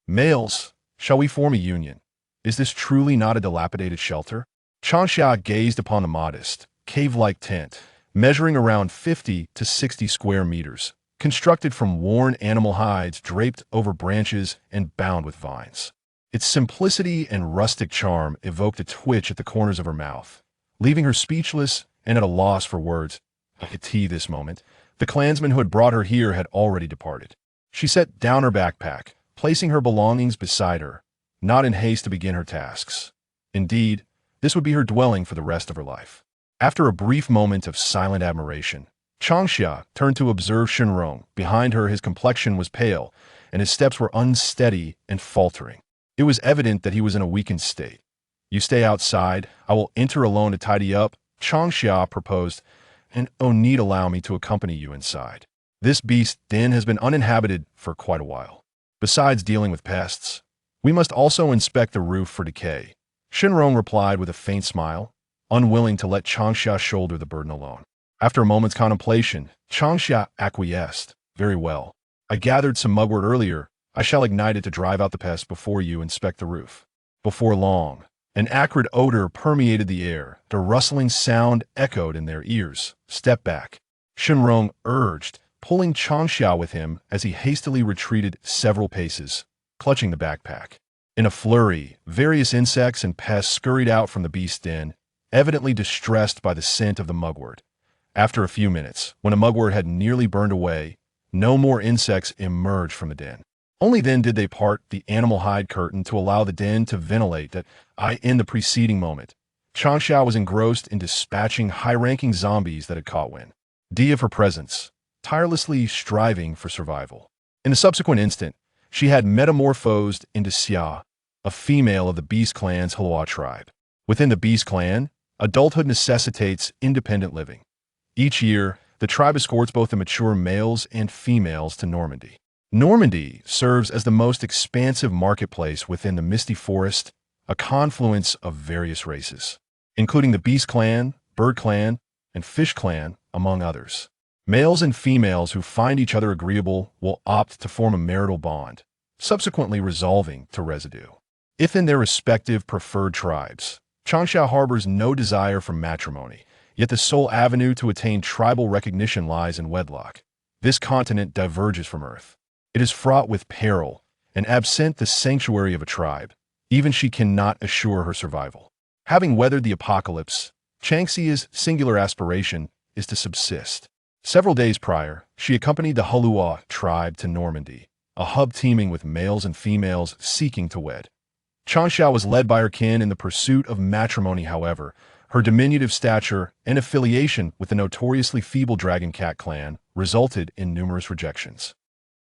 Males, shall we form a union? Is this truly not a dilapidated shelter? Changxia gazed upon the modest, cave-like tent, measuring around 50 to 60 square meters, constructed from worn animal hides draped over branches and bound with vines. Its simplicity and rustic charm evoked a twitch at the corners of her mouth, leaving her speechless and at a loss for words. I could see this moment. The clansman who had brought her here had already departed. She set down her backpack, placing her belongings beside her, not in haste to begin her tasks. Indeed, this would be her dwelling for the rest of her life. After a brief moment of silent admiration, Changxia turned to observe Shenrong. Behind her, his complexion was pale, and his steps were unsteady and faltering. It was evident that he was in a weakened state. You stay outside, I will enter alone to tidy up, Changxia proposed, and need allow me to accompany you inside. This beast den has been uninhabited for quite a while. Besides dealing with pests, we must also inspect the roof for decay. Shenrong replied with a faint smile, unwilling to let Changxia shoulder the burden alone. After a moment's contemplation, Changxia acquiesced. Very well. I gathered some mugwort earlier. I shall ignite it to drive out the pests before you inspect the roof. Before long, an acrid odor permeated the air. The rustling sound echoed in their ears. Step back, Shenrong urged, pulling Changxia with him as he hastily retreated several paces, clutching the backpack. In a flurry, various insects and pests scurried out from the beast's den, evidently distressed by the scent of the mugwort. After a few minutes, when a mugwort had nearly burned away, no more insects emerged from the den. Only then did they part the animal hide curtain to allow the den to ventilate that in the preceding moment. Changxia was engrossed in dispatching high-ranking zombies that had caught wind of her presence, tirelessly striving for survival. In the subsequent instant, she had metamorphosed into Xia, a female of the Beast Clan's Hua tribe. Within the Beast Clan, adulthood necessitates independent living. Each year, the tribe escorts both the mature males and females to Normandy. Normandy serves as the most expansive marketplace within the Misty Forest, a confluence of various races, including the Beast Clan, Bird Clan, and Fish Clan, among others. Males and females who find each other agreeable will opt to form a marital bond, subsequently resolving to residue. If in their respective preferred tribes, Changxia harbors no desire for matrimony, yet the sole avenue to attain tribal recognition lies in wedlock. This continent diverges from Earth. It is fraught with peril, and absent the sanctuary of a tribe, even she cannot assure her survival. Having weathered the apocalypse, Changxia's singular aspiration is to subsist. Several days prior, she accompanied the Hua tribe to Normandy, a hub teeming with males and females seeking to wed. Changxia was led by her kin in the pursuit of matrimony. However, her diminutive stature and affiliation with the notoriously feeble Dragon Cat clan resulted in numerous rejections.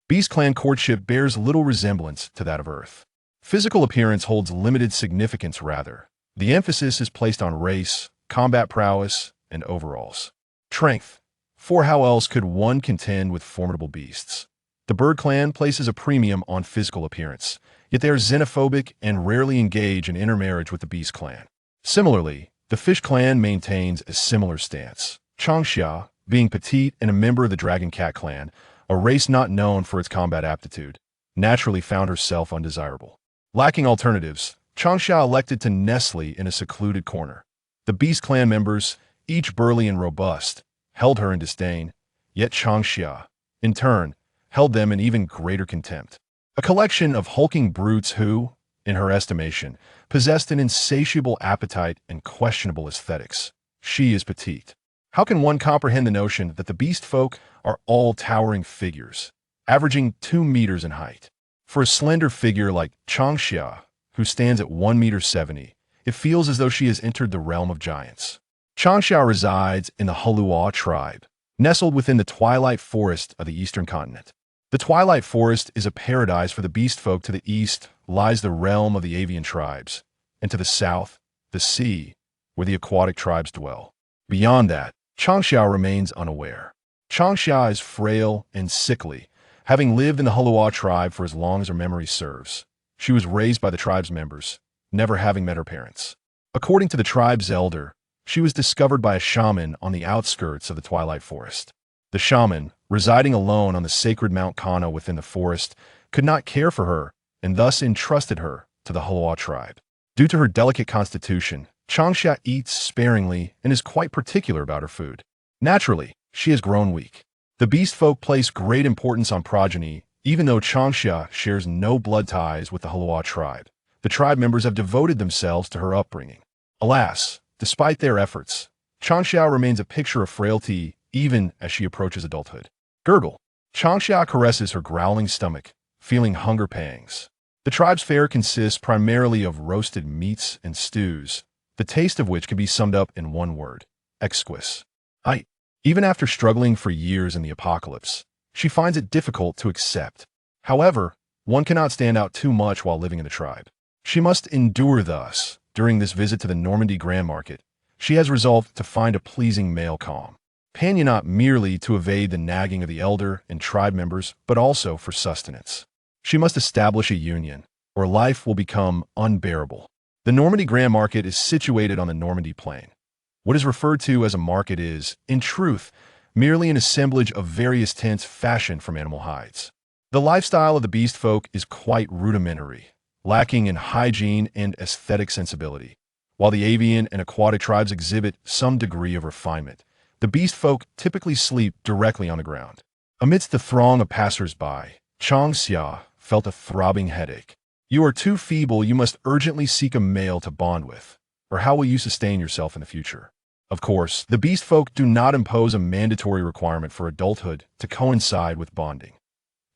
Beast Clan courtship bears little resemblance to that of Earth. Physical appearance holds limited significance rather. The emphasis is placed on race, combat prowess, and overalls. Strength. For how else could one contend with formidable beasts? The Bird Clan places a premium on physical appearance, yet they are xenophobic and rarely engage in intermarriage with the Beast Clan. Similarly, the Fish Clan maintains a similar stance. Changxia, being petite and a member of the Dragon Cat clan, a race not known for its combat aptitude, naturally found herself undesirable. Lacking alternatives, Changxia elected to nestle in a secluded corner. The Beast Clan members, each burly and robust, held her in disdain, yet Changxia, in turn, held them in even greater contempt. A collection of hulking brutes who, in her estimation, possessed an insatiable appetite and questionable aesthetics. She is petite. How can one comprehend the notion that the beast folk are all towering figures, averaging 2 meters in height? For a slender figure like Changxia, who stands at 1.70 meters, it feels as though she has entered the realm of giants. Changxia resides in the Hua tribe, nestled within the twilight forest of the eastern continent. The twilight forest is a paradise for the beast folk. To the east lies the realm of the avian tribes, and to the south, the sea, where the aquatic tribes dwell. Beyond that, Changxia remains unaware. Changxia is frail and sickly, having lived in the Hua tribe for as long as her memory serves. She was raised by the tribe's members, never having met her parents. According to the tribe's elder, she was discovered by a shaman on the outskirts of the twilight forest. The shaman, residing alone on the sacred Mount Kana within the forest, could not care for her and thus entrusted her to the Halawa tribe. Due to her delicate constitution, Changxia eats sparingly and is quite particular about her food. Naturally, she has grown weak. The beast folk place great importance on progeny, even though Changxia shares no blood ties with the Halawa tribe. The tribe members have devoted themselves to her upbringing. Alas, despite their efforts, Changxia remains a picture of frailty even as she approaches adulthood. Gurgle. Changxia caresses her growling stomach, feeling hunger pangs. The tribe's fare consists primarily of roasted meats and stews, the taste of which can be summed up in one word: exquisite. Even after struggling for years in the apocalypse, she finds it difficult to accept. However, one cannot stand out too much while living in the tribe. She must endure thus. During this visit to the Normandy Grand Market, she has resolved to find a pleasing male companion not merely to evade the nagging of the elder and tribe members, but also for sustenance. She must establish a union, or life will become unbearable. The Normandy Grand Market is situated on the Normandy Plain. What is referred to as a market is, in truth, merely an assemblage of various tents fashioned from animal hides. The lifestyle of the beast folk is quite rudimentary, lacking in hygiene and aesthetic sensibility. While the avian and aquatic tribes exhibit some degree of refinement, the beast folk typically sleep directly on the ground. Amidst the throng of passers-by, Changxia felt a throbbing headache. You are too feeble, you must urgently seek a male to bond with, or how will you sustain yourself in the future? Of course, the beast folk do not impose a mandatory requirement for adulthood to coincide with bonding.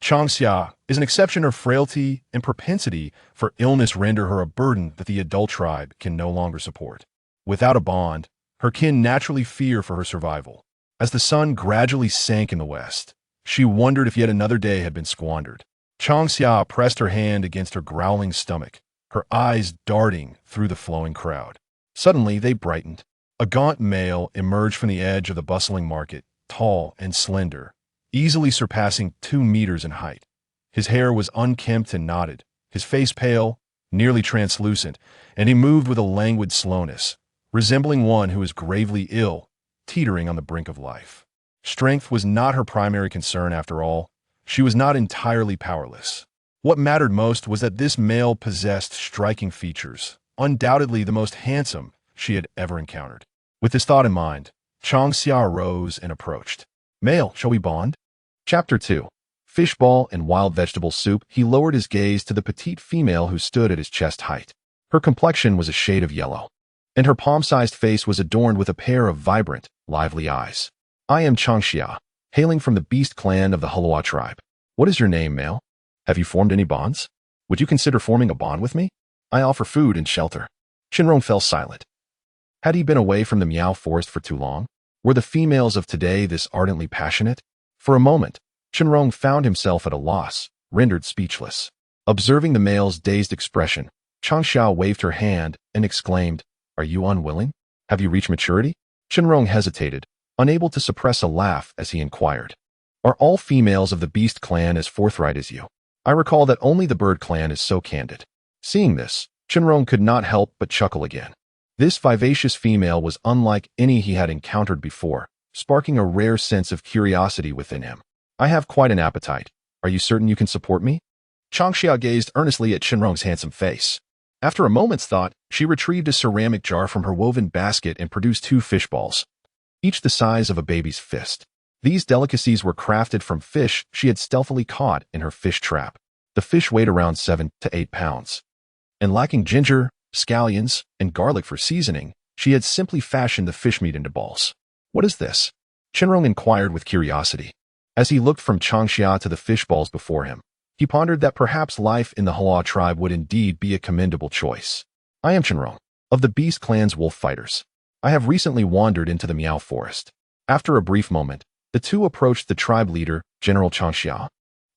Changxia is an exception. Her frailty and propensity for illness render her a burden that the adult tribe can no longer support. Without a bond, her kin naturally fear for her survival. As the sun gradually sank in the west, she wondered if yet another day had been squandered. Changxia pressed her hand against her growling stomach, her eyes darting through the flowing crowd. Suddenly, they brightened. A gaunt male emerged from the edge of the bustling market, tall and slender, easily surpassing 2 meters in height. His hair was unkempt and knotted, his face pale, nearly translucent, and he moved with a languid slowness, resembling one who is gravely ill, teetering on the brink of life. Strength was not her primary concern after all. She was not entirely powerless. What mattered most was that this male possessed striking features, undoubtedly the most handsome she had ever encountered. With this thought in mind, Changxia rose and approached. Male, shall we bond? Chapter 2. Fishball and wild vegetable soup. He lowered his gaze to the petite female who stood at his chest height. Her complexion was a shade of yellow, and her palm-sized face was adorned with a pair of vibrant, lively eyes. I am Changxia, hailing from the beast clan of the Halawa tribe. What is your name, male? Have you formed any bonds? Would you consider forming a bond with me? I offer food and shelter. Chinrong fell silent. Had he been away from the Miao forest for too long? Were the females of today this ardently passionate? For a moment, Chinrong found himself at a loss, rendered speechless. Observing the male's dazed expression, Changxia waved her hand and exclaimed, Are you unwilling? Have you reached maturity? Chinrong hesitated, unable to suppress a laugh as he inquired. Are all females of the beast clan as forthright as you? I recall that only the bird clan is so candid. Seeing this, Chinrong could not help but chuckle again. This vivacious female was unlike any he had encountered before, sparking a rare sense of curiosity within him. I have quite an appetite. Are you certain you can support me? Changxia gazed earnestly at Chinrong's handsome face. After a moment's thought, she retrieved a ceramic jar from her woven basket and produced 2 fish balls, each the size of a baby's fist. These delicacies were crafted from fish she had stealthily caught in her fish trap. The fish weighed around 7 to 8 pounds. And lacking ginger, scallions, and garlic for seasoning, she had simply fashioned the fish meat into balls. What is this? Chinrong inquired with curiosity. As he looked from Changxia to the fish balls before him, he pondered that perhaps life in the Halawa tribe would indeed be a commendable choice. I am Chinrong, of the Beast Clan's wolf fighters. I have recently wandered into the Miao forest. After a brief moment, the two approached the tribe leader, General Changxia.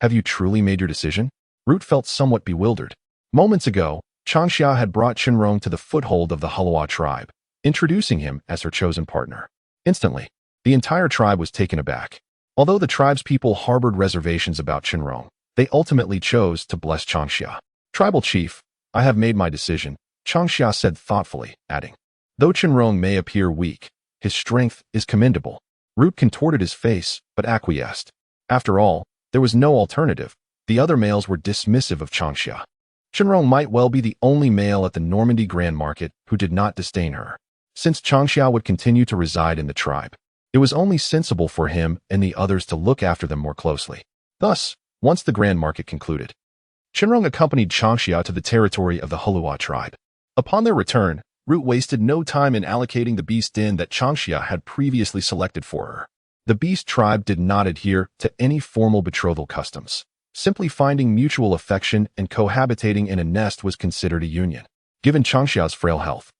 Have you truly made your decision? Root felt somewhat bewildered. Moments ago, Changxia had brought Chinrong to the foothold of the Halawa tribe, introducing him as her chosen partner. Instantly, the entire tribe was taken aback. Although the tribe's people harbored reservations about Chinrong, they ultimately chose to bless Changxia. Tribal chief, I have made my decision, Changxia said thoughtfully, adding, though Chinrong may appear weak, his strength is commendable. Root contorted his face, but acquiesced. After all, there was no alternative. The other males were dismissive of Changxia. Chenrong might well be the only male at the Normandy Grand Market who did not disdain her. Since Changxia would continue to reside in the tribe, it was only sensible for him and the others to look after them more closely. Thus, once the Grand Market concluded, Chenrong accompanied Changxia to the territory of the Hulua tribe. Upon their return, Root wasted no time in allocating the beast den that Changxia had previously selected for her. The beast tribe did not adhere to any formal betrothal customs. Simply finding mutual affection and cohabitating in a nest was considered a union. Given Changxia's frail health,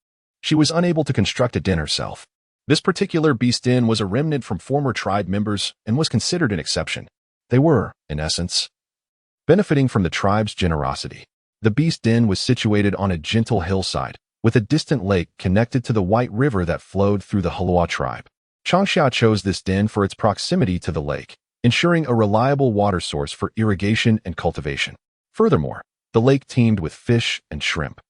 she was unable to construct a den herself. This particular beast den was a remnant from former tribe members and was considered an exception. They were, in essence, benefiting from the tribe's generosity. The beast den was situated on a gentle hillside, with a distant lake connected to the White River that flowed through the Hulua tribe. Changxia chose this den for its proximity to the lake, ensuring a reliable water source for irrigation and cultivation. Furthermore, the lake teemed with fish and shrimp,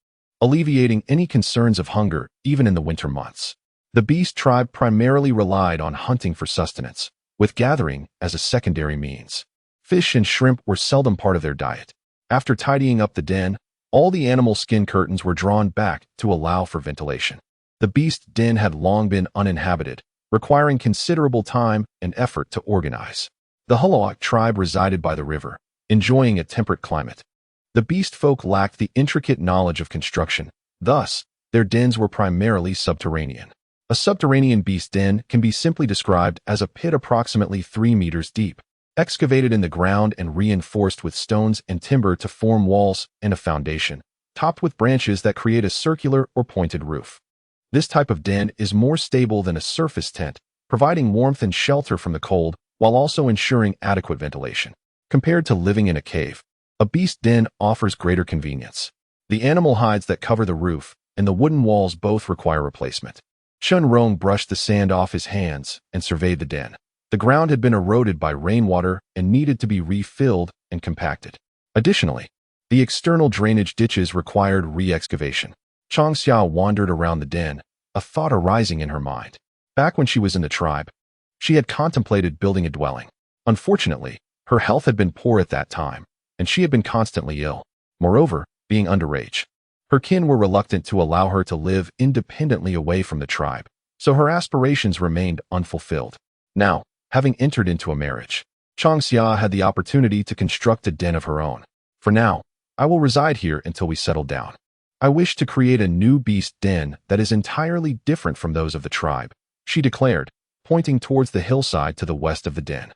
alleviating any concerns of hunger even in the winter months. The beast tribe primarily relied on hunting for sustenance, with gathering as a secondary means. Fish and shrimp were seldom part of their diet. After tidying up the den, all the animal skin curtains were drawn back to allow for ventilation. The beast den had long been uninhabited, requiring considerable time and effort to organize. The Hulua tribe resided by the river, enjoying a temperate climate. The beast folk lacked the intricate knowledge of construction, thus, their dens were primarily subterranean. A subterranean beast den can be simply described as a pit approximately 3 meters deep, excavated in the ground and reinforced with stones and timber to form walls and a foundation, topped with branches that create a circular or pointed roof. This type of den is more stable than a surface tent, providing warmth and shelter from the cold while also ensuring adequate ventilation. Compared to living in a cave, a beast den offers greater convenience. The animal hides that cover the roof and the wooden walls both require replacement. Chenrong brushed the sand off his hands and surveyed the den. The ground had been eroded by rainwater and needed to be refilled and compacted. Additionally, the external drainage ditches required re-excavation. Changxia wandered around the den, a thought arising in her mind. Back when she was in the tribe, she had contemplated building a dwelling. Unfortunately, her health had been poor at that time, and she had been constantly ill. Moreover, being underage, her kin were reluctant to allow her to live independently away from the tribe, so her aspirations remained unfulfilled. Now, having entered into a marriage, Changxia had the opportunity to construct a den of her own. For now, I will reside here until we settle down. I wish to create a new beast den that is entirely different from those of the tribe, she declared, pointing towards the hillside to the west of the den.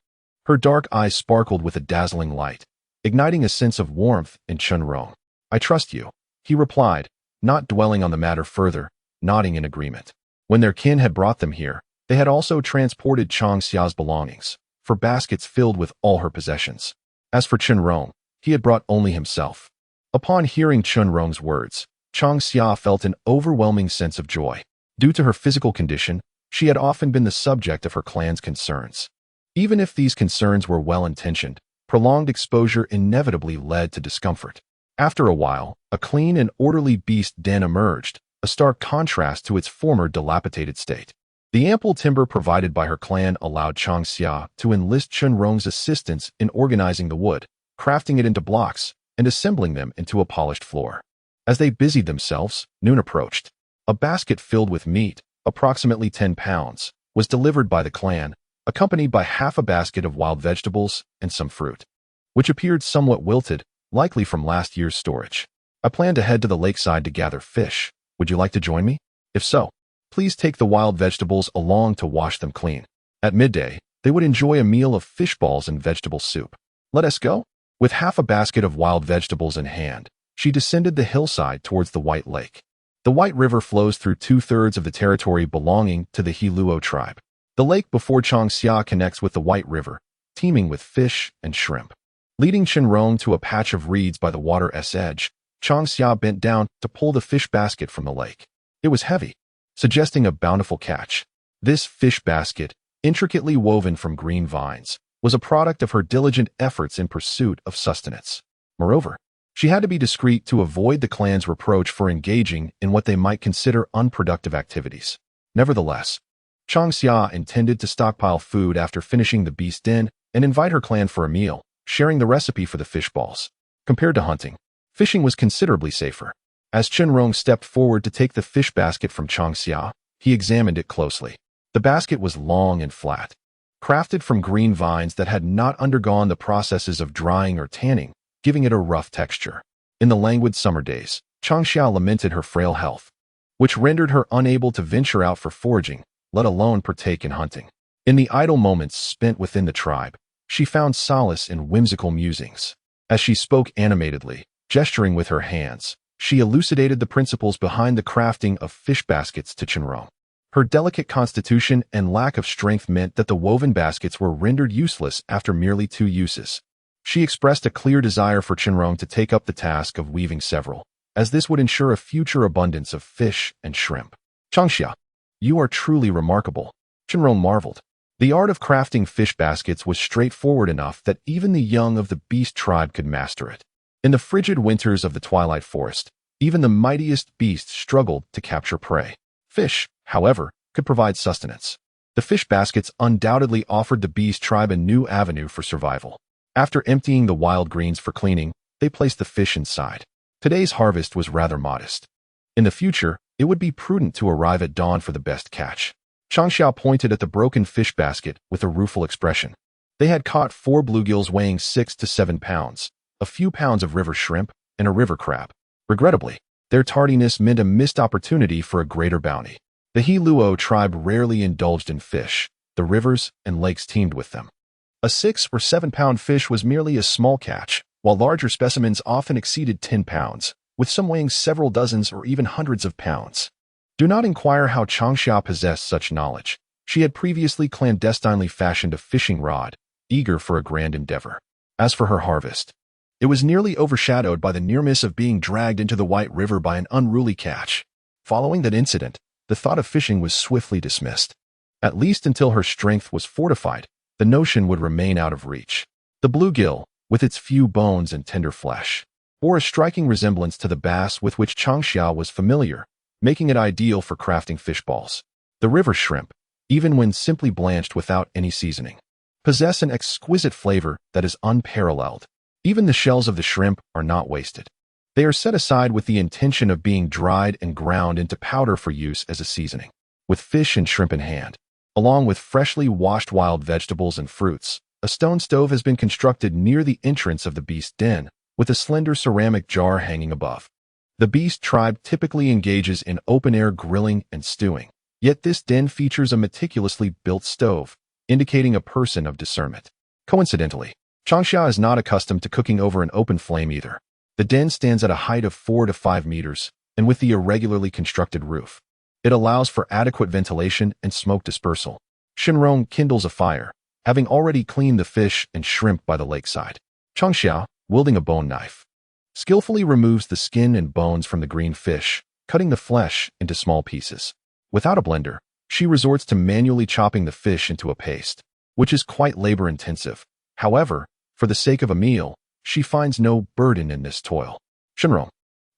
Her dark eyes sparkled with a dazzling light, igniting a sense of warmth in Chenrong. I trust you, he replied, not dwelling on the matter further, nodding in agreement. When their kin had brought them here, they had also transported Changxia's belongings, for baskets filled with all her possessions. As for Chenrong, he had brought only himself. Upon hearing Chenrong's words, Changxia felt an overwhelming sense of joy. Due to her physical condition, she had often been the subject of her clan's concerns. Even if these concerns were well-intentioned, prolonged exposure inevitably led to discomfort. After a while, a clean and orderly beast den emerged, a stark contrast to its former dilapidated state. The ample timber provided by her clan allowed Changxia to enlist Chenrong's assistance in organizing the wood, crafting it into blocks, and assembling them into a polished floor. As they busied themselves, noon approached. A basket filled with meat, approximately 10 pounds, was delivered by the clan, accompanied by half a basket of wild vegetables and some fruit, which appeared somewhat wilted, likely from last year's storage. I plan to head to the lakeside to gather fish. Would you like to join me? If so, please take the wild vegetables along to wash them clean. At midday, they would enjoy a meal of fish balls and vegetable soup. Let us go. With half a basket of wild vegetables in hand, she descended the hillside towards the White Lake. The White River flows through 2/3 of the territory belonging to the Hiluo tribe. The lake before Changxia connects with the White River, teeming with fish and shrimp. Leading Chenrong to a patch of reeds by the water's edge, Changxia bent down to pull the fish basket from the lake. It was heavy, suggesting a bountiful catch. This fish basket, intricately woven from green vines, was a product of her diligent efforts in pursuit of sustenance. Moreover, she had to be discreet to avoid the clan's reproach for engaging in what they might consider unproductive activities. Nevertheless, Changxia intended to stockpile food after finishing the beast den and invite her clan for a meal, sharing the recipe for the fish balls. Compared to hunting, Fishing was considerably safer. As Chenrong stepped forward to take the fish basket from Changxia, he examined it closely. The basket was long and flat, crafted from green vines that had not undergone the processes of drying or tanning, giving it a rough texture. In the languid summer days, Changxia lamented her frail health, which rendered her unable to venture out for foraging, let alone partake in hunting. In the idle moments spent within the tribe, she found solace in whimsical musings. As she spoke animatedly, gesturing with her hands, she elucidated the principles behind the crafting of fish baskets to Chenrong. Her delicate constitution and lack of strength meant that the woven baskets were rendered useless after merely 2 uses. She expressed a clear desire for Chenrong to take up the task of weaving several, as this would ensure a future abundance of fish and shrimp. Changxia, you are truly remarkable, Chenrong marveled. The art of crafting fish baskets was straightforward enough that even the young of the beast tribe could master it. In the frigid winters of the twilight forest, even the mightiest beasts struggled to capture prey. Fish, however, could provide sustenance. The fish baskets undoubtedly offered the beast tribe a new avenue for survival. After emptying the wild greens for cleaning, they placed the fish inside. Today's harvest was rather modest. In the future, it would be prudent to arrive at dawn for the best catch. Changxia pointed at the broken fish basket with a rueful expression. They had caught 4 bluegills weighing 6 to 7 pounds, a few pounds of river shrimp, and a river crab. Regrettably, their tardiness meant a missed opportunity for a greater bounty. The He-Luo tribe rarely indulged in fish. The rivers and lakes teemed with them. A 6 or 7 pound fish was merely a small catch, while larger specimens often exceeded 10 pounds, with some weighing several dozens or even hundreds of pounds. Do not inquire how Changxia possessed such knowledge. She had previously clandestinely fashioned a fishing rod, eager for a grand endeavor. As for her harvest, it was nearly overshadowed by the near miss of being dragged into the White River by an unruly catch. Following that incident, the thought of fishing was swiftly dismissed. At least until her strength was fortified, the notion would remain out of reach. The bluegill, with its few bones and tender flesh, bore a striking resemblance to the bass with which Changxia was familiar, making it ideal for crafting fish balls. The river shrimp, even when simply blanched without any seasoning, possess an exquisite flavor that is unparalleled. Even the shells of the shrimp are not wasted. They are set aside with the intention of being dried and ground into powder for use as a seasoning. With fish and shrimp in hand, along with freshly washed wild vegetables and fruits, a stone stove has been constructed near the entrance of the beast den, with a slender ceramic jar hanging above. The beast tribe typically engages in open-air grilling and stewing, yet this den features a meticulously built stove, indicating a person of discernment. Coincidentally, Changxia is not accustomed to cooking over an open flame either. The den stands at a height of 4 to 5 meters, and with the irregularly constructed roof, it allows for adequate ventilation and smoke dispersal. Chenrong kindles a fire, having already cleaned the fish and shrimp by the lakeside. Changxia, wielding a bone knife, skillfully removes the skin and bones from the green fish, cutting the flesh into small pieces. Without a blender, she resorts to manually chopping the fish into a paste, which is quite labor-intensive. However, for the sake of a meal, she finds no burden in this toil. Chenrong,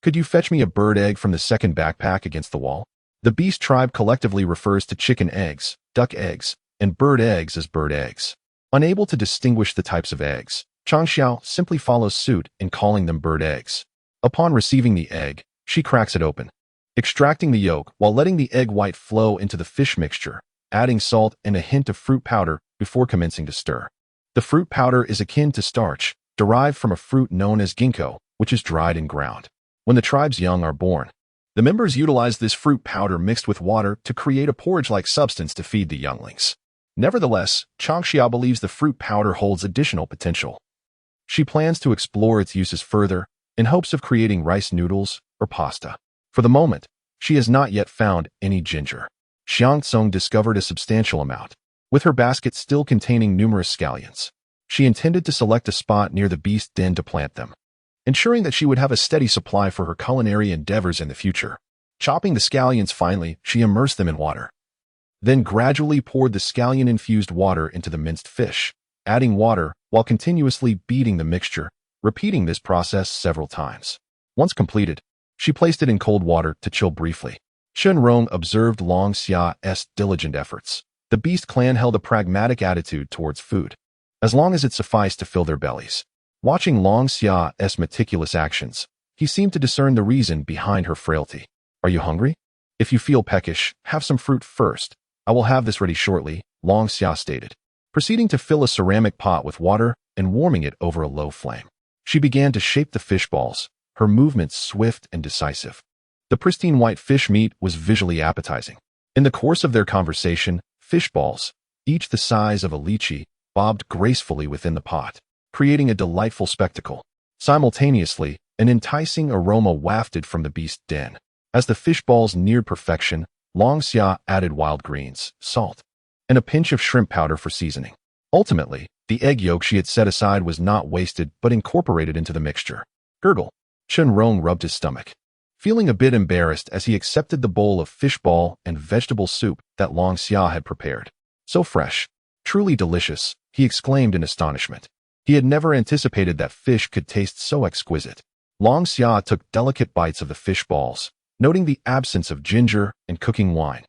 could you fetch me a bird egg from the second backpack against the wall? The beast tribe collectively refers to chicken eggs, duck eggs, and bird eggs as bird eggs. Unable to distinguish the types of eggs, Changxia simply follows suit in calling them bird eggs. Upon receiving the egg, she cracks it open, extracting the yolk while letting the egg white flow into the fish mixture, adding salt and a hint of fruit powder before commencing to stir. The fruit powder is akin to starch, derived from a fruit known as ginkgo, which is dried and ground. When the tribe's young are born, the members utilize this fruit powder mixed with water to create a porridge-like substance to feed the younglings. Nevertheless, Changxia believes the fruit powder holds additional potential. She plans to explore its uses further in hopes of creating rice noodles or pasta. For the moment, she has not yet found any ginger. Xiangtsung discovered a substantial amount, with her basket still containing numerous scallions. She intended to select a spot near the beast den to plant them, ensuring that she would have a steady supply for her culinary endeavors in the future. Chopping the scallions finely, she immersed them in water, then gradually poured the scallion-infused water into the minced fish, adding water while continuously beating the mixture, repeating this process several times. Once completed, she placed it in cold water to chill briefly. Chenrong observed Long Xia's diligent efforts. The beast clan held a pragmatic attitude towards food, as long as it sufficed to fill their bellies. Watching Long Xia's meticulous actions, He seemed to discern the reason behind her frailty. Are you hungry? If you feel peckish, have some fruit first. I will have this ready shortly, Changxia stated, proceeding to fill a ceramic pot with water and warming it over a low flame. She began to shape the fish balls, her movements swift and decisive. The pristine white fish meat was visually appetizing. In the course of their conversation, fish balls, each the size of a lychee, bobbed gracefully within the pot, creating a delightful spectacle. Simultaneously, an enticing aroma wafted from the beast den. As the fish balls neared perfection, Changxia added wild greens, salt, and a pinch of shrimp powder for seasoning. Ultimately, the egg yolk she had set aside was not wasted but incorporated into the mixture. Gurgle. Chunrong rubbed his stomach, feeling a bit embarrassed as he accepted the bowl of fish ball and vegetable soup that Changxia had prepared. So fresh, truly delicious, he exclaimed in astonishment. He had never anticipated that fish could taste so exquisite. Changxia took delicate bites of the fish balls, noting the absence of ginger and cooking wine,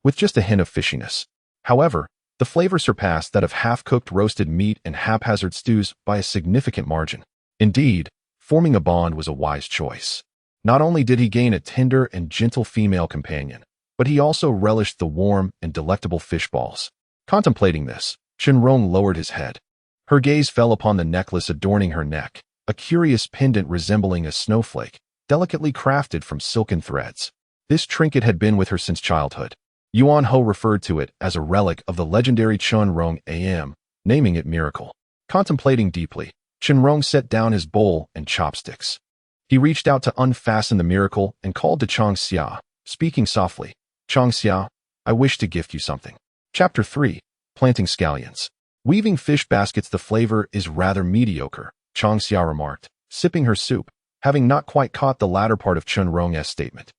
with just a hint of fishiness. However, the flavor surpassed that of half-cooked roasted meat and haphazard stews by a significant margin. Indeed, forming a bond was a wise choice. Not only did he gain a tender and gentle female companion, but he also relished the warm and delectable fish balls. Contemplating this, Chunrong lowered his head. Her gaze fell upon the necklace adorning her neck, a curious pendant resembling a snowflake, delicately crafted from silken threads. This trinket had been with her since childhood. Yuan Ho referred to it as a relic of the legendary Chunrong Am, naming it Miracle. Contemplating deeply, Chunrong set down his bowl and chopsticks. He reached out to unfasten the miracle and called to Changxia, speaking softly. Changxia, I wish to gift you something. Chapter 3. Planting Scallions. Weaving fish baskets. The flavor is rather mediocre, Changxia remarked, sipping her soup, having not quite caught the latter part of Chunrong's statement.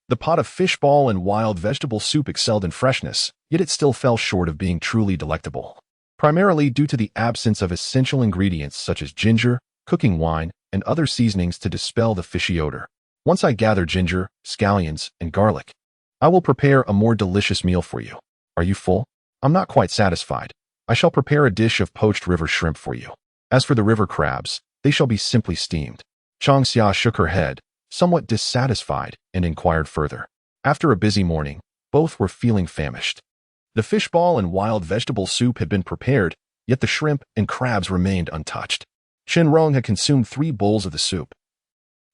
The pot of fish ball and wild vegetable soup excelled in freshness, yet it still fell short of being truly delectable, primarily due to the absence of essential ingredients such as ginger, cooking wine, and other seasonings to dispel the fishy odor. Once I gather ginger, scallions, and garlic, I will prepare a more delicious meal for you. Are you full? I'm not quite satisfied. I shall prepare a dish of poached river shrimp for you. As for the river crabs, they shall be simply steamed. Changxia shook her head, somewhat dissatisfied, and inquired further. After a busy morning, both were feeling famished. The fish ball and wild vegetable soup had been prepared, yet the shrimp and crabs remained untouched. Chunrong had consumed 3 bowls of the soup,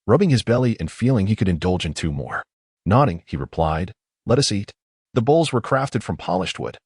rubbing his belly and feeling he could indulge in 2 more. Nodding, he replied, Let us eat. The bowls were crafted from polished wood,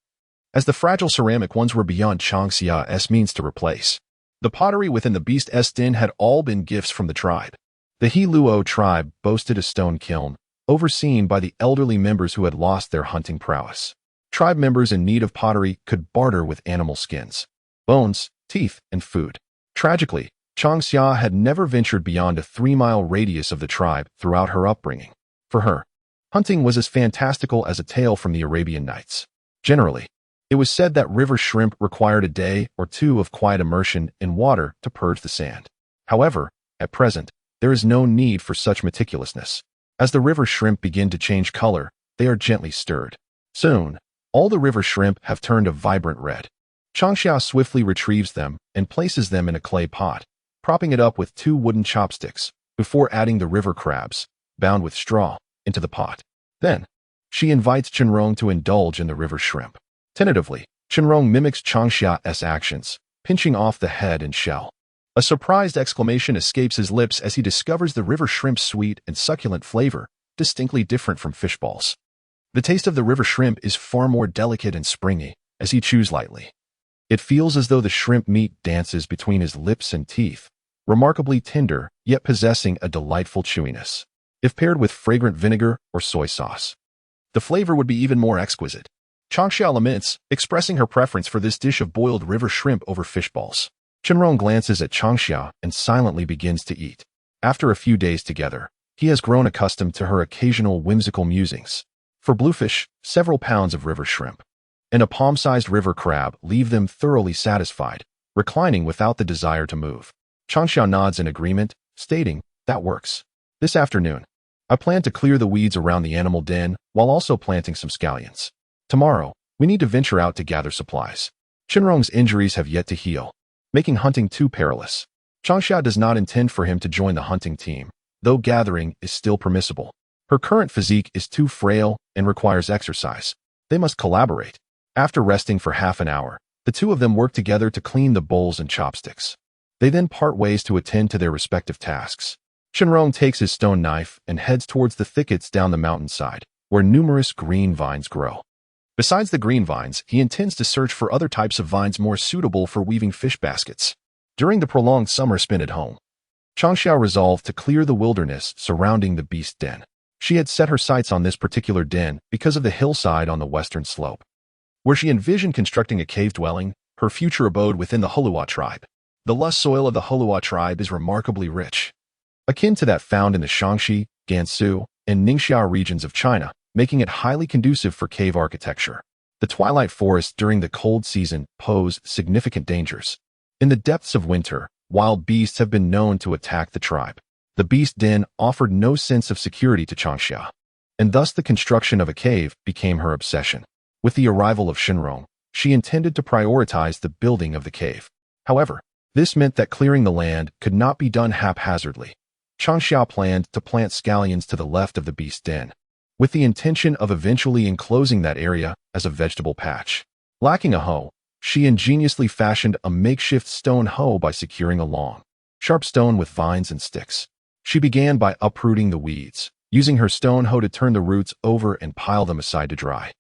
as the fragile ceramic ones were beyond Changxia's means to replace. The pottery within the beast's den had all been gifts from the tribe. The Heluo tribe boasted a stone kiln, overseen by the elderly members who had lost their hunting prowess. Tribe members in need of pottery could barter with animal skins, bones, teeth, and food. Tragically, Changxia had never ventured beyond a 3-mile radius of the tribe throughout her upbringing. For her, hunting was as fantastical as a tale from the Arabian Nights. Generally, it was said that river shrimp required a day or 2 of quiet immersion in water to purge the sand. However, at present, there is no need for such meticulousness. As the river shrimp begin to change color, they are gently stirred. Soon, all the river shrimp have turned a vibrant red. Changxia swiftly retrieves them and places them in a clay pot, propping it up with 2 wooden chopsticks, before adding the river crabs, bound with straw, into the pot. Then, she invites Chunrong to indulge in the river shrimp. Tentatively, Chunrong mimics Changxia's actions, pinching off the head and shell. A surprised exclamation escapes his lips as he discovers the river shrimp's sweet and succulent flavor, distinctly different from fish balls. The taste of the river shrimp is far more delicate and springy, as he chews lightly. It feels as though the shrimp meat dances between his lips and teeth, remarkably tender, yet possessing a delightful chewiness. If paired with fragrant vinegar or soy sauce, the flavor would be even more exquisite. Changxia laments, expressing her preference for this dish of boiled river shrimp over fish balls. Chunrong glances at Changxia and silently begins to eat. After a few days together, he has grown accustomed to her occasional whimsical musings. For bluefish, several pounds of river shrimp and a palm-sized river crab leave them thoroughly satisfied, reclining without the desire to move. Changxia nods in agreement, stating, That works. This afternoon, I plan to clear the weeds around the animal den while also planting some scallions. Tomorrow, we need to venture out to gather supplies. Chunrong's injuries have yet to heal, making hunting too perilous. Changxia does not intend for him to join the hunting team, though gathering is still permissible. Her current physique is too frail and requires exercise. They must collaborate. After resting for half an hour, the two of them work together to clean the bowls and chopsticks. They then part ways to attend to their respective tasks. Chenrong takes his stone knife and heads towards the thickets down the mountainside, where numerous green vines grow. Besides the green vines, he intends to search for other types of vines more suitable for weaving fish baskets. During the prolonged summer spent at home, Changxia resolved to clear the wilderness surrounding the beast den. She had set her sights on this particular den because of the hillside on the western slope, where she envisioned constructing a cave dwelling, her future abode within the Hulua tribe. The lush soil of the Hulua tribe is remarkably rich, akin to that found in the Shaanxi, Gansu, and Ningxia regions of China, making it highly conducive for cave architecture. The twilight forests during the cold season pose significant dangers. In the depths of winter, wild beasts have been known to attack the tribe. The beast den offered no sense of security to Changxia, and thus the construction of a cave became her obsession. With the arrival of Chenrong, she intended to prioritize the building of the cave. However, this meant that clearing the land could not be done haphazardly. Changxia planned to plant scallions to the left of the beast den, with the intention of eventually enclosing that area as a vegetable patch. Lacking a hoe, she ingeniously fashioned a makeshift stone hoe by securing a long, sharp stone with vines and sticks. She began by uprooting the weeds, using her stone hoe to turn the roots over and pile them aside to dry,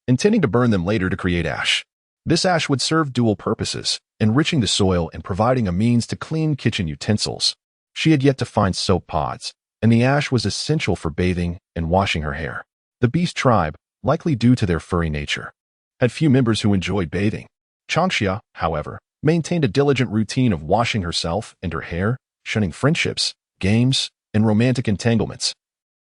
intending to burn them later to create ash. This ash would serve dual purposes, enriching the soil and providing a means to clean kitchen utensils. She had yet to find soap pods, and the ash was essential for bathing and washing her hair. The beast tribe, likely due to their furry nature, had few members who enjoyed bathing. Changxia, however, maintained a diligent routine of washing herself and her hair, shunning friendships, games, and romantic entanglements,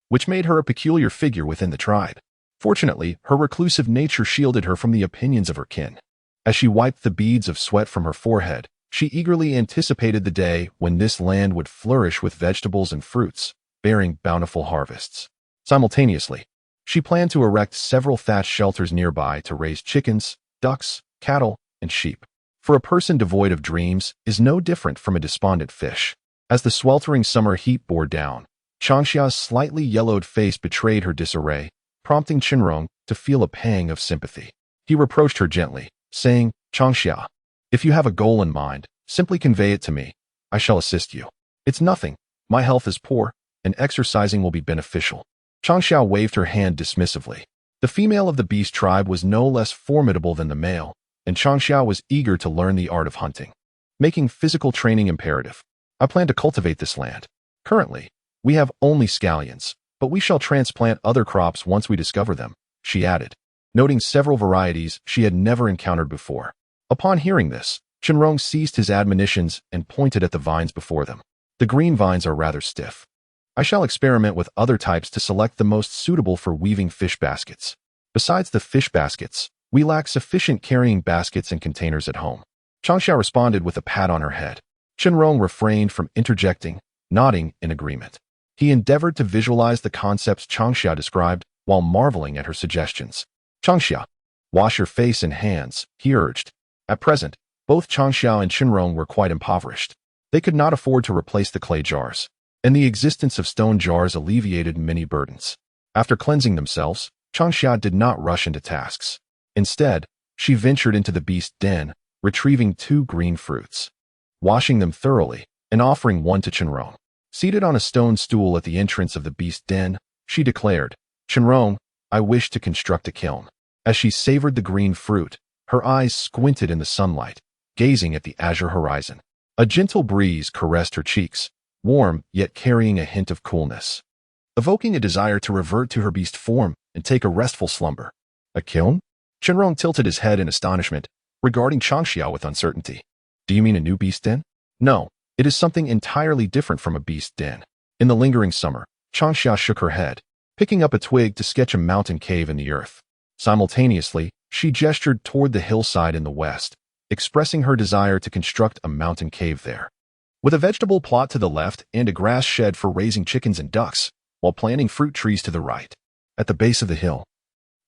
which made her a peculiar figure within the tribe. Fortunately, her reclusive nature shielded her from the opinions of her kin. As she wiped the beads of sweat from her forehead, she eagerly anticipated the day when this land would flourish with vegetables and fruits, bearing bountiful harvests. Simultaneously, she planned to erect several thatched shelters nearby to raise chickens, ducks, cattle, and sheep. For a person devoid of dreams is no different from a despondent fish. As the sweltering summer heat bore down, Changxia's slightly yellowed face betrayed her disarray, prompting Chenrong to feel a pang of sympathy. He reproached her gently, saying, "Changxia, if you have a goal in mind, simply convey it to me. I shall assist you. It's nothing. My health is poor, and exercising will be beneficial." Changxia waved her hand dismissively. The female of the beast tribe was no less formidable than the male, and Changxia was eager to learn the art of hunting, making physical training imperative. "I plan to cultivate this land. Currently, we have only scallions, but we shall transplant other crops once we discover them," she added, noting several varieties she had never encountered before. Upon hearing this, Chenrong ceased his admonitions and pointed at the vines before them. "The green vines are rather stiff. I shall experiment with other types to select the most suitable for weaving fish baskets. Besides the fish baskets, we lack sufficient carrying baskets and containers at home." Changxia responded with a pat on her head. Chenrong refrained from interjecting, nodding in agreement. He endeavored to visualize the concepts Changxia described while marveling at her suggestions. "Changxia, wash your face and hands," he urged. At present, both Changxia and Chenrong were quite impoverished. They could not afford to replace the clay jars, and the existence of stone jars alleviated many burdens. After cleansing themselves, Changxia did not rush into tasks. Instead, she ventured into the beast den, retrieving 2 green fruits, washing them thoroughly, and offering one to Chenrong. Seated on a stone stool at the entrance of the beast den, she declared, "Chenrong, I wish to construct a kiln." As she savored the green fruit, her eyes squinted in the sunlight, gazing at the azure horizon. A gentle breeze caressed her cheeks, warm yet carrying a hint of coolness, evoking a desire to revert to her beast form and take a restful slumber. "A kiln?" Chenrong tilted his head in astonishment, regarding Changxia with uncertainty. "Do you mean a new beast den?" "No, it is something entirely different from a beast den." In the lingering summer, Changxia shook her head, picking up a twig to sketch a mountain cave in the earth. Simultaneously, she gestured toward the hillside in the west, expressing her desire to construct a mountain cave there, with a vegetable plot to the left and a grass shed for raising chickens and ducks, while planting fruit trees to the right. At the base of the hill,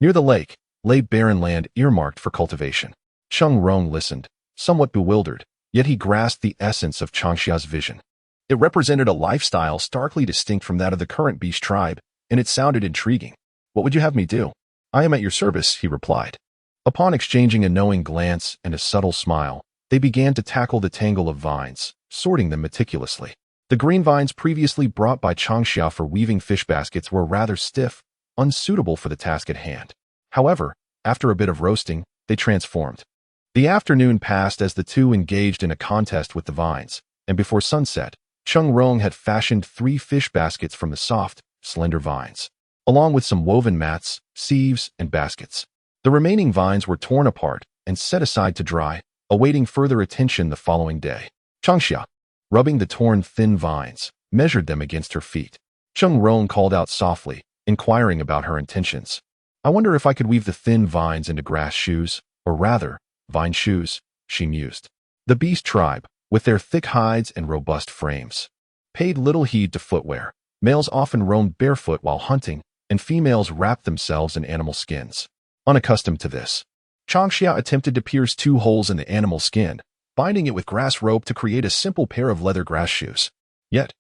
near the lake, lay barren land earmarked for cultivation. Chenrong listened, somewhat bewildered, yet he grasped the essence of Changxia's vision. It represented a lifestyle starkly distinct from that of the current beast tribe, and it sounded intriguing. "What would you have me do?" "I am at your service," he replied. Upon exchanging a knowing glance and a subtle smile, they began to tackle the tangle of vines, sorting them meticulously. The green vines previously brought by Changxia for weaving fish baskets were rather stiff, unsuitable for the task at hand. However, after a bit of roasting, they transformed. The afternoon passed as the two engaged in a contest with the vines, and before sunset, Cheng Rong had fashioned 3 fish baskets from the soft, slender vines, along with some woven mats, sieves, and baskets. The remaining vines were torn apart and set aside to dry, awaiting further attention the following day. Changxia, rubbing the torn thin vines, measured them against her feet. Cheng Rong called out softly, inquiring about her intentions. "I wonder if I could weave the thin vines into grass shoes, or rather, vine shoes," she mused. The beast tribe, with their thick hides and robust frames, paid little heed to footwear. Males often roamed barefoot while hunting, and females wrapped themselves in animal skins. Unaccustomed to this, Changxia attempted to pierce 2 holes in the animal skin, binding it with grass rope to create a simple pair of leather grass shoes. Yet,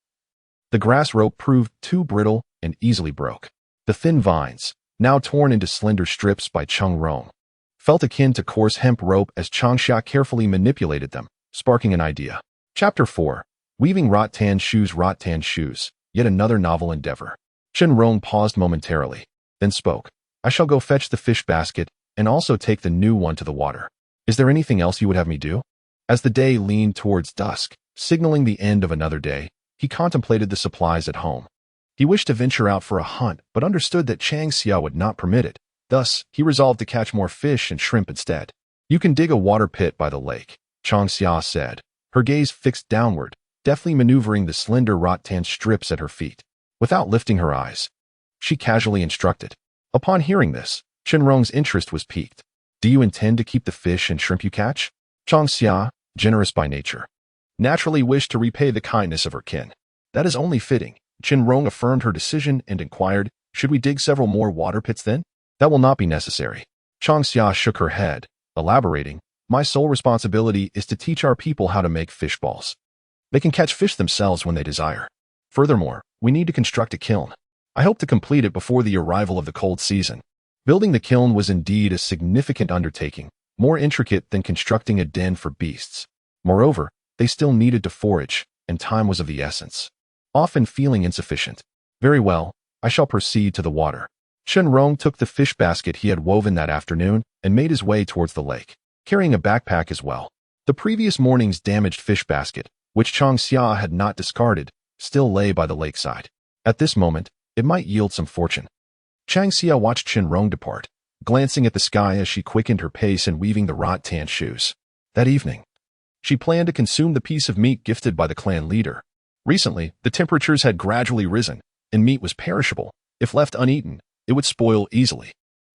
the grass rope proved too brittle and easily broke. The thin vines, now torn into slender strips by Cheng Rong, felt akin to coarse hemp rope as Changxia carefully manipulated them, sparking an idea. Chapter 4. Weaving rattan shoes, yet another novel endeavor. Cheng Rong paused momentarily, then spoke. "I shall go fetch the fish basket and also take the new one to the water. Is there anything else you would have me do?" As the day leaned towards dusk, signaling the end of another day, he contemplated the supplies at home. He wished to venture out for a hunt, but understood that Changxia would not permit it. Thus, he resolved to catch more fish and shrimp instead. "You can dig a water pit by the lake," Changxia said, her gaze fixed downward, deftly maneuvering the slender rattan strips at her feet. Without lifting her eyes, she casually instructed. Upon hearing this, Cheng Rong's interest was piqued. "Do you intend to keep the fish and shrimp you catch?" Changxia, generous by nature, naturally wished to repay the kindness of her kin. "That is only fitting." Cheng Rong affirmed her decision and inquired, "Should we dig several more water pits then?" "That will not be necessary." Changxia shook her head, elaborating, "My sole responsibility is to teach our people how to make fish balls. They can catch fish themselves when they desire. Furthermore, we need to construct a kiln. I hope to complete it before the arrival of the cold season." Building the kiln was indeed a significant undertaking, more intricate than constructing a den for beasts. Moreover, they still needed to forage, and time was of the essence. Often feeling insufficient. "Very well, I shall proceed to the water." Cheng Rong took the fish basket he had woven that afternoon and made his way towards the lake, carrying a backpack as well. The previous morning's damaged fish basket, which Changxia had not discarded, still lay by the lakeside. At this moment, it might yield some fortune. Changxia watched Cheng Rong depart, glancing at the sky as she quickened her pace in weaving the rattan shoes. That evening, she planned to consume the piece of meat gifted by the clan leader. Recently, the temperatures had gradually risen, and meat was perishable. If left uneaten, it would spoil easily.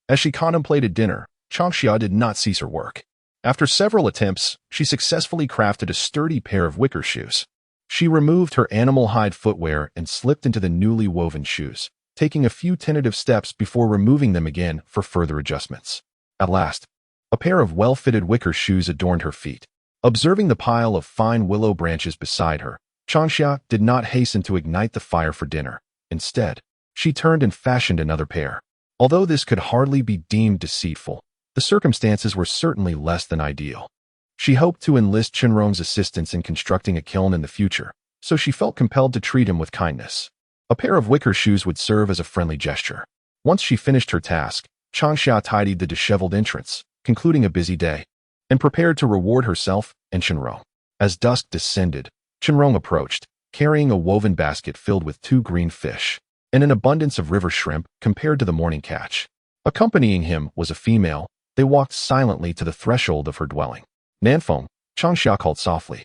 As she contemplated dinner, Changxia did not cease her work. After several attempts, she successfully crafted a sturdy pair of wicker shoes. She removed her animal hide footwear and slipped into the newly woven shoes, taking a few tentative steps before removing them again for further adjustments. At last, a pair of well-fitted wicker shoes adorned her feet. Observing the pile of fine willow branches beside her, Changxia did not hasten to ignite the fire for dinner. Instead, she turned and fashioned another pair. Although this could hardly be deemed deceitful, the circumstances were certainly less than ideal. She hoped to enlist Cheng Rong's assistance in constructing a kiln in the future, so she felt compelled to treat him with kindness. A pair of wicker shoes would serve as a friendly gesture. Once she finished her task, Changxia tidied the disheveled entrance, concluding a busy day, and prepared to reward herself and Cheng Rong. As dusk descended, Cheng Rong approached, carrying a woven basket filled with 2 green fish and an abundance of river shrimp compared to the morning catch. Accompanying him was a female. They walked silently to the threshold of her dwelling. "Nanfeng," Changxia called softly,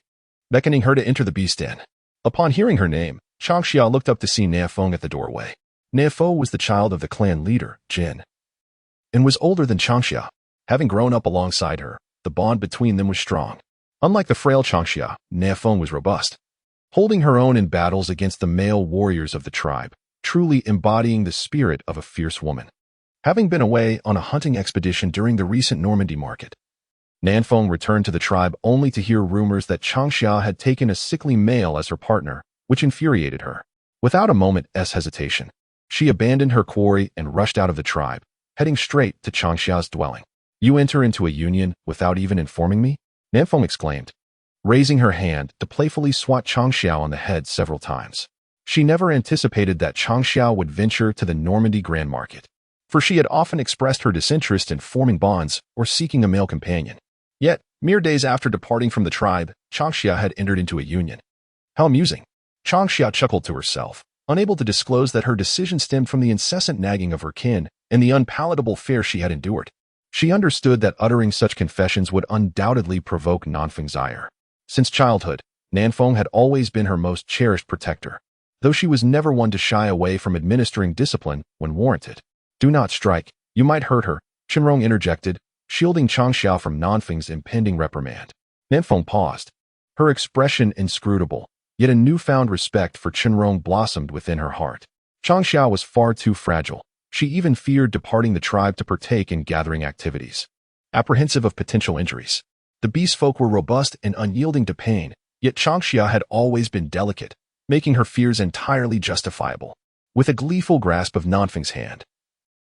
beckoning her to enter the beast den. Upon hearing her name, Changxia looked up to see Nanfeng at the doorway. Nanfeng was the child of the clan leader, Jin, and was older than Changxia. Having grown up alongside her, the bond between them was strong. Unlike the frail Changxia, Nanfeng was robust, holding her own in battles against the male warriors of the tribe, truly embodying the spirit of a fierce woman. Having been away on a hunting expedition during the recent Normandy market, Nanfeng returned to the tribe only to hear rumors that Changxia had taken a sickly male as her partner, which infuriated her. Without a moment's hesitation, she abandoned her quarry and rushed out of the tribe, heading straight to Changxia's dwelling. "You enter into a union without even informing me?" Nanfeng exclaimed, raising her hand to playfully swat Changxia on the head several times. She never anticipated that Changxia would venture to the Normandy Grand Market, for she had often expressed her disinterest in forming bonds or seeking a male companion. Yet, mere days after departing from the tribe, Changxia had entered into a union. How amusing! Changxia chuckled to herself, unable to disclose that her decision stemmed from the incessant nagging of her kin and the unpalatable fare she had endured. She understood that uttering such confessions would undoubtedly provoke Nanfeng's ire. Since childhood, Nanfeng had always been her most cherished protector, though she was never one to shy away from administering discipline when warranted. "Do not strike, you might hurt her," Chenrong interjected, shielding Changxia from Nanfeng's impending reprimand. Nanfeng paused, her expression inscrutable, yet a newfound respect for Chenrong blossomed within her heart. Changxia was far too fragile. She even feared departing the tribe to partake in gathering activities, apprehensive of potential injuries. The beast folk were robust and unyielding to pain, yet Changxia had always been delicate, making her fears entirely justifiable. With a gleeful grasp of Nanfeng's hand,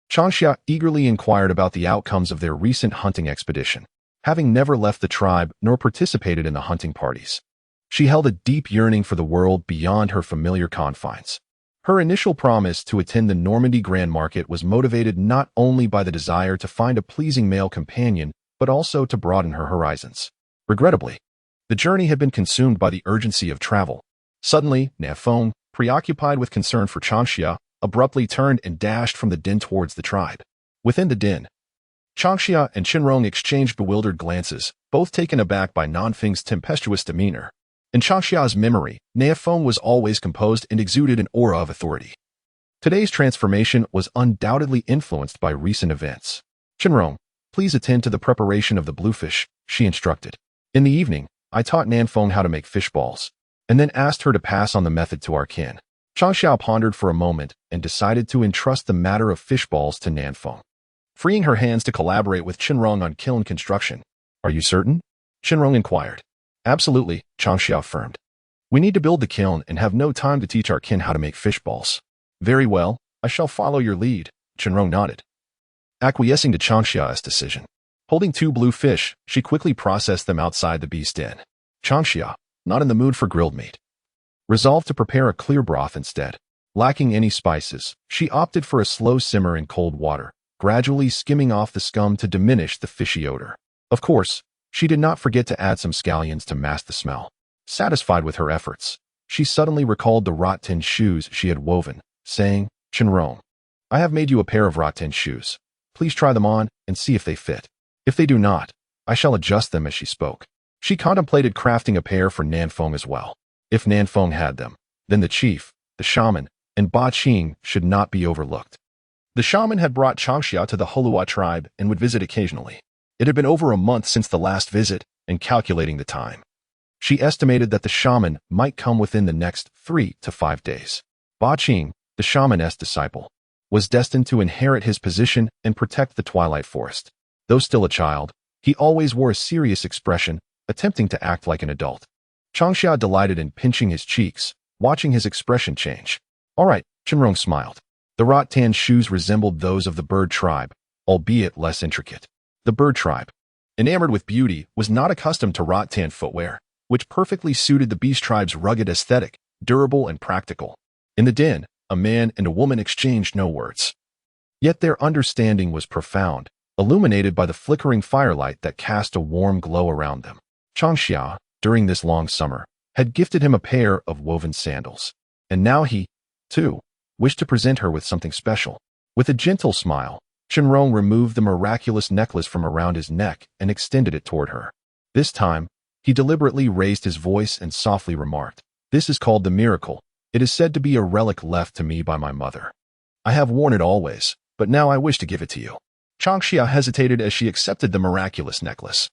Changxia eagerly inquired about the outcomes of their recent hunting expedition, having never left the tribe nor participated in the hunting parties. She held a deep yearning for the world beyond her familiar confines. Her initial promise to attend the Normandy Grand Market was motivated not only by the desire to find a pleasing male companion, but also to broaden her horizons. Regrettably, the journey had been consumed by the urgency of travel. Suddenly, Nanfeng, preoccupied with concern for Changxia, abruptly turned and dashed from the den towards the tribe. Within the den, Changxia and Chenrong exchanged bewildered glances, both taken aback by Nanfeng's tempestuous demeanor. In Changxia's memory, Nanfeng was always composed and exuded an aura of authority. Today's transformation was undoubtedly influenced by recent events. "Chenrong, please attend to the preparation of the bluefish," she instructed. "In the evening, I taught Nanfeng how to make fish balls, and then asked her to pass on the method to our kin." Changxia pondered for a moment and decided to entrust the matter of fish balls to Nanfeng, freeing her hands to collaborate with Chenrong on kiln construction. "Are you certain?" Chenrong inquired. "Absolutely," Changxia affirmed. "We need to build the kiln and have no time to teach our kin how to make fish balls." "Very well, I shall follow your lead," Chenrong nodded, acquiescing to Changxia's decision. Holding 2 blue fish, she quickly processed them outside the beast den. Changxia, not in the mood for grilled meat, resolved to prepare a clear broth instead. Lacking any spices, she opted for a slow simmer in cold water, gradually skimming off the scum to diminish the fishy odor. Of course, she did not forget to add some scallions to mask the smell. Satisfied with her efforts, she suddenly recalled the wrought tin shoes she had woven, saying, "Chenrong, I have made you a pair of wrought tin shoes. Please try them on and see if they fit. If they do not, I shall adjust them." As she spoke, she contemplated crafting a pair for Nanfeng as well. If Nanfeng had them, then the chief, the shaman, and Ba Qing should not be overlooked. The shaman had brought Changxia to the Holua tribe and would visit occasionally. It had been over a month since the last visit, and calculating the time, she estimated that the shaman might come within the next 3 to 5 days. Ba Qing, the shaman's disciple, was destined to inherit his position and protect the Twilight Forest. Though still a child, he always wore a serious expression, attempting to act like an adult. Changxia delighted in pinching his cheeks, watching his expression change. "All right," Chenrong smiled. The wrought tan shoes resembled those of the bird tribe, albeit less intricate. The bird tribe, enamored with beauty, was not accustomed to wrought tan footwear, which perfectly suited the beast tribe's rugged aesthetic, durable and practical. In the den, a man and a woman exchanged no words. Yet their understanding was profound, illuminated by the flickering firelight that cast a warm glow around them. Changxia, during this long summer, had gifted him a pair of woven sandals, and now he, too, wished to present her with something special. With a gentle smile, Chenrong removed the miraculous necklace from around his neck and extended it toward her. This time, he deliberately raised his voice and softly remarked, "This is called the miracle. It is said to be a relic left to me by my mother. I have worn it always, but now I wish to give it to you." Changxia hesitated as she accepted the miraculous necklace,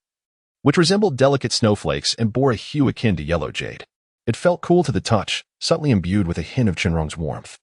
which resembled delicate snowflakes and bore a hue akin to yellow jade. It felt cool to the touch, subtly imbued with a hint of Chenrong's warmth,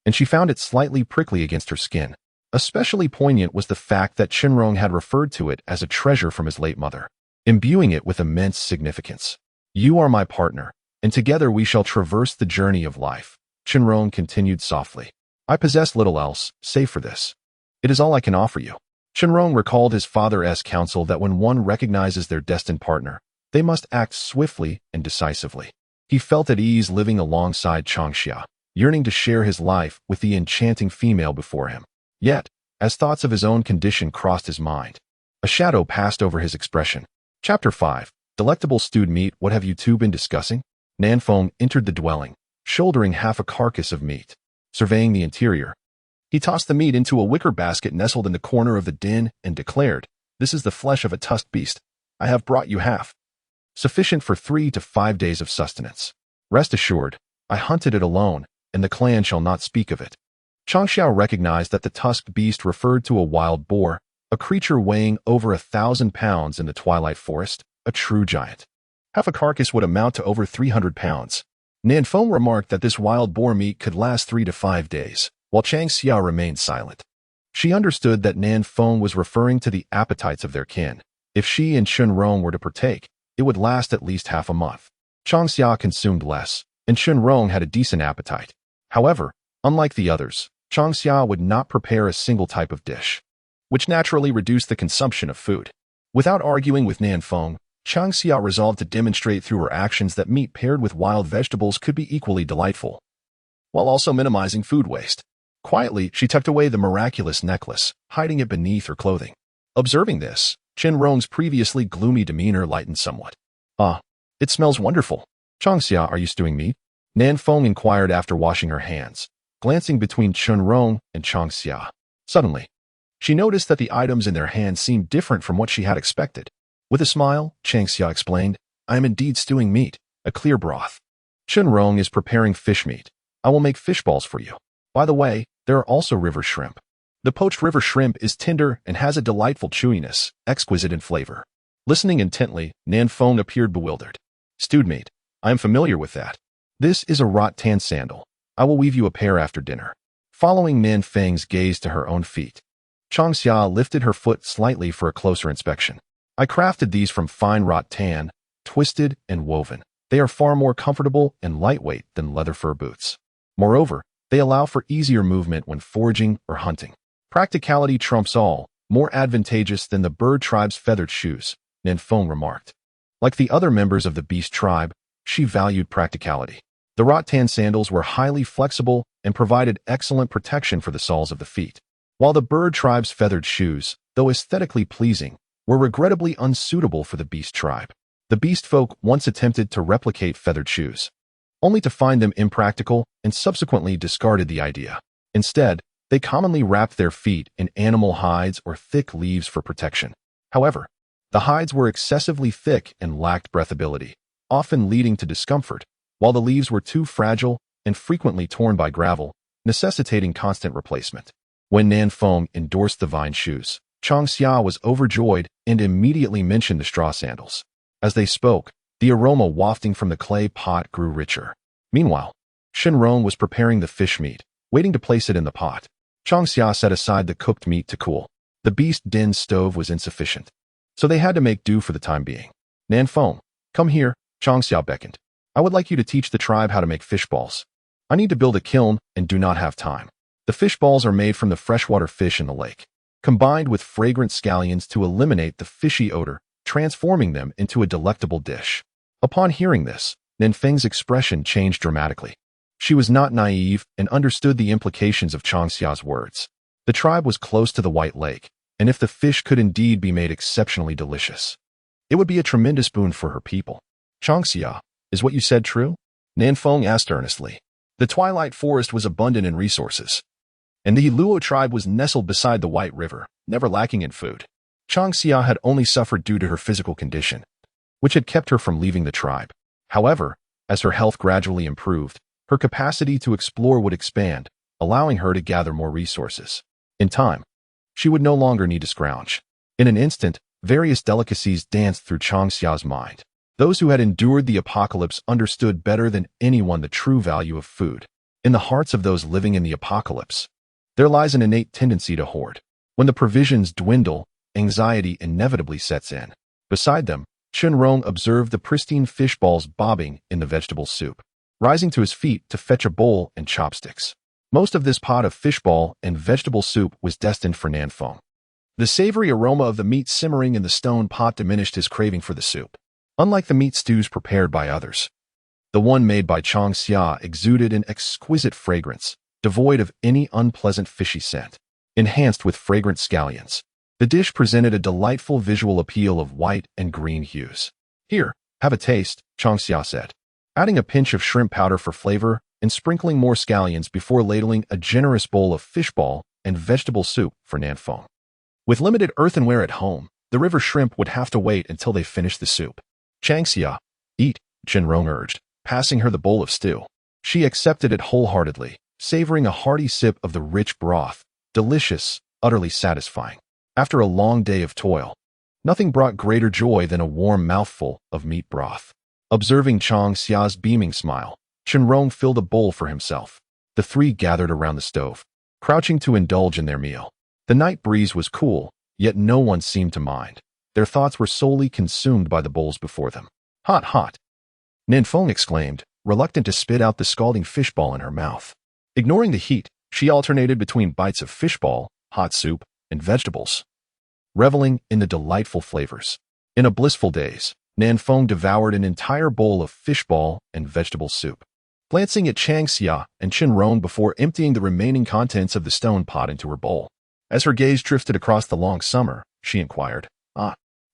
and she found it slightly prickly against her skin. Especially poignant was the fact that Chenrong had referred to it as a treasure from his late mother, imbuing it with immense significance. "You are my partner, and together we shall traverse the journey of life. Chenrong continued softly. I possess little else, save for this. It is all I can offer you. Chenrong recalled his father's counsel that when one recognizes their destined partner, they must act swiftly and decisively. He felt at ease living alongside Changxia, yearning to share his life with the enchanting female before him. Yet, as thoughts of his own condition crossed his mind, a shadow passed over his expression. Chapter 5. Delectable stewed meat. What have you two been discussing? Nanfeng entered the dwelling, shouldering half a carcass of meat. Surveying the interior, he tossed the meat into a wicker basket nestled in the corner of the den and declared, "This is the flesh of a tusked beast. I have brought you half, sufficient for 3 to 5 days of sustenance. Rest assured, I hunted it alone, and the clan shall not speak of it." Changxia recognized that the tusked beast referred to a wild boar, a creature weighing over 1,000 pounds in the twilight forest, a true giant. Half a carcass would amount to over 300 pounds. Nanfeng remarked that this wild boar meat could last 3 to 5 days, while Changxia remained silent. She understood that Nanfeng was referring to the appetites of their kin. If she and Chenrong were to partake, it would last at least half a month. Changxia consumed less, and Chenrong had a decent appetite. However, unlike the others, Changxia would not prepare a single type of dish, which naturally reduced the consumption of food. Without arguing with Nanfeng, Changxia resolved to demonstrate through her actions that meat paired with wild vegetables could be equally delightful, while also minimizing food waste. Quietly, she tucked away the miraculous necklace, hiding it beneath her clothing. Observing this, Chenrong's previously gloomy demeanor lightened somewhat. "Ah, it smells wonderful. Changxia, are you stewing meat?" Nanfeng inquired after washing her hands, glancing between Chenrong and Changxia. Suddenly, she noticed that the items in their hands seemed different from what she had expected. With a smile, Changxia explained, "I am indeed stewing meat, a clear broth. Chenrong is preparing fish meat. I will make fish balls for you. By the way, there are also river shrimp. The poached river shrimp is tender and has a delightful chewiness, exquisite in flavor." Listening intently, Nanfeng appeared bewildered. "Stewed meat. I am familiar with that. This is a rattan sandal. I will weave you a pair after dinner." Following Nanfeng's gaze to her own feet, Changxia lifted her foot slightly for a closer inspection. "I crafted these from fine rattan, twisted and woven. They are far more comfortable and lightweight than leather fur boots. Moreover, they allow for easier movement when foraging or hunting. Practicality trumps all, more advantageous than the bird tribe's feathered shoes," Nanfeng remarked. Like the other members of the beast tribe, she valued practicality. The rattan sandals were highly flexible and provided excellent protection for the soles of the feet, while the bird tribe's feathered shoes, though aesthetically pleasing, were regrettably unsuitable for the beast tribe. The beast folk once attempted to replicate feathered shoes, only to find them impractical and subsequently discarded the idea. Instead, they commonly wrapped their feet in animal hides or thick leaves for protection. However, the hides were excessively thick and lacked breathability, often leading to discomfort, while the leaves were too fragile and frequently torn by gravel, necessitating constant replacement. When Nanfeng endorsed the vine shoes, Changxia was overjoyed and immediately mentioned the straw sandals. As they spoke, the aroma wafting from the clay pot grew richer. Meanwhile, Chenrong was preparing the fish meat, waiting to place it in the pot. Changxia set aside the cooked meat to cool. The beast den stove was insufficient, so they had to make do for the time being. "Nanfeng, come here," Changxia beckoned. "I would like you to teach the tribe how to make fish balls. I need to build a kiln and do not have time." The fish balls are made from the freshwater fish in the lake, combined with fragrant scallions to eliminate the fishy odor, transforming them into a delectable dish. Upon hearing this, Nanfeng's expression changed dramatically. She was not naive and understood the implications of Changxia's words. The tribe was close to the White Lake, and if the fish could indeed be made exceptionally delicious, it would be a tremendous boon for her people. "Changxia, is what you said true?" Nanfeng asked earnestly. The twilight forest was abundant in resources, and the Luo tribe was nestled beside the White River, never lacking in food. Changxia had only suffered due to her physical condition, which had kept her from leaving the tribe. However, as her health gradually improved, her capacity to explore would expand, allowing her to gather more resources. In time, she would no longer need to scrounge. In an instant, various delicacies danced through Changxia's mind. Those who had endured the apocalypse understood better than anyone the true value of food. In the hearts of those living in the apocalypse, there lies an innate tendency to hoard. When the provisions dwindle, anxiety inevitably sets in. Beside them, Rong observed the pristine fish balls bobbing in the vegetable soup, rising to his feet to fetch a bowl and chopsticks. Most of this pot of fish ball and vegetable soup was destined for Nanfeng. The savory aroma of the meat simmering in the stone pot diminished his craving for the soup. Unlike the meat stews prepared by others, the one made by Changxia exuded an exquisite fragrance, devoid of any unpleasant fishy scent. Enhanced with fragrant scallions, the dish presented a delightful visual appeal of white and green hues. "Here, have a taste," Changxia said, adding a pinch of shrimp powder for flavor and sprinkling more scallions before ladling a generous bowl of fish ball and vegetable soup for Nanfeng. With limited earthenware at home, the river shrimp would have to wait until they finished the soup. "Changxia, eat," Rong urged, passing her the bowl of stew. She accepted it wholeheartedly, savoring a hearty sip of the rich broth, delicious, utterly satisfying. After a long day of toil, nothing brought greater joy than a warm mouthful of meat broth. Observing Changxia's beaming smile, Rong filled a bowl for himself. The three gathered around the stove, crouching to indulge in their meal. The night breeze was cool, yet no one seemed to mind. Their thoughts were solely consumed by the bowls before them. "Hot, hot!" Nanfeng exclaimed, reluctant to spit out the scalding fishball in her mouth. Ignoring the heat, she alternated between bites of fishball, hot soup, and vegetables, reveling in the delightful flavors. In a blissful daze, Nanfeng devoured an entire bowl of fishball and vegetable soup, glancing at Changxia and Rong before emptying the remaining contents of the stone pot into her bowl. As her gaze drifted across the long summer, she inquired,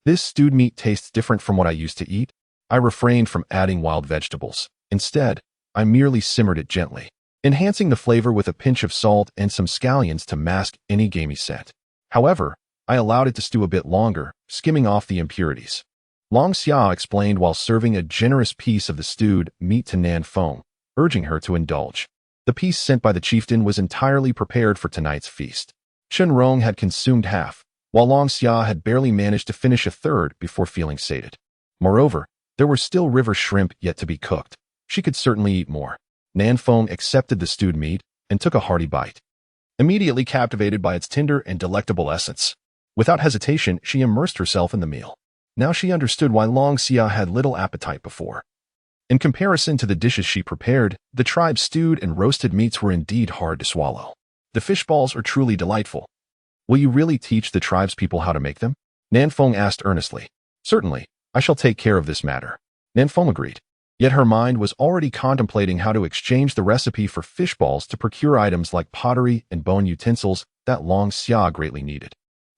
"This stewed meat tastes different from what I used to eat?" I refrained from adding wild vegetables. Instead, I merely simmered it gently, enhancing the flavor with a pinch of salt and some scallions to mask any gamey scent. However, I allowed it to stew a bit longer, skimming off the impurities. Long Xia explained while serving a generous piece of the stewed meat to Nanfeng, urging her to indulge. The piece sent by the chieftain was entirely prepared for tonight's feast. Rong had consumed half, while Long Xia had barely managed to finish a third before feeling sated. Moreover, there were still river shrimp yet to be cooked. She could certainly eat more. Nanfeng accepted the stewed meat and took a hearty bite, immediately captivated by its tender and delectable essence. Without hesitation, she immersed herself in the meal. Now she understood why Long Xia had little appetite before. In comparison to the dishes she prepared, the tribe's stewed and roasted meats were indeed hard to swallow. "The fish balls are truly delightful. Will you really teach the tribe's people how to make them?" Nanfeng asked earnestly. "Certainly, I shall take care of this matter," Nanfeng agreed. Yet her mind was already contemplating how to exchange the recipe for fish balls to procure items like pottery and bone utensils that Long Xia greatly needed.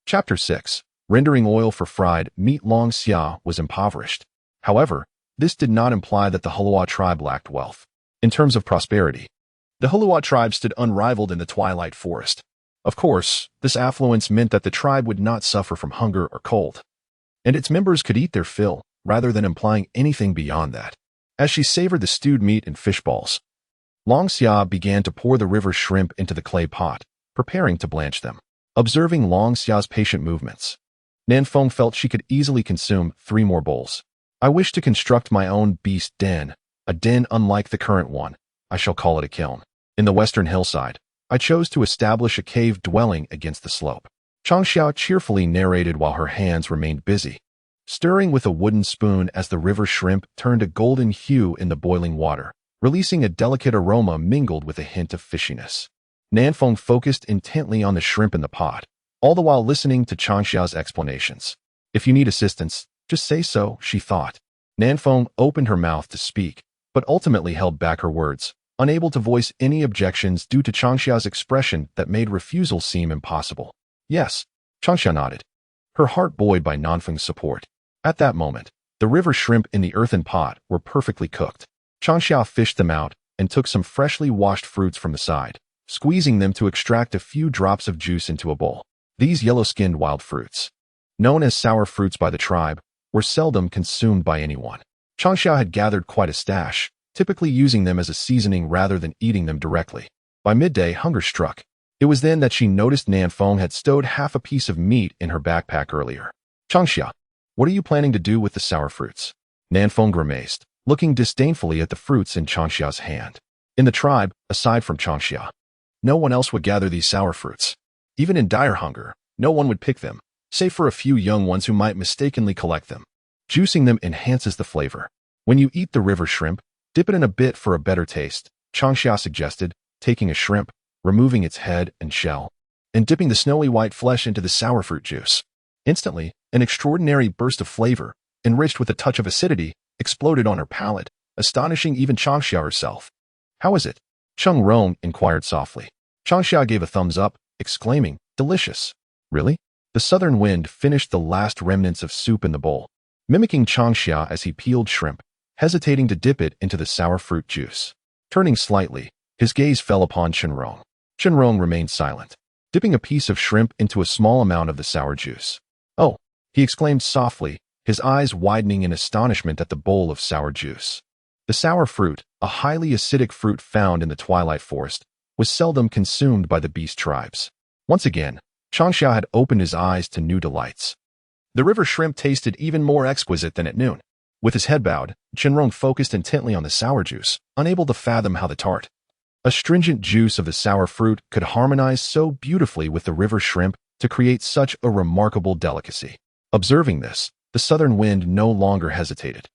Chapter 6. Rendering oil for fried meat. Long Xia was impoverished. However, this did not imply that the Hulua tribe lacked wealth. In terms of prosperity, the Hulua tribe stood unrivaled in the twilight forest. Of course, this affluence meant that the tribe would not suffer from hunger or cold, and its members could eat their fill, rather than implying anything beyond that. As she savored the stewed meat and fish balls, Long Xia began to pour the river shrimp into the clay pot, preparing to blanch them. Observing Long Xia's patient movements, Nanfeng felt she could easily consume 3 more bowls. "I wish to construct my own beast den, a den unlike the current one. I shall call it a kiln. In the western hillside, I chose to establish a cave dwelling against the slope." Changxia cheerfully narrated while her hands remained busy, stirring with a wooden spoon as the river shrimp turned a golden hue in the boiling water, releasing a delicate aroma mingled with a hint of fishiness. Nanfeng focused intently on the shrimp in the pot, all the while listening to Changxia's explanations. "If you need assistance, just say so," she thought. Nanfeng opened her mouth to speak, but ultimately held back her words, unable to voice any objections due to Changxia's expression that made refusal seem impossible. "Yes," Changxia nodded, her heart buoyed by Nanfeng's support. At that moment, the river shrimp in the earthen pot were perfectly cooked. Changxia fished them out and took some freshly washed fruits from the side, squeezing them to extract a few drops of juice into a bowl. These yellow-skinned wild fruits, known as sour fruits by the tribe, were seldom consumed by anyone. Changxia had gathered quite a stash, typically using them as a seasoning rather than eating them directly. By midday, hunger struck. It was then that she noticed Nanfeng had stowed half a piece of meat in her backpack earlier. "Changxia, what are you planning to do with the sour fruits?" Nanfeng grimaced, looking disdainfully at the fruits in Changxia's hand. In the tribe, aside from Changxia, no one else would gather these sour fruits. Even in dire hunger, no one would pick them, save for a few young ones who might mistakenly collect them. Juicing them enhances the flavor. When you eat the river shrimp, dip it in a bit for a better taste, Changxia suggested, taking a shrimp, removing its head and shell, and dipping the snowy white flesh into the sour fruit juice. Instantly, an extraordinary burst of flavor, enriched with a touch of acidity, exploded on her palate, astonishing even Changxia herself. "How is it?" Cheng Rong inquired softly. Changxia gave a thumbs up, exclaiming, "Delicious." "Really?" The southern wind finished the last remnants of soup in the bowl, mimicking Changxia as he peeled shrimp, hesitating to dip it into the sour fruit juice. Turning slightly, his gaze fell upon Chenrong. Chenrong remained silent, dipping a piece of shrimp into a small amount of the sour juice. "Oh," he exclaimed softly, his eyes widening in astonishment at the bowl of sour juice. The sour fruit, a highly acidic fruit found in the twilight forest, was seldom consumed by the beast tribes. Once again, Changxia had opened his eyes to new delights. The river shrimp tasted even more exquisite than at noon. With his head bowed, Chenrong focused intently on the sour juice, unable to fathom how the tart, astringent juice of the sour fruit could harmonize so beautifully with the river shrimp to create such a remarkable delicacy. Observing this, the southern wind no longer hesitated.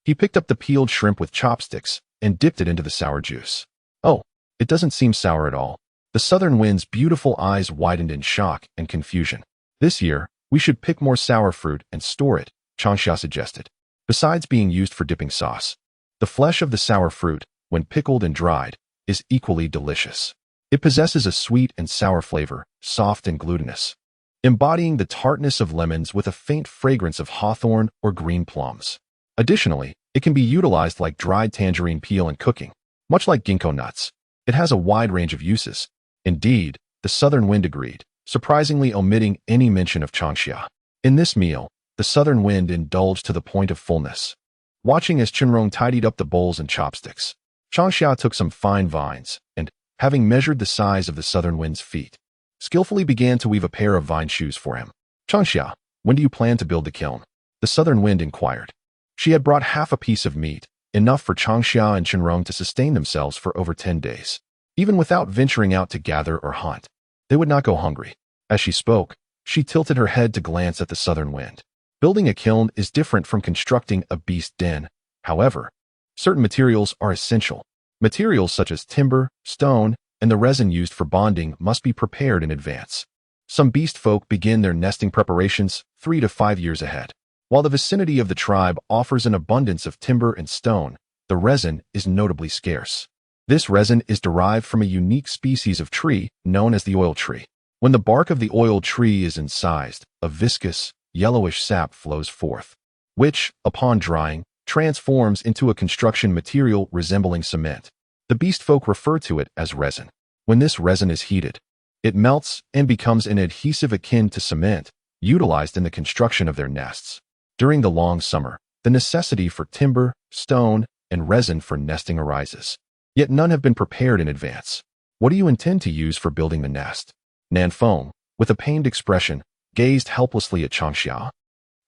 He picked up the peeled shrimp with chopsticks and dipped it into the sour juice. "Oh, it doesn't seem sour at all." The southern wind's beautiful eyes widened in shock and confusion. "This year, we should pick more sour fruit and store it," Changxia suggested. "Besides being used for dipping sauce, the flesh of the sour fruit, when pickled and dried, is equally delicious. It possesses a sweet and sour flavor, soft and glutinous, embodying the tartness of lemons with a faint fragrance of hawthorn or green plums. Additionally, it can be utilized like dried tangerine peel in cooking, much like ginkgo nuts. It has a wide range of uses." Indeed, the southern wind agreed, surprisingly omitting any mention of Changxia. In this meal, the southern wind indulged to the point of fullness. Watching as Chenrong tidied up the bowls and chopsticks, Changxia took some fine vines and, having measured the size of the southern wind's feet, skillfully began to weave a pair of vine shoes for him. "Changxia, when do you plan to build the kiln?" the southern wind inquired. She had brought half a piece of meat, enough for Changxia and Chenrong to sustain themselves for over 10 days. Even without venturing out to gather or hunt, they would not go hungry. As she spoke, she tilted her head to glance at the southern wind. Building a kiln is different from constructing a beast den. However, certain materials are essential. Materials such as timber, stone, and the resin used for bonding must be prepared in advance. Some beast folk begin their nesting preparations 3 to 5 years ahead. While the vicinity of the tribe offers an abundance of timber and stone, the resin is notably scarce. This resin is derived from a unique species of tree known as the oil tree. When the bark of the oil tree is incised, a viscous, yellowish sap flows forth, which, upon drying, transforms into a construction material resembling cement. The beast folk refer to it as resin. When this resin is heated, it melts and becomes an adhesive akin to cement, utilized in the construction of their nests. During the long summer, the necessity for timber, stone, and resin for nesting arises. Yet none have been prepared in advance. "What do you intend to use for building the nest?" Nanfeng, with a pained expression, gazed helplessly at Changxia,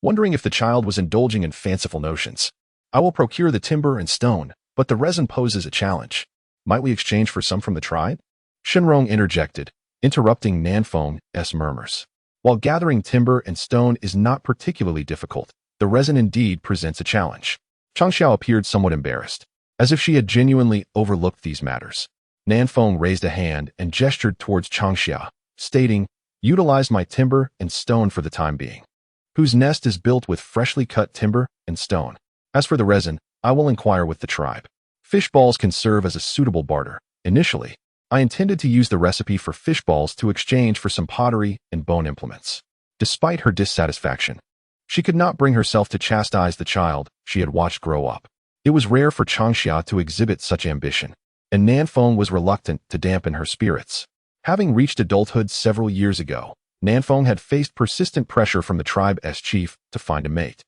wondering if the child was indulging in fanciful notions. "I will procure the timber and stone, but the resin poses a challenge. Might we exchange for some from the tribe?" Chenrong interjected, interrupting Nanfeng's murmurs. While gathering timber and stone is not particularly difficult, the resin indeed presents a challenge. Changxia appeared somewhat embarrassed, as if she had genuinely overlooked these matters. Nanfeng raised a hand and gestured towards Changxia, stating, "Utilize my timber and stone for the time being." Whose nest is built with freshly cut timber and stone. As for the resin, I will inquire with the tribe. Fish balls can serve as a suitable barter. Initially, I intended to use the recipe for fish balls to exchange for some pottery and bone implements. Despite her dissatisfaction, she could not bring herself to chastise the child she had watched grow up. It was rare for Changxia to exhibit such ambition, and Nanfeng was reluctant to dampen her spirits. Having reached adulthood several years ago, Nanfeng had faced persistent pressure from the tribe's chief to find a mate.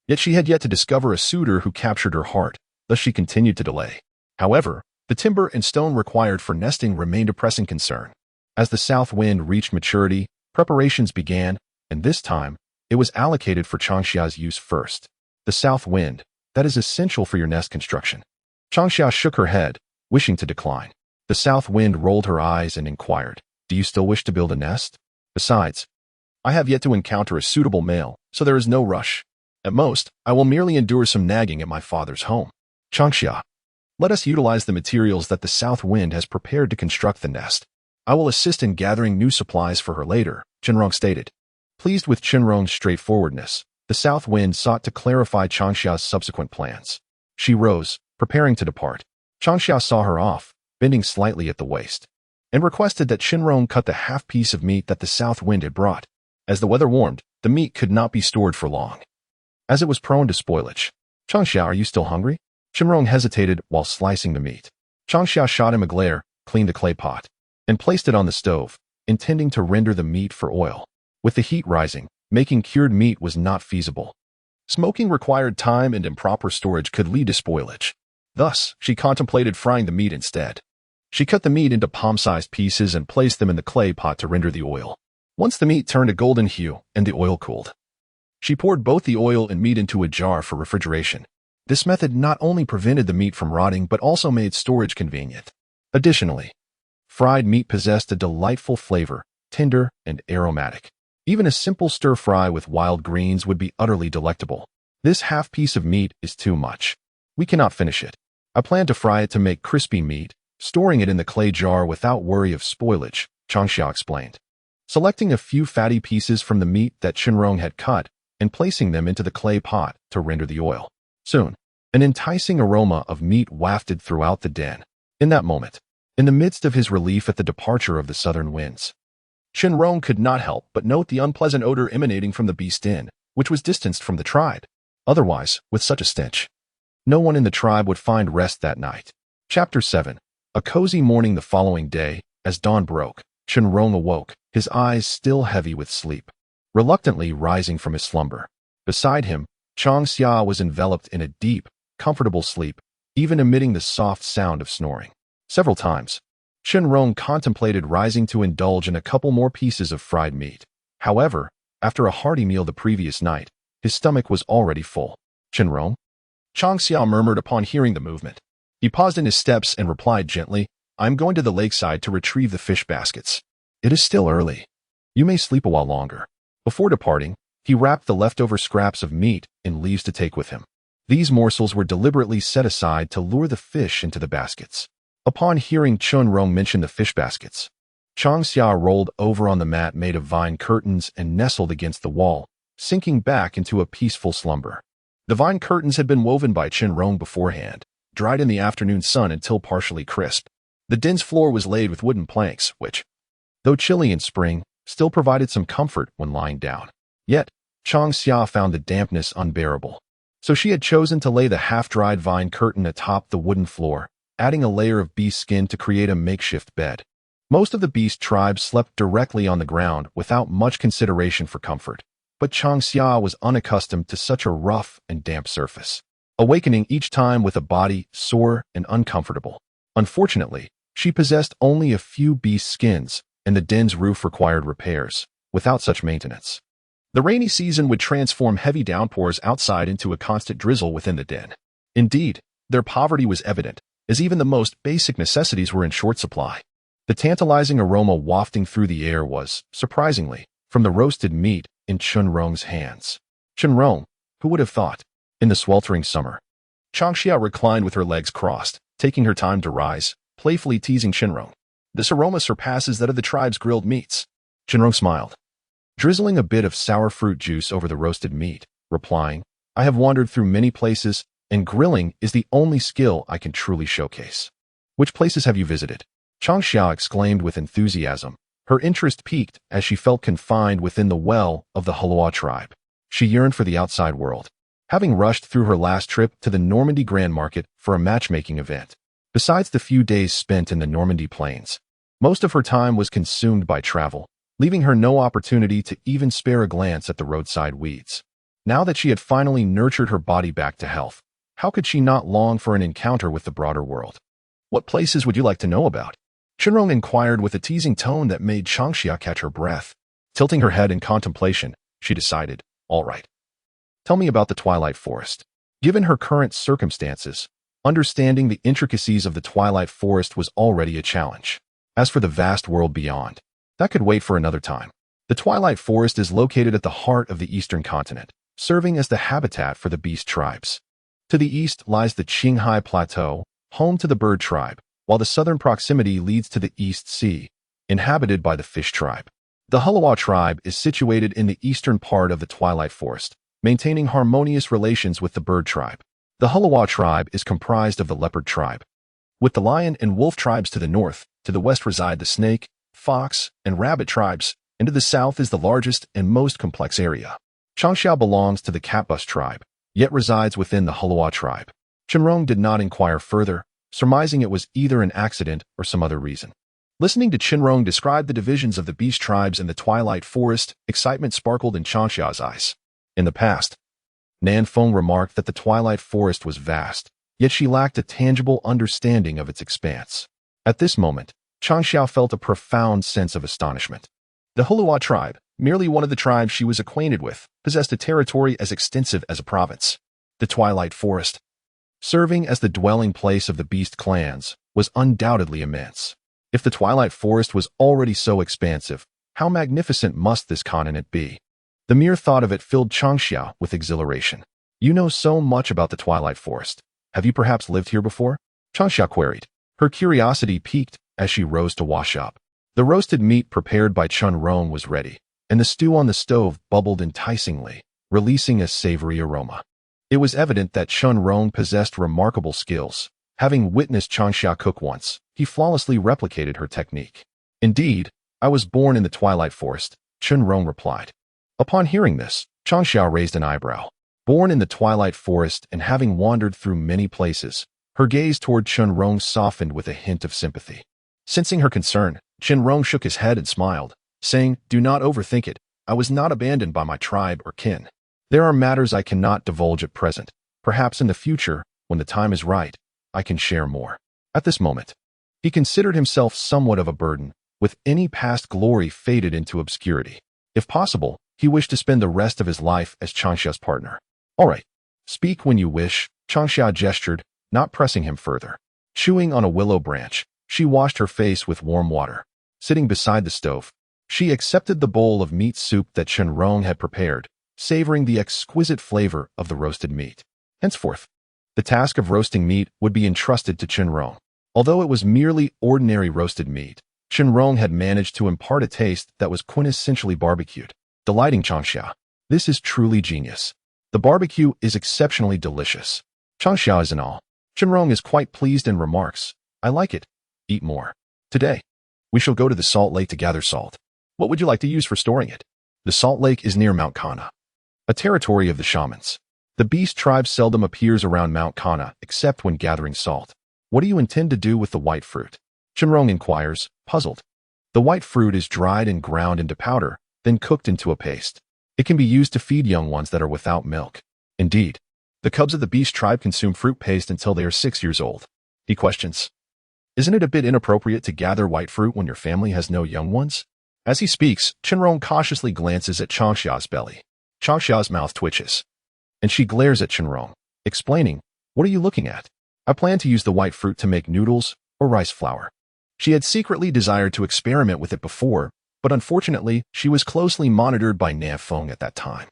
Yet she had yet to discover a suitor who captured her heart, thus she continued to delay. However, the timber and stone required for nesting remained a pressing concern. As the south wind reached maturity, preparations began, and this time, it was allocated for Changxia's use first. The south wind, that is essential for your nest construction. Changxia shook her head, wishing to decline. The south wind rolled her eyes and inquired, "Do you still wish to build a nest? Besides, I have yet to encounter a suitable male, so there is no rush." At most, I will merely endure some nagging at my father's home. Changxia, let us utilize the materials that the south wind has prepared to construct the nest. I will assist in gathering new supplies for her later, Chenrong stated. Pleased with Chenrong's straightforwardness, the south wind sought to clarify Changxia's subsequent plans. She rose, preparing to depart. Changxia saw her off, bending slightly at the waist, and requested that Chenrong cut the half piece of meat that the south wind had brought. As the weather warmed, the meat could not be stored for long, as it was prone to spoilage. Changxia, are you still hungry? Chenrong hesitated while slicing the meat. Changxia shot him a glare, cleaned a clay pot, and placed it on the stove, intending to render the meat for oil. With the heat rising, making cured meat was not feasible. Smoking required time and improper storage could lead to spoilage. Thus, she contemplated frying the meat instead. She cut the meat into palm-sized pieces and placed them in the clay pot to render the oil. Once the meat turned a golden hue and the oil cooled, she poured both the oil and meat into a jar for refrigeration. This method not only prevented the meat from rotting but also made storage convenient. Additionally, fried meat possessed a delightful flavor, tender and aromatic. Even a simple stir-fry with wild greens would be utterly delectable. This half piece of meat is too much. We cannot finish it. I plan to fry it to make crispy meat, storing it in the clay jar without worry of spoilage, Changxia explained. Selecting a few fatty pieces from the meat that Chenrong had cut and placing them into the clay pot to render the oil. Soon, an enticing aroma of meat wafted throughout the den. In that moment, in the midst of his relief at the departure of the southern winds, Chenrong could not help but note the unpleasant odor emanating from the beast den, which was distanced from the tribe. Otherwise, with such a stench, no one in the tribe would find rest that night. Chapter 7. A cozy morning the following day, as dawn broke, Chenrong awoke, his eyes still heavy with sleep, reluctantly rising from his slumber. Beside him, Changxia was enveloped in a deep, comfortable sleep, even emitting the soft sound of snoring. Several times, Chenrong contemplated rising to indulge in a couple more pieces of fried meat. However, after a hearty meal the previous night, his stomach was already full. Chenrong? Changxia murmured upon hearing the movement. He paused in his steps and replied gently, I am going to the lakeside to retrieve the fish baskets. It is still early. You may sleep a while longer. Before departing, he wrapped the leftover scraps of meat in leaves to take with him. These morsels were deliberately set aside to lure the fish into the baskets. Upon hearing Chenrong mention the fish baskets, Changxia rolled over on the mat made of vine curtains and nestled against the wall, sinking back into a peaceful slumber. The vine curtains had been woven by Chenrong beforehand, dried in the afternoon sun until partially crisp. The den's floor was laid with wooden planks, which, though chilly in spring, still provided some comfort when lying down. Yet, Changxia found the dampness unbearable. So she had chosen to lay the half-dried vine curtain atop the wooden floor, adding a layer of beast skin to create a makeshift bed. Most of the beast tribe slept directly on the ground without much consideration for comfort, but Changxia was unaccustomed to such a rough and damp surface, awakening each time with a body sore and uncomfortable. Unfortunately, she possessed only a few beast skins, and the den's roof required repairs. Without such maintenance, the rainy season would transform heavy downpours outside into a constant drizzle within the den. Indeed, their poverty was evident, as even the most basic necessities were in short supply. The tantalizing aroma wafting through the air was, surprisingly, from the roasted meat in Chenrong's hands. Chenrong, who would have thought? In the sweltering summer, Changxia reclined with her legs crossed, taking her time to rise, playfully teasing Chenrong. This aroma surpasses that of the tribe's grilled meats. Chenrong smiled, drizzling a bit of sour fruit juice over the roasted meat, replying, I have wandered through many places, and grilling is the only skill I can truly showcase. Which places have you visited? Changxia exclaimed with enthusiasm. Her interest piqued as she felt confined within the well of the Halua tribe. She yearned for the outside world, having rushed through her last trip to the Normandy Grand Market for a matchmaking event. Besides the few days spent in the Normandy plains, most of her time was consumed by travel, leaving her no opportunity to even spare a glance at the roadside weeds. Now that she had finally nurtured her body back to health, how could she not long for an encounter with the broader world? What places would you like to know about? Chenrong inquired with a teasing tone that made Changxia catch her breath. Tilting her head in contemplation, she decided, all right. Tell me about the Twilight Forest. Given her current circumstances, understanding the intricacies of the Twilight Forest was already a challenge. As for the vast world beyond, that could wait for another time. The Twilight Forest is located at the heart of the eastern continent, serving as the habitat for the beast tribes. To the east lies the Qinghai Plateau, home to the bird tribe, while the southern proximity leads to the East Sea, inhabited by the fish tribe. The Hulawa tribe is situated in the eastern part of the Twilight Forest, maintaining harmonious relations with the bird tribe. The Hulawa tribe is comprised of the leopard tribe, with the lion and wolf tribes to the north. To the west reside the snake, fox, and rabbit tribes, and to the south is the largest and most complex area. Changxia belongs to the Catbus tribe, yet resides within the Hulawa tribe. Chenrong did not inquire further, surmising it was either an accident or some other reason. Listening to Chenrong describe the divisions of the beast tribes in the Twilight Forest, excitement sparkled in Changxia's eyes. In the past, Nanfeng remarked that the Twilight Forest was vast, yet she lacked a tangible understanding of its expanse. At this moment, Changxia felt a profound sense of astonishment. The Hulawa tribe, merely one of the tribes she was acquainted with, possessed a territory as extensive as a province. The Twilight Forest, serving as the dwelling place of the beast clans, was undoubtedly immense. If the Twilight Forest was already so expansive, how magnificent must this continent be? The mere thought of it filled Changxia with exhilaration. You know so much about the Twilight Forest. Have you perhaps lived here before? Changxia queried. Her curiosity piqued as she rose to wash up. The roasted meat prepared by Chenrong was ready, and the stew on the stove bubbled enticingly, releasing a savory aroma. It was evident that Chenrong possessed remarkable skills. Having witnessed Changxia cook once, he flawlessly replicated her technique. Indeed, I was born in the Twilight Forest, Chenrong replied. Upon hearing this, Changxia raised an eyebrow. Born in the Twilight Forest and having wandered through many places, her gaze toward Chenrong softened with a hint of sympathy. Sensing her concern, Chenrong shook his head and smiled, saying, "Do not overthink it. I was not abandoned by my tribe or kin. There are matters I cannot divulge at present. Perhaps in the future, when the time is right, I can share more." At this moment, he considered himself somewhat of a burden, with any past glory faded into obscurity. If possible, he wished to spend the rest of his life as Changxia's partner. "All right, speak when you wish," Changxia gestured, not pressing him further. Chewing on a willow branch, she washed her face with warm water. Sitting beside the stove, she accepted the bowl of meat soup that Chenrong had prepared, savoring the exquisite flavor of the roasted meat. Henceforth, the task of roasting meat would be entrusted to Chenrong. Although it was merely ordinary roasted meat, Chenrong had managed to impart a taste that was quintessentially barbecued, delighting Changxia. This is truly genius. The barbecue is exceptionally delicious. Changxia is in awe. Chenrong is quite pleased and remarks, "I like it. Eat more. Today, we shall go to the salt lake to gather salt. What would you like to use for storing it?" The salt lake is near Mount Kana, a territory of the shamans. The beast tribe seldom appears around Mount Kana except when gathering salt. "What do you intend to do with the white fruit?" Chenrong inquires, puzzled. The white fruit is dried and ground into powder, then cooked into a paste. It can be used to feed young ones that are without milk. Indeed, the cubs of the beast tribe consume fruit paste until they are 6 years old. He questions, "Isn't it a bit inappropriate to gather white fruit when your family has no young ones?" As he speaks, Chenrong cautiously glances at Changxia's belly. Changxia's mouth twitches, and she glares at Chenrong, explaining, "What are you looking at?" "I plan to use the white fruit to make noodles or rice flour." She had secretly desired to experiment with it before, but unfortunately, she was closely monitored by Nanfeng at that time.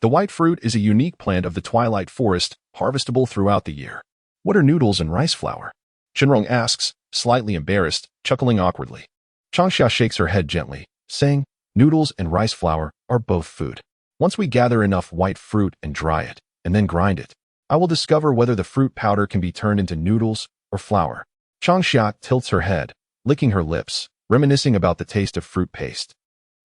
The white fruit is a unique plant of the Twilight Forest, harvestable throughout the year. "What are noodles and rice flour?" Chenrong asks, slightly embarrassed, chuckling awkwardly. Changxia shakes her head gently, saying, "Noodles and rice flour are both food. Once we gather enough white fruit and dry it, and then grind it, I will discover whether the fruit powder can be turned into noodles or flour." Changxia tilts her head, licking her lips, reminiscing about the taste of fruit paste,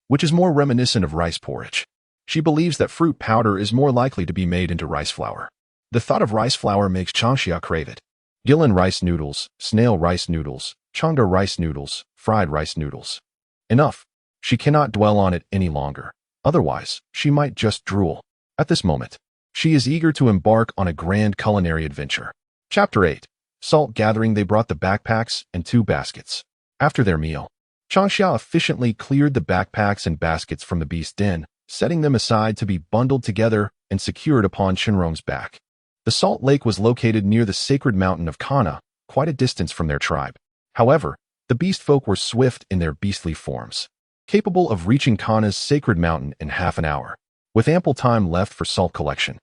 which is more reminiscent of rice porridge. She believes that fruit powder is more likely to be made into rice flour. The thought of rice flour makes Changxia crave it. Gillan rice noodles, snail rice noodles, changda rice noodles, fried rice noodles. Enough. She cannot dwell on it any longer. Otherwise, she might just drool. At this moment, she is eager to embark on a grand culinary adventure. Chapter 8. Salt gathering. They brought the backpacks and 2 baskets. After their meal, Changxia efficiently cleared the backpacks and baskets from the beast den, setting them aside to be bundled together and secured upon Chenrong's back. The salt lake was located near the sacred mountain of Kana, quite a distance from their tribe. However, the beast folk were swift in their beastly forms, capable of reaching Kana's sacred mountain in half an hour. with ample time left for salt collection.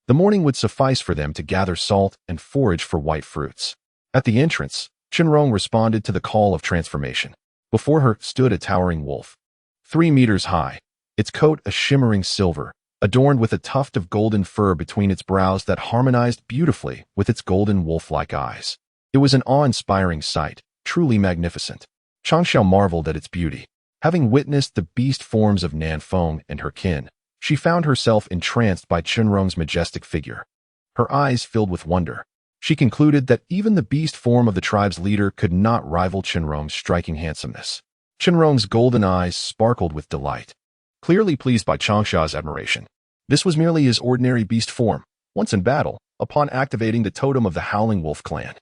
The morning would suffice for them to gather salt and forage for white fruits. At the entrance, Chenrong responded to the call of transformation. Before her stood a towering wolf, 3 meters high, its coat a shimmering silver, adorned with a tuft of golden fur between its brows that harmonized beautifully with its golden wolf-like eyes. It was an awe-inspiring sight, truly magnificent. Changxia marveled at its beauty. Having witnessed the beast forms of Nanfeng and her kin, she found herself entranced by Chenrong's majestic figure. Her eyes filled with wonder. She concluded that even the beast form of the tribe's leader could not rival Chenrong's striking handsomeness. Chenrong's golden eyes sparkled with delight, clearly pleased by Changxia's admiration. This was merely his ordinary beast form, once in battle, upon activating the totem of the Howling Wolf clan.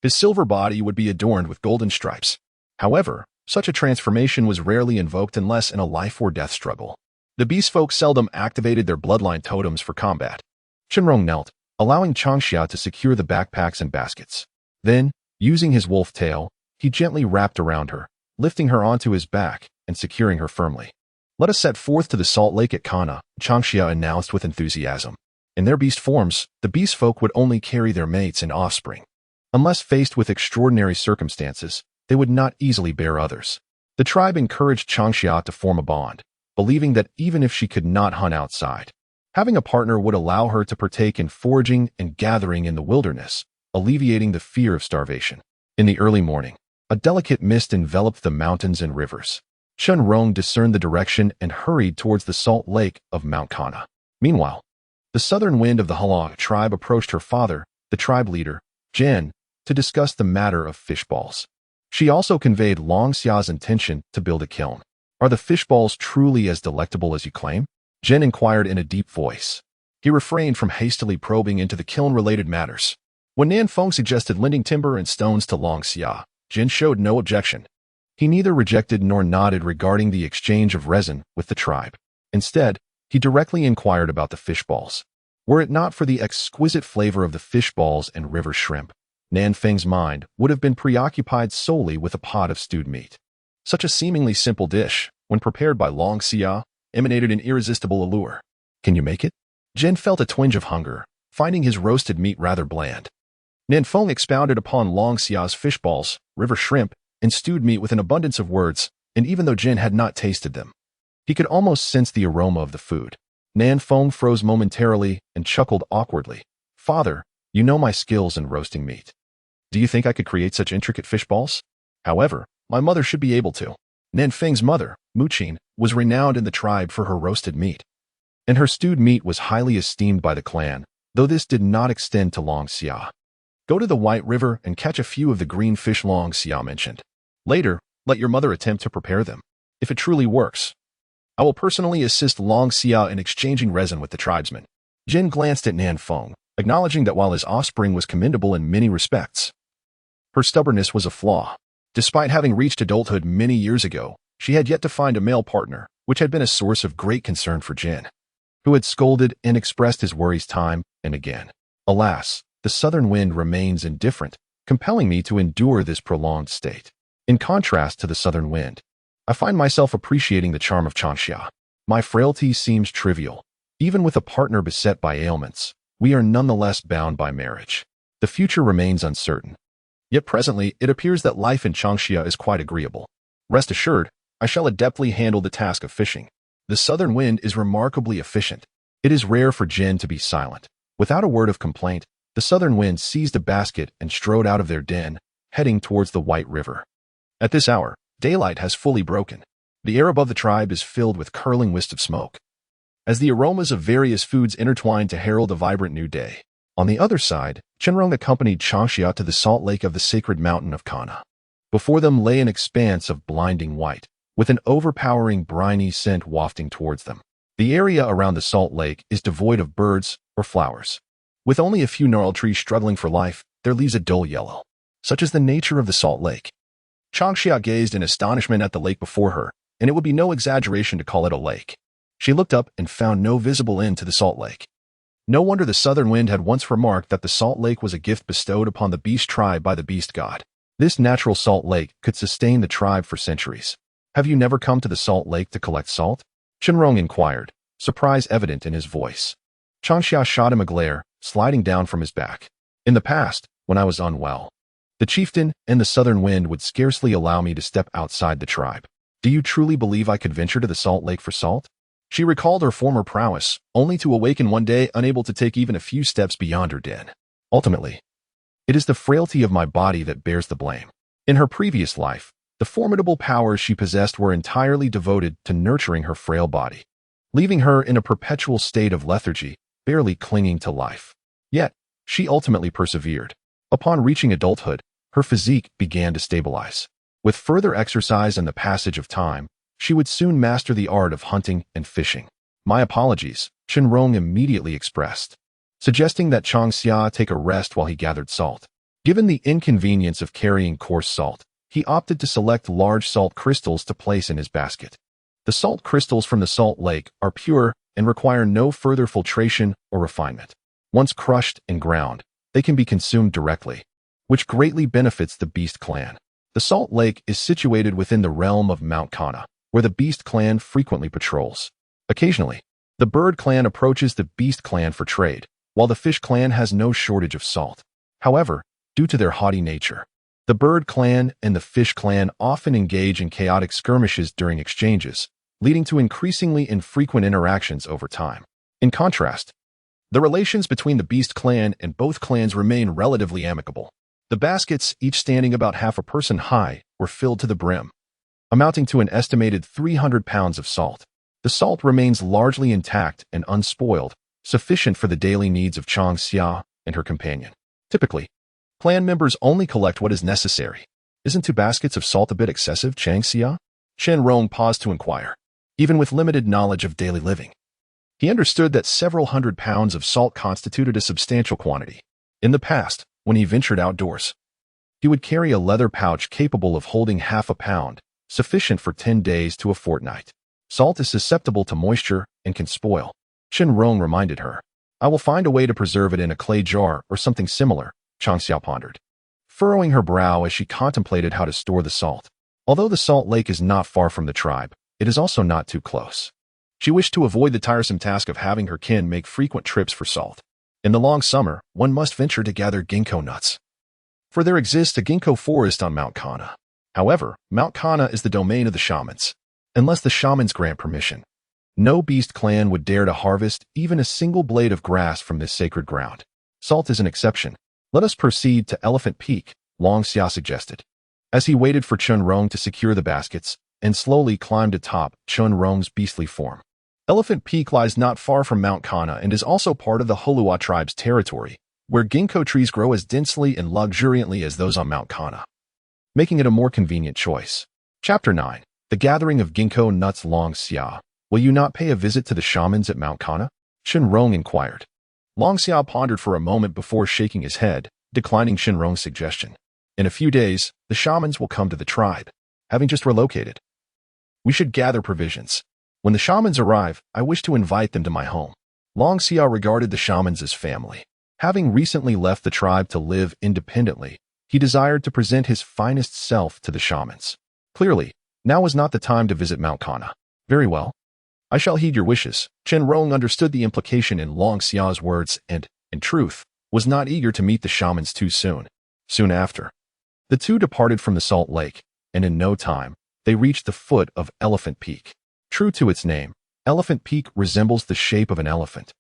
His silver body would be adorned with golden stripes. However, such a transformation was rarely invoked unless in a life-or-death struggle. The beast folk seldom activated their bloodline totems for combat. Chenrong knelt, allowing Changxia to secure the backpacks and baskets. Then, using his wolf tail, he gently wrapped around her, lifting her onto his back and securing her firmly. "Let us set forth to the salt lake at Kana," Changxia announced with enthusiasm. In their beast forms, the beast folk would only carry their mates and offspring. Unless faced with extraordinary circumstances, they would not easily bear others. The tribe encouraged Changxia to form a bond, believing that even if she could not hunt outside, having a partner would allow her to partake in foraging and gathering in the wilderness, alleviating the fear of starvation. In the early morning, a delicate mist enveloped the mountains and rivers. Chenrong discerned the direction and hurried towards the salt lake of Mount Kana. Meanwhile, the southern wind of the Hala tribe approached her father, the tribe leader, Jen, to discuss the matter of fish balls. She also conveyed Long Xia's intention to build a kiln. "Are the fish balls truly as delectable as you claim?" Jen inquired in a deep voice. He refrained from hastily probing into the kiln-related matters. When Nanfeng suggested lending timber and stones to Long Xia, Jen showed no objection. He neither rejected nor nodded regarding the exchange of resin with the tribe. Instead, he directly inquired about the fish balls. Were it not for the exquisite flavor of the fish balls and river shrimp, Nanfeng's mind would have been preoccupied solely with a pot of stewed meat. Such a seemingly simple dish, when prepared by Long Xia, emanated an irresistible allure. "Can you make it?" Jen felt a twinge of hunger, finding his roasted meat rather bland. Nanfeng expounded upon Long Xia's fish balls, river shrimp, and stewed meat with an abundance of words, and even though Jen had not tasted them, he could almost sense the aroma of the food. Nanfeng froze momentarily and chuckled awkwardly. "Father, you know my skills in roasting meat. Do you think I could create such intricate fish balls? However, my mother should be able to." Nanfeng's mother, Muqin, was renowned in the tribe for her roasted meat, and her stewed meat was highly esteemed by the clan, though this did not extend to Long Xia. "Go to the White River and catch a few of the green fish Long Xia mentioned. Later, let your mother attempt to prepare them. If it truly works, I will personally assist Long Xia in exchanging resin with the tribesmen." Jin glanced at Nanfeng, acknowledging that while his offspring was commendable in many respects, her stubbornness was a flaw. Despite having reached adulthood many years ago, she had yet to find a male partner, which had been a source of great concern for Jin, who had scolded and expressed his worries time and again. "Alas, the southern wind remains indifferent, compelling me to endure this prolonged state. In contrast to the southern wind, I find myself appreciating the charm of Changxia. My frailty seems trivial. Even with a partner beset by ailments, we are nonetheless bound by marriage. The future remains uncertain. Yet presently, it appears that life in Changxia is quite agreeable. Rest assured, I shall adeptly handle the task of fishing. The southern wind is remarkably efficient. It is rare for Jin to be silent. Without a word of complaint, the southern wind seized a basket and strode out of their den, heading towards the White River. At this hour, daylight has fully broken. The air above the tribe is filled with curling wisps of smoke, as the aromas of various foods intertwine to herald a vibrant new day. On the other side, Chenrong accompanied Changxia to the salt lake of the sacred mountain of Kana. Before them lay an expanse of blinding white, with an overpowering briny scent wafting towards them. The area around the salt lake is devoid of birds or flowers. With only a few gnarled trees struggling for life, their leaves a dull yellow. Such is the nature of the salt lake. Changxia gazed in astonishment at the lake before her, and it would be no exaggeration to call it a lake. She looked up and found no visible end to the salt lake. No wonder the southern wind had once remarked that the salt lake was a gift bestowed upon the beast tribe by the beast god. This natural salt lake could sustain the tribe for centuries. "Have you never come to the salt lake to collect salt?" Chenrong inquired, surprise evident in his voice. Changxia shot him a glare, sliding down from his back. In the past, when I was unwell, the chieftain and the southern wind would scarcely allow me to step outside the tribe. Do you truly believe I could venture to the salt lake for salt? She recalled her former prowess, only to awaken one day unable to take even a few steps beyond her den. Ultimately, it is the frailty of my body that bears the blame. In her previous life, the formidable powers she possessed were entirely devoted to nurturing her frail body, leaving her in a perpetual state of lethargy, barely clinging to life. Yet, she ultimately persevered. Upon reaching adulthood, her physique began to stabilize. With further exercise and the passage of time, she would soon master the art of hunting and fishing. My apologies, Chenrong immediately expressed, suggesting that Changxia take a rest while he gathered salt. Given the inconvenience of carrying coarse salt, he opted to select large salt crystals to place in his basket. The salt crystals from the salt lake are pure and require no further filtration or refinement. Once crushed and ground, they can be consumed directly, which greatly benefits the Beast clan. The Salt Lake is situated within the realm of Mount Kana, where the Beast clan frequently patrols. Occasionally, the Bird clan approaches the Beast clan for trade, while the Fish clan has no shortage of salt. However, due to their haughty nature, the Bird clan and the Fish clan often engage in chaotic skirmishes during exchanges, leading to increasingly infrequent interactions over time. In contrast, the relations between the Beast clan and both clans remain relatively amicable. The baskets, each standing about half a person high, were filled to the brim, amounting to an estimated 300 pounds of salt. The salt remains largely intact and unspoiled, sufficient for the daily needs of Changxia and her companion. Typically, clan members only collect what is necessary. Isn't 2 baskets of salt a bit excessive, Changxia? Chenrong paused to inquire. Even with limited knowledge of daily living, he understood that several hundred pounds of salt constituted a substantial quantity. In the past, when he ventured outdoors, he would carry a leather pouch capable of holding half a pound, sufficient for 10 days to a fortnight. Salt is susceptible to moisture and can spoil. Chenrong reminded her. I will find a way to preserve it in a clay jar or something similar, Changxia pondered, furrowing her brow as she contemplated how to store the salt. Although the salt lake is not far from the tribe, it is also not too close. She wished to avoid the tiresome task of having her kin make frequent trips for salt. In the long summer, one must venture to gather ginkgo nuts, for there exists a ginkgo forest on Mount Kana. However, Mount Kana is the domain of the shamans. Unless the shamans grant permission, no Beast clan would dare to harvest even a single blade of grass from this sacred ground. Salt is an exception. Let us proceed to Elephant Peak, Longxia suggested, as he waited for Chenrong to secure the baskets and slowly climbed atop Chenrong's beastly form. Elephant Peak lies not far from Mount Kana and is also part of the Holua tribe's territory, where ginkgo trees grow as densely and luxuriantly as those on Mount Kana, making it a more convenient choice. Chapter 9. The Gathering of Ginkgo Nuts. Longxia, will you not pay a visit to the shamans at Mount Kana? Chenrong inquired. Longxia pondered for a moment before shaking his head, declining Chenrong's suggestion. In a few days, the shamans will come to the tribe, having just relocated. We should gather provisions. When the shamans arrive, I wish to invite them to my home. Longxia regarded the shamans as family. Having recently left the tribe to live independently, he desired to present his finest self to the shamans. Clearly, now was not the time to visit Mount Kana. Very well. I shall heed your wishes. Chenrong understood the implication in Longxia's words and, in truth, was not eager to meet the shamans too soon. Soon after, the two departed from the Salt Lake, and in no time, they reached the foot of Elephant Peak. True to its name, Elephant Peak resembles the shape of an elephant.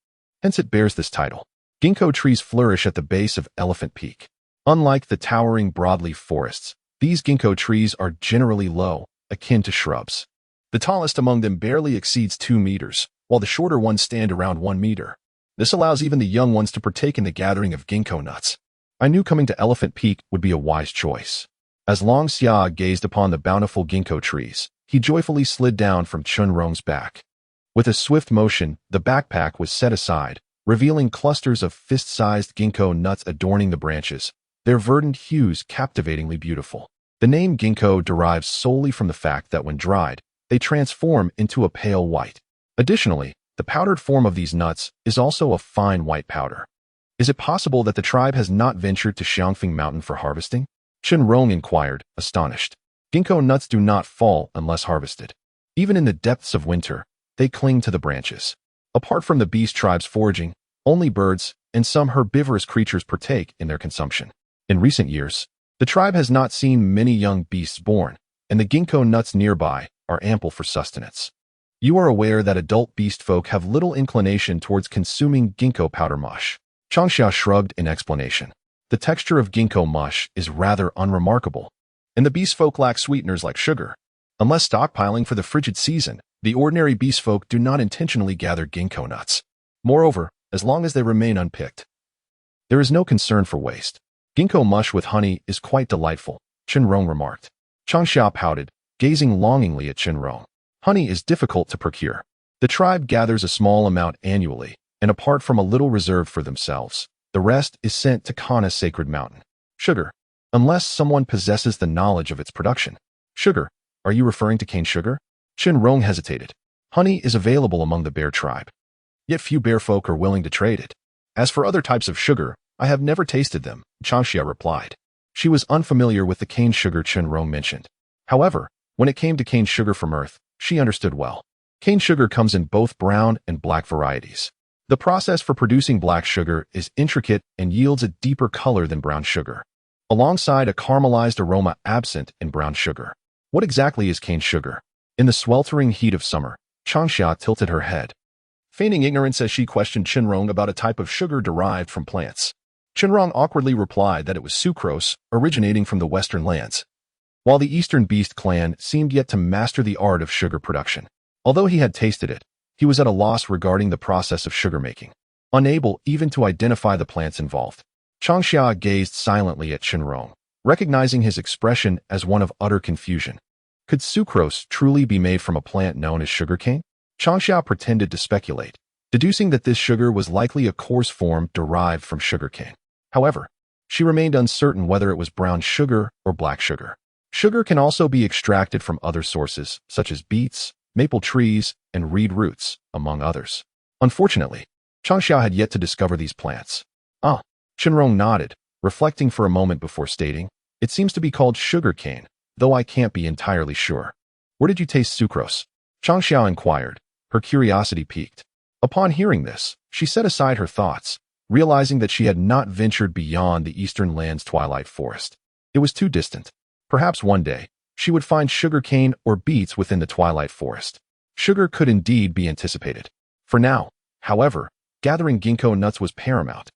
Hence it bears this title. Ginkgo trees flourish at the base of Elephant Peak. Unlike the towering broadleaf forests, these ginkgo trees are generally low, akin to shrubs. The tallest among them barely exceeds 2 meters, while the shorter ones stand around 1 meter. This allows even the young ones to partake in the gathering of ginkgo nuts. I knew coming to Elephant Peak would be a wise choice. As Longxia gazed upon the bountiful ginkgo trees, he joyfully slid down from Chenrong's back. With a swift motion, the backpack was set aside, revealing clusters of fist-sized ginkgo nuts adorning the branches, their verdant hues captivatingly beautiful. The name ginkgo derives solely from the fact that when dried, they transform into a pale white. Additionally, the powdered form of these nuts is also a fine white powder. Is it possible that the tribe has not ventured to Xiangfeng Mountain for harvesting? Chenrong inquired, astonished. Ginkgo nuts do not fall unless harvested. Even in the depths of winter, they cling to the branches. Apart from the beast tribe's foraging, only birds and some herbivorous creatures partake in their consumption. In recent years, the tribe has not seen many young beasts born, and the ginkgo nuts nearby are ample for sustenance. You are aware that adult beast folk have little inclination towards consuming ginkgo powder mush. Changxia shrugged in explanation. The texture of ginkgo mush is rather unremarkable, and the beast folk lack sweeteners like sugar. Unless stockpiling for the frigid season, the ordinary beast folk do not intentionally gather ginkgo nuts. Moreover, as long as they remain unpicked, there is no concern for waste. Ginkgo mush with honey is quite delightful, Qinrong remarked. Changxia pouted, gazing longingly at Qinrong. Honey is difficult to procure. The tribe gathers a small amount annually, and apart from a little reserved for themselves, the rest is sent to Kana's sacred mountain. Sugar, unless someone possesses the knowledge of its production. Sugar, are you referring to cane sugar? Qinrong hesitated. Honey is available among the bear tribe, yet few bear folk are willing to trade it. As for other types of sugar, I have never tasted them, Changxia replied. She was unfamiliar with the cane sugar Qinrong mentioned. However, when it came to cane sugar from earth, she understood well. Cane sugar comes in both brown and black varieties. The process for producing black sugar is intricate and yields a deeper color than brown sugar, alongside a caramelized aroma absent in brown sugar. What exactly is cane sugar? In the sweltering heat of summer, Changxia tilted her head, feigning ignorance as she questioned Qinrong about a type of sugar derived from plants. Qinrong awkwardly replied that it was sucrose, originating from the western lands, while the eastern beast clan seemed yet to master the art of sugar production. Although he had tasted it, he was at a loss regarding the process of sugar making, unable even to identify the plants involved. Changxia gazed silently at Qinrong, recognizing his expression as one of utter confusion. Could sucrose truly be made from a plant known as sugarcane? Changxia pretended to speculate, deducing that this sugar was likely a coarse form derived from sugarcane. However, she remained uncertain whether it was brown sugar or black sugar. Sugar can also be extracted from other sources, such as beets, maple trees, and reed roots, among others. Unfortunately, Changxia had yet to discover these plants. Qinrong nodded, reflecting for a moment before stating, it seems to be called sugar cane, though I can't be entirely sure. Where did you taste sucrose? Changxia inquired, her curiosity piqued. Upon hearing this, she set aside her thoughts, realizing that she had not ventured beyond the eastern land's twilight forest. It was too distant. Perhaps one day, she would find sugarcane or beets within the twilight forest. Sugar could indeed be anticipated. For now, however, gathering ginkgo nuts was paramount,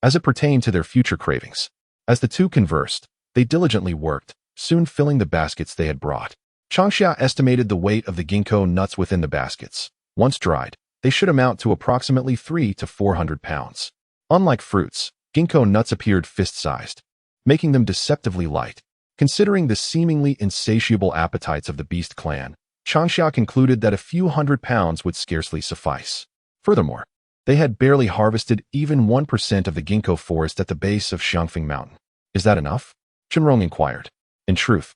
as it pertained to their future cravings. As the two conversed, they diligently worked, soon filling the baskets they had brought. Changxia estimated the weight of the ginkgo nuts within the baskets. Once dried, they should amount to approximately 300 to 400 pounds. Unlike fruits, ginkgo nuts appeared fist-sized, making them deceptively light. Considering the seemingly insatiable appetites of the beast clan, Changxia concluded that a few 100 pounds would scarcely suffice. Furthermore, they had barely harvested even 1% of the ginkgo forest at the base of Xiangfeng Mountain. Is that enough? Qinrong inquired. In truth,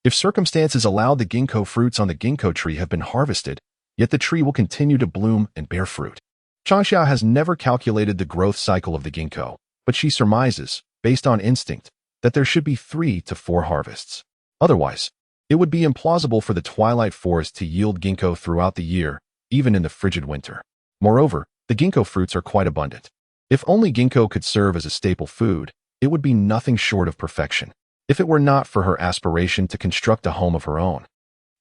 if circumstances allow, the ginkgo fruits on the ginkgo tree have been harvested, yet the tree will continue to bloom and bear fruit. Changxia has never calculated the growth cycle of the ginkgo, but she surmises, based on instinct, that there should be 3 to 4 harvests. Otherwise, it would be implausible for the twilight forest to yield ginkgo throughout the year, even in the frigid winter. Moreover, the ginkgo fruits are quite abundant. If only ginkgo could serve as a staple food, it would be nothing short of perfection. If it were not for her aspiration to construct a home of her own,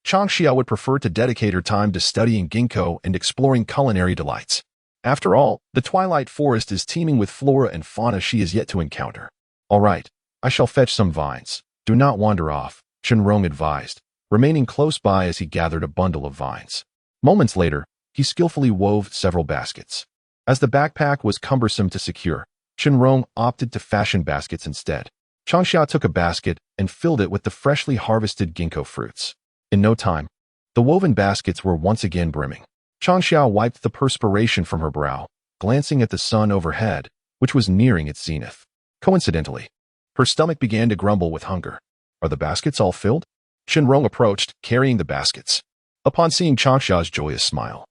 Changxia would prefer to dedicate her time to studying ginkgo and exploring culinary delights. After all, the twilight forest is teeming with flora and fauna she is yet to encounter. All right, I shall fetch some vines. Do not wander off, Qinrong advised, remaining close by as he gathered a bundle of vines. Moments later, he skillfully wove several baskets. As the backpack was cumbersome to secure, Qinrong opted to fashion baskets instead. Changxia took a basket and filled it with the freshly harvested ginkgo fruits. In no time, the woven baskets were once again brimming. Changxia wiped the perspiration from her brow, glancing at the sun overhead, which was nearing its zenith. Coincidentally, her stomach began to grumble with hunger. Are the baskets all filled? Qinrong approached, carrying the baskets. Upon seeing Changxia's joyous smile,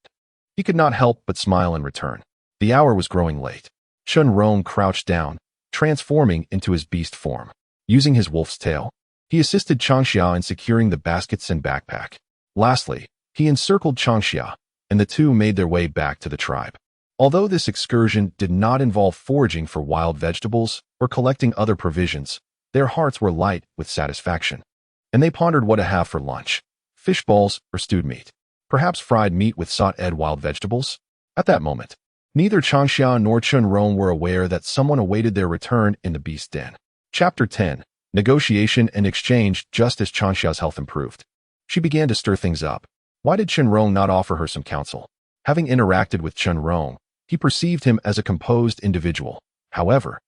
he could not help but smile in return. The hour was growing late. Qinrong crouched down, transforming into his beast form. Using his wolf's tail, he assisted Changxia in securing the baskets and backpack. Lastly, he encircled Changxia, and the two made their way back to the tribe. Although this excursion did not involve foraging for wild vegetables or collecting other provisions, their hearts were light with satisfaction, and they pondered what to have for lunch: fish balls or stewed meat, perhaps fried meat with sautéed wild vegetables. At that moment, neither Changxia nor Chunrong were aware that someone awaited their return in the beast den. Chapter 10. Negotiation and exchange. Just as Changxia's health improved, she began to stir things up. Why did Chunrong not offer her some counsel? Having interacted with Chunrong, he perceived him as a composed individual. However,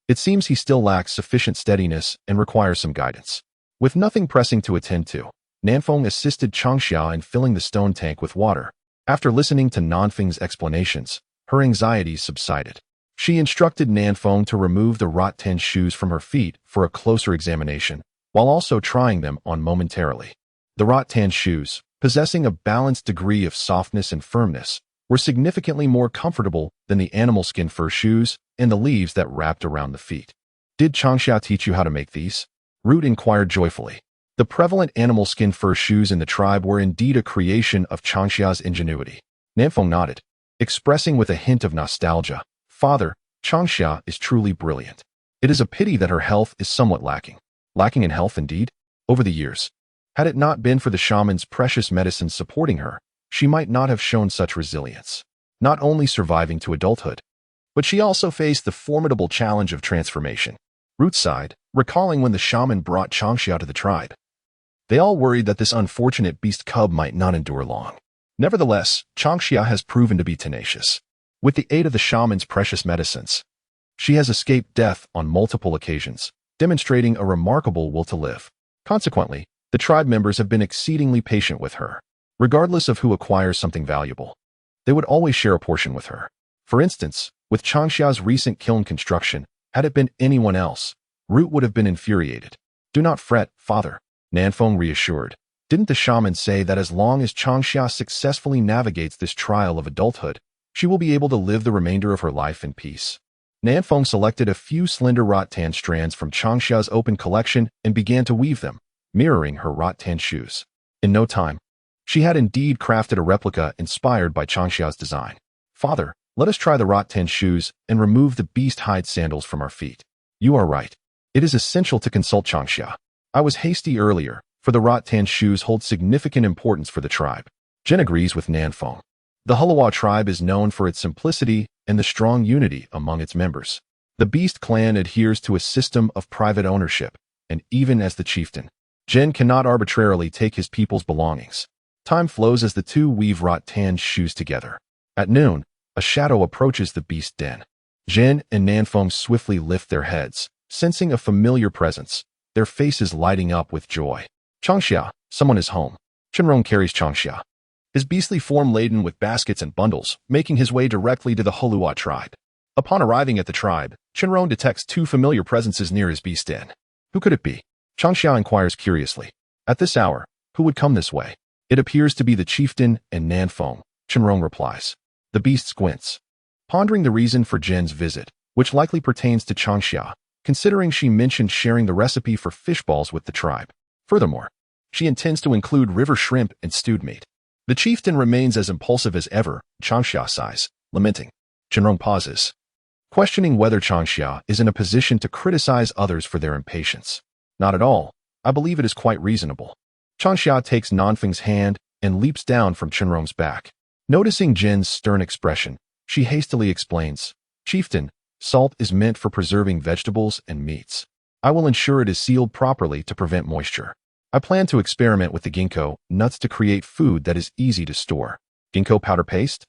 it seems he still lacks sufficient steadiness and requires some guidance. With nothing pressing to attend to, Nanfeng assisted Changxia in filling the stone tank with water. After listening to Nanfeng's explanations, her anxieties subsided. She instructed Nanfeng to remove the rot-tin shoes from her feet for a closer examination, while also trying them on momentarily. The rot-tin shoes, possessing a balanced degree of softness and firmness, were significantly more comfortable than the animal skin fur shoes and the leaves that wrapped around the feet. Did Changxia teach you how to make these? Root inquired joyfully. The prevalent animal skin fur shoes in the tribe were indeed a creation of Changxia's ingenuity. Nanfeng nodded, expressing with a hint of nostalgia, "Father, Changxia is truly brilliant. It is a pity that her health is somewhat lacking." Lacking in health indeed? Over the years, had it not been for the shaman's precious medicines supporting her, she might not have shown such resilience. Not only surviving to adulthood, but she also faced the formidable challenge of transformation. Root sighed, recalling when the shaman brought Changxia to the tribe. They all worried that this unfortunate beast cub might not endure long. Nevertheless, Changxia has proven to be tenacious. With the aid of the shaman's precious medicines, she has escaped death on multiple occasions, demonstrating a remarkable will to live. Consequently, the tribe members have been exceedingly patient with her. Regardless of who acquires something valuable, they would always share a portion with her. For instance, with Changxia's recent kiln construction, had it been anyone else, Root would have been infuriated. "Do not fret, father," Nanfeng reassured. "Didn't the shaman say that as long as Changxia successfully navigates this trial of adulthood, she will be able to live the remainder of her life in peace?" Nanfeng selected a few slender rattan strands from Changxia's open collection and began to weave them, mirroring her rattan shoes. In no time, she had indeed crafted a replica inspired by Changxia's design. "Father, let us try the rattan shoes and remove the beast hide sandals from our feet." "You are right. It is essential to consult Changxia. I was hasty earlier, for the rattan shoes hold significant importance for the tribe." Jin agrees with Nanfeng. The Hulawa tribe is known for its simplicity and the strong unity among its members. The beast clan adheres to a system of private ownership, and even as the chieftain, Jin cannot arbitrarily take his people's belongings. Time flows as the two weave rattan shoes together. At noon, a shadow approaches the beast den. Jin and Nanfeng swiftly lift their heads, sensing a familiar presence, their faces lighting up with joy. "Changxia, someone is home." Chunrong carries Changxia, his beastly form laden with baskets and bundles, making his way directly to the Hulawa tribe. Upon arriving at the tribe, Chunrong detects two familiar presences near his beast den. Who could it be? Changxia inquires curiously. At this hour, who would come this way? "It appears to be the chieftain and Nanfeng," Chunrong replies. The beast squints, pondering the reason for Jin's visit, which likely pertains to Changxia, considering she mentioned sharing the recipe for fish balls with the tribe. Furthermore, she intends to include river shrimp and stewed meat. The chieftain remains as impulsive as ever, Changxia sighs, lamenting. Chunrong pauses, questioning whether Changxia is in a position to criticize others for their impatience. "Not at all. I believe it is quite reasonable." Changxia takes Nanfeng's hand and leaps down from Chunrong's back. Noticing Jin's stern expression, she hastily explains, "Chieftain, salt is meant for preserving vegetables and meats. I will ensure it is sealed properly to prevent moisture. I plan to experiment with the ginkgo nuts to create food that is easy to store." "Ginkgo powder paste?"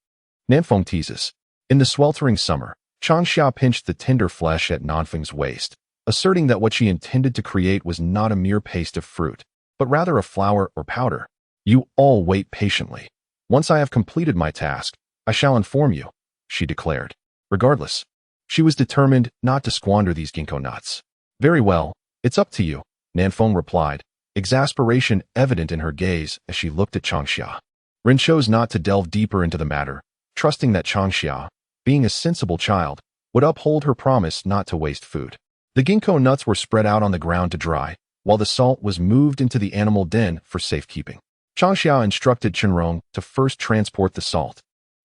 Nanfeng teases. In the sweltering summer, Changxia pinched the tender flesh at Nanfeng's waist, asserting that what she intended to create was not a mere paste of fruit, but rather a flour or powder. "You all wait patiently. Once I have completed my task, I shall inform you," she declared. Regardless, she was determined not to squander these ginkgo nuts. "Very well, it's up to you," Nanfeng replied, exasperation evident in her gaze as she looked at Changxia. Rin chose not to delve deeper into the matter, trusting that Changxia, being a sensible child, would uphold her promise not to waste food. The ginkgo nuts were spread out on the ground to dry, while the salt was moved into the animal den for safekeeping. Changxia instructed Chenrong to first transport the salt,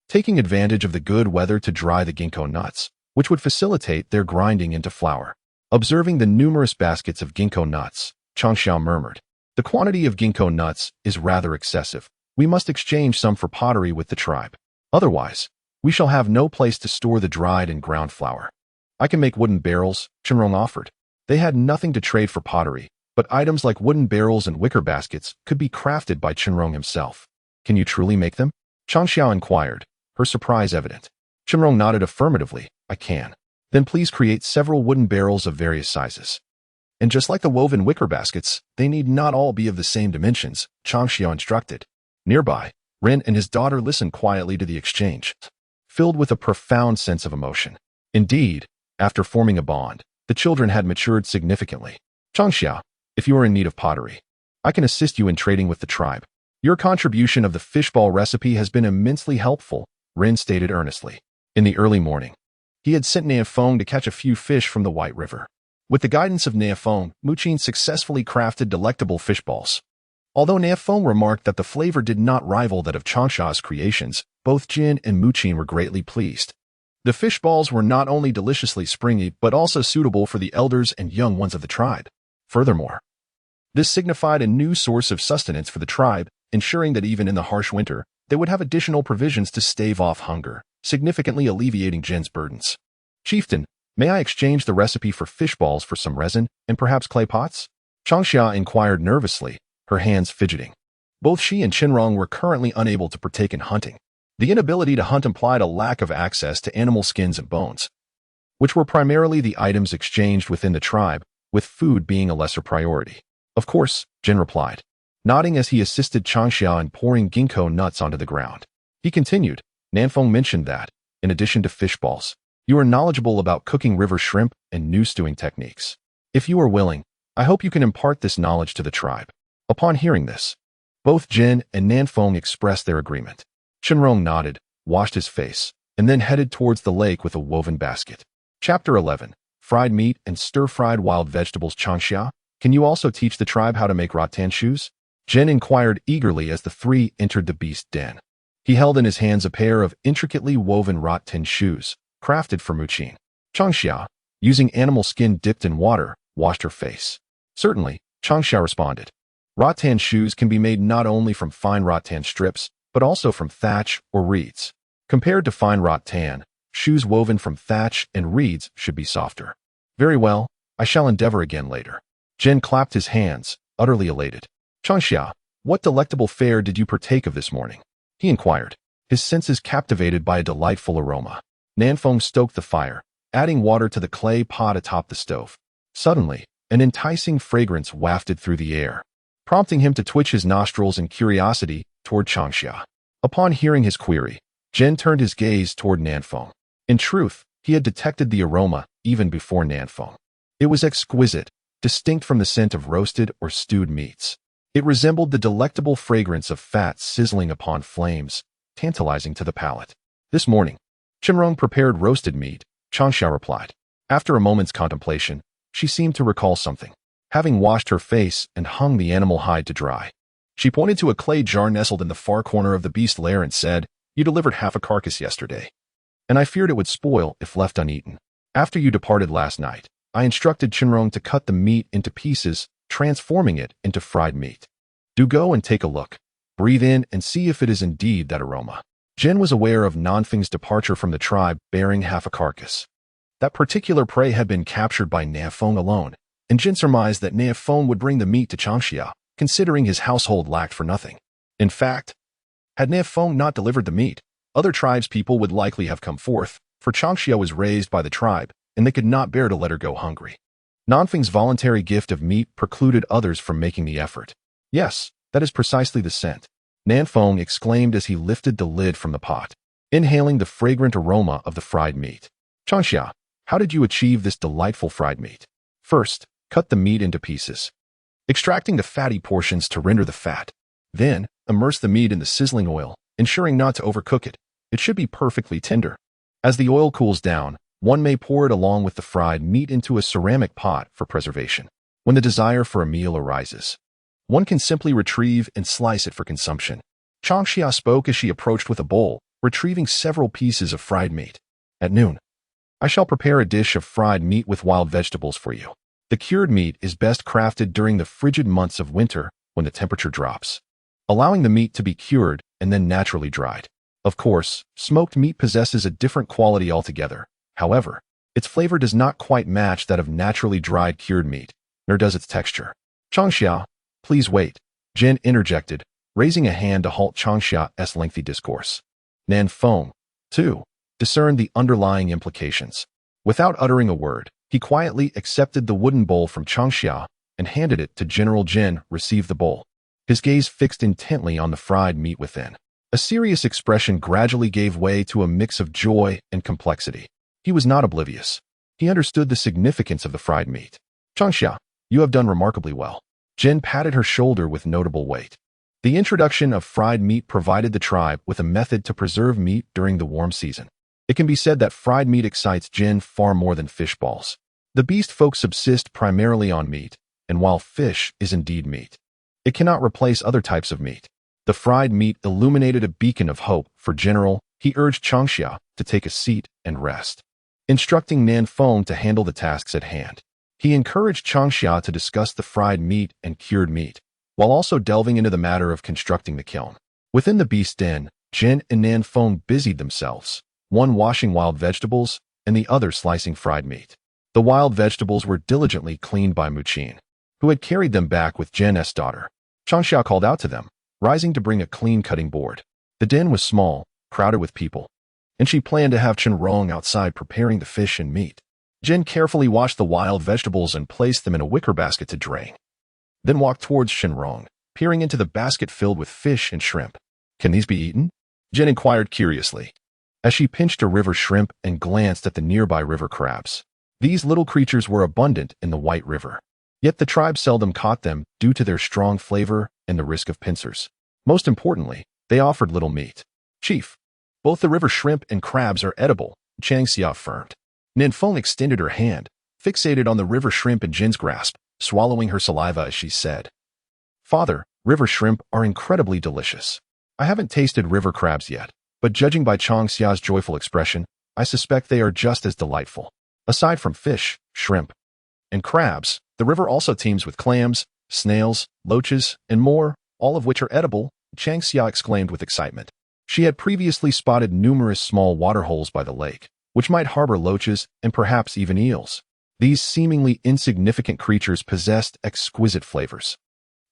taking advantage of the good weather to dry the ginkgo nuts, which would facilitate their grinding into flour. Observing the numerous baskets of ginkgo nuts, Changxia murmured, "The quantity of ginkgo nuts is rather excessive. We must exchange some for pottery with the tribe. Otherwise, we shall have no place to store the dried and ground flour." "I can make wooden barrels," Chenrong offered. They had nothing to trade for pottery, but items like wooden barrels and wicker baskets could be crafted by Chenrong himself. "Can you truly make them?" Changxia inquired, her surprise evident. Chenrong nodded affirmatively. "I can." "Then please create several wooden barrels of various sizes. And just like the woven wicker baskets, they need not all be of the same dimensions," Changxia instructed. Nearby, Ren and his daughter listened quietly to the exchange, filled with a profound sense of emotion. Indeed, after forming a bond, the children had matured significantly. "Changxia, if you are in need of pottery, I can assist you in trading with the tribe. Your contribution of the fishball recipe has been immensely helpful," Ren stated earnestly. In the early morning, he had sent Niafeng to catch a few fish from the White River. With the guidance of Niafeng, Muqin successfully crafted delectable fishballs. Although Niafeng remarked that the flavor did not rival that of Changxia's creations, both Jin and Muqin were greatly pleased. The fish balls were not only deliciously springy but also suitable for the elders and young ones of the tribe. Furthermore, this signified a new source of sustenance for the tribe, ensuring that even in the harsh winter, they would have additional provisions to stave off hunger, significantly alleviating Jin's burdens. "Chieftain, may I exchange the recipe for fish balls for some resin and perhaps clay pots?" Changxia inquired nervously, her hands fidgeting. Both she and Chenrong were currently unable to partake in hunting. The inability to hunt implied a lack of access to animal skins and bones, which were primarily the items exchanged within the tribe, with food being a lesser priority. "Of course," Jin replied, nodding as he assisted Changxia in pouring ginkgo nuts onto the ground. He continued, "Nanfeng mentioned that, in addition to fish balls, you are knowledgeable about cooking river shrimp and new stewing techniques. If you are willing, I hope you can impart this knowledge to the tribe." Upon hearing this, both Jin and Nanfeng expressed their agreement. Chenrong nodded, washed his face, and then headed towards the lake with a woven basket. Chapter 11. Fried meat and stir-fried wild vegetables. Changxia, can you also teach the tribe how to make rattan shoes? Jin inquired eagerly as the three entered the beast den. He held in his hands a pair of intricately woven rattan shoes, crafted for Muqin. Changxia, using animal skin dipped in water, washed her face. "Certainly," Changxia responded. Rattan shoes can be made not only from fine rattan strips, but also from thatch or reeds. Compared to fine rattan, shoes woven from thatch and reeds should be softer. "Very well, I shall endeavor again later." Jin clapped his hands, utterly elated. "Changxia, what delectable fare did you partake of this morning?" he inquired, his senses captivated by a delightful aroma. Nanfeng stoked the fire, adding water to the clay pot atop the stove. Suddenly, an enticing fragrance wafted through the air, prompting him to twitch his nostrils in curiosity toward Changxia. Upon hearing his query, Jin turned his gaze toward Nanfeng. In truth, he had detected the aroma even before Nanfeng. It was exquisite, distinct from the scent of roasted or stewed meats. It resembled the delectable fragrance of fat sizzling upon flames, tantalizing to the palate. "This morning, Chenrong prepared roasted meat," Changxia replied. After a moment's contemplation, she seemed to recall something. Having washed her face and hung the animal hide to dry, she pointed to a clay jar nestled in the far corner of the beast lair and said, "You delivered half a carcass yesterday, and I feared it would spoil if left uneaten. After you departed last night, I instructed Chenrong to cut the meat into pieces, transforming it into fried meat. Do go and take a look. Breathe in and see if it is indeed that aroma." Jin was aware of Nanfeng's departure from the tribe bearing half a carcass. That particular prey had been captured by Niafeng alone, and Jin surmised that Niafeng would bring the meat to Changxia, considering his household lacked for nothing. In fact, had Niafeng not delivered the meat, other tribespeople would likely have come forth, for Changxia was raised by the tribe, and they could not bear to let her go hungry. Nanfeng's voluntary gift of meat precluded others from making the effort. "Yes, that is precisely the scent," Nanfeng exclaimed as he lifted the lid from the pot, inhaling the fragrant aroma of the fried meat. "Changxia, how did you achieve this delightful fried meat?" "First, cut the meat into pieces, extracting the fatty portions to render the fat. Then, immerse the meat in the sizzling oil, ensuring not to overcook it. It should be perfectly tender. As the oil cools down, one may pour it along with the fried meat into a ceramic pot for preservation. When the desire for a meal arises, One can simply retrieve and slice it for consumption. Changxia spoke as she approached with a bowl, retrieving several pieces of fried meat. At noon, I shall prepare a dish of fried meat with wild vegetables for you. The cured meat is best crafted during the frigid months of winter when the temperature drops, allowing the meat to be cured and then naturally dried. Of course, smoked meat possesses a different quality altogether. However, its flavor does not quite match that of naturally dried cured meat, nor does its texture. Changxia, please wait, Jin interjected, raising a hand to halt Changxia's lengthy discourse. Nan Feng, too, discerned the underlying implications. Without uttering a word, he quietly accepted the wooden bowl from Changxia and handed it to General Jin. Received the bowl, his gaze fixed intently on the fried meat within. A serious expression gradually gave way to a mix of joy and complexity. He was not oblivious. He understood the significance of the fried meat. Changxia, you have done remarkably well. Jin patted her shoulder with notable weight. The introduction of fried meat provided the tribe with a method to preserve meat during the warm season. It can be said that fried meat excites Jin far more than fish balls. The beast folk subsist primarily on meat, and while fish is indeed meat, it cannot replace other types of meat. The fried meat illuminated a beacon of hope for General. He urged Changxia to take a seat and rest, instructing Nan Feng to handle the tasks at hand. He encouraged Changxia to discuss the fried meat and cured meat, while also delving into the matter of constructing the kiln. Within the beast den, Jin and Nan Feng busied themselves, one washing wild vegetables and the other slicing fried meat. The wild vegetables were diligently cleaned by Muqin, who had carried them back with Jin's daughter. Changxia called out to them, rising to bring a clean cutting board. The den was small, crowded with people, and she planned to have Chenrong outside preparing the fish and meat. Jin carefully washed the wild vegetables and placed them in a wicker basket to drain, then walked towards Chenrong, peering into the basket filled with fish and shrimp. Can these be eaten? Jin inquired curiously, as she pinched a river shrimp and glanced at the nearby river crabs. These little creatures were abundant in the White River, yet the tribe seldom caught them due to their strong flavor and the risk of pincers. Most importantly, they offered little meat. Chief, both the river shrimp and crabs are edible, Changxia affirmed. Nan Feng extended her hand, fixated on the river shrimp in Jin's grasp, swallowing her saliva as she said, Father, river shrimp are incredibly delicious. I haven't tasted river crabs yet, but judging by Changxia's joyful expression, I suspect they are just as delightful. Aside from fish, shrimp, and crabs, the river also teems with clams, snails, loaches, and more, all of which are edible, Changxia exclaimed with excitement. She had previously spotted numerous small waterholes by the lake, which might harbor loaches and perhaps even eels. These seemingly insignificant creatures possessed exquisite flavors.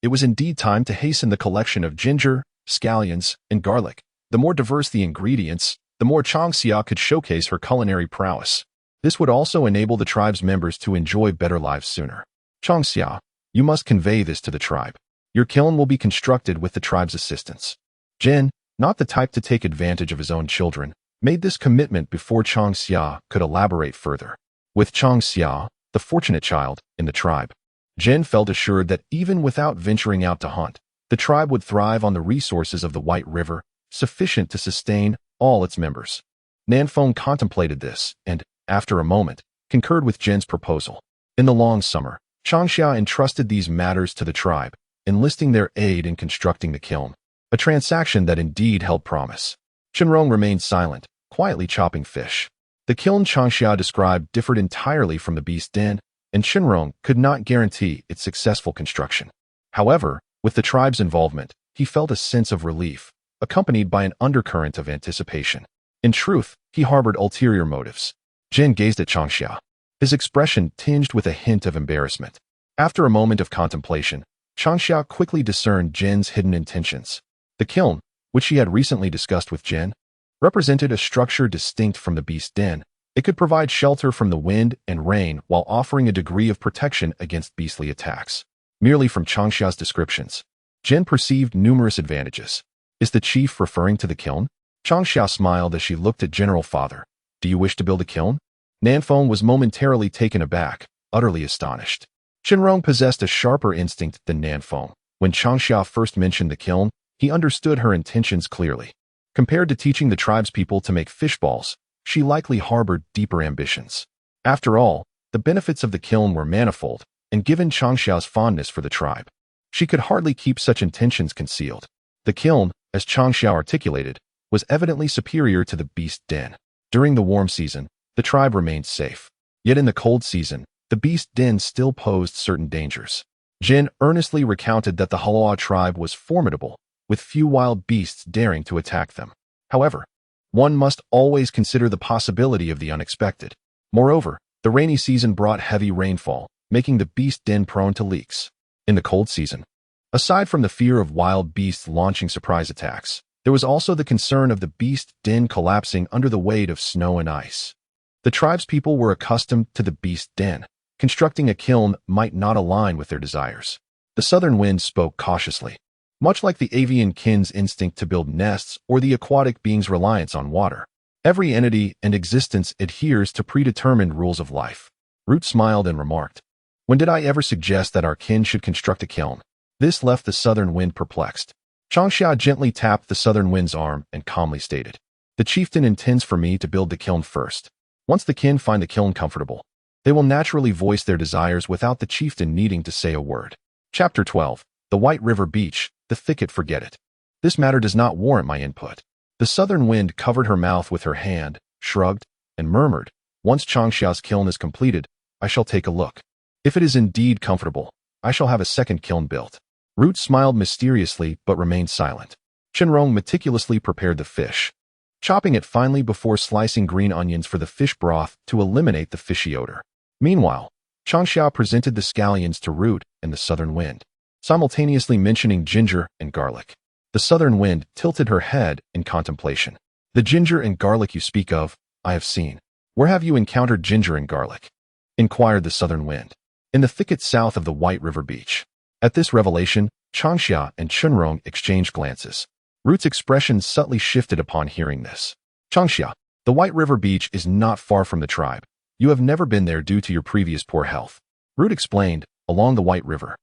It was indeed time to hasten the collection of ginger, scallions, and garlic. The more diverse the ingredients, the more Changxia could showcase her culinary prowess. This would also enable the tribe's members to enjoy better lives sooner. Changxia, you must convey this to the tribe. Your kiln will be constructed with the tribe's assistance. Jin, not the type to take advantage of his own children, made this commitment before Changxia could elaborate further. With Changxia, the fortunate child, in the tribe, Jin felt assured that even without venturing out to hunt, the tribe would thrive on the resources of the White River, sufficient to sustain all its members. Nan Feng contemplated this and, after a moment, concurred with Jin's proposal. In the long summer, Changxia entrusted these matters to the tribe, enlisting their aid in constructing the kiln, a transaction that indeed held promise. Chenrong remained silent, quietly chopping fish. The kiln Changxia described differed entirely from the beast den, and Chenrong could not guarantee its successful construction. However, with the tribe's involvement, he felt a sense of relief, accompanied by an undercurrent of anticipation. In truth, he harbored ulterior motives. Jin gazed at Changxia, his expression tinged with a hint of embarrassment. After a moment of contemplation, Changxia quickly discerned Jin's hidden intentions. The kiln, which she had recently discussed with Jin, represented a structure distinct from the beast den. It could provide shelter from the wind and rain while offering a degree of protection against beastly attacks. Merely from Changxia's descriptions, Jin perceived numerous advantages. Is the chief referring to the kiln? Changxia smiled as she looked at General Father. Do you wish to build a kiln? Nan Feng was momentarily taken aback, utterly astonished. Chenrong possessed a sharper instinct than Nan Feng. When Changxia first mentioned the kiln, he understood her intentions clearly. Compared to teaching the tribe's people to make fish balls, she likely harbored deeper ambitions. After all, the benefits of the kiln were manifold, and given Changxia's fondness for the tribe, She could hardly keep such intentions concealed. The kiln, as Changxia articulated, was evidently superior to the beast den. During the warm season, the tribe remained safe. Yet in the cold season, the beast den still posed certain dangers. Jin earnestly recounted that the Haloa tribe was formidable, with few wild beasts daring to attack them. However, one must always consider the possibility of the unexpected. Moreover, the rainy season brought heavy rainfall, making the beast den prone to leaks. In the cold season, aside from the fear of wild beasts launching surprise attacks, there was also the concern of the beast den collapsing under the weight of snow and ice. The tribespeople were accustomed to the beast den. Constructing a kiln might not align with their desires. The southern wind spoke cautiously. Much like the avian kin's instinct to build nests or the aquatic being's reliance on water, every entity and existence adheres to predetermined rules of life. Root smiled and remarked, "When did I ever suggest that our kin should construct a kiln?" This left the southern wind perplexed. Changxia gently tapped the southern wind's arm and calmly stated, "The chieftain intends for me to build the kiln first. Once the kin find the kiln comfortable, they will naturally voice their desires without the chieftain needing to say a word." Chapter 12. The White River Beach, the thicket forget it. This matter does not warrant my input. The southern wind covered her mouth with her hand, shrugged, and murmured, "Once Changxia's kiln is completed, I shall take a look. If it is indeed comfortable, I shall have a second kiln built." Root smiled mysteriously but remained silent. Chenrong meticulously prepared the fish, chopping it finely before slicing green onions for the fish broth to eliminate the fishy odor. Meanwhile, Changxia presented the scallions to Root and the southern wind, simultaneously mentioning ginger and garlic. The southern wind tilted her head in contemplation. "The ginger and garlic you speak of, I have seen. Where have you encountered ginger and garlic?" inquired the southern wind. "In the thicket south of the White River Beach." At this revelation, Changxia and Chenrong exchanged glances. Root's expression subtly shifted upon hearing this. "Changxia, the White River Beach is not far from the tribe. You have never been there due to your previous poor health." Root explained, "Along the White River,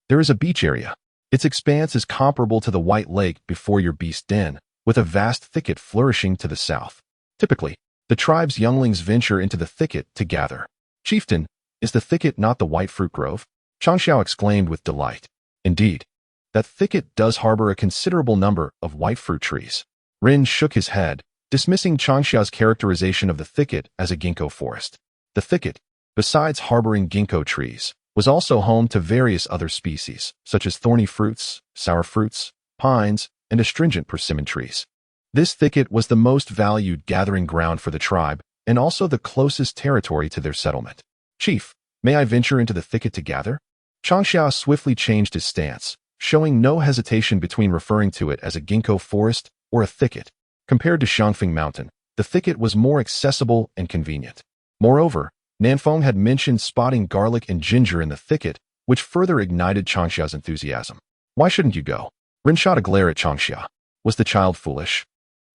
there is a beach area. Its expanse is comparable to the White Lake before your beast den, with a vast thicket flourishing to the south. Typically, the tribe's younglings venture into the thicket to gather." "Chieftain, is the thicket not the white fruit grove?" Changxiao exclaimed with delight. "Indeed, that thicket does harbor a considerable number of white fruit trees." Rin shook his head, dismissing Changxiao's characterization of the thicket as a ginkgo forest. The thicket, besides harboring ginkgo trees, was also home to various other species, such as thorny fruits, sour fruits, pines, and astringent persimmon trees. This thicket was the most valued gathering ground for the tribe and also the closest territory to their settlement. "Chief, may I venture into the thicket to gather?" Changxia swiftly changed his stance, showing no hesitation between referring to it as a ginkgo forest or a thicket. Compared to Shangfeng Mountain, the thicket was more accessible and convenient. Moreover, Nanfeng had mentioned spotting garlic and ginger in the thicket, which further ignited Changxia's enthusiasm. "Why shouldn't you go?" Rin shot a glare at Changxia. Was the child foolish?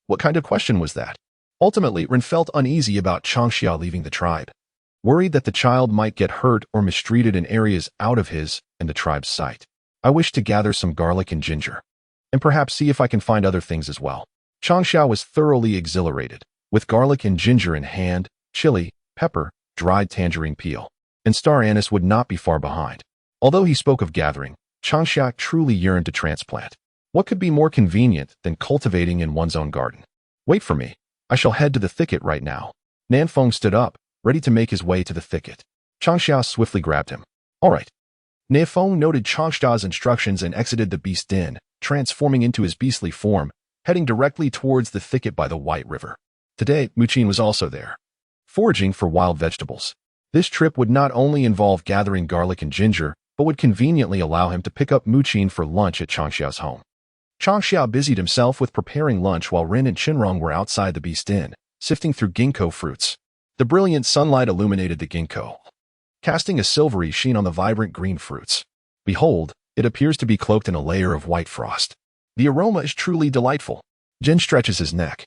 What kind of question was that? Ultimately, Rin felt uneasy about Changxia leaving the tribe, worried that the child might get hurt or mistreated in areas out of his and the tribe's sight. "I wish to gather some garlic and ginger, and perhaps see if I can find other things as well." Changxia was thoroughly exhilarated. With garlic and ginger in hand, chili, pepper, dried tangerine peel, and star anise would not be far behind. Although he spoke of gathering, Changxia truly yearned to transplant. What could be more convenient than cultivating in one's own garden? "Wait for me. I shall head to the thicket right now." Nanfeng stood up, ready to make his way to the thicket. Changxia swiftly grabbed him. "All right." Nanfeng noted Changxia's instructions and exited the beast den, transforming into his beastly form, heading directly towards the thicket by the White River. Today, Muqin was also there, foraging for wild vegetables. This trip would not only involve gathering garlic and ginger, but would conveniently allow him to pick up Muqin for lunch at Changxia's home. Changxia busied himself with preparing lunch while Rin and Chenrong were outside the beast den, sifting through ginkgo fruits. The brilliant sunlight illuminated the ginkgo, casting a silvery sheen on the vibrant green fruits. "Behold, it appears to be cloaked in a layer of white frost. The aroma is truly delightful." Jin stretches his neck,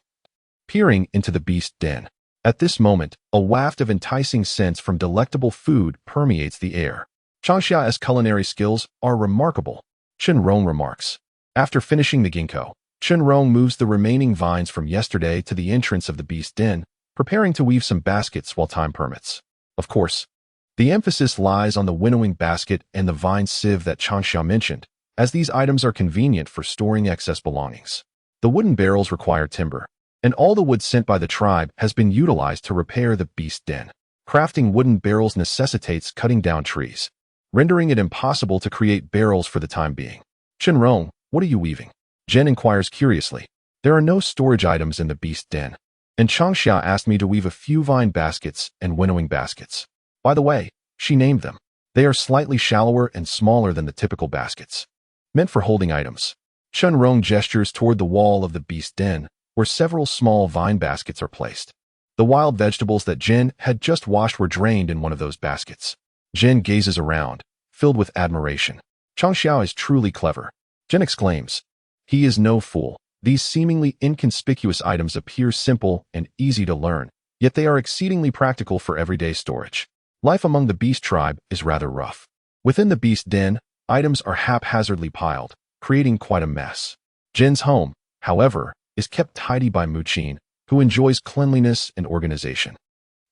peering into the beast den. At this moment, a waft of enticing scents from delectable food permeates the air. Changxia's culinary skills are remarkable, Chenrong remarks. After finishing the ginkgo, Chenrong moves the remaining vines from yesterday to the entrance of the beast den, preparing to weave some baskets while time permits. Of course, the emphasis lies on the winnowing basket and the vine sieve that Changxia mentioned, as these items are convenient for storing excess belongings. The wooden barrels require timber, and all the wood sent by the tribe has been utilized to repair the beast den. Crafting wooden barrels necessitates cutting down trees, rendering it impossible to create barrels for the time being. Chenrong, what are you weaving? Jen inquires curiously. There are no storage items in the beast den, and Changxia asked me to weave a few vine baskets and winnowing baskets. By the way, she named them. They are slightly shallower and smaller than the typical baskets, meant for holding items. Chenrong gestures toward the wall of the beast den, where several small vine baskets are placed. The wild vegetables that Jen had just washed were drained in one of those baskets. Jen gazes around, filled with admiration. Changxia is truly clever. Jen exclaims, he is no fool. These seemingly inconspicuous items appear simple and easy to learn, yet they are exceedingly practical for everyday storage. Life among the beast tribe is rather rough. Within the beast den, items are haphazardly piled, creating quite a mess. Jen's home, however, is kept tidy by Muqin, who enjoys cleanliness and organization.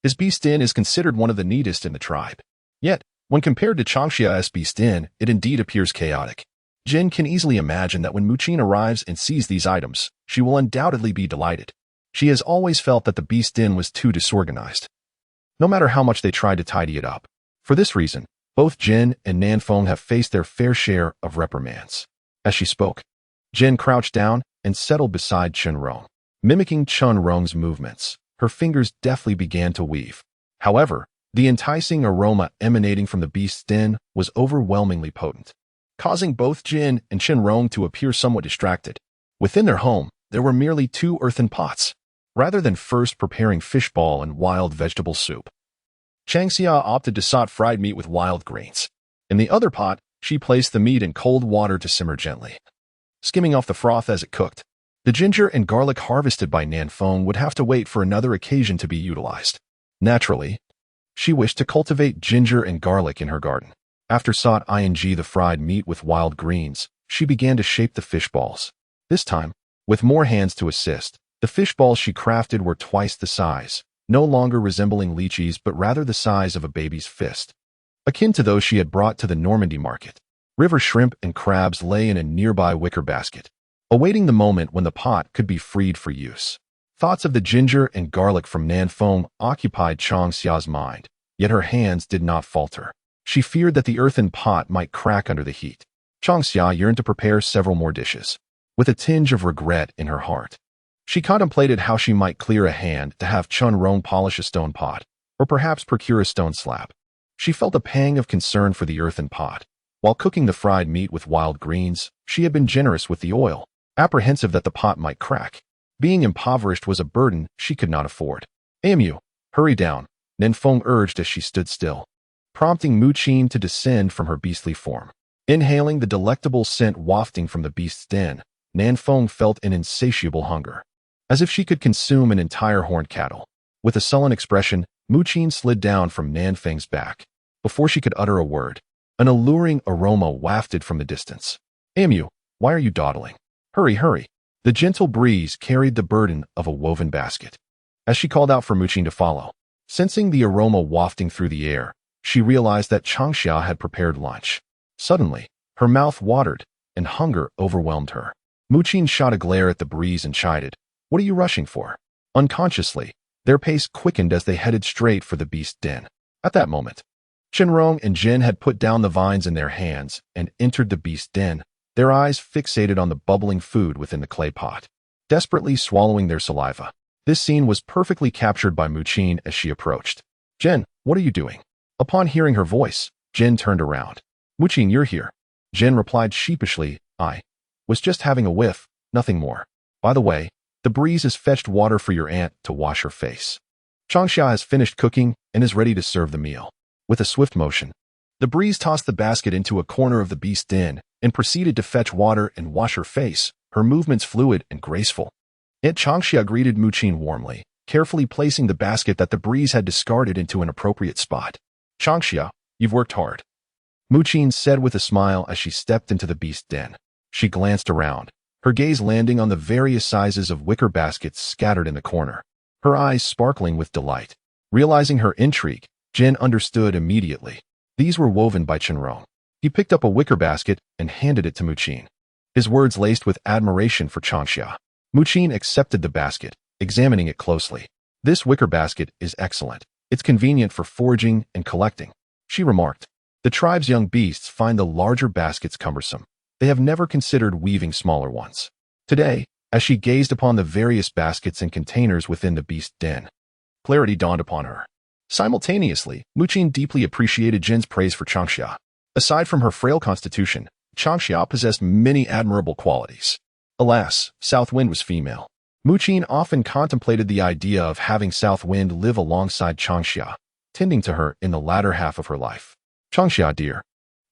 His beast den is considered one of the neatest in the tribe. Yet, when compared to Changxia's beast den, it indeed appears chaotic. Jen can easily imagine that when Muqin arrives and sees these items, she will undoubtedly be delighted. She has always felt that the beast den was too disorganized, no matter how much they tried to tidy it up. For this reason, both Jen and Nanfeng have faced their fair share of reprimands. As she spoke, Jen crouched down and settled beside Chenrong. Mimicking Chenrong's movements, her fingers deftly began to weave. However, the enticing aroma emanating from the beast's den was overwhelmingly potent, causing both Jen and Chenrong to appear somewhat distracted. Within their home, there were merely 2 earthen pots. Rather than first preparing fishball and wild vegetable soup, Changxia opted to saute fried meat with wild grains. In the other pot, she placed the meat in cold water to simmer gently, skimming off the froth as it cooked. The ginger and garlic harvested by Nanfeng would have to wait for another occasion to be utilized. Naturally, she wished to cultivate ginger and garlic in her garden. After sauteing the fried meat with wild greens, she began to shape the fish balls. This time, with more hands to assist, the fish balls she crafted were twice the size, no longer resembling lychees but rather the size of a baby's fist, akin to those she had brought to the Normandy market. River shrimp and crabs lay in a nearby wicker basket, awaiting the moment when the pot could be freed for use. Thoughts of the ginger and garlic from Nanfeng occupied Changxia's mind, yet her hands did not falter. She feared that the earthen pot might crack under the heat. Changxia yearned to prepare several more dishes, with a tinge of regret in her heart. She contemplated how she might clear a hand to have Chenrong polish a stone pot, or perhaps procure a stone slab. She felt a pang of concern for the earthen pot. While cooking the fried meat with wild greens, she had been generous with the oil, apprehensive that the pot might crack. Being impoverished was a burden she could not afford. Amu, hurry down, Nanfeng urged as she stood still, prompting Muqin to descend from her beastly form. Inhaling the delectable scent wafting from the beast's den, Nanfeng felt an insatiable hunger, as if she could consume an entire horned cattle. With a sullen expression, Muqin slid down from Nanfeng's back. Before she could utter a word, an alluring aroma wafted from the distance. Amu, why are you dawdling? Hurry, hurry. The gentle breeze carried the burden of a woven basket. As she called out for Muqin to follow, sensing the aroma wafting through the air, she realized that Changxia had prepared lunch. Suddenly, her mouth watered, and hunger overwhelmed her. Muqin shot a glare at the breeze and chided, "What are you rushing for?" Unconsciously, their pace quickened as they headed straight for the beast's den. At that moment, Chenrong and Jen had put down the vines in their hands and entered the beast's den, their eyes fixated on the bubbling food within the clay pot, desperately swallowing their saliva. This scene was perfectly captured by Muqin as she approached. "Jen, what are you doing?" Upon hearing her voice, Jen turned around. "Muqin, you're here." Jen replied sheepishly, "I was just having a whiff, nothing more. By the way, the breeze has fetched water for your aunt to wash her face. Changxia has finished cooking and is ready to serve the meal." With a swift motion, the breeze tossed the basket into a corner of the beast's den and proceeded to fetch water and wash her face, her movements fluid and graceful. Aunt Changxia greeted Muqin warmly, carefully placing the basket that the breeze had discarded into an appropriate spot. "Changxia, you've worked hard," Muqin said with a smile as she stepped into the beast's den. She glanced around, her gaze landing on the various sizes of wicker baskets scattered in the corner, her eyes sparkling with delight. Realizing her intrigue, Jen understood immediately. These were woven by Chenrong. He picked up a wicker basket and handed it to Muqin, his words laced with admiration for Changxia. Muqin accepted the basket, examining it closely. "This wicker basket is excellent. It's convenient for foraging and collecting," she remarked. The tribe's young beasts find the larger baskets cumbersome. They have never considered weaving smaller ones. Today, as she gazed upon the various baskets and containers within the beast den, clarity dawned upon her. Simultaneously, Muqin deeply appreciated Jin's praise for Changxia. Aside from her frail constitution, Changxia possessed many admirable qualities. Alas, Southwind was female. Muqin often contemplated the idea of having Southwind live alongside Changxia, tending to her in the latter half of her life. "Changxia, dear,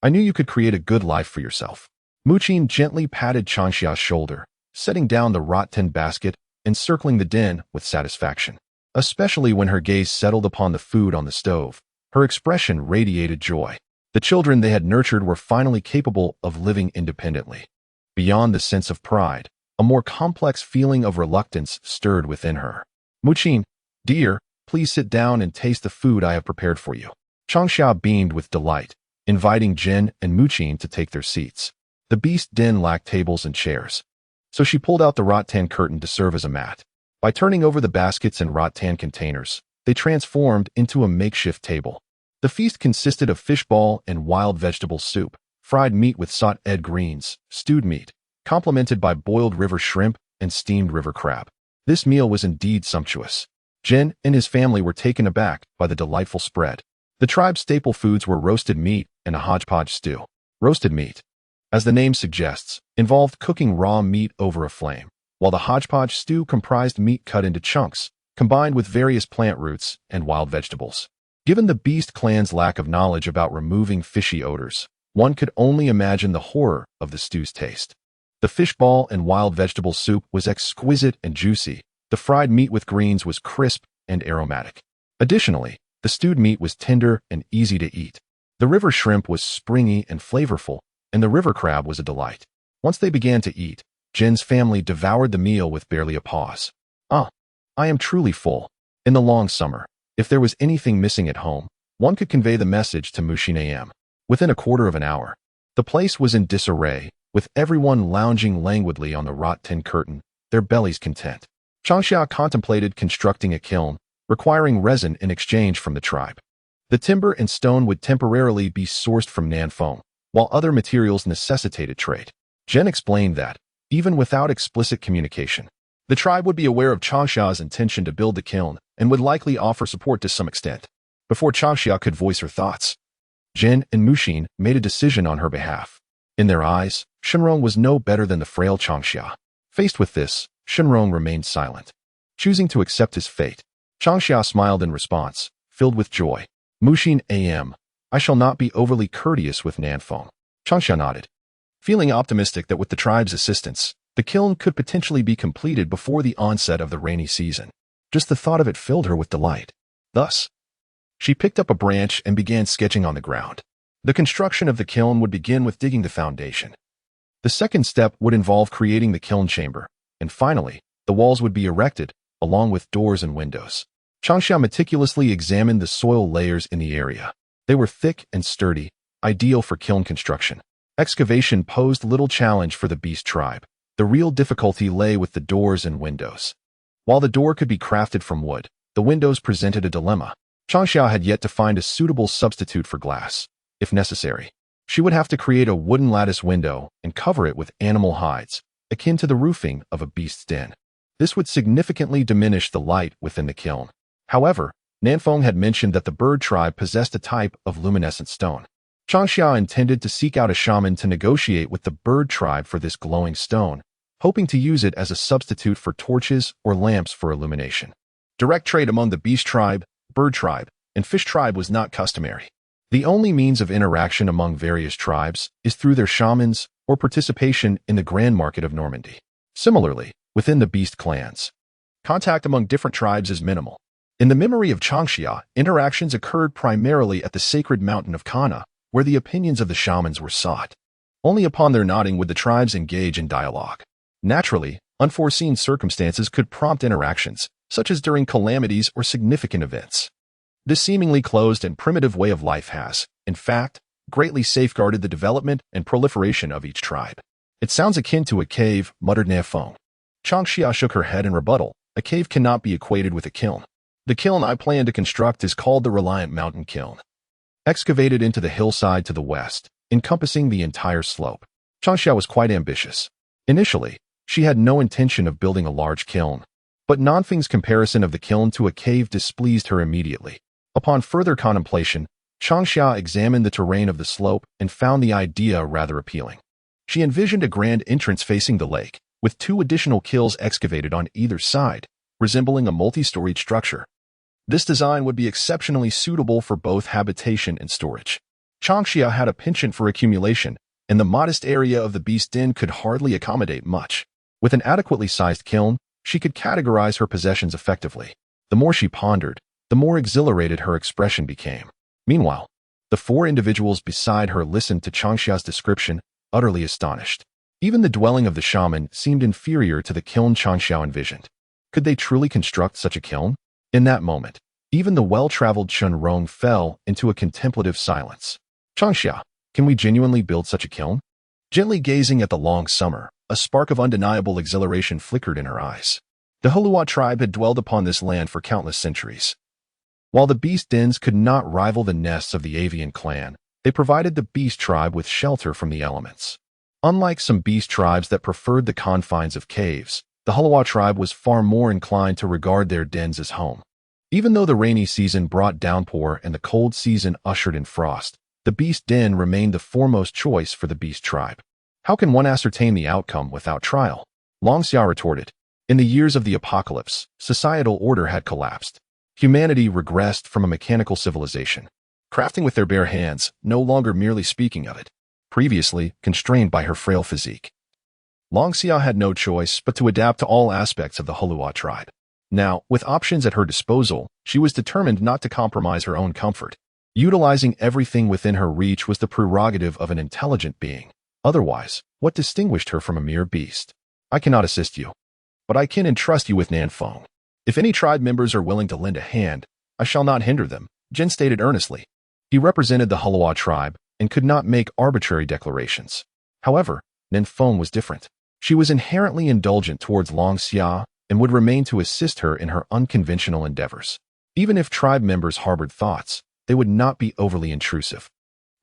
I knew you could create a good life for yourself." Muqin gently patted Changxia's shoulder, setting down the wrought tin basket and circling the den with satisfaction. Especially when her gaze settled upon the food on the stove, her expression radiated joy. The children they had nurtured were finally capable of living independently. Beyond the sense of pride, a more complex feeling of reluctance stirred within her. "Muqin, dear, please sit down and taste the food I have prepared for you." Changxia beamed with delight, inviting Jin and Muqin to take their seats. The beast den lacked tables and chairs, so she pulled out the rattan curtain to serve as a mat. By turning over the baskets and rattan containers, they transformed into a makeshift table. The feast consisted of fishball and wild vegetable soup, fried meat with sautéed greens, stewed meat, complemented by boiled river shrimp and steamed river crab. This meal was indeed sumptuous. Jin and his family were taken aback by the delightful spread. The tribe's staple foods were roasted meat and a hodgepodge stew. Roasted meat, as the name suggests, involved cooking raw meat over a flame, while the hodgepodge stew comprised meat cut into chunks, combined with various plant roots and wild vegetables. Given the beast clan's lack of knowledge about removing fishy odors, one could only imagine the horror of the stew's taste. The fishball and wild vegetable soup was exquisite and juicy. The fried meat with greens was crisp and aromatic. Additionally, the stewed meat was tender and easy to eat. The river shrimp was springy and flavorful, and the river crab was a delight. Once they began to eat, Jin's family devoured the meal with barely a pause. "Ah, I am truly full." In the long summer, if there was anything missing at home, one could convey the message to Muqin AM. Within a quarter of an hour, the place was in disarray, with everyone lounging languidly on the wrought tin curtain, their bellies content. Changxia contemplated constructing a kiln, requiring resin in exchange from the tribe. The timber and stone would temporarily be sourced from Nanfeng, while other materials necessitated trade. Jin explained that, even without explicit communication, the tribe would be aware of Changxia's intention to build the kiln and would likely offer support to some extent. Before Changxia could voice her thoughts, Jin and Muqin made a decision on her behalf. In their eyes, Shenrong was no better than the frail Changxia. Faced with this, Shenrong remained silent, choosing to accept his fate. Changxia smiled in response, filled with joy. "Muqin AM, I shall not be overly courteous with Nanfeng." Changxia nodded, feeling optimistic that with the tribe's assistance, the kiln could potentially be completed before the onset of the rainy season. Just the thought of it filled her with delight. Thus, she picked up a branch and began sketching on the ground. The construction of the kiln would begin with digging the foundation. The second step would involve creating the kiln chamber, and finally, the walls would be erected, along with doors and windows. Changxia meticulously examined the soil layers in the area. They were thick and sturdy, ideal for kiln construction. Excavation posed little challenge for the beast tribe. The real difficulty lay with the doors and windows. While the door could be crafted from wood, the windows presented a dilemma. Changxia had yet to find a suitable substitute for glass. If necessary, she would have to create a wooden lattice window and cover it with animal hides, akin to the roofing of a beast's den. This would significantly diminish the light within the kiln. However, Nanfeng had mentioned that the bird tribe possessed a type of luminescent stone. Changxia intended to seek out a shaman to negotiate with the bird tribe for this glowing stone, hoping to use it as a substitute for torches or lamps for illumination. Direct trade among the beast tribe, bird tribe, and fish tribe was not customary. The only means of interaction among various tribes is through their shamans or participation in the grand market of Normandy. Similarly, within the beast clans, contact among different tribes is minimal. In the memory of Changxia, interactions occurred primarily at the sacred mountain of Kana, where the opinions of the shamans were sought. Only upon their nodding would the tribes engage in dialogue. Naturally, unforeseen circumstances could prompt interactions, such as during calamities or significant events. This seemingly closed and primitive way of life has, in fact, greatly safeguarded the development and proliferation of each tribe. It sounds akin to a cave, muttered Nanfeng. Changxia shook her head in rebuttal. A cave cannot be equated with a kiln. The kiln I plan to construct is called the Reliant Mountain Kiln. Excavated into the hillside to the west, encompassing the entire slope. Changxia was quite ambitious. Initially, she had no intention of building a large kiln, but Nanfeng's comparison of the kiln to a cave displeased her immediately. Upon further contemplation, Changxia examined the terrain of the slope and found the idea rather appealing. She envisioned a grand entrance facing the lake, with 2 additional kilns excavated on either side, resembling a multi-storied structure. This design would be exceptionally suitable for both habitation and storage. Changxia had a penchant for accumulation, and the modest area of the beast den could hardly accommodate much. With an adequately sized kiln, she could categorize her possessions effectively. The more she pondered, the more exhilarated her expression became. Meanwhile, the 4 individuals beside her listened to Changxia's description, utterly astonished. Even the dwelling of the shaman seemed inferior to the kiln Changxia envisioned. Could they truly construct such a kiln? In that moment, even the well-traveled Chunrong fell into a contemplative silence. Changxia, can we genuinely build such a kiln? Gently gazing at the long summer, a spark of undeniable exhilaration flickered in her eyes. The Hulua tribe had dwelled upon this land for countless centuries. While the beast dens could not rival the nests of the avian clan, they provided the beast tribe with shelter from the elements. Unlike some beast tribes that preferred the confines of caves, the Hulua tribe was far more inclined to regard their dens as home. Even though the rainy season brought downpour and the cold season ushered in frost, the beast den remained the foremost choice for the beast tribe. How can one ascertain the outcome without trial? Longxia retorted. In the years of the apocalypse, societal order had collapsed. Humanity regressed from a mechanical civilization, crafting with their bare hands, no longer merely speaking of it, previously constrained by her frail physique. Longxia had no choice but to adapt to all aspects of the Hulua tribe. Now, with options at her disposal, she was determined not to compromise her own comfort. Utilizing everything within her reach was the prerogative of an intelligent being. Otherwise, what distinguished her from a mere beast? I cannot assist you, but I can entrust you with Nanfeng. If any tribe members are willing to lend a hand, I shall not hinder them, Jin stated earnestly. He represented the Hulua tribe and could not make arbitrary declarations. However, Nanfeng was different. She was inherently indulgent towards Longxia and would remain to assist her in her unconventional endeavors. Even if tribe members harbored thoughts, they would not be overly intrusive.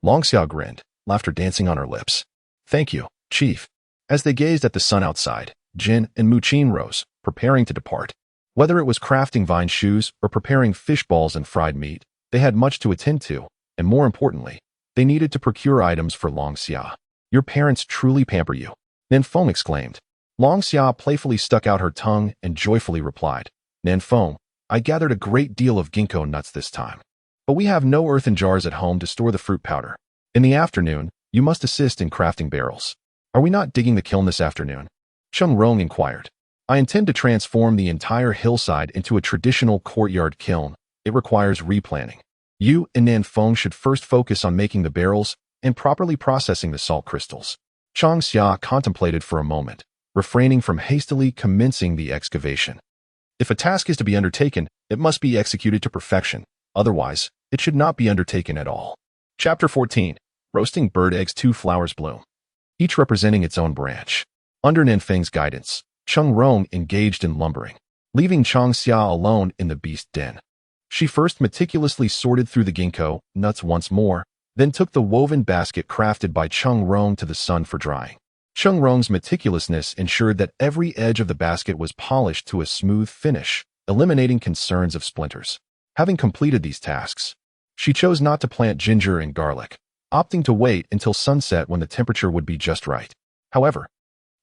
Longxia grinned, laughter dancing on her lips. Thank you, Chief. As they gazed at the sun outside, Jin and Muqin rose, preparing to depart. Whether it was crafting vine shoes or preparing fish balls and fried meat, they had much to attend to, and more importantly, they needed to procure items for Longxia. Your parents truly pamper you, Nanfeng exclaimed. Longxia playfully stuck out her tongue and joyfully replied, Nanfeng, I gathered a great deal of ginkgo nuts this time, but we have no earthen jars at home to store the fruit powder. In the afternoon, you must assist in crafting barrels. Are we not digging the kiln this afternoon? Chunrong inquired. I intend to transform the entire hillside into a traditional courtyard kiln. It requires replanting. You and Nanfeng should first focus on making the barrels and properly processing the salt crystals. Changxia contemplated for a moment, refraining from hastily commencing the excavation. If a task is to be undertaken, it must be executed to perfection. Otherwise, it should not be undertaken at all. Chapter 14. Roasting bird eggs. 2 flowers bloom, each representing its own branch. Under Nanfeng's guidance, Chunrong engaged in lumbering, leaving Changxia alone in the beast den. She first meticulously sorted through the ginkgo nuts once more, then took the woven basket crafted by Chunrong to the sun for drying. Chunrong's meticulousness ensured that every edge of the basket was polished to a smooth finish, eliminating concerns of splinters. Having completed these tasks, she chose not to plant ginger and garlic, opting to wait until sunset when the temperature would be just right. However,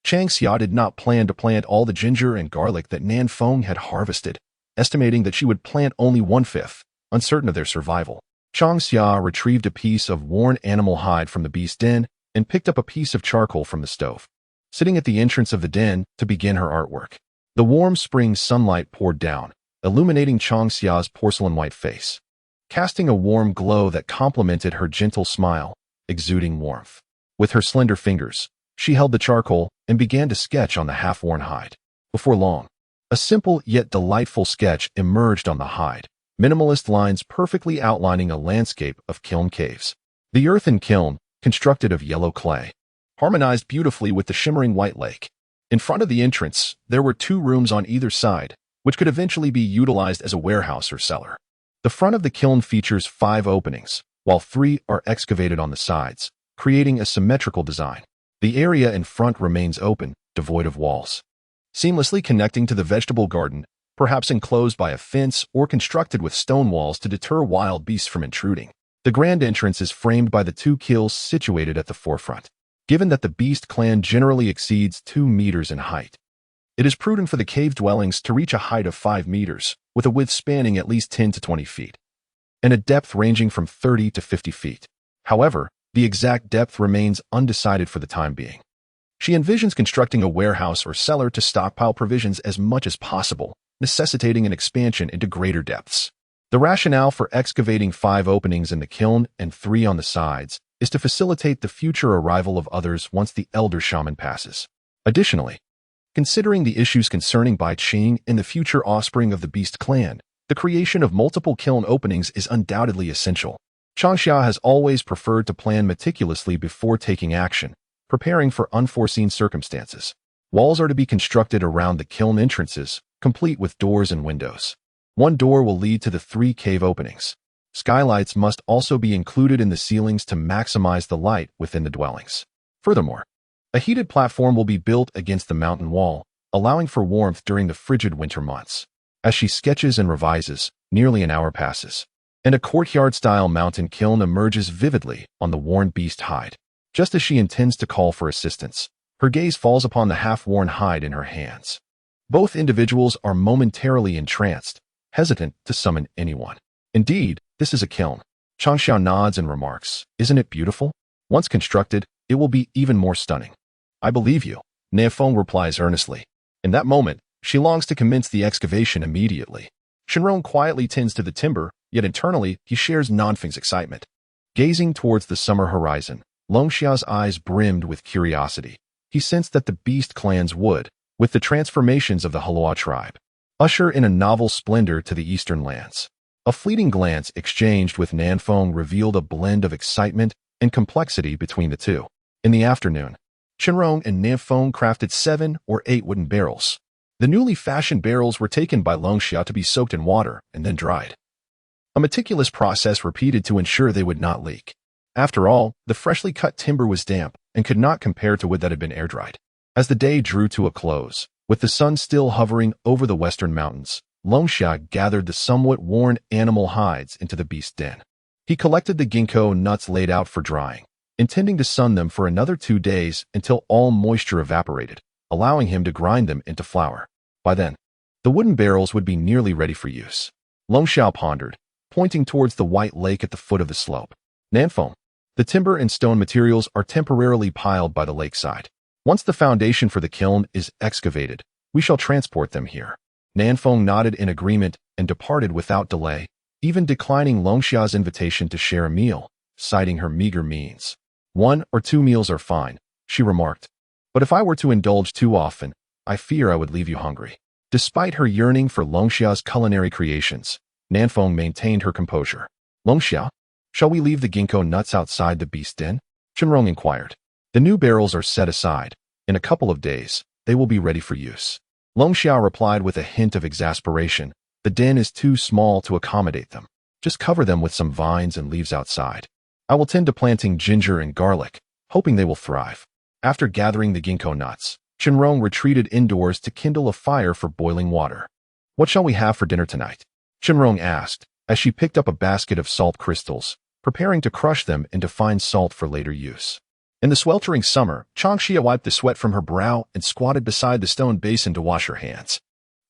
Changxia did not plan to plant all the ginger and garlic that Nanfeng had harvested, estimating that she would plant only 1/5, uncertain of their survival. Changxia retrieved a piece of worn animal hide from the beast den and picked up a piece of charcoal from the stove, sitting at the entrance of the den to begin her artwork. The warm spring sunlight poured down, illuminating Changxia's porcelain-white face, casting a warm glow that complemented her gentle smile, exuding warmth. With her slender fingers, she held the charcoal and began to sketch on the half-worn hide. Before long, a simple yet delightful sketch emerged on the hide, minimalist lines perfectly outlining a landscape of kiln caves. The earthen kiln, constructed of yellow clay, harmonized beautifully with the shimmering white lake. In front of the entrance, there were 2 rooms on either side, which could eventually be utilized as a warehouse or cellar. The front of the kiln features 5 openings, while 3 are excavated on the sides, creating a symmetrical design. The area in front remains open, devoid of walls, seamlessly connecting to the vegetable garden, perhaps enclosed by a fence or constructed with stone walls to deter wild beasts from intruding. The grand entrance is framed by the 2 kilns situated at the forefront. Given that the beast clan generally exceeds 2 meters in height, it is prudent for the cave dwellings to reach a height of 5 meters, with a width spanning at least 10 to 20 feet, and a depth ranging from 30 to 50 feet. However, the exact depth remains undecided for the time being. She envisions constructing a warehouse or cellar to stockpile provisions as much as possible, necessitating an expansion into greater depths. The rationale for excavating 5 openings in the kiln and 3 on the sides is to facilitate the future arrival of others once the elder shaman passes. Additionally, considering the issues concerning Bai Qing and the future offspring of the beast clan, the creation of multiple kiln openings is undoubtedly essential. Changxia has always preferred to plan meticulously before taking action, preparing for unforeseen circumstances. Walls are to be constructed around the kiln entrances, complete with doors and windows. 1 door will lead to the 3 cave openings. Skylights must also be included in the ceilings to maximize the light within the dwellings. Furthermore, a heated platform will be built against the mountain wall, allowing for warmth during the frigid winter months. As she sketches and revises, nearly an hour passes, and a courtyard-style mountain kiln emerges vividly on the worn beast hide. Just as she intends to call for assistance, her gaze falls upon the half-worn hide in her hands. Both individuals are momentarily entranced, hesitant to summon anyone. Indeed, this is a kiln. Changxia nods and remarks, "Isn't it beautiful? Once constructed, it will be even more stunning." "I believe you," Nianfeng replies earnestly. In that moment, she longs to commence the excavation immediately. Shenrong quietly tends to the timber, yet internally, he shares Nanfeng's excitement. Gazing towards the summer horizon, Longxia's eyes brimmed with curiosity. He sensed that the beast clans would, with the transformations of the Halua tribe, usher in a novel splendor to the eastern lands. A fleeting glance exchanged with Nanfeng revealed a blend of excitement and complexity between the two. In the afternoon, Shenrong and Nanfeng crafted 7 or 8 wooden barrels. The newly fashioned barrels were taken by Longxia to be soaked in water and then dried. A meticulous process repeated to ensure they would not leak. After all, the freshly cut timber was damp and could not compare to wood that had been air-dried. As the day drew to a close, with the sun still hovering over the western mountains, Longxia gathered the somewhat worn animal hides into the beast den. He collected the ginkgo nuts laid out for drying, intending to sun them for another 2 days until all moisture evaporated, allowing him to grind them into flour. By then, the wooden barrels would be nearly ready for use. Longxiao pondered, pointing towards the white lake at the foot of the slope. Nanfeng, the timber and stone materials are temporarily piled by the lakeside. Once the foundation for the kiln is excavated, we shall transport them here. Nanfeng nodded in agreement and departed without delay, even declining Longxia's invitation to share a meal, citing her meager means. 1 or 2 meals are fine, she remarked. But if I were to indulge too often, I fear I would leave you hungry. Despite her yearning for Longxia's culinary creations, Nanfeng maintained her composure. Longxia, shall we leave the ginkgo nuts outside the beast den? Shenrong inquired. The new barrels are set aside. In a couple of days, they will be ready for use. Longxia replied with a hint of exasperation. The den is too small to accommodate them. Just cover them with some vines and leaves outside. I will tend to planting ginger and garlic, hoping they will thrive. After gathering the ginkgo nuts, Shenrong retreated indoors to kindle a fire for boiling water. What shall we have for dinner tonight? Shenrong asked, as she picked up a basket of salt crystals, preparing to crush them into fine salt for later use. In the sweltering summer, Changxia wiped the sweat from her brow and squatted beside the stone basin to wash her hands.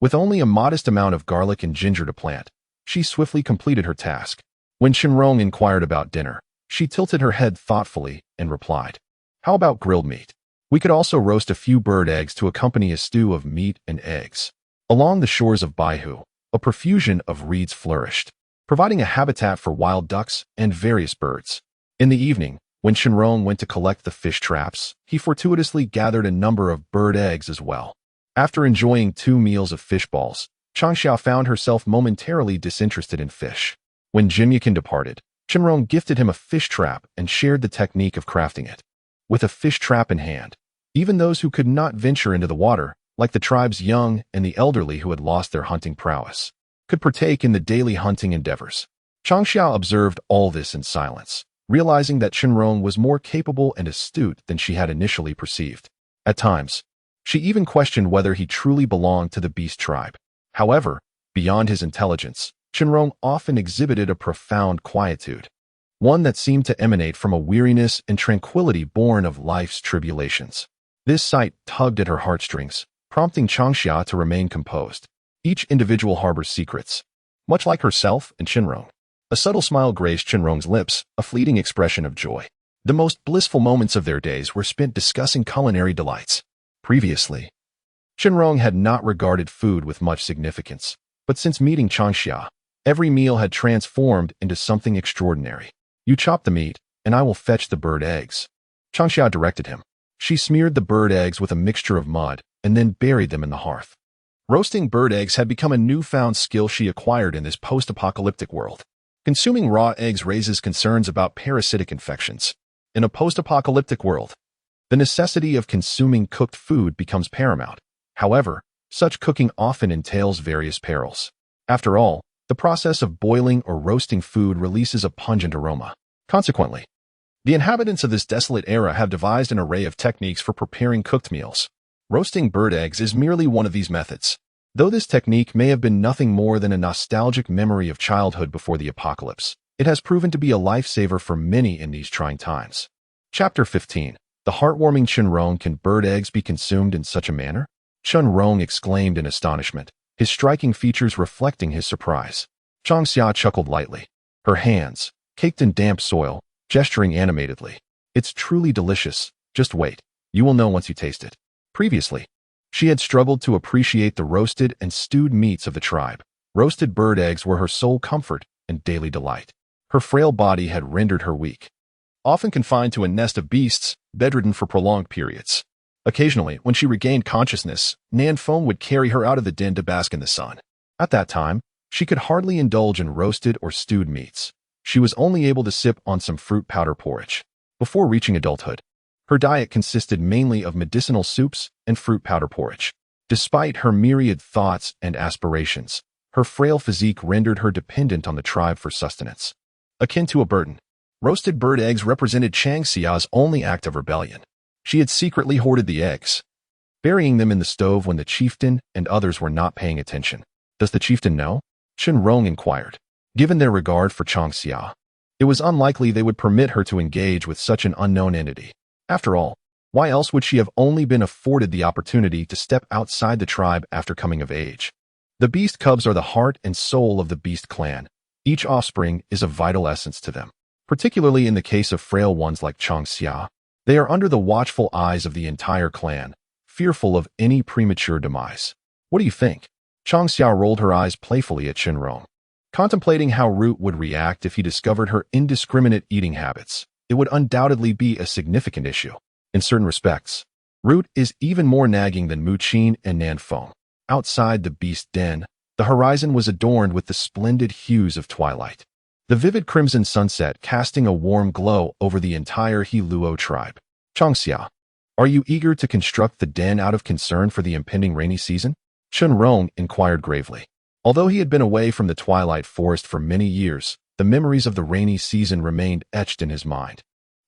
With only a modest amount of garlic and ginger to plant, she swiftly completed her task. When Shenrong inquired about dinner, she tilted her head thoughtfully and replied, "How about grilled meat? We could also roast a few bird eggs to accompany a stew of meat and eggs." Along the shores of Baihu, a profusion of reeds flourished, providing a habitat for wild ducks and various birds. In the evening, when Shenrong went to collect the fish traps, he fortuitously gathered a number of bird eggs as well. After enjoying 2 meals of fish balls, Changxia found herself momentarily disinterested in fish. When Jinyakin departed, Chenrong gifted him a fish trap and shared the technique of crafting it. With a fish trap in hand, even those who could not venture into the water, like the tribe's young and the elderly who had lost their hunting prowess, could partake in the daily hunting endeavors. Changxia observed all this in silence, realizing that Chenrong was more capable and astute than she had initially perceived. At times, she even questioned whether he truly belonged to the beast tribe. However, beyond his intelligence, Chenrong often exhibited a profound quietude, one that seemed to emanate from a weariness and tranquility born of life's tribulations. This sight tugged at her heartstrings, prompting Changxia to remain composed. Each individual harbors secrets, much like herself and Chenrong. A subtle smile graced Chenrong's lips, a fleeting expression of joy. The most blissful moments of their days were spent discussing culinary delights. Previously, Chenrong had not regarded food with much significance, but since meeting Changxia, every meal had transformed into something extraordinary. "You chop the meat, and I will fetch the bird eggs," Changxia directed him. She smeared the bird eggs with a mixture of mud and then buried them in the hearth. Roasting bird eggs had become a newfound skill she acquired in this post-apocalyptic world. Consuming raw eggs raises concerns about parasitic infections. In a post-apocalyptic world, the necessity of consuming cooked food becomes paramount. However, such cooking often entails various perils. After all, the process of boiling or roasting food releases a pungent aroma. Consequently, the inhabitants of this desolate era have devised an array of techniques for preparing cooked meals. Roasting bird eggs is merely one of these methods. Though this technique may have been nothing more than a nostalgic memory of childhood before the apocalypse, it has proven to be a lifesaver for many in these trying times. Chapter 15. The heartwarming Chenrong. Can bird eggs be consumed in such a manner? Chenrong exclaimed in astonishment, his striking features reflecting his surprise. Changxia chuckled lightly, her hands, caked in damp soil, gesturing animatedly. "It's truly delicious. Just wait. You will know once you taste it." Previously, she had struggled to appreciate the roasted and stewed meats of the tribe. Roasted bird eggs were her sole comfort and daily delight. Her frail body had rendered her weak, often confined to a nest of beasts, bedridden for prolonged periods. Occasionally, when she regained consciousness, Nan Feng would carry her out of the den to bask in the sun. At that time, she could hardly indulge in roasted or stewed meats. She was only able to sip on some fruit powder porridge. Before reaching adulthood, her diet consisted mainly of medicinal soups and fruit powder porridge. Despite her myriad thoughts and aspirations, her frail physique rendered her dependent on the tribe for sustenance. Akin to a burden, roasted bird eggs represented Changxia's only act of rebellion. She had secretly hoarded the eggs, burying them in the stove when the chieftain and others were not paying attention. "Does the chieftain know?" Chenrong inquired. Given their regard for Changxia, it was unlikely they would permit her to engage with such an unknown entity. After all, why else would she have only been afforded the opportunity to step outside the tribe after coming of age? The beast cubs are the heart and soul of the beast clan. Each offspring is a vital essence to them. Particularly in the case of frail ones like Changxia, they are under the watchful eyes of the entire clan, fearful of any premature demise. "What do you think?" Changxia rolled her eyes playfully at Chenrong, contemplating how Root would react if he discovered her indiscriminate eating habits. It would undoubtedly be a significant issue. In certain respects, Root is even more nagging than Muqin and Nanfeng. Outside the beast den, the horizon was adorned with the splendid hues of twilight, the vivid crimson sunset casting a warm glow over the entire Heluo tribe. "Changxia, are you eager to construct the den out of concern for the impending rainy season?" Chenrong inquired gravely. Although he had been away from the twilight forest for many years, the memories of the rainy season remained etched in his mind,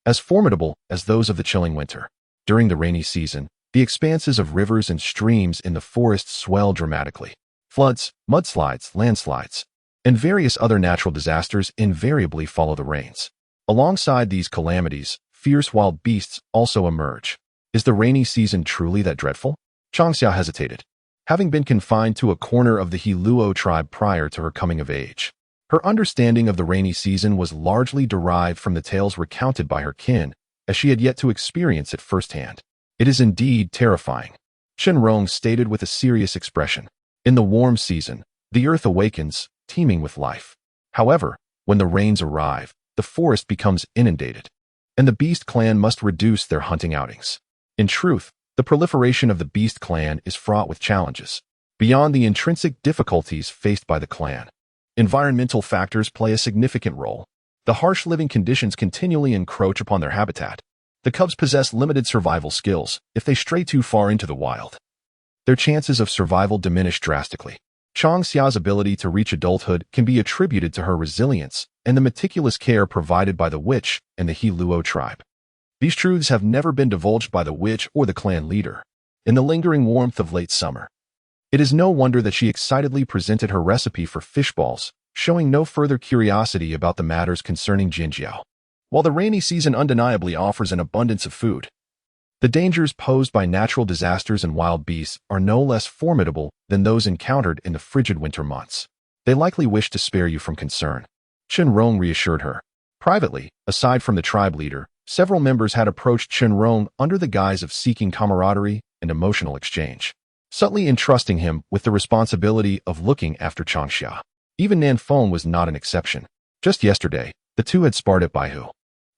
as formidable as those of the chilling winter. During the rainy season, the expanses of rivers and streams in the forest swell dramatically. Floods, mudslides, landslides, and various other natural disasters invariably follow the rains. Alongside these calamities, fierce wild beasts also emerge. Is the rainy season truly that dreadful? Changxia hesitated, having been confined to a corner of the Heluo tribe prior to her coming of age. Her understanding of the rainy season was largely derived from the tales recounted by her kin, as she had yet to experience it firsthand. "It is indeed terrifying," Chenrong stated with a serious expression. "In the warm season, the earth awakens, teeming with life. However, when the rains arrive, the forest becomes inundated, and the beast clan must reduce their hunting outings. In truth, the proliferation of the beast clan is fraught with challenges. Beyond the intrinsic difficulties faced by the clan, environmental factors play a significant role. The harsh living conditions continually encroach upon their habitat. The cubs possess limited survival skills if they stray too far into the wild. Their chances of survival diminish drastically. Changxia's ability to reach adulthood can be attributed to her resilience and the meticulous care provided by the witch and the He Luo tribe. These truths have never been divulged by the witch or the clan leader. In the lingering warmth of late summer, it is no wonder that she excitedly presented her recipe for fish balls, showing no further curiosity about the matters concerning Jinjiao. While the rainy season undeniably offers an abundance of food, the dangers posed by natural disasters and wild beasts are no less formidable than those encountered in the frigid winter months. They likely wish to spare you from concern, Chen reassured her. Privately, aside from the tribe leader, several members had approached Chen under the guise of seeking camaraderie and emotional exchange, subtly entrusting him with the responsibility of looking after Changxia. Even Nanfeng was not an exception. Just yesterday, the two had sparred at Baihu.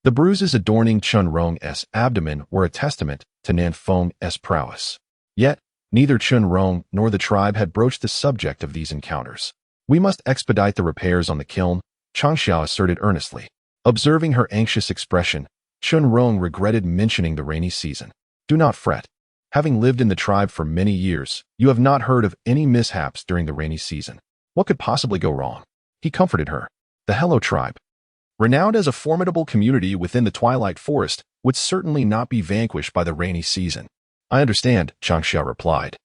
The bruises adorning Chen abdomen were a testament to Nanfeng's prowess. Yet, neither Chen nor the tribe had broached the subject of these encounters. We must expedite the repairs on the kiln, Changxia asserted earnestly. Observing her anxious expression, Chen regretted mentioning the rainy season. Do not fret. Having lived in the tribe for many years, you have not heard of any mishaps during the rainy season. What could possibly go wrong? He comforted her. The Hello tribe, renowned as a formidable community within the Twilight Forest, would certainly not be vanquished by the rainy season. I understand, Changxia replied,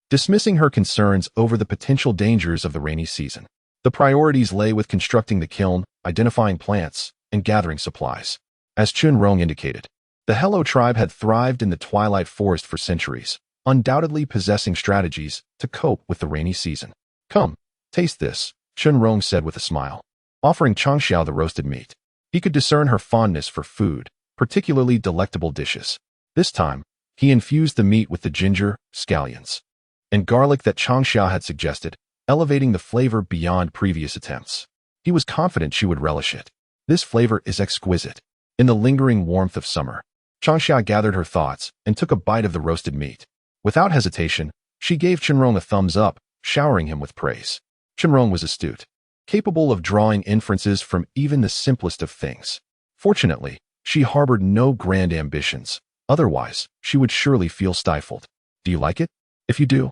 dismissing her concerns over the potential dangers of the rainy season. The priorities lay with constructing the kiln, identifying plants, and gathering supplies. As Chen indicated, the Hello tribe had thrived in the Twilight Forest for centuries, undoubtedly possessing strategies to cope with the rainy season. Come, taste this, Chen said with a smile, offering Changxia the roasted meat. He could discern her fondness for food, particularly delectable dishes. This time, he infused the meat with the ginger, scallions, and garlic that Changxia had suggested, elevating the flavor beyond previous attempts. He was confident she would relish it. This flavor is exquisite. In the lingering warmth of summer, Changxia gathered her thoughts and took a bite of the roasted meat. Without hesitation, she gave Chen a thumbs up, showering him with praise. Chen was astute, capable of drawing inferences from even the simplest of things. Fortunately, she harbored no grand ambitions. Otherwise, she would surely feel stifled. Do you like it? If you do,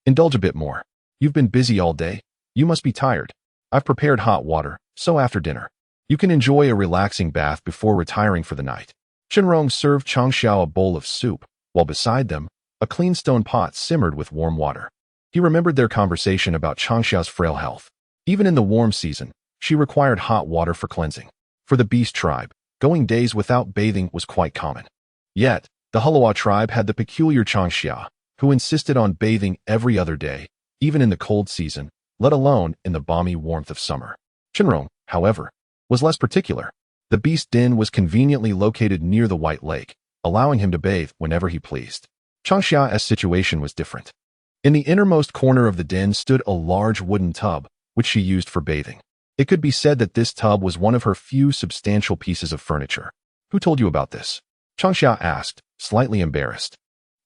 indulge a bit more. You've been busy all day. You must be tired. I've prepared hot water, so after dinner, you can enjoy a relaxing bath before retiring for the night. Chen served Changxia a bowl of soup, while beside them, a clean stone pot simmered with warm water. He remembered their conversation about Changxia's frail health. Even in the warm season, she required hot water for cleansing. For the beast tribe, going days without bathing was quite common. Yet, the Hulua tribe had the peculiar Changxia, who insisted on bathing every other day, even in the cold season, let alone in the balmy warmth of summer. Chen however, was less particular. The beast den was conveniently located near the White Lake, allowing him to bathe whenever he pleased. Changxia's situation was different. In the innermost corner of the den stood a large wooden tub, which she used for bathing. It could be said that this tub was one of her few substantial pieces of furniture. Who told you about this? Changxia asked, slightly embarrassed,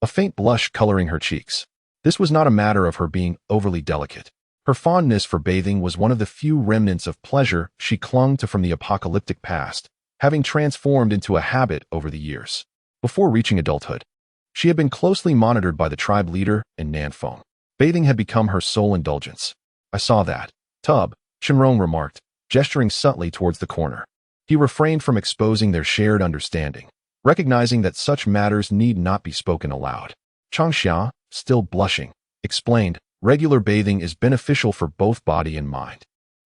a faint blush coloring her cheeks. This was not a matter of her being overly delicate. Her fondness for bathing was one of the few remnants of pleasure she clung to from the apocalyptic past, having transformed into a habit over the years. Before reaching adulthood, she had been closely monitored by the tribe leader and Nanfeng. Bathing had become her sole indulgence. I saw that tub, Chen remarked, gesturing subtly towards the corner. He refrained from exposing their shared understanding, recognizing that such matters need not be spoken aloud. Changxia, still blushing, explained, regular bathing is beneficial for both body and mind.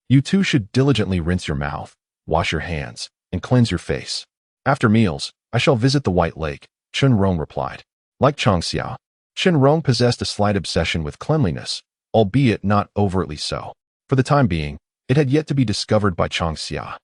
You too should diligently rinse your mouth, wash your hands, and cleanse your face. After meals, I shall visit the White Lake, Chen replied. Like Changxia, Chen possessed a slight obsession with cleanliness, albeit not overtly so. For the time being, it had yet to be discovered by Changxia.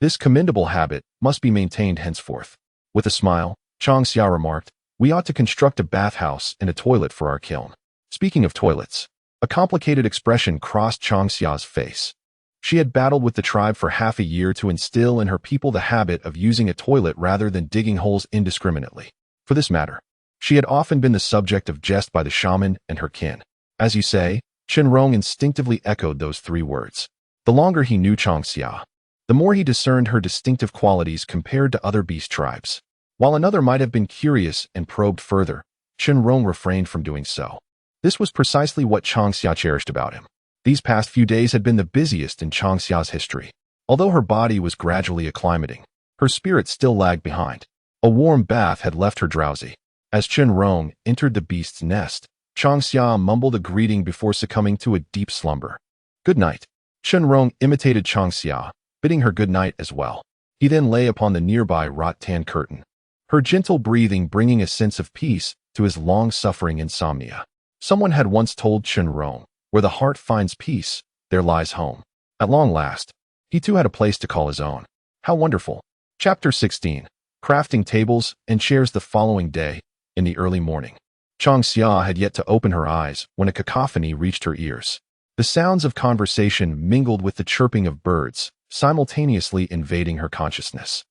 This commendable habit must be maintained henceforth. With a smile, Changxia remarked, we ought to construct a bathhouse and a toilet for our kiln. Speaking of toilets, a complicated expression crossed Changxia's face. She had battled with the tribe for half a year to instill in her people the habit of using a toilet rather than digging holes indiscriminately. For this matter, she had often been the subject of jest by the shaman and her kin. As you say, Chen instinctively echoed those three words. The longer he knew Changxia, the more he discerned her distinctive qualities compared to other beast tribes. While another might have been curious and probed further, Chenrong refrained from doing so. This was precisely what Changxia cherished about him. These past few days had been the busiest in Changxia's history. Although her body was gradually acclimating, her spirit still lagged behind. A warm bath had left her drowsy. As Chenrong entered the beast's nest, Changxia mumbled a greeting before succumbing to a deep slumber. "Good night." Chenrong imitated Changxia, bidding her good night as well. He then lay upon the nearby rattan curtain, her gentle breathing bringing a sense of peace to his long-suffering insomnia. Someone had once told Chenrong, "Where the heart finds peace, there lies home." At long last, he too had a place to call his own. How wonderful. Chapter 16. Crafting tables and chairs. The following day, in the early morning, Changxia had yet to open her eyes when a cacophony reached her ears. The sounds of conversation mingled with the chirping of birds, simultaneously invading her consciousness,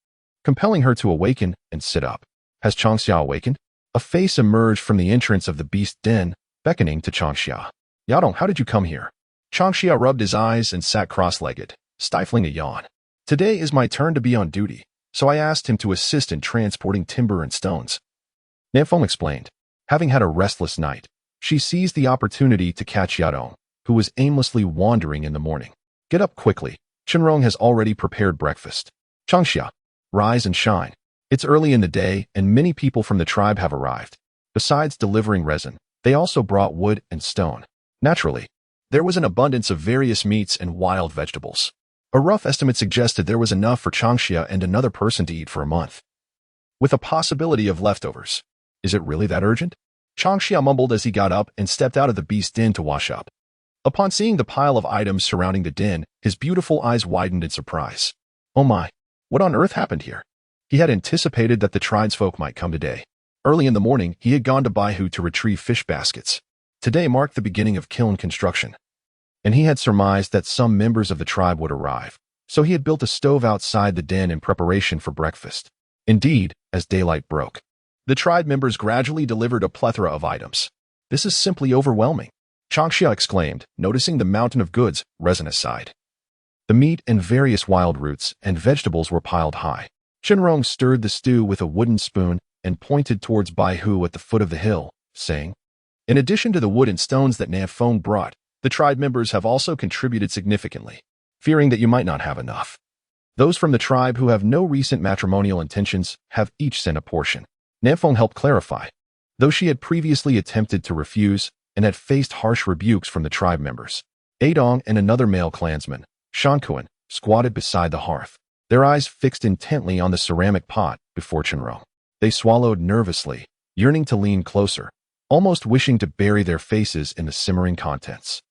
compelling her to awaken and sit up. Has Changxia awakened? A face emerged from the entrance of the beast den, beckoning to Changxia. "Yadong, how did you come here?" Changxia rubbed his eyes and sat cross-legged, stifling a yawn. "Today is my turn to be on duty, so I asked him to assist in transporting timber and stones." Nianfeng explained. Having had a restless night, she seized the opportunity to catch Yadong, who was aimlessly wandering in the morning. "Get up quickly. Chenrong has already prepared breakfast." "Changxia, rise and shine. It's early in the day and many people from the tribe have arrived. Besides delivering resin, they also brought wood and stone." Naturally, there was an abundance of various meats and wild vegetables. A rough estimate suggested there was enough for Changxia and another person to eat for a month, with a possibility of leftovers. "Is it really that urgent?" Changxia mumbled as he got up and stepped out of the beast den to wash up. Upon seeing the pile of items surrounding the den, his beautiful eyes widened in surprise. "Oh my, what on earth happened here?" He had anticipated that the tribesfolk might come today. Early in the morning, he had gone to Baihu to retrieve fish baskets. Today marked the beginning of kiln construction, and he had surmised that some members of the tribe would arrive, so he had built a stove outside the den in preparation for breakfast. Indeed, as daylight broke, the tribe members gradually delivered a plethora of items. "This is simply overwhelming," Changxia exclaimed, noticing the mountain of goods, resin aside. The meat and various wild roots and vegetables were piled high. Chenrong stirred the stew with a wooden spoon and pointed towards Baihu at the foot of the hill, saying, "In addition to the wood and stones that Nianfeng brought, the tribe members have also contributed significantly, fearing that you might not have enough. Those from the tribe who have no recent matrimonial intentions have each sent a portion." Nianfeng helped clarify. Though she had previously attempted to refuse and had faced harsh rebukes from the tribe members, Adong and another male clansman, Shankuan, squatted beside the hearth, their eyes fixed intently on the ceramic pot before Chenrong. They swallowed nervously, yearning to lean closer, almost wishing to bury their faces in the simmering contents.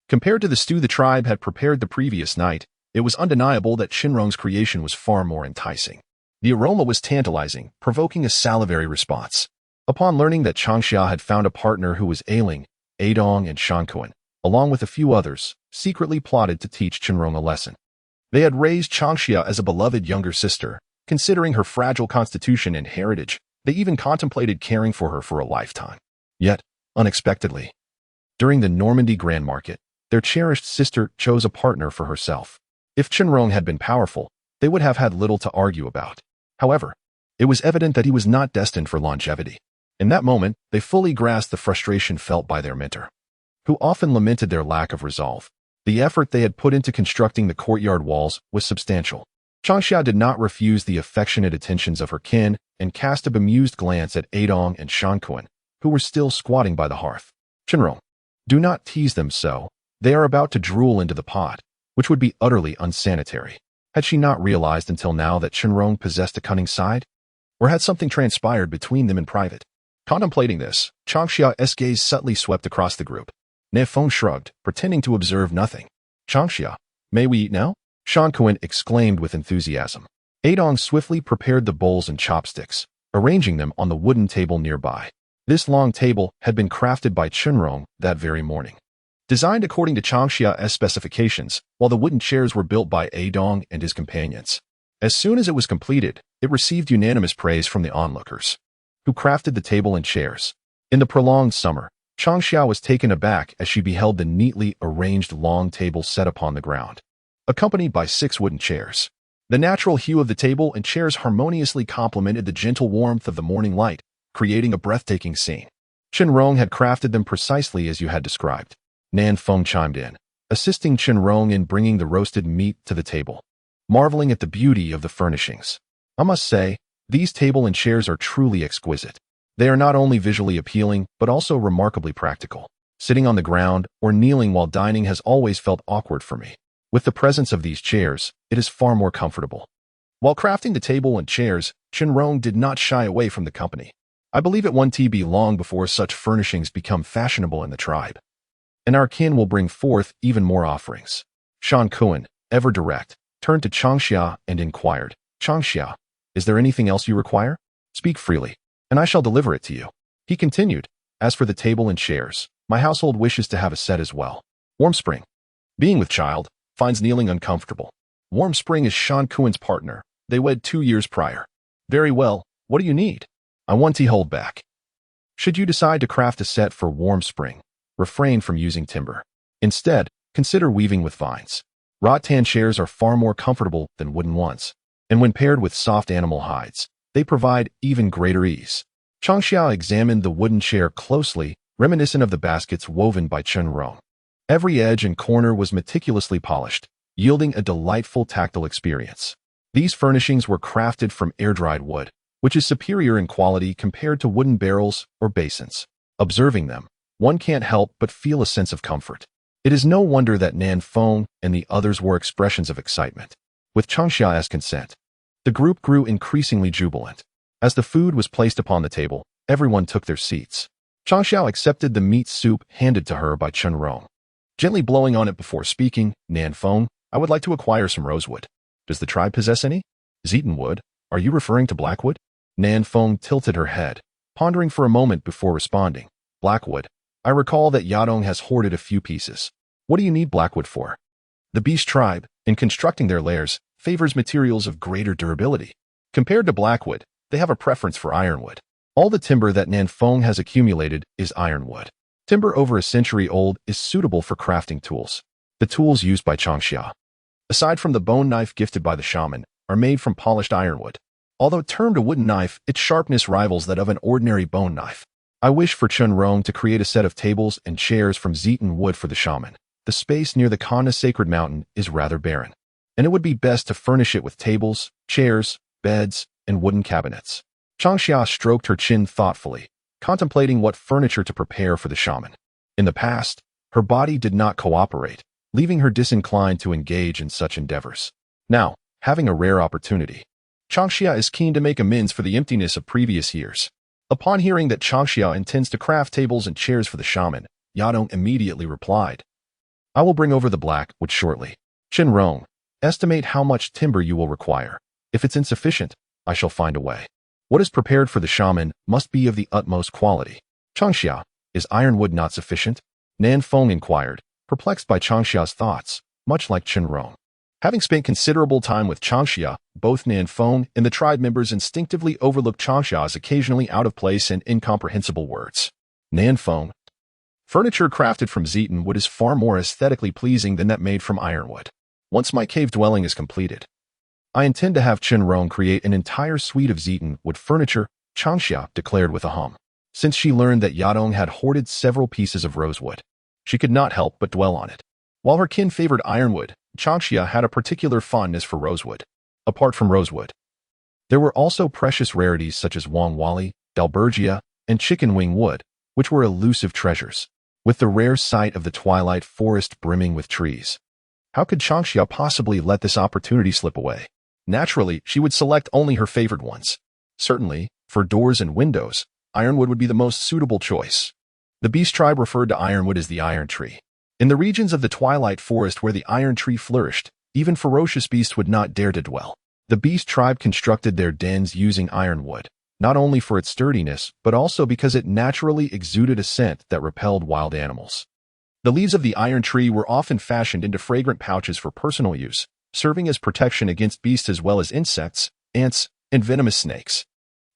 Compared to the stew the tribe had prepared the previous night, it was undeniable that Chenrong's creation was far more enticing. The aroma was tantalizing, provoking a salivary response. Upon learning that Changxia had found a partner who was ailing, Adong and Shankuan, along with a few others, secretly plotted to teach Chenrong a lesson. They had raised Changxia as a beloved younger sister. Considering her fragile constitution and heritage, they even contemplated caring for her for a lifetime. Yet, unexpectedly, during the Normandy Grand Market, their cherished sister chose a partner for herself. If Chenrong had been powerful, they would have had little to argue about. However, it was evident that he was not destined for longevity. In that moment, they fully grasped the frustration felt by their mentor, who often lamented their lack of resolve. The effort they had put into constructing the courtyard walls was substantial. Changxia did not refuse the affectionate attentions of her kin and cast a bemused glance at Adong and Shankuan, who were still squatting by the hearth. "Chenrong, do not tease them so. They are about to drool into the pot, which would be utterly unsanitary." Had she not realized until now that Chenrong possessed a cunning side? Or had something transpired between them in private? Contemplating this, Changxia's gaze subtly swept across the group. Nianfeng shrugged, pretending to observe nothing. "Changxia, may we eat now?" Shankuan exclaimed with enthusiasm. Adong swiftly prepared the bowls and chopsticks, arranging them on the wooden table nearby. This long table had been crafted by Chenrong that very morning, designed according to Changxia's specifications, while the wooden chairs were built by Adong and his companions. As soon as it was completed, it received unanimous praise from the onlookers, who crafted the table and chairs. In the prolonged summer, Changxia was taken aback as she beheld the neatly arranged long table set upon the ground, accompanied by 6 wooden chairs. The natural hue of the table and chairs harmoniously complemented the gentle warmth of the morning light, creating a breathtaking scene. Chenrong had crafted them precisely as you had described. Nan Feng chimed in, assisting Chenrong in bringing the roasted meat to the table, marveling at the beauty of the furnishings. I must say, these table and chairs are truly exquisite. They are not only visually appealing, but also remarkably practical. Sitting on the ground or kneeling while dining has always felt awkward for me. With the presence of these chairs, it is far more comfortable. While crafting the table and chairs, Chenrong did not shy away from the company. I believe it won't be long before such furnishings become fashionable in the tribe, and our kin will bring forth even more offerings. Shan Kuan, ever direct, turned to Changxia and inquired, Changxia, is there anything else you require? Speak freely, and I shall deliver it to you. He continued, as for the table and chairs, my household wishes to have a set as well. Warm Spring, being with child, finds kneeling uncomfortable. Warm Spring is Shan Kuan's partner. They wed 2 years prior. Very well, what do you need? I want to hold back. Should you decide to craft a set for Warm Spring, refrain from using timber. Instead, consider weaving with vines. Rattan chairs are far more comfortable than wooden ones, and when paired with soft animal hides, they provide even greater ease. Changxia examined the wooden chair closely, reminiscent of the baskets woven by Chenrong. Every edge and corner was meticulously polished, yielding a delightful tactile experience. These furnishings were crafted from air-dried wood, which is superior in quality compared to wooden barrels or basins. Observing them, one can't help but feel a sense of comfort. It is no wonder that Nan Feng and the others wore expressions of excitement. With Changxia's consent, the group grew increasingly jubilant. As the food was placed upon the table, everyone took their seats. Changxia accepted the meat soup handed to her by Chenrong. Gently blowing on it before speaking, Nan Feng, I would like to acquire some rosewood. Does the tribe possess any? Zeaton wood? Are you referring to blackwood? Nan Feng tilted her head, pondering for a moment before responding. Blackwood. I recall that Yadong has hoarded a few pieces. What do you need blackwood for? The beast tribe, in constructing their lairs, favors materials of greater durability. Compared to blackwood, they have a preference for ironwood. All the timber that Nan Feng has accumulated is ironwood. Timber over a century old is suitable for crafting tools. The tools used by Changxia, aside from the bone knife gifted by the shaman, are made from polished ironwood. Although termed a wooden knife, its sharpness rivals that of an ordinary bone knife. I wish for Chenrong to create a set of tables and chairs from Zeaton wood for the shaman. The space near the Kana sacred mountain is rather barren, and it would be best to furnish it with tables, chairs, beds, and wooden cabinets. Changxia stroked her chin thoughtfully, contemplating what furniture to prepare for the shaman. In the past, her body did not cooperate, leaving her disinclined to engage in such endeavors. Now, having a rare opportunity, Changxia is keen to make amends for the emptiness of previous years. Upon hearing that Changxia intends to craft tables and chairs for the shaman, Yadong immediately replied, I will bring over the blackwood shortly. Chenrong, estimate how much timber you will require. If it's insufficient, I shall find a way. What is prepared for the shaman must be of the utmost quality. Changxia, is ironwood not sufficient? Nan Feng inquired, perplexed by Changxia's thoughts, much like Chenrong. Having spent considerable time with Changxia, both Nan Feng and the tribe members instinctively overlooked Changxia's occasionally out-of-place and incomprehensible words. Nan Feng, furniture crafted from Zeaton wood is far more aesthetically pleasing than that made from ironwood. Once my cave dwelling is completed, I intend to have Chenrong create an entire suite of Zeaton wood furniture, Changxia declared with a hum. Since she learned that Yadong had hoarded several pieces of rosewood, she could not help but dwell on it. While her kin favored ironwood, Changxia had a particular fondness for rosewood. Apart from rosewood, there were also precious rarities such as Wang Wali, Dalbergia, and chicken wing wood, which were elusive treasures. With the rare sight of the twilight forest brimming with trees, how could Changxia possibly let this opportunity slip away? Naturally, she would select only her favored ones. Certainly, for doors and windows, ironwood would be the most suitable choice. The beast tribe referred to ironwood as the iron tree. In the regions of the twilight forest where the iron tree flourished, even ferocious beasts would not dare to dwell. The beast tribe constructed their dens using ironwood, not only for its sturdiness, but also because it naturally exuded a scent that repelled wild animals. The leaves of the iron tree were often fashioned into fragrant pouches for personal use, serving as protection against beasts as well as insects, ants, and venomous snakes.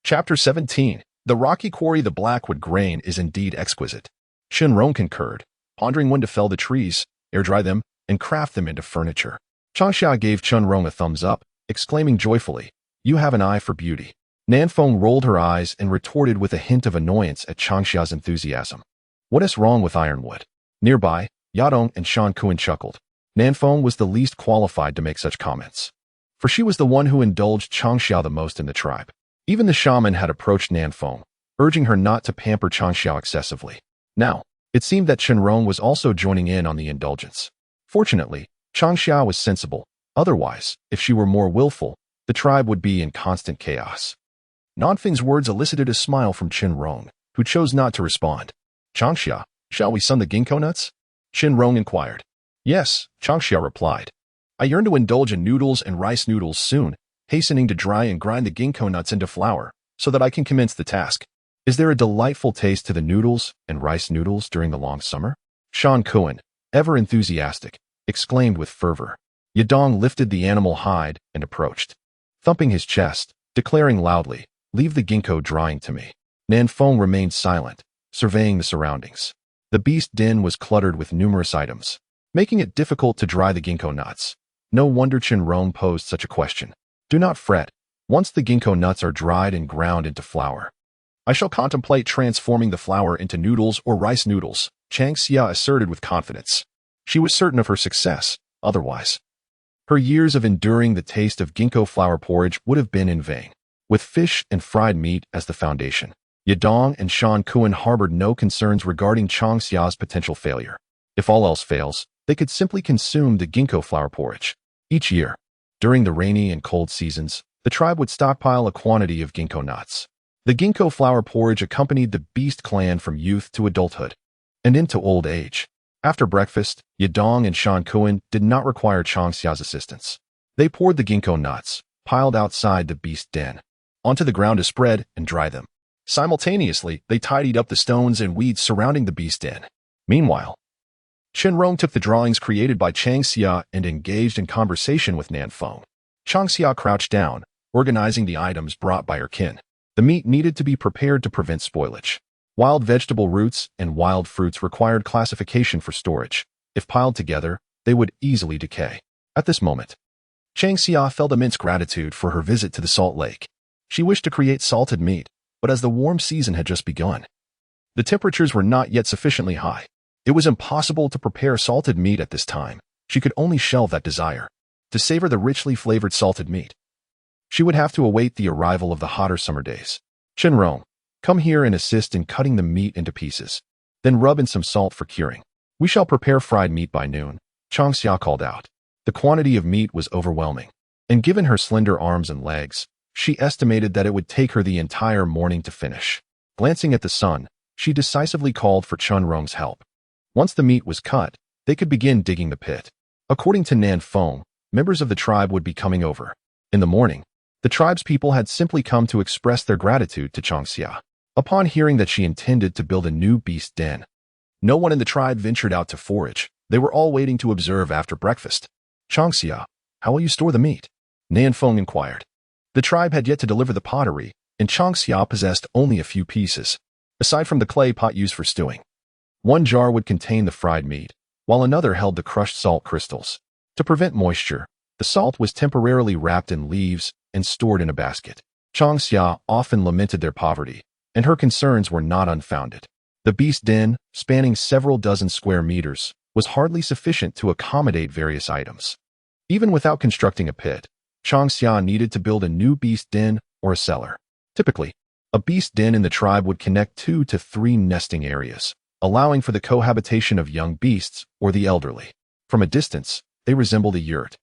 Chapter 17. The rocky quarry. The blackwood grain is indeed exquisite. Chenrong concurred, pondering when to fell the trees, air-dry them, and craft them into furniture. Changxia gave Chenrong a thumbs up, exclaiming joyfully, "You have an eye for beauty." Nanfeng rolled her eyes and retorted with a hint of annoyance at Changxia's enthusiasm. "What is wrong with ironwood?" Nearby, Yadong and Shan Kuan chuckled. Nanfeng was the least qualified to make such comments, for she was the one who indulged Changxia the most in the tribe. Even the shaman had approached Nanfeng, urging her not to pamper Changxia excessively. Now, it seemed that Chenrong was also joining in on the indulgence. Fortunately, Changxia was sensible. Otherwise, if she were more willful, the tribe would be in constant chaos. Nanfeng's words elicited a smile from Chenrong, who chose not to respond. "Changxia, shall we sun the ginkgo nuts?" Chenrong inquired. "Yes," Changxia replied. "I yearn to indulge in noodles and rice noodles soon, hastening to dry and grind the ginkgo nuts into flour, so that I can commence the task. Is there a delightful taste to the noodles and rice noodles during the long summer?" Shan Kuan, ever enthusiastic, exclaimed with fervor. Yadong lifted the animal hide and approached, thumping his chest, declaring loudly, "Leave the ginkgo drying to me." Nanfeng remained silent, surveying the surroundings. The beast den was cluttered with numerous items, making it difficult to dry the ginkgo nuts. No wonder Chenrong posed such a question. "Do not fret. Once the ginkgo nuts are dried and ground into flour, I shall contemplate transforming the flour into noodles or rice noodles," Changxia asserted with confidence. She was certain of her success, otherwise her years of enduring the taste of ginkgo flour porridge would have been in vain. With fish and fried meat as the foundation, Yadong and Shan Kuan harbored no concerns regarding Changxia's potential failure. If all else fails, they could simply consume the ginkgo flour porridge. Each year, during the rainy and cold seasons, the tribe would stockpile a quantity of ginkgo nuts. The ginkgo flour porridge accompanied the beast clan from youth to adulthood and into old age. After breakfast, Yadong and Shan Kuan did not require Changxia's assistance. They poured the ginkgo nuts, piled outside the beast den, onto the ground to spread and dry them. Simultaneously, they tidied up the stones and weeds surrounding the beast den. Meanwhile, Chenrong took the drawings created by Changxia and engaged in conversation with Nanfeng. Changxia crouched down, organizing the items brought by her kin. The meat needed to be prepared to prevent spoilage. Wild vegetable roots and wild fruits required classification for storage. If piled together, they would easily decay. At this moment, Changxia felt immense gratitude for her visit to the salt lake. She wished to create salted meat, but as the warm season had just begun, the temperatures were not yet sufficiently high. It was impossible to prepare salted meat at this time. She could only shelve that desire. To savor the richly flavored salted meat, she would have to await the arrival of the hotter summer days. "Chenrong, come here and assist in cutting the meat into pieces. Then rub in some salt for curing. We shall prepare fried meat by noon," Changxia called out. The quantity of meat was overwhelming, and given her slender arms and legs, she estimated that it would take her the entire morning to finish. Glancing at the sun, she decisively called for Chenrong's help. Once the meat was cut, they could begin digging the pit. According to Nanfeng, members of the tribe would be coming over. In the morning, the tribe's people had simply come to express their gratitude to Changxia. Upon hearing that she intended to build a new beast den, no one in the tribe ventured out to forage. They were all waiting to observe after breakfast. "Changxia, how will you store the meat?" Nanfeng inquired. The tribe had yet to deliver the pottery, and Changxia possessed only a few pieces, aside from the clay pot used for stewing. One jar would contain the fried meat, while another held the crushed salt crystals. To prevent moisture, the salt was temporarily wrapped in leaves and stored in a basket. Changxia often lamented their poverty, and her concerns were not unfounded. The beast den, spanning several dozen square meters, was hardly sufficient to accommodate various items. Even without constructing a pit, Changxia needed to build a new beast den or a cellar. Typically, a beast den in the tribe would connect 2 to 3 nesting areas, allowing for the cohabitation of young beasts or the elderly. From a distance, they resembled a yurt.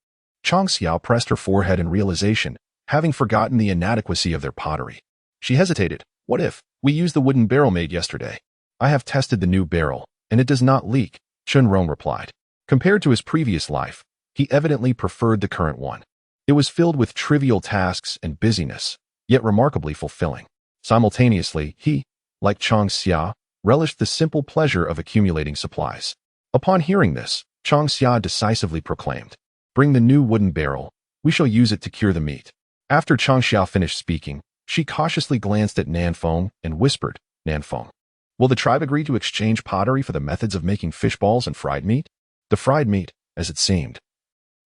Changxia pressed her forehead in realization, having forgotten the inadequacy of their pottery. She hesitated. "What if we use the wooden barrel made yesterday?" "I have tested the new barrel, and it does not leak," Chenrong replied. Compared to his previous life, he evidently preferred the current one. It was filled with trivial tasks and busyness, yet remarkably fulfilling. Simultaneously, he, like Changxia, relished the simple pleasure of accumulating supplies. Upon hearing this, Changxia decisively proclaimed, "Bring the new wooden barrel. We shall use it to cure the meat." After Changxia finished speaking, she cautiously glanced at Nanfeng and whispered, "Nanfeng, will the tribe agree to exchange pottery for the methods of making fish balls and fried meat?" The fried meat, as it seemed,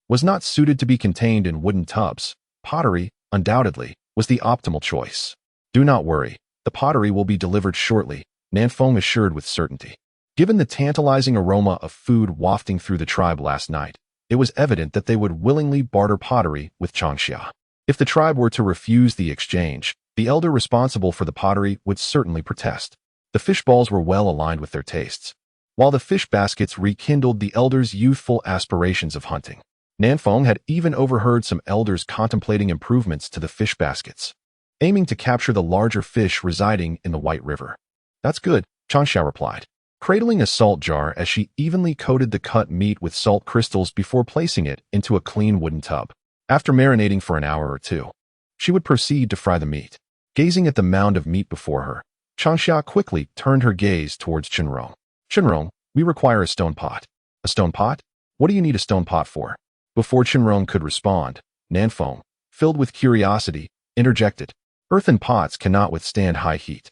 was not suited to be contained in wooden tubs, Pottery, undoubtedly, was the optimal choice. Do not worry, the pottery will be delivered shortly, Nanfeng assured with certainty. Given the tantalizing aroma of food wafting through the tribe last night, it was evident that they would willingly barter pottery with Changxia. If the tribe were to refuse the exchange, the elder responsible for the pottery would certainly protest. The fish balls were well aligned with their tastes, while the fish baskets rekindled the elders' youthful aspirations of hunting. Nanfeng had even overheard some elders contemplating improvements to the fish baskets, aiming to capture the larger fish residing in the White River. That's good, Changxia replied, cradling a salt jar as she evenly coated the cut meat with salt crystals before placing it into a clean wooden tub. After marinating for an hour or two, she would proceed to fry the meat. Gazing at the mound of meat before her, Changxia quickly turned her gaze towards Chenrong. Chenrong, we require a stone pot. A stone pot? What do you need a stone pot for? Before Chenrong could respond, Nanfeng, filled with curiosity, interjected. Earthen pots cannot withstand high heat.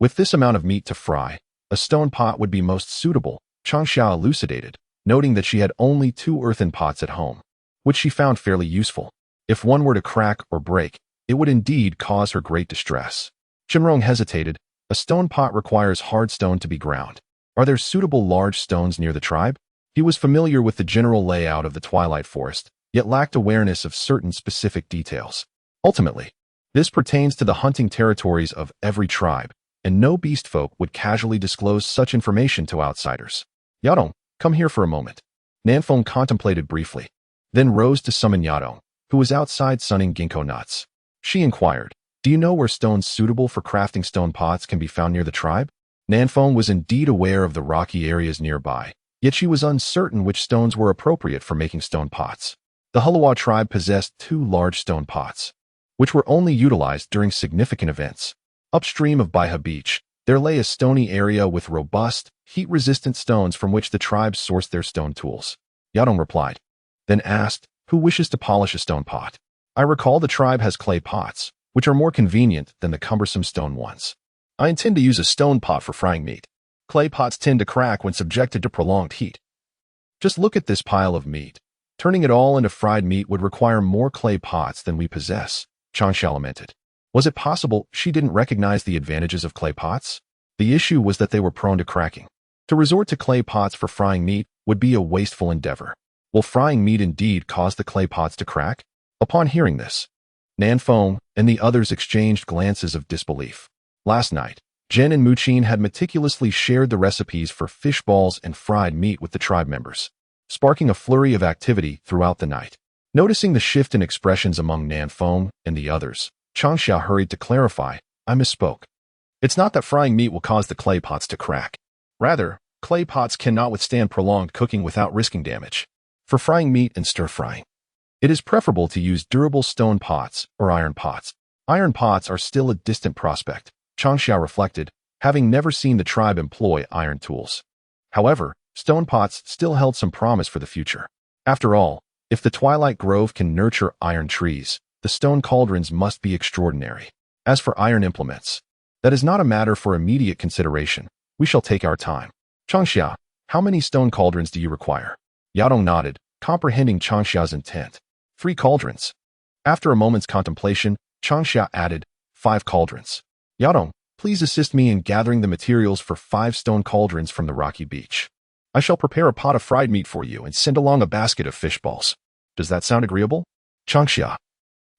With this amount of meat to fry, a stone pot would be most suitable, Changxia elucidated, noting that she had only 2 earthen pots at home, which she found fairly useful. If one were to crack or break, it would indeed cause her great distress. Chenrong hesitated. A stone pot requires hard stone to be ground. Are there suitable large stones near the tribe? He was familiar with the general layout of the Twilight Forest, yet lacked awareness of certain specific details. Ultimately, this pertains to the hunting territories of every tribe, and no beast folk would casually disclose such information to outsiders. Yadong, come here for a moment. Nanfeng contemplated briefly, then rose to summon Yadong, who was outside sunning ginkgo nuts. She inquired, do you know where stones suitable for crafting stone pots can be found near the tribe? Nanfeng was indeed aware of the rocky areas nearby, yet she was uncertain which stones were appropriate for making stone pots. The Hulawa tribe possessed 2 large stone pots, which were only utilized during significant events. Upstream of Baiha Beach, there lay a stony area with robust, heat-resistant stones from which the tribe sourced their stone tools. Yadong replied, then asked, who wishes to polish a stone pot? I recall the tribe has clay pots, which are more convenient than the cumbersome stone ones. I intend to use a stone pot for frying meat. Clay pots tend to crack when subjected to prolonged heat. Just look at this pile of meat. Turning it all into fried meat would require more clay pots than we possess, Changxia lamented. Was it possible she didn't recognize the advantages of clay pots? The issue was that they were prone to cracking. To resort to clay pots for frying meat would be a wasteful endeavor. Will frying meat indeed cause the clay pots to crack? Upon hearing this, Nanfeng and the others exchanged glances of disbelief. Last night, Jen and Muqin had meticulously shared the recipes for fish balls and fried meat with the tribe members, sparking a flurry of activity throughout the night. Noticing the shift in expressions among Nanfeng and the others, Changxia hurried to clarify, I misspoke. It's not that frying meat will cause the clay pots to crack. Rather, clay pots cannot withstand prolonged cooking without risking damage. For frying meat and stir-frying, it is preferable to use durable stone pots or iron pots. Iron pots are still a distant prospect, Changxia reflected, having never seen the tribe employ iron tools. However, stone pots still held some promise for the future. After all, if the Twilight Grove can nurture iron trees, the stone cauldrons must be extraordinary. As for iron implements, that is not a matter for immediate consideration. We shall take our time. Changxia, how many stone cauldrons do you require? Yadong nodded, comprehending Changxia's intent. 3 cauldrons. After a moment's contemplation, Changxia added, 5 cauldrons. Yadong, please assist me in gathering the materials for 5 stone cauldrons from the rocky beach. I shall prepare a pot of fried meat for you and send along a basket of fish balls. Does that sound agreeable? Changxia.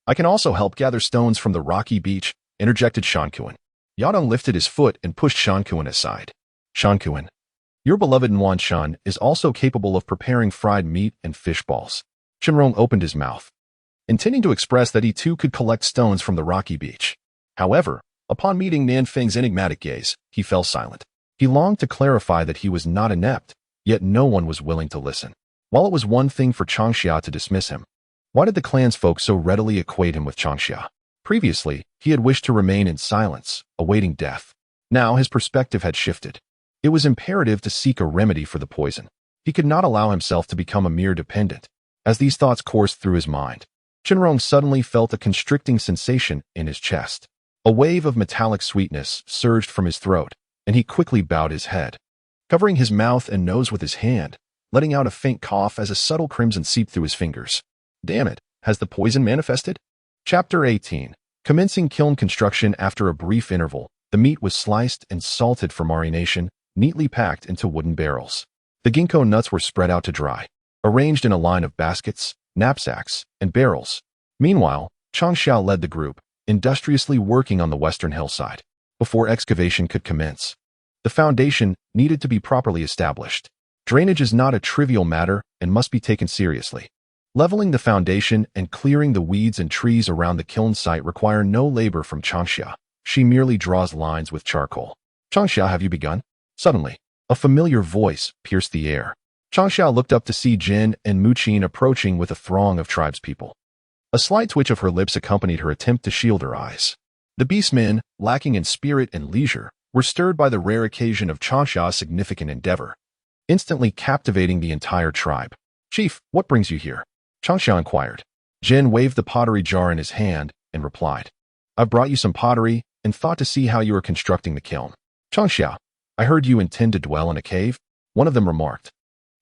I can also help gather stones from the rocky beach, interjected Shankuan. Yadong lifted his foot and pushed Shankuan aside. Shankuan, your beloved Nuan Shan is also capable of preparing fried meat and fish balls. Chenrong opened his mouth, intending to express that he too could collect stones from the rocky beach. However, upon meeting Nanfeng's enigmatic gaze, he fell silent. He longed to clarify that he was not inept, yet no one was willing to listen. While it was one thing for Changxia to dismiss him, why did the clan's folk so readily equate him with Changxia? Previously, he had wished to remain in silence, awaiting death. Now his perspective had shifted. It was imperative to seek a remedy for the poison. He could not allow himself to become a mere dependent. As these thoughts coursed through his mind, Chenrong suddenly felt a constricting sensation in his chest. A wave of metallic sweetness surged from his throat, and he quickly bowed his head, covering his mouth and nose with his hand, letting out a faint cough as a subtle crimson seeped through his fingers. Damn it, has the poison manifested? Chapter 18. Commencing kiln construction. After a brief interval, the meat was sliced and salted for marination, neatly packed into wooden barrels. The ginkgo nuts were spread out to dry, arranged in a line of baskets, knapsacks, and barrels. Meanwhile, Changxia led the group, industriously working on the western hillside. Before excavation could commence, the foundation needed to be properly established. Drainage is not a trivial matter and must be taken seriously. Leveling the foundation and clearing the weeds and trees around the kiln site require no labor from Changxia. She merely draws lines with charcoal. Changxia, have you begun? Suddenly, a familiar voice pierced the air. Changxia looked up to see Jin and Muqin approaching with a throng of tribespeople. A slight twitch of her lips accompanied her attempt to shield her eyes. The beastmen, lacking in spirit and leisure, were stirred by the rare occasion of Changxia's significant endeavor, instantly captivating the entire tribe. "Chief, what brings you here?" Changxia inquired. Jin waved the pottery jar in his hand and replied, "I've brought you some pottery and thought to see how you are constructing the kiln." "Changxia, I heard you intend to dwell in a cave," one of them remarked.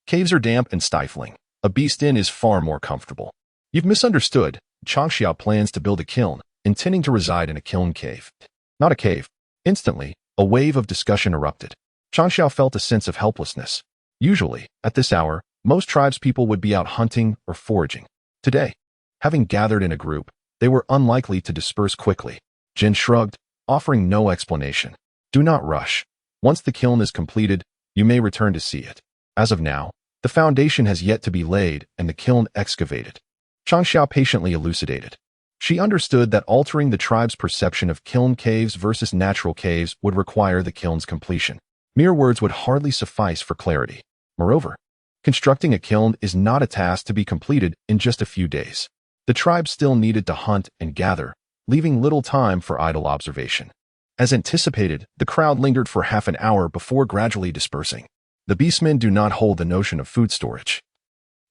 "Caves are damp and stifling. A beast inn is far more comfortable." "You've misunderstood. Changxia plans to build a kiln, intending to reside in a kiln cave, not a cave." Instantly, a wave of discussion erupted. Changxia felt a sense of helplessness. Usually, at this hour, most tribespeople would be out hunting or foraging. Today, having gathered in a group, they were unlikely to disperse quickly. Jin shrugged, offering no explanation. "Do not rush. Once the kiln is completed, you may return to see it. As of now, the foundation has yet to be laid and the kiln excavated." Changxia patiently elucidated. She understood that altering the tribe's perception of kiln caves versus natural caves would require the kiln's completion. Mere words would hardly suffice for clarity. Moreover, constructing a kiln is not a task to be completed in just a few days. The tribe still needed to hunt and gather, leaving little time for idle observation. As anticipated, the crowd lingered for half an hour before gradually dispersing. The beastmen do not hold the notion of food storage.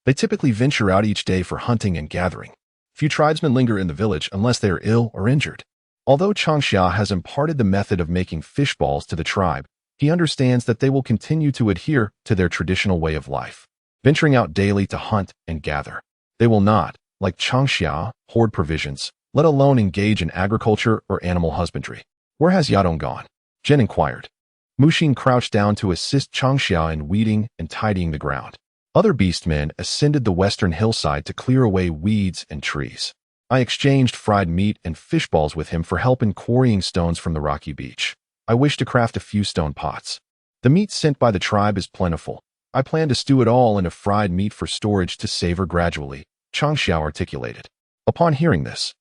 They typically venture out each day for hunting and gathering. Few tribesmen linger in the village unless they are ill or injured. Although Changxia has imparted the method of making fish balls to the tribe, he understands that they will continue to adhere to their traditional way of life, venturing out daily to hunt and gather. They will not, like Changxia, hoard provisions, let alone engage in agriculture or animal husbandry. "Where has Yadong gone?" Jin inquired. Muqin crouched down to assist Changxia in weeding and tidying the ground. Other beastmen ascended the western hillside to clear away weeds and trees. "I exchanged fried meat and fish balls with him for help in quarrying stones from the rocky beach. I wish to craft a few stone pots. The meat sent by the tribe is plentiful. I plan to stew it all into fried meat for storage to savor gradually," Changxia articulated. Upon hearing this,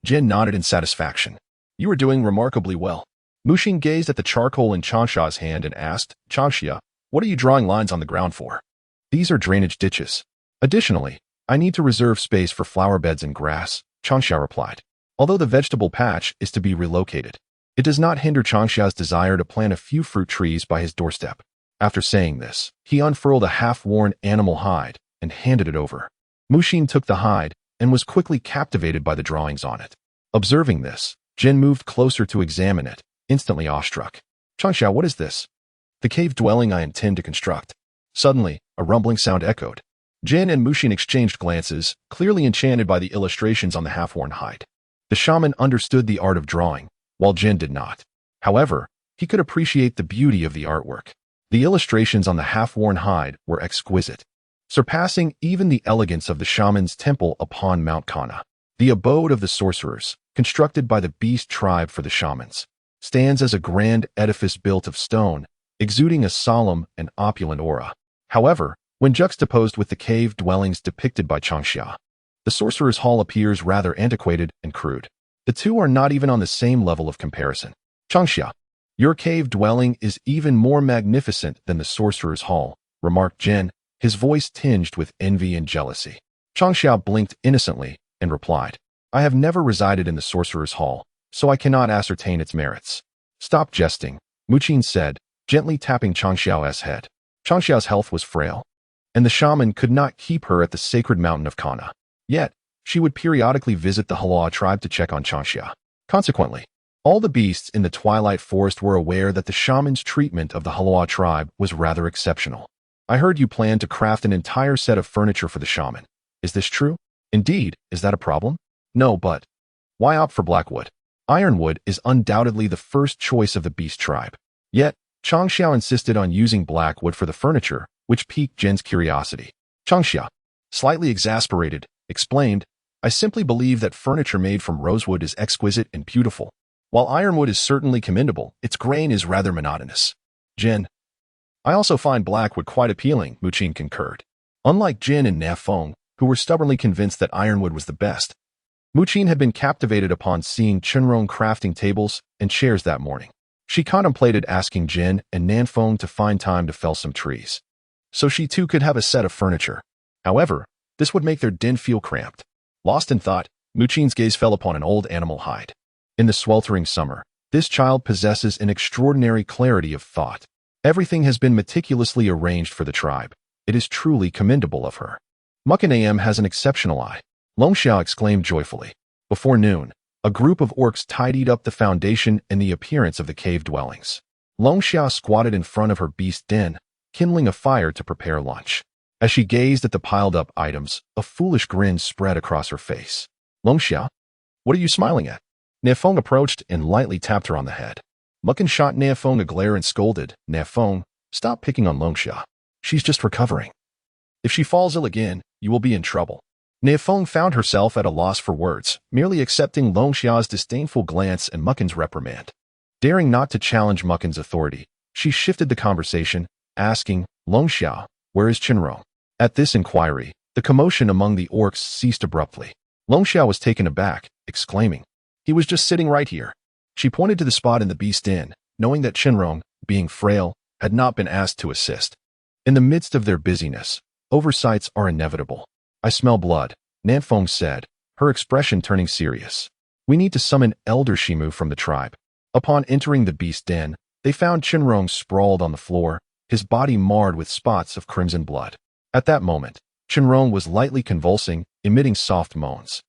Jin nodded in satisfaction. "You are doing remarkably well." Muqin gazed at the charcoal in Changxia's hand and asked, "Changxia, what are you drawing lines on the ground for?" "These are drainage ditches. Additionally, I need to reserve space for flower beds and grass," Changxia replied. Although the vegetable patch is to be relocated, it does not hinder Changxia's desire to plant a few fruit trees by his doorstep. After saying this, he unfurled a half-worn animal hide and handed it over. Muqin took the hide and was quickly captivated by the drawings on it. Observing this, Jin moved closer to examine it, instantly awestruck. "Changxia, what is this?" "The cave dwelling I intend to construct." Suddenly, a rumbling sound echoed. Jin and Muqin exchanged glances, clearly enchanted by the illustrations on the half-worn hide. The shaman understood the art of drawing, while Jin did not. However, he could appreciate the beauty of the artwork. The illustrations on the half-worn hide were exquisite, surpassing even the elegance of the shaman's temple upon Mount Kana. The abode of the sorcerers, constructed by the beast tribe for the shamans, stands as a grand edifice built of stone, exuding a solemn and opulent aura. However, when juxtaposed with the cave dwellings depicted by Changxia, the sorcerer's hall appears rather antiquated and crude. The two are not even on the same level of comparison. "Changxia, your cave dwelling is even more magnificent than the sorcerer's hall," remarked Jin, his voice tinged with envy and jealousy. Changxia blinked innocently and replied, "I have never resided in the sorcerer's hall, so I cannot ascertain its merits." "Stop jesting," Muqin said, gently tapping Changxia's head. Changxia's health was frail, and the shaman could not keep her at the sacred mountain of Kana. Yet, she would periodically visit the Halawa tribe to check on Changxia. Consequently, all the beasts in the Twilight Forest were aware that the shaman's treatment of the Halawa tribe was rather exceptional. "I heard you plan to craft an entire set of furniture for the shaman. Is this true?" "Indeed, is that a problem?" "No, but Why opt for blackwood? Ironwood is undoubtedly the first choice of the beast tribe. Yet, Changxia insisted on using blackwood for the furniture, which piqued Jin's curiosity. Changxia, slightly exasperated, explained, I simply believe that furniture made from rosewood is exquisite and beautiful. While ironwood is certainly commendable, its grain is rather monotonous. Jin, I also find blackwood quite appealing, Muqin concurred. Unlike Jin and Na Feng, who were stubbornly convinced that ironwood was the best, Muqin had been captivated upon seeing Chenrong crafting tables and chairs that morning. She contemplated asking Jin and Nanfeng to find time to fell some trees, so she too could have a set of furniture. However, this would make their den feel cramped. Lost in thought, Muqin's gaze fell upon an old animal hide. In the sweltering summer, this child possesses an extraordinary clarity of thought. Everything has been meticulously arranged for the tribe. It is truly commendable of her. Mukanayam has an exceptional eye, Longxiao exclaimed joyfully. Before noon, a group of orcs tidied up the foundation and the appearance of the cave dwellings. Longxiao squatted in front of her beast den, kindling a fire to prepare lunch. As she gazed at the piled-up items, a foolish grin spread across her face. Longxiao, what are you smiling at? Nefeng approached and lightly tapped her on the head. Mukan shot Nefeng a glare and scolded, Nefeng, stop picking on Longxiao. She's just recovering. If she falls ill again, you will be in trouble. Nefeng found herself at a loss for words, merely accepting Longxiao's disdainful glance and Mukan's reprimand. Daring not to challenge Mukan's authority, she shifted the conversation, asking, Longxiao, where is Chenrong? At this inquiry, the commotion among the orcs ceased abruptly. Longxiao was taken aback, exclaiming, he was just sitting right here. She pointed to the spot in the beast den, knowing that Chenrong, being frail, had not been asked to assist. In the midst of their busyness, oversights are inevitable. I smell blood, Nanfeng said, her expression turning serious. We need to summon Elder Shimu from the tribe. Upon entering the beast den, they found Chenrong sprawled on the floor, his body marred with spots of crimson blood. At that moment, Chenrong was lightly convulsing, emitting soft moans.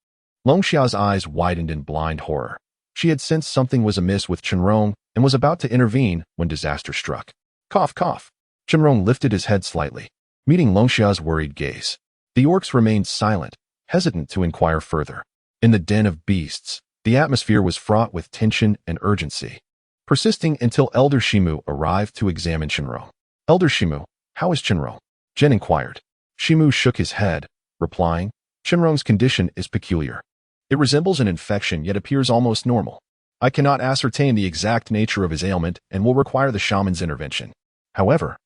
Longxiao's eyes widened in blind horror. She had sensed something was amiss with Chenrong and was about to intervene when disaster struck. Cough, cough. Chenrong lifted his head slightly, meeting Longxiao's worried gaze. The orcs remained silent, hesitant to inquire further. In the den of beasts, the atmosphere was fraught with tension and urgency, persisting until Elder Shimu arrived to examine Chenrong. Elder Shimu, how is Chenrong? Jen inquired. Shimu shook his head, replying, Chenrong's condition is peculiar. It resembles an infection yet appears almost normal. I cannot ascertain the exact nature of his ailment and will require the shaman's intervention. However,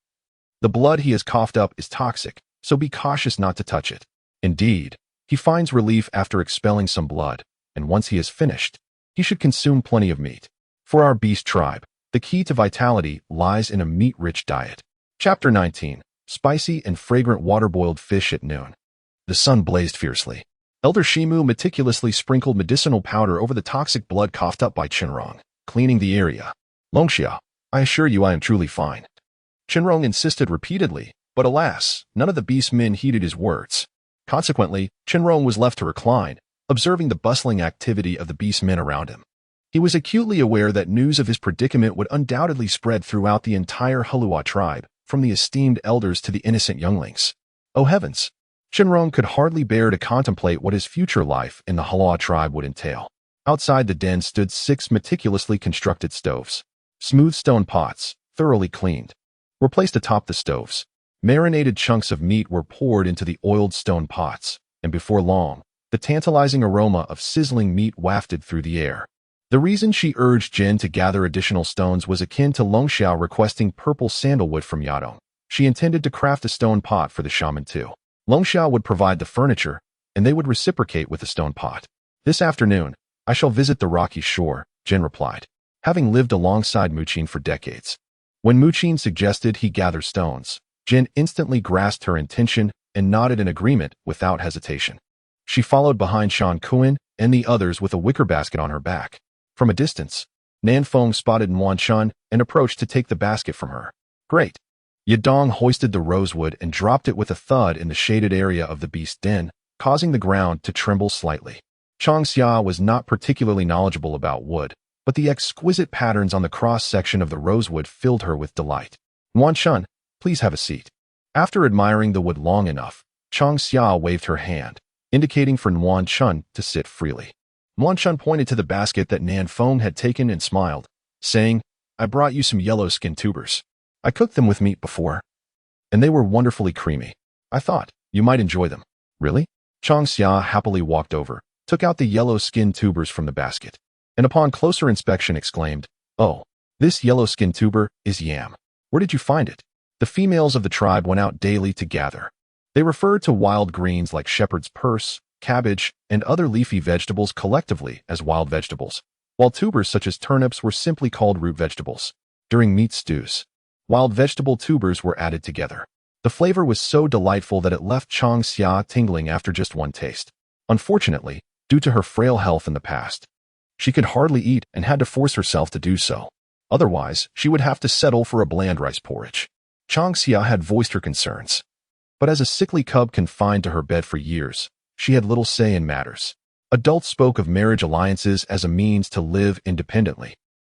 the blood he has coughed up is toxic, so be cautious not to touch it. Indeed, he finds relief after expelling some blood, and once he is finished, he should consume plenty of meat. For our beast tribe, the key to vitality lies in a meat-rich diet. Chapter 19. Spicy and fragrant water-boiled fish at noon. The sun blazed fiercely. Elder Shimu meticulously sprinkled medicinal powder over the toxic blood coughed up by Chenrong, cleaning the area. Longxiao, I assure you I am truly fine. Chenrong insisted repeatedly, but alas, none of the beast men heeded his words. Consequently, Chenrong was left to recline, observing the bustling activity of the beast men around him. He was acutely aware that news of his predicament would undoubtedly spread throughout the entire Halua tribe, from the esteemed elders to the innocent younglings. Oh heavens! Chenrong could hardly bear to contemplate what his future life in the Halua tribe would entail. Outside the den stood 6 meticulously constructed stoves. Smooth stone pots, thoroughly cleaned, were placed atop the stoves. Marinated chunks of meat were poured into the oiled stone pots, and before long, the tantalizing aroma of sizzling meat wafted through the air. The reason she urged Jin to gather additional stones was akin to Longxiao requesting purple sandalwood from Yadong. She intended to craft a stone pot for the shaman too. Longxiao would provide the furniture, and they would reciprocate with the stone pot. This afternoon, I shall visit the rocky shore, Jin replied, having lived alongside Muqin for decades. When Muqin suggested he gather stones, Jin instantly grasped her intention and nodded in agreement without hesitation. She followed behind Shan Kuan and the others with a wicker basket on her back. From a distance, Nanfeng spotted Nguan Shun and approached to take the basket from her. Great! Yadong hoisted the rosewood and dropped it with a thud in the shaded area of the beast den, causing the ground to tremble slightly. Changxia was not particularly knowledgeable about wood, but the exquisite patterns on the cross-section of the rosewood filled her with delight. Nguan Shun, please have a seat. After admiring the wood long enough, Changxia waved her hand, indicating for Nguan Shun to sit freely. Chun pointed to the basket that Nan Feng had taken and smiled, saying, I brought you some yellow skin tubers. I cooked them with meat before, and they were wonderfully creamy. I thought you might enjoy them. Really? Changxia happily walked over, took out the yellow skin tubers from the basket, and upon closer inspection exclaimed, Oh, this yellow skin tuber is yam. Where did you find it? The females of the tribe went out daily to gather. They referred to wild greens like shepherd's purse, cabbage, and other leafy vegetables collectively as wild vegetables, while tubers such as turnips were simply called root vegetables. During meat stews, wild vegetable tubers were added together. The flavor was so delightful that it left Changxia tingling after just one taste. Unfortunately, due to her frail health in the past, she could hardly eat and had to force herself to do so. Otherwise, she would have to settle for a bland rice porridge. Changxia had voiced her concerns, but as a sickly cub confined to her bed for years, she had little say in matters. Adults spoke of marriage alliances as a means to live independently.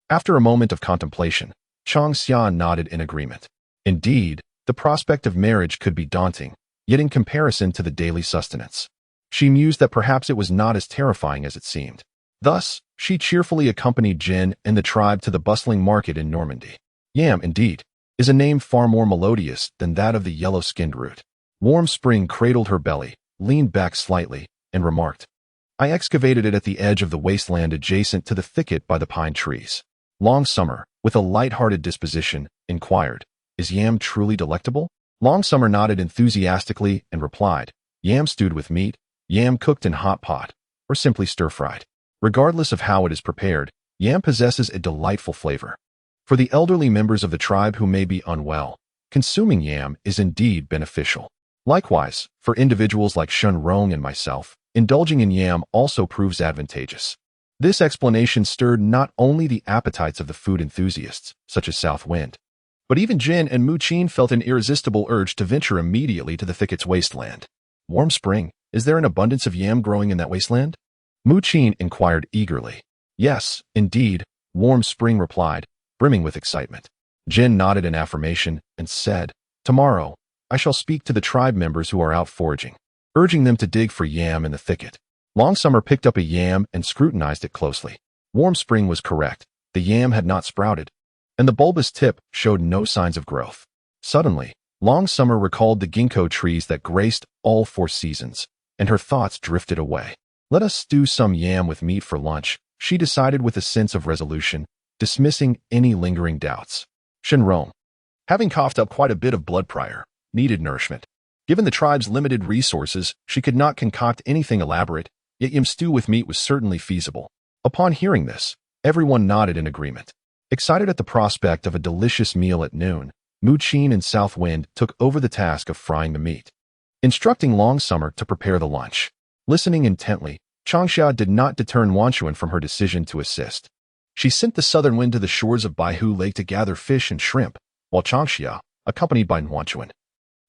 After a moment of contemplation, Changxia nodded in agreement. Indeed, the prospect of marriage could be daunting, yet in comparison to the daily sustenance, she mused that perhaps it was not as terrifying as it seemed. Thus, she cheerfully accompanied Jin and the tribe to the bustling market in Normandy. Yam, indeed, is a name far more melodious than that of the yellow-skinned root. Warm spring cradled her belly, leaned back slightly, and remarked, I excavated it at the edge of the wasteland adjacent to the thicket by the pine trees. Long Summer, with a light-hearted disposition, inquired, Is yam truly delectable? Long Summer nodded enthusiastically and replied, Yam stewed with meat, yam cooked in hot pot, or simply stir-fried. Regardless of how it is prepared, yam possesses a delightful flavor. For the elderly members of the tribe who may be unwell, consuming yam is indeed beneficial. Likewise, for individuals like Shun Rong and myself, indulging in yam also proves advantageous. This explanation stirred not only the appetites of the food enthusiasts, such as South Wind, but even Jin and Mu Qin felt an irresistible urge to venture immediately to the thicket's wasteland. Warm spring, is there an abundance of yam growing in that wasteland? Mu Qin inquired eagerly. Yes, indeed, Warm Spring replied, brimming with excitement. Jin nodded in affirmation and said, Tomorrow, I shall speak to the tribe members who are out foraging, urging them to dig for yam in the thicket. Long Summer picked up a yam and scrutinized it closely. Warm Spring was correct. The yam had not sprouted, and the bulbous tip showed no signs of growth. Suddenly, Long Summer recalled the ginkgo trees that graced all 4 seasons, and her thoughts drifted away. Let us stew some yam with meat for lunch, she decided with a sense of resolution, dismissing any lingering doubts. Shenrong, having coughed up quite a bit of blood prior, needed nourishment. Given the tribe's limited resources, she could not concoct anything elaborate, yet yam stew with meat was certainly feasible. Upon hearing this, everyone nodded in agreement. Excited at the prospect of a delicious meal at noon, Mu Qin and South Wind took over the task of frying the meat, instructing Long Summer to prepare the lunch. Listening intently, Changxia did not deter Wanchuan from her decision to assist. She sent the southern wind to the shores of Baihu Lake to gather fish and shrimp, while Changxia, accompanied by Wanchuan,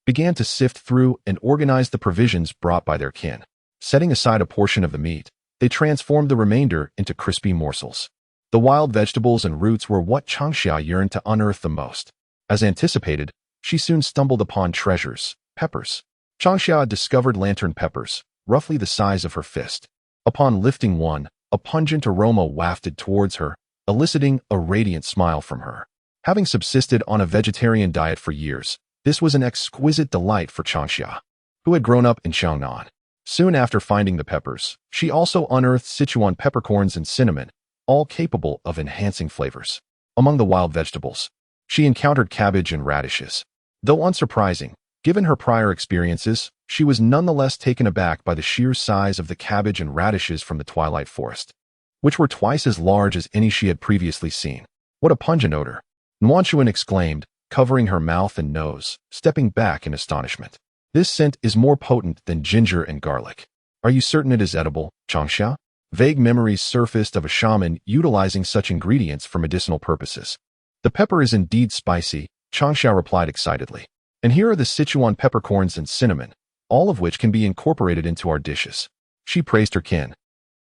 began to sift through and organize the provisions brought by their kin. Setting aside a portion of the meat, they transformed the remainder into crispy morsels. The wild vegetables and roots were what Changxia yearned to unearth the most. As anticipated, she soon stumbled upon treasures, peppers. Changxia discovered lantern peppers, roughly the size of her fist. Upon lifting one, a pungent aroma wafted towards her, eliciting a radiant smile from her. Having subsisted on a vegetarian diet for years, this was an exquisite delight for Changxia, who had grown up in Xiangnan. Soon after finding the peppers, she also unearthed Sichuan peppercorns and cinnamon, all capable of enhancing flavors. Among the wild vegetables, she encountered cabbage and radishes. Though unsurprising, given her prior experiences, she was nonetheless taken aback by the sheer size of the cabbage and radishes from the twilight forest, which were twice as large as any she had previously seen. What a pungent odor! Wanchuan exclaimed, covering her mouth and nose, stepping back in astonishment. This scent is more potent than ginger and garlic. Are you certain it is edible, Changxia? Vague memories surfaced of a shaman utilizing such ingredients for medicinal purposes. The pepper is indeed spicy, Changxia replied excitedly. And here are the Sichuan peppercorns and cinnamon, all of which can be incorporated into our dishes. She praised her kin,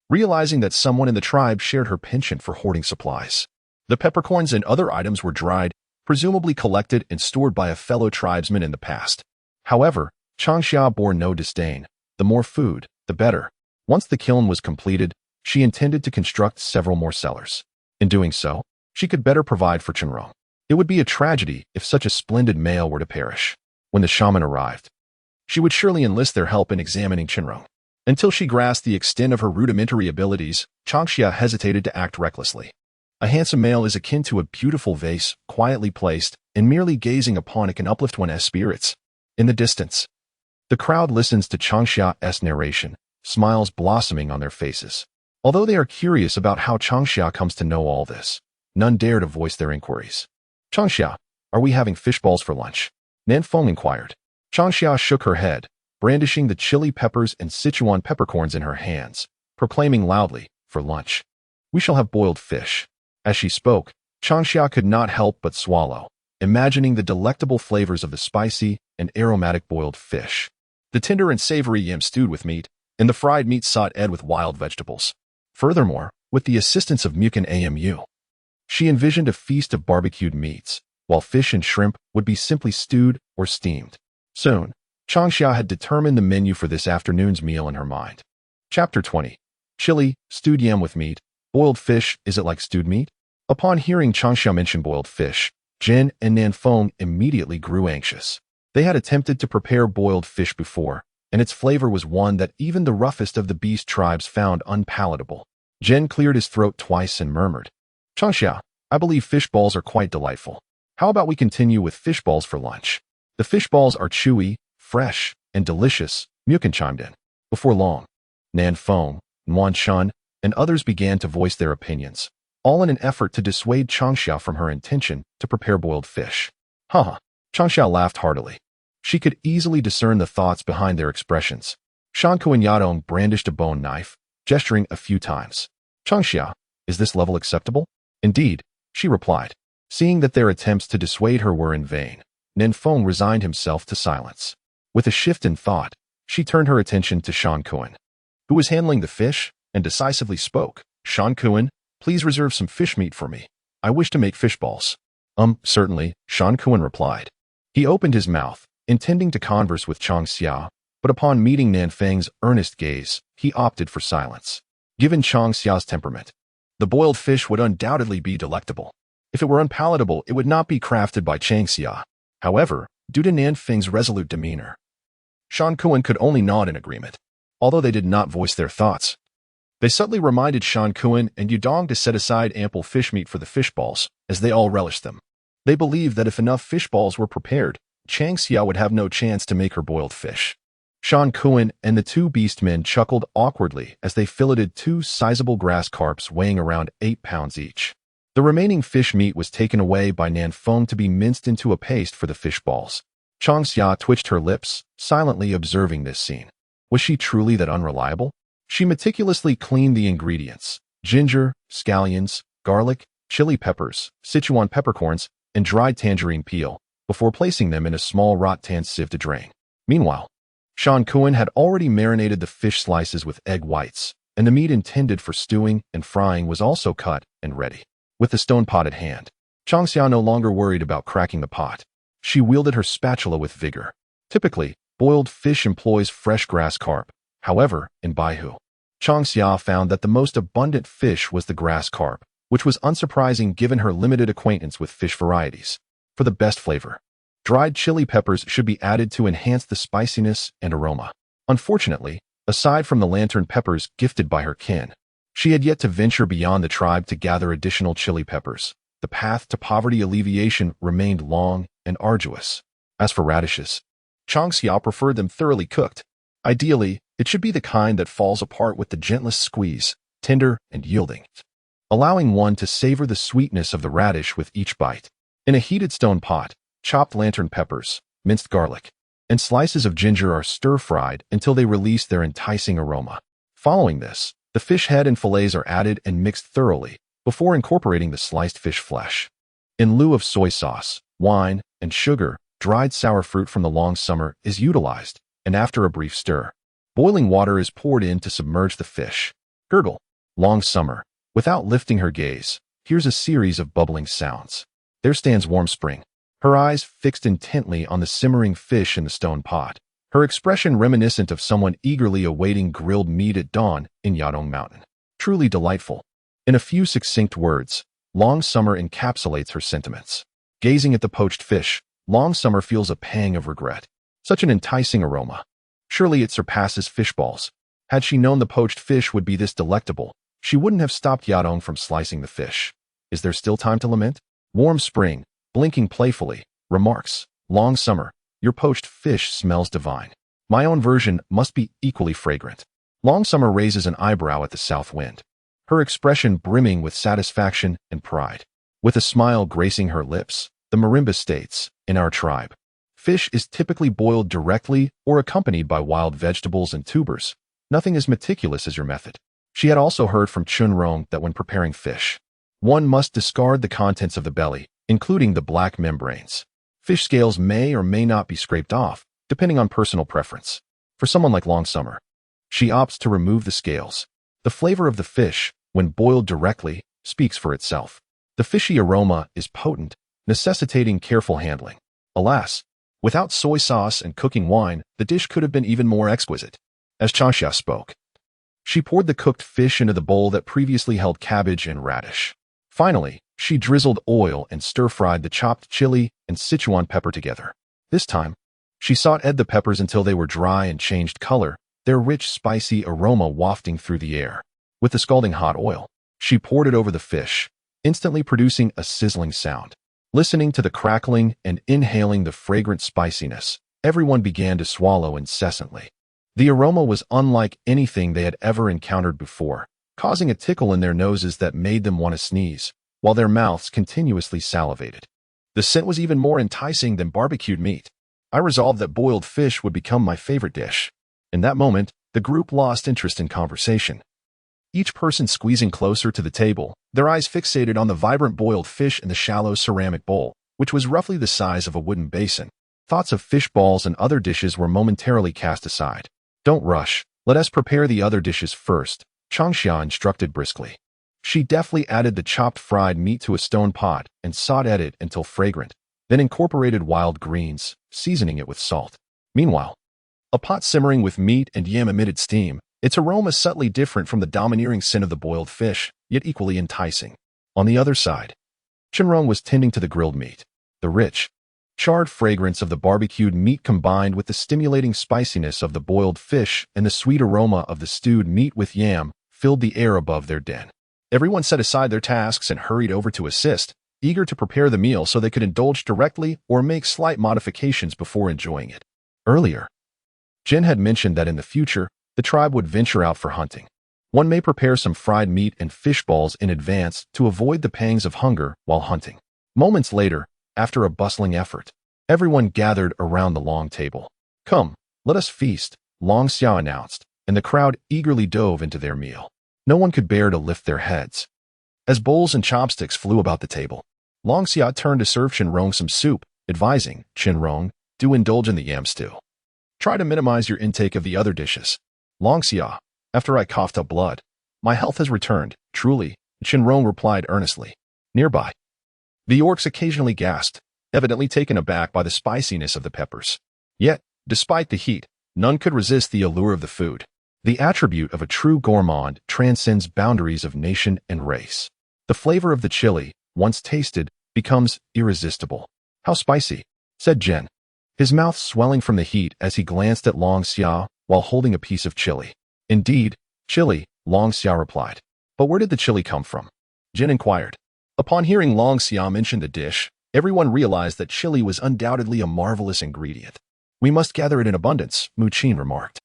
realizing that someone in the tribe shared her penchant for hoarding supplies. The peppercorns and other items were dried, presumably collected and stored by a fellow tribesman in the past. However, Changxia bore no disdain. The more food, the better. Once the kiln was completed, She intended to construct several more cellars. In doing so, she could better provide for Chenrong. It would be a tragedy if such a splendid male were to perish. When the shaman arrived, she would surely enlist their help in examining Chenrong. Until she grasped the extent of her rudimentary abilities, Changxia hesitated to act recklessly. A handsome male is akin to a beautiful vase, quietly placed, and merely gazing upon it can uplift one's spirits. In the distance, the crowd listens to Changxia's narration, smiles blossoming on their faces. Although they are curious about how Changxia comes to know all this, none dare to voice their inquiries. "Changxia, are we having fish balls for lunch?" Nanfeng inquired. Changxia shook her head, brandishing the chili peppers and Sichuan peppercorns in her hands, proclaiming loudly, "For lunch, we shall have boiled fish." As she spoke, Changxia could not help but swallow, imagining the delectable flavors of the spicy and aromatic boiled fish, the tender and savory yam stewed with meat, and the fried meat sautéed with wild vegetables. Furthermore, with the assistance of Mukin Amu, she envisioned a feast of barbecued meats, while fish and shrimp would be simply stewed or steamed. Soon, Changxia had determined the menu for this afternoon's meal in her mind. Chapter 20. Chili, stewed yam with meat, boiled fish, is it like stewed meat? Upon hearing Changxia mention boiled fish, Jin and Nanfeng immediately grew anxious. They had attempted to prepare boiled fish before, and its flavor was one that even the roughest of the beast tribes found unpalatable. Jin cleared his throat twice and murmured, "Changxia, I believe fish balls are quite delightful. How about we continue with fish balls for lunch? The fish balls are chewy, fresh, and delicious," Mukin chimed in. Before long, Nanfeng, Nuanshan, and others began to voice their opinions, all in an effort to dissuade Changxia from her intention to prepare boiled fish. Haha, Changxia laughed heartily. She could easily discern the thoughts behind their expressions. Shanku and Yadong brandished a bone knife, gesturing a few times. "Changxia, is this level acceptable?" "Indeed," she replied. Seeing that their attempts to dissuade her were in vain, Nanfeng resigned himself to silence. With a shift in thought, she turned her attention to Shan Kuan, who was handling the fish, and decisively spoke. "Shan Kuan, please reserve some fish meat for me. I wish to make fish balls." Certainly," Shan Kuan replied. He opened his mouth, intending to converse with Changxia, but upon meeting Nanfeng's earnest gaze, he opted for silence. Given Changxia's temperament, the boiled fish would undoubtedly be delectable. If it were unpalatable, it would not be crafted by Changxia. However, due to Nanfeng's resolute demeanor, Shan Kuan could only nod in agreement, although they did not voice their thoughts. They subtly reminded Shan Kuan and Yudong to set aside ample fish meat for the fish balls, as they all relished them. They believed that if enough fish balls were prepared, Changxia would have no chance to make her boiled fish. Shan Kuan and the two beastmen chuckled awkwardly as they filleted two sizable grass carps weighing around 8 pounds each. The remaining fish meat was taken away by Nanfeng to be minced into a paste for the fish balls. Changxia twitched her lips, silently observing this scene. Was she truly that unreliable? She meticulously cleaned the ingredients: ginger, scallions, garlic, chili peppers, Sichuan peppercorns, and dried tangerine peel, before placing them in a small rattan sieve to drain. Meanwhile, Shan Kuan had already marinated the fish slices with egg whites, and the meat intended for stewing and frying was also cut and ready. With the stone pot at hand, Changxia no longer worried about cracking the pot. She wielded her spatula with vigor. Typically, boiled fish employs fresh grass carp. However, in Baihu, Changxia found that the most abundant fish was the grass carp, which was unsurprising given her limited acquaintance with fish varieties. For the best flavor, dried chili peppers should be added to enhance the spiciness and aroma. Unfortunately, aside from the lantern peppers gifted by her kin, she had yet to venture beyond the tribe to gather additional chili peppers. The path to poverty alleviation remained long and arduous. As for radishes, Changxia preferred them thoroughly cooked. Ideally, it should be the kind that falls apart with the gentlest squeeze, tender and yielding, allowing one to savor the sweetness of the radish with each bite. In a heated stone pot, chopped lantern peppers, minced garlic, and slices of ginger are stir-fried until they release their enticing aroma. Following this, the fish head and fillets are added and mixed thoroughly before incorporating the sliced fish flesh. In lieu of soy sauce, wine, and sugar, dried sour fruit from the long summer is utilized, and after a brief stir, boiling water is poured in to submerge the fish. Gurgle, long summer, without lifting her gaze, hears a series of bubbling sounds. There stands Warm Spring, her eyes fixed intently on the simmering fish in the stone pot, her expression reminiscent of someone eagerly awaiting grilled meat at dawn in Yadong Mountain. truly delightful. In a few succinct words, Long Summer encapsulates her sentiments. Gazing at the poached fish, Long Summer feels a pang of regret. Such an enticing aroma. Surely it surpasses fish balls. Had she known the poached fish would be this delectable, she wouldn't have stopped Yadong from slicing the fish. Is there still time to lament? Warm Spring, blinking playfully, remarks, Long Summer, your poached fish smells divine. My own version must be equally fragrant. Long Summer raises an eyebrow at the south wind, her expression brimming with satisfaction and pride. With a smile gracing her lips, the marimba states, in our tribe, fish is typically boiled directly or accompanied by wild vegetables and tubers. Nothing as meticulous as your method. She had also heard from Chunrong that when preparing fish, one must discard the contents of the belly, including the black membranes. Fish scales may or may not be scraped off, depending on personal preference. For someone like Long Summer, she opts to remove the scales. The flavor of the fish, when boiled directly, speaks for itself. The fishy aroma is potent, necessitating careful handling. Alas, without soy sauce and cooking wine, the dish could have been even more exquisite. As Changxia spoke, she poured the cooked fish into the bowl that previously held cabbage and radish. Finally, she drizzled oil and stir-fried the chopped chili and Sichuan pepper together. This time, she sauteed the peppers until they were dry and changed color, their rich, spicy aroma wafting through the air. With the scalding hot oil, she poured it over the fish, instantly producing a sizzling sound. Listening to the crackling and inhaling the fragrant spiciness, everyone began to swallow incessantly. The aroma was unlike anything they had ever encountered before, causing a tickle in their noses that made them want to sneeze, while their mouths continuously salivated. The scent was even more enticing than barbecued meat. I resolved that boiled fish would become my favorite dish. In that moment, the group lost interest in conversation. Each person squeezing closer to the table, their eyes fixated on the vibrant boiled fish in the shallow ceramic bowl, which was roughly the size of a wooden basin. Thoughts of fish balls and other dishes were momentarily cast aside. Don't rush, let us prepare the other dishes first, Changxia instructed briskly. She deftly added the chopped fried meat to a stone pot and sauteed it until fragrant, then incorporated wild greens, seasoning it with salt. Meanwhile, a pot simmering with meat and yam emitted steam, its aroma subtly different from the domineering scent of the boiled fish, yet equally enticing. On the other side, Chunrong was tending to the grilled meat. The rich, charred fragrance of the barbecued meat combined with the stimulating spiciness of the boiled fish and the sweet aroma of the stewed meat with yam filled the air above their den. Everyone set aside their tasks and hurried over to assist, eager to prepare the meal so they could indulge directly or make slight modifications before enjoying it. Earlier, Jen had mentioned that in the future, the tribe would venture out for hunting. One may prepare some fried meat and fish balls in advance to avoid the pangs of hunger while hunting. Moments later, after a bustling effort, everyone gathered around the long table. Come, let us feast, Long Xiao announced, and the crowd eagerly dove into their meal. No one could bear to lift their heads. As bowls and chopsticks flew about the table, Long Xiao turned to serve Chunrong some soup, advising, Chunrong, do indulge in the yam stew. Try to minimize your intake of the other dishes. Long Xiao, after I coughed up blood, my health has returned, truly, Chunrong replied earnestly. Nearby, the orcs occasionally gasped, evidently taken aback by the spiciness of the peppers. Yet, despite the heat, none could resist the allure of the food. The attribute of a true gourmand transcends boundaries of nation and race. The flavor of the chili, once tasted, becomes irresistible. How spicy, said Jen, his mouth swelling from the heat as he glanced at Long Xiao while holding a piece of chili. Indeed, chili, Long Xiao replied. But where did the chili come from? Jen inquired. Upon hearing Long Xiao mention the dish, everyone realized that chili was undoubtedly a marvelous ingredient. We must gather it in abundance, Mu Qin remarked.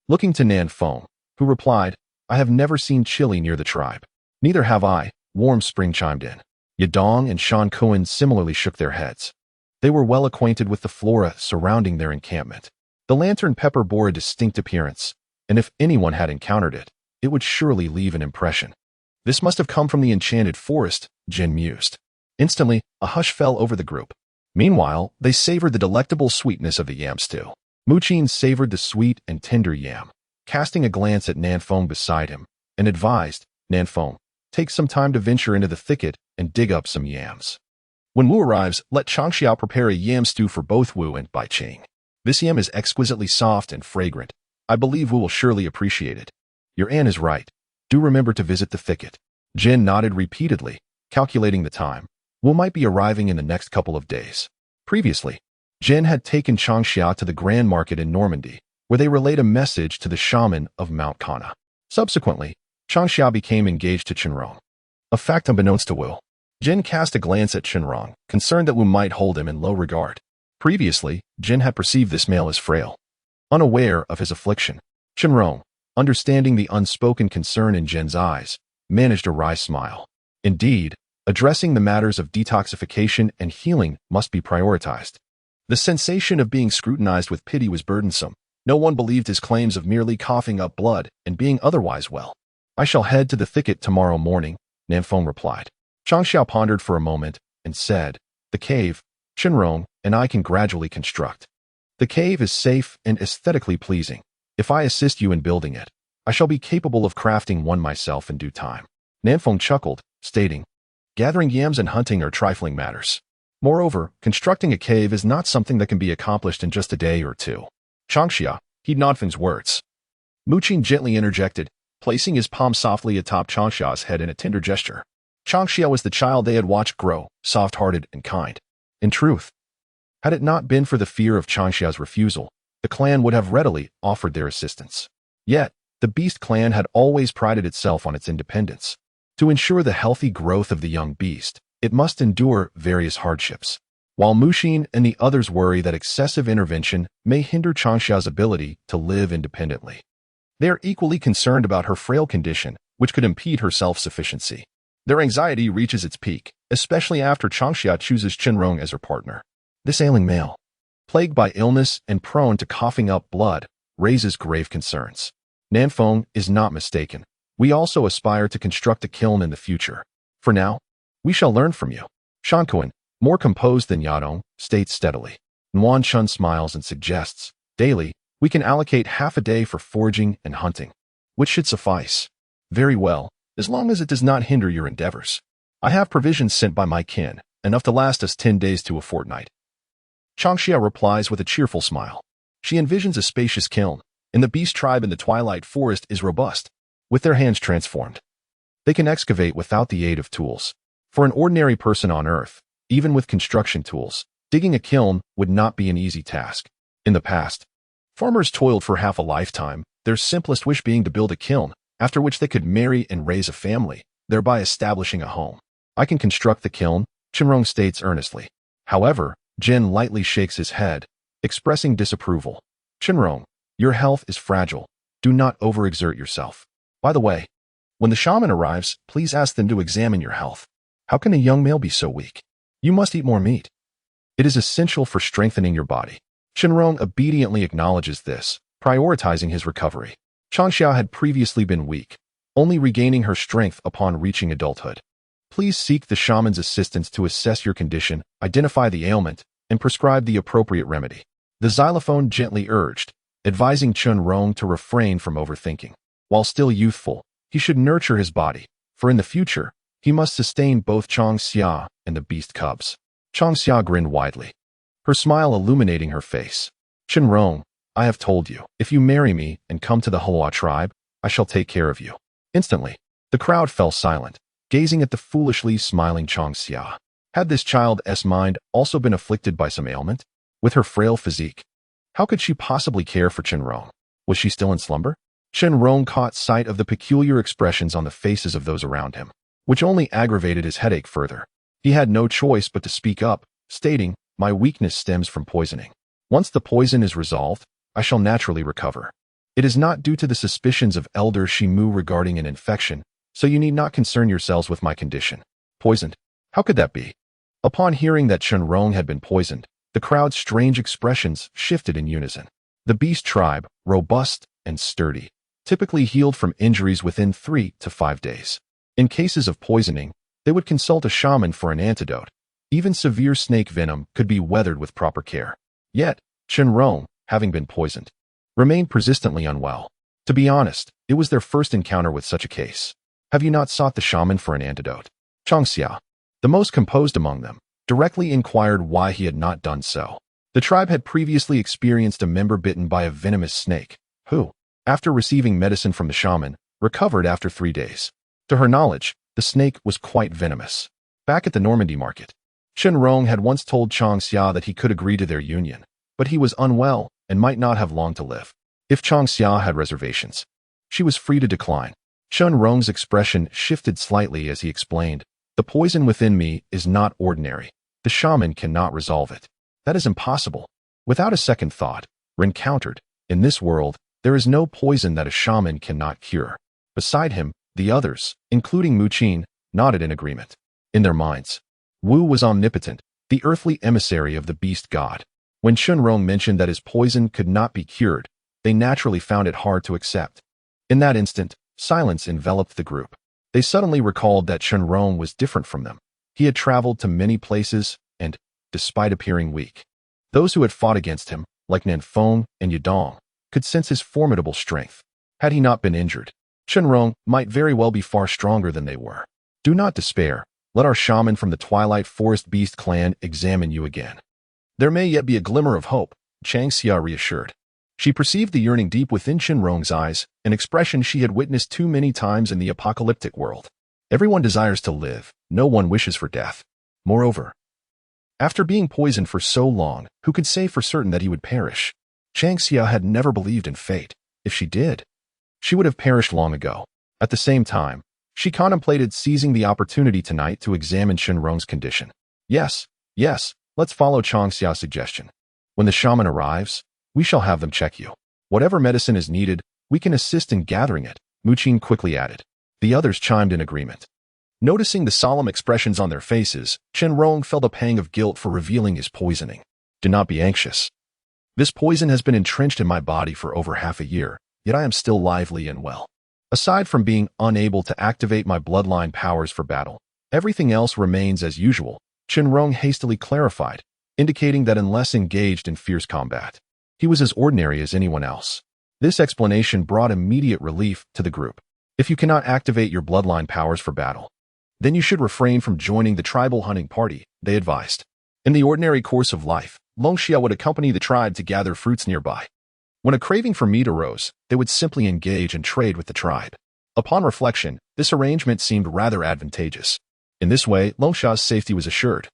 Looking to Nan Feng, who replied, I have never seen chili near the tribe. Neither have I, Warm Spring chimed in. Yadong and Shan Kuan similarly shook their heads. They were well acquainted with the flora surrounding their encampment. The lantern pepper bore a distinct appearance, and if anyone had encountered it, it would surely leave an impression. This must have come from the enchanted forest, Jen mused. Instantly, a hush fell over the group. Meanwhile, they savored the delectable sweetness of the yam stew. Mu Qin savored the sweet and tender yam, casting a glance at Nan Feng beside him, and advised, Nan Feng, take some time to venture into the thicket and dig up some yams. When Wu arrives, let Changxia prepare a yam stew for both Wu and Bai Qing. This yam is exquisitely soft and fragrant. I believe Wu will surely appreciate it. Your aunt is right. Do remember to visit the thicket. Jin nodded repeatedly, calculating the time. Wu might be arriving in the next couple of days. Previously, Jin had taken Changxia to the Grand Market in Normandy, where they relayed a message to the shaman of Mount Kana. Subsequently, Changxia became engaged to Chenrong. A fact unbeknownst to Wu. Jin cast a glance at Chenrong, concerned that Wu might hold him in low regard. Previously, Jin had perceived this male as frail. Unaware of his affliction, Chenrong, understanding the unspoken concern in Jin's eyes, managed a wry smile. Indeed, addressing the matters of detoxification and healing must be prioritized. The sensation of being scrutinized with pity was burdensome. No one believed his claims of merely coughing up blood and being otherwise well. I shall head to the thicket tomorrow morning, Nanfeng replied. Changxia pondered for a moment and said, the cave, Chenrong and I can gradually construct. The cave is safe and aesthetically pleasing. If I assist you in building it, I shall be capable of crafting one myself in due time. Nanfeng chuckled, stating, gathering yams and hunting are trifling matters. Moreover, constructing a cave is not something that can be accomplished in just a day or two. Changxia, heed Nanfeng's words. Muqing gently interjected, placing his palm softly atop Changxia's head in a tender gesture. Changxia was the child they had watched grow, soft-hearted and kind. In truth, had it not been for the fear of Changxia's refusal, the clan would have readily offered their assistance. Yet, the beast clan had always prided itself on its independence. To ensure the healthy growth of the young beast, it must endure various hardships. While Muqing and the others worry that excessive intervention may hinder Changxia's ability to live independently. They are equally concerned about her frail condition, which could impede her self-sufficiency. Their anxiety reaches its peak, especially after Changxia chooses Chenrong as her partner. This ailing male, plagued by illness and prone to coughing up blood, raises grave concerns. Nanfeng is not mistaken. We also aspire to construct a kiln in the future. For now, we shall learn from you. Shankuan, more composed than Yadong, states steadily. Nguyen Chun smiles and suggests, daily, we can allocate half a day for foraging and hunting, which should suffice. Very well, as long as it does not hinder your endeavors. I have provisions sent by my kin, enough to last us 10 days to a fortnight. Changxia replies with a cheerful smile. She envisions a spacious kiln, and the beast tribe in the twilight forest is robust, with their hands transformed. They can excavate without the aid of tools. For an ordinary person on Earth, even with construction tools, digging a kiln would not be an easy task. In the past, farmers toiled for half a lifetime, their simplest wish being to build a kiln, after which they could marry and raise a family, thereby establishing a home. I can construct the kiln, Chenrong states earnestly. However, Jin lightly shakes his head, expressing disapproval. Chenrong, your health is fragile. Do not overexert yourself. By the way, when the shaman arrives, please ask them to examine your health. How can a young male be so weak? You must eat more meat. It is essential for strengthening your body. Chenrong obediently acknowledges this, prioritizing his recovery. Changxia had previously been weak, only regaining her strength upon reaching adulthood. Please seek the shaman's assistance to assess your condition, identify the ailment, and prescribe the appropriate remedy. The xylophone gently urged, advising Chenrong to refrain from overthinking. While still youthful, he should nurture his body, for in the future, he must sustain both Changxia and the beast cubs. Changxia grinned widely, her smile illuminating her face. Chenrong, I have told you, if you marry me and come to the Hua tribe, I shall take care of you. Instantly, the crowd fell silent, gazing at the foolishly smiling Changxia. Had this child's mind also been afflicted by some ailment? With her frail physique, how could she possibly care for Chenrong? Was she still in slumber? Chenrong caught sight of the peculiar expressions on the faces of those around him, which only aggravated his headache further. He had no choice but to speak up, stating, my weakness stems from poisoning. Once the poison is resolved, I shall naturally recover. It is not due to the suspicions of Elder Shimu regarding an infection, so you need not concern yourselves with my condition. Poisoned? How could that be? Upon hearing that Chenrong had been poisoned, the crowd's strange expressions shifted in unison. The beast tribe, robust and sturdy, typically healed from injuries within 3 to 5 days. In cases of poisoning, they would consult a shaman for an antidote. Even severe snake venom could be weathered with proper care. Yet, Chenrong, having been poisoned, remained persistently unwell. To be honest, it was their first encounter with such a case. Have you not sought the shaman for an antidote? Changxia, the most composed among them, directly inquired why he had not done so. The tribe had previously experienced a member bitten by a venomous snake, who, after receiving medicine from the shaman, recovered after 3 days. To her knowledge, the snake was quite venomous. Back at the Normandy market, Chen Rong had once told Changxia that he could agree to their union, but he was unwell and might not have long to live. If Changxia had reservations, she was free to decline. Chen Rong's expression shifted slightly as he explained, "The poison within me is not ordinary. The shaman cannot resolve it. That is impossible." Without a second thought, Ren countered, "In this world, there is no poison that a shaman cannot cure." Beside him, the others, including Mu Qin, nodded in agreement. In their minds, Wu was omnipotent, the earthly emissary of the beast god. When Chen Rong mentioned that his poison could not be cured, they naturally found it hard to accept. In that instant, silence enveloped the group. They suddenly recalled that Chen Rong was different from them. He had traveled to many places and, despite appearing weak, those who had fought against him, like Nanfeng and Yudong, could sense his formidable strength. Had he not been injured, Chen Rong might very well be far stronger than they were. "Do not despair. Let our shaman from the Twilight Forest Beast clan examine you again. There may yet be a glimmer of hope," Changxia reassured. She perceived the yearning deep within Chen Rong's eyes, an expression she had witnessed too many times in the apocalyptic world. Everyone desires to live, no one wishes for death. Moreover, after being poisoned for so long, who could say for certain that he would perish? Changxia had never believed in fate. If she did, she would have perished long ago. At the same time, she contemplated seizing the opportunity tonight to examine Chen Rong's condition. Yes, let's follow Changxia's suggestion. When the shaman arrives, we shall have them check you. Whatever medicine is needed, we can assist in gathering it, Mu Qin quickly added. The others chimed in agreement. Noticing the solemn expressions on their faces, Chen Rong felt a pang of guilt for revealing his poisoning. "Do not be anxious. This poison has been entrenched in my body for over half a year, yet I am still lively and well. Aside from being unable to activate my bloodline powers for battle, everything else remains as usual," Chen Rong hastily clarified, indicating that unless engaged in fierce combat, he was as ordinary as anyone else. This explanation brought immediate relief to the group. "If you cannot activate your bloodline powers for battle, then you should refrain from joining the tribal hunting party," they advised. In the ordinary course of life, Longxia would accompany the tribe to gather fruits nearby. When a craving for meat arose, they would simply engage and trade with the tribe. Upon reflection, this arrangement seemed rather advantageous. In this way, Longxia's safety was assured,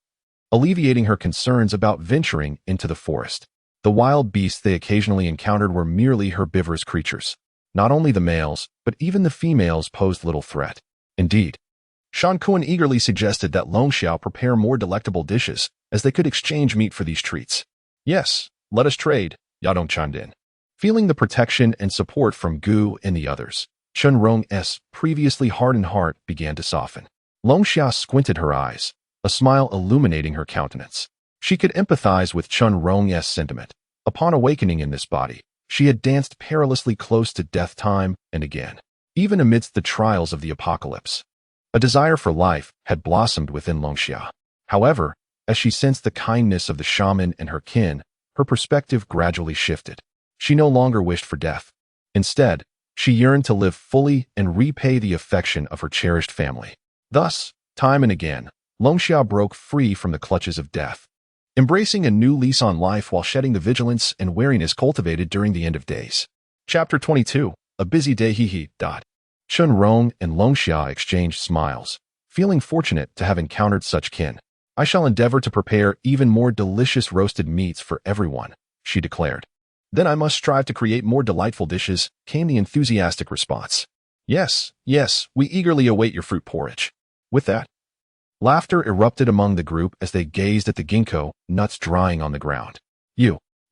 alleviating her concerns about venturing into the forest. The wild beasts they occasionally encountered were merely herbivorous creatures. Not only the males, but even the females posed little threat. Indeed, Shan Kun eagerly suggested that Longxia prepare more delectable dishes, as they could exchange meat for these treats. "Yes, let us trade," Yadong chimed in. Feeling the protection and support from Gu and the others, Chen Rong's previously hardened heart began to soften. Longxia squinted her eyes, a smile illuminating her countenance. She could empathize with Chen Rong's sentiment. Upon awakening in this body, she had danced perilously close to death time and again, even amidst the trials of the apocalypse. A desire for life had blossomed within Longxia. However, as she sensed the kindness of the shaman and her kin, her perspective gradually shifted. She no longer wished for death. Instead, she yearned to live fully and repay the affection of her cherished family. Thus, time and again, Longxia broke free from the clutches of death, embracing a new lease on life while shedding the vigilance and wariness cultivated during the end of days. Chapter 22. A busy day. Chen Rong and Longxia exchanged smiles, feeling fortunate to have encountered such kin. "I shall endeavor to prepare even more delicious roasted meats for everyone," she declared. "Then I must strive to create more delightful dishes," came the enthusiastic response. Yes, we eagerly await your fruit porridge." With that, laughter erupted among the group as they gazed at the ginkgo nuts drying on the ground.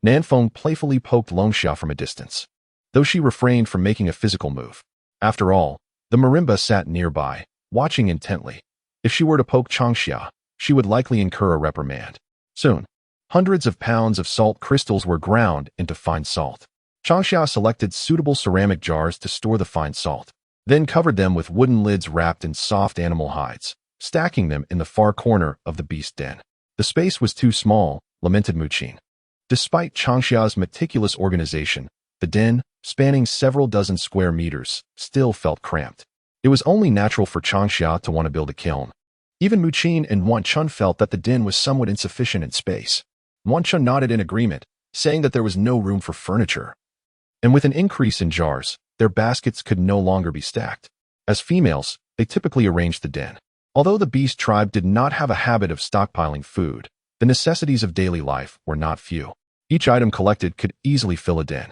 Nanfeng playfully poked Longxia from a distance, though she refrained from making a physical move. After all, the marimba sat nearby, watching intently. If she were to poke Changxia, she would likely incur a reprimand. Soon, hundreds of pounds of salt crystals were ground into fine salt. Changxia selected suitable ceramic jars to store the fine salt, then covered them with wooden lids wrapped in soft animal hides, stacking them in the far corner of the beast den. "The space was too small," lamented Mu Qin. Despite Changxia's meticulous organization, the den, spanning several dozen square meters, still felt cramped. It was only natural for Changxia to want to build a kiln. Even Mu Qin and Wan Chun felt that the den was somewhat insufficient in space. Wan Chun nodded in agreement, saying that there was no room for furniture. And with an increase in jars, their baskets could no longer be stacked. As females, they typically arranged the den. Although the beast tribe did not have a habit of stockpiling food, the necessities of daily life were not few. Each item collected could easily fill a den.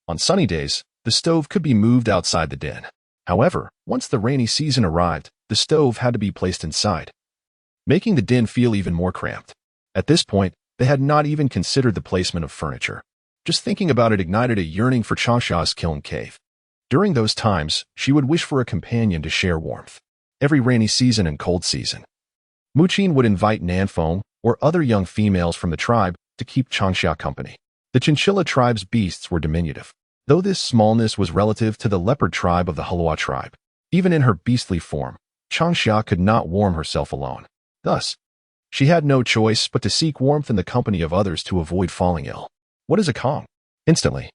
On sunny days, the stove could be moved outside the den. However, once the rainy season arrived, the stove had to be placed inside, making the den feel even more cramped. At this point, they had not even considered the placement of furniture. Just thinking about it ignited a yearning for Changxia's kiln cave. During those times, she would wish for a companion to share warmth. Every rainy season and cold season, Muqin would invite Nanfeng or other young females from the tribe to keep Changxia company. The chinchilla tribe's beasts were diminutive, though this smallness was relative to the leopard tribe of the Hulua tribe. Even in her beastly form, Changxia could not warm herself alone. Thus, she had no choice but to seek warmth in the company of others to avoid falling ill. What is a Kong? Instantly,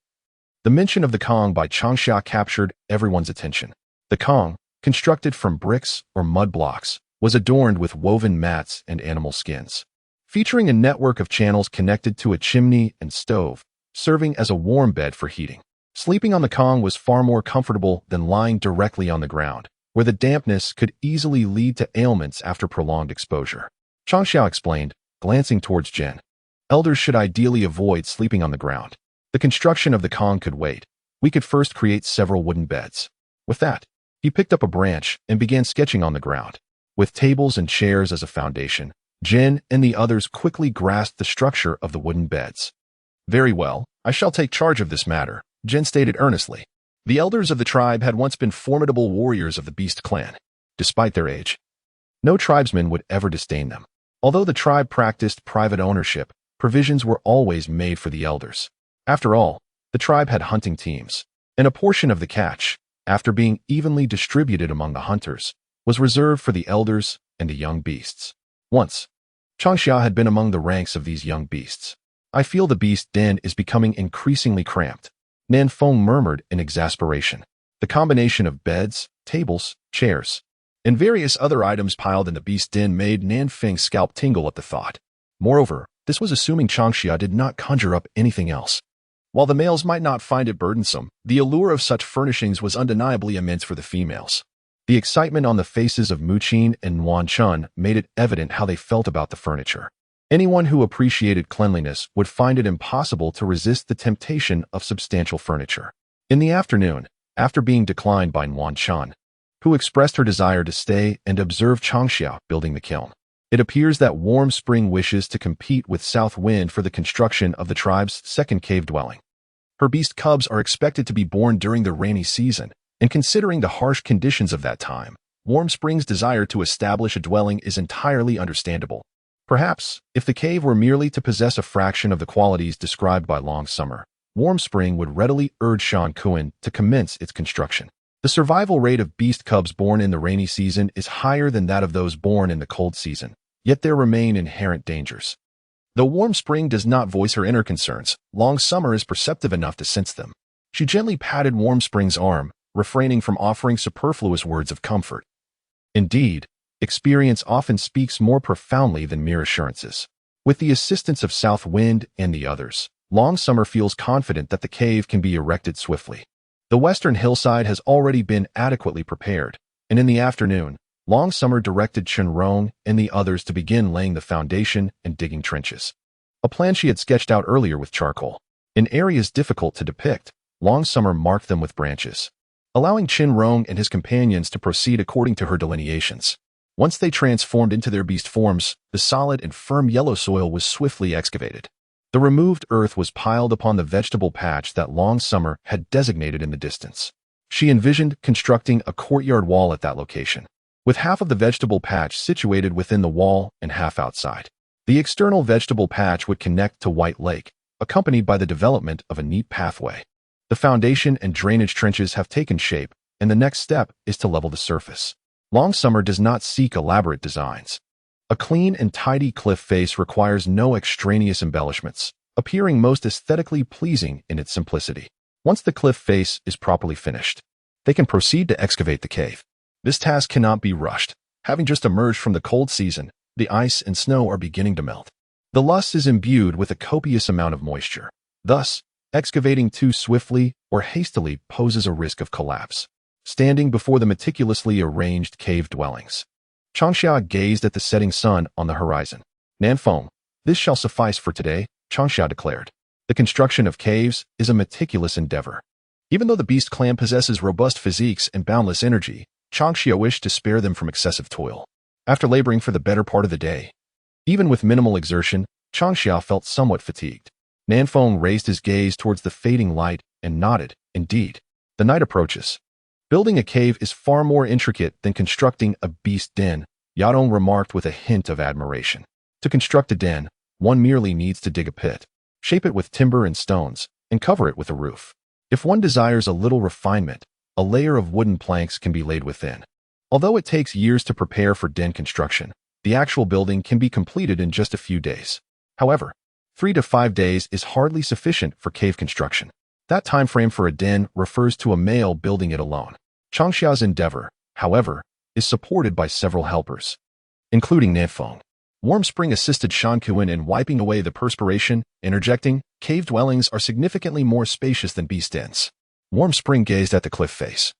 the mention of the Kong by Changxia captured everyone's attention. The Kong, constructed from bricks or mud blocks, was adorned with woven mats and animal skins, featuring a network of channels connected to a chimney and stove, serving as a warm bed for heating. Sleeping on the Kong was far more comfortable than lying directly on the ground, where the dampness could easily lead to ailments after prolonged exposure. Changxia explained, glancing towards Jen. Elders should ideally avoid sleeping on the ground. The construction of the Kong could wait. We could first create several wooden beds. With that, he picked up a branch and began sketching on the ground. With tables and chairs as a foundation, Jen and the others quickly grasped the structure of the wooden beds. Very well, I shall take charge of this matter, Jen stated earnestly. The elders of the tribe had once been formidable warriors of the Beast clan. Despite their age, no tribesman would ever disdain them. Although the tribe practiced private ownership, provisions were always made for the elders. After all, the tribe had hunting teams, and a portion of the catch, after being evenly distributed among the hunters, was reserved for the elders and the young beasts. Once, Changxia had been among the ranks of these young beasts. I feel the beast den is becoming increasingly cramped, Nanfeng murmured in exasperation. The combination of beds, tables, chairs, and various other items piled in the beast den made Nanfeng's scalp tingle at the thought. Moreover, this was assuming Changxia did not conjure up anything else. While the males might not find it burdensome, the allure of such furnishings was undeniably immense for the females. The excitement on the faces of Muqin and Wanchun made it evident how they felt about the furniture. Anyone who appreciated cleanliness would find it impossible to resist the temptation of substantial furniture. In the afternoon, after being declined by Wanchun, who expressed her desire to stay and observe Changxia building the kiln, it appears that Warm Spring wishes to compete with South Wind for the construction of the tribe's second cave dwelling. Her beast cubs are expected to be born during the rainy season, and considering the harsh conditions of that time, Warm Spring's desire to establish a dwelling is entirely understandable. Perhaps, if the cave were merely to possess a fraction of the qualities described by Long Summer, Warm Spring would readily urge Shan Kuan to commence its construction. The survival rate of beast cubs born in the rainy season is higher than that of those born in the cold season, yet there remain inherent dangers. Though Warm Spring does not voice her inner concerns, Long Summer is perceptive enough to sense them. She gently patted Warm Spring's arm, refraining from offering superfluous words of comfort. Indeed, experience often speaks more profoundly than mere assurances. With the assistance of South Wind and the others, Long Summer feels confident that the cave can be erected swiftly. The western hillside has already been adequately prepared, and in the afternoon, Long Summer directed Chenrong and the others to begin laying the foundation and digging trenches. A plan she had sketched out earlier with charcoal. In areas difficult to depict, Long Summer marked them with branches, allowing Chenrong and his companions to proceed according to her delineations. Once they transformed into their beast forms, the solid and firm yellow soil was swiftly excavated. The removed earth was piled upon the vegetable patch that Long Summer had designated in the distance. She envisioned constructing a courtyard wall at that location, with half of the vegetable patch situated within the wall and half outside. The external vegetable patch would connect to White Lake, accompanied by the development of a neat pathway. The foundation and drainage trenches have taken shape, and the next step is to level the surface. Long Summer does not seek elaborate designs. A clean and tidy cliff face requires no extraneous embellishments, appearing most aesthetically pleasing in its simplicity. Once the cliff face is properly finished, they can proceed to excavate the cave. This task cannot be rushed. Having just emerged from the cold season, the ice and snow are beginning to melt. The loess is imbued with a copious amount of moisture. Thus, excavating too swiftly or hastily poses a risk of collapse. Standing before the meticulously arranged cave dwellings, Changxia gazed at the setting sun on the horizon. Nanfeng, this shall suffice for today, Changxia declared. The construction of caves is a meticulous endeavor. Even though the beast clan possesses robust physiques and boundless energy, Changxia wished to spare them from excessive toil. After laboring for the better part of the day, even with minimal exertion, Changxia felt somewhat fatigued. Nanfeng raised his gaze towards the fading light and nodded. Indeed, the night approaches. Building a cave is far more intricate than constructing a beast den, Yadong remarked with a hint of admiration. To construct a den, one merely needs to dig a pit, shape it with timber and stones, and cover it with a roof. If one desires a little refinement, a layer of wooden planks can be laid within. Although it takes years to prepare for den construction, the actual building can be completed in just a few days. However, 3 to 5 days is hardly sufficient for cave construction. That time frame for a den refers to a male building it alone. Changxia's endeavor, however, is supported by several helpers, including Nanfeng. Warm Spring assisted Shan Kuan in wiping away the perspiration, interjecting, cave dwellings are significantly more spacious than beast dens. Warm Spring gazed at the cliff face.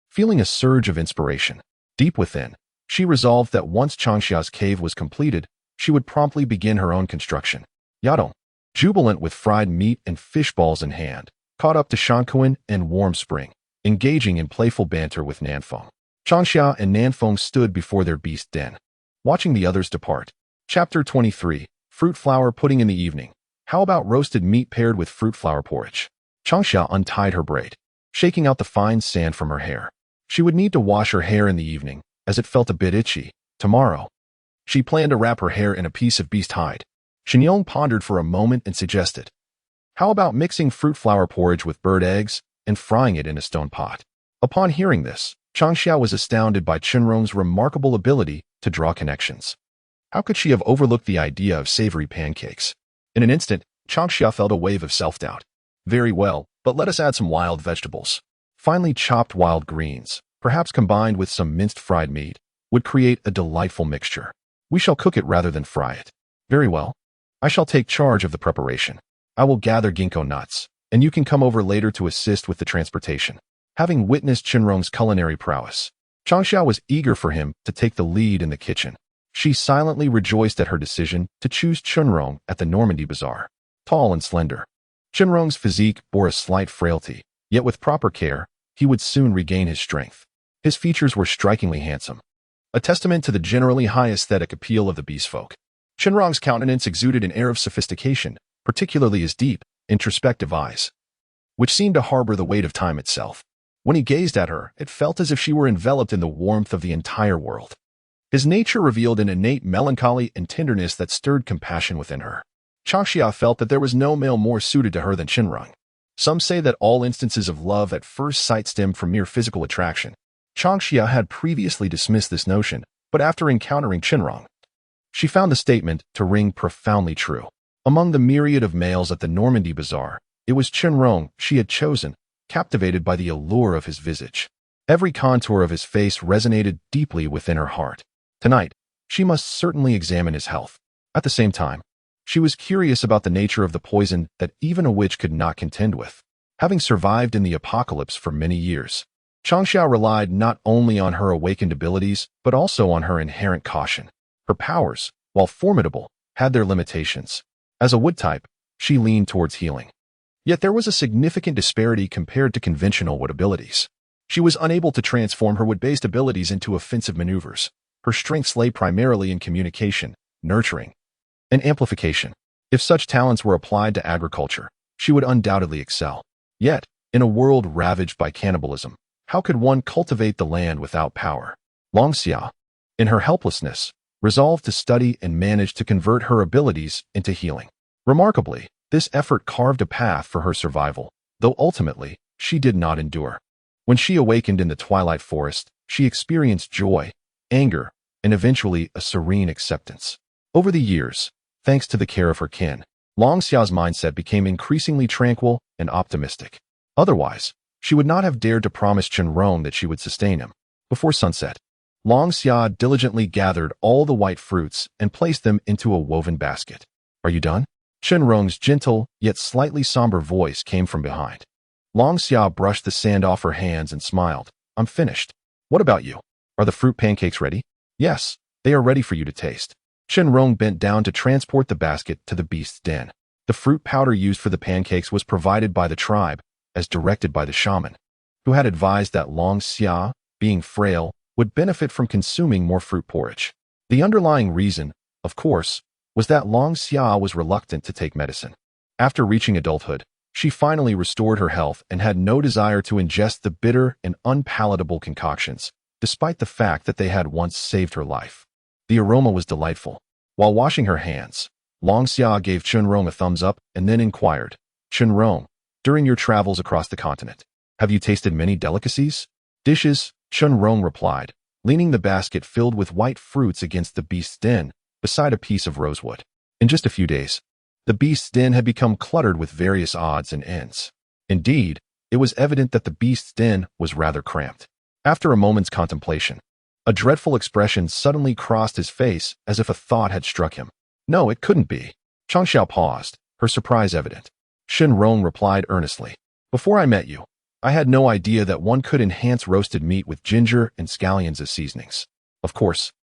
Feeling a surge of inspiration, deep within, she resolved that once Changxia's cave was completed, she would promptly begin her own construction. Yadong, jubilant with fried meat and fish balls in hand, caught up to Shan Kuan and Warm Spring, engaging in playful banter with Nanfeng. Changxia and Nanfeng stood before their beast den, watching the others depart. Chapter 23, Fruit Flour Pudding in the Evening. How about roasted meat paired with fruit flour porridge? Changxia untied her braid, shaking out the fine sand from her hair. She would need to wash her hair in the evening, as it felt a bit itchy. Tomorrow, she planned to wrap her hair in a piece of beast hide. Shenyong pondered for a moment and suggested, how about mixing fruit flour porridge with bird eggs and frying it in a stone pot? Upon hearing this, Changxia was astounded by Chenrong's remarkable ability to draw connections. How could she have overlooked the idea of savory pancakes? In an instant, Changxia felt a wave of self-doubt. Very well, but let us add some wild vegetables. Finely chopped wild greens, perhaps combined with some minced fried meat, would create a delightful mixture. We shall cook it rather than fry it. Very well. I shall take charge of the preparation. I will gather ginkgo nuts, and you can come over later to assist with the transportation. Having witnessed Chenrong's culinary prowess, Changxia was eager for him to take the lead in the kitchen. She silently rejoiced at her decision to choose Chenrong at the Normandy Bazaar. Tall and slender, Chenrong's physique bore a slight frailty, yet with proper care, he would soon regain his strength. His features were strikingly handsome, a testament to the generally high aesthetic appeal of the beast folk. Chenrong's countenance exuded an air of sophistication, particularly his deep, introspective eyes, which seemed to harbor the weight of time itself. When he gazed at her, it felt as if she were enveloped in the warmth of the entire world. His nature revealed an innate melancholy and tenderness that stirred compassion within her. Changxia felt that there was no male more suited to her than Chenrong. Some say that all instances of love at first sight stem from mere physical attraction. Changxia had previously dismissed this notion, but after encountering Chenrong, she found the statement to ring profoundly true. Among the myriad of males at the Normandy Bazaar, it was Chenrong she had chosen, captivated by the allure of his visage. Every contour of his face resonated deeply within her heart. Tonight, she must certainly examine his health. At the same time, she was curious about the nature of the poison that even a witch could not contend with. Having survived in the apocalypse for many years, Changxia relied not only on her awakened abilities, but also on her inherent caution. Her powers, while formidable, had their limitations. As a wood type, she leaned towards healing. Yet there was a significant disparity compared to conventional wood abilities. She was unable to transform her wood-based abilities into offensive maneuvers. Her strengths lay primarily in communication, nurturing, and amplification. If such talents were applied to agriculture, she would undoubtedly excel. Yet, in a world ravaged by cannibalism, how could one cultivate the land without power? Longxia, in her helplessness, resolved to study and manage to convert her abilities into healing. Remarkably, this effort carved a path for her survival, though ultimately, she did not endure. When she awakened in the twilight forest, she experienced joy, anger, and eventually a serene acceptance. Over the years, thanks to the care of her kin, Longxia's mindset became increasingly tranquil and optimistic. Otherwise, she would not have dared to promise Chenrong that she would sustain him. Before sunset, Longxia diligently gathered all the white fruits and placed them into a woven basket. Are you done? Chenrong's gentle, yet slightly somber voice came from behind. Changxia brushed the sand off her hands and smiled. I'm finished. What about you? Are the fruit pancakes ready? Yes, they are ready for you to taste. Shenrong bent down to transport the basket to the beast's den. The fruit powder used for the pancakes was provided by the tribe, as directed by the shaman, who had advised that Changxia, being frail, would benefit from consuming more fruit porridge. The underlying reason, of course, was that Changxia was reluctant to take medicine. After reaching adulthood, she finally restored her health and had no desire to ingest the bitter and unpalatable concoctions, despite the fact that they had once saved her life. The aroma was delightful. While washing her hands, Changxia gave Chunrong a thumbs up and then inquired, Chunrong, during your travels across the continent, have you tasted many delicacies? Dishes, Chunrong replied, leaning the basket filled with white fruits against the beast's den, beside a piece of rosewood. In just a few days, the beast's den had become cluttered with various odds and ends. Indeed, it was evident that the beast's den was rather cramped. After a moment's contemplation, a dreadful expression suddenly crossed his face as if a thought had struck him. No, it couldn't be. Changxia paused, her surprise evident. Shenrong replied earnestly. Before I met you, I had no idea that one could enhance roasted meat with ginger and scallions as seasonings. Of course,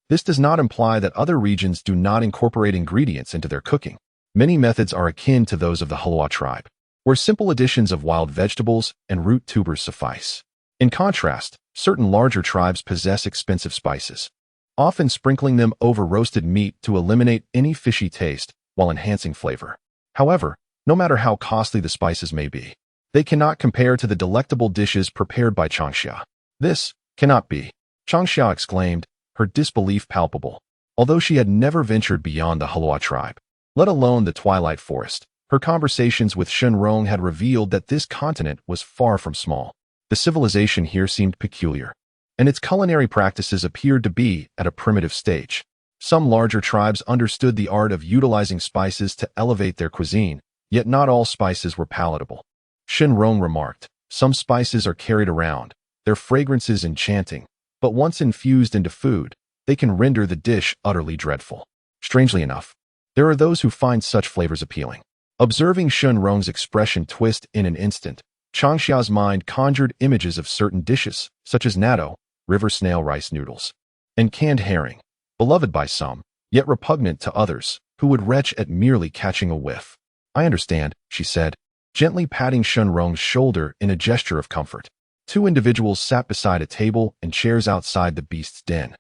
this does not imply that other regions do not incorporate ingredients into their cooking. Many methods are akin to those of the Halwa tribe, where simple additions of wild vegetables and root tubers suffice. In contrast, certain larger tribes possess expensive spices, often sprinkling them over roasted meat to eliminate any fishy taste while enhancing flavor. However, no matter how costly the spices may be, they cannot compare to the delectable dishes prepared by Changxia. This cannot be, Changxia exclaimed, her disbelief palpable. Although she had never ventured beyond the Halwa tribe, let alone the Twilight Forest, her conversations with Shenrong had revealed that this continent was far from small. The civilization here seemed peculiar, and its culinary practices appeared to be at a primitive stage. Some larger tribes understood the art of utilizing spices to elevate their cuisine, yet not all spices were palatable. Shenrong remarked, some spices are carried around, their fragrances enchanting, but once infused into food, they can render the dish utterly dreadful. Strangely enough, there are those who find such flavors appealing. Observing Shenrong's expression twist in an instant, Changxia's mind conjured images of certain dishes, such as natto, river snail rice noodles, and canned herring, beloved by some, yet repugnant to others, who would retch at merely catching a whiff. I understand, she said, gently patting Shenrong's shoulder in a gesture of comfort. Two individuals sat beside a table and chairs outside the beast's den,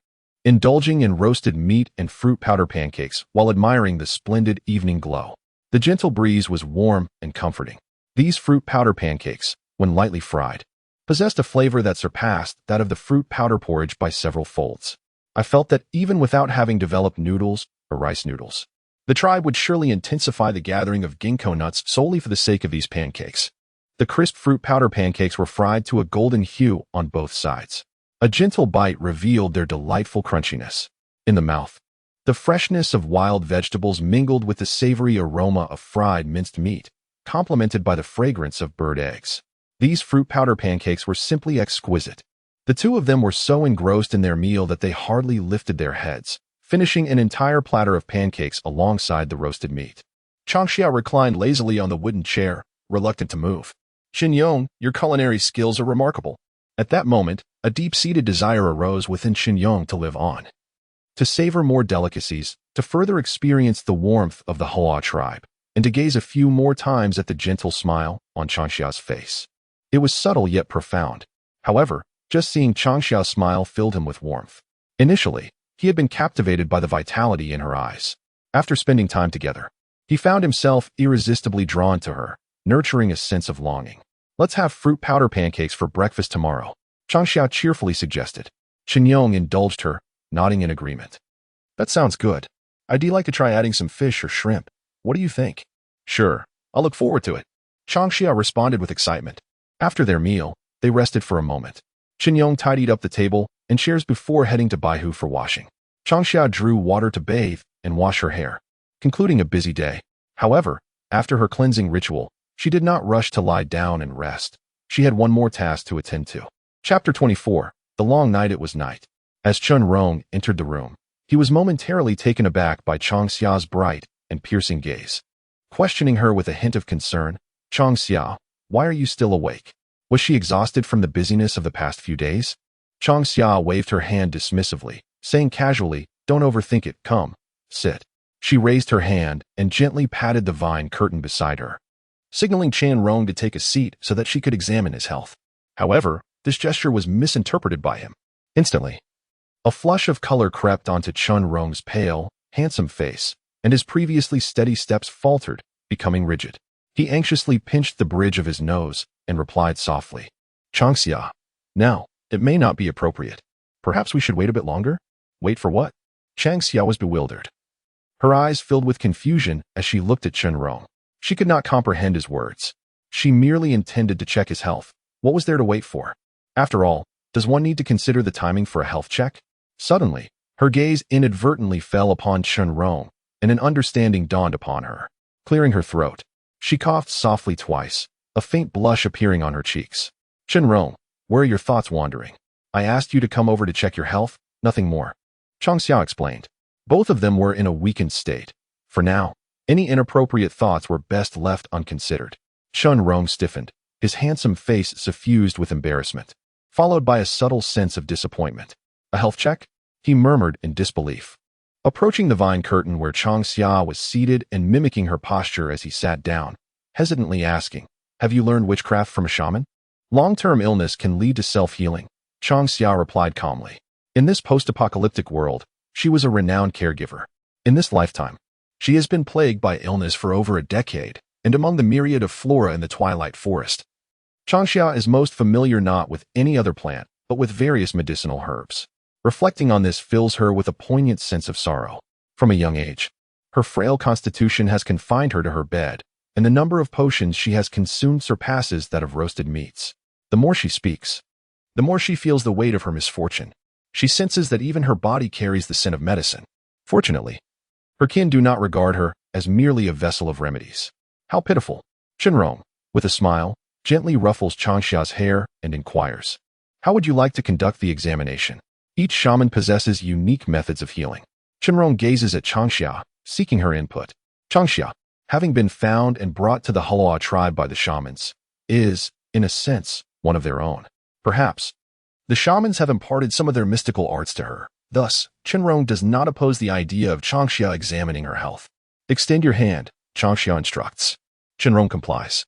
indulging in roasted meat and fruit powder pancakes while admiring the splendid evening glow. The gentle breeze was warm and comforting. These fruit powder pancakes, when lightly fried, possessed a flavor that surpassed that of the fruit powder porridge by several folds. I felt that even without having developed noodles or rice noodles, the tribe would surely intensify the gathering of ginkgo nuts solely for the sake of these pancakes. The crisp fruit powder pancakes were fried to a golden hue on both sides. A gentle bite revealed their delightful crunchiness. In the mouth, the freshness of wild vegetables mingled with the savory aroma of fried minced meat, complemented by the fragrance of bird eggs. These fruit powder pancakes were simply exquisite. The two of them were so engrossed in their meal that they hardly lifted their heads, finishing an entire platter of pancakes alongside the roasted meat. Changxia reclined lazily on the wooden chair, reluctant to move. Xinyong, your culinary skills are remarkable. At that moment, a deep-seated desire arose within Xinyong to live on, to savor more delicacies, to further experience the warmth of the Hoa tribe, and to gaze a few more times at the gentle smile on Changxia's face. It was subtle yet profound. However, just seeing Changxia's smile filled him with warmth. Initially, he had been captivated by the vitality in her eyes. After spending time together, he found himself irresistibly drawn to her, nurturing a sense of longing. Let's have fruit powder pancakes for breakfast tomorrow, Changxia cheerfully suggested. Xinyong indulged her, nodding in agreement. That sounds good. I'd like to try adding some fish or shrimp. What do you think? Sure, I'll look forward to it. Changxia responded with excitement. After their meal, they rested for a moment. Xinyong tidied up the table and chairs before heading to Baihu for washing. Changxia drew water to bathe and wash her hair, concluding a busy day. However, after her cleansing ritual, she did not rush to lie down and rest. She had one more task to attend to. Chapter 24. The long night. It was night. As Chunrong entered the room, he was momentarily taken aback by Changxia's bright and piercing gaze. Questioning her with a hint of concern, Changxia, Why are you still awake? Was she exhausted from the busyness of the past few days? Changxia waved her hand dismissively, saying casually, "Don't overthink it, come, sit." She raised her hand and gently patted the vine curtain beside her, signaling Chanrong to take a seat so that she could examine his health. However, this gesture was misinterpreted by him. Instantly, a flush of color crept onto Chanrong's pale, handsome face, and his previously steady steps faltered, becoming rigid. He anxiously pinched the bridge of his nose and replied softly, "Changxia, now, it may not be appropriate. Perhaps we should wait a bit longer?" Wait for what? Changxia was bewildered. Her eyes filled with confusion as she looked at Chanrong. She could not comprehend his words. She merely intended to check his health. What was there to wait for? After all, does one need to consider the timing for a health check? Suddenly, her gaze inadvertently fell upon Chanrong, and an understanding dawned upon her. Clearing her throat, she coughed softly twice, a faint blush appearing on her cheeks. "Chanrong, where are your thoughts wandering? I asked you to come over to check your health, nothing more." Changxia explained. Both of them were in a weakened state. For now, any inappropriate thoughts were best left unconsidered. Chanrong stiffened, his handsome face suffused with embarrassment, followed by a subtle sense of disappointment. "A health check?" he murmured in disbelief. Approaching the vine curtain where Changxia was seated and mimicking her posture as he sat down, hesitantly asking, "Have you learned witchcraft from a shaman?" "Long-term illness can lead to self-healing," Changxia replied calmly. In this post-apocalyptic world, she was a renowned caregiver. In this lifetime, she has been plagued by illness for over a decade, and among the myriad of flora in the twilight forest, Changxia is most familiar not with any other plant, but with various medicinal herbs. Reflecting on this fills her with a poignant sense of sorrow. From a young age, her frail constitution has confined her to her bed, and the number of potions she has consumed surpasses that of roasted meats. The more she speaks, the more she feels the weight of her misfortune. She senses that even her body carries the sin of medicine. Fortunately, her kin do not regard her as merely a vessel of remedies. How pitiful. Chanrong, with a smile, gently ruffles Changxia's hair and inquires, "How would you like to conduct the examination?" Each shaman possesses unique methods of healing. Chanrong gazes at Changxia, seeking her input. Changxia, having been found and brought to the Haloa tribe by the shamans, is, in a sense, one of their own. Perhaps, the shamans have imparted some of their mystical arts to her. Thus, Chanrong does not oppose the idea of Changxia examining her health. "Extend your hand," Changxia instructs. Chanrong complies,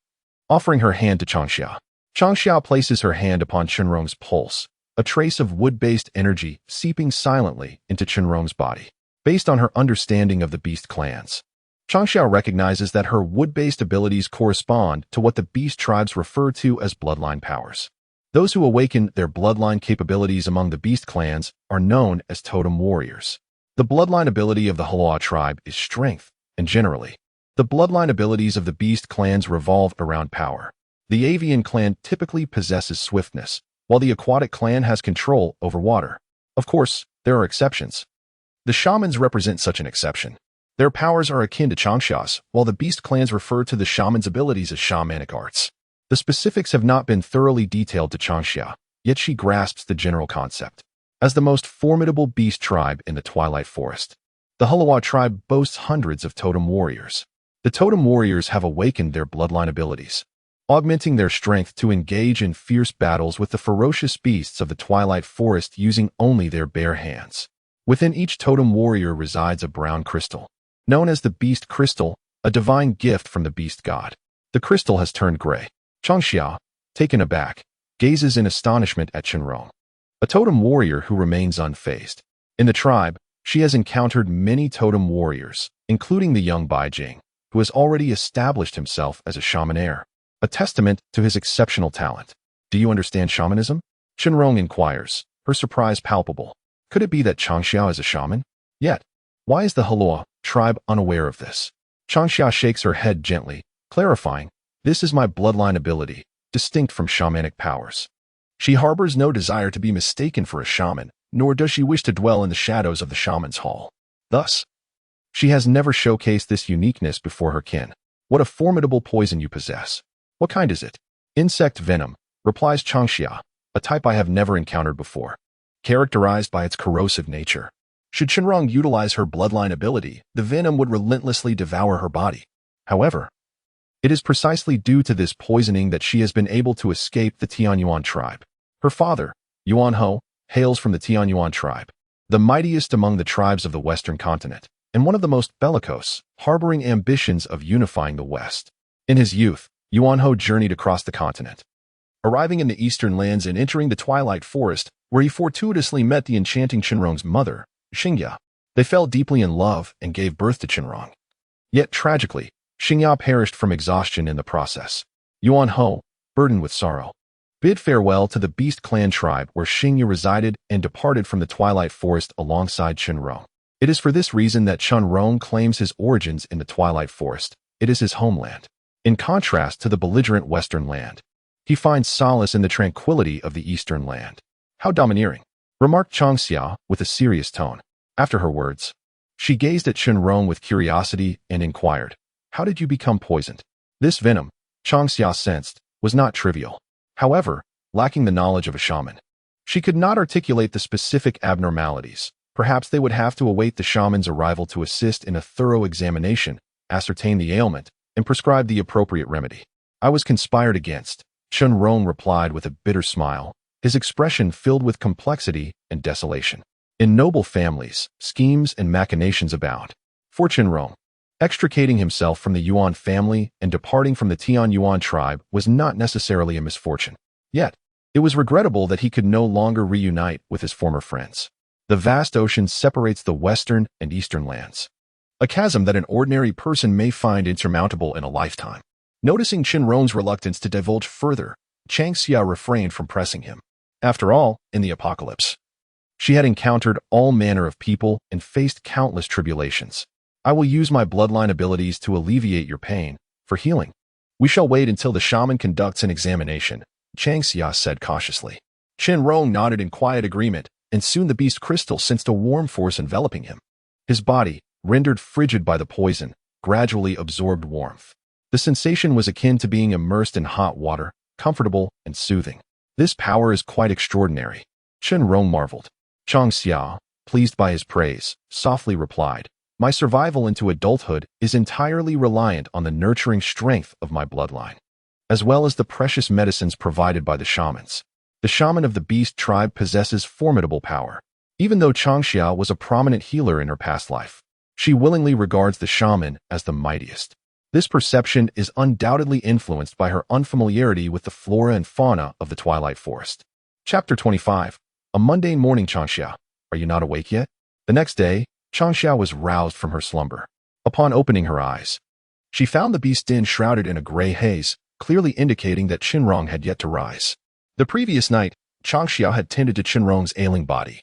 offering her hand to Changxia. Changxia places her hand upon Chanrong's pulse, a trace of wood-based energy seeping silently into Chanrong's body. Based on her understanding of the beast clans, Changxia recognizes that her wood-based abilities correspond to what the beast tribes refer to as bloodline powers. Those who awaken their bloodline capabilities among the beast clans are known as totem warriors. The bloodline ability of the Haloa tribe is strength, and generally, the bloodline abilities of the beast clans revolve around power. The avian clan typically possesses swiftness, while the aquatic clan has control over water. Of course, there are exceptions. The shamans represent such an exception. Their powers are akin to Changxia's, while the beast clans refer to the shaman's abilities as shamanic arts. The specifics have not been thoroughly detailed to Changxia, yet she grasps the general concept. As the most formidable beast tribe in the Twilight Forest, the Haloa tribe boasts hundreds of totem warriors. The totem warriors have awakened their bloodline abilities, augmenting their strength to engage in fierce battles with the ferocious beasts of the Twilight Forest using only their bare hands. Within each totem warrior resides a brown crystal, known as the Beast Crystal, a divine gift from the beast god. The crystal has turned gray. Changxia, taken aback, gazes in astonishment at Chanrong, a totem warrior who remains unfazed. In the tribe, she has encountered many totem warriors, including the young Baijing, who has already established himself as a shaman heir, a testament to his exceptional talent. "Do you understand shamanism?" Chanrong inquires, her surprise palpable. Could it be that Changxia is a shaman? Yet, why is the Haloa tribe unaware of this? Changxia shakes her head gently, clarifying, "This is my bloodline ability, distinct from shamanic powers." She harbors no desire to be mistaken for a shaman, nor does she wish to dwell in the shadows of the shaman's hall. Thus, she has never showcased this uniqueness before her kin. "What a formidable poison you possess. What kind is it?" "Insect venom," replies Changxia, "a type I have never encountered before, characterized by its corrosive nature. Should Chanrong utilize her bloodline ability, the venom would relentlessly devour her body. However, It is precisely due to this poisoning that she has been able to escape the Tianyuan tribe. Her father, Yuan Ho, hails from the Tianyuan tribe, the mightiest among the tribes of the Western continent, and one of the most bellicose, harboring ambitions of unifying the West. In his youth, Yuan Ho journeyed across the continent, arriving in the eastern lands and entering the twilight forest, where he fortuitously met the enchanting Qinrong's mother, Changxia. They fell deeply in love and gave birth to Qinrong. Yet tragically, Changxia perished from exhaustion in the process. Yuan Ho, burdened with sorrow, bid farewell to the Beast Clan tribe where Changxia resided and departed from the twilight forest alongside Qinrong. It is for this reason that Qinrong claims his origins in the twilight forest. It is his homeland. In contrast to the belligerent western land, he finds solace in the tranquility of the eastern land. How domineering, remarked Changxia with a serious tone. After her words, she gazed at Qinrong with curiosity and inquired, "How did you become poisoned?" This venom, Changxia sensed, was not trivial. However, lacking the knowledge of a shaman, she could not articulate the specific abnormalities. Perhaps they would have to await the shaman's arrival to assist in a thorough examination, ascertain the ailment, and prescribe the appropriate remedy. "I was conspired against," Qinrong replied with a bitter smile, his expression filled with complexity and desolation. In noble families, schemes and machinations abound. For Qinrong, extricating himself from the Yuan family and departing from the Tianyuan tribe was not necessarily a misfortune. Yet, it was regrettable that he could no longer reunite with his former friends. The vast ocean separates the western and eastern lands, a chasm that an ordinary person may find insurmountable in a lifetime. Noticing Qinrong's reluctance to divulge further, Changxia refrained from pressing him. After all, in the apocalypse, she had encountered all manner of people and faced countless tribulations. "I will use my bloodline abilities to alleviate your pain, for healing. We shall wait until the shaman conducts an examination," Changxia said cautiously. Qinrong nodded in quiet agreement, and soon the beast crystal sensed a warm force enveloping him. His body, rendered frigid by the poison, gradually absorbed warmth. The sensation was akin to being immersed in hot water, comfortable and soothing. "This power is quite extraordinary," Qinrong marveled. Changxia, pleased by his praise, softly replied, "My survival into adulthood is entirely reliant on the nurturing strength of my bloodline, as well as the precious medicines provided by the shamans. The shaman of the beast tribe possesses formidable power. Even though Changxia was a prominent healer in her past life, she willingly regards the shaman as the mightiest. This perception is undoubtedly influenced by her unfamiliarity with the flora and fauna of the twilight forest." Chapter 25. A mundane morning. Changxia, are you not awake yet? The next day, Changxia was roused from her slumber. Upon opening her eyes, she found the beast den shrouded in a gray haze, clearly indicating that Qinrong had yet to rise. The previous night, Changxia had tended to Qinrong's ailing body,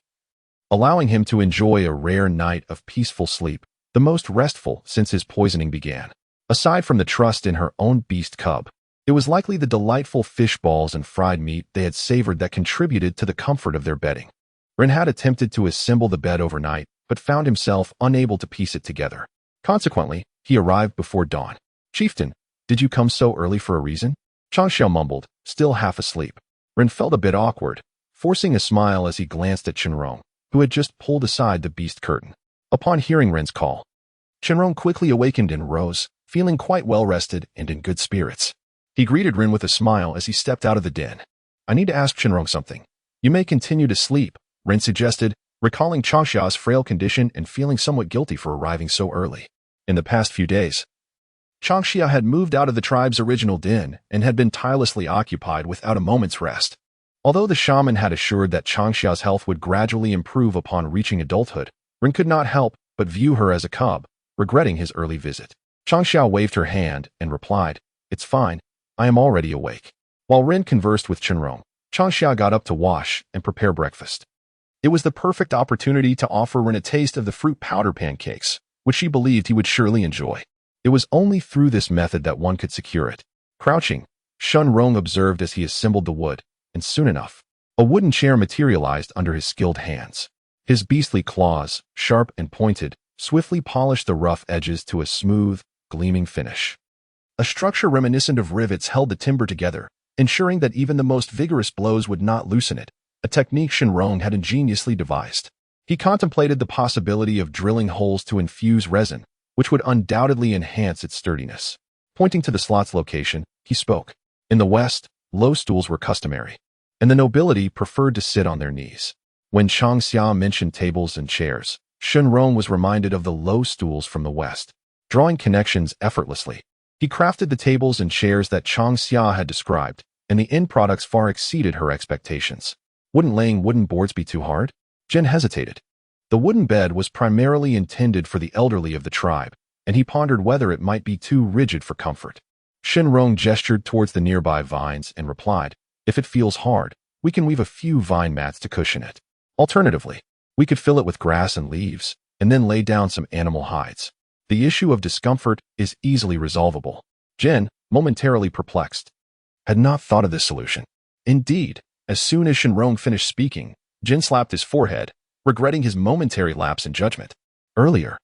allowing him to enjoy a rare night of peaceful sleep, the most restful since his poisoning began. Aside from the trust in her own beast cub, it was likely the delightful fish balls and fried meat they had savored that contributed to the comfort of their bedding. Ren had attempted to assemble the bed overnight, but found himself unable to piece it together. Consequently, he arrived before dawn. "Chieftain, did you come so early for a reason?" Changxia mumbled, still half asleep. Ren felt a bit awkward, forcing a smile as he glanced at Qinrong, who had just pulled aside the beast curtain. Upon hearing Ren's call, Qinrong quickly awakened and rose, feeling quite well rested and in good spirits. He greeted Ren with a smile as he stepped out of the den. "I need to ask Qinrong something." "You may continue to sleep," Ren suggested, recalling Changxia's frail condition and feeling somewhat guilty for arriving so early. In the past few days, Changxia had moved out of the tribe's original den and had been tirelessly occupied without a moment's rest. Although the shaman had assured that Changxia's health would gradually improve upon reaching adulthood, Ren could not help but view her as a cub, regretting his early visit. Changxia waved her hand and replied, "It's fine. I am already awake." While Ren conversed with Qinrong, Changxia got up to wash and prepare breakfast. It was the perfect opportunity to offer Ren a taste of the fruit powder pancakes, which she believed he would surely enjoy. It was only through this method that one could secure it. Crouching, Qinrong observed as he assembled the wood, and soon enough, a wooden chair materialized under his skilled hands. His beastly claws, sharp and pointed, swiftly polished the rough edges to a smooth, gleaming finish. A structure reminiscent of rivets held the timber together, ensuring that even the most vigorous blows would not loosen it, a technique Qinrong had ingeniously devised. He contemplated the possibility of drilling holes to infuse resin, which would undoubtedly enhance its sturdiness. Pointing to the slot's location, he spoke. In the West, low stools were customary, and the nobility preferred to sit on their knees. When Changxia mentioned tables and chairs, Shenrong was reminded of the low stools from the West. Drawing connections effortlessly, he crafted the tables and chairs that Changxia had described, and the end products far exceeded her expectations. Wouldn't laying wooden boards be too hard? Jin hesitated. The wooden bed was primarily intended for the elderly of the tribe, and he pondered whether it might be too rigid for comfort. Shenrong gestured towards the nearby vines and replied, "If it feels hard, we can weave a few vine mats to cushion it. Alternatively, we could fill it with grass and leaves, and then lay down some animal hides. The issue of discomfort is easily resolvable." Jin, momentarily perplexed, had not thought of this solution. Indeed, as soon as Shenrong finished speaking, Jin slapped his forehead, regretting his momentary lapse in judgment. Earlier,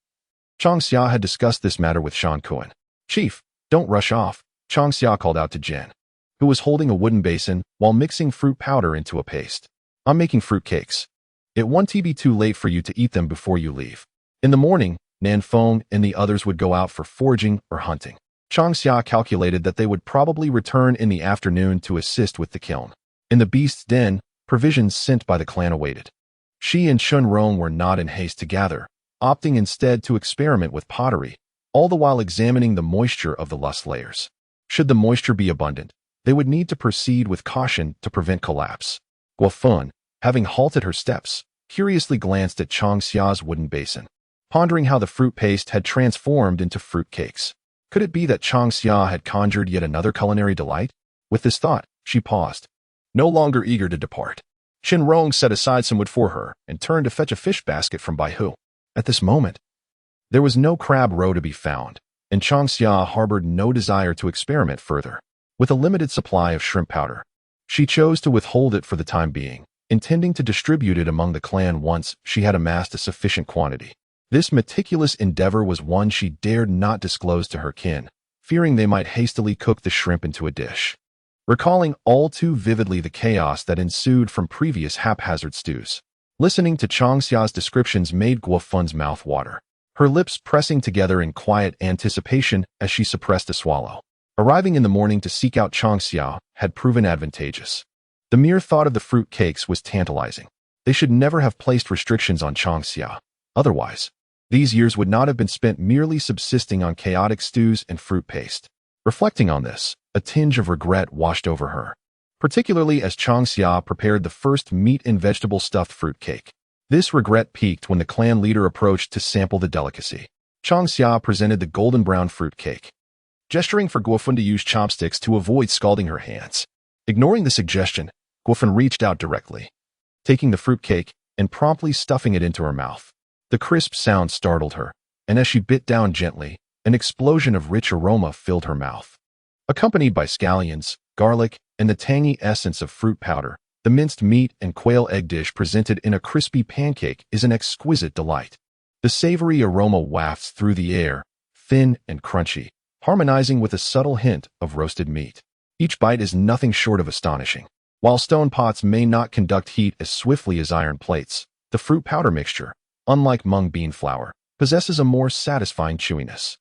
Changxia had discussed this matter with Shan Kuan. "Chief, don't rush off," Changxia called out to Jin, who was holding a wooden basin while mixing fruit powder into a paste. "I'm making fruit cakes. It won't be too late for you to eat them before you leave." In the morning, Nanfeng and the others would go out for foraging or hunting. Changxia calculated that they would probably return in the afternoon to assist with the kiln. In the beast's den, provisions sent by the clan awaited. She and Shenrong were not in haste to gather, opting instead to experiment with pottery, all the while examining the moisture of the lust layers. Should the moisture be abundant, they would need to proceed with caution to prevent collapse. Guofun, having halted her steps, curiously glanced at Changxia's wooden basin, pondering how the fruit paste had transformed into fruit cakes. Could it be that Changxia had conjured yet another culinary delight? With this thought, she paused, no longer eager to depart. Shenrong set aside some wood for her and turned to fetch a fish basket from Baihu. At this moment, there was no crab roe to be found, and Changxia harbored no desire to experiment further. With a limited supply of shrimp powder, she chose to withhold it for the time being, intending to distribute it among the clan once she had amassed a sufficient quantity. This meticulous endeavor was one she dared not disclose to her kin, fearing they might hastily cook the shrimp into a dish. Recalling all too vividly the chaos that ensued from previous haphazard stews, listening to Changxia's descriptions made Guofun's mouth water, her lips pressing together in quiet anticipation as she suppressed a swallow. Arriving in the morning to seek out Changxia had proven advantageous. The mere thought of the fruit cakes was tantalizing. They should never have placed restrictions on Changxia. Otherwise, these years would not have been spent merely subsisting on chaotic stews and fruit paste. Reflecting on this, a tinge of regret washed over her, particularly as Changxia prepared the first meat and vegetable stuffed fruit cake. This regret peaked when the clan leader approached to sample the delicacy. Changxia presented the golden brown fruit cake, gesturing for Guofun to use chopsticks to avoid scalding her hands. Ignoring the suggestion, Guofun reached out directly, taking the fruit cake and promptly stuffing it into her mouth. The crisp sound startled her, and as she bit down gently, an explosion of rich aroma filled her mouth. Accompanied by scallions, garlic, and the tangy essence of fruit powder, the minced meat and quail egg dish presented in a crispy pancake is an exquisite delight. The savory aroma wafts through the air, thin and crunchy, harmonizing with a subtle hint of roasted meat. Each bite is nothing short of astonishing. While stone pots may not conduct heat as swiftly as iron plates, the fruit powder mixture, unlike mung bean flour, possesses a more satisfying chewiness.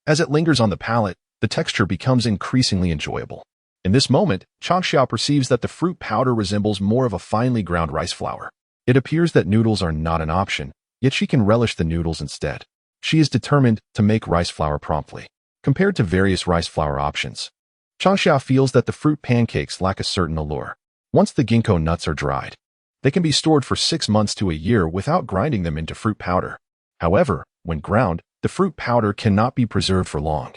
As it lingers on the palate, the texture becomes increasingly enjoyable. In this moment, Changxia perceives that the fruit powder resembles more of a finely ground rice flour. It appears that noodles are not an option, yet she can relish the noodles instead. She is determined to make rice flour promptly. Compared to various rice flour options, Changxia feels that the fruit pancakes lack a certain allure. Once the ginkgo nuts are dried, they can be stored for 6 months to a year without grinding them into fruit powder. However, when ground, the fruit powder cannot be preserved for long,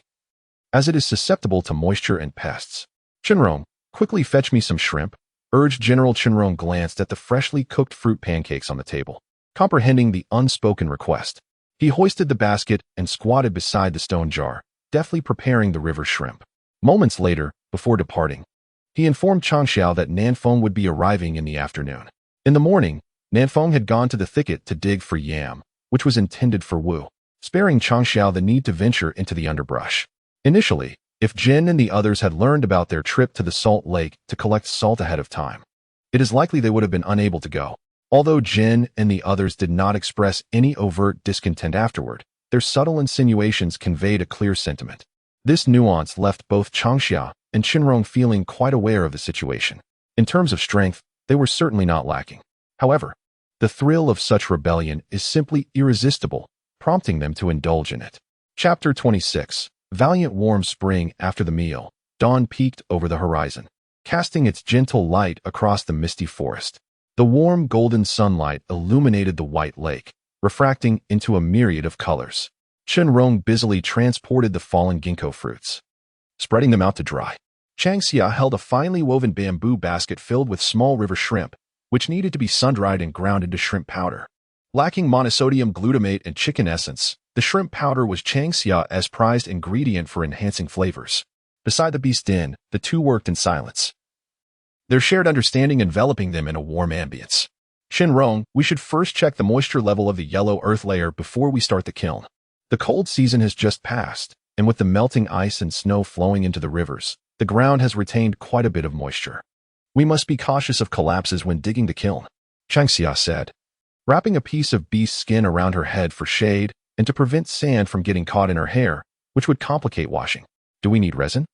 as it is susceptible to moisture and pests. Shenrong, quickly fetch me some shrimp, urged General Shenrong. Glanced at the freshly cooked fruit pancakes on the table. Comprehending the unspoken request, he hoisted the basket and squatted beside the stone jar, deftly preparing the river shrimp. Moments later, before departing, he informed Changxia that Nanfeng would be arriving in the afternoon. In the morning, Nanfeng had gone to the thicket to dig for yam, which was intended for Wu, sparing Changxia the need to venture into the underbrush. Initially, if Jin and the others had learned about their trip to the salt lake to collect salt ahead of time, it is likely they would have been unable to go. Although Jin and the others did not express any overt discontent afterward, their subtle insinuations conveyed a clear sentiment. This nuance left both Changxia and Qinrong feeling quite aware of the situation. In terms of strength, they were certainly not lacking. However, the thrill of such rebellion is simply irresistible, prompting them to indulge in it. Chapter 26. Valiant warm spring. After the meal, dawn peeked over the horizon, casting its gentle light across the misty forest. The warm golden sunlight illuminated the white lake, refracting into a myriad of colors. Qinrong busily transported the fallen ginkgo fruits, spreading them out to dry. Changxia held a finely woven bamboo basket filled with small river shrimp, which needed to be sun-dried and ground into shrimp powder. Lacking monosodium glutamate and chicken essence, the shrimp powder was Changxia's prized ingredient for enhancing flavors. Beside the beast's den, the two worked in silence, their shared understanding enveloping them in a warm ambience. Qinrong, we should first check the moisture level of the yellow earth layer before we start the kiln. The cold season has just passed, and with the melting ice and snow flowing into the rivers, the ground has retained quite a bit of moisture. We must be cautious of collapses when digging the kiln, Changxia said, wrapping a piece of beast skin around her head for shade and to prevent sand from getting caught in her hair, which would complicate washing. Do we need resin?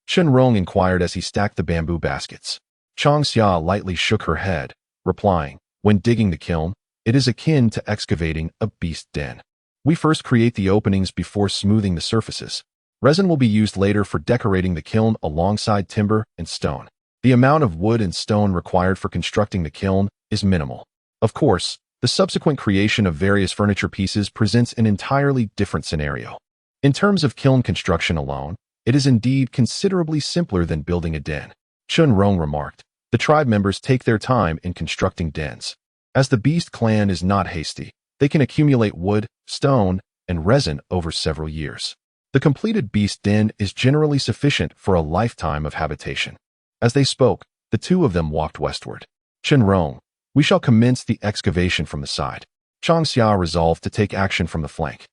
Qinrong inquired as he stacked the bamboo baskets. Changxia lightly shook her head, replying, when digging the kiln, it is akin to excavating a beast den. We first create the openings before smoothing the surfaces. Resin will be used later for decorating the kiln alongside timber and stone. The amount of wood and stone required for constructing the kiln is minimal. Of course, the subsequent creation of various furniture pieces presents an entirely different scenario. In terms of kiln construction alone, it is indeed considerably simpler than building a den. Qinrong remarked, the tribe members take their time in constructing dens. As the beast clan is not hasty, they can accumulate wood, stone, and resin over several years. The completed beast den is generally sufficient for a lifetime of habitation. As they spoke, the two of them walked westward. Qinrong, we shall commence the excavation from the side. Changxia resolved to take action from the flank,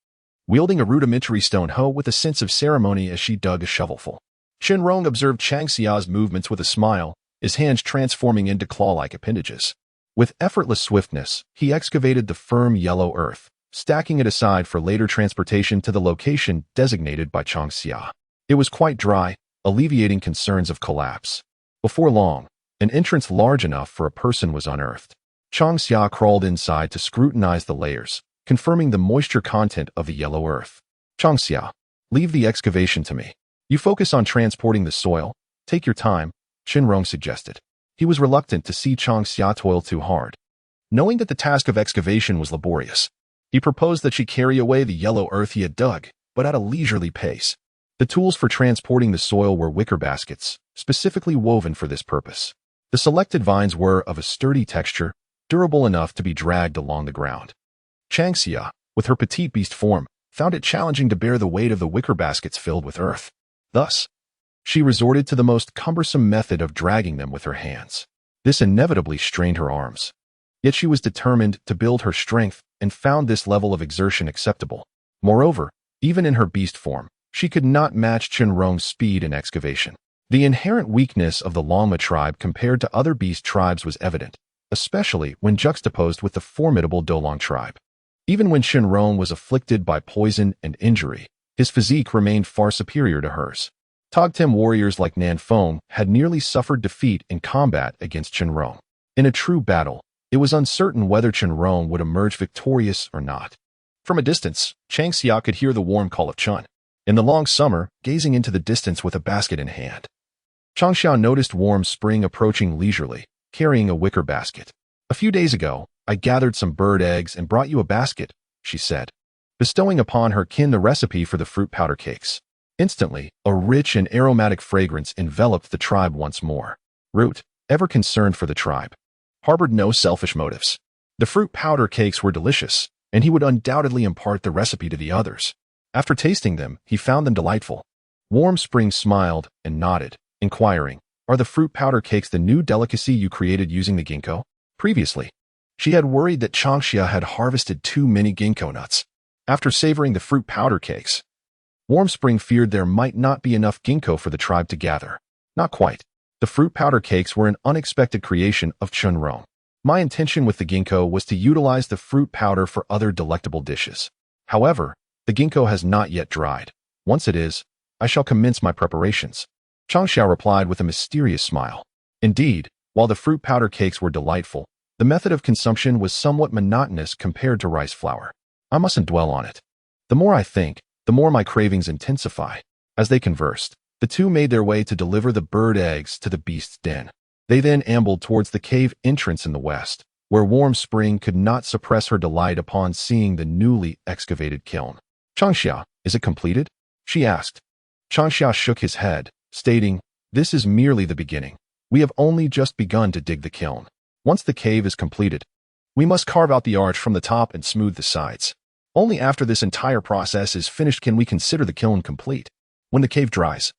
wielding a rudimentary stone hoe with a sense of ceremony as she dug a shovelful. Qinrong observed Changxia's movements with a smile, his hands transforming into claw-like appendages. With effortless swiftness, he excavated the firm yellow earth, stacking it aside for later transportation to the location designated by Changxia. It was quite dry, alleviating concerns of collapse. Before long, an entrance large enough for a person was unearthed. Changxia crawled inside to scrutinize the layers, confirming the moisture content of the yellow earth. Changxia, leave the excavation to me. You focus on transporting the soil. Take your time, Qinrong suggested. He was reluctant to see Changxia toil too hard. Knowing that the task of excavation was laborious, he proposed that she carry away the yellow earth he had dug, but at a leisurely pace. The tools for transporting the soil were wicker baskets, specifically woven for this purpose. The selected vines were of a sturdy texture, durable enough to be dragged along the ground. Changxia, with her petite beast form, found it challenging to bear the weight of the wicker baskets filled with earth. Thus, she resorted to the most cumbersome method of dragging them with her hands. This inevitably strained her arms. Yet she was determined to build her strength and found this level of exertion acceptable. Moreover, even in her beast form, she could not match Qinrong's speed in excavation. The inherent weakness of the Longma tribe compared to other beast tribes was evident, especially when juxtaposed with the formidable Dolong tribe. Even when Qinrong was afflicted by poison and injury, his physique remained far superior to hers. Togtem warriors like Nan Feng had nearly suffered defeat in combat against Qinrong. In a true battle, it was uncertain whether Qinrong would emerge victorious or not. From a distance, Changxia could hear the warm call of Chun. In the long summer, gazing into the distance with a basket in hand, Changxia noticed warm spring approaching leisurely, carrying a wicker basket. A few days ago, I gathered some bird eggs and brought you a basket, she said, bestowing upon her kin the recipe for the fruit powder cakes. Instantly, a rich and aromatic fragrance enveloped the tribe once more. Root, ever concerned for the tribe, harbored no selfish motives. The fruit powder cakes were delicious, and he would undoubtedly impart the recipe to the others. After tasting them, he found them delightful. Warm Spring smiled and nodded, inquiring, are the fruit powder cakes the new delicacy you created using the ginkgo? Previously, she had worried that Changxia had harvested too many ginkgo nuts. After savoring the fruit powder cakes, Warm Spring feared there might not be enough ginkgo for the tribe to gather. Not quite. The fruit powder cakes were an unexpected creation of Qinrong. My intention with the ginkgo was to utilize the fruit powder for other delectable dishes. However, the ginkgo has not yet dried. Once it is, I shall commence my preparations. Changxia replied with a mysterious smile. Indeed, while the fruit powder cakes were delightful, the method of consumption was somewhat monotonous compared to rice flour. I mustn't dwell on it. The more I think, the more my cravings intensify. As they conversed, the two made their way to deliver the bird eggs to the beast's den. They then ambled towards the cave entrance in the west, where Warm Spring could not suppress her delight upon seeing the newly excavated kiln. Changxia, is it completed? She asked. Changxia shook his head, stating, this is merely the beginning. We have only just begun to dig the kiln. Once the cave is completed, we must carve out the arch from the top and smooth the sides. Only after this entire process is finished can we consider the kiln complete. When the cave dries,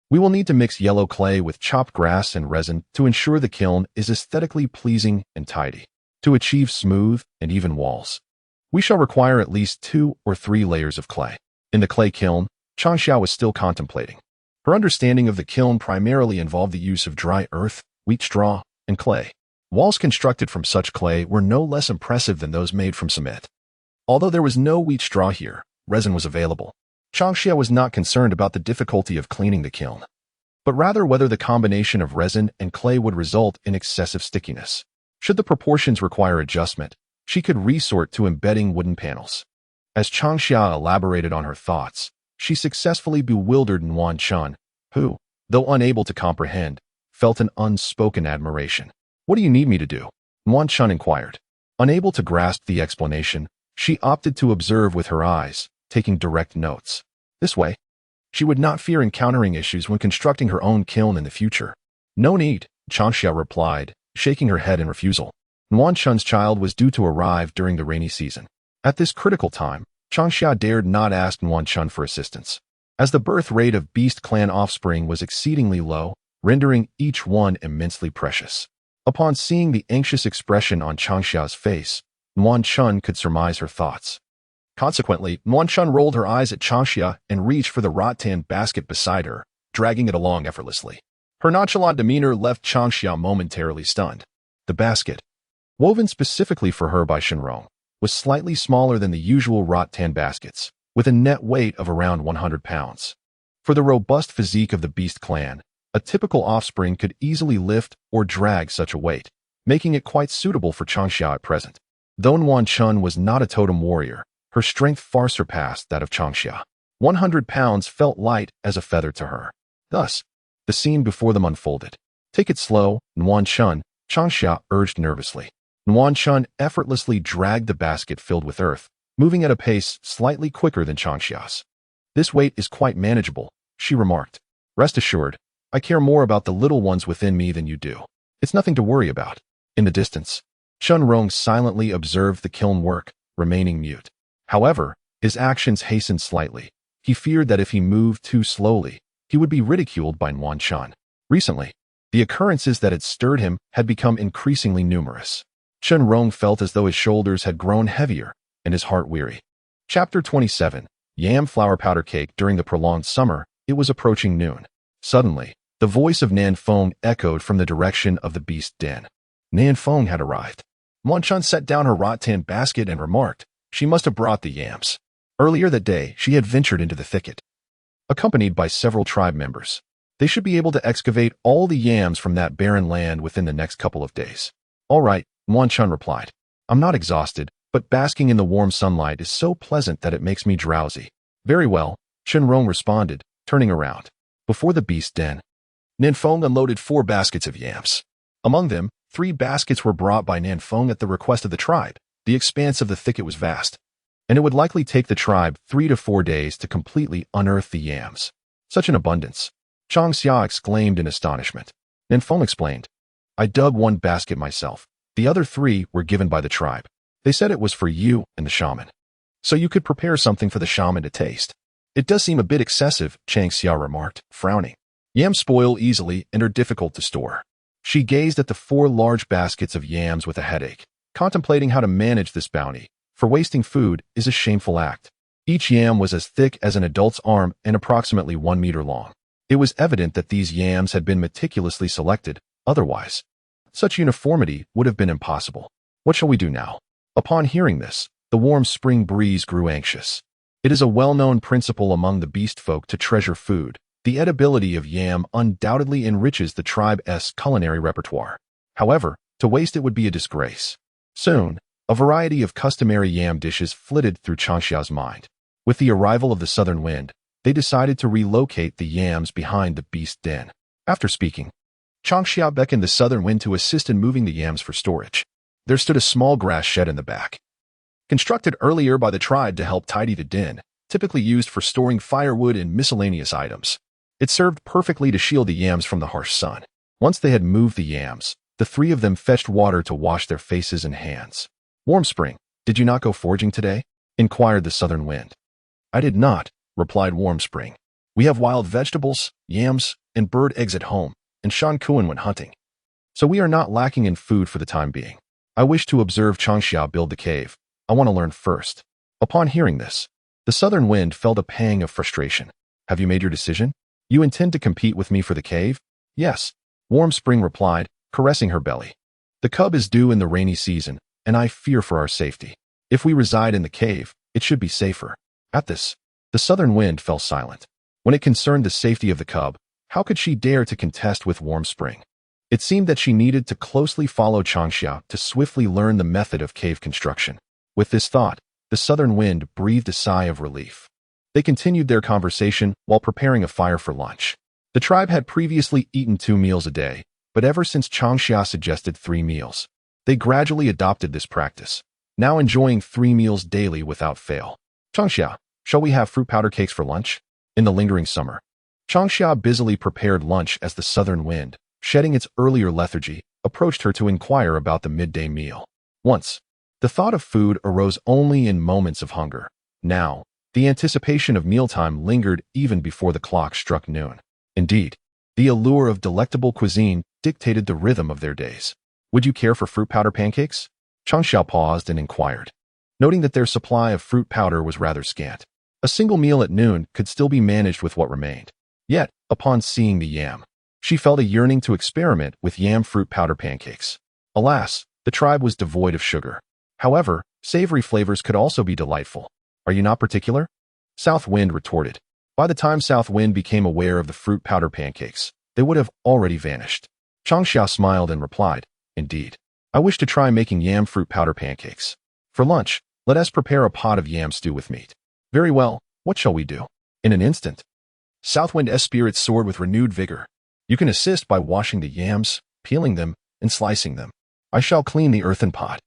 we will need to mix yellow clay with chopped grass and resin to ensure the kiln is aesthetically pleasing and tidy. To achieve smooth and even walls, we shall require at least 2 or 3 layers of clay. In the clay kiln, Changxia was still contemplating. Her understanding of the kiln primarily involved the use of dry earth, wheat straw, and clay. Walls constructed from such clay were no less impressive than those made from cement. Although there was no wheat straw here, resin was available. Changxia was not concerned about the difficulty of cleaning the kiln, but rather whether the combination of resin and clay would result in excessive stickiness. Should the proportions require adjustment, she could resort to embedding wooden panels. As Changxia elaborated on her thoughts, she successfully bewildered Nuan Chun, who, though unable to comprehend, felt an unspoken admiration. What do you need me to do? Nuan Chun inquired. Unable to grasp the explanation, she opted to observe with her eyes, taking direct notes. This way, she would not fear encountering issues when constructing her own kiln in the future. No need, Changxia replied, shaking her head in refusal. Nuan Chun's child was due to arrive during the rainy season. At this critical time, Changxia dared not ask Nuan Chun for assistance, as the birth rate of beast clan offspring was exceedingly low, rendering each one immensely precious. Upon seeing the anxious expression on Changxia's face, Nuan Chun could surmise her thoughts. Consequently, Nuan Chun rolled her eyes at Changxia and reached for the rattan basket beside her, dragging it along effortlessly. Her nonchalant demeanor left Changxia momentarily stunned. The basket, woven specifically for her by Shenrong, was slightly smaller than the usual rattan baskets, with a net weight of around 100 pounds. For the robust physique of the beast clan, a typical offspring could easily lift or drag such a weight, making it quite suitable for Changxia at present. Though Nuan Chun was not a totem warrior, her strength far surpassed that of Changxia. 100 pounds felt light as a feather to her. Thus, the scene before them unfolded. Take it slow, Nuan Chun, Changxia urged nervously. Nuan Chun effortlessly dragged the basket filled with earth, moving at a pace slightly quicker than Changxia's. This weight is quite manageable, she remarked. Rest assured, I care more about the little ones within me than you do. It's nothing to worry about. In the distance, Shenrong silently observed the kiln work, remaining mute. However, his actions hastened slightly. He feared that if he moved too slowly, he would be ridiculed by Nuan Chun. Recently, the occurrences that had stirred him had become increasingly numerous. Shenrong felt as though his shoulders had grown heavier and his heart weary. Chapter 27. Yam flour powder cake. During the prolonged summer, it was approaching noon. Suddenly, the voice of Nan Feng echoed from the direction of the beast den. Nan Feng had arrived. Nuan Chun set down her rattan basket and remarked, she must have brought the yams. Earlier that day, she had ventured into the thicket, accompanied by several tribe members. They should be able to excavate all the yams from that barren land within the next couple of days. All right, Nuan Chun replied. I'm not exhausted, but basking in the warm sunlight is so pleasant that it makes me drowsy. Very well, Shenrong responded, turning around. Before the beast den, Nan Feng unloaded 4 baskets of yams. Among them, 3 baskets were brought by Nan Feng at the request of the tribe. The expanse of the thicket was vast, and it would likely take the tribe 3 to 4 days to completely unearth the yams. Such an abundance. Changxia exclaimed in astonishment. Nan Feng explained, I dug 1 basket myself. The other 3 were given by the tribe. They said it was for you and the shaman, so you could prepare something for the shaman to taste. It does seem a bit excessive, Changxia remarked, frowning. Yams spoil easily and are difficult to store. She gazed at the 4 large baskets of yams with a headache, contemplating how to manage this bounty, for wasting food is a shameful act. Each yam was as thick as an adult's arm and approximately 1 meter long. It was evident that these yams had been meticulously selected, otherwise, such uniformity would have been impossible. What shall we do now? Upon hearing this, the warm spring breeze grew anxious. It is a well-known principle among the beast folk to treasure food. The edibility of yam undoubtedly enriches the tribe's culinary repertoire. However, to waste it would be a disgrace. Soon, a variety of customary yam dishes flitted through Changxia's mind. With the arrival of the southern wind, they decided to relocate the yams behind the beast den. After speaking, Changxia beckoned the southern wind to assist in moving the yams for storage. There stood a small grass shed in the back, constructed earlier by the tribe to help tidy the den, typically used for storing firewood and miscellaneous items. It served perfectly to shield the yams from the harsh sun. Once they had moved the yams, the three of them fetched water to wash their faces and hands. "Warm Spring, did you not go foraging today?" inquired the southern wind. "I did not," replied Warm Spring. "We have wild vegetables, yams, and bird eggs at home, and Shan Kuan went hunting. So we are not lacking in food for the time being. I wish to observe Changxia build the cave. I want to learn first." Upon hearing this, the southern wind felt a pang of frustration. "Have you made your decision? You intend to compete with me for the cave?" "Yes," Warm Spring replied, caressing her belly. "The cub is due in the rainy season, and I fear for our safety. If we reside in the cave, it should be safer." At this, the southern wind fell silent. When it concerned the safety of the cub, how could she dare to contest with Warm Spring? It seemed that she needed to closely follow Changxia to swiftly learn the method of cave construction. With this thought, the southern wind breathed a sigh of relief. They continued their conversation while preparing a fire for lunch. The tribe had previously eaten 2 meals a day, but ever since Changxia suggested 3 meals, they gradually adopted this practice, now enjoying 3 meals daily without fail. "Changxia, shall we have fruit powder cakes for lunch?" In the lingering summer, Changxia busily prepared lunch as the southern wind, shedding its earlier lethargy, approached her to inquire about the midday meal. Once, the thought of food arose only in moments of hunger. Now, the anticipation of mealtime lingered even before the clock struck noon. Indeed, the allure of delectable cuisine dictated the rhythm of their days. "Would you care for fruit powder pancakes?" Changxia paused and inquired, noting that their supply of fruit powder was rather scant. A single meal at noon could still be managed with what remained. Yet, upon seeing the yam, she felt a yearning to experiment with yam fruit powder pancakes. Alas, the tribe was devoid of sugar. However, savory flavors could also be delightful. "Are you not particular?" South Wind retorted. By the time South Wind became aware of the fruit powder pancakes, they would have already vanished. Changxia smiled and replied, "Indeed, I wish to try making yam fruit powder pancakes. For lunch, let us prepare a pot of yam stew with meat." "Very well, what shall we do?" In an instant, Southwind's spirits soared with renewed vigor. "You can assist by washing the yams, peeling them, and slicing them. I shall clean the earthen pot.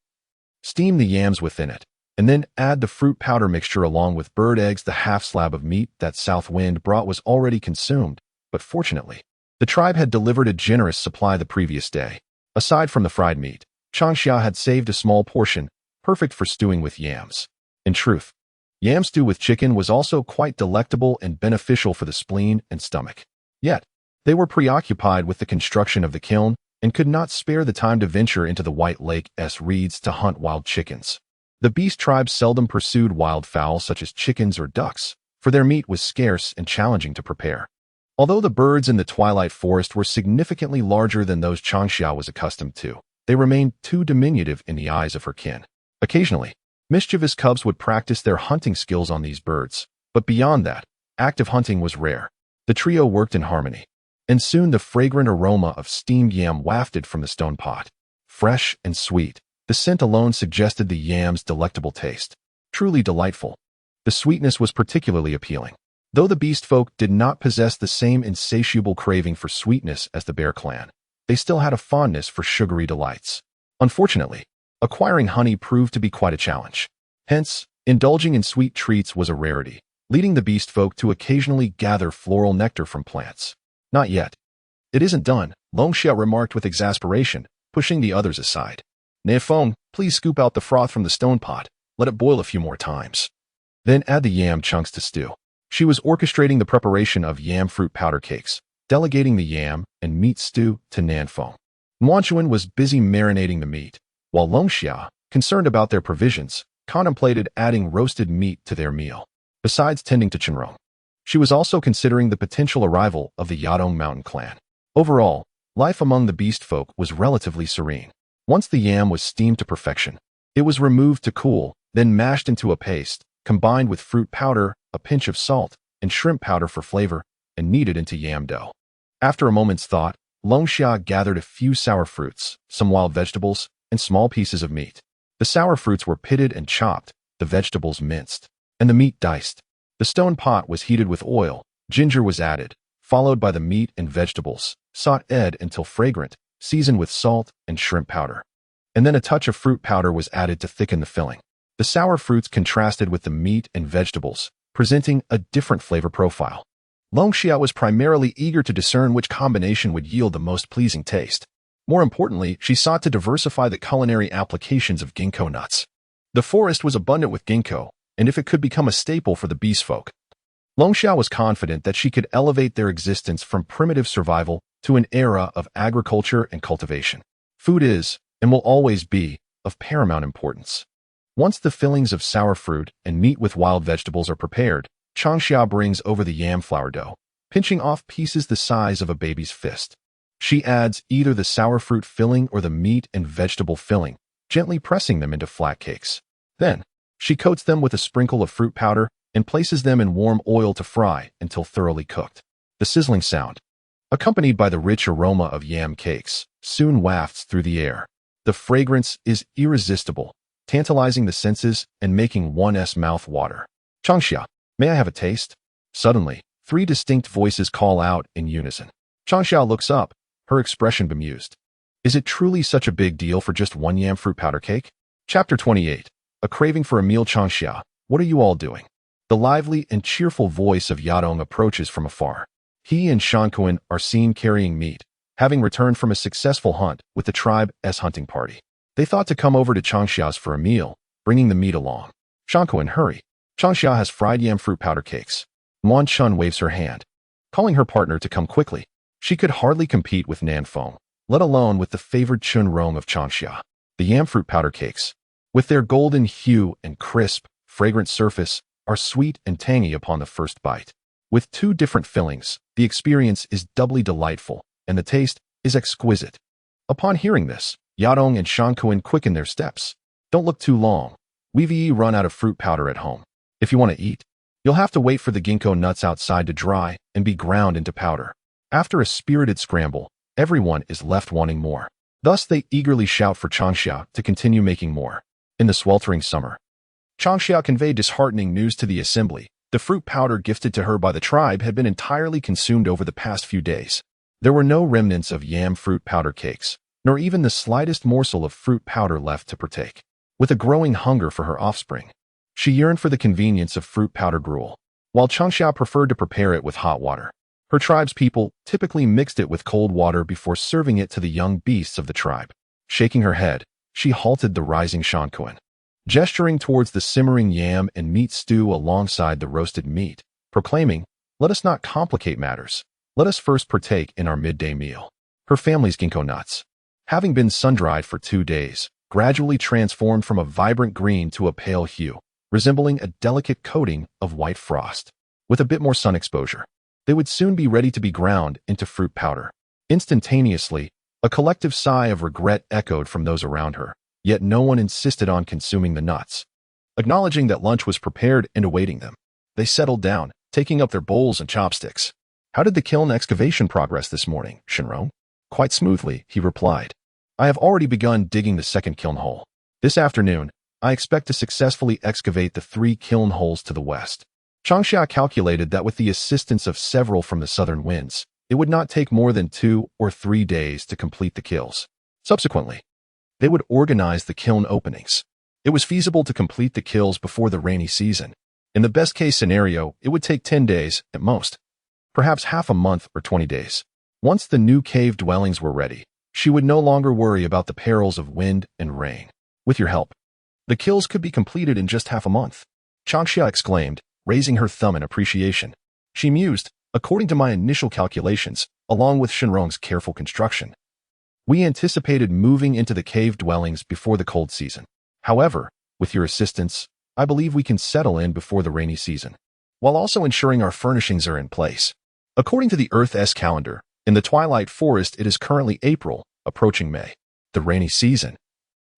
Steam the yams within it, and then add the fruit powder mixture along with bird eggs." The half slab of meat that South Wind brought was already consumed, but fortunately, the tribe had delivered a generous supply the previous day. Aside from the fried meat, Changxia had saved a small portion, perfect for stewing with yams. In truth, yam stew with chicken was also quite delectable and beneficial for the spleen and stomach. Yet, they were preoccupied with the construction of the kiln and could not spare the time to venture into the White Lake's reeds to hunt wild chickens. The beast tribe seldom pursued wild fowl such as chickens or ducks, for their meat was scarce and challenging to prepare. Although the birds in the twilight forest were significantly larger than those Changxia was accustomed to, they remained too diminutive in the eyes of her kin. Occasionally, mischievous cubs would practice their hunting skills on these birds, but beyond that, active hunting was rare. The trio worked in harmony, and soon the fragrant aroma of steamed yam wafted from the stone pot. Fresh and sweet, the scent alone suggested the yam's delectable taste. Truly delightful. The sweetness was particularly appealing. Though the beast folk did not possess the same insatiable craving for sweetness as the bear clan, they still had a fondness for sugary delights. Unfortunately, acquiring honey proved to be quite a challenge. Hence, indulging in sweet treats was a rarity, leading the beast folk to occasionally gather floral nectar from plants. "Not yet. It isn't done," Longxia remarked with exasperation, pushing the others aside. "Nefeng, please scoop out the froth from the stone pot. Let it boil a few more times. Then add the yam chunks to stew." She was orchestrating the preparation of yam fruit powder cakes, delegating the yam and meat stew to Nanfeng. Nguanchuan was busy marinating the meat, while Longxia, concerned about their provisions, contemplated adding roasted meat to their meal. Besides tending to Chenrong, she was also considering the potential arrival of the Yadong mountain clan. Overall, life among the beast folk was relatively serene. Once the yam was steamed to perfection, it was removed to cool, then mashed into a paste, combined with fruit powder, a pinch of salt, and shrimp powder for flavor, and kneaded into yam dough. After a moment's thought, Changxia gathered a few sour fruits, some wild vegetables, and small pieces of meat. The sour fruits were pitted and chopped, the vegetables minced, and the meat diced. The stone pot was heated with oil, ginger was added, followed by the meat and vegetables, sautéed until fragrant, seasoned with salt and shrimp powder. And then a touch of fruit powder was added to thicken the filling. The sour fruits contrasted with the meat and vegetables, presenting a different flavor profile. Changxia was primarily eager to discern which combination would yield the most pleasing taste. More importantly, she sought to diversify the culinary applications of ginkgo nuts. The forest was abundant with ginkgo, and if it could become a staple for the beast folk, Changxia was confident that she could elevate their existence from primitive survival to an era of agriculture and cultivation. Food is, and will always be, of paramount importance. Once the fillings of sour fruit and meat with wild vegetables are prepared, Changxia brings over the yam flour dough, pinching off pieces the size of a baby's fist. She adds either the sour fruit filling or the meat and vegetable filling, gently pressing them into flat cakes. Then, she coats them with a sprinkle of fruit powder and places them in warm oil to fry until thoroughly cooked. The sizzling sound, accompanied by the rich aroma of yam cakes, soon wafts through the air. The fragrance is irresistible, tantalizing the senses and making one's mouth water. Changxia, may I have a taste? Suddenly, 3 distinct voices call out in unison. Changxia looks up, her expression bemused. Is it truly such a big deal for just one yam fruit powder cake? Chapter 28. A craving for a meal. Changxia, what are you all doing? The lively and cheerful voice of Yadong approaches from afar. He and Shankuan are seen carrying meat, having returned from a successful hunt with the tribe's hunting party. They thought to come over to Changxia's for a meal, bringing the meat along. Shankuan, hurry. Changxia has fried yam fruit powder cakes. Muan Chun waves her hand, calling her partner to come quickly. She could hardly compete with Nan Feng, let alone with the favored Chun Rong of Changxia. The yam fruit powder cakes, with their golden hue and crisp, fragrant surface, are sweet and tangy upon the first bite. With 2 different fillings, the experience is doubly delightful, and the taste is exquisite. Upon hearing this, Yadong and Shankuan quicken their steps. Don't look too long. We've run out of fruit powder at home. If you want to eat, you'll have to wait for the ginkgo nuts outside to dry and be ground into powder. After a spirited scramble, everyone is left wanting more. Thus they eagerly shout for Changxia to continue making more. In the sweltering summer, Changxia conveyed disheartening news to the assembly. The fruit powder gifted to her by the tribe had been entirely consumed over the past few days. There were no remnants of yam fruit powder cakes, nor even the slightest morsel of fruit powder left to partake. With a growing hunger for her offspring, she yearned for the convenience of fruit powder gruel. While Changxia preferred to prepare it with hot water, her tribe's people typically mixed it with cold water before serving it to the young beasts of the tribe. Shaking her head, she halted the rising Shankuan, gesturing towards the simmering yam and meat stew alongside the roasted meat, proclaiming, "Let us not complicate matters. Let us first partake in our midday meal." Her family's ginkgo nuts, having been sun-dried for 2 days, gradually transformed from a vibrant green to a pale hue, resembling a delicate coating of white frost. With a bit more sun exposure, they would soon be ready to be ground into fruit powder. Instantaneously, a collective sigh of regret echoed from those around her, yet no one insisted on consuming the nuts. Acknowledging that lunch was prepared and awaiting them, they settled down, taking up their bowls and chopsticks. "How did the kiln excavation progress this morning, Shinrong?" "Quite smoothly," he replied. "I have already begun digging the second kiln hole. This afternoon, I expect to successfully excavate the 3 kiln holes to the west." Changxia calculated that with the assistance of several from the southern winds, it would not take more than 2 or 3 days to complete the kilns. Subsequently, they would organize the kiln openings. It was feasible to complete the kilns before the rainy season. In the best-case scenario, it would take 10 days, at most, perhaps half a month or 20 days. Once the new cave dwellings were ready, she would no longer worry about the perils of wind and rain. "With your help, the kilns could be completed in just half a month," Changxia exclaimed, raising her thumb in appreciation. She mused, "According to my initial calculations, along with Shinrong's careful construction, we anticipated moving into the cave dwellings before the cold season. However, with your assistance, I believe we can settle in before the rainy season, while also ensuring our furnishings are in place." According to the Earth's calendar, in the Twilight Forest it is currently April, approaching May. The rainy season,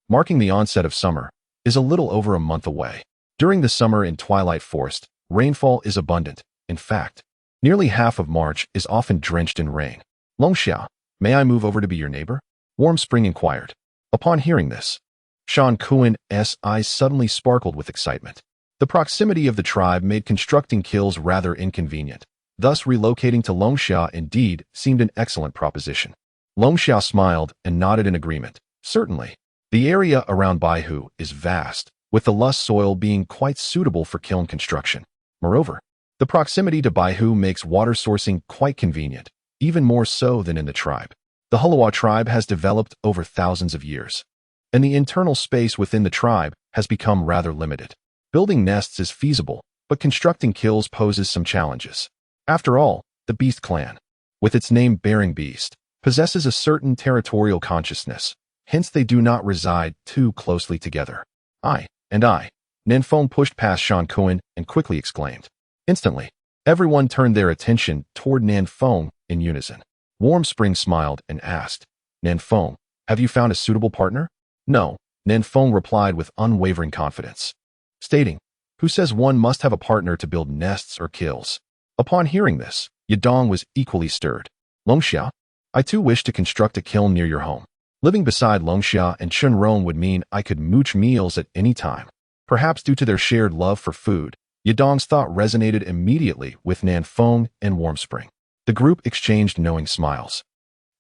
marking the onset of summer, is a little over a month away. During the summer in Twilight Forest, rainfall is abundant. In fact, nearly half of March is often drenched in rain. Longxia, may I move over to be your neighbor? Warm Spring inquired. Upon hearing this, Shan Kuan's eyes suddenly sparkled with excitement. The proximity of the tribe made constructing kilns rather inconvenient. Thus, relocating to Longxia indeed seemed an excellent proposition. Longxia smiled and nodded in agreement. Certainly. The area around Baihu is vast, with the loess soil being quite suitable for kiln construction. Moreover, the proximity to Baihu makes water sourcing quite convenient, even more so than in the tribe. The Hulawa tribe has developed over thousands of years, and the internal space within the tribe has become rather limited. Building nests is feasible, but constructing kilns poses some challenges. After all, the Beast clan, with its name-bearing beast, possesses a certain territorial consciousness. Hence they do not reside too closely together. I. Nanfeng pushed past Shan Kuan and quickly exclaimed. Instantly, everyone turned their attention toward Nanfeng in unison. Warm Spring smiled and asked, Nanfeng, have you found a suitable partner? No, Nanfeng replied with unwavering confidence, stating, who says one must have a partner to build nests or kilns? Upon hearing this, Yadong was equally stirred. Longxia, I too wish to construct a kiln near your home. Living beside Longxia and Chunrong would mean I could mooch meals at any time. Perhaps due to their shared love for food, Yadong's thought resonated immediately with Nanfeng and Warm Spring. The group exchanged knowing smiles,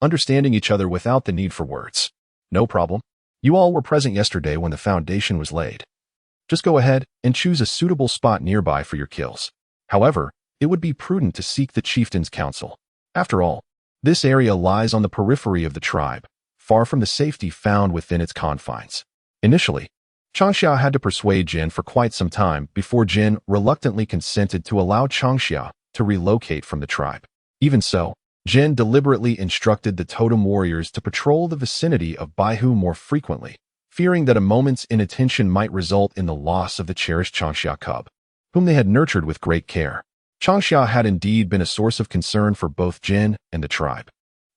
understanding each other without the need for words. No problem. You all were present yesterday when the foundation was laid. Just go ahead and choose a suitable spot nearby for your kilns. However, it would be prudent to seek the chieftain's counsel. After all, this area lies on the periphery of the tribe, far from the safety found within its confines. Initially, Changxia had to persuade Jin for quite some time before Jin reluctantly consented to allow Changxia to relocate from the tribe. Even so, Jin deliberately instructed the totem warriors to patrol the vicinity of Baihu more frequently, fearing that a moment's inattention might result in the loss of the cherished Changxia cub, whom they had nurtured with great care. Changxia had indeed been a source of concern for both Jin and the tribe,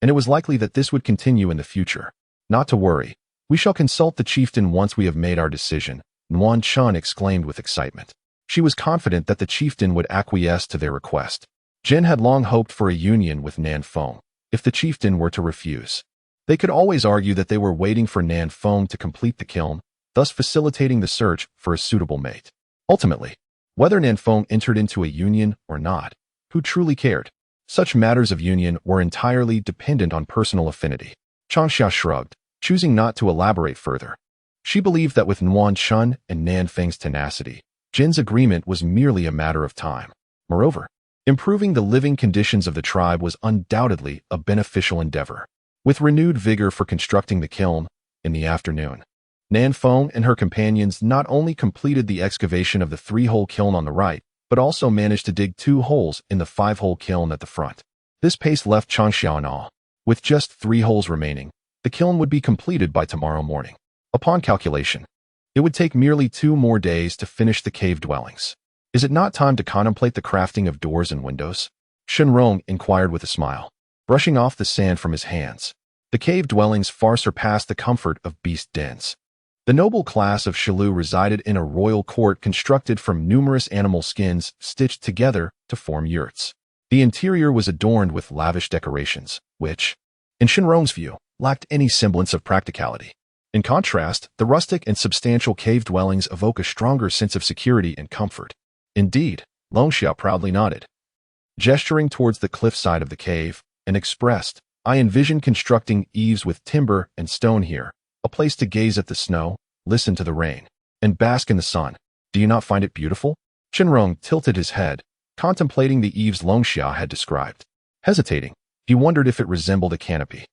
and it was likely that this would continue in the future. Not to worry, we shall consult the chieftain once we have made our decision, Nuan Chun exclaimed with excitement. She was confident that the chieftain would acquiesce to their request. Jin had long hoped for a union with Nanfeng. If the chieftain were to refuse, they could always argue that they were waiting for Nanfeng to complete the kiln, thus facilitating the search for a suitable mate. Ultimately, whether Nanfeng entered into a union or not, who truly cared? Such matters of union were entirely dependent on personal affinity. Changxia shrugged, choosing not to elaborate further. She believed that with Nuan Chun and Nanfeng's tenacity, Jin's agreement was merely a matter of time. Moreover, improving the living conditions of the tribe was undoubtedly a beneficial endeavor. With renewed vigor for constructing the kiln, in the afternoon, Nanfeng and her companions not only completed the excavation of the 3-hole kiln on the right, but also managed to dig 2 holes in the 5-hole kiln at the front. This pace left Changxia in awe. With just 3 holes remaining, the kiln would be completed by tomorrow morning. Upon calculation, it would take merely 2 more days to finish the cave dwellings. Is it not time to contemplate the crafting of doors and windows? Shenrong inquired with a smile, brushing off the sand from his hands. The cave dwellings far surpassed the comfort of beast dens. The noble class of Shilu resided in a royal court constructed from numerous animal skins stitched together to form yurts. The interior was adorned with lavish decorations, which, in Shenrong's view, lacked any semblance of practicality. In contrast, the rustic and substantial cave dwellings evoke a stronger sense of security and comfort. Indeed, Longxia proudly nodded, gesturing towards the cliffside of the cave, and expressed, I envision constructing eaves with timber and stone here, a place to gaze at the snow, listen to the rain, and bask in the sun. Do you not find it beautiful? Shenrong tilted his head, contemplating the eaves Longxia had described. Hesitating, he wondered if it resembled a canopy.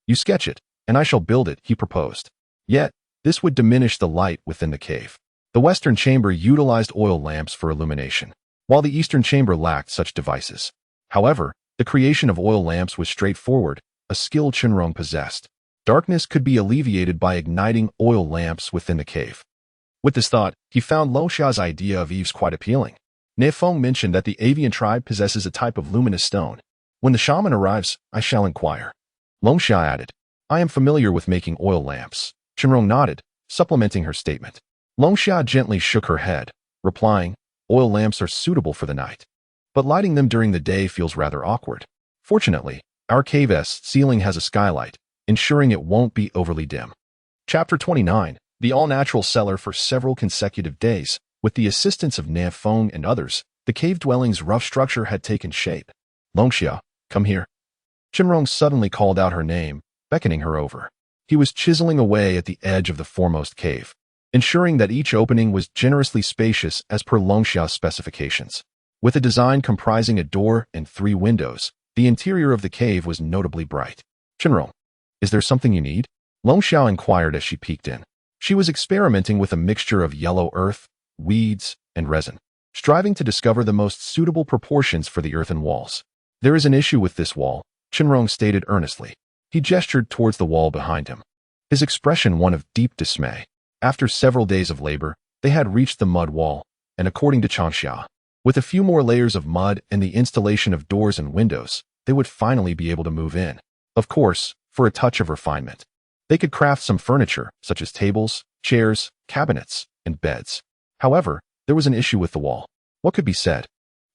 You sketch it, and I shall build it, he proposed. Yet, this would diminish the light within the cave. The western chamber utilized oil lamps for illumination, while the eastern chamber lacked such devices. However, the creation of oil lamps was straightforward, a skill Shenrong possessed. Darkness could be alleviated by igniting oil lamps within the cave. With this thought, he found Longxia's idea of eaves quite appealing. Nefeng mentioned that the avian tribe possesses a type of luminous stone. When the shaman arrives, I shall inquire. Longxia added, I am familiar with making oil lamps. Shenrong nodded, supplementing her statement. Longxia gently shook her head, replying, "Oil lamps are suitable for the night, but lighting them during the day feels rather awkward. Fortunately, our cave's ceiling has a skylight, ensuring it won't be overly dim." Chapter 29. The all-natural cellar. For several consecutive days, with the assistance of Na Feng and others, the cave dwelling's rough structure had taken shape. "Longxia, come here." Chenrong suddenly called out her name, beckoning her over. He was chiseling away at the edge of the foremost cave, ensuring that each opening was generously spacious as per Longxia's specifications. With a design comprising a door and 3 windows, the interior of the cave was notably bright. "Chenrong, is there something you need?" Longxia inquired as she peeked in. She was experimenting with a mixture of yellow earth, weeds, and resin, striving to discover the most suitable proportions for the earthen walls. "There is an issue with this wall," Chenrong stated earnestly. He gestured towards the wall behind him, his expression one of deep dismay. After several days of labor, they had reached the mud wall, and according to Changxia, with a few more layers of mud and the installation of doors and windows, they would finally be able to move in. Of course, for a touch of refinement, they could craft some furniture, such as tables, chairs, cabinets, and beds. However, there was an issue with the wall. What could be said?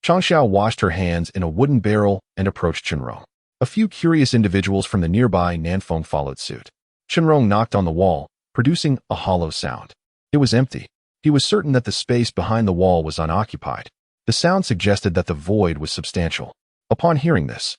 Changxia washed her hands in a wooden barrel and approached Chenrong. A few curious individuals from the nearby Nanfeng followed suit. Chenrong knocked on the wall, producing a hollow sound. It was empty. He was certain that the space behind the wall was unoccupied. The sound suggested that the void was substantial. Upon hearing this,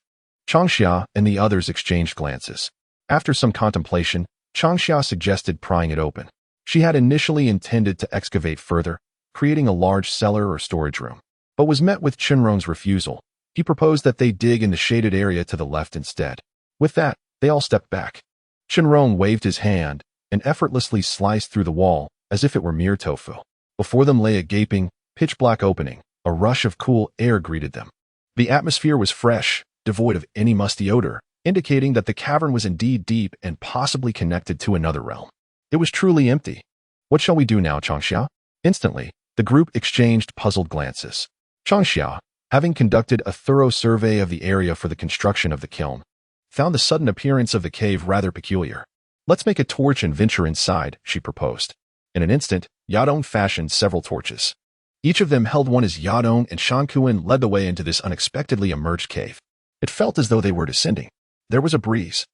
Changxia and the others exchanged glances. After some contemplation, Changxia suggested prying it open. She had initially intended to excavate further, creating a large cellar or storage room, but was met with Chenrong's refusal. He proposed that they dig in the shaded area to the left instead. With that, they all stepped back. Chenrong waved his hand and effortlessly sliced through the wall as if it were mere tofu. Before them lay a gaping, pitch-black opening. A rush of cool air greeted them. The atmosphere was fresh, devoid of any musty odor, indicating that the cavern was indeed deep and possibly connected to another realm. It was truly empty. "What shall we do now, Changxia?" Instantly, the group exchanged puzzled glances. Changxia, having conducted a thorough survey of the area for the construction of the kiln, found the sudden appearance of the cave rather peculiar. "Let's make a torch and venture inside," she proposed. In an instant, Yadong fashioned several torches. Each of them held one as Yadong and Shankuan led the way into this unexpectedly emerged cave. It felt as though they were descending. There was a breeze,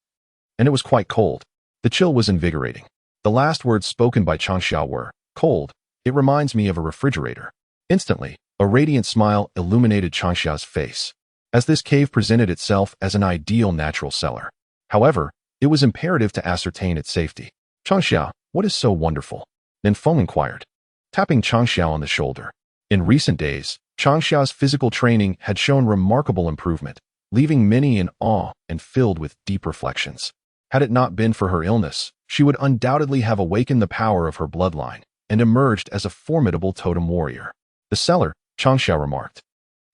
and it was quite cold. The chill was invigorating. The last words spoken by Changxia were, "Cold, it reminds me of a refrigerator." Instantly, a radiant smile illuminated Changxia's face, as this cave presented itself as an ideal natural cellar. However, it was imperative to ascertain its safety. "Changxia, what is so wonderful?" Nanfeng inquired, tapping Changxia on the shoulder. In recent days, Changxia's physical training had shown remarkable improvement, leaving many in awe and filled with deep reflections. Had it not been for her illness, she would undoubtedly have awakened the power of her bloodline and emerged as a formidable totem warrior. "The cellar," Changxia remarked.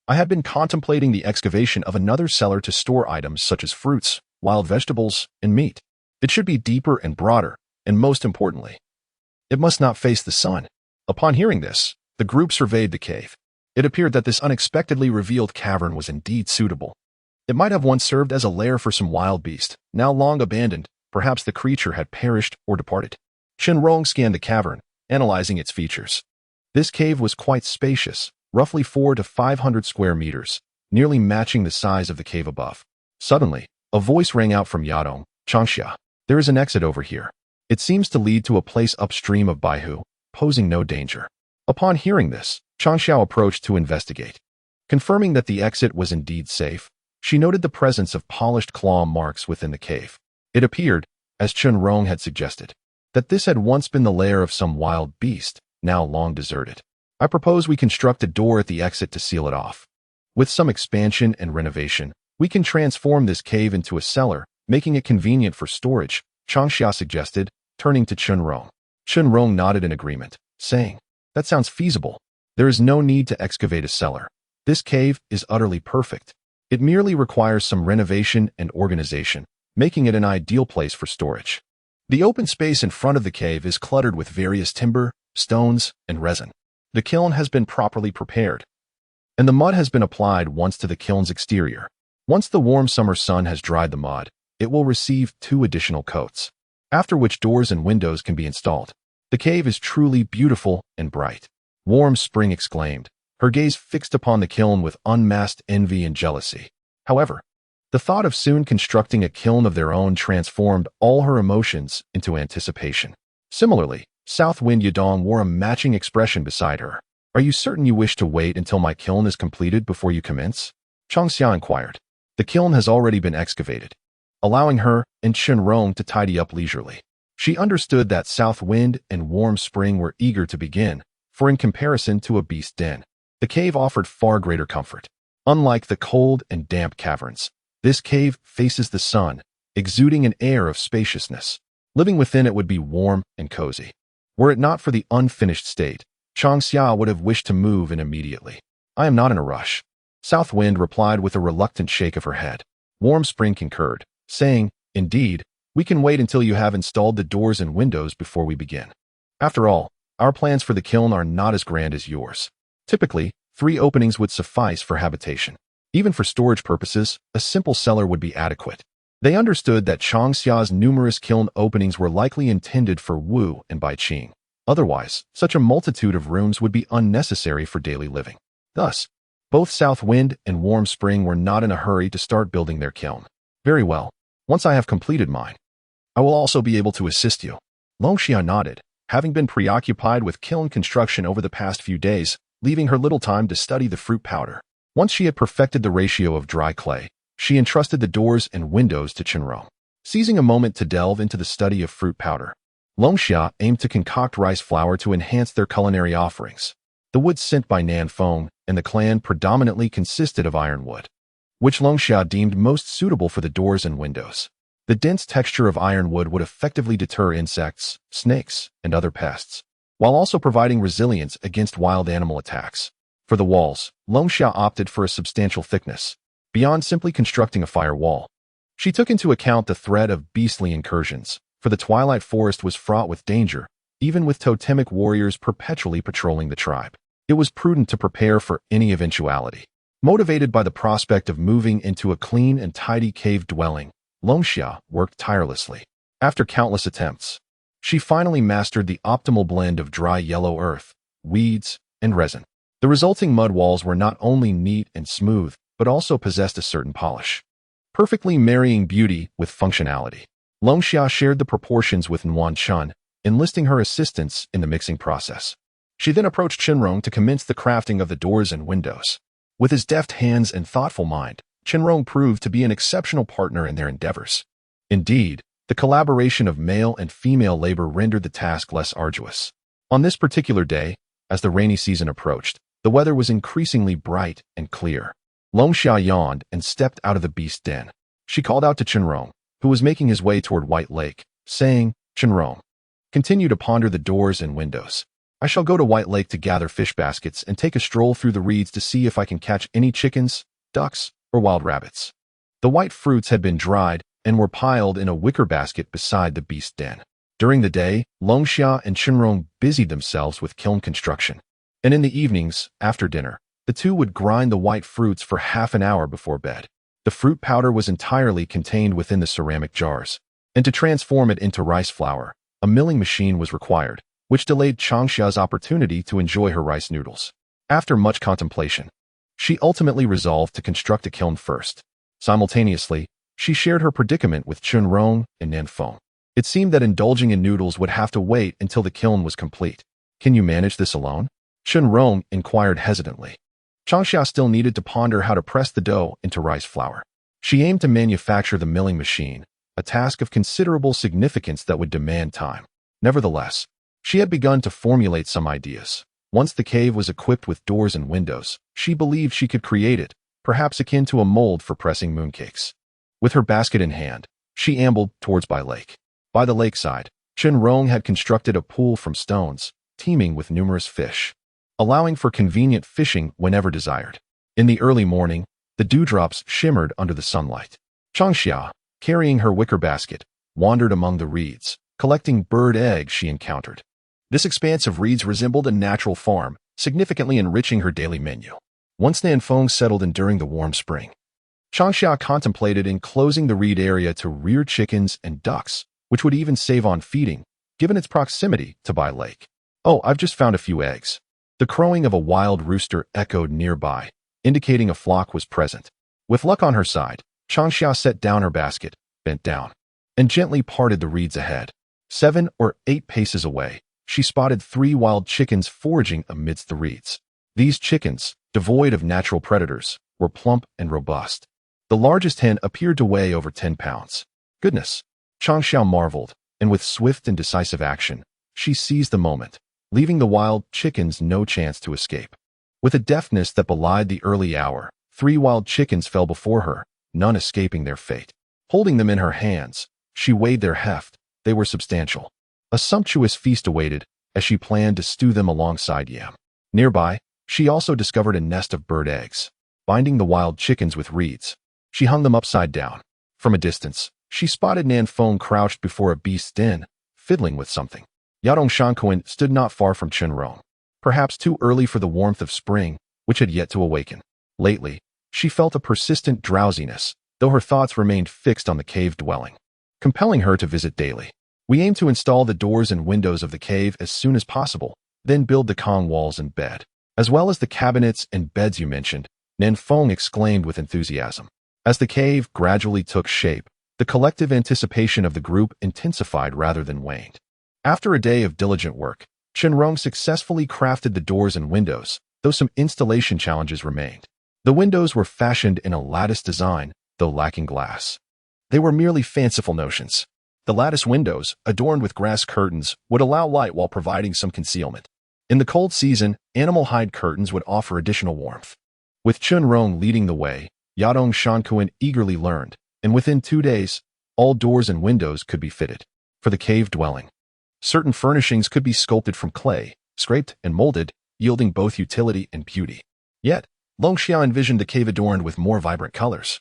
"I had been contemplating the excavation of another cellar to store items such as fruits, wild vegetables, and meat. It should be deeper and broader, and most importantly, it must not face the sun." Upon hearing this, the group surveyed the cave. It appeared that this unexpectedly revealed cavern was indeed suitable. It might have once served as a lair for some wild beast, now long abandoned. Perhaps the creature had perished or departed. Chenrong scanned the cavern, analyzing its features. This cave was quite spacious, roughly 400 to 500 square meters, nearly matching the size of the cave above. Suddenly, a voice rang out from Yadong. "Changxia, there is an exit over here. It seems to lead to a place upstream of Baihu, posing no danger." Upon hearing this, Changxia approached to investigate. Confirming that the exit was indeed safe, she noted the presence of polished claw marks within the cave. It appeared, as Chenrong had suggested, that this had once been the lair of some wild beast, now long deserted. "I propose we construct a door at the exit to seal it off. With some expansion and renovation, we can transform this cave into a cellar, making it convenient for storage," Changxia suggested, turning to Chenrong. Chenrong nodded in agreement, saying, "That sounds feasible. There is no need to excavate a cellar. This cave is utterly perfect. It merely requires some renovation and organization, making it an ideal place for storage." The open space in front of the cave is cluttered with various timber, stones, and resin. The kiln has been properly prepared, and the mud has been applied once to the kiln's exterior. Once the warm summer sun has dried the mud, it will receive 2 additional coats, after which doors and windows can be installed. The cave is truly beautiful and bright. Warm Spring exclaimed, her gaze fixed upon the kiln with unmasked envy and jealousy. However, the thought of soon constructing a kiln of their own transformed all her emotions into anticipation. Similarly, South Wind Yadong wore a matching expression beside her. Are you certain you wish to wait until my kiln is completed before you commence? Changxia inquired. The kiln has already been excavated, allowing her and Chenrong to tidy up leisurely. She understood that South Wind and Warm Spring were eager to begin, for in comparison to a beast den, the cave offered far greater comfort. Unlike the cold and damp caverns, this cave faces the sun, exuding an air of spaciousness. Living within it would be warm and cozy. Were it not for the unfinished state, Changxia would have wished to move in immediately. I am not in a rush. South Wind replied with a reluctant shake of her head. Warm Spring concurred, saying, Indeed, we can wait until you have installed the doors and windows before we begin. After all, our plans for the kiln are not as grand as yours. Typically, 3 openings would suffice for habitation. Even for storage purposes, a simple cellar would be adequate. They understood that Changxia's numerous kiln openings were likely intended for Wu and Baiqing. Otherwise, such a multitude of rooms would be unnecessary for daily living. Thus, both South Wind and Warm Spring were not in a hurry to start building their kiln. Very well. Once I have completed mine, I will also be able to assist you. Longxia nodded, having been preoccupied with kiln construction over the past few days, leaving her little time to study the fruit powder. Once she had perfected the ratio of dry clay, she entrusted the doors and windows to Chenrong. Seizing a moment to delve into the study of fruit powder, Longxia aimed to concoct rice flour to enhance their culinary offerings. The wood sent by Nan Feng and the clan predominantly consisted of ironwood, which Longxia deemed most suitable for the doors and windows. The dense texture of ironwood would effectively deter insects, snakes, and other pests, while also providing resilience against wild animal attacks. For the walls, Longxia opted for a substantial thickness, beyond simply constructing a firewall. She took into account the threat of beastly incursions, for the twilight forest was fraught with danger, even with totemic warriors perpetually patrolling the tribe. It was prudent to prepare for any eventuality. Motivated by the prospect of moving into a clean and tidy cave dwelling, Longxia worked tirelessly. After countless attempts, she finally mastered the optimal blend of dry yellow earth, weeds, and resin. The resulting mud walls were not only neat and smooth, but also possessed a certain polish, perfectly marrying beauty with functionality. Longxia shared the proportions with Nguyen Chun, enlisting her assistance in the mixing process. She then approached Chenrong to commence the crafting of the doors and windows. With his deft hands and thoughtful mind, Chenrong proved to be an exceptional partner in their endeavors. Indeed, the collaboration of male and female labor rendered the task less arduous. On this particular day, as the rainy season approached, the weather was increasingly bright and clear. Longxia yawned and stepped out of the beast den. She called out to Chenrong, who was making his way toward White Lake, saying, Chenrong, continue to ponder the doors and windows. I shall go to White Lake to gather fish baskets and take a stroll through the reeds to see if I can catch any chickens, ducks, or wild rabbits. The white fruits had been dried and were piled in a wicker basket beside the beast den. During the day, Longxia and Chenrong busied themselves with kiln construction, and in the evenings, after dinner, the two would grind the white fruits for half an hour before bed. The fruit powder was entirely contained within the ceramic jars, and to transform it into rice flour, a milling machine was required, which delayed Changxia's opportunity to enjoy her rice noodles. After much contemplation, she ultimately resolved to construct a kiln first. Simultaneously, she shared her predicament with Chenrong and Nan Feng. It seemed that indulging in noodles would have to wait until the kiln was complete. Can you manage this alone? Chenrong inquired hesitantly. Changxia still needed to ponder how to press the dough into rice flour. She aimed to manufacture the milling machine, a task of considerable significance that would demand time. Nevertheless, she had begun to formulate some ideas. Once the cave was equipped with doors and windows, she believed she could create it, perhaps akin to a mold for pressing mooncakes. With her basket in hand, she ambled towards Bai Lake. By the lakeside, Chenrong had constructed a pool from stones, teeming with numerous fish, allowing for convenient fishing whenever desired. In the early morning, the dewdrops shimmered under the sunlight. Changxia, carrying her wicker basket, wandered among the reeds, collecting bird eggs she encountered. This expanse of reeds resembled a natural farm, significantly enriching her daily menu. Once Nan Feng settled in during the warm spring, Changxia contemplated enclosing the reed area to rear chickens and ducks, which would even save on feeding, given its proximity to Bai Lake. Oh, I've just found a few eggs. The crowing of a wild rooster echoed nearby, indicating a flock was present. With luck on her side, Changxia set down her basket, bent down, and gently parted the reeds ahead. 7 or 8 paces away, she spotted 3 wild chickens foraging amidst the reeds. These chickens, devoid of natural predators, were plump and robust. The largest hen appeared to weigh over 10 pounds. Goodness! Changxia marveled, and with swift and decisive action, she seized the moment, leaving the wild chickens no chance to escape. With a deftness that belied the early hour, 3 wild chickens fell before her, none escaping their fate. Holding them in her hands, she weighed their heft. They were substantial. A sumptuous feast awaited as she planned to stew them alongside yam. Nearby, she also discovered a nest of bird eggs. Binding the wild chickens with reeds, she hung them upside down. From a distance, she spotted Nanfeng crouched before a beast's den, fiddling with something. Yadong Shankuan stood not far from Chenrong, perhaps too early for the warmth of spring, which had yet to awaken. Lately, she felt a persistent drowsiness, though her thoughts remained fixed on the cave dwelling, compelling her to visit daily. We aim to install the doors and windows of the cave as soon as possible, then build the Kong walls and bed, as well as the cabinets and beds you mentioned, Nanfeng exclaimed with enthusiasm. As the cave gradually took shape, the collective anticipation of the group intensified rather than waned. After a day of diligent work, Chenrong successfully crafted the doors and windows, though some installation challenges remained. The windows were fashioned in a lattice design, though lacking glass. They were merely fanciful notions. The lattice windows, adorned with grass curtains, would allow light while providing some concealment. In the cold season, animal hide curtains would offer additional warmth. With Chenrong leading the way, Yadong Shankuan eagerly learned, and within 2 days, all doors and windows could be fitted. For the cave dwelling, certain furnishings could be sculpted from clay, scraped and molded, yielding both utility and beauty. Yet, Longxia envisioned the cave adorned with more vibrant colors,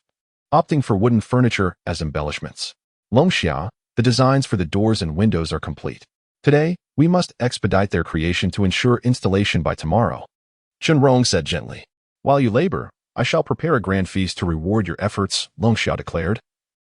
opting for wooden furniture as embellishments. Longxia, the designs for the doors and windows are complete. Today, we must expedite their creation to ensure installation by tomorrow. Chenrong said gently. While you labor, I shall prepare a grand feast to reward your efforts, Longxia declared,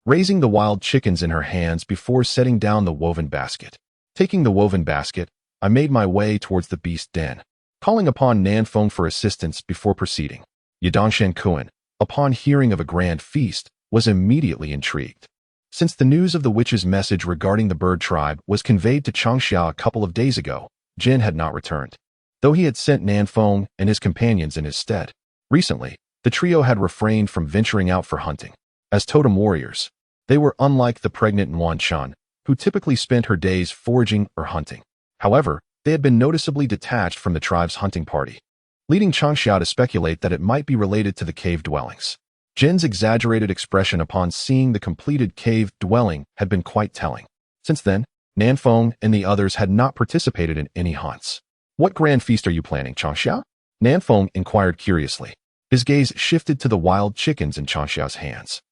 raising the wild chickens in her hands before setting down the woven basket. Taking the woven basket, I made my way towards the beast den, calling upon Nanfeng for assistance before proceeding. Yadong Shankuan, upon hearing of a grand feast, was immediately intrigued. Since the news of the witch's message regarding the bird tribe was conveyed to Changxia a couple of days ago, Jin had not returned, though he had sent Nanfeng and his companions in his stead. Recently, the trio had refrained from venturing out for hunting. As totem warriors, they were unlike the pregnant Yuan Chan, who typically spent her days foraging or hunting. However, they had been noticeably detached from the tribe's hunting party, leading Changxia to speculate that it might be related to the cave dwellings. Jin's exaggerated expression upon seeing the completed cave dwelling had been quite telling. Since then, Nanfeng and the others had not participated in any hunts. What grand feast are you planning, Changxia? Nanfeng inquired curiously. His gaze shifted to the wild chickens in Changxia's hands,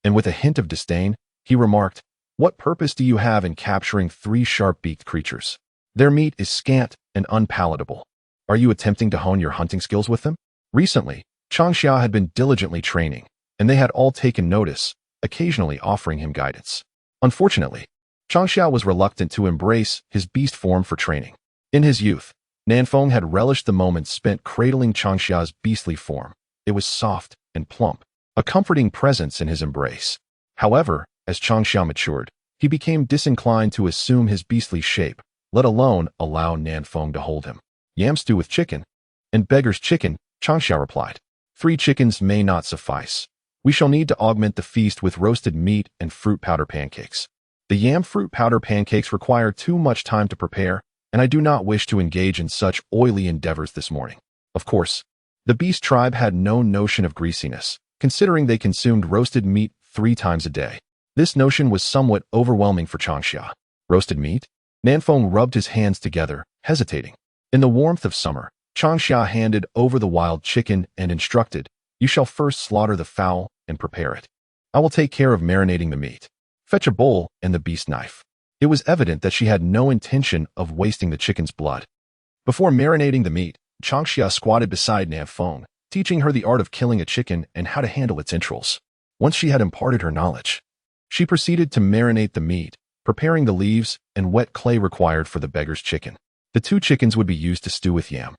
and with a hint of disdain, he remarked, "What purpose do you have in capturing 3 sharp-beaked creatures? Their meat is scant and unpalatable. Are you attempting to hone your hunting skills with them?" Recently, Changxia had been diligently training, and they had all taken notice, occasionally offering him guidance. Unfortunately, Changxia was reluctant to embrace his beast form for training. In his youth, Nanfeng had relished the moments spent cradling Changxia's beastly form. It was soft and plump, a comforting presence in his embrace. However, as Changxia matured, he became disinclined to assume his beastly shape, let alone allow Nanfeng to hold him. Yam stew with chicken and beggar's chicken, Changxia replied. 3 chickens may not suffice. We shall need to augment the feast with roasted meat and fruit powder pancakes. The yam fruit powder pancakes require too much time to prepare, and I do not wish to engage in such oily endeavors this morning. Of course, the beast tribe had no notion of greasiness, considering they consumed roasted meat 3 times a day. This notion was somewhat overwhelming for Changxia. Roasted meat? Nanfeng rubbed his hands together, hesitating. In the warmth of summer, Changxia handed over the wild chicken and instructed, "You shall first slaughter the fowl and prepare it. I will take care of marinating the meat. Fetch a bowl and the beast knife." It was evident that she had no intention of wasting the chicken's blood. Before marinating the meat, Changxia squatted beside Nanfeng, teaching her the art of killing a chicken and how to handle its entrails. Once she had imparted her knowledge, she proceeded to marinate the meat, preparing the leaves and wet clay required for the beggar's chicken. The 2 chickens would be used to stew with yam.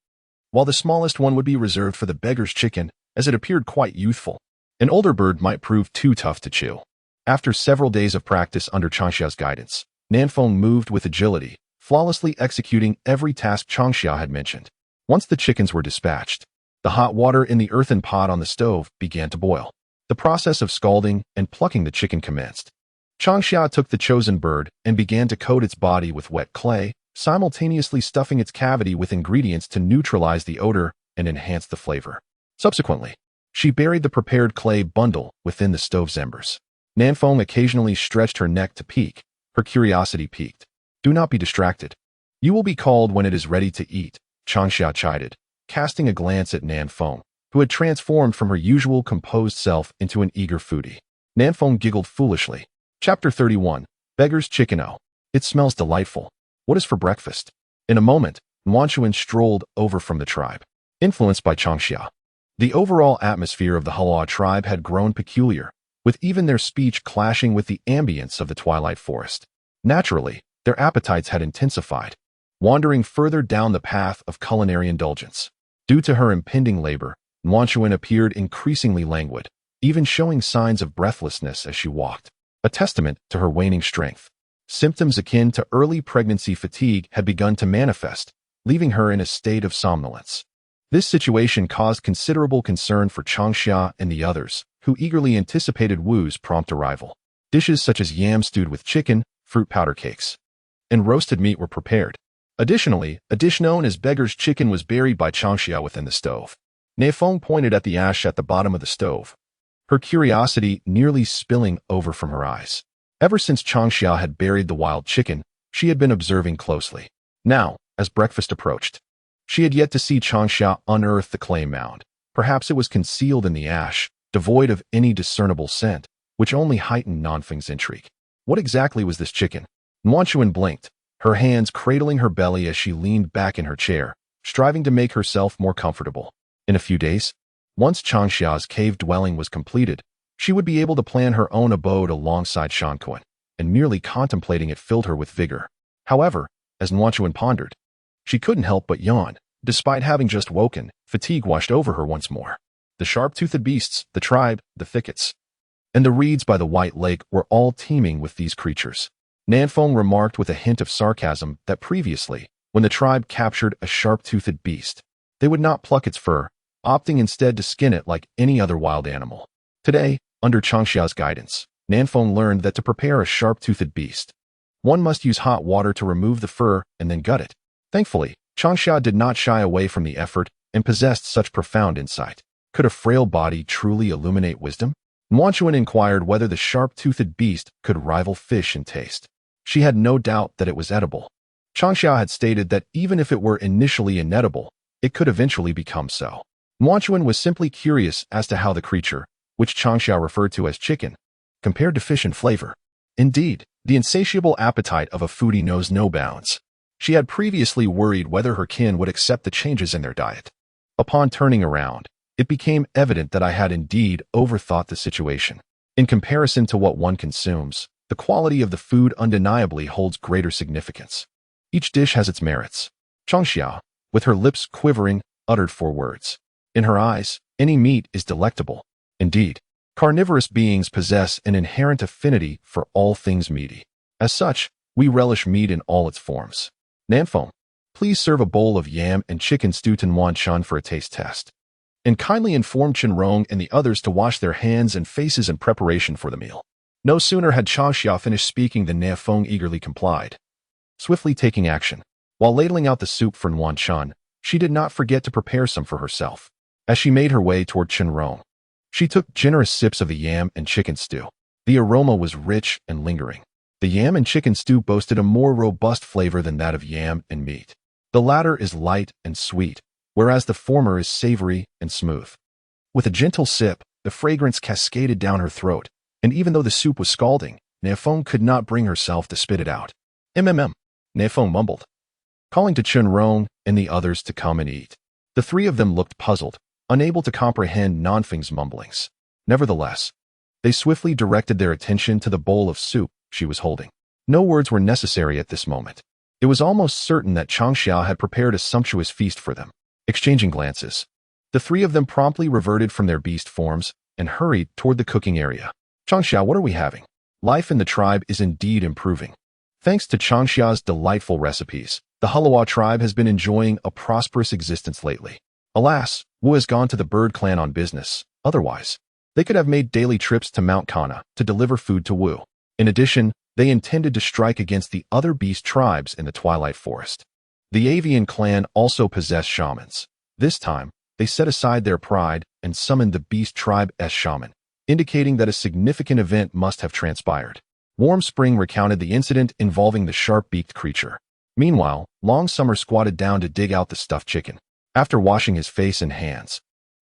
while the smallest one would be reserved for the beggar's chicken, as it appeared quite youthful. An older bird might prove too tough to chew. After several days of practice under Changxia's guidance, Nanfeng moved with agility, flawlessly executing every task Changxia had mentioned. Once the chickens were dispatched, the hot water in the earthen pot on the stove began to boil. The process of scalding and plucking the chicken commenced. Changxia took the chosen bird and began to coat its body with wet clay, simultaneously stuffing its cavity with ingredients to neutralize the odor and enhance the flavor. Subsequently, she buried the prepared clay bundle within the stove's embers. Nanfeng occasionally stretched her neck to peek. Her curiosity piqued. "Do not be distracted. You will be called when it is ready to eat," Changxia chided, casting a glance at Nanfeng, who had transformed from her usual composed self into an eager foodie. Nanfeng giggled foolishly. Chapter 31. Beggar's Chicken. Oh, it smells delightful. What is for breakfast? In a moment, Wanchuan strolled over from the tribe. Influenced by Changxia, the overall atmosphere of the Hala tribe had grown peculiar, with even their speech clashing with the ambience of the twilight forest. Naturally, their appetites had intensified, wandering further down the path of culinary indulgence. Due to her impending labor, Wanchuan appeared increasingly languid, even showing signs of breathlessness as she walked, a testament to her waning strength. Symptoms akin to early pregnancy fatigue had begun to manifest, leaving her in a state of somnolence. This situation caused considerable concern for Changxia and the others, who eagerly anticipated Wu's prompt arrival. Dishes such as yam stewed with chicken, fruit powder cakes, and roasted meat were prepared. Additionally, a dish known as beggar's chicken was buried by Changxia within the stove. Nanfeng pointed at the ash at the bottom of the stove, her curiosity nearly spilling over from her eyes. Ever since Changxia had buried the wild chicken, she had been observing closely. Now, as breakfast approached, she had yet to see Changxia unearth the clay mound. Perhaps it was concealed in the ash, devoid of any discernible scent, which only heightened Nanfeng's intrigue. What exactly was this chicken? Wanchuan blinked, her hands cradling her belly as she leaned back in her chair, striving to make herself more comfortable. In a few days, once Changxia's cave dwelling was completed, she would be able to plan her own abode alongside Shankuan, and merely contemplating it filled her with vigor. However, as Wanchuan pondered, she couldn't help but yawn. Despite having just woken, fatigue washed over her once more. The sharp-toothed beasts, the tribe, the thickets, and the reeds by the White Lake were all teeming with these creatures. Nanfeng remarked with a hint of sarcasm that previously, when the tribe captured a sharp-toothed beast, they would not pluck its fur, opting instead to skin it like any other wild animal. Today, under Changxia's guidance, Nanfeng learned that to prepare a sharp-toothed beast, one must use hot water to remove the fur and then gut it. Thankfully, Changxia did not shy away from the effort and possessed such profound insight. Could a frail body truly illuminate wisdom? Wanchuan inquired whether the sharp-toothed beast could rival fish in taste. She had no doubt that it was edible. Changxia had stated that even if it were initially inedible, it could eventually become so. Wanchuan was simply curious as to how the creature, which Changxia referred to as chicken, compared to fish in flavor. Indeed, the insatiable appetite of a foodie knows no bounds. She had previously worried whether her kin would accept the changes in their diet. Upon turning around, it became evident that I had indeed overthought the situation. In comparison to what one consumes, the quality of the food undeniably holds greater significance. Each dish has its merits. Changxia, with her lips quivering, uttered 4 words. In her eyes, any meat is delectable. Indeed, carnivorous beings possess an inherent affinity for all things meaty. As such, we relish meat in all its forms. Nanfeng, please serve a bowl of yam and chicken stew to Wanchuan for a taste test, and kindly inform Chenrong and the others to wash their hands and faces in preparation for the meal. No sooner had Changxia finished speaking than Nanfeng eagerly complied, swiftly taking action. While ladling out the soup for Wanchuan, she did not forget to prepare some for herself. As she made her way toward Chenrong, she took generous sips of the yam and chicken stew. The aroma was rich and lingering. The yam and chicken stew boasted a more robust flavor than that of yam and meat. The latter is light and sweet, whereas the former is savory and smooth. With a gentle sip, the fragrance cascaded down her throat, and even though the soup was scalding, Nanfeng could not bring herself to spit it out. Nanfeng mumbled, calling to Chenrong and the others to come and eat. The 3 of them looked puzzled, unable to comprehend Nanfeng's mumblings. Nevertheless, they swiftly directed their attention to the bowl of soup she was holding. No words were necessary at this moment. It was almost certain that Changxia had prepared a sumptuous feast for them. exchanging glances. The three of them promptly reverted from their beast forms and hurried toward the cooking area. Changxia, what are we having? Life in the tribe is indeed improving. Thanks to Changxia's delightful recipes, the Hulawa tribe has been enjoying a prosperous existence lately. Alas, Wu has gone to the bird clan on business. Otherwise, they could have made daily trips to Mount Kana to deliver food to Wu. In addition, they intended to strike against the other beast tribes in the Twilight Forest. The avian clan also possessed shamans. This time, they set aside their pride and summoned the beast tribe as shaman, indicating that a significant event must have transpired. Warm Spring recounted the incident involving the sharp-beaked creature. Meanwhile, Long Summer squatted down to dig out the stuffed chicken. After washing his face and hands,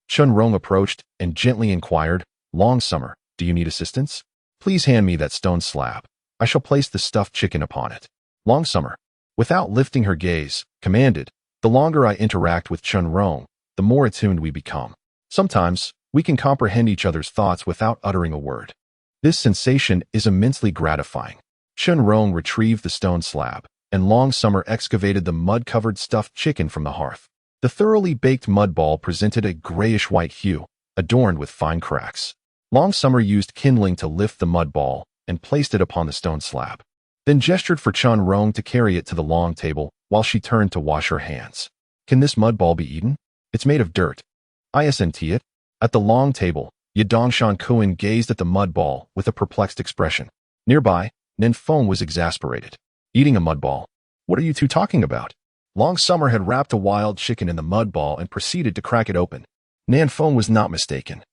Chun Rong approached and gently inquired, "Long Summer, do you need assistance? Please hand me that stone slab. I shall place the stuffed chicken upon it." Long Summer, without lifting her gaze, commanded, "The longer I interact with Chun Rong, the more attuned we become. Sometimes, we can comprehend each other's thoughts without uttering a word. This sensation is immensely gratifying." Chun Rong retrieved the stone slab, and Long Summer excavated the mud-covered stuffed chicken from the hearth. The thoroughly baked mud ball presented a grayish-white hue, adorned with fine cracks. Long Summer used kindling to lift the mud ball and placed it upon the stone slab, then gestured for Chun Rong to carry it to the long table while she turned to wash her hands. "Can this mud ball be eaten? It's made of dirt. Isn't it?" At the long table, Yadongshan Kuan gazed at the mud ball with a perplexed expression. Nearby, Nen Feng was exasperated. "Eating a mud ball? What are you two talking about?" Long Summer had wrapped a wild chicken in the mud ball and proceeded to crack it open. Nan Feng was not mistaken.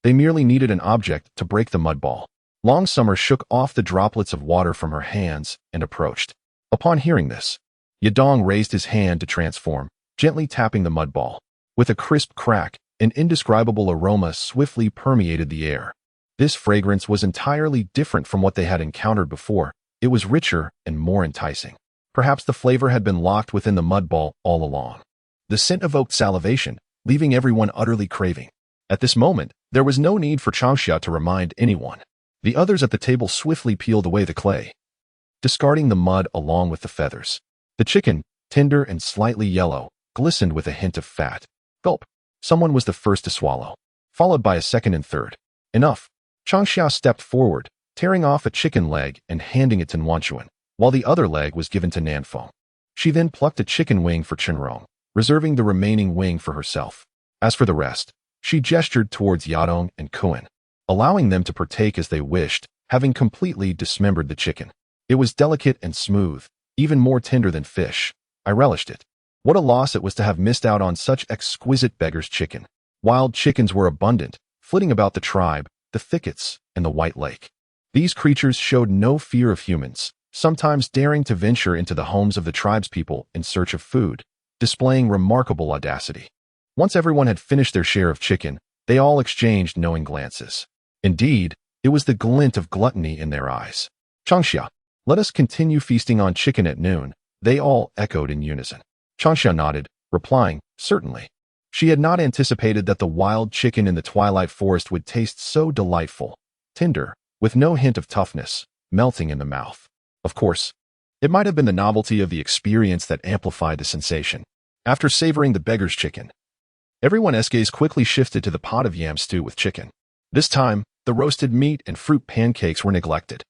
They merely needed an object to break the mud ball. Long Summer shook off the droplets of water from her hands and approached. Upon hearing this, Yadong raised his hand to transform, gently tapping the mud ball. With a crisp crack, an indescribable aroma swiftly permeated the air. This fragrance was entirely different from what they had encountered before. It was richer and more enticing. Perhaps the flavor had been locked within the mud ball all along. The scent evoked salivation, leaving everyone utterly craving. At this moment, there was no need for Changxia to remind anyone. The others at the table swiftly peeled away the clay, discarding the mud along with the feathers. The chicken, tender and slightly yellow, glistened with a hint of fat. Gulp. Someone was the first to swallow, followed by a second and third. Enough. Changxia stepped forward, tearing off a chicken leg and handing it to Nuanchuan, while the other leg was given to Nanfeng. She then plucked a chicken wing for Chenrong, reserving the remaining wing for herself. As for the rest, she gestured towards Yadong and Kuan, allowing them to partake as they wished, having completely dismembered the chicken. It was delicate and smooth, even more tender than fish. I relished it. What a loss it was to have missed out on such exquisite beggar's chicken. Wild chickens were abundant, flitting about the tribe, the thickets, and the White Lake. These creatures showed no fear of humans, sometimes daring to venture into the homes of the tribespeople in search of food, displaying remarkable audacity. Once everyone had finished their share of chicken, they all exchanged knowing glances. Indeed, it was the glint of gluttony in their eyes. "Changxia, let us continue feasting on chicken at noon," they all echoed in unison. Changxia nodded, replying, "Certainly." She had not anticipated that the wild chicken in the Twilight Forest would taste so delightful, tender, with no hint of toughness, melting in the mouth. Of course, it might have been the novelty of the experience that amplified the sensation. After savoring the beggar's chicken, everyone's gaze quickly shifted to the pot of yam stew with chicken. This time, the roasted meat and fruit pancakes were neglected.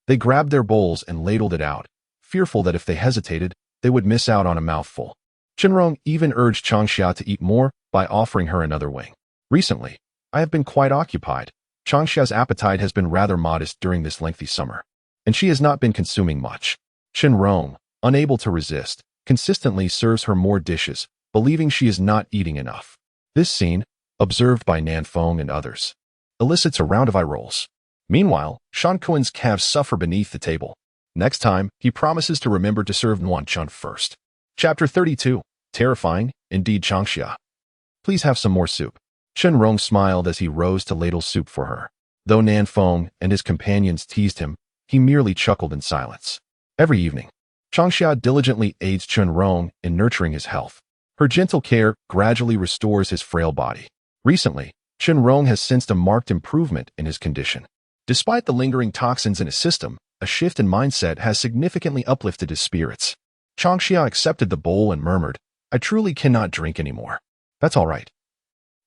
They grabbed their bowls and ladled it out, fearful that if they hesitated, they would miss out on a mouthful. Chenrong even urged Changxia to eat more by offering her another wing. "Recently, I have been quite occupied. Changxia's appetite has been rather modest during this lengthy summer, and she has not been consuming much." Chenrong, unable to resist, consistently serves her more dishes, believing she is not eating enough. This scene, observed by Nanfeng and others, elicits a round of eye rolls. Meanwhile, Shan Kuan's calves suffer beneath the table. Next time, he promises to remember to serve Nuanchun first. Chapter 32. Terrifying, indeed, Changxia. "Please have some more soup." Chenrong smiled as he rose to ladle soup for her. Though Nanfeng and his companions teased him, he merely chuckled in silence. Every evening, Changxia diligently aids Chenrong in nurturing his health. Her gentle care gradually restores his frail body. Recently, Chenrong has sensed a marked improvement in his condition. Despite the lingering toxins in his system, a shift in mindset has significantly uplifted his spirits. Changxia accepted the bowl and murmured, I truly cannot drink anymore. That's all right.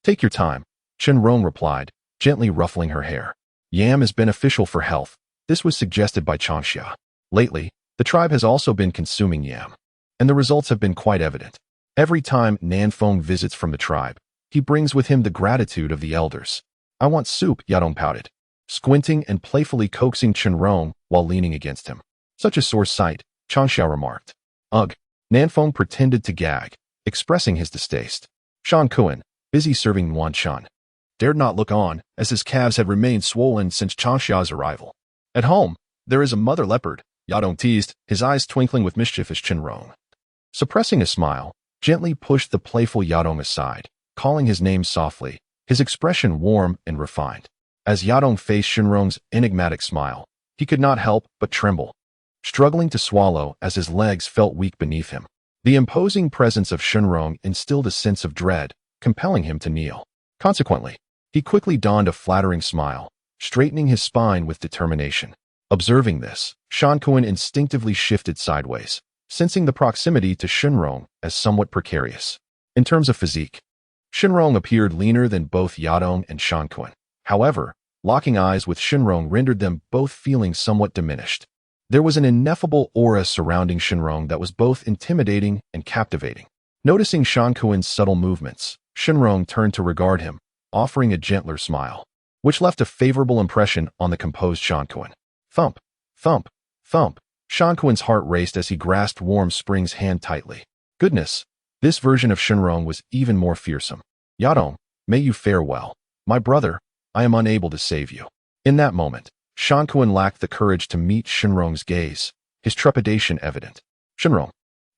Take your time, Chenrong replied, gently ruffling her hair. Yam is beneficial for health. This was suggested by Changxia. Lately, the tribe has also been consuming yam, and the results have been quite evident. Every time Nanfeng visits from the tribe, he brings with him the gratitude of the elders. I want soup, Yadong pouted, squinting and playfully coaxing Chenrong while leaning against him. Such a sore sight, Changxia remarked. Ugh. Nanfeng pretended to gag, expressing his distaste. Shan Kuan, busy serving Wan Chun, dared not look on, as his calves had remained swollen since Changxia's arrival. At home, there is a mother leopard, Yadong teased, his eyes twinkling with mischief as Chenrong, suppressing a smile, gently pushed the playful Yadong aside, calling his name softly, his expression warm and refined. As Yadong faced Chenrong's enigmatic smile, he could not help but tremble, struggling to swallow as his legs felt weak beneath him. The imposing presence of Chenrong instilled a sense of dread, compelling him to kneel. Consequently, he quickly donned a flattering smile, straightening his spine with determination. Observing this, Shan Kuan instinctively shifted sideways, sensing the proximity to Chenrong as somewhat precarious. In terms of physique, Chenrong appeared leaner than both Yadong and Shan Kuan. However, locking eyes with Chenrong rendered them both feeling somewhat diminished. There was an ineffable aura surrounding Chenrong that was both intimidating and captivating. Noticing Shan Kuan's subtle movements, Chenrong turned to regard him, offering a gentler smile, which left a favorable impression on the composed Shan Kuan. Thump, thump, thump. Shan Kuan's heart raced as he grasped Warm Spring's hand tightly. Goodness, this version of Chenrong was even more fearsome. Yadong, may you fare well. My brother, I am unable to save you. In that moment, Shan Kuan lacked the courage to meet Chenrong's gaze, his trepidation evident. Chenrong,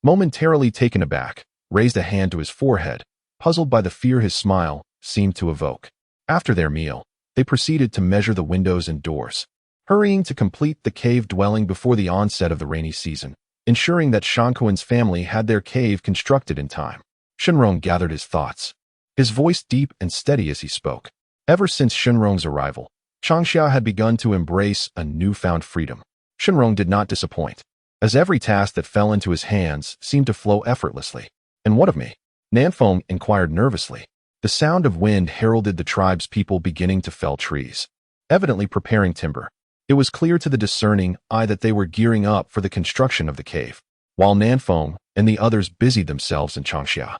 momentarily taken aback, raised a hand to his forehead, puzzled by the fear his smile seemed to evoke. After their meal, they proceeded to measure the windows and doors, hurrying to complete the cave dwelling before the onset of the rainy season, ensuring that Shan Kuan's family had their cave constructed in time. Chenrong gathered his thoughts, his voice deep and steady as he spoke. Ever since Chenrong's arrival, Changxia had begun to embrace a newfound freedom. Chenrong did not disappoint, as every task that fell into his hands seemed to flow effortlessly. And what of me? Nanfeng inquired nervously. The sound of wind heralded the tribe's people beginning to fell trees, evidently preparing timber. It was clear to the discerning eye that they were gearing up for the construction of the cave, while Nanfeng and the others busied themselves in Changxia.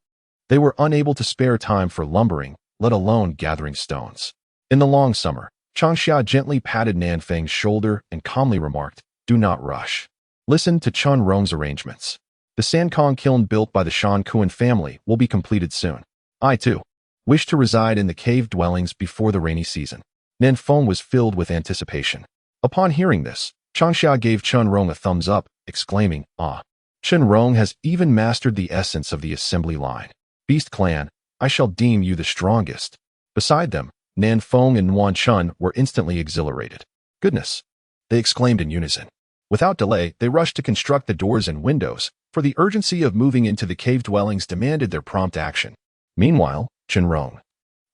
They were unable to spare time for lumbering, let alone gathering stones. In the long summer, Changxia gently patted Nanfeng's shoulder and calmly remarked, "Do not rush. Listen to Chenrong's arrangements. The Sankong kiln built by the Shan Kuan family will be completed soon. I, too, wish to reside in the cave dwellings before the rainy season." Nanfeng was filled with anticipation. Upon hearing this, Changxia gave Chenrong a thumbs up, exclaiming, "Ah, Chenrong has even mastered the essence of the assembly line. Beast clan, I shall deem you the strongest." Beside them, Nanfeng and Wan Chun were instantly exhilarated. "Goodness!" they exclaimed in unison. Without delay, they rushed to construct the doors and windows, for the urgency of moving into the cave dwellings demanded their prompt action. Meanwhile, Chenrong,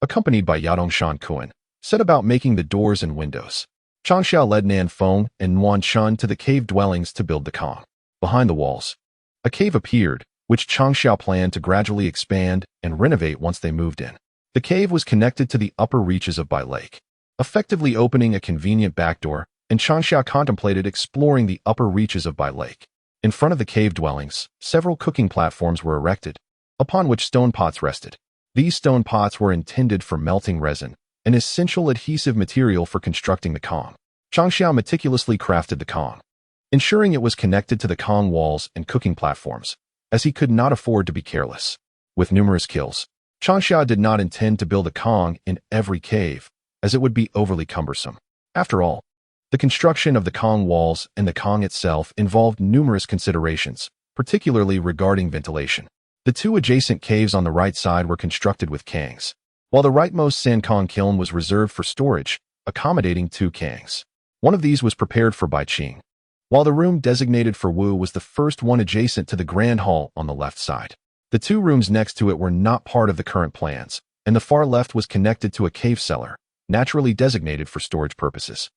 accompanied by Yadong Shan Kuan, set about making the doors and windows. Changxia led Nanfeng and Wan Chun to the cave dwellings to build the Kong. Behind the walls, a cave appeared, which Changxia planned to gradually expand and renovate once they moved in. The cave was connected to the upper reaches of Bai Lake, effectively opening a convenient backdoor, and Changxia contemplated exploring the upper reaches of Bai Lake. In front of the cave dwellings, several cooking platforms were erected, upon which stone pots rested. These stone pots were intended for melting resin, an essential adhesive material for constructing the Kong. Changxia meticulously crafted the Kong, ensuring it was connected to the Kong walls and cooking platforms, as he could not afford to be careless. With numerous kills, Changxia did not intend to build a Kong in every cave, as it would be overly cumbersome. After all, the construction of the Kong walls and the Kong itself involved numerous considerations, particularly regarding ventilation. The two adjacent caves on the right side were constructed with Kangs, while the rightmost Sankong kiln was reserved for storage, accommodating 2 Kangs. One of these was prepared for Bai Qing, while the room designated for Wu was the first one adjacent to the Grand Hall on the left side. The 2 rooms next to it were not part of the current plans, and the far left was connected to a cave cellar, naturally designated for storage purposes.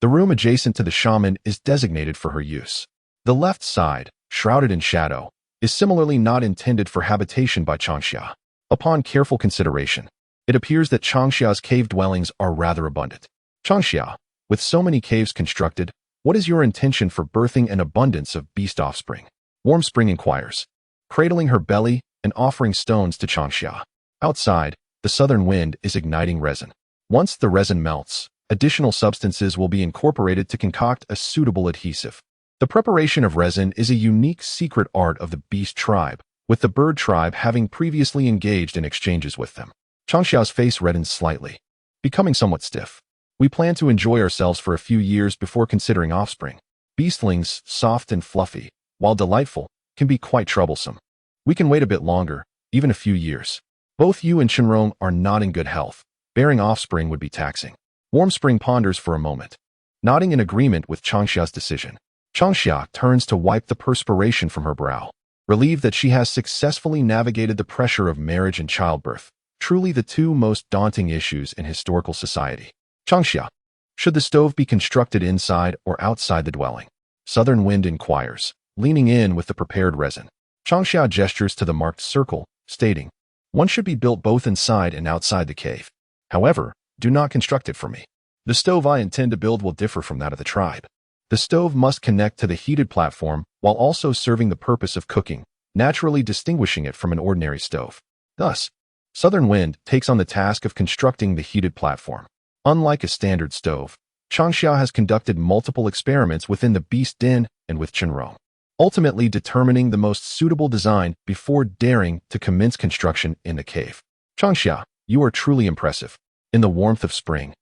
The room adjacent to the shaman is designated for her use. The left side, shrouded in shadow, is similarly not intended for habitation by Changxia. Upon careful consideration, it appears that Changxia's cave dwellings are rather abundant. Changxia, with so many caves constructed, what is your intention for birthing an abundance of beast offspring? Warm Spring inquires, cradling her belly and offering stones to Changxia. Outside, the southern wind is igniting resin. Once the resin melts, additional substances will be incorporated to concoct a suitable adhesive. The preparation of resin is a unique secret art of the beast tribe, with the bird tribe having previously engaged in exchanges with them. Changxia's face reddens slightly, becoming somewhat stiff. We plan to enjoy ourselves for a few years before considering offspring. Beastlings, soft and fluffy, while delightful, can be quite troublesome. We can wait a bit longer, even a few years. Both you and Chenrong are not in good health. Bearing offspring would be taxing. Warm Spring ponders for a moment, nodding in agreement with Changxia's decision. Changxia turns to wipe the perspiration from her brow, relieved that she has successfully navigated the pressure of marriage and childbirth, truly the two most daunting issues in historical society. Changxia, should the stove be constructed inside or outside the dwelling? Southern Wind inquires, leaning in with the prepared resin. Changxia gestures to the marked circle, stating, one should be built both inside and outside the cave. However, do not construct it for me. The stove I intend to build will differ from that of the tribe. The stove must connect to the heated platform while also serving the purpose of cooking, naturally distinguishing it from an ordinary stove. Thus, Southern Wind takes on the task of constructing the heated platform. Unlike a standard stove, Changxia has conducted multiple experiments within the beast den and with Chenrong, ultimately determining the most suitable design before daring to commence construction in the cave. Changxia, you are truly impressive. In the warmth of spring,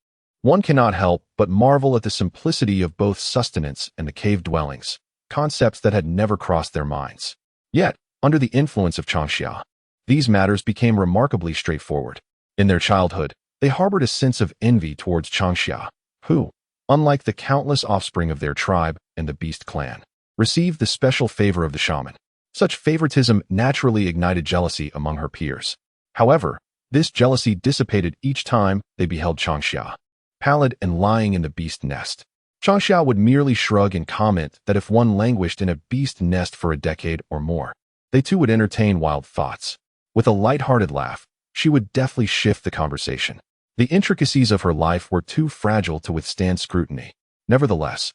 one cannot help but marvel at the simplicity of both sustenance and the cave dwellings, concepts that had never crossed their minds. Yet, under the influence of Changxia, these matters became remarkably straightforward. In their childhood, they harbored a sense of envy towards Changxia, who, unlike the countless offspring of their tribe and the beast clan, received the special favor of the shaman. Such favoritism naturally ignited jealousy among her peers. However, this jealousy dissipated each time they beheld Changxia, pallid and lying in the beast nest. Changxia would merely shrug and comment that if one languished in a beast nest for a decade or more, they too would entertain wild thoughts. With a light-hearted laugh, she would deftly shift the conversation. The intricacies of her life were too fragile to withstand scrutiny. Nevertheless,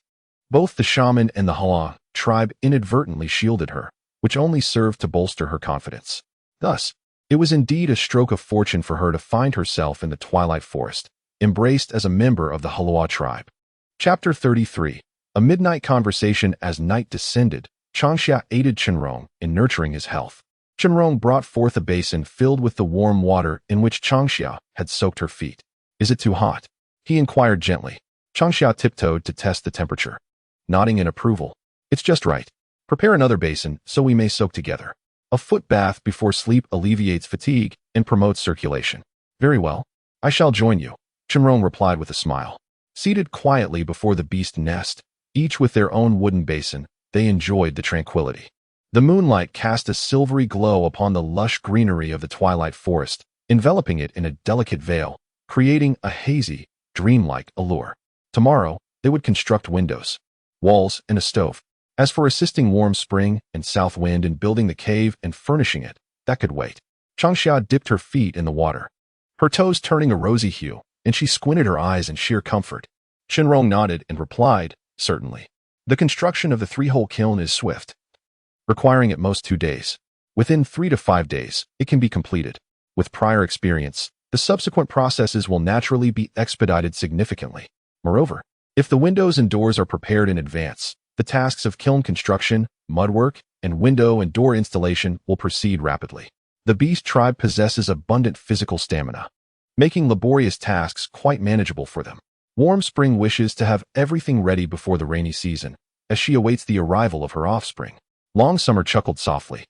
both the shaman and the Hala tribe inadvertently shielded her, which only served to bolster her confidence. Thus, it was indeed a stroke of fortune for her to find herself in the twilight forest, embraced as a member of the Hala tribe. Chapter 33. A midnight conversation. As night descended, Changxia aided Chenrong in nurturing his health. Chenrong brought forth a basin filled with the warm water in which Changxia had soaked her feet. Is it too hot? He inquired gently. Changxia tiptoed to test the temperature, nodding in approval. It's just right. Prepare another basin so we may soak together. A foot bath before sleep alleviates fatigue and promotes circulation. Very well. I shall join you, Chenrong replied with a smile. Seated quietly before the beast nest, each with their own wooden basin, they enjoyed the tranquility. The moonlight cast a silvery glow upon the lush greenery of the twilight forest, enveloping it in a delicate veil, creating a hazy, dreamlike allure. Tomorrow, they would construct windows, walls, and a stove. As for assisting Warm Spring and South Wind in building the cave and furnishing it, that could wait. Changxia dipped her feet in the water, her toes turning a rosy hue, and she squinted her eyes in sheer comfort. Chenrong nodded and replied, certainly. The construction of the three-hole kiln is swift, requiring at most 2 days. Within 3 to 5 days, it can be completed. With prior experience, the subsequent processes will naturally be expedited significantly. Moreover, if the windows and doors are prepared in advance, the tasks of kiln construction, mudwork, and window and door installation will proceed rapidly. The beast tribe possesses abundant physical stamina, making laborious tasks quite manageable for them. Warm Spring wishes to have everything ready before the rainy season, as she awaits the arrival of her offspring. Long Summer chuckled softly,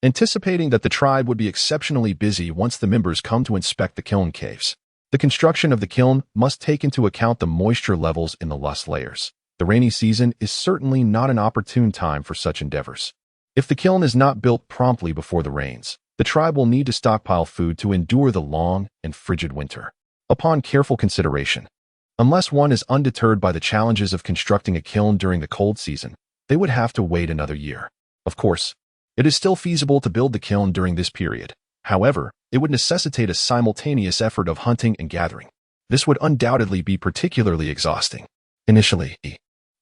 anticipating that the tribe would be exceptionally busy once the members come to inspect the kiln caves. The construction of the kiln must take into account the moisture levels in the loess layers. The rainy season is certainly not an opportune time for such endeavors. If the kiln is not built promptly before the rains, the tribe will need to stockpile food to endure the long and frigid winter. Upon careful consideration, unless one is undeterred by the challenges of constructing a kiln during the cold season, they would have to wait another year. Of course, It is still feasible to build the kiln during this period. However, it would necessitate a simultaneous effort of hunting and gathering. This would undoubtedly be particularly exhausting. Initially,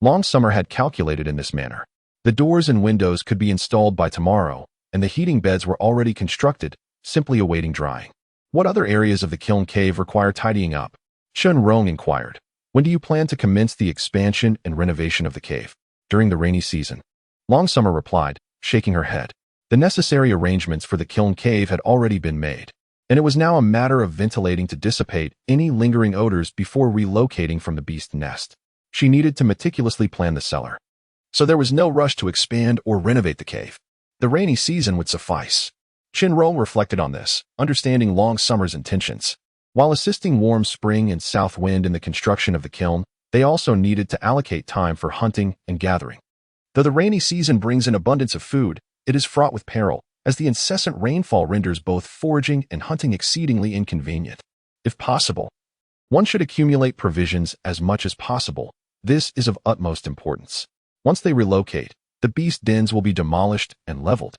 Long Summer had calculated in this manner. The doors and windows could be installed by tomorrow, and the heating beds were already constructed, simply awaiting drying. What other areas of the kiln cave require tidying up? Chun Rong inquired. When do you plan to commence the expansion and renovation of the cave? During the rainy season. Long Summer replied, shaking her head. The necessary arrangements for the kiln cave had already been made, and it was now a matter of ventilating to dissipate any lingering odors before relocating from the beast's nest. She needed to meticulously plan the cellar. So there was no rush to expand or renovate the cave. The rainy season would suffice. Chin-Rong reflected on this, understanding Long Summer's intentions. While assisting Warm Spring and South Wind in the construction of the kiln, they also needed to allocate time for hunting and gathering. Though the rainy season brings an abundance of food, it is fraught with peril, as the incessant rainfall renders both foraging and hunting exceedingly inconvenient. If possible, one should accumulate provisions as much as possible. This is of utmost importance. Once they relocate, the beast dens will be demolished and leveled,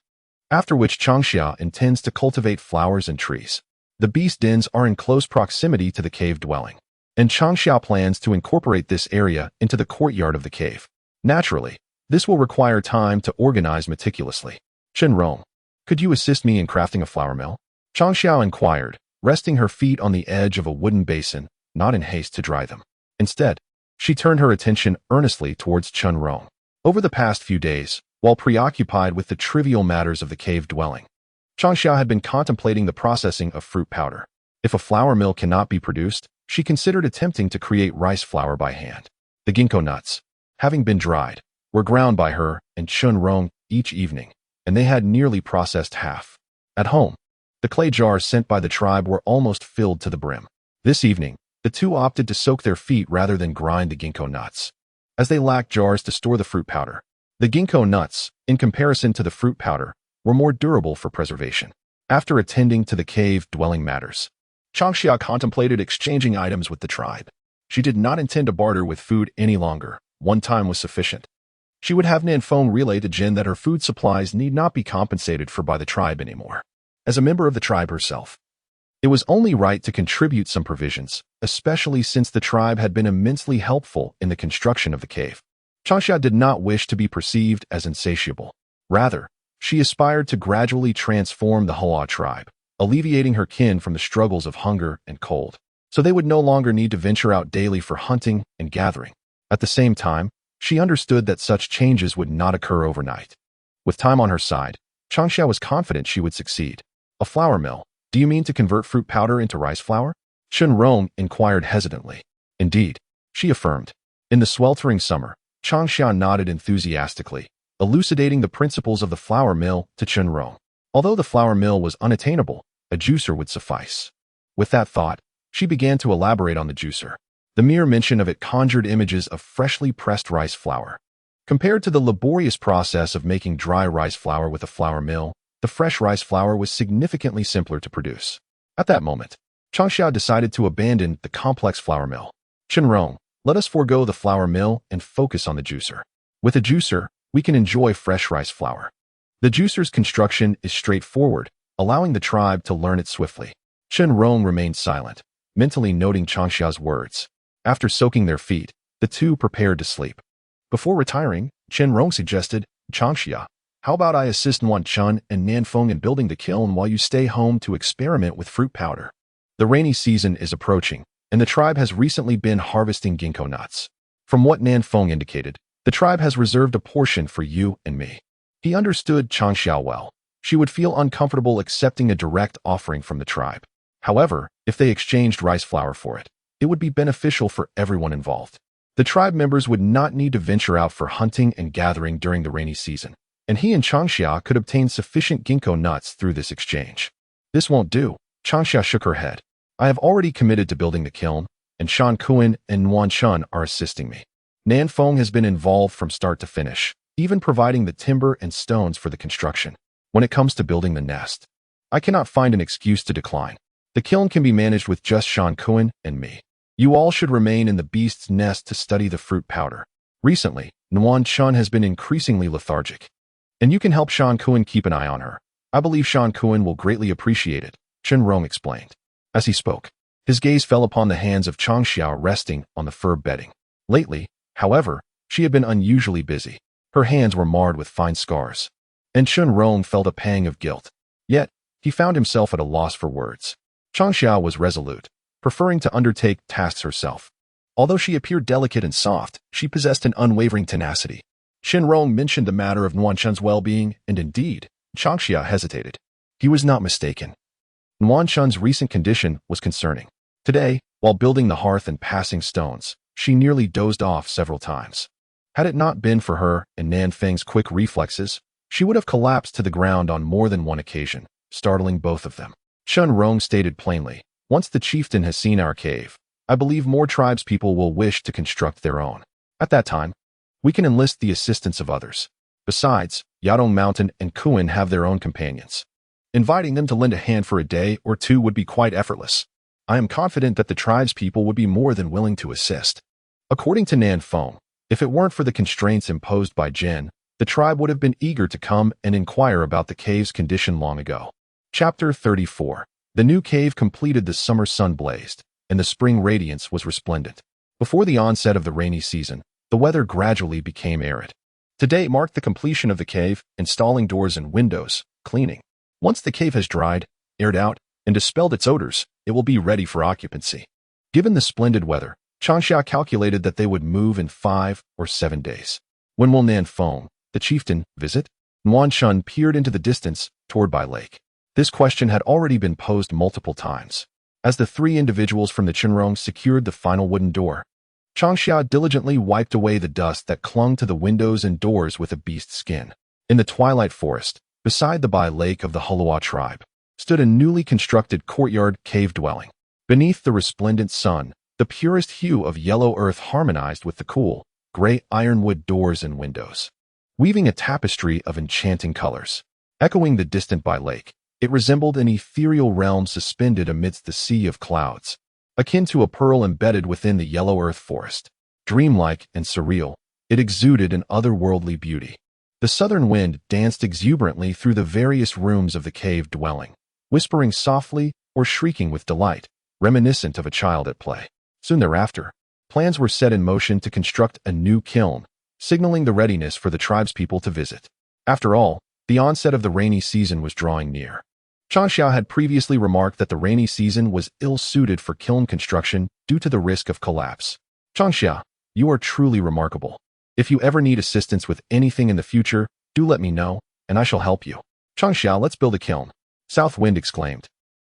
after which Changxia intends to cultivate flowers and trees. The beast dens are in close proximity to the cave dwelling, and Changxia plans to incorporate this area into the courtyard of the cave. Naturally, this will require time to organize meticulously. Chen-Rong, could you assist me in crafting a flour mill? Changxia inquired, resting her feet on the edge of a wooden basin, not in haste to dry them. Instead, she turned her attention earnestly towards Chen-Rong. Over the past few days, while preoccupied with the trivial matters of the cave dwelling, Changxia had been contemplating the processing of fruit powder. If a flour mill cannot be produced, she considered attempting to create rice flour by hand. The ginkgo nuts, having been dried, were ground by her and Chen-Rong each evening, and they had nearly processed half. At home, the clay jars sent by the tribe were almost filled to the brim. This evening, the two opted to soak their feet rather than grind the ginkgo nuts, as they lacked jars to store the fruit powder. The ginkgo nuts, in comparison to the fruit powder, were more durable for preservation. After attending to the cave-dwelling matters, Changxia contemplated exchanging items with the tribe. She did not intend to barter with food any longer. One time was sufficient. She would have Nanfeng relay to Jin that her food supplies need not be compensated for by the tribe anymore. As a member of the tribe herself, it was only right to contribute some provisions, especially since the tribe had been immensely helpful in the construction of the cave. Changxia did not wish to be perceived as insatiable. Rather, she aspired to gradually transform the Hoa tribe, alleviating her kin from the struggles of hunger and cold, so they would no longer need to venture out daily for hunting and gathering. At the same time, she understood that such changes would not occur overnight. With time on her side, Changxia was confident she would succeed. A flour mill? Do you mean to convert fruit powder into rice flour? Chen-Rong inquired hesitantly. Indeed, she affirmed. In the sweltering summer, Changxia nodded enthusiastically, elucidating the principles of the flour mill to Chen-Rong. Although the flour mill was unattainable, a juicer would suffice. With that thought, she began to elaborate on the juicer. The mere mention of it conjured images of freshly pressed rice flour. Compared to the laborious process of making dry rice flour with a flour mill, the fresh rice flour was significantly simpler to produce. At that moment, Changxia decided to abandon the complex flour mill. Chen-Rong, let us forego the flour mill and focus on the juicer. With a juicer, we can enjoy fresh rice flour. The juicer's construction is straightforward, allowing the tribe to learn it swiftly. Chen-Rong remained silent, mentally noting Changxia's words. After soaking their feet, the two prepared to sleep. Before retiring, Chen-Rong suggested, Changxia, how about I assist Nuan Chun and Nanfeng in building the kiln while you stay home to experiment with fruit powder? The rainy season is approaching, and the tribe has recently been harvesting ginkgo nuts. From what Nanfeng indicated, the tribe has reserved a portion for you and me. He understood Changxia well. She would feel uncomfortable accepting a direct offering from the tribe. However, if they exchanged rice flour for it, it would be beneficial for everyone involved. The tribe members would not need to venture out for hunting and gathering during the rainy season, and he and Changxia could obtain sufficient ginkgo nuts through this exchange. This won't do. Changxia shook her head. I have already committed to building the kiln, and Shan Kuan and Nuan Chun are assisting me. Nanfeng has been involved from start to finish, even providing the timber and stones for the construction. When it comes to building the nest, I cannot find an excuse to decline. The kiln can be managed with just Shan Kuan and me. You all should remain in the beast's nest to study the fruit powder. Recently, Nuan Chun has been increasingly lethargic. And you can help Shan Kun keep an eye on her. I believe Shan Kun will greatly appreciate it, Chen Rong explained. As he spoke, his gaze fell upon the hands of Changxia resting on the fur bedding. Lately, however, she had been unusually busy. Her hands were marred with fine scars. And Chen Rong felt a pang of guilt. Yet, he found himself at a loss for words. Changxia was resolute, preferring to undertake tasks herself. Although she appeared delicate and soft, she possessed an unwavering tenacity. Chen Rong mentioned the matter of Nuanchen's well-being, and indeed, Changxia hesitated. He was not mistaken. Nuanchen's recent condition was concerning. Today, while building the hearth and passing stones, she nearly dozed off several times. Had it not been for her and Nan Feng's quick reflexes, she would have collapsed to the ground on more than one occasion, startling both of them. Chen Rong stated plainly, "Once the chieftain has seen our cave, I believe more tribespeople will wish to construct their own. At that time, we can enlist the assistance of others. Besides, Yadong Mountain and Kuan have their own companions. Inviting them to lend a hand for a day or two would be quite effortless. I am confident that the tribespeople would be more than willing to assist." According to Nan Feng, if it weren't for the constraints imposed by Jin, the tribe would have been eager to come and inquire about the cave's condition long ago. Chapter 34. The new cave completed. The summer sun blazed, and the spring radiance was resplendent. Before the onset of the rainy season, the weather gradually became arid. Today marked the completion of the cave, installing doors and windows, cleaning. Once the cave has dried, aired out, and dispelled its odors, it will be ready for occupancy. Given the splendid weather, Changxia calculated that they would move in 5 or 7 days. When will Nan Feng, the chieftain, visit? Nuanshan peered into the distance, toward Bai Lake. This question had already been posed multiple times. As the 3 individuals from the Chenrong secured the final wooden door, Changxia diligently wiped away the dust that clung to the windows and doors with a beast's skin. In the twilight forest, beside the Bai Lake of the Hulua tribe, stood a newly constructed courtyard cave dwelling. Beneath the resplendent sun, the purest hue of yellow earth harmonized with the cool, gray ironwood doors and windows, weaving a tapestry of enchanting colors. Echoing the distant Bai Lake, it resembled an ethereal realm suspended amidst the sea of clouds, akin to a pearl embedded within the yellow earth forest. Dreamlike and surreal, it exuded an otherworldly beauty. The southern wind danced exuberantly through the various rooms of the cave dwelling, whispering softly or shrieking with delight, reminiscent of a child at play. Soon thereafter, plans were set in motion to construct a new kiln, signaling the readiness for the tribespeople to visit. After all, the onset of the rainy season was drawing near. Changxia had previously remarked that the rainy season was ill-suited for kiln construction due to the risk of collapse. Changxia, you are truly remarkable. If you ever need assistance with anything in the future, do let me know, and I shall help you. Changxia, let's build a kiln, South Wind exclaimed,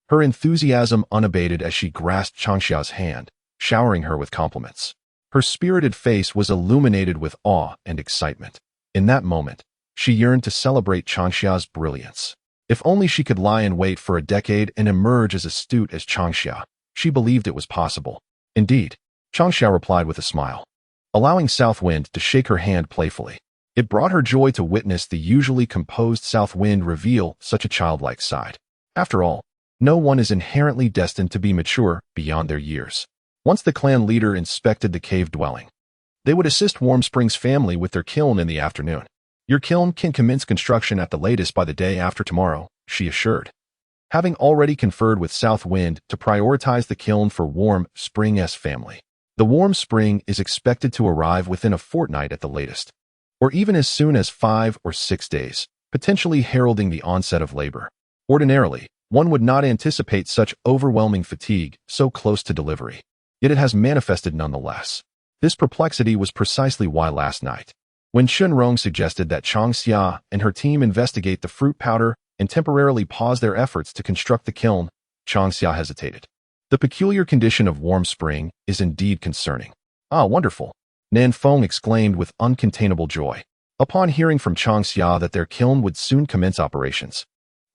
her enthusiasm unabated as she grasped Changxia's hand, showering her with compliments. Her spirited face was illuminated with awe and excitement. In that moment, she yearned to celebrate Changxia's brilliance. If only she could lie in wait for a decade and emerge as astute as Changxia. She believed it was possible. Indeed, Changxia replied with a smile, allowing South Wind to shake her hand playfully. It brought her joy to witness the usually composed South Wind reveal such a childlike side. After all, no one is inherently destined to be mature beyond their years. Once the clan leader inspected the cave dwelling, they would assist Warm Spring's family with their kiln in the afternoon. Your kiln can commence construction at the latest by the day after tomorrow, she assured. Having already conferred with South Wind to prioritize the kiln for Warm Spring's family, the Warm Spring is expected to arrive within a fortnight at the latest, or even as soon as 5 or 6 days, potentially heralding the onset of labor. Ordinarily, one would not anticipate such overwhelming fatigue so close to delivery. Yet it has manifested nonetheless. This perplexity was precisely why last night, when Shenrong suggested that Changxia and her team investigate the fruit powder and temporarily pause their efforts to construct the kiln, Changxia hesitated. The peculiar condition of Warm Spring is indeed concerning. Ah, wonderful! Nan Feng exclaimed with uncontainable joy, upon hearing from Changxia that their kiln would soon commence operations.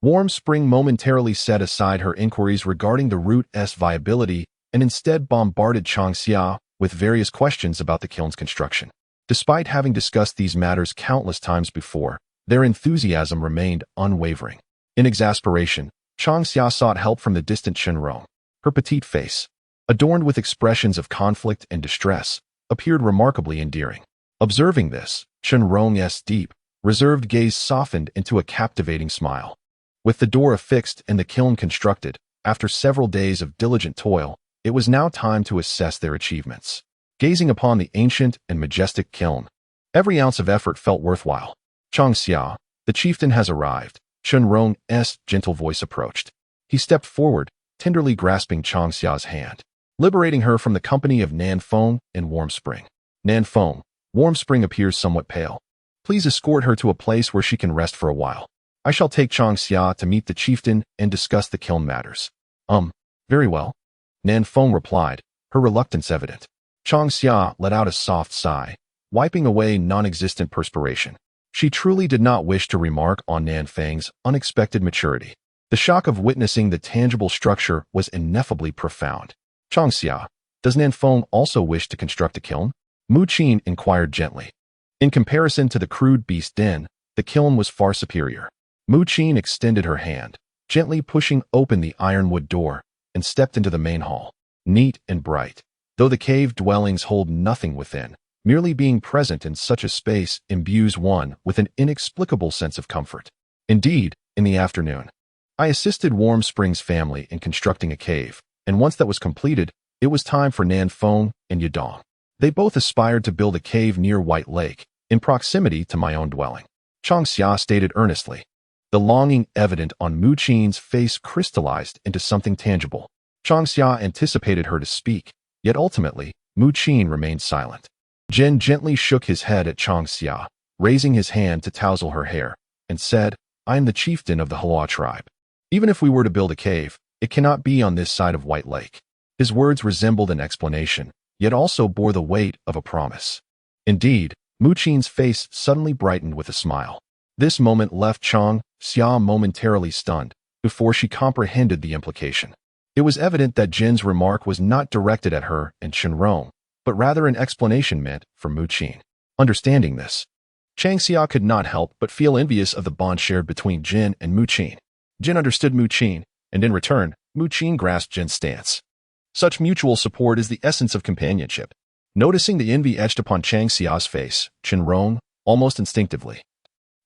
Warm Spring momentarily set aside her inquiries regarding the root's viability and instead bombarded Changxia with various questions about the kiln's construction. Despite having discussed these matters countless times before, their enthusiasm remained unwavering. In exasperation, Changxia sought help from the distant Shenrong. Her petite face, adorned with expressions of conflict and distress, appeared remarkably endearing. Observing this, Shenrong's deep, reserved gaze softened into a captivating smile. With the door affixed and the kiln constructed, after several days of diligent toil, it was now time to assess their achievements. Gazing upon the ancient and majestic kiln, every ounce of effort felt worthwhile. Changxia, the chieftain has arrived, Chunrong's gentle voice approached. He stepped forward, tenderly grasping Changxia's hand, liberating her from the company of Nanfeng and Warm Spring. Nanfeng, Warm Spring appears somewhat pale. Please escort her to a place where she can rest for a while. I shall take Changxia to meet the chieftain and discuss the kiln matters. Very well. Nanfeng replied, her reluctance evident. Changxia let out a soft sigh, wiping away non-existent perspiration. She truly did not wish to remark on Nanfeng's unexpected maturity. The shock of witnessing the tangible structure was ineffably profound. Changxia, does Nanfeng also wish to construct a kiln? Mu Qin inquired gently. In comparison to the crude beast den, the kiln was far superior. Mu Qin extended her hand, gently pushing open the ironwood door, and stepped into the main hall. Neat and bright, though the cave dwellings hold nothing within, merely being present in such a space imbues one with an inexplicable sense of comfort. Indeed, in the afternoon, I assisted Warm Spring's family in constructing a cave, and once that was completed, it was time for Nanfeng and Yadong. They both aspired to build a cave near White Lake, in proximity to my own dwelling. Changxia stated earnestly. The longing evident on Mu Qin's face crystallized into something tangible. Changxia anticipated her to speak, yet ultimately, Mu Qin remained silent. Jin gently shook his head at Changxia, raising his hand to tousle her hair, and said, I am the chieftain of the Hua tribe. Even if we were to build a cave, it cannot be on this side of White Lake. His words resembled an explanation, yet also bore the weight of a promise. Indeed, Mu Qin's face suddenly brightened with a smile. This moment left Changxia momentarily stunned, before she comprehended the implication. It was evident that Jin's remark was not directed at her and Chunrong, but rather an explanation meant for Mu Qin. Understanding this, Changxia could not help but feel envious of the bond shared between Jin and Mu Qin. Jin understood Mu Qin, and in return, Mu Qin grasped Jin's stance. Such mutual support is the essence of companionship. Noticing the envy etched upon Changxia's face, Chunrong, almost instinctively,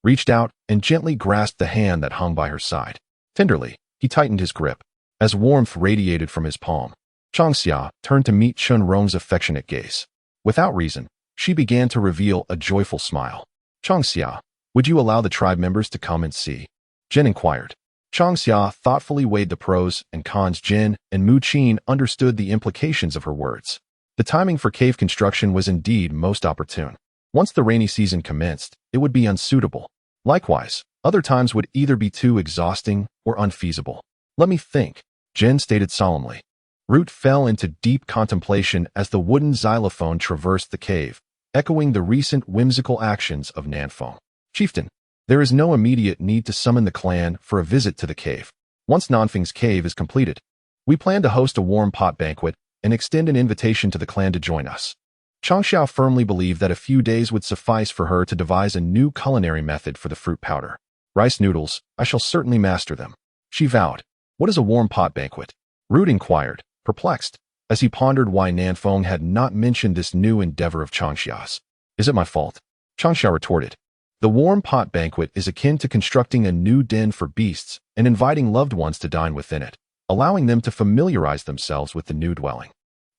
reached out and gently grasped the hand that hung by her side. Tenderly, he tightened his grip. As warmth radiated from his palm, Changxia turned to meet Chunrong's affectionate gaze. Without reason, she began to reveal a joyful smile. Changxia, would you allow the tribe members to come and see? Jin inquired. Changxia thoughtfully weighed the pros and cons. Jin and Mu Qin understood the implications of her words. The timing for cave construction was indeed most opportune. Once the rainy season commenced, it would be unsuitable. Likewise, other times would either be too exhausting or unfeasible. Let me think, Jin stated solemnly. Root fell into deep contemplation as the wooden xylophone traversed the cave, echoing the recent whimsical actions of Nanfeng. Chieftain, there is no immediate need to summon the clan for a visit to the cave. Once Nanfeng's cave is completed, we plan to host a warm pot banquet and extend an invitation to the clan to join us. Changxia firmly believed that a few days would suffice for her to devise a new culinary method for the fruit powder. Rice noodles, I shall certainly master them. She vowed. What is a warm pot banquet? Root inquired, perplexed, as he pondered why Nanfeng had not mentioned this new endeavor of Changxia's. Is it my fault? Changxia retorted. The warm pot banquet is akin to constructing a new den for beasts and inviting loved ones to dine within it, allowing them to familiarize themselves with the new dwelling.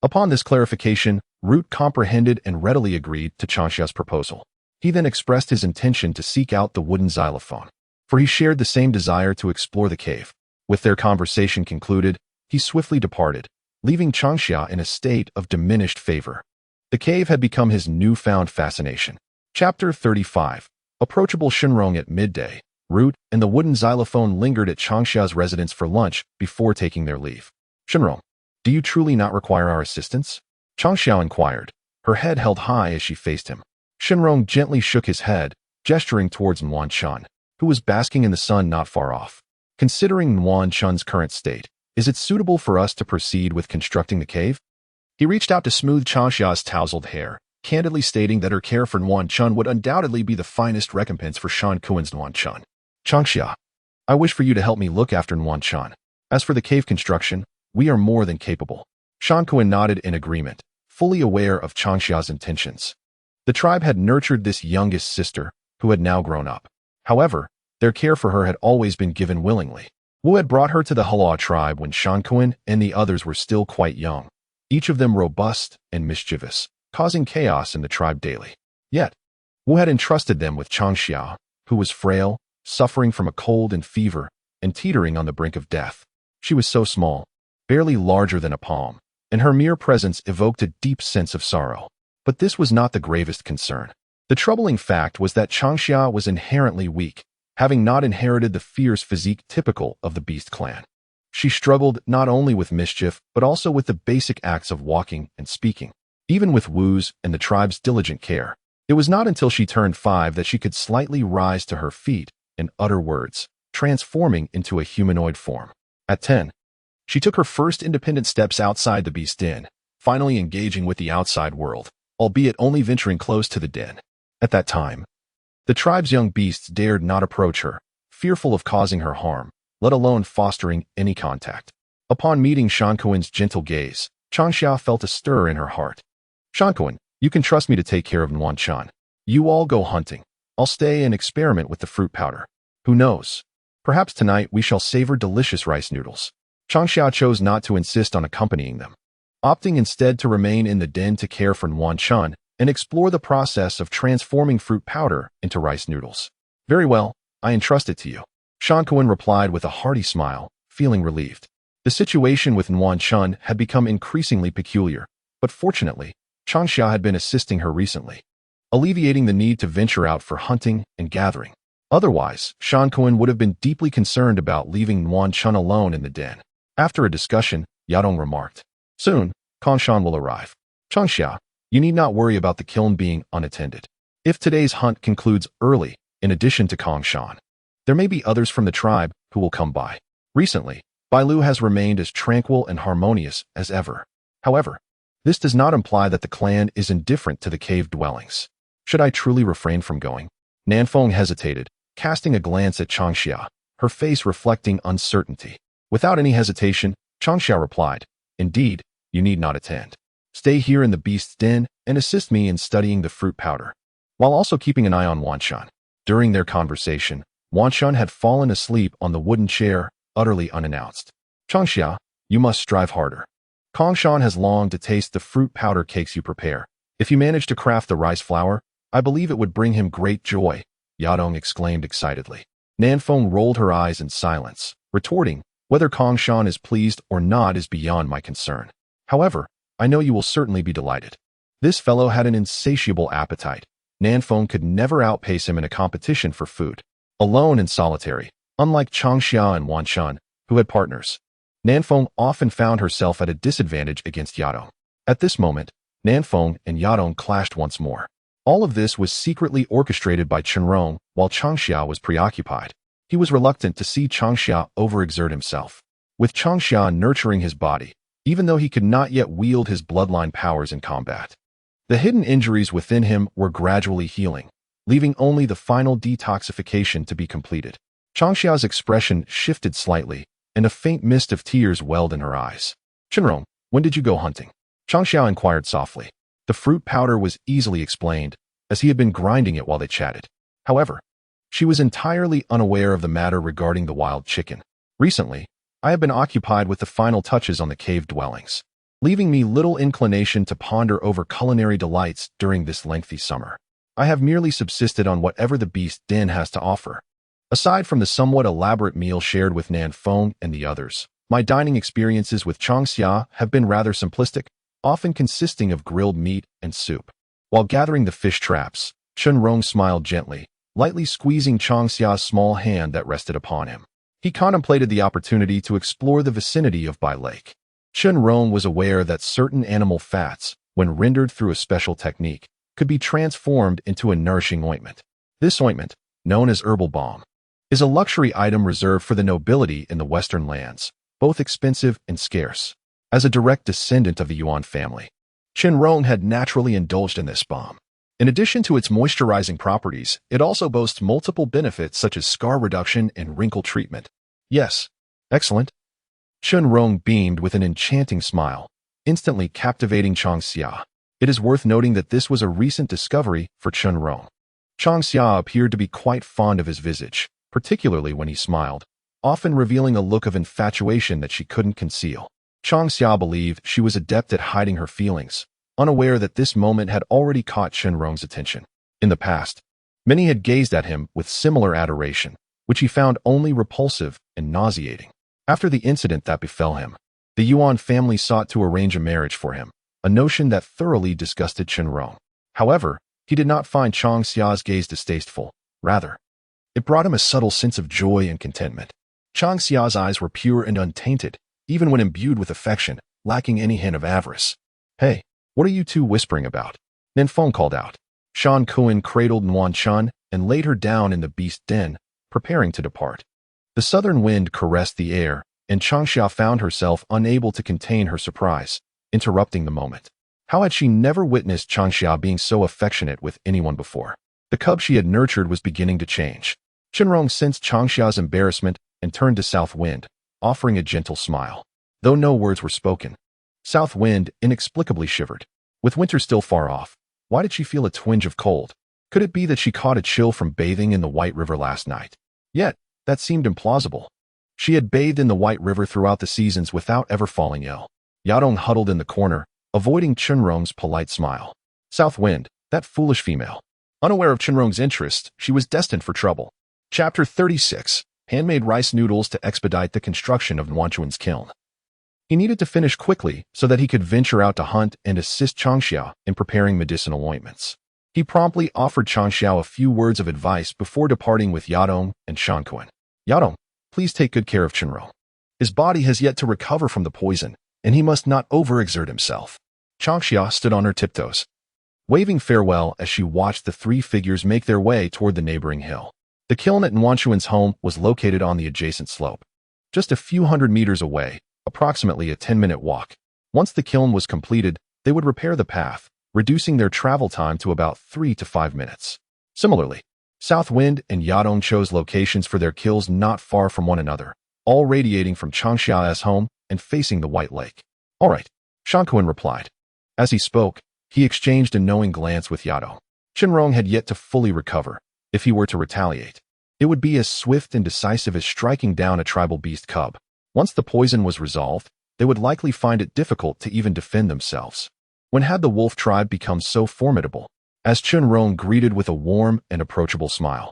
Upon this clarification, Root comprehended and readily agreed to Changxia's proposal. He then expressed his intention to seek out the wooden xylophone, for he shared the same desire to explore the cave. With their conversation concluded, he swiftly departed, leaving Changxia in a state of diminished favor. The cave had become his newfound fascination. Chapter 35. Approachable Chunrong at midday, Root and the wooden xylophone lingered at Changxia's residence for lunch before taking their leave. Chunrong, do you truly not require our assistance? Changxia inquired, her head held high as she faced him. Chunrong gently shook his head, gesturing towards Nuan Chun, who was basking in the sun not far off. Considering Nuan Chun's current state, is it suitable for us to proceed with constructing the cave? He reached out to smooth Changxia's tousled hair, candidly stating that her care for Nuan Chun would undoubtedly be the finest recompense for Shan Kuan's Nuan Chun. Changxia, I wish for you to help me look after Nuan Chun. As for the cave construction, we are more than capable. Shan Kuan nodded in agreement, fully aware of Changxia's intentions. The tribe had nurtured this youngest sister, who had now grown up. However, their care for her had always been given willingly. Wu had brought her to the Hua tribe when Shankuan and the others were still quite young, each of them robust and mischievous, causing chaos in the tribe daily. Yet, Wu had entrusted them with Changxia, who was frail, suffering from a cold and fever, and teetering on the brink of death. She was so small, barely larger than a palm, and her mere presence evoked a deep sense of sorrow. But this was not the gravest concern. The troubling fact was that Changxia was inherently weak, having not inherited the fierce physique typical of the beast clan. She struggled not only with mischief, but also with the basic acts of walking and speaking. Even with Wu's and the tribe's diligent care, it was not until she turned 5 that she could slightly rise to her feet and utter words, transforming into a humanoid form. At 10, she took her first independent steps outside the beast den, finally engaging with the outside world, albeit only venturing close to the den. At that time, the tribe's young beasts dared not approach her, fearful of causing her harm, let alone fostering any contact. Upon meeting Shankuan's gentle gaze, Changxia felt a stir in her heart. Shankuan, you can trust me to take care of Nuanchan. You all go hunting. I'll stay and experiment with the fruit powder. Who knows? Perhaps tonight we shall savor delicious rice noodles. Changxia chose not to insist on accompanying them, opting instead to remain in the den to care for Nuanchan and explore the process of transforming fruit powder into rice noodles. Very well, I entrust it to you. Shankuan replied with a hearty smile, feeling relieved. The situation with Nuanchan had become increasingly peculiar, but fortunately, Changxia had been assisting her recently, alleviating the need to venture out for hunting and gathering. Otherwise, Shankuan would have been deeply concerned about leaving Nuanchan alone in the den. After a discussion, Yadong remarked, "Soon, Kongshan will arrive. Changxia, you need not worry about the kiln being unattended. If today's hunt concludes early, in addition to Kongshan, there may be others from the tribe who will come by." Recently, Bailu has remained as tranquil and harmonious as ever. However, this does not imply that the clan is indifferent to the cave dwellings. Should I truly refrain from going? Nanfeng hesitated, casting a glance at Changxia, her face reflecting uncertainty. Without any hesitation, Changxia replied, "Indeed, you need not attend. Stay here in the beast's den and assist me in studying the fruit powder," while also keeping an eye on Wanshan. During their conversation, Wanshan had fallen asleep on the wooden chair, utterly unannounced. "Changxia, you must strive harder. Kongshan has longed to taste the fruit powder cakes you prepare. If you manage to craft the rice flour, I believe it would bring him great joy," Yadong exclaimed excitedly. Nanfeng rolled her eyes in silence, retorting, "Whether Kongshan is pleased or not is beyond my concern. However, I know you will certainly be delighted." This fellow had an insatiable appetite. Nanfeng could never outpace him in a competition for food. Alone and solitary, unlike Changxia and Wanshan, who had partners, Nanfeng often found herself at a disadvantage against Yadong. At this moment, Nanfeng and Yadong clashed once more. All of this was secretly orchestrated by Chenrong while Changxia was preoccupied. He was reluctant to see Changxia overexert himself, with Changxia nurturing his body, even though he could not yet wield his bloodline powers in combat. The hidden injuries within him were gradually healing, leaving only the final detoxification to be completed. Changxia's expression shifted slightly, and a faint mist of tears welled in her eyes. "Chenrong, when did you go hunting?" Changxia inquired softly. The fruit powder was easily explained, as he had been grinding it while they chatted. However, she was entirely unaware of the matter regarding the wild chicken. "Recently, I have been occupied with the final touches on the cave dwellings, leaving me little inclination to ponder over culinary delights during this lengthy summer. I have merely subsisted on whatever the beast den has to offer. Aside from the somewhat elaborate meal shared with Nanfeng and the others, my dining experiences with Changxia have been rather simplistic, often consisting of grilled meat and soup." While gathering the fish traps, Chenrong smiled gently, lightly squeezing Changxia's small hand that rested upon him. He contemplated the opportunity to explore the vicinity of Bai Lake. Chenrong was aware that certain animal fats, when rendered through a special technique, could be transformed into a nourishing ointment. This ointment, known as herbal balm, is a luxury item reserved for the nobility in the Western lands, both expensive and scarce. As a direct descendant of the Yuan family, Chenrong had naturally indulged in this balm. In addition to its moisturizing properties, it also boasts multiple benefits such as scar reduction and wrinkle treatment. "Yes, excellent." Chenrong beamed with an enchanting smile, instantly captivating Changxia. It is worth noting that this was a recent discovery for Chenrong. Changxia appeared to be quite fond of his visage, particularly when he smiled, often revealing a look of infatuation that she couldn't conceal. Changxia believed she was adept at hiding her feelings, unaware that this moment had already caught Chenrong's attention. In the past, many had gazed at him with similar adoration, which he found only repulsive and nauseating. After the incident that befell him, the Yuan family sought to arrange a marriage for him, a notion that thoroughly disgusted Chenrong. However, he did not find Changxia's gaze distasteful. Rather, it brought him a subtle sense of joy and contentment. Changxia's eyes were pure and untainted, even when imbued with affection, lacking any hint of avarice. "Hey, what are you two whispering about?" Nanfeng called out. Shan Kuan cradled Nuan Chun and laid her down in the beast den, preparing to depart. The southern wind caressed the air, and Changxia found herself unable to contain her surprise, interrupting the moment. How had she never witnessed Changxia being so affectionate with anyone before? The cub she had nurtured was beginning to change. Chenrong sensed Changxia's embarrassment and turned to South Wind, offering a gentle smile. Though no words were spoken, South Wind inexplicably shivered. With winter still far off, why did she feel a twinge of cold? Could it be that she caught a chill from bathing in the White River last night? Yet, that seemed implausible. She had bathed in the White River throughout the seasons without ever falling ill. Yadong huddled in the corner, avoiding Chenrong's polite smile. South Wind, that foolish female. Unaware of Chenrong's interest, she was destined for trouble. Chapter 36. Handmade rice noodles to expedite the construction of Nuanchuan's kiln. He needed to finish quickly so that he could venture out to hunt and assist Changxia in preparing medicinal ointments. He promptly offered Changxia a few words of advice before departing with Yadong and Shankuan. "Yadong, please take good care of Chenrong. His body has yet to recover from the poison, and he must not overexert himself." Changxia stood on her tiptoes, waving farewell as she watched the three figures make their way toward the neighboring hill. The kiln at Nuanchuan's home was located on the adjacent slope, just a few hundred meters away, approximately a 10-minute walk. Once the kiln was completed, they would repair the path, reducing their travel time to about 3 to 5 minutes. Similarly, South Wind and Yadong chose locations for their kilns not far from one another, all radiating from Changxia's home and facing the White Lake. "All right," Shankuan replied. As he spoke, he exchanged a knowing glance with Yadong. Chenrong had yet to fully recover. If he were to retaliate, it would be as swift and decisive as striking down a tribal beast cub. Once the poison was resolved, they would likely find it difficult to even defend themselves. When had the wolf tribe become so formidable? As Chenrong greeted with a warm and approachable smile,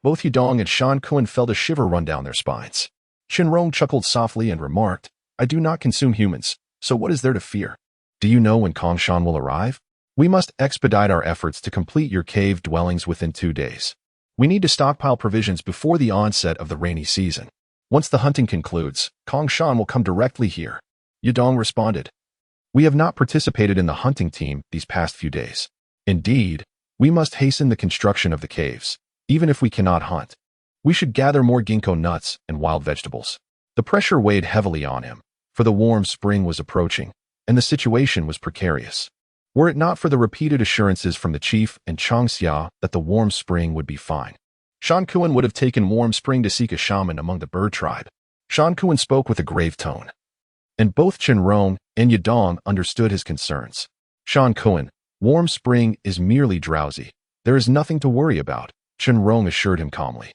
both Yadong and Shan Kuan felt a shiver run down their spines. Chenrong chuckled softly and remarked, "I do not consume humans, so what is there to fear? Do you know when Kongshan will arrive? We must expedite our efforts to complete your cave dwellings within 2 days. We need to stockpile provisions before the onset of the rainy season. Once the hunting concludes, Kongshan will come directly here." Yadong responded, "We have not participated in the hunting team these past few days. Indeed, we must hasten the construction of the caves, even if we cannot hunt. We should gather more ginkgo nuts and wild vegetables." The pressure weighed heavily on him, for the warm spring was approaching, and the situation was precarious. Were it not for the repeated assurances from the chief and Changxia that the warm spring would be fine, Shankuan would have taken warm spring to seek a shaman among the bird tribe. Shankuan spoke with a grave tone, and both Chenrong and Yadong understood his concerns. "Shankuan, warm spring is merely drowsy. There is nothing to worry about," Chenrong assured him calmly.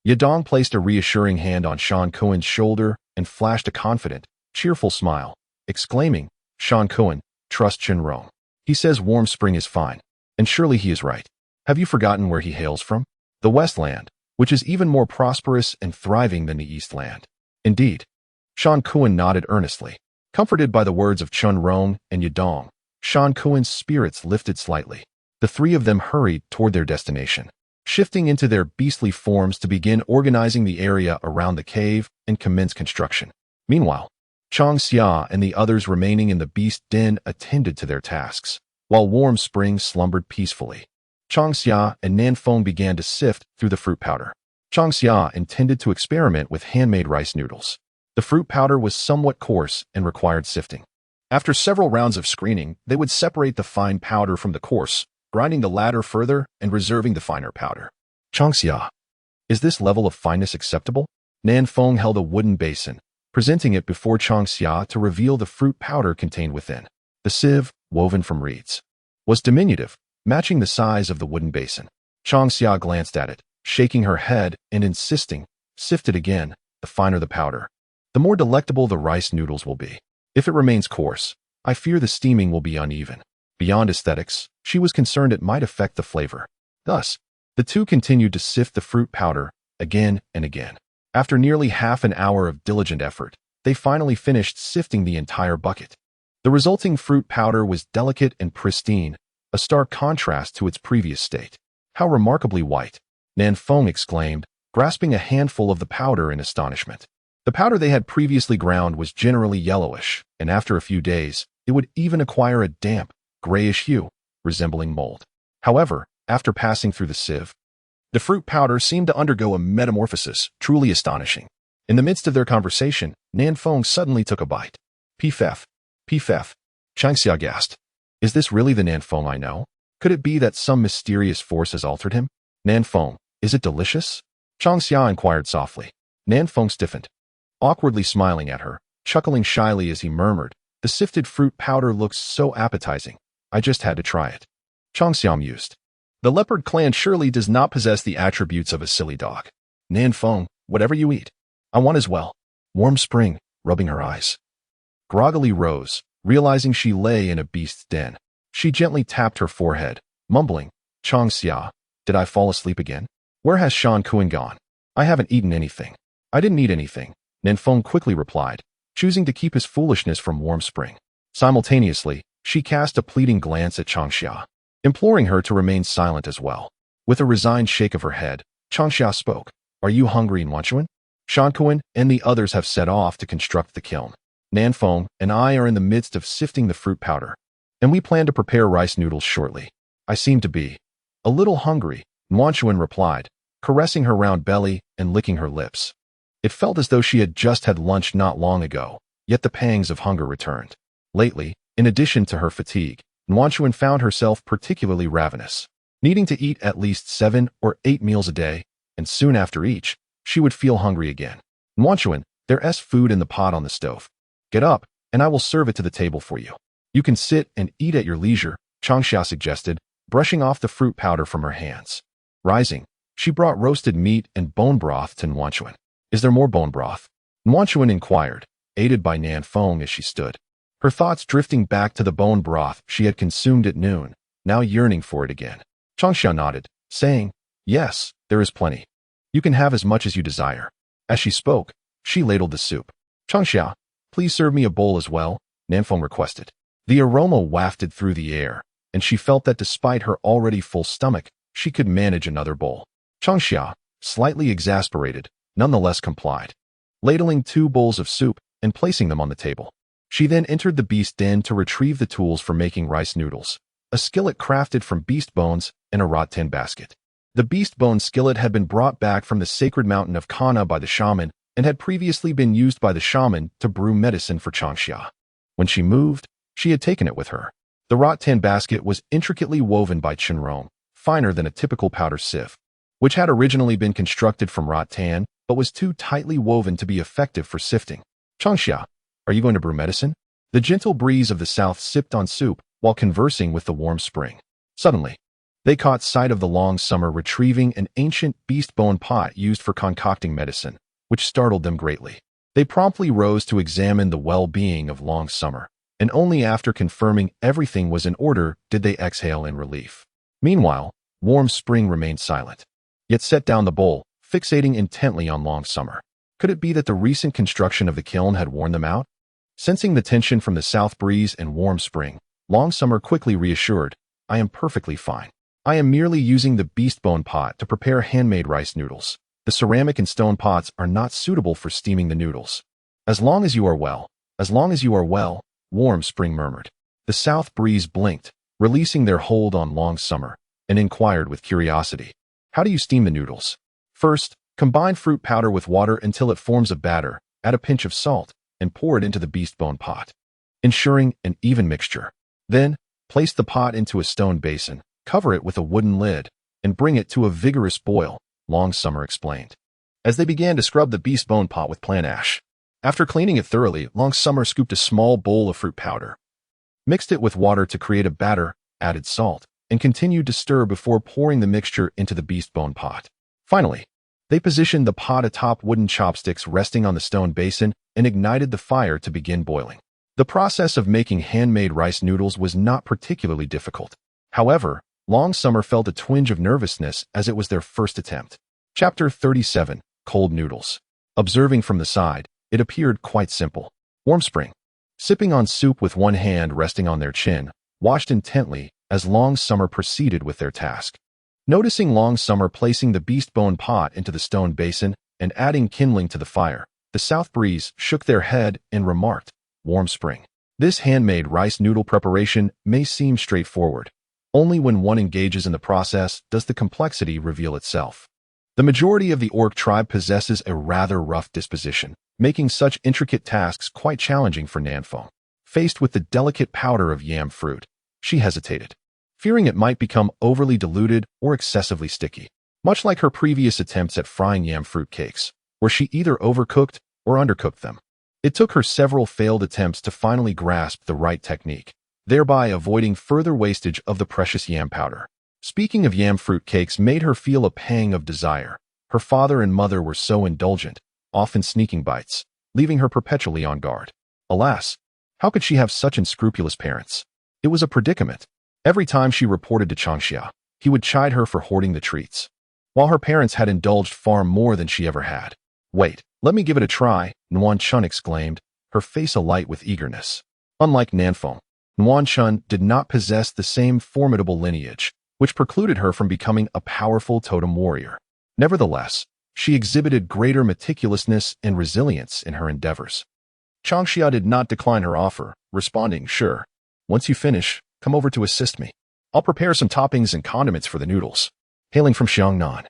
Yadong placed a reassuring hand on Shankuan's shoulder and flashed a confident, cheerful smile, exclaiming, "Shankuan, trust Chenrong. He says warm spring is fine, and surely he is right. Have you forgotten where he hails from? The Westland, which is even more prosperous and thriving than the Eastland." "Indeed." Shankuan nodded earnestly. Comforted by the words of Chenrong and Yadong, Shankuan's spirits lifted slightly. The three of them hurried toward their destination, shifting into their beastly forms to begin organizing the area around the cave and commence construction. Meanwhile, Changxia and the others remaining in the beast den attended to their tasks, while Warm Spring slumbered peacefully. Changxia and Nanfeng began to sift through the fruit powder. Changxia intended to experiment with handmade rice noodles. The fruit powder was somewhat coarse and required sifting. After several rounds of screening, they would separate the fine powder from the coarse, grinding the latter further and reserving the finer powder. "Changxia, is this level of fineness acceptable?" Nanfeng held a wooden basin, presenting it before Changxia to reveal the fruit powder contained within. The sieve, woven from reeds, was diminutive, matching the size of the wooden basin. Changxia glanced at it, shaking her head and insisting, sift it again, the finer the powder, the more delectable the rice noodles will be. If it remains coarse, I fear the steaming will be uneven. Beyond aesthetics, she was concerned it might affect the flavor. Thus, the two continued to sift the fruit powder again and again. After nearly half an hour of diligent effort, they finally finished sifting the entire bucket. The resulting fruit powder was delicate and pristine, a stark contrast to its previous state. How remarkably white, Nan Feng exclaimed, grasping a handful of the powder in astonishment. The powder they had previously ground was generally yellowish, and after a few days, it would even acquire a damp, grayish hue, resembling mold. However, after passing through the sieve, the fruit powder seemed to undergo a metamorphosis, truly astonishing. In the midst of their conversation, Nan Feng suddenly took a bite. Pfff, pfff, Changxia gasped. Is this really the Nan Feng I know? Could it be that some mysterious force has altered him? Nan Feng, is it delicious? Changxia inquired softly. Nan Feng stiffened, awkwardly smiling at her, chuckling shyly as he murmured, the sifted fruit powder looks so appetizing. I just had to try it. Changxia mused. The leopard clan surely does not possess the attributes of a silly dog. Nan Feng, whatever you eat, I want as well. Warm Spring, rubbing her eyes, groggily rose, realizing she lay in a beast's den. She gently tapped her forehead, mumbling, Changxia, did I fall asleep again? Where has Shan Kuan gone? I haven't eaten anything. I didn't eat anything, Nan Feng quickly replied, choosing to keep his foolishness from Warm Spring. Simultaneously, she cast a pleading glance at Changxia, imploring her to remain silent as well. With a resigned shake of her head, Changxia spoke, Are you hungry, Wanchuan? Shan Kuan and the others have set off to construct the kiln. Nan Feng and I are in the midst of sifting the fruit powder, and we plan to prepare rice noodles shortly. I seem to be a little hungry, Wanchuan replied, caressing her round belly and licking her lips. It felt as though she had just had lunch not long ago, yet the pangs of hunger returned. Lately, in addition to her fatigue, Wanchuan found herself particularly ravenous, needing to eat at least 7 or 8 meals a day, and soon after each, she would feel hungry again. Wanchuan, there's food in the pot on the stove. Get up, and I will serve it to the table for you. You can sit and eat at your leisure, Changxia suggested, brushing off the fruit powder from her hands. Rising, she brought roasted meat and bone broth to Wanchuan. Is there more bone broth? Wanchuan inquired, aided by Nan Feng as she stood, her thoughts drifting back to the bone broth she had consumed at noon, now yearning for it again. Changxia nodded, saying, Yes, there is plenty. You can have as much as you desire. As she spoke, she ladled the soup. Changxia, please serve me a bowl as well, Nan Feng requested. The aroma wafted through the air, and she felt that despite her already full stomach, she could manage another bowl. Changxia, slightly exasperated, nonetheless complied, ladling 2 bowls of soup and placing them on the table. She then entered the beast den to retrieve the tools for making rice noodles, a skillet crafted from beast bones and a wrought tin basket. The beast bone skillet had been brought back from the sacred mountain of Kana by the shaman and had previously been used by the shaman to brew medicine for Changxia. When she moved, she had taken it with her. The wrought tin basket was intricately woven by Chenrong, finer than a typical powder sieve, which had originally been constructed from wrought tan but was too tightly woven to be effective for sifting. Changxia, are you going to brew medicine? The gentle breeze of the south sipped on soup while conversing with the Warm Spring. Suddenly, they caught sight of the Long Summer retrieving an ancient beast bone pot used for concocting medicine, which startled them greatly. They promptly rose to examine the well-being of Long Summer, and only after confirming everything was in order did they exhale in relief. Meanwhile, Warm Spring remained silent, yet set down the bowl, fixating intently on Long Summer. Could it be that the recent construction of the kiln had worn them out? Sensing the tension from the south breeze and Warm Spring, Long Summer quickly reassured, I am perfectly fine. I am merely using the beast bone pot to prepare handmade rice noodles. The ceramic and stone pots are not suitable for steaming the noodles. As long as you are well, Warm Spring murmured. The south breeze blinked, releasing their hold on Long Summer, and inquired with curiosity, How do you steam the noodles? First, combine fruit powder with water until it forms a batter, add a pinch of salt, and pour it into the beast bone pot, ensuring an even mixture. Then, place the pot into a stone basin, cover it with a wooden lid, and bring it to a vigorous boil, Long Summer explained, as they began to scrub the beast bone pot with plant ash. After cleaning it thoroughly, Long Summer scooped a small bowl of fruit powder, mixed it with water to create a batter, added salt, and continued to stir before pouring the mixture into the beast bone pot. Finally, they positioned the pot atop wooden chopsticks resting on the stone basin and ignited the fire to begin boiling. The process of making handmade rice noodles was not particularly difficult. However, Long Summer felt a twinge of nervousness as it was their first attempt. Chapter 37. Cold Noodles. Observing from the side, it appeared quite simple. Warm Spring, sipping on soup with one hand resting on their chin, watched intently as Long Summer proceeded with their task. Noticing Long Summer placing the beast bone pot into the stone basin and adding kindling to the fire, the South Breeze shook their head and remarked, "Warm Spring. This handmade rice noodle preparation may seem straightforward. Only when one engages in the process does the complexity reveal itself." The majority of the orc tribe possesses a rather rough disposition, making such intricate tasks quite challenging for Nanfeng. Faced with the delicate powder of yam fruit, she hesitated, fearing it might become overly diluted or excessively sticky. Much like her previous attempts at frying yam fruit cakes, where she either overcooked or undercooked them. It took her several failed attempts to finally grasp the right technique, thereby avoiding further wastage of the precious yam powder. Speaking of yam fruit cakes made her feel a pang of desire. Her father and mother were so indulgent, often sneaking bites, leaving her perpetually on guard. Alas, how could she have such unscrupulous parents? It was a predicament. Every time she reported to Changxia, he would chide her for hoarding the treats, while her parents had indulged far more than she ever had. "Wait, let me give it a try," Nuan Chun exclaimed, her face alight with eagerness. Unlike Nanfeng, Nuan Chun did not possess the same formidable lineage, which precluded her from becoming a powerful totem warrior. Nevertheless, she exhibited greater meticulousness and resilience in her endeavors. Changxia did not decline her offer, responding, "Sure. Once you finish, come over to assist me. I'll prepare some toppings and condiments for the noodles." Hailing from Xiangnan,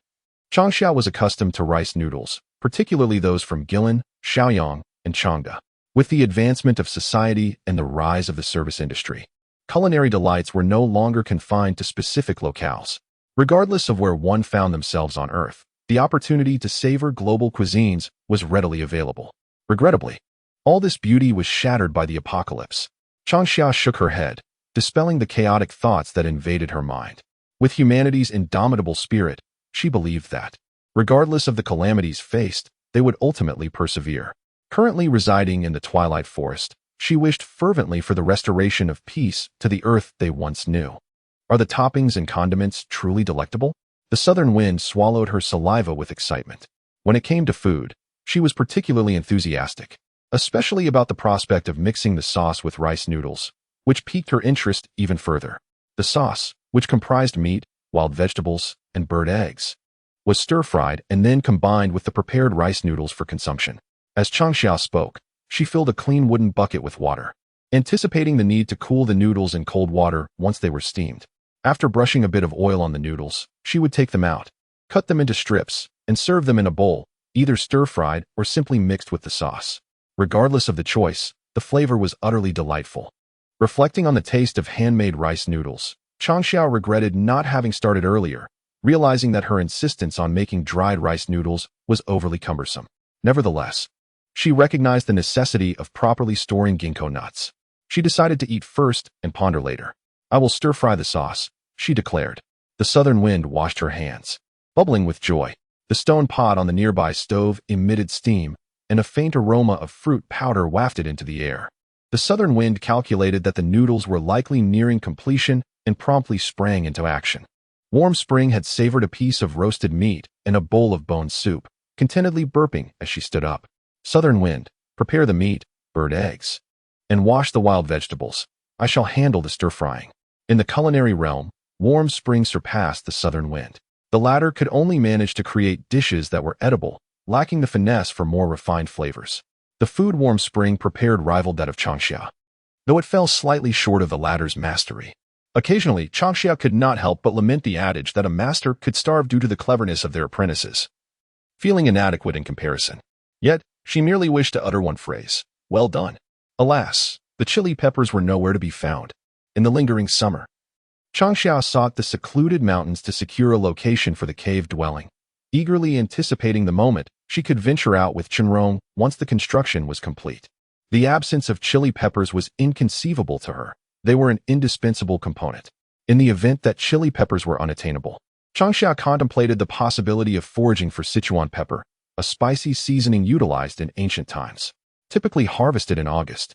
Changxia was accustomed to rice noodles, particularly those from Guilin, Shaoyang, and Changde. With the advancement of society and the rise of the service industry, culinary delights were no longer confined to specific locales. Regardless of where one found themselves on Earth, the opportunity to savor global cuisines was readily available. Regrettably, all this beauty was shattered by the apocalypse. Changxia shook her head, dispelling the chaotic thoughts that invaded her mind. With humanity's indomitable spirit, she believed that, regardless of the calamities faced, they would ultimately persevere. Currently residing in the Twilight Forest, she wished fervently for the restoration of peace to the Earth they once knew. Are the toppings and condiments truly delectable? The southern wind swallowed her saliva with excitement. When it came to food, she was particularly enthusiastic, especially about the prospect of mixing the sauce with rice noodles, which piqued her interest even further. The sauce, which comprised meat, wild vegetables, and bird eggs, was stir-fried and then combined with the prepared rice noodles for consumption. As Changxia spoke, she filled a clean wooden bucket with water, anticipating the need to cool the noodles in cold water once they were steamed. After brushing a bit of oil on the noodles, she would take them out, cut them into strips, and serve them in a bowl, either stir-fried or simply mixed with the sauce. Regardless of the choice, the flavor was utterly delightful. Reflecting on the taste of handmade rice noodles, Changxia regretted not having started earlier, realizing that her insistence on making dried rice noodles was overly cumbersome. Nevertheless, she recognized the necessity of properly storing ginkgo nuts. She decided to eat first and ponder later. "I will stir-fry the sauce," she declared. The southern wind washed her hands. Bubbling with joy, the stone pot on the nearby stove emitted steam, and a faint aroma of fruit powder wafted into the air. The southern wind calculated that the noodles were likely nearing completion and promptly sprang into action. Warm Spring had savored a piece of roasted meat and a bowl of bone soup, contentedly burping as she stood up. "Southern wind, prepare the meat, bird eggs, and wash the wild vegetables. I shall handle the stir-frying." In the culinary realm, Warm Spring surpassed the southern wind. The latter could only manage to create dishes that were edible, lacking the finesse for more refined flavors. The food Warm Spring prepared rivaled that of Changxia, though it fell slightly short of the latter's mastery. Occasionally, Changxia could not help but lament the adage that a master could starve due to the cleverness of their apprentices, feeling inadequate in comparison. Yet, she merely wished to utter one phrase, "Well done." Alas, the chili peppers were nowhere to be found. In the lingering summer, Changxia sought the secluded mountains to secure a location for the cave dwelling, eagerly anticipating the moment she could venture out with Chenrong once the construction was complete. The absence of chili peppers was inconceivable to her. They were an indispensable component. In the event that chili peppers were unattainable, Changxia contemplated the possibility of foraging for Sichuan pepper, a spicy seasoning utilized in ancient times, typically harvested in August.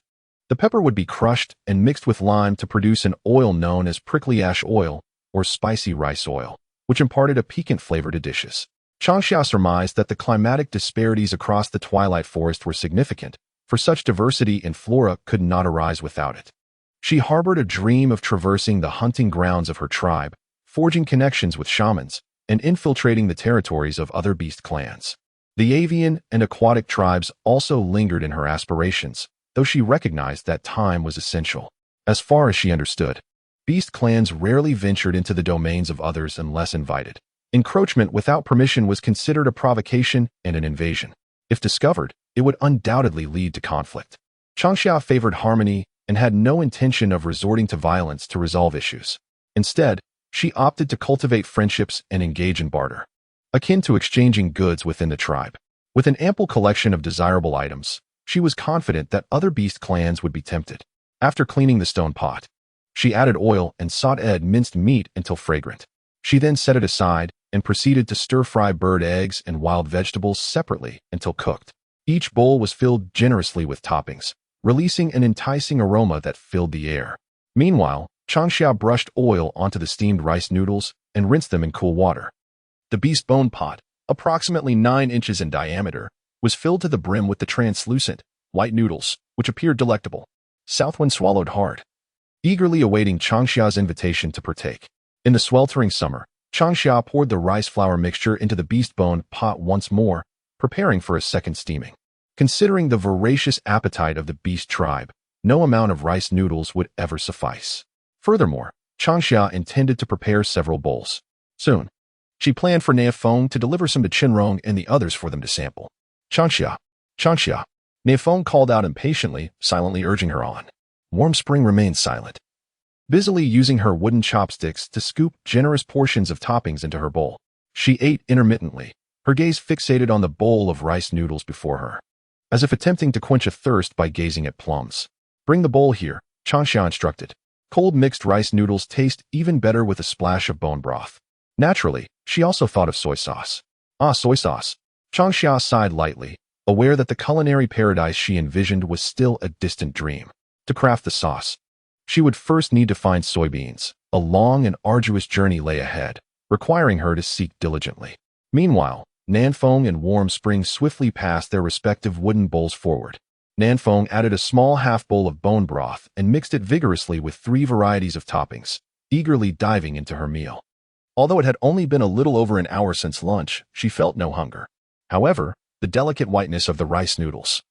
The pepper would be crushed and mixed with lime to produce an oil known as prickly ash oil or spicy rice oil, which imparted a piquant flavor to dishes. Changxia surmised that the climatic disparities across the twilight forest were significant, for such diversity in flora could not arise without it. She harbored a dream of traversing the hunting grounds of her tribe, forging connections with shamans, and infiltrating the territories of other beast clans. The avian and aquatic tribes also lingered in her aspirations, though she recognized that time was essential. As far as she understood, beast clans rarely ventured into the domains of others unless invited. Encroachment without permission was considered a provocation and an invasion. If discovered, it would undoubtedly lead to conflict. Changxia favored harmony and had no intention of resorting to violence to resolve issues. Instead, she opted to cultivate friendships and engage in barter, akin to exchanging goods within the tribe. With an ample collection of desirable items, she was confident that other beast clans would be tempted. After cleaning the stone pot, she added oil and sautéed minced meat until fragrant. She then set it aside and proceeded to stir-fry bird eggs and wild vegetables separately until cooked. Each bowl was filled generously with toppings, releasing an enticing aroma that filled the air. Meanwhile, Changxia brushed oil onto the steamed rice noodles and rinsed them in cool water. The beast bone pot, approximately 9 inches in diameter, was filled to the brim with the translucent, white noodles, which appeared delectable. Southwind swallowed hard, eagerly awaiting Changxia's invitation to partake. In the sweltering summer, Changxia poured the rice flour mixture into the beast bone pot once more, preparing for a second steaming. Considering the voracious appetite of the beast tribe, no amount of rice noodles would ever suffice. Furthermore, Changxia intended to prepare several bowls. Soon, she planned for Niafeng to deliver some to Qinrong and the others for them to sample. Changxia, Changxia, Niafeng called out impatiently, silently urging her on. Warm Spring remained silent, busily using her wooden chopsticks to scoop generous portions of toppings into her bowl. She ate intermittently, her gaze fixated on the bowl of rice noodles before her, as if attempting to quench a thirst by gazing at plums. Bring the bowl here, Changxia instructed. Cold mixed rice noodles taste even better with a splash of bone broth. Naturally, she also thought of soy sauce. Ah, soy sauce. Changxia sighed lightly, aware that the culinary paradise she envisioned was still a distant dream. To craft the sauce, she would first need to find soybeans. A long and arduous journey lay ahead, requiring her to seek diligently. Meanwhile, Niafeng and Warm Spring swiftly passed their respective wooden bowls forward. Niafeng added a small half bowl of bone broth and mixed it vigorously with 3 varieties of toppings, eagerly diving into her meal. Although it had only been a little over an hour since lunch, she felt no hunger. However, the delicate whiteness of the rice noodles,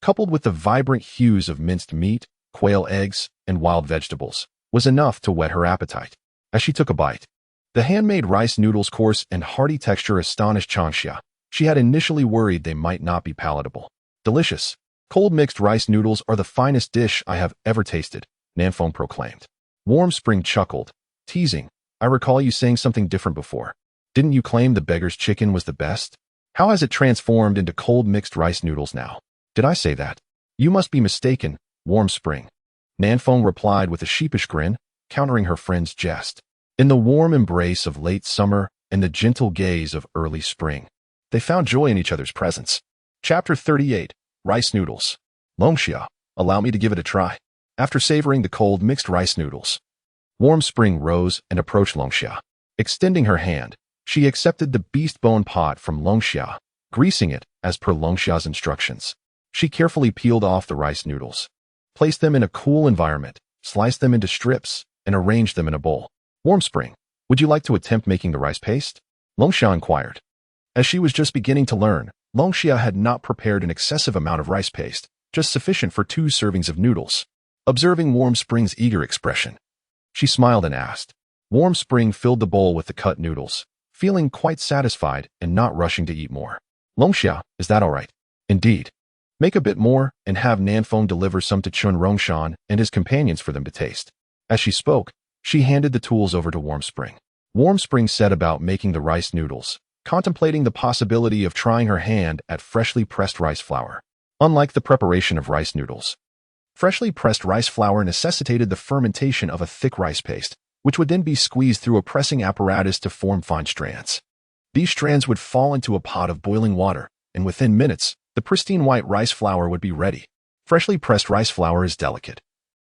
coupled with the vibrant hues of minced meat, quail eggs, and wild vegetables, was enough to whet her appetite. As she took a bite, the handmade rice noodles' coarse and hearty texture astonished Changxia. She had initially worried they might not be palatable. Delicious, cold mixed rice noodles are the finest dish I have ever tasted, Niafeng proclaimed. Warm Spring chuckled, teasing, I recall you saying something different before. Didn't you claim the beggar's chicken was the best? How has it transformed into cold mixed rice noodles now? Did I say that? You must be mistaken, Warm Spring. Niafeng replied with a sheepish grin, countering her friend's jest. In the warm embrace of late summer and the gentle gaze of early spring, they found joy in each other's presence. Chapter 38, Rice Noodles. Longxia, allow me to give it a try. After savoring the cold mixed rice noodles, Warm Spring rose and approached Longxia. Extending her hand, she accepted the beast bone pot from Longxia, greasing it as per Longxia's instructions. She carefully peeled off the rice noodles, placed them in a cool environment, sliced them into strips, and arranged them in a bowl. Warm Spring, would you like to attempt making the rice paste? Longxia inquired. As she was just beginning to learn, Longxia had not prepared an excessive amount of rice paste, just sufficient for 2 servings of noodles. Observing Warm Spring's eager expression, she smiled and asked. Warm Spring filled the bowl with the cut noodles, feeling quite satisfied and not rushing to eat more. Longxia, is that all right? Indeed. Make a bit more and have Niafeng deliver some to Chun Rongshan and his companions for them to taste. As she spoke, she handed the tools over to Warm Spring. Warm Spring set about making the rice noodles, contemplating the possibility of trying her hand at freshly pressed rice flour. Unlike the preparation of rice noodles, freshly pressed rice flour necessitated the fermentation of a thick rice paste, which would then be squeezed through a pressing apparatus to form fine strands. These strands would fall into a pot of boiling water, and within minutes, the pristine white rice flour would be ready. Freshly pressed rice flour is delicate,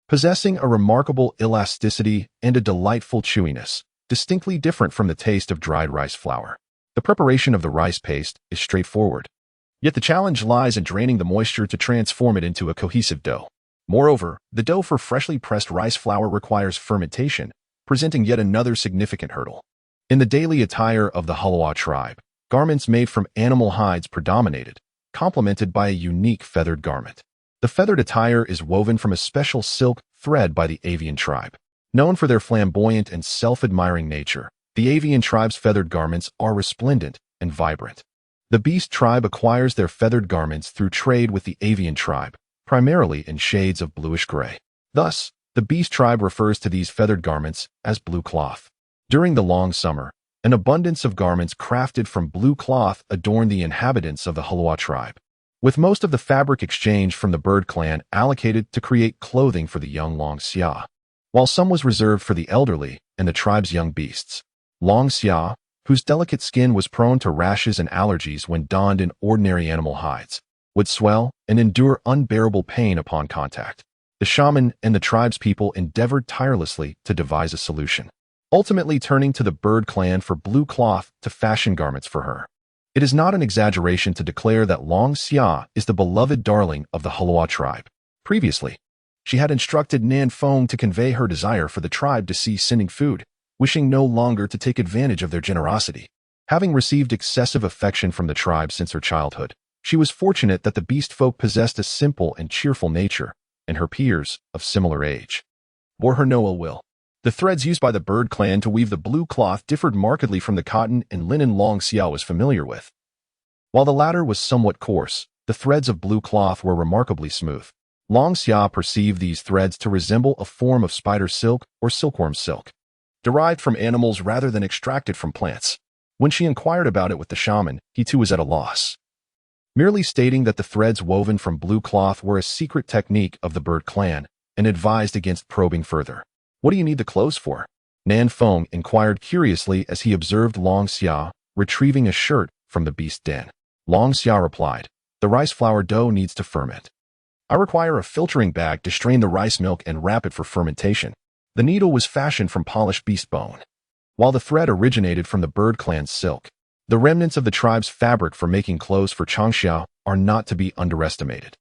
possessing a remarkable elasticity and a delightful chewiness, distinctly different from the taste of dried rice flour. The preparation of the rice paste is straightforward, yet the challenge lies in draining the moisture to transform it into a cohesive dough. Moreover, the dough for freshly pressed rice flour requires fermentation, presenting yet another significant hurdle. In the daily attire of the Halawa tribe, garments made from animal hides predominated, complemented by a unique feathered garment. The feathered attire is woven from a special silk thread by the avian tribe. Known for their flamboyant and self-admiring nature, the avian tribe's feathered garments are resplendent and vibrant. The beast tribe acquires their feathered garments through trade with the avian tribe, primarily in shades of bluish-gray. Thus, the beast tribe refers to these feathered garments as blue cloth. During the long summer, an abundance of garments crafted from blue cloth adorn the inhabitants of the Halawa tribe, with most of the fabric exchanged from the bird clan allocated to create clothing for the young Changxia, while some was reserved for the elderly and the tribe's young beasts. Changxia, whose delicate skin was prone to rashes and allergies when donned in ordinary animal hides, would swell and endure unbearable pain upon contact. The shaman and the tribe's people endeavored tirelessly to devise a solution, ultimately turning to the bird clan for blue cloth to fashion garments for her. It is not an exaggeration to declare that Changxia is the beloved darling of the Halawa tribe. Previously, she had instructed Nan Feng to convey her desire for the tribe to cease sending food, wishing no longer to take advantage of their generosity. Having received excessive affection from the tribe since her childhood, she was fortunate that the beast folk possessed a simple and cheerful nature, and her peers, of similar age, bore her no ill will. The threads used by the bird clan to weave the blue cloth differed markedly from the cotton and linen Changxia was familiar with. While the latter was somewhat coarse, the threads of blue cloth were remarkably smooth. Changxia perceived these threads to resemble a form of spider silk or silkworm silk, derived from animals rather than extracted from plants. When she inquired about it with the shaman, he too was at a loss, merely stating that the threads woven from blue cloth were a secret technique of the bird clan and advised against probing further. "What do you need the clothes for?" Nan Feng inquired curiously as he observed Changxia retrieving a shirt from the beast den. Changxia replied, "The rice flour dough needs to ferment. I require a filtering bag to strain the rice milk and wrap it for fermentation." The needle was fashioned from polished beast bone, while the thread originated from the bird clan's silk. The remnants of the tribe's fabric for making clothes for Changxia are not to be underestimated.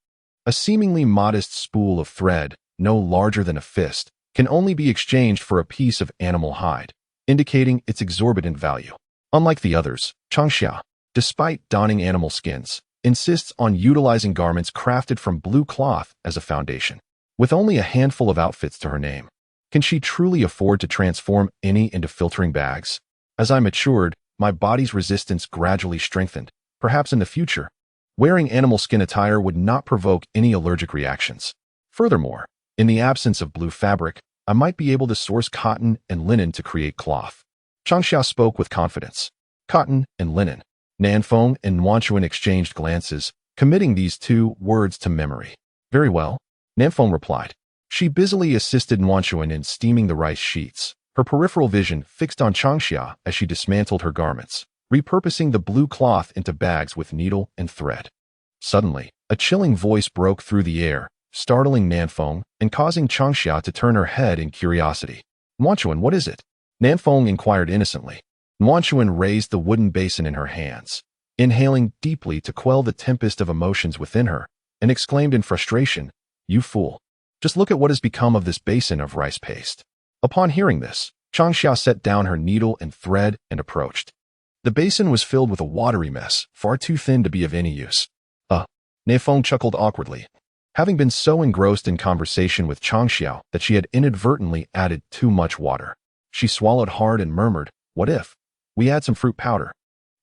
A seemingly modest spool of thread, no larger than a fist, can only be exchanged for a piece of animal hide, indicating its exorbitant value. Unlike the others, Changxia, despite donning animal skins, insists on utilizing garments crafted from blue cloth as a foundation. With only a handful of outfits to her name, can she truly afford to transform any into filtering bags? As I matured, my body's resistance gradually strengthened. Perhaps in the future, wearing animal skin attire would not provoke any allergic reactions. Furthermore, in the absence of blue fabric, I might be able to source cotton and linen to create cloth. Changxia spoke with confidence. Cotton and linen. Nan Feng and Wanchuan exchanged glances, committing these two words to memory. "Very well," Nan Feng replied. She busily assisted Wanchuan in steaming the rice sheets, her peripheral vision fixed on Changxia as she dismantled her garments, repurposing the blue cloth into bags with needle and thread. Suddenly, a chilling voice broke through the air, startling Nan Feng and causing Changxia to turn her head in curiosity. "Wanchuan, what is it?" Nan Feng inquired innocently. Wanchuan raised the wooden basin in her hands, inhaling deeply to quell the tempest of emotions within her, and exclaimed in frustration, "You fool. Just look at what has become of this basin of rice paste." Upon hearing this, Changxia set down her needle and thread and approached. The basin was filled with a watery mess, far too thin to be of any use. Nan Feng chuckled awkwardly, having been so engrossed in conversation with Changxia that she had inadvertently added too much water. She swallowed hard and murmured, "What if we add some fruit powder?"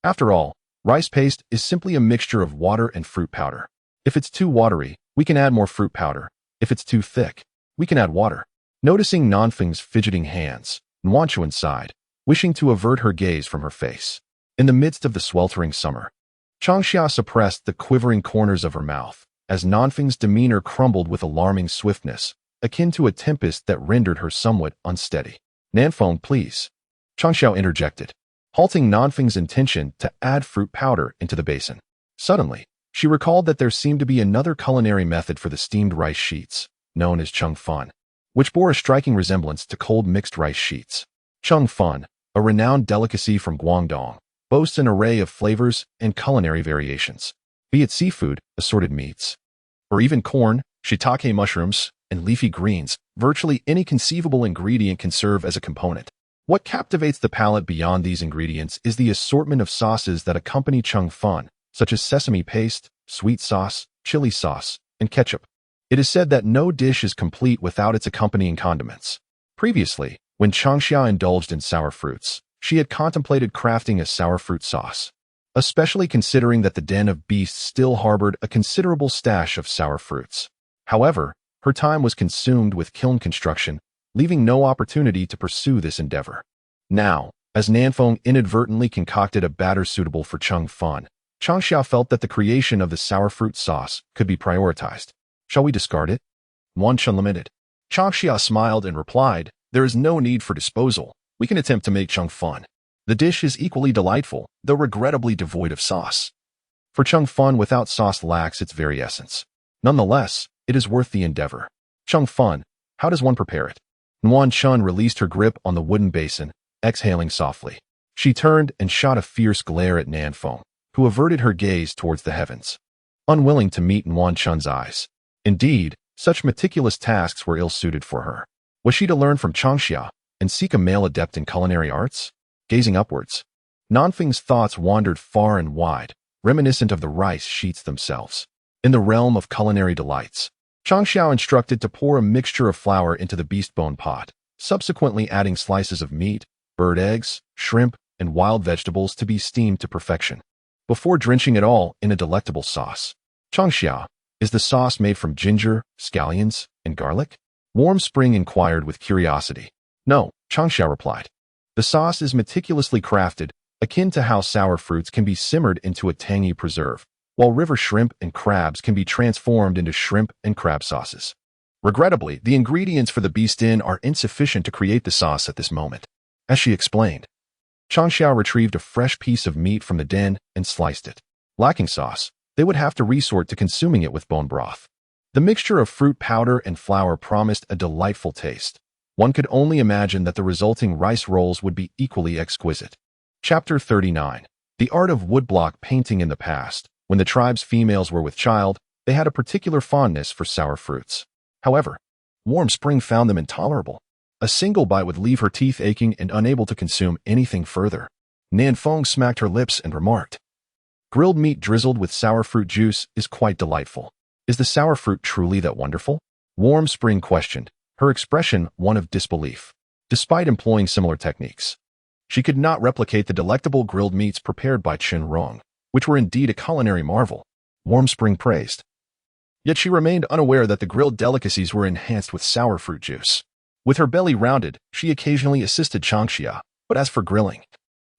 After all, rice paste is simply a mixture of water and fruit powder. If it's too watery, we can add more fruit powder. If it's too thick, we can add water. Noticing Nanfeng's fidgeting hands, Wanchuan sighed, wishing to avert her gaze from her face. In the midst of the sweltering summer, Changxia suppressed the quivering corners of her mouth, as Nanfeng's demeanor crumbled with alarming swiftness, akin to a tempest that rendered her somewhat unsteady. Nanfeng, please. Changxiao interjected, halting Nanfeng's intention to add fruit powder into the basin. Suddenly, she recalled that there seemed to be another culinary method for the steamed rice sheets, known as chengfan, which bore a striking resemblance to cold mixed rice sheets. Chengfan, a renowned delicacy from Guangdong, boasts an array of flavors and culinary variations, be it seafood, assorted meats, or even corn, shiitake mushrooms, and leafy greens. Virtually any conceivable ingredient can serve as a component. What captivates the palate beyond these ingredients is the assortment of sauces that accompany chengfan, such as sesame paste, sweet sauce, chili sauce, and ketchup. It is said that no dish is complete without its accompanying condiments. Previously, when Changxia indulged in sour fruits, she had contemplated crafting a sour fruit sauce, especially considering that the den of beasts still harbored a considerable stash of sour fruits. However, her time was consumed with kiln construction, leaving no opportunity to pursue this endeavor. Now, as Nanfeng inadvertently concocted a batter suitable for chengfan, Changxia felt that the creation of the sour fruit sauce could be prioritized. Shall we discard it? Wanchun lamented. Changxia smiled and replied, there is no need for disposal. We can attempt to make chengfan. The dish is equally delightful, though regrettably devoid of sauce. For chengfan without sauce lacks its very essence. Nonetheless, it is worth the endeavor. Chengfan, how does one prepare it? Wanchun released her grip on the wooden basin, exhaling softly. She turned and shot a fierce glare at Nanfeng, who averted her gaze towards the heavens, unwilling to meet Wanchun's eyes. Indeed, such meticulous tasks were ill-suited for her. Was she to learn from Changxia and seek a male adept in culinary arts? Gazing upwards, Nanfeng's thoughts wandered far and wide, reminiscent of the rice sheets themselves. In the realm of culinary delights, Changxia instructed to pour a mixture of flour into the beast bone pot, subsequently adding slices of meat, bird eggs, shrimp, and wild vegetables to be steamed to perfection, before drenching it all in a delectable sauce. Changxia, is the sauce made from ginger, scallions, and garlic? Warm Spring inquired with curiosity. No, Changxia replied. The sauce is meticulously crafted, akin to how sour fruits can be simmered into a tangy preserve, while river shrimp and crabs can be transformed into shrimp and crab sauces. Regrettably, the ingredients for the beast inn are insufficient to create the sauce at this moment. As she explained, Changxia retrieved a fresh piece of meat from the den and sliced it. Lacking sauce, they would have to resort to consuming it with bone broth. The mixture of fruit powder and flour promised a delightful taste. One could only imagine that the resulting rice rolls would be equally exquisite. Chapter 39. The art of woodblock painting. In the past, when the tribe's females were with child, they had a particular fondness for sour fruits. However, Warm Spring found them intolerable. A single bite would leave her teeth aching and unable to consume anything further. Nanfeng smacked her lips and remarked, grilled meat drizzled with sour fruit juice is quite delightful. Is the sour fruit truly that wonderful? Warm Spring questioned, her expression one of disbelief. Despite employing similar techniques, she could not replicate the delectable grilled meats prepared by Chen Rong, which were indeed a culinary marvel. Warm Spring praised. Yet she remained unaware that the grilled delicacies were enhanced with sour fruit juice. With her belly rounded, she occasionally assisted Changxia, but as for grilling,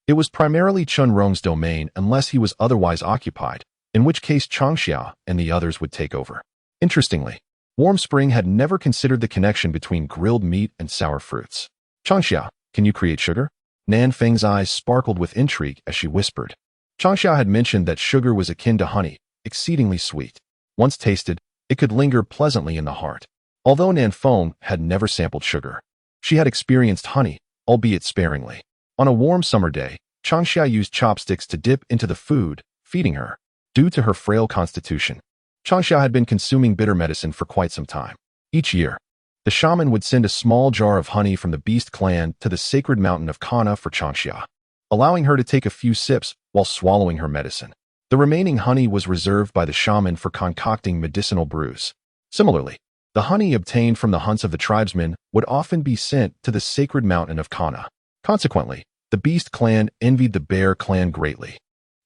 it was primarily Chen Rong's domain unless he was otherwise occupied, in which case Changxia and the others would take over. Interestingly, Warm Spring had never considered the connection between grilled meat and sour fruits. Changxia, can you create sugar? Nanfeng's eyes sparkled with intrigue as she whispered. Changxia had mentioned that sugar was akin to honey, exceedingly sweet. Once tasted, it could linger pleasantly in the heart. Although Nanfeng had never sampled sugar, she had experienced honey, albeit sparingly. On a warm summer day, Changxia used chopsticks to dip into the food, feeding her. Due to her frail constitution, Changxia had been consuming bitter medicine for quite some time. Each year, the shaman would send a small jar of honey from the beast clan to the sacred mountain of Kana for Changxia, allowing her to take a few sips while swallowing her medicine. The remaining honey was reserved by the shaman for concocting medicinal brews. Similarly, the honey obtained from the hunts of the tribesmen would often be sent to the sacred mountain of Kana. Consequently, the beast clan envied the bear clan greatly.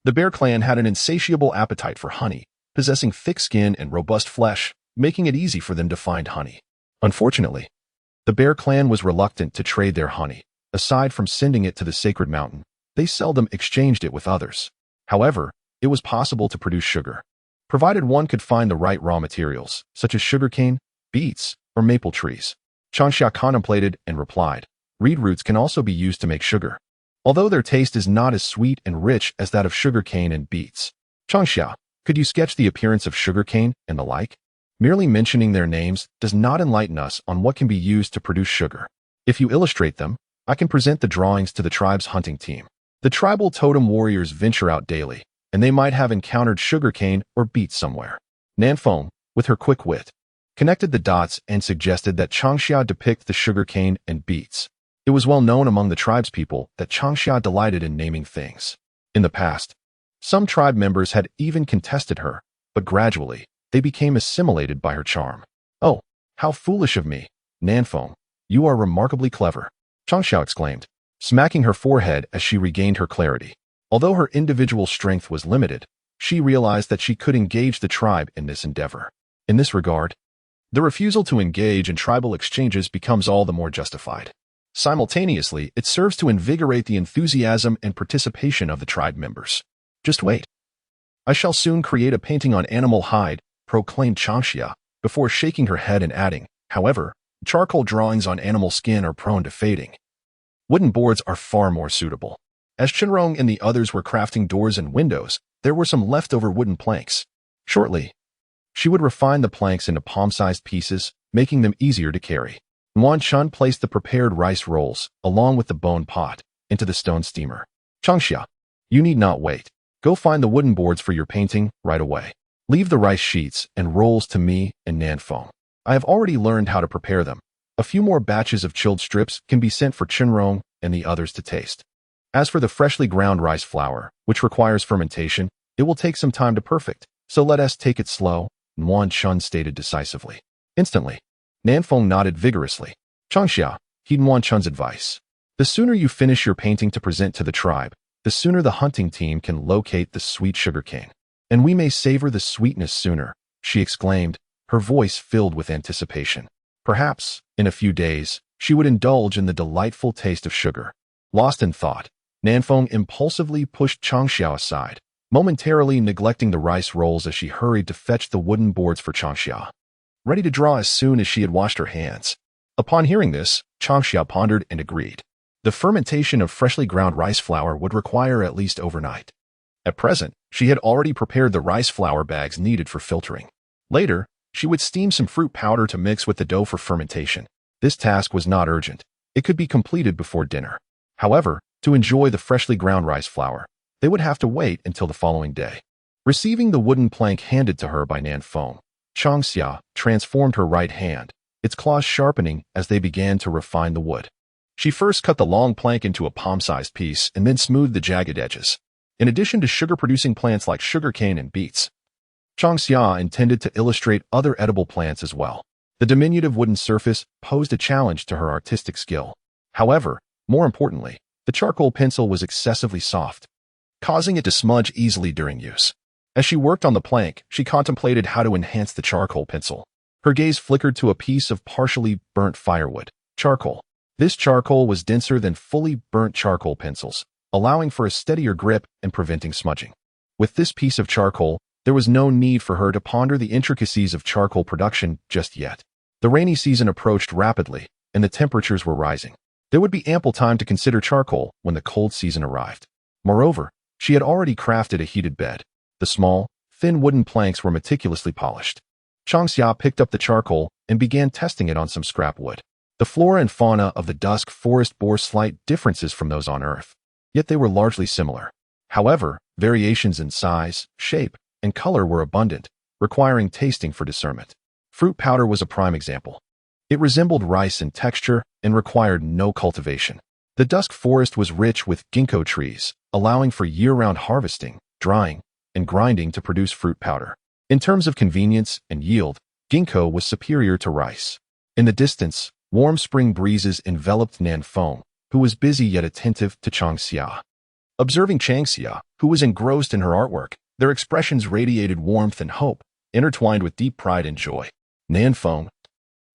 The bear clan had an insatiable appetite for honey, possessing thick skin and robust flesh, making it easy for them to find honey. Unfortunately, the bear clan was reluctant to trade their honey. Aside from sending it to the sacred mountain, they seldom exchanged it with others. However, it was possible to produce sugar, provided one could find the right raw materials, such as sugarcane, beets, or maple trees. Changxia contemplated and replied, Reed roots can also be used to make sugar, although their taste is not as sweet and rich as that of sugarcane and beets. Changxia, could you sketch the appearance of sugarcane and the like? Merely mentioning their names does not enlighten us on what can be used to produce sugar. If you illustrate them, I can present the drawings to the tribe's hunting team. The tribal totem warriors venture out daily, and they might have encountered sugarcane or beets somewhere. Nanfeng, with her quick wit, connected the dots and suggested that Changxia depict the sugarcane and beets. It was well known among the tribespeople that Changxia delighted in naming things. In the past, some tribe members had even contested her, but gradually, they became assimilated by her charm. "Oh, how foolish of me, Nanfeng. You are remarkably clever," Changxia exclaimed, smacking her forehead as she regained her clarity. Although her individual strength was limited, she realized that she could engage the tribe in this endeavor. In this regard, the refusal to engage in tribal exchanges becomes all the more justified. Simultaneously, it serves to invigorate the enthusiasm and participation of the tribe members. "Just wait. I shall soon create a painting on animal hide," proclaimed Changxia, before shaking her head and adding, "However, charcoal drawings on animal skin are prone to fading. Wooden boards are far more suitable." As Chenrong and the others were crafting doors and windows, there were some leftover wooden planks. Shortly, she would refine the planks into palm-sized pieces, making them easier to carry. Yuan Chun placed the prepared rice rolls, along with the bone pot, into the stone steamer. "Changxia, you need not wait. Go find the wooden boards for your painting right away. Leave the rice sheets and rolls to me and Nanfeng. I have already learned how to prepare them. A few more batches of chilled strips can be sent for Chenrong and the others to taste. As for the freshly ground rice flour, which requires fermentation, it will take some time to perfect, so let us take it slow," Yuan Chun stated decisively. Instantly, Nanfeng nodded vigorously. "Changxia, heed Yuan Chun's advice. The sooner you finish your painting to present to the tribe, the sooner the hunting team can locate the sweet sugarcane. And we may savor the sweetness sooner," she exclaimed, her voice filled with anticipation. Perhaps, in a few days, she would indulge in the delightful taste of sugar. Lost in thought, Nanfeng impulsively pushed Changxia aside, momentarily neglecting the rice rolls as she hurried to fetch the wooden boards for Changxia, ready to draw as soon as she had washed her hands. Upon hearing this, Changxia pondered and agreed. The fermentation of freshly ground rice flour would require at least overnight. At present, she had already prepared the rice flour bags needed for filtering. Later, she would steam some fruit powder to mix with the dough for fermentation. This task was not urgent. It could be completed before dinner. However, to enjoy the freshly ground rice flour, they would have to wait until the following day. Receiving the wooden plank handed to her by Nanfeng, Changxia transformed her right hand, its claws sharpening as they began to refine the wood. She first cut the long plank into a palm-sized piece and then smoothed the jagged edges. In addition to sugar-producing plants like sugarcane and beets, Changxia intended to illustrate other edible plants as well. The diminutive wooden surface posed a challenge to her artistic skill. However, more importantly, the charcoal pencil was excessively soft, causing it to smudge easily during use. As she worked on the plank, she contemplated how to enhance the charcoal pencil. Her gaze flickered to a piece of partially burnt firewood, charcoal. This charcoal was denser than fully burnt charcoal pencils, allowing for a steadier grip and preventing smudging. With this piece of charcoal, there was no need for her to ponder the intricacies of charcoal production just yet. The rainy season approached rapidly, and the temperatures were rising. There would be ample time to consider charcoal when the cold season arrived. Moreover, she had already crafted a heated bed. The small, thin wooden planks were meticulously polished. Changxia picked up the charcoal and began testing it on some scrap wood. The flora and fauna of the dusk forest bore slight differences from those on Earth, yet they were largely similar. However, variations in size, shape, and color were abundant, requiring tasting for discernment. Fruit powder was a prime example. It resembled rice in texture and required no cultivation. The dusk forest was rich with ginkgo trees, allowing for year-round harvesting, drying, and grinding to produce fruit powder. In terms of convenience and yield, ginkgo was superior to rice. In the distance, warm spring breezes enveloped Nanfeng, who was busy yet attentive to Changxia. Observing Changxia, who was engrossed in her artwork, their expressions radiated warmth and hope, intertwined with deep pride and joy. "Nanfeng,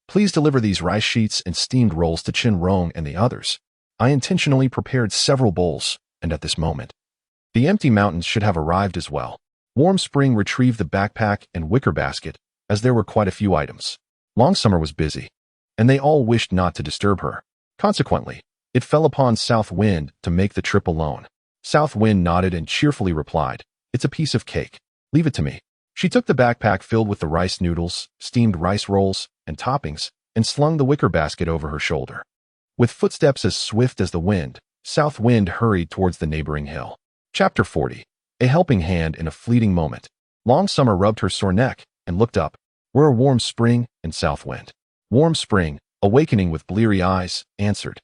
please deliver these rice sheets and steamed rolls to Chenrong and the others. I intentionally prepared several bowls, and at this moment, the empty mountains should have arrived as well." Warm Spring retrieved the backpack and wicker basket, as there were quite a few items. Long Summer was busy, and they all wished not to disturb her. Consequently, It fell upon South Wind to make the trip alone. South Wind nodded and cheerfully replied, "It's a piece of cake. Leave it to me." She took the backpack filled with the rice noodles, steamed rice rolls, and toppings, and slung the wicker basket over her shoulder. With footsteps as swift as the wind, South Wind hurried towards the neighboring hill. Chapter 40. A helping hand in a fleeting moment. Long Summer rubbed her sore neck and looked up. "We're a Warm Spring and South Wind." Warm Spring, awakening with bleary eyes, answered.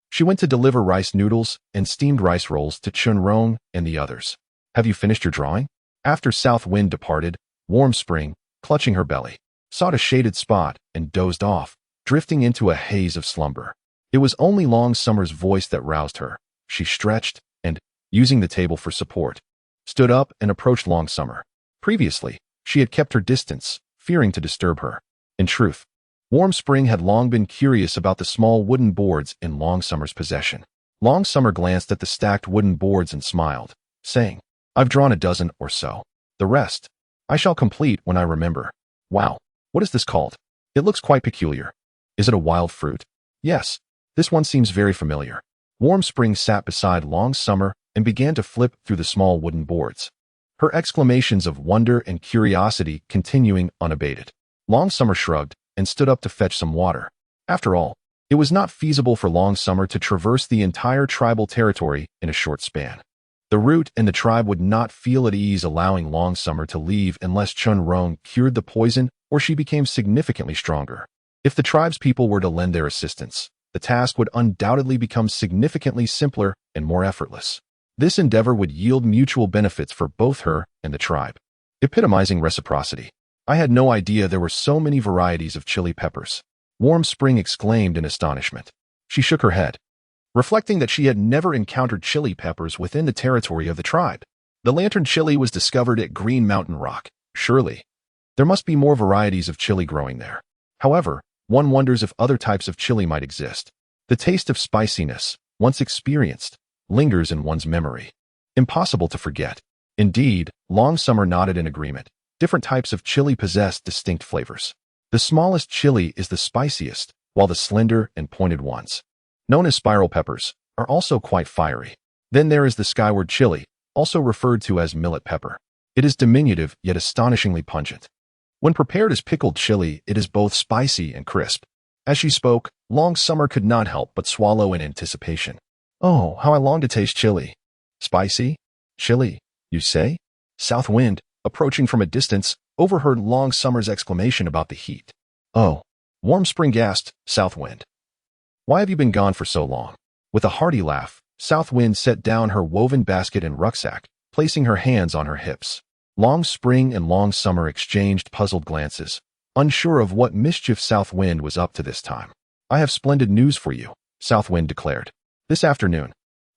She went to deliver rice noodles and steamed rice rolls to Chunrong and the others. "Have you finished your drawing?" After South Wind departed, Warm Spring, clutching her belly, sought a shaded spot and dozed off, drifting into a haze of slumber. It was only Long Summer's voice that roused her. She stretched and, using the table for support, stood up and approached Long Summer. Previously, she had kept her distance, fearing to disturb her. In truth, Warm Spring had long been curious about the small wooden boards in Long Summer's possession. Long Summer glanced at the stacked wooden boards and smiled, saying, "I've drawn a dozen or so. The rest I shall complete when I remember." "Wow, what is this called? It looks quite peculiar. Is it a wild fruit?" "Yes, this one seems very familiar." Warm Spring sat beside Long Summer and began to flip through the small wooden boards, her exclamations of wonder and curiosity continuing unabated. Long Summer shrugged and stood up to fetch some water. After all, it was not feasible for Long Summer to traverse the entire tribal territory in a short span. The root and the tribe would not feel at ease allowing Long Summer to leave unless Chunrong cured the poison or she became significantly stronger. If the tribe's people were to lend their assistance, the task would undoubtedly become significantly simpler and more effortless. This endeavor would yield mutual benefits for both her and the tribe, epitomizing reciprocity. "I had no idea there were so many varieties of chili peppers," Warm Spring exclaimed in astonishment. She shook her head, reflecting that she had never encountered chili peppers within the territory of the tribe. The lantern chili was discovered at Green Mountain Rock. Surely, there must be more varieties of chili growing there. However, one wonders if other types of chili might exist. The taste of spiciness, once experienced, lingers in one's memory. Impossible to forget. Indeed, Long Summer nodded in agreement. Different types of chili possess distinct flavors. The smallest chili is the spiciest, while the slender and pointed ones, known as spiral peppers, are also quite fiery. Then there is the skyward chili, also referred to as millet pepper. It is diminutive yet astonishingly pungent. When prepared as pickled chili, it is both spicy and crisp. As she spoke, Long Summer could not help but swallow in anticipation. "Oh, how I long to taste chili." "Spicy? Chili, you say?" South Wind, approaching from a distance, overheard Long Summer's exclamation about the heat. "Oh," Warm Spring gasped, "South Wind, why have you been gone for so long?" With a hearty laugh, South Wind set down her woven basket and rucksack, placing her hands on her hips. Long Spring and Long Summer exchanged puzzled glances, unsure of what mischief South Wind was up to this time. "I have splendid news for you," South Wind declared. "This afternoon,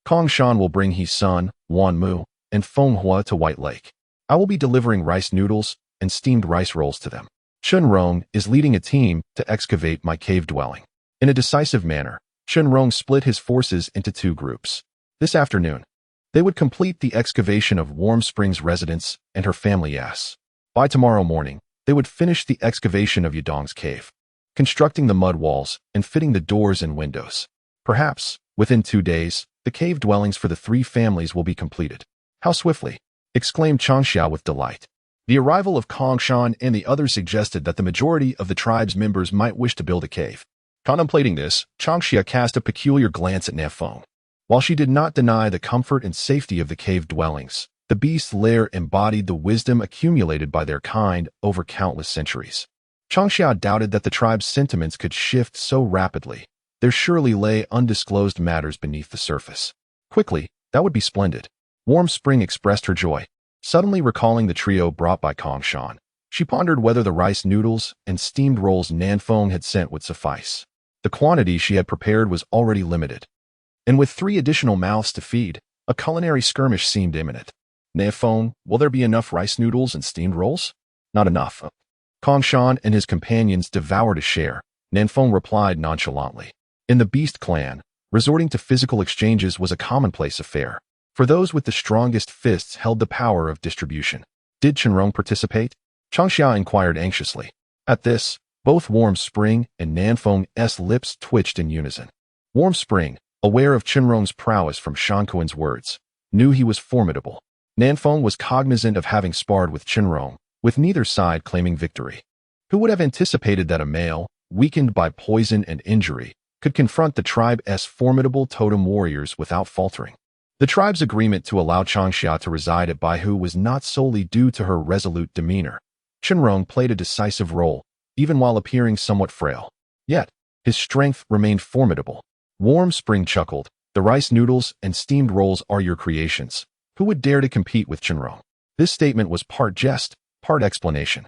Kong Shan will bring his son, Wan Mu, and Feng Hua to White Lake. I will be delivering rice noodles and steamed rice rolls to them. Chunrong is leading a team to excavate my cave dwelling." In a decisive manner, Chunrong split his forces into two groups. This afternoon, they would complete the excavation of Warm Spring's residence and her family yes. By tomorrow morning, they would finish the excavation of Yadong's cave, constructing the mud walls and fitting the doors and windows. Perhaps, within 2 days, the cave dwellings for the three families will be completed. "How swiftly!" exclaimed Changxia with delight. The arrival of Kongshan and the others suggested that the majority of the tribe's members might wish to build a cave. Contemplating this, Changxia cast a peculiar glance at Nafeng. While she did not deny the comfort and safety of the cave dwellings, the beast's lair embodied the wisdom accumulated by their kind over countless centuries. Changxia doubted that the tribe's sentiments could shift so rapidly. There surely lay undisclosed matters beneath the surface. Quickly, that would be splendid. Warm Spring expressed her joy, suddenly recalling the trio brought by Kongshan. She pondered whether the rice noodles and steamed rolls Nanfeng had sent would suffice. The quantity she had prepared was already limited, and with 3 additional mouths to feed, a culinary skirmish seemed imminent. "Nanfeng, will there be enough rice noodles and steamed rolls?" "Not enough." Kongshan and his companions devoured a share. Nanfeng replied nonchalantly. In the Beast clan, resorting to physical exchanges was a commonplace affair, for those with the strongest fists held the power of distribution. Did Chunrong participate? Changxia inquired anxiously. At this, both Warm Spring and Nanfeng's lips twitched in unison. Warm Spring, aware of Qinrong's prowess from Shankuan's words, knew he was formidable. Nanfeng was cognizant of having sparred with Qinrong, with neither side claiming victory. Who would have anticipated that a male, weakened by poison and injury, could confront the tribe's formidable totem warriors without faltering? The tribe's agreement to allow Changxia to reside at Baihu was not solely due to her resolute demeanor. Qinrong played a decisive role, even while appearing somewhat frail. Yet, his strength remained formidable. Warm Spring chuckled, "The rice noodles and steamed rolls are your creations. Who would dare to compete with Qinrong?" This statement was part jest, part explanation.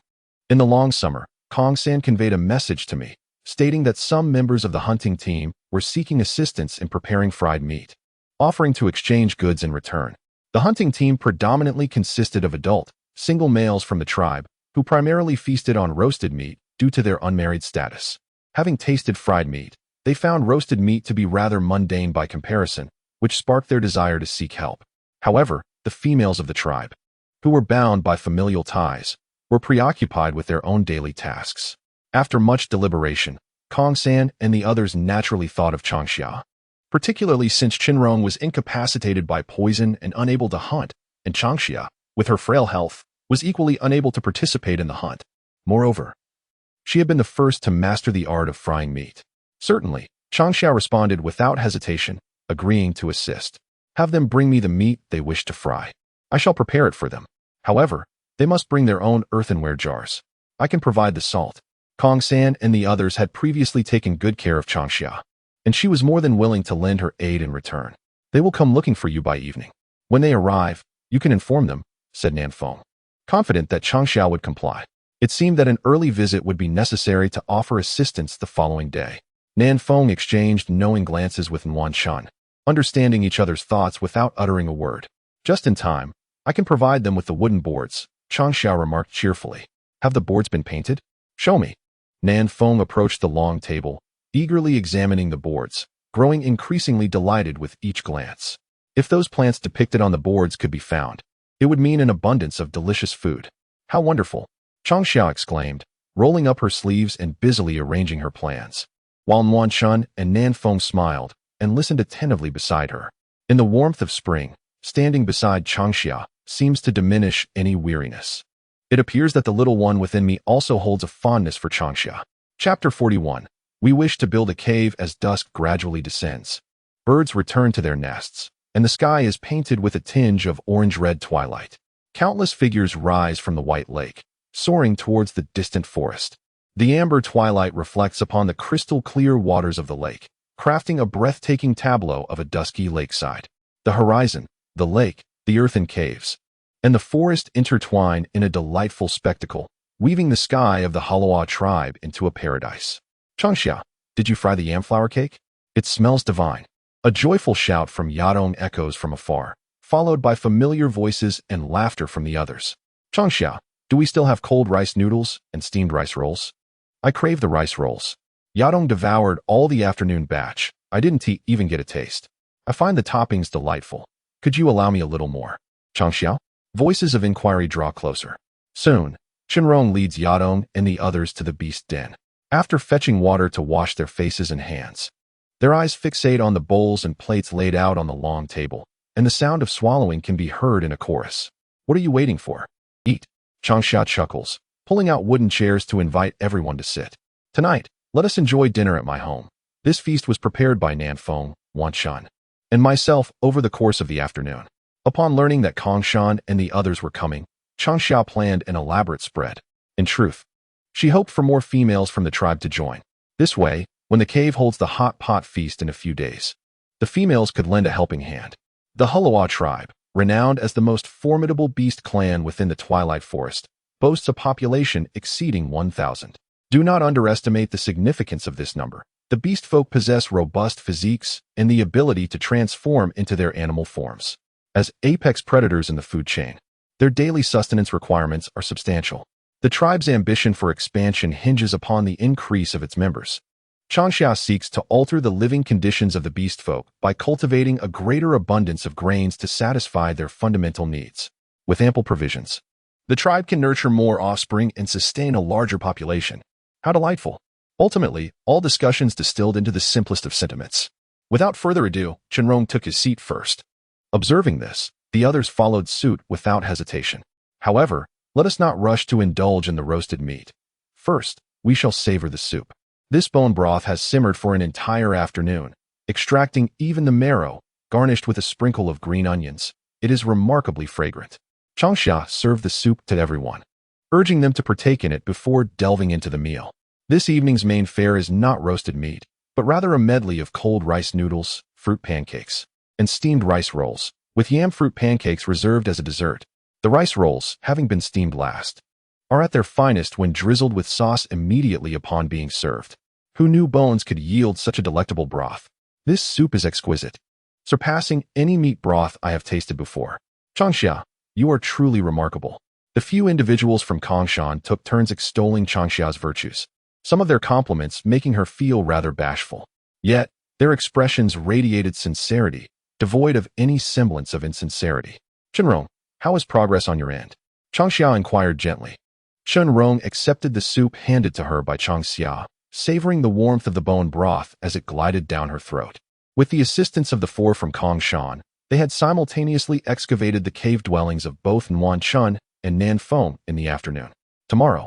In the long summer, Kong San conveyed a message to me, stating that some members of the hunting team were seeking assistance in preparing fried meat, offering to exchange goods in return. The hunting team predominantly consisted of adult, single males from the tribe, who primarily feasted on roasted meat due to their unmarried status. Having tasted fried meat, they found roasted meat to be rather mundane by comparison, which sparked their desire to seek help. However, the females of the tribe, who were bound by familial ties, were preoccupied with their own daily tasks. After much deliberation, Kong San and the others naturally thought of Changxia, particularly since Qinrong was incapacitated by poison and unable to hunt, and Changxia, with her frail health, was equally unable to participate in the hunt. Moreover, she had been the first to master the art of frying meat. Certainly, Changxia responded without hesitation, agreeing to assist. "Have them bring me the meat they wish to fry. I shall prepare it for them. However, they must bring their own earthenware jars. I can provide the salt." Kong San and the others had previously taken good care of Changxia, and she was more than willing to lend her aid in return. "They will come looking for you by evening. When they arrive, you can inform them," said Nanfeng, confident that Changxia would comply. It seemed that an early visit would be necessary to offer assistance the following day. Nanfeng exchanged knowing glances with Nuanshan, understanding each other's thoughts without uttering a word. "Just in time. I can provide them with the wooden boards," Changxia remarked cheerfully. "Have the boards been painted? Show me." Nanfeng approached the long table, eagerly examining the boards, growing increasingly delighted with each glance. If those plants depicted on the boards could be found, it would mean an abundance of delicious food. "How wonderful!" Changxia exclaimed, rolling up her sleeves and busily arranging her plans, while Nuanshan and Nanfeng smiled and listened attentively beside her. In the warmth of spring, standing beside Changxia seems to diminish any weariness. It appears that the little one within me also holds a fondness for Changxia. Chapter 41. We wish to build a cave as dusk gradually descends. Birds return to their nests, and the sky is painted with a tinge of orange-red twilight. Countless figures rise from the white lake, soaring towards the distant forest. The amber twilight reflects upon the crystal-clear waters of the lake, crafting a breathtaking tableau of a dusky lakeside. The horizon, the lake, the earthen caves, and the forest intertwine in a delightful spectacle, weaving the sky of the Halawa tribe into a paradise. "Changxia, did you fry the yam-flour cake? It smells divine." A joyful shout from Yadong echoes from afar, followed by familiar voices and laughter from the others. "Changxia, do we still have cold rice noodles and steamed rice rolls? I crave the rice rolls." Yadong devoured all the afternoon batch. "I didn't even get a taste. I find the toppings delightful. Could you allow me a little more?" "Changxia?" Voices of inquiry draw closer. Soon, Qinrong leads Yadong and the others to the beast den. After fetching water to wash their faces and hands, their eyes fixate on the bowls and plates laid out on the long table, and the sound of swallowing can be heard in a chorus. "What are you waiting for? Eat." Changxia chuckles, pulling out wooden chairs to invite everyone to sit. "Tonight, let us enjoy dinner at my home." This feast was prepared by Nanfeng, Wanshan, and myself over the course of the afternoon. Upon learning that Kongshan and the others were coming, Changxia planned an elaborate spread. In truth, she hoped for more females from the tribe to join. This way, when the cave holds the hot pot feast in a few days, the females could lend a helping hand. The Halawa tribe, renowned as the most formidable beast clan within the Twilight Forest, boasts a population exceeding 1,000. Do not underestimate the significance of this number. The beast folk possess robust physiques and the ability to transform into their animal forms. As apex predators in the food chain, their daily sustenance requirements are substantial. The tribe's ambition for expansion hinges upon the increase of its members. Changxia seeks to alter the living conditions of the beast folk by cultivating a greater abundance of grains to satisfy their fundamental needs. With ample provisions, the tribe can nurture more offspring and sustain a larger population. How delightful! Ultimately, all discussions distilled into the simplest of sentiments. Without further ado, Chenrong took his seat first. Observing this, the others followed suit without hesitation. However, let us not rush to indulge in the roasted meat. First, we shall savor the soup. This bone broth has simmered for an entire afternoon, extracting even the marrow, garnished with a sprinkle of green onions. It is remarkably fragrant. Changxia served the soup to everyone, urging them to partake in it before delving into the meal. This evening's main fare is not roasted meat, but rather a medley of cold rice noodles, fruit pancakes, and steamed rice rolls, with yam fruit pancakes reserved as a dessert. The rice rolls, having been steamed last, are at their finest when drizzled with sauce immediately upon being served. Who knew bones could yield such a delectable broth? This soup is exquisite, surpassing any meat broth I have tasted before. Changxia, you are truly remarkable. The few individuals from Kongshan took turns extolling Changxia's virtues, some of their compliments making her feel rather bashful. Yet, their expressions radiated sincerity, devoid of any semblance of insincerity. Chenrong, how is progress on your end? Changxia inquired gently. Chenrong accepted the soup handed to her by Changxia, savoring the warmth of the bone broth as it glided down her throat. With the assistance of the four from Kongshan, they had simultaneously excavated the cave dwellings of both Nuanchun and Nanfeng in the afternoon. Tomorrow,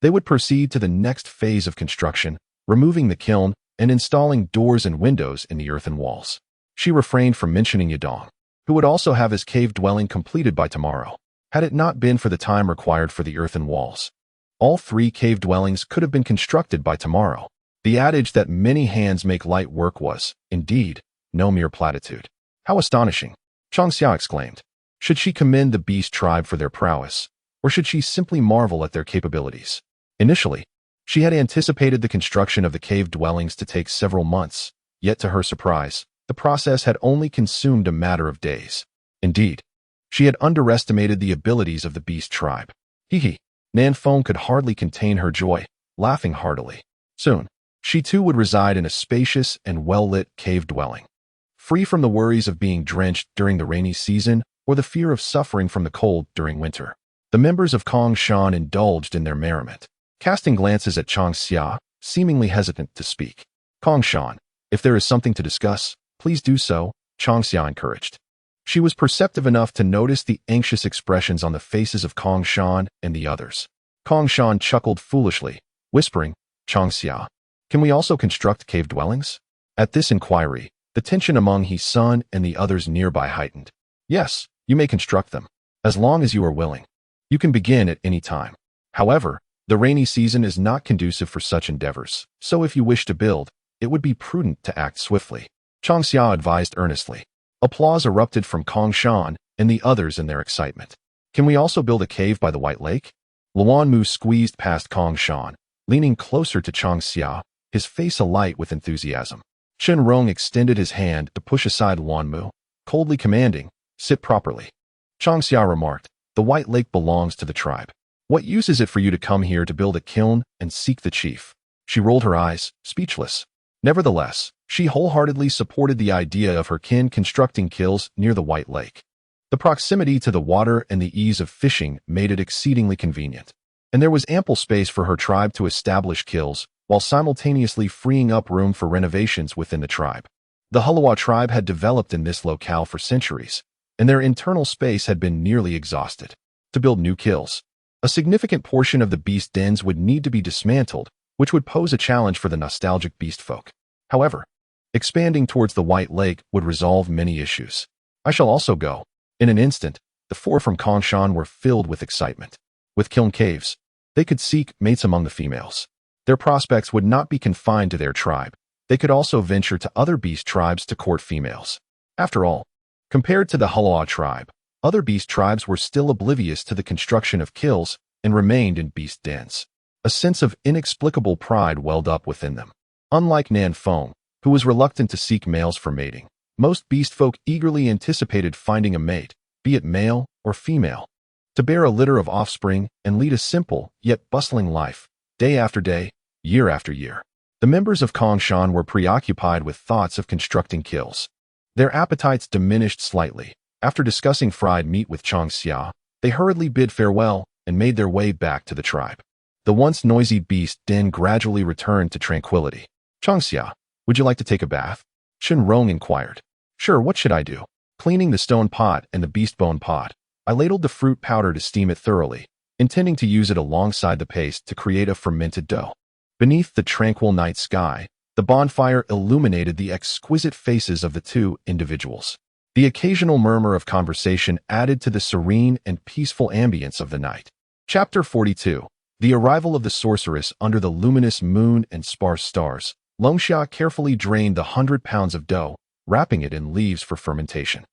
they would proceed to the next phase of construction, removing the kiln and installing doors and windows in the earthen walls. She refrained from mentioning Yadong, who would also have his cave dwelling completed by tomorrow, had it not been for the time required for the earthen walls. All three cave dwellings could have been constructed by tomorrow. The adage that many hands make light work was, indeed, no mere platitude. How astonishing! Changxia exclaimed. Should she commend the beast tribe for their prowess, or should she simply marvel at their capabilities? Initially, she had anticipated the construction of the cave dwellings to take several months, yet to her surprise, the process had only consumed a matter of days. Indeed, she had underestimated the abilities of the beast tribe. Hee. Nanfeng could hardly contain her joy, laughing heartily. Soon, she too would reside in a spacious and well-lit cave dwelling, free from the worries of being drenched during the rainy season or the fear of suffering from the cold during winter. The members of Kongshan indulged in their merriment, casting glances at Changxia, seemingly hesitant to speak. Kongshan, if there is something to discuss, please do so, Changxia encouraged. She was perceptive enough to notice the anxious expressions on the faces of Kongshan and the others. Kongshan chuckled foolishly, whispering, Changxia, can we also construct cave dwellings? At this inquiry, the tension among his son and the others nearby heightened. Yes, you may construct them, as long as you are willing. You can begin at any time. However, the rainy season is not conducive for such endeavors, so if you wish to build, it would be prudent to act swiftly. Changxia advised earnestly. Applause erupted from Kongshan and the others in their excitement. Can we also build a cave by the White Lake? Luanmu squeezed past Kongshan, leaning closer to Changxia, his face alight with enthusiasm. Chenrong extended his hand to push aside Luanmu, coldly commanding, sit properly. Changxia remarked, the White Lake belongs to the tribe. What use is it for you to come here to build a kiln and seek the chief? She rolled her eyes, speechless. Nevertheless, she wholeheartedly supported the idea of her kin constructing kilns near the White Lake. The proximity to the water and the ease of fishing made it exceedingly convenient, and there was ample space for her tribe to establish kilns while simultaneously freeing up room for renovations within the tribe. The Hulawa tribe had developed in this locale for centuries, and their internal space had been nearly exhausted. To build new kilns, a significant portion of the beast dens would need to be dismantled, which would pose a challenge for the nostalgic beast folk. However, expanding towards the White Lake would resolve many issues. I shall also go. In an instant, the four from Kongshan were filled with excitement. With kiln caves, they could seek mates among the females. Their prospects would not be confined to their tribe. They could also venture to other beast tribes to court females. After all, compared to the Hulawa tribe, other beast tribes were still oblivious to the construction of kilns and remained in beast dens. A sense of inexplicable pride welled up within them. Unlike Nanfeng, who was reluctant to seek males for mating, most beast folk eagerly anticipated finding a mate, be it male or female, to bear a litter of offspring and lead a simple yet bustling life, day after day, year after year. The members of Kongshan were preoccupied with thoughts of constructing kilns. Their appetites diminished slightly. After discussing fried meat with Changxia, they hurriedly bid farewell and made their way back to the tribe. The once noisy beast den gradually returned to tranquility. Changxia, would you like to take a bath? Rong inquired. Sure, what should I do? Cleaning the stone pot and the beast bone pot, I ladled the fruit powder to steam it thoroughly, intending to use it alongside the paste to create a fermented dough. Beneath the tranquil night sky, the bonfire illuminated the exquisite faces of the two individuals. The occasional murmur of conversation added to the serene and peaceful ambience of the night. Chapter 42. The arrival of the sorceress under the luminous moon and sparse stars. Changxia carefully drained the 100 pounds of dough, wrapping it in leaves for fermentation.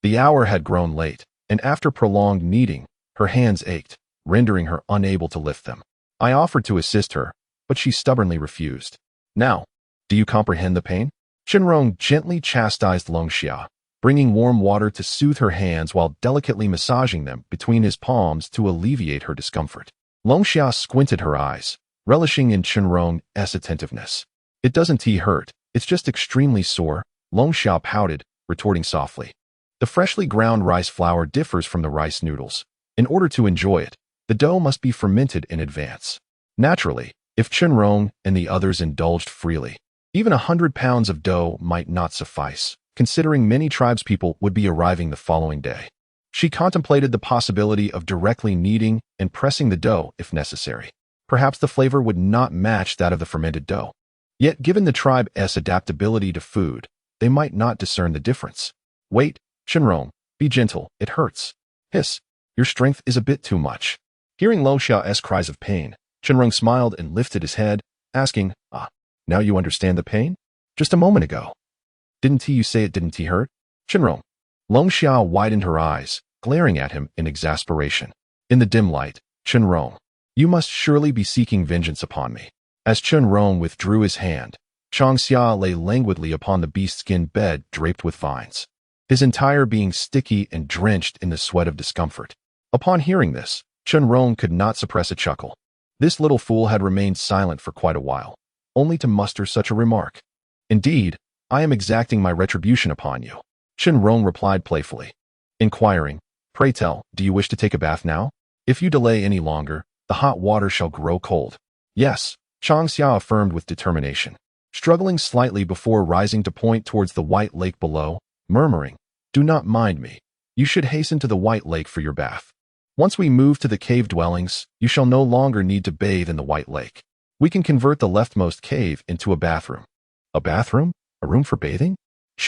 The hour had grown late, and after prolonged kneading, her hands ached, rendering her unable to lift them. I offered to assist her, but she stubbornly refused. Now, do you comprehend the pain? Rong gently chastised Changxia, bringing warm water to soothe her hands while delicately massaging them between his palms to alleviate her discomfort. Changxia squinted her eyes, relishing in Rong's attentiveness. It doesn't hurt, it's just extremely sore, Changxia pouted, retorting softly. The freshly ground rice flour differs from the rice noodles. In order to enjoy it, the dough must be fermented in advance. Naturally, if Rong and the others indulged freely, even 100 pounds of dough might not suffice, considering many tribespeople would be arriving the following day. She contemplated the possibility of directly kneading and pressing the dough if necessary. Perhaps the flavor would not match that of the fermented dough. Yet, given the tribe's adaptability to food, they might not discern the difference. Wait, Rong, be gentle, it hurts. Hiss, your strength is a bit too much. Hearing Changxia's cries of pain, Rong smiled and lifted his head, asking, now you understand the pain? Just a moment ago. Didn't you say it didn't hurt? Rong. Changxia widened her eyes, glaring at him in exasperation. In the dim light, Rong, you must surely be seeking vengeance upon me. As Rong withdrew his hand, Changxia lay languidly upon the beast-skin bed draped with vines, his entire being sticky and drenched in the sweat of discomfort. Upon hearing this, Rong could not suppress a chuckle. This little fool had remained silent for quite a while, only to muster such a remark. Indeed, I am exacting my retribution upon you, Rong replied playfully. Inquiring, pray tell, do you wish to take a bath now? If you delay any longer, the hot water shall grow cold. Yes, Changxia affirmed with determination, struggling slightly before rising to point towards the white lake below, murmuring, do not mind me. You should hasten to the white lake for your bath. Once we move to the cave dwellings, you shall no longer need to bathe in the white lake. We can convert the leftmost cave into a bathroom. A bathroom? A room for bathing?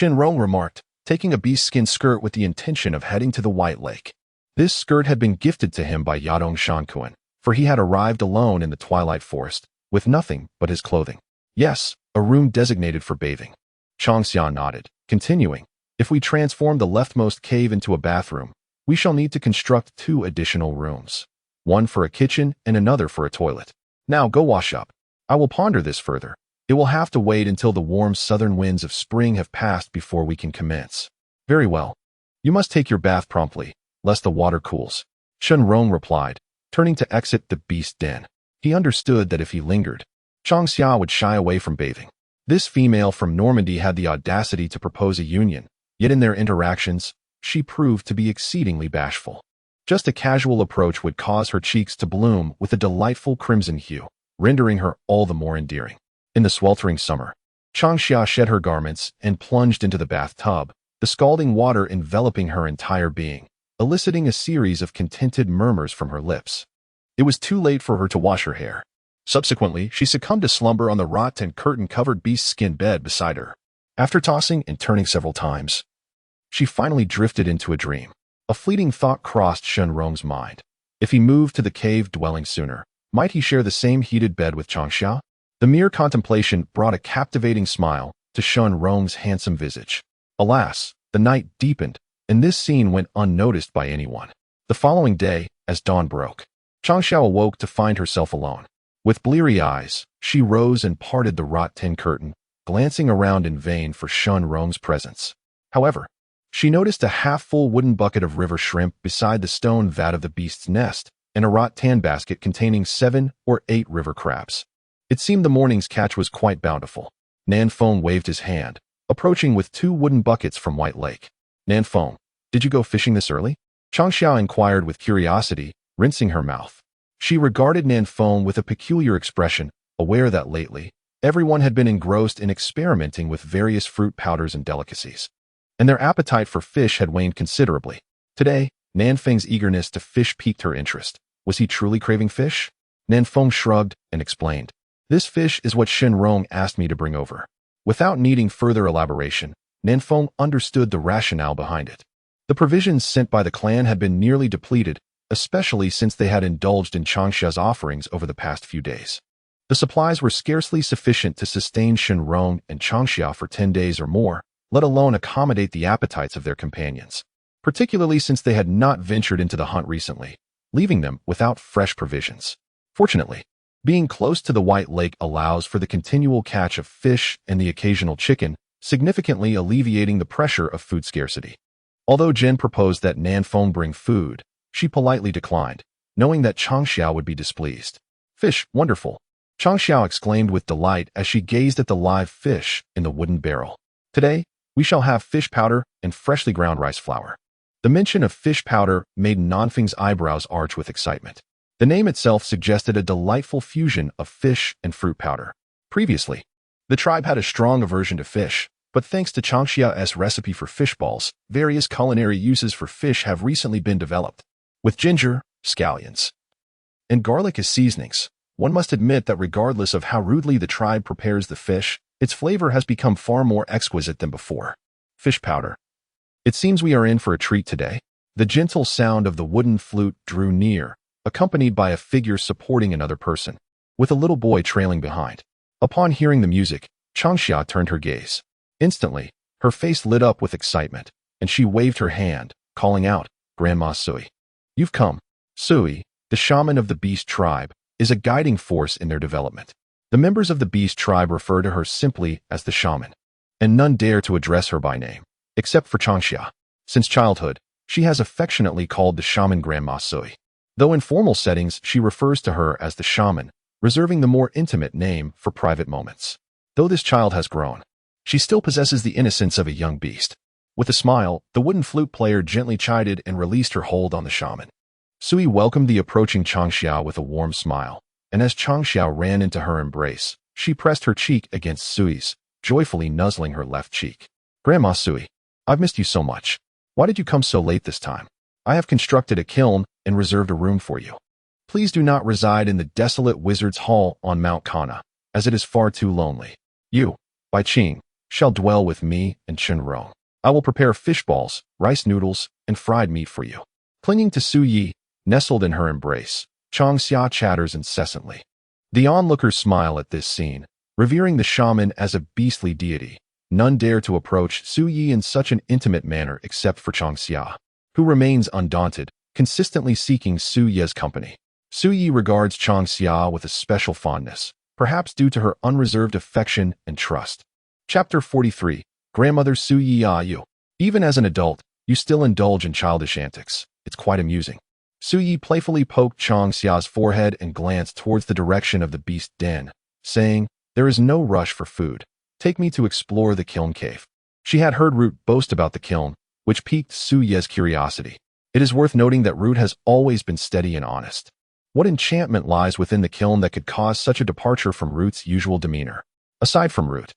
Rong remarked, taking a beast-skin skirt with the intention of heading to the white lake. This skirt had been gifted to him by Yadong Shankuan, for he had arrived alone in the twilight forest, with nothing but his clothing. Yes, a room designated for bathing. Changxia nodded, continuing, if we transform the leftmost cave into a bathroom, we shall need to construct 2 additional rooms, one for a kitchen and another for a toilet. Now go wash up. I will ponder this further. It will have to wait until the warm southern winds of spring have passed before we can commence. Very well. You must take your bath promptly, lest the water cools. Rong replied, turning to exit the beast den. He understood that if he lingered, Changxia would shy away from bathing. This female from Normandy had the audacity to propose a union, yet in their interactions, she proved to be exceedingly bashful. Just a casual approach would cause her cheeks to bloom with a delightful crimson hue, rendering her all the more endearing. In the sweltering summer, Changxia shed her garments and plunged into the bathtub, the scalding water enveloping her entire being, eliciting a series of contented murmurs from her lips. It was too late for her to wash her hair. Subsequently, she succumbed to slumber on the wrought and curtain-covered beast-skin bed beside her. After tossing and turning several times, she finally drifted into a dream. A fleeting thought crossed Rong's mind. If he moved to the cave dwelling sooner, might he share the same heated bed with Changxia? The mere contemplation brought a captivating smile to Rong's handsome visage. Alas, the night deepened, and this scene went unnoticed by anyone. The following day, as dawn broke, Changxia awoke to find herself alone. With bleary eyes, she rose and parted the wrought tin curtain, glancing around in vain for Rong's presence. However, she noticed a half-full wooden bucket of river shrimp beside the stone vat of the beast's nest, and a wrought tan basket containing 7 or 8 river crabs. It seemed the morning's catch was quite bountiful. Nanfeng waved his hand, approaching with 2 wooden buckets from White Lake. Nanfeng, did you go fishing this early? Changxia inquired with curiosity, rinsing her mouth. She regarded Nanfeng with a peculiar expression, aware that lately, Everyone had been engrossed in experimenting with various fruit powders and delicacies, and their appetite for fish had waned considerably. Today, Nanfeng's eagerness to fish piqued her interest. Was he truly craving fish? Nanfeng shrugged and explained. This fish is what Shenrong asked me to bring over. Without needing further elaboration, Nanfeng understood the rationale behind it. The provisions sent by the clan had been nearly depleted, especially since they had indulged in Changxia's offerings over the past few days. The supplies were scarcely sufficient to sustain Shenrong and Changxia for 10 days or more, let alone accommodate the appetites of their companions, particularly since they had not ventured into the hunt recently, leaving them without fresh provisions. Fortunately, being close to the White Lake allows for the continual catch of fish and the occasional chicken, significantly alleviating the pressure of food scarcity. Although Jen proposed that Nanfeng bring food, she politely declined, knowing that Changxia would be displeased. Fish, wonderful! Changxia exclaimed with delight as she gazed at the live fish in the wooden barrel. Today, we shall have fish powder and freshly ground rice flour. The mention of fish powder made Nanfeng's eyebrows arch with excitement. The name itself suggested a delightful fusion of fish and fruit powder. Previously, the tribe had a strong aversion to fish, but thanks to Changxia's recipe for fish balls, various culinary uses for fish have recently been developed. With ginger, scallions, and garlic as seasonings, one must admit that regardless of how rudely the tribe prepares the fish, its flavor has become far more exquisite than before. Fish powder. It seems we are in for a treat today. The gentle sound of the wooden flute drew near, accompanied by a figure supporting another person, with a little boy trailing behind. Upon hearing the music, Changxia turned her gaze. Instantly, her face lit up with excitement, and she waved her hand, calling out, "Grandma Sui. You've come." Sui, the shaman of the beast tribe, is a guiding force in their development. The members of the beast tribe refer to her simply as the shaman, and none dare to address her by name, except for Changxia. Since childhood, she has affectionately called the shaman Grandma Sui. Though in formal settings she refers to her as the shaman, reserving the more intimate name for private moments. Though this child has grown, she still possesses the innocence of a young beast. With a smile, the wooden flute player gently chided and released her hold on the shaman. Sui welcomed the approaching Changxia with a warm smile, and as Changxia ran into her embrace, she pressed her cheek against Sui's, joyfully nuzzling her left cheek. "Grandma Sui, I've missed you so much. Why did you come so late this time? I have constructed a kiln and reserved a room for you. Please do not reside in the desolate wizard's hall on Mount Kana, as it is far too lonely. You, Bai Qing, shall dwell with me and Shenrong. I will prepare fish balls, rice noodles, and fried meat for you." Clinging to Su Yi, nestled in her embrace, Changxia chatters incessantly. The onlookers smile at this scene, revering the shaman as a beastly deity. None dare to approach Su Yi in such an intimate manner except for Changxia, who remains undaunted, consistently seeking Su Yi's company. Su Yi regards Changxia with a special fondness, perhaps due to her unreserved affection and trust. Chapter 43. Grandmother Su Yi. You. Even as an adult, you still indulge in childish antics. It's quite amusing. Su Yi playfully poked Changxia's forehead and glanced towards the direction of the beast den, saying, "There is no rush for food. Take me to explore the kiln cave." She had heard Root boast about the kiln, which piqued Su Yi's curiosity. It is worth noting that Root has always been steady and honest. What enchantment lies within the kiln that could cause such a departure from Root's usual demeanor? Aside from Root,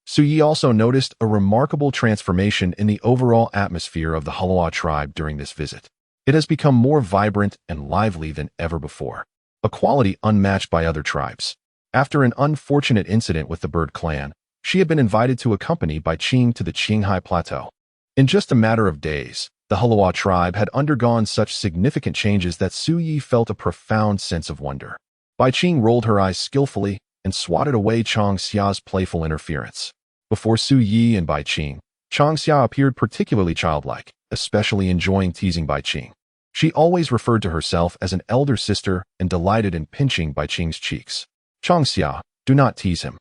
Su Yi also noticed a remarkable transformation in the overall atmosphere of the Halawa tribe during this visit. It has become more vibrant and lively than ever before, a quality unmatched by other tribes. After an unfortunate incident with the Bird clan, she had been invited to accompany Bai Qing to the Qinghai Plateau. In just a matter of days, the Halawa tribe had undergone such significant changes that Su Yi felt a profound sense of wonder. Bai Qing rolled her eyes skillfully and swatted away Changxia's playful interference. Before Su Yi and Bai Qing, Changxia appeared particularly childlike, especially enjoying teasing Bai Qing. She always referred to herself as an elder sister and delighted in pinching Bai Qing's cheeks. "Changxia, do not tease him.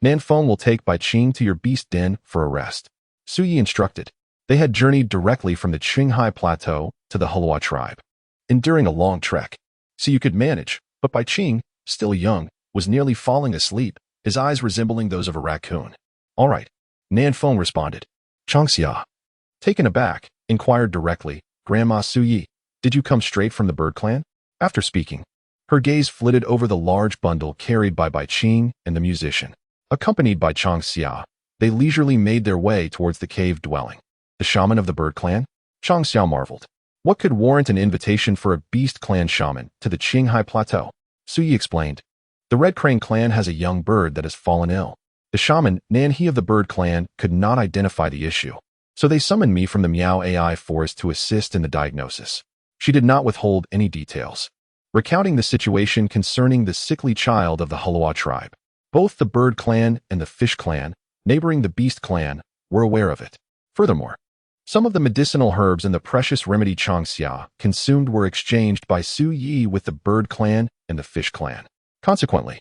Nanfeng will take Bai Qing to your beast den for a rest," Su Yi instructed. They had journeyed directly from the Qinghai Plateau to the Halawa tribe, enduring a long trek. So you could manage, but Bai Qing, still young, was nearly falling asleep, his eyes resembling those of a raccoon. "All right," Nanfeng responded. Changxia, taken aback, inquired directly, "Grandma Su Yi, did you come straight from the Bird clan?" After speaking, her gaze flitted over the large bundle carried by Bai Qing and the musician. Accompanied by Changxia, they leisurely made their way towards the cave dwelling. The shaman of the bird clan? Changxia marveled. What could warrant an invitation for a beast clan shaman to the Qinghai Plateau? Suyi explained. The red crane clan has a young bird that has fallen ill. The shaman, Nanhe of the bird clan, could not identify the issue. So they summoned me from the Miao AI forest to assist in the diagnosis. She did not withhold any details, recounting the situation concerning the sickly child of the Hulawa tribe. Both the bird clan and the fish clan, neighboring the beast clan, were aware of it. Furthermore, some of the medicinal herbs and the precious remedy Changxia consumed were exchanged by Su Yi with the bird clan and the fish clan. Consequently,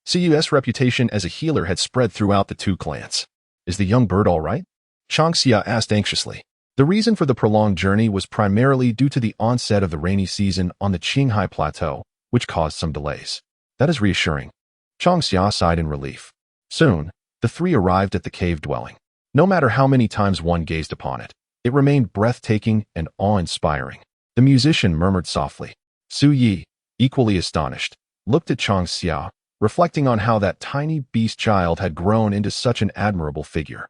Cuy's reputation as a healer had spread throughout the two clans. Is the young bird all right? Changxia asked anxiously. The reason for the prolonged journey was primarily due to the onset of the rainy season on the Qinghai Plateau, which caused some delays. That is reassuring. Changxia sighed in relief. Soon, the three arrived at the cave dwelling. No matter how many times one gazed upon it, it remained breathtaking and awe-inspiring. The musician murmured softly. Su Yi, equally astonished, looked at Changxia, reflecting on how that tiny beast child had grown into such an admirable figure.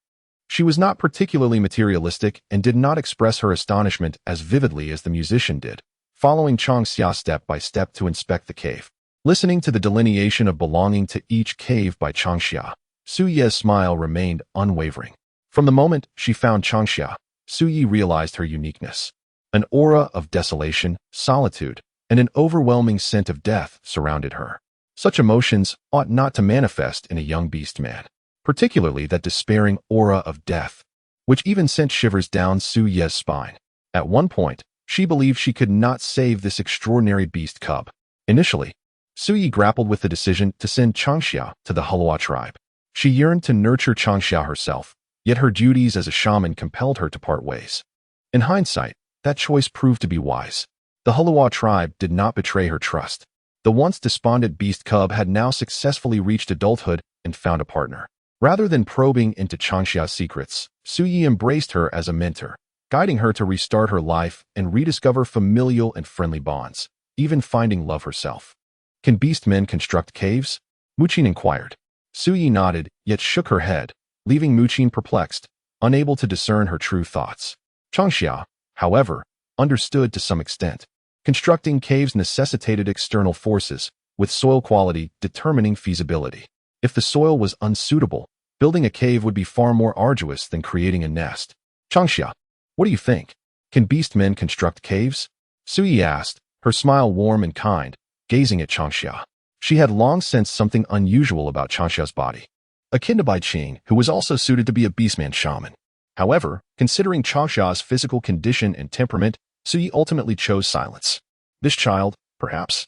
She was not particularly materialistic and did not express her astonishment as vividly as the musician did, following Changxia step by step to inspect the cave. Listening to the delineation of belonging to each cave by Changxia, Su Yi's smile remained unwavering. From the moment she found Changxia, Su Yi realized her uniqueness. An aura of desolation, solitude, and an overwhelming scent of death surrounded her. Such emotions ought not to manifest in a young beast man, particularly that despairing aura of death, which even sent shivers down Su Yi's spine. At one point, she believed she could not save this extraordinary beast cub. Initially, Su Yi grappled with the decision to send Changxia to the Hulawa tribe. She yearned to nurture Changxia herself, yet her duties as a shaman compelled her to part ways. In hindsight, that choice proved to be wise. The Hulawa tribe did not betray her trust. The once despondent beast cub had now successfully reached adulthood and found a partner. Rather than probing into Changxia's secrets, Su Yi embraced her as a mentor, guiding her to restart her life and rediscover familial and friendly bonds, even finding love herself. Can beast men construct caves? Muqin inquired. Su Yi nodded, yet shook her head, leaving Muqin perplexed, unable to discern her true thoughts. Changxia, however, understood to some extent. Constructing caves necessitated external forces, with soil quality determining feasibility. If the soil was unsuitable, building a cave would be far more arduous than creating a nest. Changxia, what do you think? Can beast men construct caves? Su Yi asked, her smile warm and kind, gazing at Changxia. She had long sensed something unusual about Changxia's body, akin to Bai Qing, who was also suited to be a beastman shaman. However, considering Changxia's physical condition and temperament, Su Yi ultimately chose silence. This child, perhaps,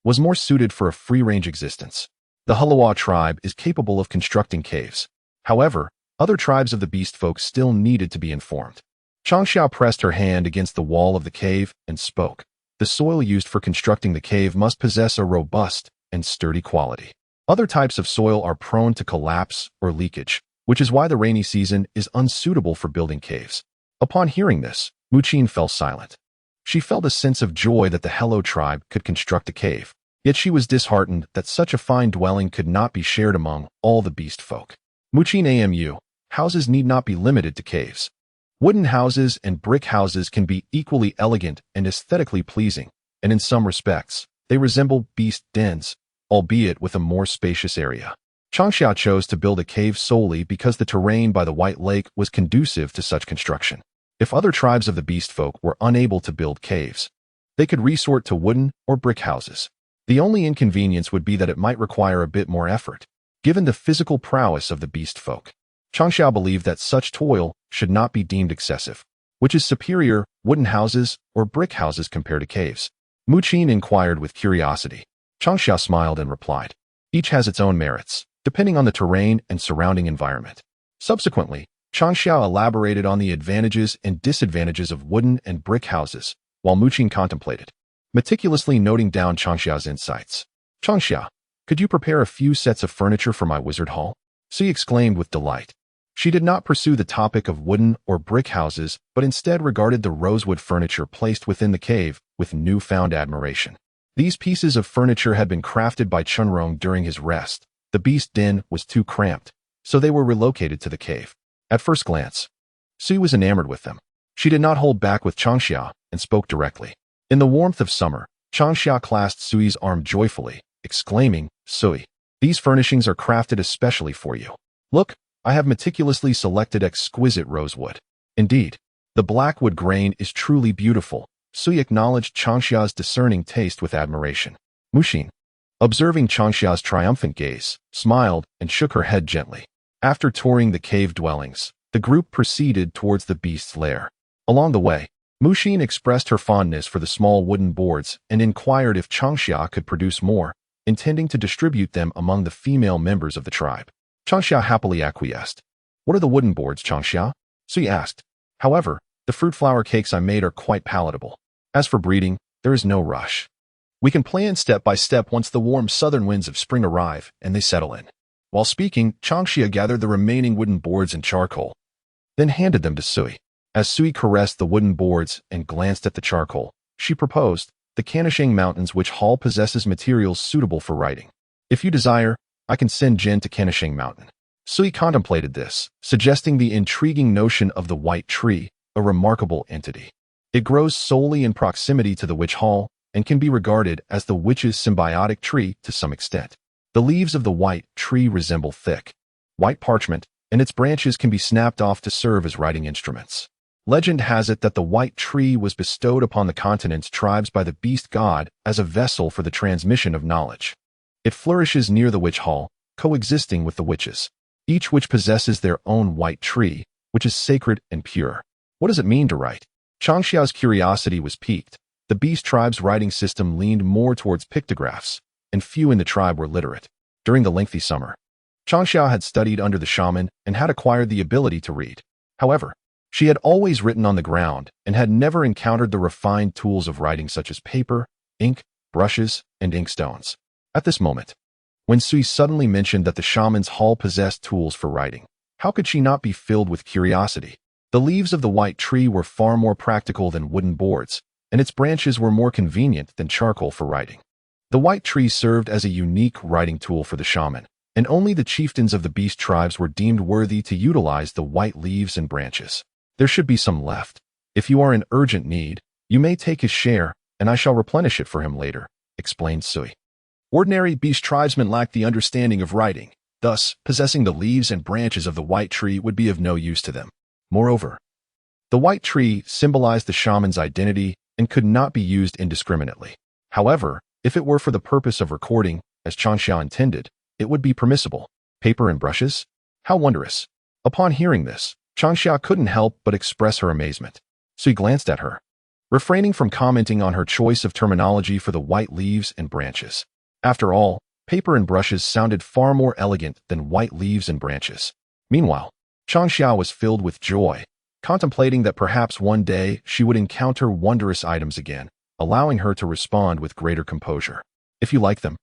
was more suited for a free-range existence. The Hulawa tribe is capable of constructing caves. However, other tribes of the beast folk still needed to be informed. Changxia pressed her hand against the wall of the cave and spoke. The soil used for constructing the cave must possess a robust and sturdy quality. Other types of soil are prone to collapse or leakage, which is why the rainy season is unsuitable for building caves. Upon hearing this, Muqin fell silent. She felt a sense of joy that the Hello tribe could construct a cave, yet she was disheartened that such a fine dwelling could not be shared among all the beast folk. Muqin Amu, houses need not be limited to caves. Wooden houses and brick houses can be equally elegant and aesthetically pleasing, and in some respects, they resemble beast dens, albeit with a more spacious area. Changxia chose to build a cave solely because the terrain by the White Lake was conducive to such construction. If other tribes of the beast folk were unable to build caves, they could resort to wooden or brick houses. The only inconvenience would be that it might require a bit more effort, given the physical prowess of the beast folk. Changxia believed that such toil should not be deemed excessive. Which is superior, wooden houses or brick houses compared to caves? Muqin inquired with curiosity. Changxia smiled and replied, each has its own merits, depending on the terrain and surrounding environment. Subsequently, Changxia elaborated on the advantages and disadvantages of wooden and brick houses, while Muqin contemplated, meticulously noting down Changxia's insights. Changxia, could you prepare a few sets of furniture for my wizard hall? She exclaimed with delight. She did not pursue the topic of wooden or brick houses, but instead regarded the rosewood furniture placed within the cave with newfound admiration. These pieces of furniture had been crafted by Chunrong during his rest, the The beast den was too cramped, so they were relocated to the cave. At first glance, Sui was enamored with them. She did not hold back with Changxia and spoke directly. In the warmth of summer, Changxia clasped Sui's arm joyfully, exclaiming, "Sui, these furnishings are crafted especially for you. Look, I have meticulously selected exquisite rosewood. Indeed, the black wood grain is truly beautiful." Sui acknowledged Changxia's discerning taste with admiration. Muxin, observing Changxia's triumphant gaze, smiled and shook her head gently. After touring the cave dwellings, the group proceeded towards the beast's lair. Along the way, Muxin expressed her fondness for the small wooden boards and inquired if Changxia could produce more, intending to distribute them among the female members of the tribe. Changxia happily acquiesced. "What are the wooden boards, Changxia?" Sui asked. "However, the fruit flour cakes I made are quite palatable. As for breeding, there is no rush. We can plan step by step once the warm southern winds of spring arrive and they settle in." While speaking, Changxia gathered the remaining wooden boards and charcoal, then handed them to Sui. As Sui caressed the wooden boards and glanced at the charcoal, she proposed, "The Canisheng Mountains which hall possesses materials suitable for writing. If you desire, I can send Jin to Canisheng Mountain." Sui contemplated this, suggesting the intriguing notion of the white tree, a remarkable entity. It grows solely in proximity to the witch hall and can be regarded as the witch's symbiotic tree to some extent. The leaves of the white tree resemble thick, white parchment, and its branches can be snapped off to serve as writing instruments. Legend has it that the white tree was bestowed upon the continent's tribes by the beast god as a vessel for the transmission of knowledge. It flourishes near the witch hall, coexisting with the witches. Each witch possesses their own white tree, which is sacred and pure. What does it mean to write? Changxia's curiosity was piqued. The beast tribe's writing system leaned more towards pictographs, and few in the tribe were literate. During the lengthy summer, Changxia had studied under the shaman and had acquired the ability to read. However, she had always written on the ground and had never encountered the refined tools of writing such as paper, ink, brushes, and inkstones. At this moment, when Sui suddenly mentioned that the shaman's hall possessed tools for writing, how could she not be filled with curiosity? The leaves of the white tree were far more practical than wooden boards, and its branches were more convenient than charcoal for writing. The white tree served as a unique writing tool for the shaman, and only the chieftains of the beast tribes were deemed worthy to utilize the white leaves and branches. "There should be some left. If you are in urgent need, you may take his share, and I shall replenish it for him later," explained Sui. Ordinary beast tribesmen lacked the understanding of writing, thus, possessing the leaves and branches of the white tree would be of no use to them. Moreover, the white tree symbolized the shaman's identity and could not be used indiscriminately. However, if it were for the purpose of recording, as Changxia intended, it would be permissible. Paper and brushes? How wondrous! Upon hearing this, Changxia couldn't help but express her amazement. Sui glanced at her, refraining from commenting on her choice of terminology for the white leaves and branches. After all, paper and brushes sounded far more elegant than white leaves and branches. Meanwhile, Changxia was filled with joy, contemplating that perhaps one day she would encounter wondrous items again, allowing her to respond with greater composure. "If you like them,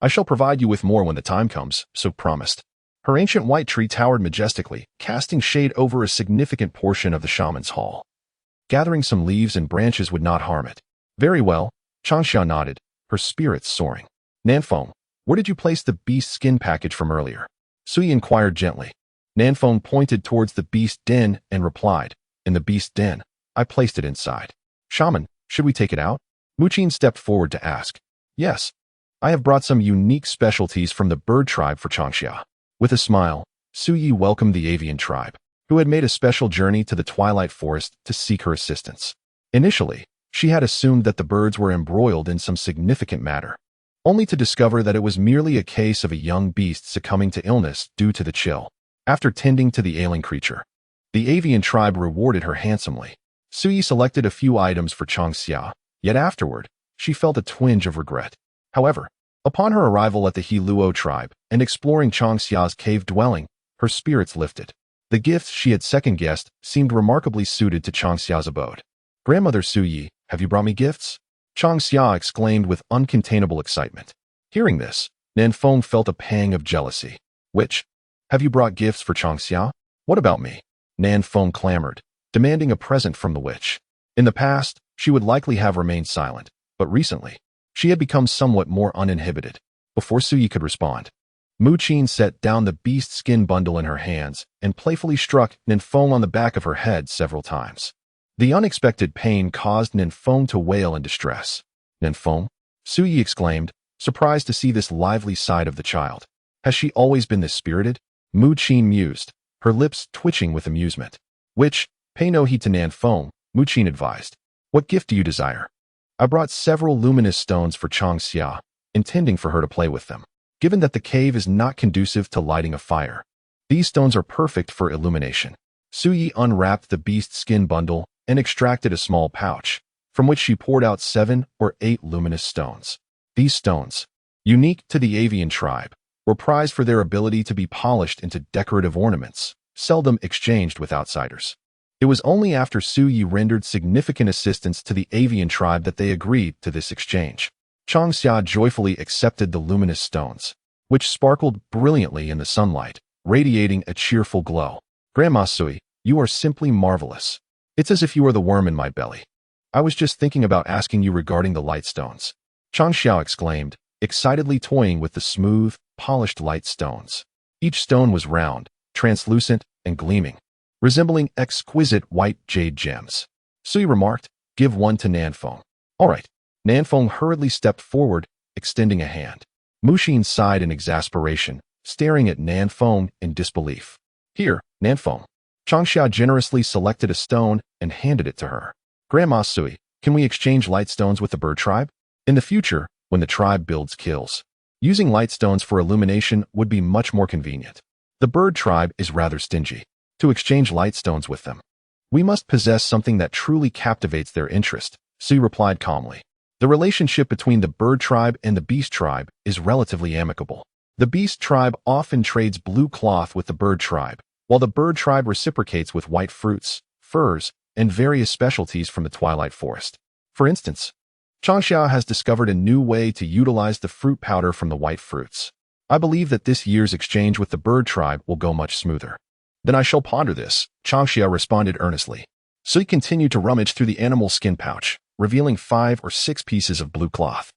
I shall provide you with more when the time comes," Sui promised. Her ancient white tree towered majestically, casting shade over a significant portion of the shaman's hall. Gathering some leaves and branches would not harm it. "Very well," Changxia nodded, her spirits soaring. "Nanfeng, where did you place the beast skin package from earlier?" Sui inquired gently. Nanfeng pointed towards the beast den and replied, "In the beast den. I placed it inside." "Shaman, should we take it out?" Muxin stepped forward to ask. "Yes. I have brought some unique specialties from the bird tribe for Changxia." With a smile, Sui welcomed the avian tribe, who had made a special journey to the twilight forest to seek her assistance. Initially, she had assumed that the birds were embroiled in some significant matter, only to discover that it was merely a case of a young beast succumbing to illness due to the chill. After tending to the ailing creature, the avian tribe rewarded her handsomely. Sui selected a few items for Changxia, yet afterward, she felt a twinge of regret. However, upon her arrival at the Heluo tribe and exploring Changxia's cave dwelling, her spirits lifted. The gifts she had second-guessed seemed remarkably suited to Changxia's abode. "Grandmother Suyi, have you brought me gifts?" Changxia exclaimed with uncontainable excitement. Hearing this, Nanfeng felt a pang of jealousy. "Which? Have you brought gifts for Changxia? What about me?" Nanfeng clamored, demanding a present from the witch. In the past, she would likely have remained silent, but recently, she had become somewhat more uninhibited. Before Suyi could respond, Mu Qin set down the beast skin bundle in her hands and playfully struck Ninfeng on the back of her head several times. The unexpected pain caused Ninfeng to wail in distress. Ninfeng? Su Yi exclaimed, surprised to see this lively side of the child. Has she always been this spirited? Mu Qin mused, her lips twitching with amusement. Which, pay no heed to Ninfeng, Mu Qin advised. What gift do you desire? I brought several luminous stones for Changxia, intending for her to play with them. Given that the cave is not conducive to lighting a fire, these stones are perfect for illumination. Su Yi unwrapped the beast skin bundle and extracted a small pouch, from which she poured out 7 or 8 luminous stones. These stones, unique to the avian tribe, were prized for their ability to be polished into decorative ornaments, seldom exchanged with outsiders. It was only after Su Yi rendered significant assistance to the avian tribe that they agreed to this exchange. Changxia joyfully accepted the luminous stones, which sparkled brilliantly in the sunlight, radiating a cheerful glow. Grandma Sui, you are simply marvelous. It's as if you are the worm in my belly. I was just thinking about asking you regarding the light stones. Changxia exclaimed, excitedly toying with the smooth, polished light stones. Each stone was round, translucent, and gleaming, resembling exquisite white jade gems. Sui remarked, give one to Ninfeng. All right. Ninfeng hurriedly stepped forward, extending a hand. Mu Qin sighed in exasperation, staring at Ninfeng in disbelief. Here, Ninfeng. Changxia generously selected a stone and handed it to her. Grandma Sui, can we exchange light stones with the bird tribe? In the future, when the tribe builds kills, using light stones for illumination would be much more convenient. The bird tribe is rather stingy to exchange light stones with them. We must possess something that truly captivates their interest, Sui replied calmly. The relationship between the bird tribe and the beast tribe is relatively amicable. The beast tribe often trades blue cloth with the bird tribe, while the bird tribe reciprocates with white fruits, furs, and various specialties from the twilight forest. For instance, Changxia has discovered a new way to utilize the fruit powder from the white fruits. I believe that this year's exchange with the bird tribe will go much smoother. Then I shall ponder this, Changxia responded earnestly. Sui continued to rummage through the animal skin pouch, revealing 5 or 6 pieces of blue cloth,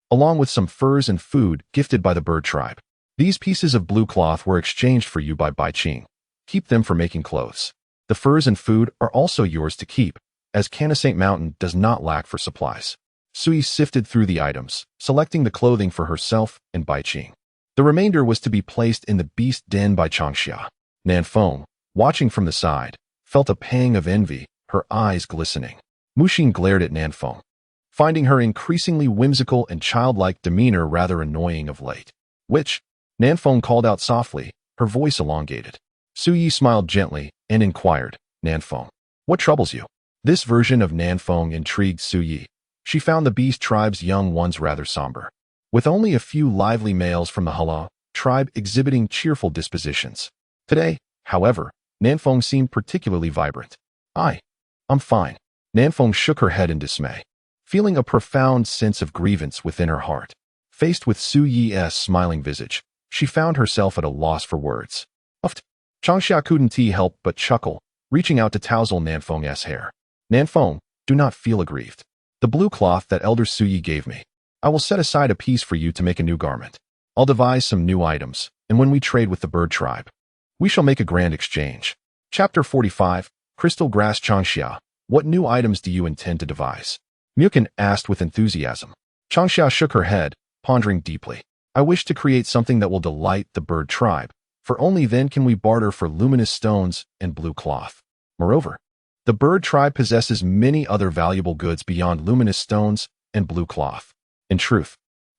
along with some furs and food gifted by the bird tribe. These pieces of blue cloth were exchanged for you by Bai Qing. Keep them for making clothes. The furs and food are also yours to keep, as Canasate Mountain does not lack for supplies. Sui sifted through the items, selecting the clothing for herself and Bai Qing. The remainder was to be placed in the beast den by Changxia. Ninfeng, watching from the side, felt a pang of envy, her eyes glistening. Mu Qin glared at Ninfeng, finding her increasingly whimsical and childlike demeanor rather annoying of late. Which? Ninfeng called out softly, her voice elongated. Su Yi smiled gently and inquired, Ninfeng, what troubles you? This version of Ninfeng intrigued Su Yi. She found the beast tribe's young ones rather somber, with only a few lively males from the Hala tribe exhibiting cheerful dispositions. Today, however, Ninfeng seemed particularly vibrant. I'm fine. Ninfeng shook her head in dismay, feeling a profound sense of grievance within her heart. Faced with Su Yi's smiling visage, she found herself at a loss for words. Changxia couldn't help but chuckle, reaching out to touzle Ninfeng's hair. Ninfeng, do not feel aggrieved. The blue cloth that Elder Su Yi gave me, I will set aside a piece for you to make a new garment. I'll devise some new items, and when we trade with the bird tribe, we shall make a grand exchange. Chapter 45, Crystal Grass. Changxia, what new items do you intend to devise? Mukin asked with enthusiasm. Changxia shook her head, pondering deeply. I wish to create something that will delight the bird tribe, for only then can we barter for luminous stones and blue cloth. Moreover, the bird tribe possesses many other valuable goods beyond luminous stones and blue cloth. In truth,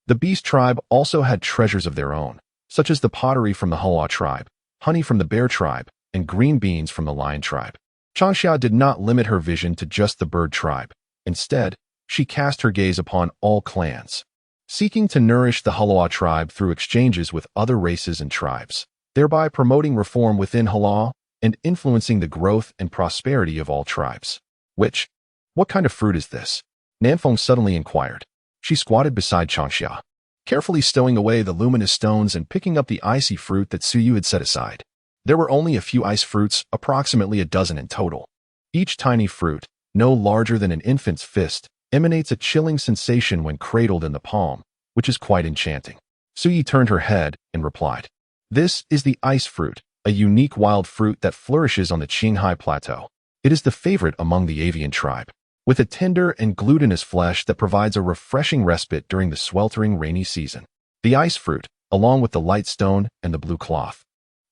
the beast tribe also had treasures of their own, such as the pottery from the Hala tribe, honey from the bear tribe, and green beans from the lion tribe. Changxia did not limit her vision to just the bird tribe. Instead, she cast her gaze upon all clans, seeking to nourish the Hala tribe through exchanges with other races and tribes, thereby promoting reform within Hala and influencing the growth and prosperity of all tribes. What kind of fruit is this? Ninfeng suddenly inquired. She squatted beside Changxia, carefully stowing away the luminous stones and picking up the icy fruit that Su Yu had set aside. There were only a few ice fruits, approximately a dozen in total. Each tiny fruit, no larger than an infant's fist, emanates a chilling sensation when cradled in the palm, which is quite enchanting. Suyi turned her head and replied, "This is the ice fruit, a unique wild fruit that flourishes on the Qinghai Plateau. It is the favorite among the avian tribe, with a tender and glutinous flesh that provides a refreshing respite during the sweltering rainy season. The ice fruit, along with the light stone and the blue cloth,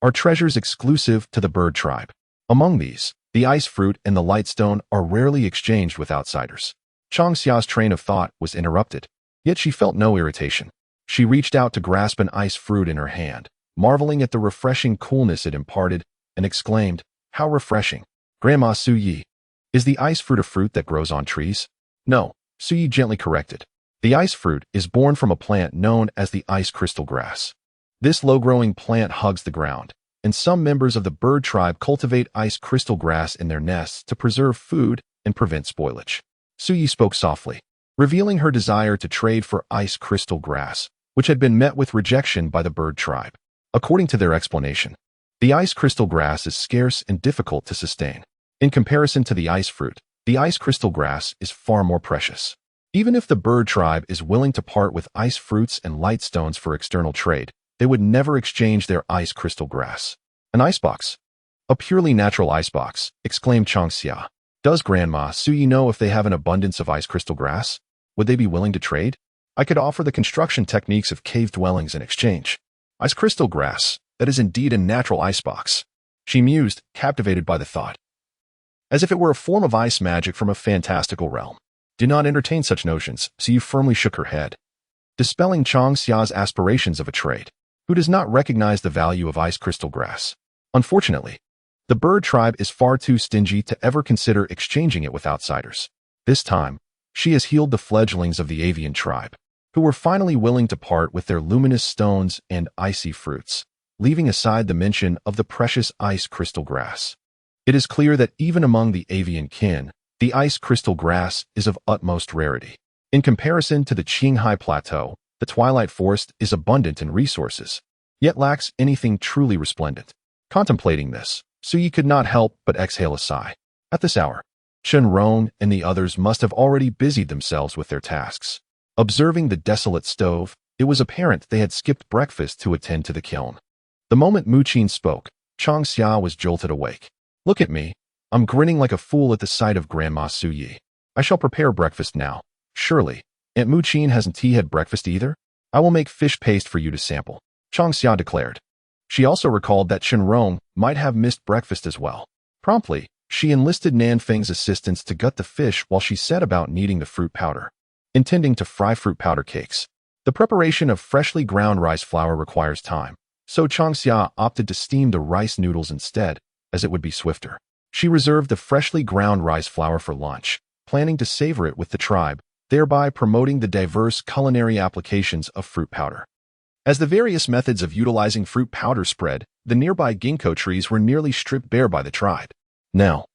are treasures exclusive to the bird tribe. Among these, the ice fruit and the light stone are rarely exchanged with outsiders." Changxia's train of thought was interrupted, yet she felt no irritation. She reached out to grasp an ice fruit in her hand, marveling at the refreshing coolness it imparted, and exclaimed, "How refreshing! Grandma Suyi, is the ice fruit a fruit that grows on trees?" "No," Suyi gently corrected. "The ice fruit is born from a plant known as the ice crystal grass. This low-growing plant hugs the ground, and some members of the bird tribe cultivate ice crystal grass in their nests to preserve food and prevent spoilage." Suyi spoke softly, revealing her desire to trade for ice crystal grass, which had been met with rejection by the bird tribe. According to their explanation, the ice crystal grass is scarce and difficult to sustain. In comparison to the ice fruit, the ice crystal grass is far more precious. Even if the bird tribe is willing to part with ice fruits and light stones for external trade, they would never exchange their ice crystal grass. "An icebox? A purely natural icebox," exclaimed Changxia. "Does Grandma Suyi know if they have an abundance of ice crystal grass? Would they be willing to trade? I could offer the construction techniques of cave dwellings in exchange." "Ice crystal grass, that is indeed a natural icebox," she mused, captivated by the thought, as if it were a form of ice magic from a fantastical realm. "Do not entertain such notions," Suyi firmly shook her head, dispelling Changxia's aspirations of a trade. Who does not recognize the value of ice crystal grass? Unfortunately, the bird tribe is far too stingy to ever consider exchanging it with outsiders. This time, she has healed the fledglings of the avian tribe, who were finally willing to part with their luminous stones and icy fruits, leaving aside the mention of the precious ice crystal grass. It is clear that even among the avian kin, the ice crystal grass is of utmost rarity. In comparison to the Qinghai Plateau, the twilight forest is abundant in resources, yet lacks anything truly resplendent. Contemplating this, Suyi could not help but exhale a sigh. At this hour, Shenrong and the others must have already busied themselves with their tasks. Observing the desolate stove, it was apparent they had skipped breakfast to attend to the kiln. The moment Muqin spoke, Changxia was jolted awake. "Look at me. I'm grinning like a fool at the sight of Grandma Suyi. I shall prepare breakfast now. Surely, Aunt Muqin hasn't had breakfast either? I will make fish paste for you to sample," Changxia declared. She also recalled that Shenrong might have missed breakfast as well. Promptly, she enlisted Nanfeng's assistance to gut the fish while she set about kneading the fruit powder, intending to fry fruit powder cakes. The preparation of freshly ground rice flour requires time, so Changxia opted to steam the rice noodles instead, as it would be swifter. She reserved the freshly ground rice flour for lunch, planning to savor it with the tribe, thereby promoting the diverse culinary applications of fruit powder. As the various methods of utilizing fruit powder spread, the nearby ginkgo trees were nearly stripped bare by the tribe. Now,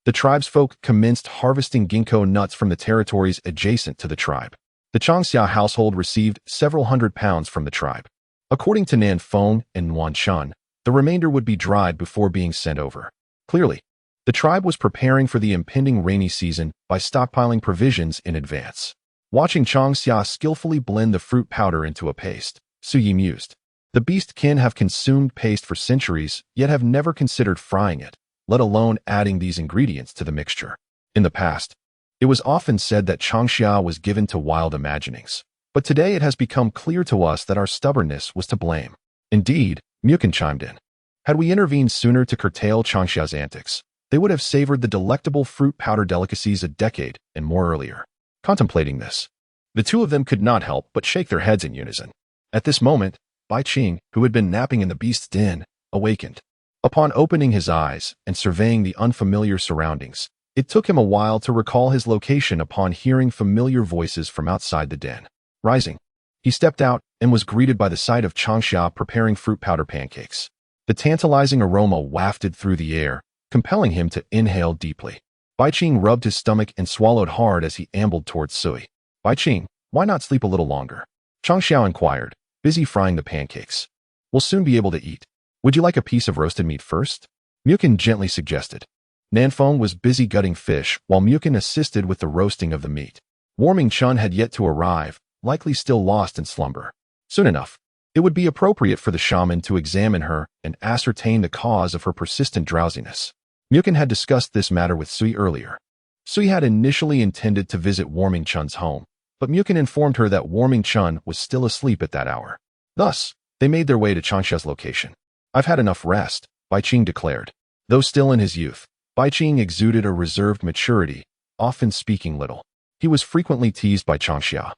the tribesfolk commenced harvesting ginkgo nuts from the territories adjacent to the tribe. The Changxia household received several hundred pounds from the tribe. According to Nanfeng and Wanchun, the remainder would be dried before being sent over. Clearly, the tribe was preparing for the impending rainy season by stockpiling provisions in advance. Watching Changxia skillfully blend the fruit powder into a paste, Suyi mused. The beast kin have consumed paste for centuries, yet have never considered frying it, let alone adding these ingredients to the mixture. In the past, it was often said that Changxia was given to wild imaginings, but today it has become clear to us that our stubbornness was to blame. Indeed, Mukin chimed in. Had we intervened sooner to curtail Changxia's antics, they would have savored the delectable fruit powder delicacies a decade and more earlier. Contemplating this, the two of them could not help but shake their heads in unison. At this moment, Bai Qing, who had been napping in the beast's den, awakened. Upon opening his eyes and surveying the unfamiliar surroundings, it took him a while to recall his location upon hearing familiar voices from outside the den. Rising, he stepped out and was greeted by the sight of Changxia preparing fruit powder pancakes. The tantalizing aroma wafted through the air, compelling him to inhale deeply. Bai Qing rubbed his stomach and swallowed hard as he ambled towards Sui. "Bai Qing, why not sleep a little longer?" Changxia inquired, busy frying the pancakes. "We'll soon be able to eat. Would you like a piece of roasted meat first?" Mukin gently suggested. Nanfeng was busy gutting fish while Mukin assisted with the roasting of the meat. Warming Chun had yet to arrive, likely still lost in slumber. "Soon enough," It would be appropriate for the shaman to examine her and ascertain the cause of her persistent drowsiness. Mukun had discussed this matter with Sui earlier. Sui had initially intended to visit Warming Chun's home, but Mukun informed her that Warming Chun was still asleep at that hour. Thus, they made their way to Changxia's location. "I've had enough rest," Bai Qing declared. Though still in his youth, Bai Qing exuded a reserved maturity, often speaking little. He was frequently teased by Changxia,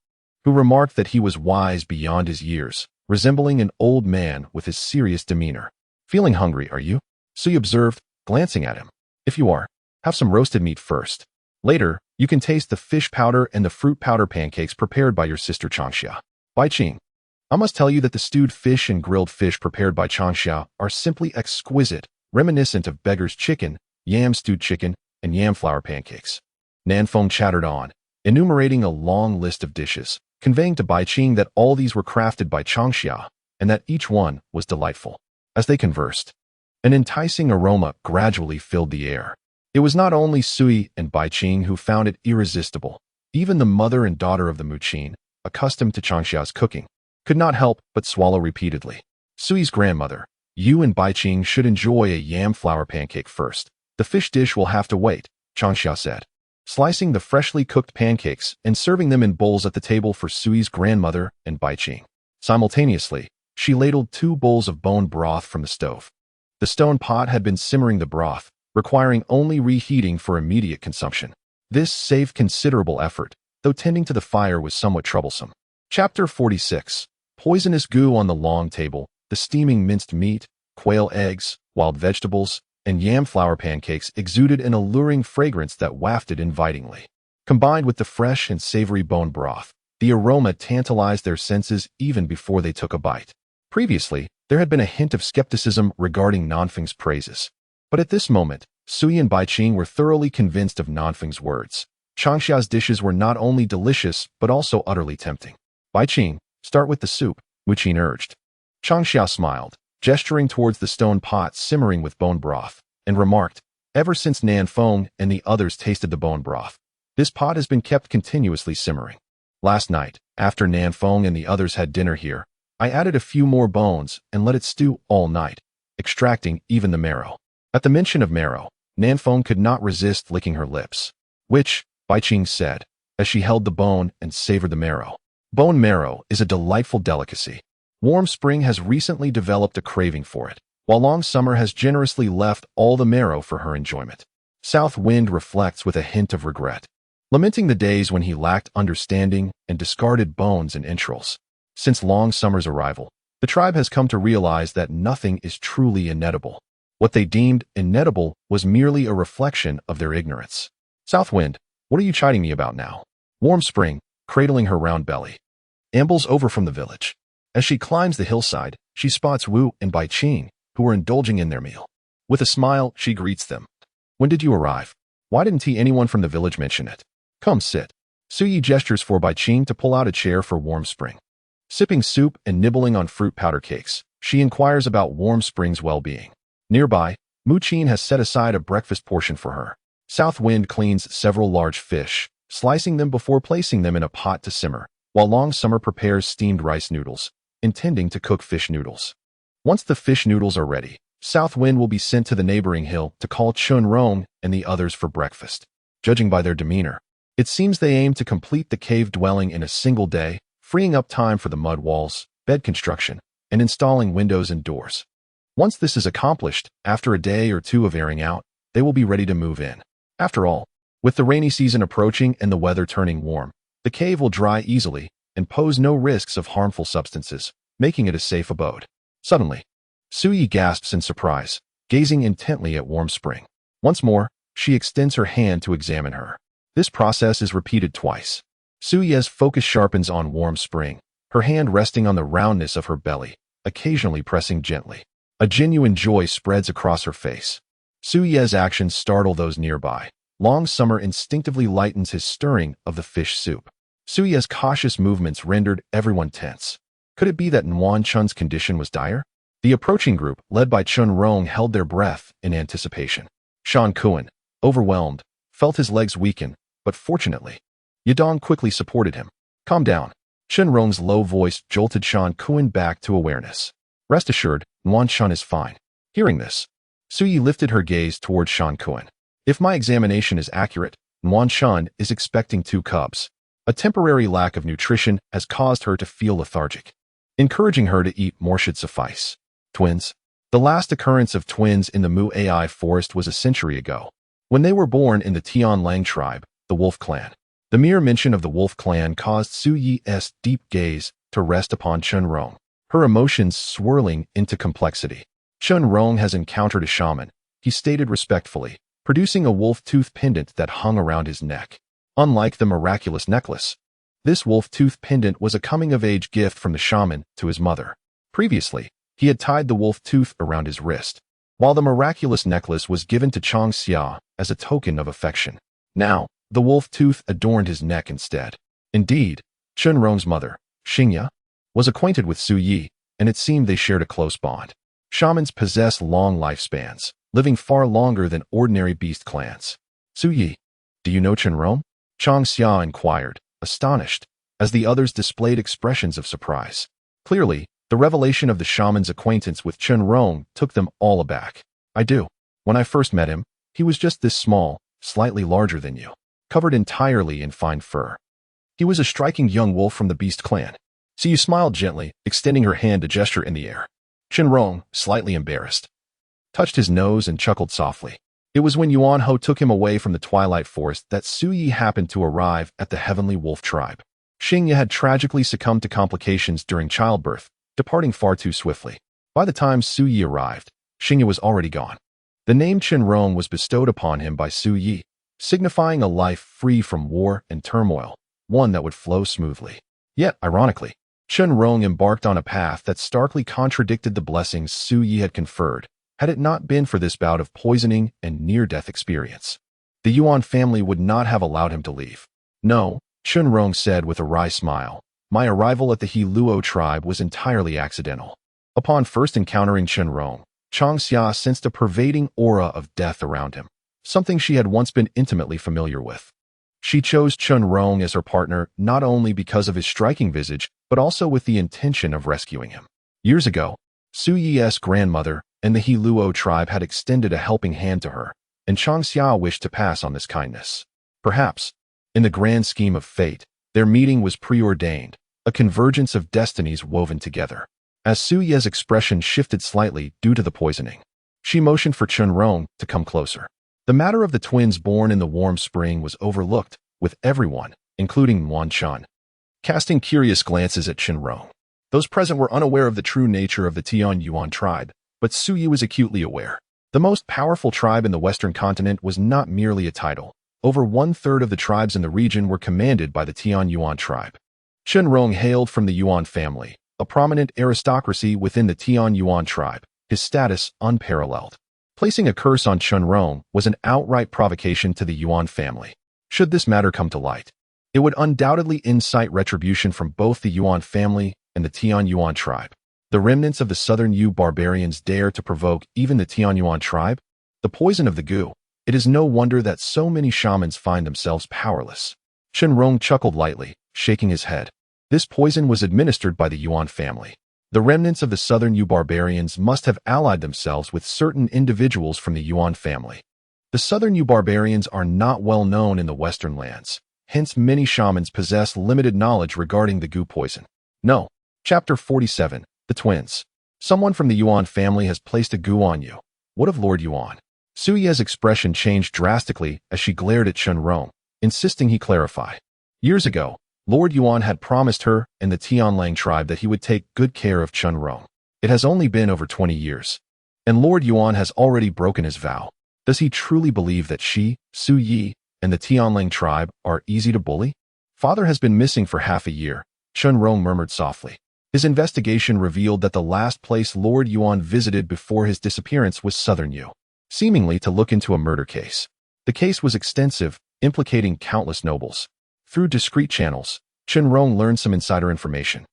who remarked that he was wise beyond his years, resembling an old man with his serious demeanor. "Feeling hungry, are you?" Sui observed, glancing at him. "If you are, have some roasted meat first. Later, you can taste the fish powder and the fruit powder pancakes prepared by your sister Changxia." Bai Qing, I must tell you that the stewed fish and grilled fish prepared by Changxia are simply exquisite, reminiscent of beggar's chicken, yam stewed chicken, and yam flour pancakes. Nanfeng chattered on, enumerating a long list of dishes, conveying to Bai Qing that all these were crafted by Changxia, and that each one was delightful. As they conversed, an enticing aroma gradually filled the air. It was not only Sui and Bai Qing who found it irresistible. Even the mother and daughter of the Muqin, accustomed to Changxia's cooking, could not help but swallow repeatedly. Sui's grandmother, "You and Bai Qing should enjoy a yam flour pancake first. The fish dish will have to wait," Changxia said, slicing the freshly cooked pancakes and serving them in bowls at the table for Sui's grandmother and Bai Qing. Simultaneously, she ladled 2 bowls of bone broth from the stove. The stone pot had been simmering the broth, requiring only reheating for immediate consumption. This saved considerable effort, though tending to the fire was somewhat troublesome. Chapter 46. Poisonous goo on the long table, the steaming minced meat, quail eggs, wild vegetables, and yam flour pancakes exuded an alluring fragrance that wafted invitingly. Combined with the fresh and savory bone broth, the aroma tantalized their senses even before they took a bite. Previously, there had been a hint of skepticism regarding Nanfeng's praises. But at this moment, Sui and Bai Qing were thoroughly convinced of Nanfeng's words. Changxia's dishes were not only delicious, but also utterly tempting. "Bai Qing, start with the soup," Muqin urged. Changxia smiled, gesturing towards the stone pot simmering with bone broth, and remarked, "Ever since Nanfeng and the others tasted the bone broth, this pot has been kept continuously simmering. Last night, after Nanfeng and the others had dinner here, I added a few more bones and let it stew all night, extracting even the marrow." At the mention of marrow, Nanfeng could not resist licking her lips. "Which," Bai Qing said, as she held the bone and savored the marrow. "Bone marrow is a delightful delicacy. Warm Spring has recently developed a craving for it, while Long Summer has generously left all the marrow for her enjoyment." South Wind reflects with a hint of regret, lamenting the days when he lacked understanding and discarded bones and entrails. Since Long Summer's arrival, the tribe has come to realize that nothing is truly inedible. What they deemed inedible was merely a reflection of their ignorance. "South Wind, what are you chiding me about now?" Warm Spring, cradling her round belly, ambles over from the village. As she climbs the hillside, she spots Wu and Bai Qing, who are indulging in their meal. With a smile, she greets them. "When did you arrive? Why didn't anyone from the village mention it? Come sit." Sui gestures for Bai Qing to pull out a chair for Warm Spring. Sipping soup and nibbling on fruit powder cakes, she inquires about Warm Spring's well-being. Nearby, Muqin has set aside a breakfast portion for her. South Wind cleans several large fish, slicing them before placing them in a pot to simmer, while Long Summer prepares steamed rice noodles, intending to cook fish noodles. Once the fish noodles are ready, South Wind will be sent to the neighboring hill to call Chun Rong and the others for breakfast. Judging by their demeanor, it seems they aim to complete the cave dwelling in a single day, freeing up time for the mud walls, bed construction, and installing windows and doors. Once this is accomplished, after a day or two of airing out, they will be ready to move in. After all, with the rainy season approaching and the weather turning warm, the cave will dry easily and pose no risks of harmful substances, making it a safe abode. Suddenly, Sui gasps in surprise, gazing intently at Warm Spring. Once more, she extends her hand to examine her. This process is repeated twice. Sui's focus sharpens on Warm Spring, her hand resting on the roundness of her belly, occasionally pressing gently. A genuine joy spreads across her face. Sui's actions startle those nearby. Long Summer instinctively lightens his stirring of the fish soup. Sui's cautious movements rendered everyone tense. Could it be that Nguyen Chun's condition was dire? The approaching group, led by Chun Rong, held their breath in anticipation. Shan Kuan, overwhelmed, felt his legs weaken, but fortunately, Yadong quickly supported him. "Calm down," Chen Rong's low voice jolted Shan Kuan back to awareness. Rest assured, Yuan Shun is fine. Hearing this, Su Yi lifted her gaze toward Shan Kuan. If my examination is accurate, Yuan Shun is expecting 2 cubs. A temporary lack of nutrition has caused her to feel lethargic. Encouraging her to eat more should suffice. Twins. The last occurrence of twins in the Mu Ai forest was a century ago, when they were born in the Tian Lang tribe, the Wolf Clan. The mere mention of the Wolf Clan caused Su Yi's deep gaze to rest upon Chen Rong, her emotions swirling into complexity. Chen Rong has encountered a shaman, he stated respectfully, producing a wolf tooth pendant that hung around his neck. Unlike the miraculous necklace, this wolf tooth pendant was a coming-of-age gift from the shaman to his mother. Previously, he had tied the wolf tooth around his wrist, while the miraculous necklace was given to Changxia as a token of affection. Now, the wolf tooth adorned his neck instead. Indeed, Chen Rong's mother, Xingya, was acquainted with Su Yi, and it seemed they shared a close bond. Shamans possess long lifespans, living far longer than ordinary beast clans. Su Yi, do you know Chen Rong? Changxia inquired, astonished, as the others displayed expressions of surprise. Clearly, the revelation of the shaman's acquaintance with Chen Rong took them all aback. I do. When I first met him, he was just this small, slightly larger than you, covered entirely in fine fur. He was a striking young wolf from the beast clan. Su Yi smiled gently, extending her hand to gesture in the air. Chen Rong, slightly embarrassed, touched his nose and chuckled softly. It was when Yuan Ho took him away from the Twilight Forest that Su Yi happened to arrive at the Heavenly Wolf tribe. Xingya had tragically succumbed to complications during childbirth, departing far too swiftly. By the time Su Yi arrived, Xingya was already gone. The name Chen Rong was bestowed upon him by Su Yi, signifying a life free from war and turmoil, one that would flow smoothly. Yet, ironically, Chen Rong embarked on a path that starkly contradicted the blessings Su Yi had conferred, had it not been for this bout of poisoning and near-death experience. The Yuan family would not have allowed him to leave. No, Chen Rong said with a wry smile, my arrival at the He Luo tribe was entirely accidental. Upon first encountering Chen Rong, Changxia sensed a pervading aura of death around him, something she had once been intimately familiar with. She chose Chen Rong as her partner not only because of his striking visage, but also with the intention of rescuing him. Years ago, Su Yi's grandmother and the He Luo tribe had extended a helping hand to her, and Changxia wished to pass on this kindness. Perhaps, in the grand scheme of fate, their meeting was preordained, a convergence of destinies woven together. As Su Yi's expression shifted slightly due to the poisoning, she motioned for Chen Rong to come closer. The matter of the twins born in the warm spring was overlooked, with everyone, including Yuan Shun, casting curious glances at Chen Rong. Those present were unaware of the true nature of the Tian Yuan tribe, but Su Yi was acutely aware. The most powerful tribe in the Western continent was not merely a title. Over 1/3 of the tribes in the region were commanded by the Tian Yuan tribe. Chen Rong hailed from the Yuan family, a prominent aristocracy within the Tian Yuan tribe, his status unparalleled. Placing a curse on Chen Rong was an outright provocation to the Yuan family. Should this matter come to light, it would undoubtedly incite retribution from both the Yuan family and the Tian Yuan tribe. The remnants of the southern Yu barbarians dare to provoke even the Tian Yuan tribe? The poison of the gu. It is no wonder that so many shamans find themselves powerless. Chen Rong chuckled lightly, shaking his head. This poison was administered by the Yuan family. The remnants of the southern Yu barbarians must have allied themselves with certain individuals from the Yuan family. The southern Yu barbarians are not well known in the western lands, hence many shamans possess limited knowledge regarding the gu poison. No. Chapter 47. The Twins. Someone from the Yuan family has placed a gu on you. What of Lord Yuan? Su Yi's expression changed drastically as she glared at Chen Rong, insisting he clarify. Years ago, Lord Yuan had promised her and the Tianlang tribe that he would take good care of Chen Rong. It has only been over 20 years, and Lord Yuan has already broken his vow. Does he truly believe that she, Su Yi, and the Tianlang tribe are easy to bully? Father has been missing for half a year, Chen Rong murmured softly. His investigation revealed that the last place Lord Yuan visited before his disappearance was Southern Yu, seemingly to look into a murder case. The case was extensive, implicating countless nobles. Through discreet channels, Chen Rong learned some insider information.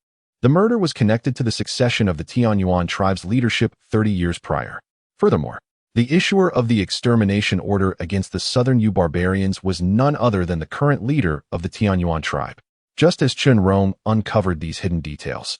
The murder was connected to the succession of the Tian Yuan tribe's leadership 30 years prior. Furthermore, the issuer of the extermination order against the Southern Yu barbarians was none other than the current leader of the Tian Yuan tribe. Just as Chen Rong uncovered these hidden details,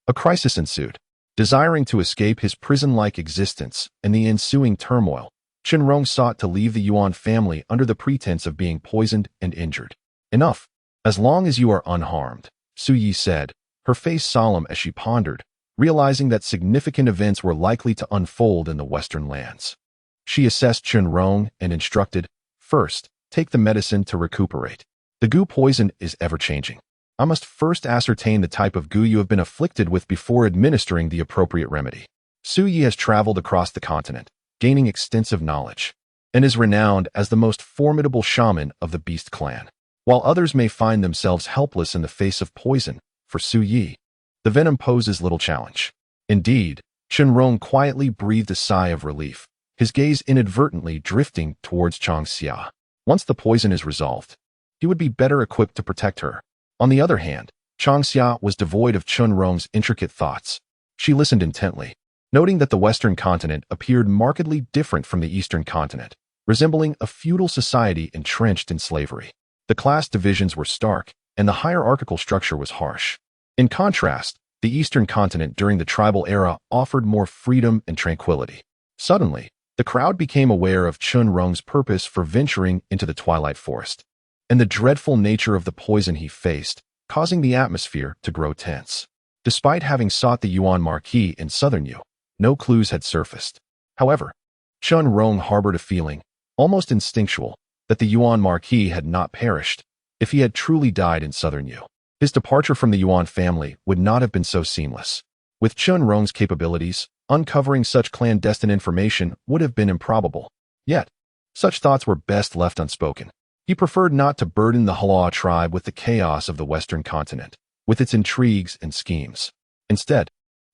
a crisis ensued. Desiring to escape his prison-like existence and the ensuing turmoil, Chen Rong sought to leave the Yuan family under the pretense of being poisoned and injured. Enough. As long as you are unharmed, Su Yi said, her face solemn as she pondered, realizing that significant events were likely to unfold in the Western lands. She assessed Chen Rong and instructed, first, take the medicine to recuperate. The goo poison is ever-changing. I must first ascertain the type of goo you have been afflicted with before administering the appropriate remedy. Su Yi has traveled across the continent, gaining extensive knowledge, and is renowned as the most formidable shaman of the Beast clan. While others may find themselves helpless in the face of poison, for Su Yi, the venom poses little challenge. Indeed, Chen Rong quietly breathed a sigh of relief, his gaze inadvertently drifting towards Changxia. Once the poison is resolved, he would be better equipped to protect her. On the other hand, Changxia was devoid of Chen Rong's intricate thoughts. She listened intently, noting that the Western continent appeared markedly different from the Eastern continent, resembling a feudal society entrenched in slavery. The class divisions were stark, and the hierarchical structure was harsh. In contrast, the Eastern continent during the tribal era offered more freedom and tranquility. Suddenly, the crowd became aware of Chen Rong's purpose for venturing into the Twilight Forest, and the dreadful nature of the poison he faced, causing the atmosphere to grow tense. Despite having sought the Yuan Marquis in southern Yu, no clues had surfaced. However, Chen Rong harbored a feeling, almost instinctual, that the Yuan Marquis had not perished. If he had truly died in southern Yu, his departure from the Yuan family would not have been so seamless. With Chen Rong's capabilities, uncovering such clandestine information would have been improbable. Yet, such thoughts were best left unspoken. He preferred not to burden the Hala tribe with the chaos of the Western continent, with its intrigues and schemes. Instead,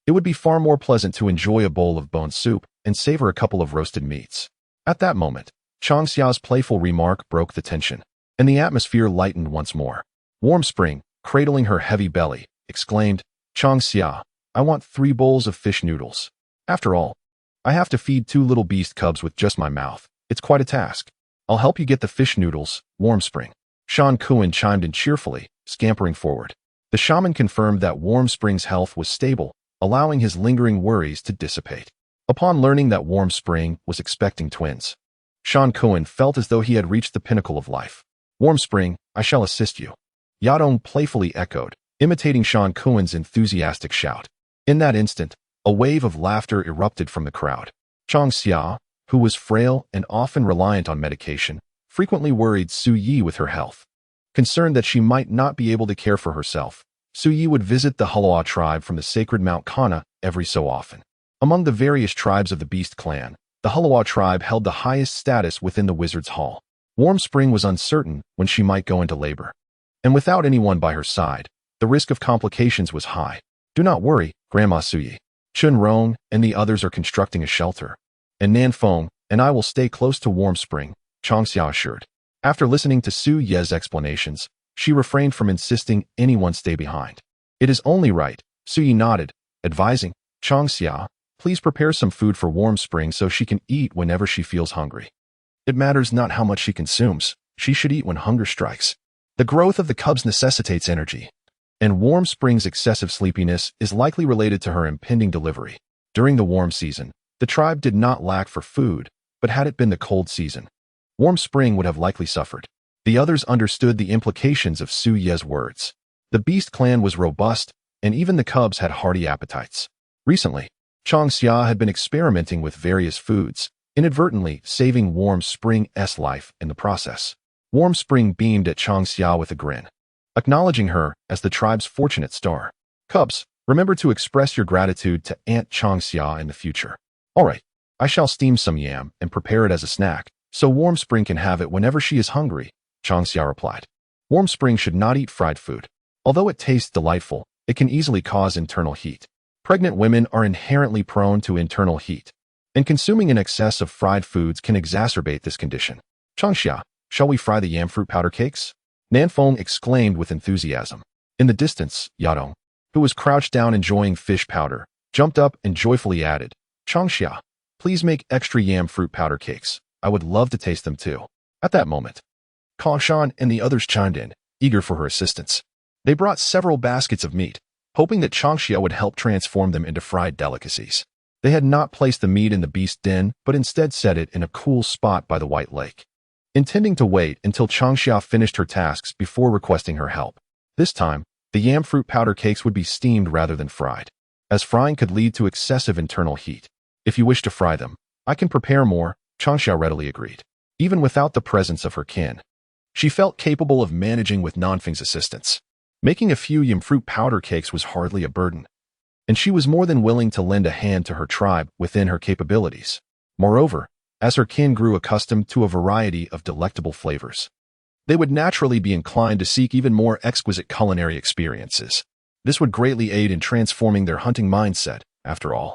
it would be far more pleasant to enjoy a bowl of bone soup and savor a couple of roasted meats. At that moment, Changxia's playful remark broke the tension, and the atmosphere lightened once more. Warm Spring, cradling her heavy belly, exclaimed, Changxia, I want 3 bowls of fish noodles. After all, I have to feed 2 little beast cubs with just my mouth. It's quite a task. I'll help you get the fish noodles, Warm Spring. Shan Kuan chimed in cheerfully, scampering forward. The shaman confirmed that Warm Spring's health was stable, allowing his lingering worries to dissipate. Upon learning that Warm Spring was expecting twins, Shan Kuan felt as though he had reached the pinnacle of life. Warm Spring, I shall assist you. Yadong playfully echoed, imitating Shan Kuan's enthusiastic shout. In that instant, a wave of laughter erupted from the crowd. Changxia, who was frail and often reliant on medication, frequently worried Su Yi with her health. Concerned that she might not be able to care for herself, Su Yi would visit the Haloa tribe from the sacred Mount Kana every so often. Among the various tribes of the Beast clan, the Haloa tribe held the highest status within the Wizard's Hall. Warm Spring was uncertain when she might go into labor, and without anyone by her side, the risk of complications was high. Do not worry, Grandma Su Yi. Chen Rong and the others are constructing a shelter, and Nan Feng and I will stay close to Warm Spring, Changxia assured. After listening to Su Ye's explanations, she refrained from insisting anyone stay behind. It is only right, Su Yi nodded, advising, Changxia, please prepare some food for Warm Spring so she can eat whenever she feels hungry. It matters not how much she consumes, she should eat when hunger strikes. The growth of the cubs necessitates energy, and Warm Spring's excessive sleepiness is likely related to her impending delivery. During the warm season, the tribe did not lack for food, but had it been the cold season, Warm Spring would have likely suffered. The others understood the implications of Su Ye's words. The Beast clan was robust, and even the cubs had hearty appetites. Recently, Changxia had been experimenting with various foods, inadvertently saving Warm Spring's life in the process. Warm Spring beamed at Changxia with a grin, acknowledging her as the tribe's fortunate star. Cubs, remember to express your gratitude to Aunt Changxia in the future. All right, I shall steam some yam and prepare it as a snack, so Warm Spring can have it whenever she is hungry, Changxia replied. Warm Spring should not eat fried food. Although it tastes delightful, it can easily cause internal heat. Pregnant women are inherently prone to internal heat, and consuming in excess of fried foods can exacerbate this condition. Changxia, shall we fry the yam fruit powder cakes? Nanfeng exclaimed with enthusiasm. In the distance, Yadong, who was crouched down enjoying fish powder, jumped up and joyfully added, Changxia, please make extra yam fruit powder cakes. I would love to taste them too. At that moment, Kangshan and the others chimed in, eager for her assistance. They brought several baskets of meat, hoping that Changxia would help transform them into fried delicacies. They had not placed the meat in the beast den, but instead set it in a cool spot by the White Lake, intending to wait until Changxia finished her tasks before requesting her help. This time, the yam fruit powder cakes would be steamed rather than fried, as frying could lead to excessive internal heat. If you wish to fry them, I can prepare more, Changxia readily agreed. Even without the presence of her kin, she felt capable of managing with Nanfeng's assistance. Making a few yam fruit powder cakes was hardly a burden, and she was more than willing to lend a hand to her tribe within her capabilities. Moreover, as her kin grew accustomed to a variety of delectable flavors, they would naturally be inclined to seek even more exquisite culinary experiences. This would greatly aid in transforming their hunting mindset, after all.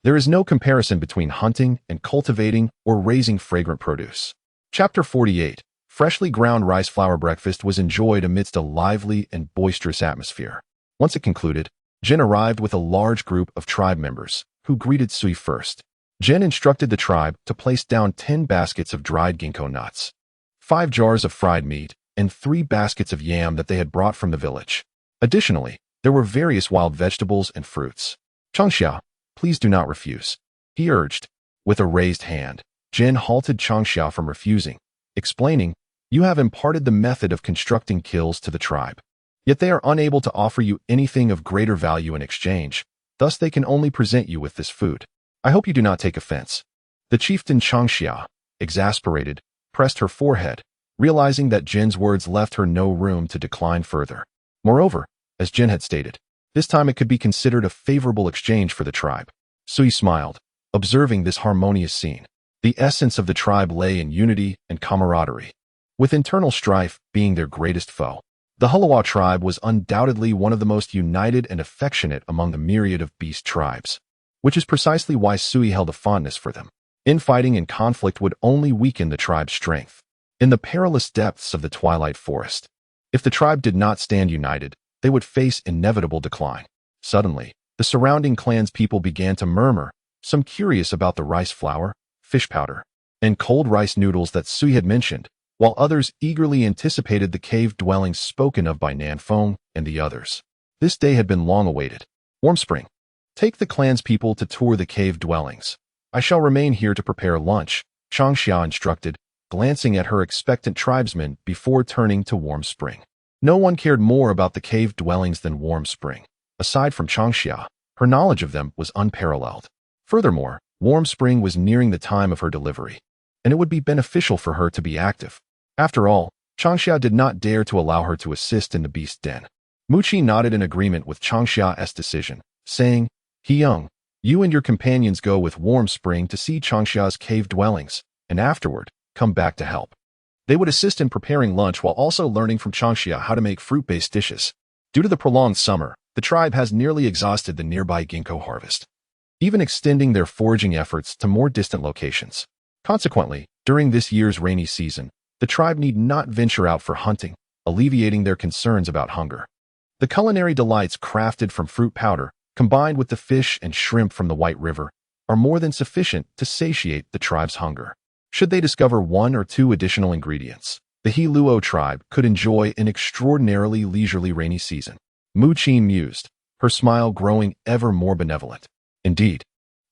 There is no comparison between hunting and cultivating or raising fragrant produce. Chapter 48. Freshly ground rice flour breakfast was enjoyed amidst a lively and boisterous atmosphere. Once it concluded, Jin arrived with a large group of tribe members, who greeted Sui first. Jin instructed the tribe to place down 10 baskets of dried ginkgo nuts, 5 jars of fried meat, and 3 baskets of yam that they had brought from the village. Additionally, there were various wild vegetables and fruits. Changxia, please do not refuse, he urged. With a raised hand, Jin halted Changxia from refusing, explaining, "You have imparted the method of constructing kills to the tribe. Yet they are unable to offer you anything of greater value in exchange, thus they can only present you with this food. I hope you do not take offense." The chieftain Changxia, exasperated, pressed her forehead, realizing that Jin's words left her no room to decline further. Moreover, as Jin had stated, this time it could be considered a favorable exchange for the tribe. Sui smiled, observing this harmonious scene. The essence of the tribe lay in unity and camaraderie, with internal strife being their greatest foe. The Hulawa tribe was undoubtedly one of the most united and affectionate among the myriad of beast tribes, which is precisely why Sui held a fondness for them. Infighting and conflict would only weaken the tribe's strength. In the perilous depths of the twilight forest, if the tribe did not stand united, they would face inevitable decline. Suddenly, the surrounding clan's people began to murmur, some curious about the rice flour, fish powder, and cold rice noodles that Sui had mentioned, while others eagerly anticipated the cave dwellings spoken of by Nanfeng and the others. This day had been long awaited. Warm Spring. Take the clan's people to tour the cave dwellings. I shall remain here to prepare lunch, Changxia instructed, glancing at her expectant tribesmen before turning to Warm Spring. No one cared more about the cave dwellings than Warm Spring. Aside from Changxia, her knowledge of them was unparalleled. Furthermore, Warm Spring was nearing the time of her delivery, and it would be beneficial for her to be active. After all, Changxia did not dare to allow her to assist in the beast den. Muqi nodded in agreement with Changxia's decision, saying, "He-young, you and your companions go with Warm Spring to see Changxia's cave dwellings, and afterward, come back to help." They would assist in preparing lunch while also learning from Changxia how to make fruit-based dishes. Due to the prolonged summer, the tribe has nearly exhausted the nearby ginkgo harvest, even extending their foraging efforts to more distant locations. Consequently, during this year's rainy season, the tribe need not venture out for hunting, alleviating their concerns about hunger. The culinary delights crafted from fruit powder, combined with the fish and shrimp from the White River, are more than sufficient to satiate the tribe's hunger. Should they discover 1 or 2 additional ingredients, the He Luo tribe could enjoy an extraordinarily leisurely rainy season. Mu Qin mused, her smile growing ever more benevolent. Indeed,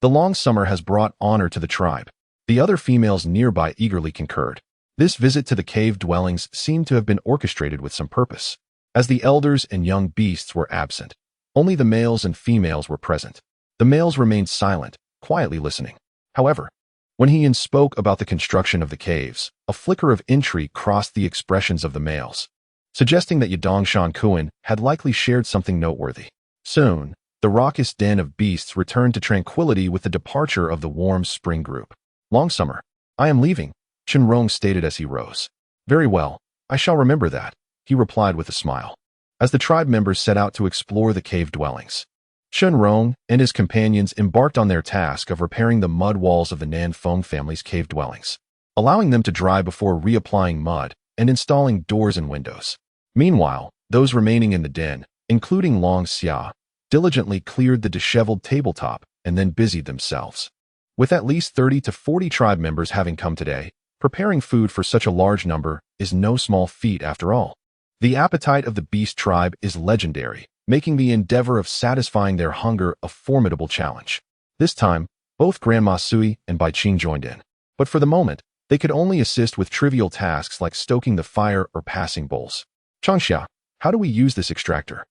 the long summer has brought honor to the tribe. The other females nearby eagerly concurred. This visit to the cave dwellings seemed to have been orchestrated with some purpose. As the elders and young beasts were absent, only the males and females were present. The males remained silent, quietly listening. However, when He spoke about the construction of the caves, a flicker of intrigue crossed the expressions of the males, suggesting that Yadongshan Kuan had likely shared something noteworthy. Soon, the raucous den of beasts returned to tranquility with the departure of the Warm Spring group. "Long summer. I am leaving," Chenrong stated as he rose. "Very well, I shall remember that," he replied with a smile. As the tribe members set out to explore the cave dwellings, Chenrong and his companions embarked on their task of repairing the mud walls of the Nanfeng family's cave dwellings, allowing them to dry before reapplying mud and installing doors and windows. Meanwhile, those remaining in the den, including Long Xia, diligently cleared the disheveled tabletop and then busied themselves. With at least 30 to 40 tribe members having come today, preparing food for such a large number is no small feat after all. The appetite of the beast tribe is legendary, making the endeavor of satisfying their hunger a formidable challenge. This time, both Grandma Sui and Bai Qing joined in. But for the moment, they could only assist with trivial tasks like stoking the fire or passing bowls. Changxia, how do we use this extractor?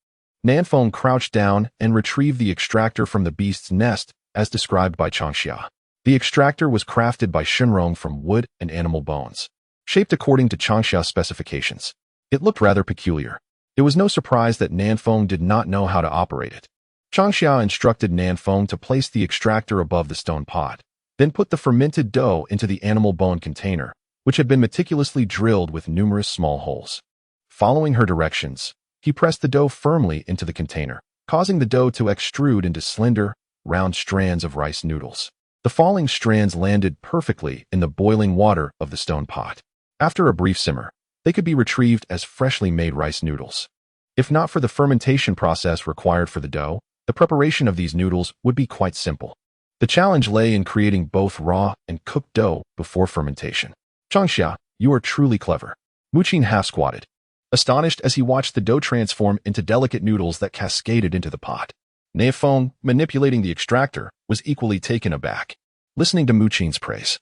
Nanfeng crouched down and retrieved the extractor from the beast's nest, as described by Changxia. The extractor was crafted by Shenrong from wood and animal bones, shaped according to Changxia's specifications. It looked rather peculiar. It was no surprise that Nanfeng did not know how to operate it. Changxia instructed Nanfeng to place the extractor above the stone pot, then put the fermented dough into the animal bone container, which had been meticulously drilled with numerous small holes. Following her directions, he pressed the dough firmly into the container, causing the dough to extrude into slender, round strands of rice noodles. The falling strands landed perfectly in the boiling water of the stone pot. After a brief simmer, they could be retrieved as freshly made rice noodles. If not for the fermentation process required for the dough, the preparation of these noodles would be quite simple. The challenge lay in creating both raw and cooked dough before fermentation. Changxia, you are truly clever. Muqin half-squatted, astonished as he watched the dough transform into delicate noodles that cascaded into the pot. Nanfeng, manipulating the extractor, was equally taken aback, listening to Muqin's praise.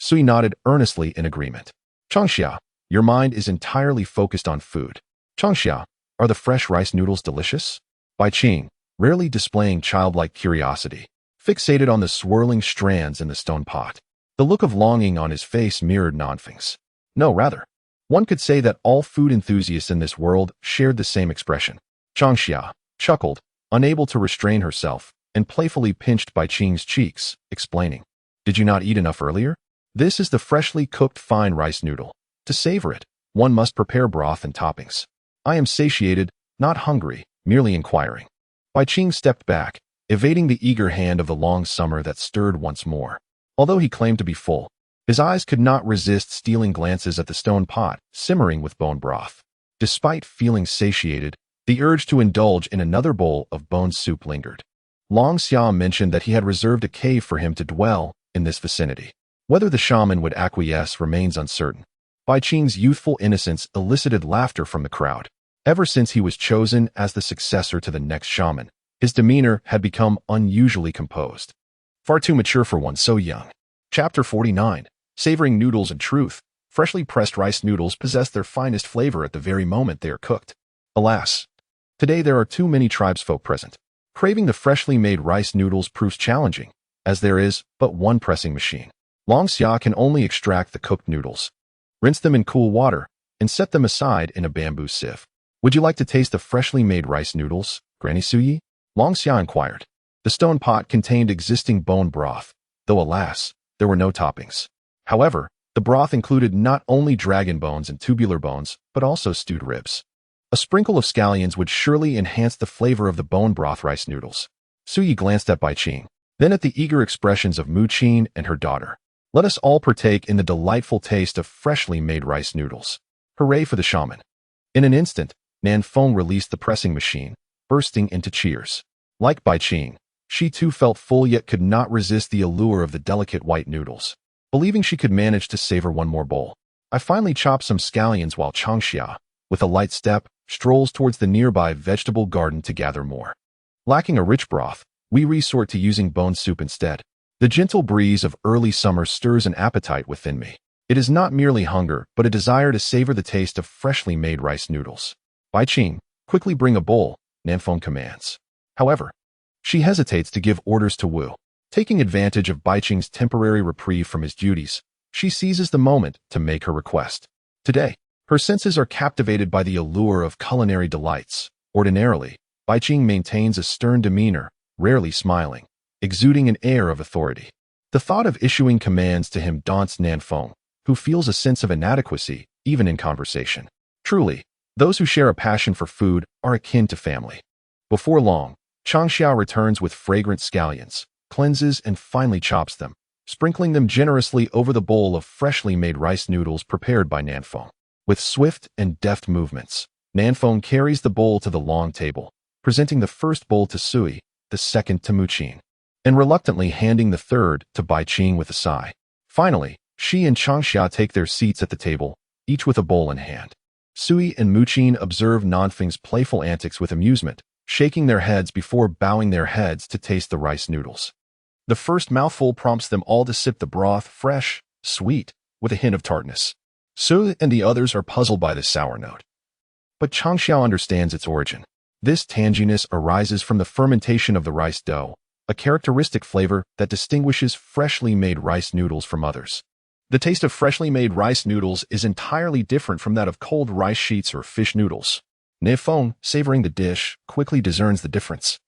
Sui nodded earnestly in agreement. Changxia, your mind is entirely focused on food. Changxia, are the fresh rice noodles delicious? Bai Qing, rarely displaying childlike curiosity, fixated on the swirling strands in the stone pot. The look of longing on his face mirrored Nanfeng's. No, rather, one could say that all food enthusiasts in this world shared the same expression. Changxia chuckled, unable to restrain herself, and playfully pinched Bai Qing's cheeks, explaining, "Did you not eat enough earlier? This is the freshly cooked fine rice noodle. To savor it, one must prepare broth and toppings. I am satiated, not hungry, merely inquiring." Bai Qing stepped back, evading the eager hand of the long summer that stirred once more. Although he claimed to be full, his eyes could not resist stealing glances at the stone pot, simmering with bone broth. Despite feeling satiated, the urge to indulge in another bowl of bone soup lingered. Long Xia mentioned that he had reserved a cave for him to dwell in this vicinity. Whether the shaman would acquiesce remains uncertain. Bai Qing's youthful innocence elicited laughter from the crowd. Ever since he was chosen as the successor to the next shaman, his demeanor had become unusually composed. Far too mature for one so young. Chapter 49. Savoring noodles and truth. Freshly pressed rice noodles possess their finest flavor at the very moment they are cooked. Alas, today there are too many tribesfolk present. Craving the freshly made rice noodles proves challenging, as there is but one pressing machine. Long Xia can only extract the cooked noodles, rinse them in cool water, and set them aside in a bamboo sieve. "Would you like to taste the freshly made rice noodles, Granny Suyi?" Long Xia inquired. The stone pot contained existing bone broth, though alas, there were no toppings. However, the broth included not only dragon bones and tubular bones, but also stewed ribs. A sprinkle of scallions would surely enhance the flavor of the bone broth rice noodles. Suyi glanced at Bai Qing, then at the eager expressions of Muqin and her daughter. "Let us all partake in the delightful taste of freshly made rice noodles. Hooray for the shaman." In an instant, Nanfeng released the pressing machine, bursting into cheers. Like Bai Qing, she too felt full yet could not resist the allure of the delicate white noodles. Believing she could manage to savor one more bowl, I finally chopped some scallions while Changxia, with a light step, strolls towards the nearby vegetable garden to gather more. Lacking a rich broth, we resort to using bone soup instead. The gentle breeze of early summer stirs an appetite within me. It is not merely hunger, but a desire to savor the taste of freshly made rice noodles. Bai Qing, quickly bring a bowl, Nanfeng commands. However, she hesitates to give orders to Wu. Taking advantage of Bai Qing's temporary reprieve from his duties, she seizes the moment to make her request. Today, her senses are captivated by the allure of culinary delights. Ordinarily, Bai Qing maintains a stern demeanor, rarely smiling, exuding an air of authority. The thought of issuing commands to him daunts Nanfeng, who feels a sense of inadequacy, even in conversation. Truly, those who share a passion for food are akin to family. Before long, Changxia returns with fragrant scallions, cleanses and finally chops them, sprinkling them generously over the bowl of freshly made rice noodles prepared by Nanfeng. With swift and deft movements, Nanfeng carries the bowl to the long table, presenting the first bowl to Sui, the second to Muqin, and reluctantly handing the third to Bai Qing with a sigh. Finally, she and Changxia take their seats at the table, each with a bowl in hand. Sui and Muqin observe Nanfeng's playful antics with amusement, shaking their heads before bowing their heads to taste the rice noodles. The first mouthful prompts them all to sip the broth, fresh, sweet, with a hint of tartness. Sui and the others are puzzled by this sour note. But Changxia understands its origin. This tanginess arises from the fermentation of the rice dough, a characteristic flavor that distinguishes freshly made rice noodles from others. The taste of freshly made rice noodles is entirely different from that of cold rice sheets or fish noodles. Nefeng, savoring the dish, quickly discerns the difference.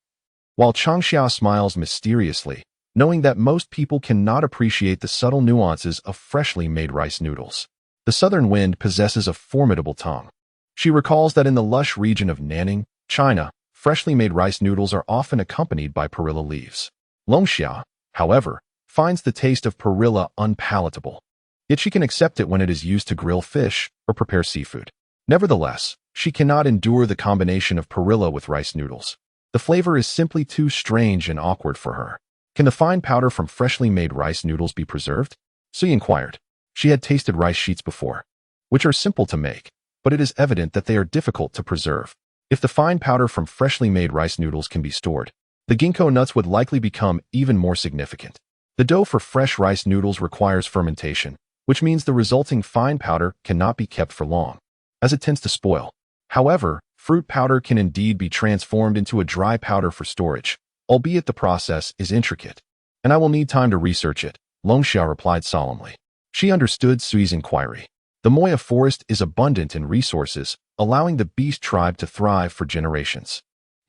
While Changxia smiles mysteriously, knowing that most people cannot appreciate the subtle nuances of freshly made rice noodles. The southern wind possesses a formidable tongue. She recalls that in the lush region of Nanning, China, freshly made rice noodles are often accompanied by perilla leaves. Longxia, however, finds the taste of perilla unpalatable. Yet she can accept it when it is used to grill fish or prepare seafood. Nevertheless, she cannot endure the combination of perilla with rice noodles. The flavor is simply too strange and awkward for her. Can the fine powder from freshly made rice noodles be preserved? Sui inquired. She had tasted rice sheets before, which are simple to make, but it is evident that they are difficult to preserve. If the fine powder from freshly made rice noodles can be stored, the ginkgo nuts would likely become even more significant. The dough for fresh rice noodles requires fermentation, which means the resulting fine powder cannot be kept for long, as it tends to spoil. However, fruit powder can indeed be transformed into a dry powder for storage, albeit the process is intricate. And I will need time to research it, Longxia replied solemnly. She understood Sui's inquiry. The Moya forest is abundant in resources, allowing the beast tribe to thrive for generations.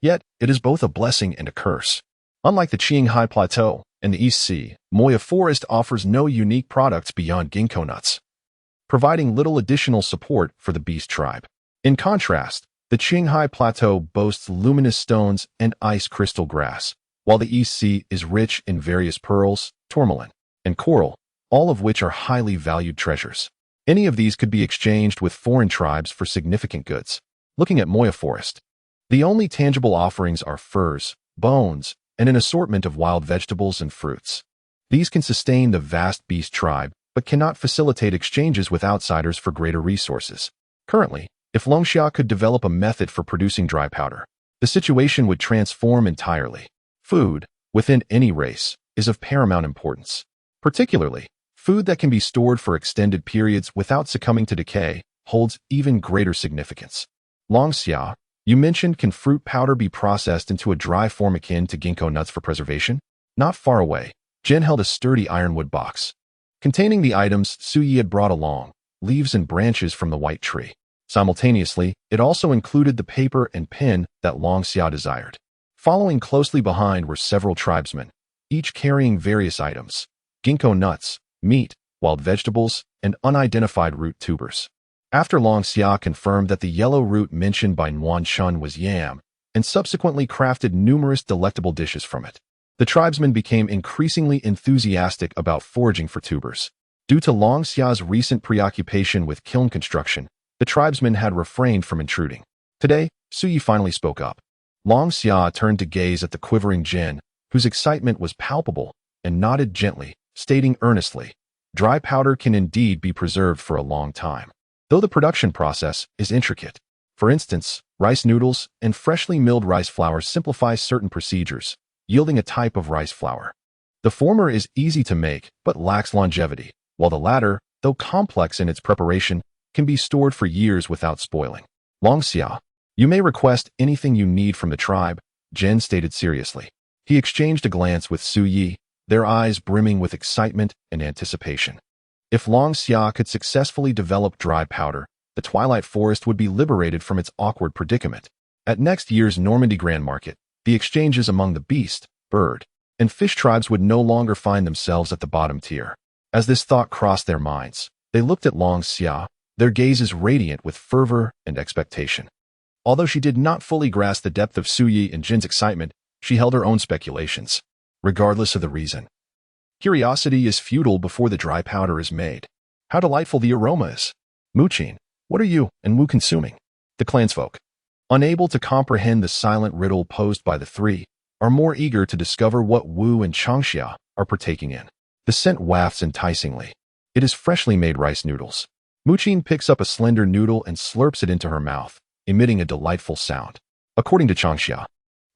Yet, it is both a blessing and a curse. Unlike the Qinghai Plateau and the East Sea, Moya forest offers no unique products beyond ginkgo nuts, providing little additional support for the beast tribe. In contrast, the Qinghai Plateau boasts luminous stones and ice crystal grass, while the East Sea is rich in various pearls, tourmaline, and coral, all of which are highly valued treasures. Any of these could be exchanged with foreign tribes for significant goods. Looking at Moya forest, the only tangible offerings are furs, bones, and an assortment of wild vegetables and fruits. These can sustain the vast beast tribe, but cannot facilitate exchanges with outsiders for greater resources. Currently, if Longxia could develop a method for producing dry powder, the situation would transform entirely. Food, within any race, is of paramount importance. Particularly, food that can be stored for extended periods without succumbing to decay holds even greater significance. Longxia, you mentioned, can fruit powder be processed into a dry form akin to ginkgo nuts for preservation? Not far away, Jen held a sturdy ironwood box, containing the items Sui had brought along, leaves and branches from the white tree. Simultaneously, it also included the paper and pen that Longxia desired. Following closely behind were several tribesmen, each carrying various items: ginkgo nuts, meat, wild vegetables, and unidentified root tubers. After Longxia confirmed that the yellow root mentioned by Nuan Chun was yam, and subsequently crafted numerous delectable dishes from it, the tribesmen became increasingly enthusiastic about foraging for tubers. Due to Longxia's recent preoccupation with kiln construction, the tribesmen had refrained from intruding. Today, Sui finally spoke up. Longxia turned to gaze at the quivering Jin, whose excitement was palpable, and nodded gently, stating earnestly, "Dry powder can indeed be preserved for a long time, though the production process is intricate. For instance, rice noodles and freshly milled rice flour simplify certain procedures, yielding a type of rice flour. The former is easy to make but lacks longevity, while the latter, though complex in its preparation, can be stored for years without spoiling." "Longxia, you may request anything you need from the tribe," Jen stated seriously. He exchanged a glance with Sui, their eyes brimming with excitement and anticipation. If Longxia could successfully develop dry powder, the Twilight Forest would be liberated from its awkward predicament. At next year's Normandy Grand Market, the exchanges among the beast, bird, and fish tribes would no longer find themselves at the bottom tier. As this thought crossed their minds, they looked at Longxia, their gazes radiant with fervor and expectation. Although she did not fully grasp the depth of Sui and Jin's excitement, she held her own speculations, regardless of the reason. Curiosity is futile before the dry powder is made. How delightful the aroma is! Muqin, what are you and Wu consuming? The clansfolk, unable to comprehend the silent riddle posed by the three, are more eager to discover what Wu and Changxia are partaking in. The scent wafts enticingly. It is freshly made rice noodles. Muqin picks up a slender noodle and slurps it into her mouth, emitting a delightful sound. According to Changxia,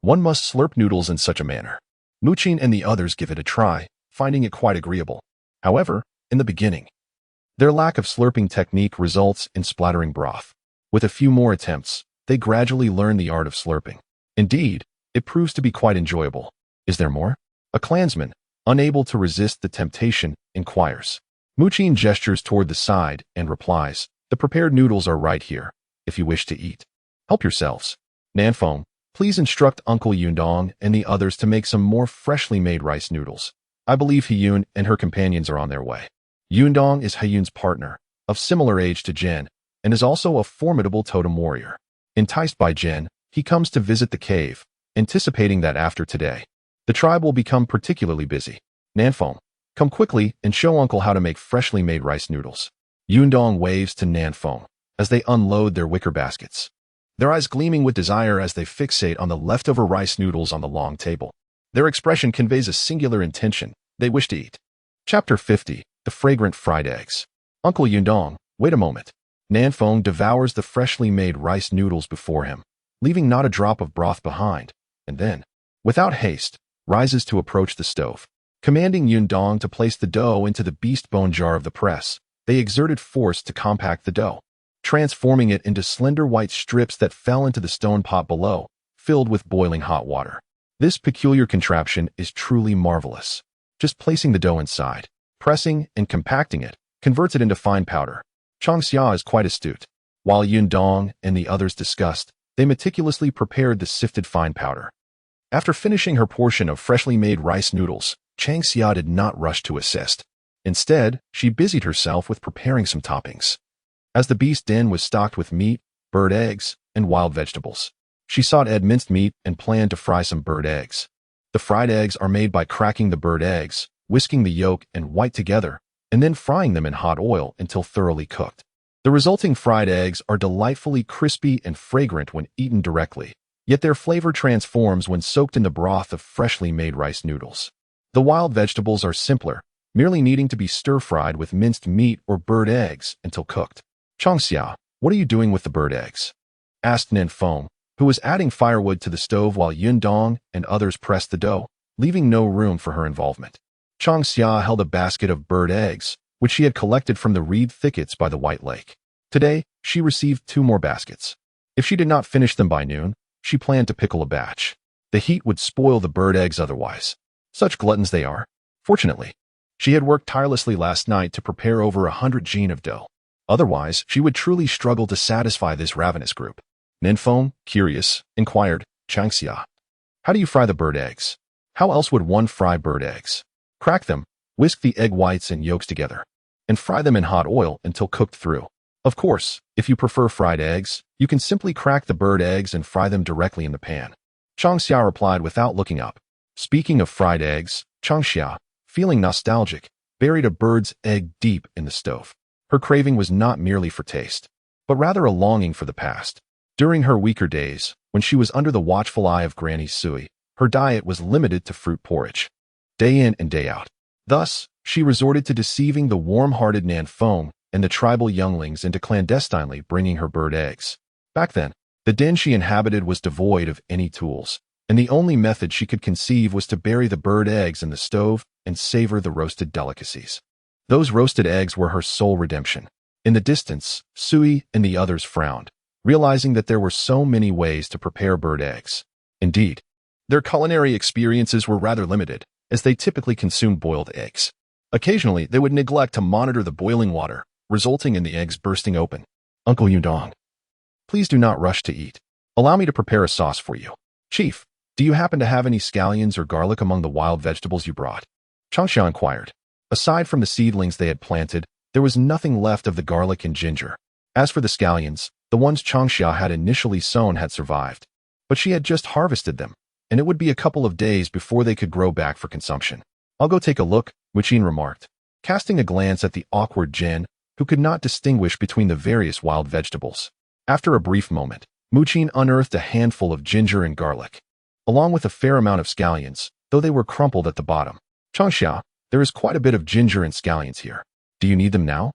one must slurp noodles in such a manner. Muqin and the others give it a try, finding it quite agreeable. However, in the beginning, their lack of slurping technique results in splattering broth. With a few more attempts, they gradually learn the art of slurping. Indeed, it proves to be quite enjoyable. Is there more? A clansman, unable to resist the temptation, inquires. Muqin gestures toward the side and replies, "The prepared noodles are right here, if you wish to eat. Help yourselves." Nanfeng, please instruct Uncle Yundong and the others to make some more freshly made rice noodles. I believe Heyun and her companions are on their way. Yundong is Heyun's partner, of similar age to Jen, and is also a formidable totem warrior. Enticed by Jen, he comes to visit the cave, anticipating that after today, the tribe will become particularly busy. Nanfeng, come quickly and show Uncle how to make freshly made rice noodles. Yundong waves to Nanfeng as they unload their wicker baskets, their eyes gleaming with desire as they fixate on the leftover rice noodles on the long table. Their expression conveys a singular intention. They wish to eat. Chapter 50. The Fragrant Fried Eggs. Uncle Yundong, wait a moment. Nanfeng devours the freshly made rice noodles before him, leaving not a drop of broth behind, and then, without haste, rises to approach the stove. Commanding Yundong to place the dough into the beast bone jar of the press, they exerted force to compact the dough, transforming it into slender white strips that fell into the stone pot below, filled with boiling hot water. This peculiar contraption is truly marvelous. Just placing the dough inside, pressing and compacting it, converts it into fine powder. Changxia is quite astute. While Yundong and the others discussed, they meticulously prepared the sifted fine powder. After finishing her portion of freshly made rice noodles, Changxia did not rush to assist. Instead, she busied herself with preparing some toppings. As the beast den was stocked with meat, bird eggs, and wild vegetables, she sought minced meat and planned to fry some bird eggs. The fried eggs are made by cracking the bird eggs, whisking the yolk and white together, and then frying them in hot oil until thoroughly cooked. The resulting fried eggs are delightfully crispy and fragrant when eaten directly, yet their flavor transforms when soaked in the broth of freshly made rice noodles. The wild vegetables are simpler, merely needing to be stir-fried with minced meat or bird eggs until cooked. Changxia, what are you doing with the bird eggs? Asked Nanfeng, who was adding firewood to the stove while Yundong and others pressed the dough, leaving no room for her involvement. Changxia held a basket of bird eggs, which she had collected from the reed thickets by the White Lake. Today, she received 2 more baskets. If she did not finish them by noon, she planned to pickle a batch. The heat would spoil the bird eggs otherwise. Such gluttons they are. Fortunately, she had worked tirelessly last night to prepare over 100 jin of dough. Otherwise, she would truly struggle to satisfy this ravenous group. Nanfeng, curious, inquired, Changxia, how do you fry the bird eggs? How else would one fry bird eggs? Crack them, whisk the egg whites and yolks together, and fry them in hot oil until cooked through. Of course, if you prefer fried eggs, you can simply crack the bird eggs and fry them directly in the pan. Changxia replied without looking up. Speaking of fried eggs, Changxia, feeling nostalgic, buried a bird's egg deep in the stove. Her craving was not merely for taste, but rather a longing for the past. During her weaker days, when she was under the watchful eye of Granny Sui, her diet was limited to fruit porridge, day in and day out. Thus, she resorted to deceiving the warm-hearted Nanfeng and the tribal younglings into clandestinely bringing her bird eggs. Back then, the den she inhabited was devoid of any tools, and the only method she could conceive was to bury the bird eggs in the stove and savor the roasted delicacies. Those roasted eggs were her sole redemption. In the distance, Sui and the others frowned, realizing that there were so many ways to prepare bird eggs. Indeed, their culinary experiences were rather limited, as they typically consumed boiled eggs. Occasionally, they would neglect to monitor the boiling water, resulting in the eggs bursting open. Uncle Yundong, please do not rush to eat. Allow me to prepare a sauce for you. Chief, do you happen to have any scallions or garlic among the wild vegetables you brought? Changxia inquired. Aside from the seedlings they had planted, there was nothing left of the garlic and ginger. As for the scallions, the ones Changxia had initially sown had survived, but she had just harvested them, and it would be a couple of days before they could grow back for consumption. I'll go take a look, Muqin remarked, casting a glance at the awkward Jen, who could not distinguish between the various wild vegetables. After a brief moment, Muqin unearthed a handful of ginger and garlic, along with a fair amount of scallions, though they were crumpled at the bottom. Changxia, there is quite a bit of ginger and scallions here. Do you need them now?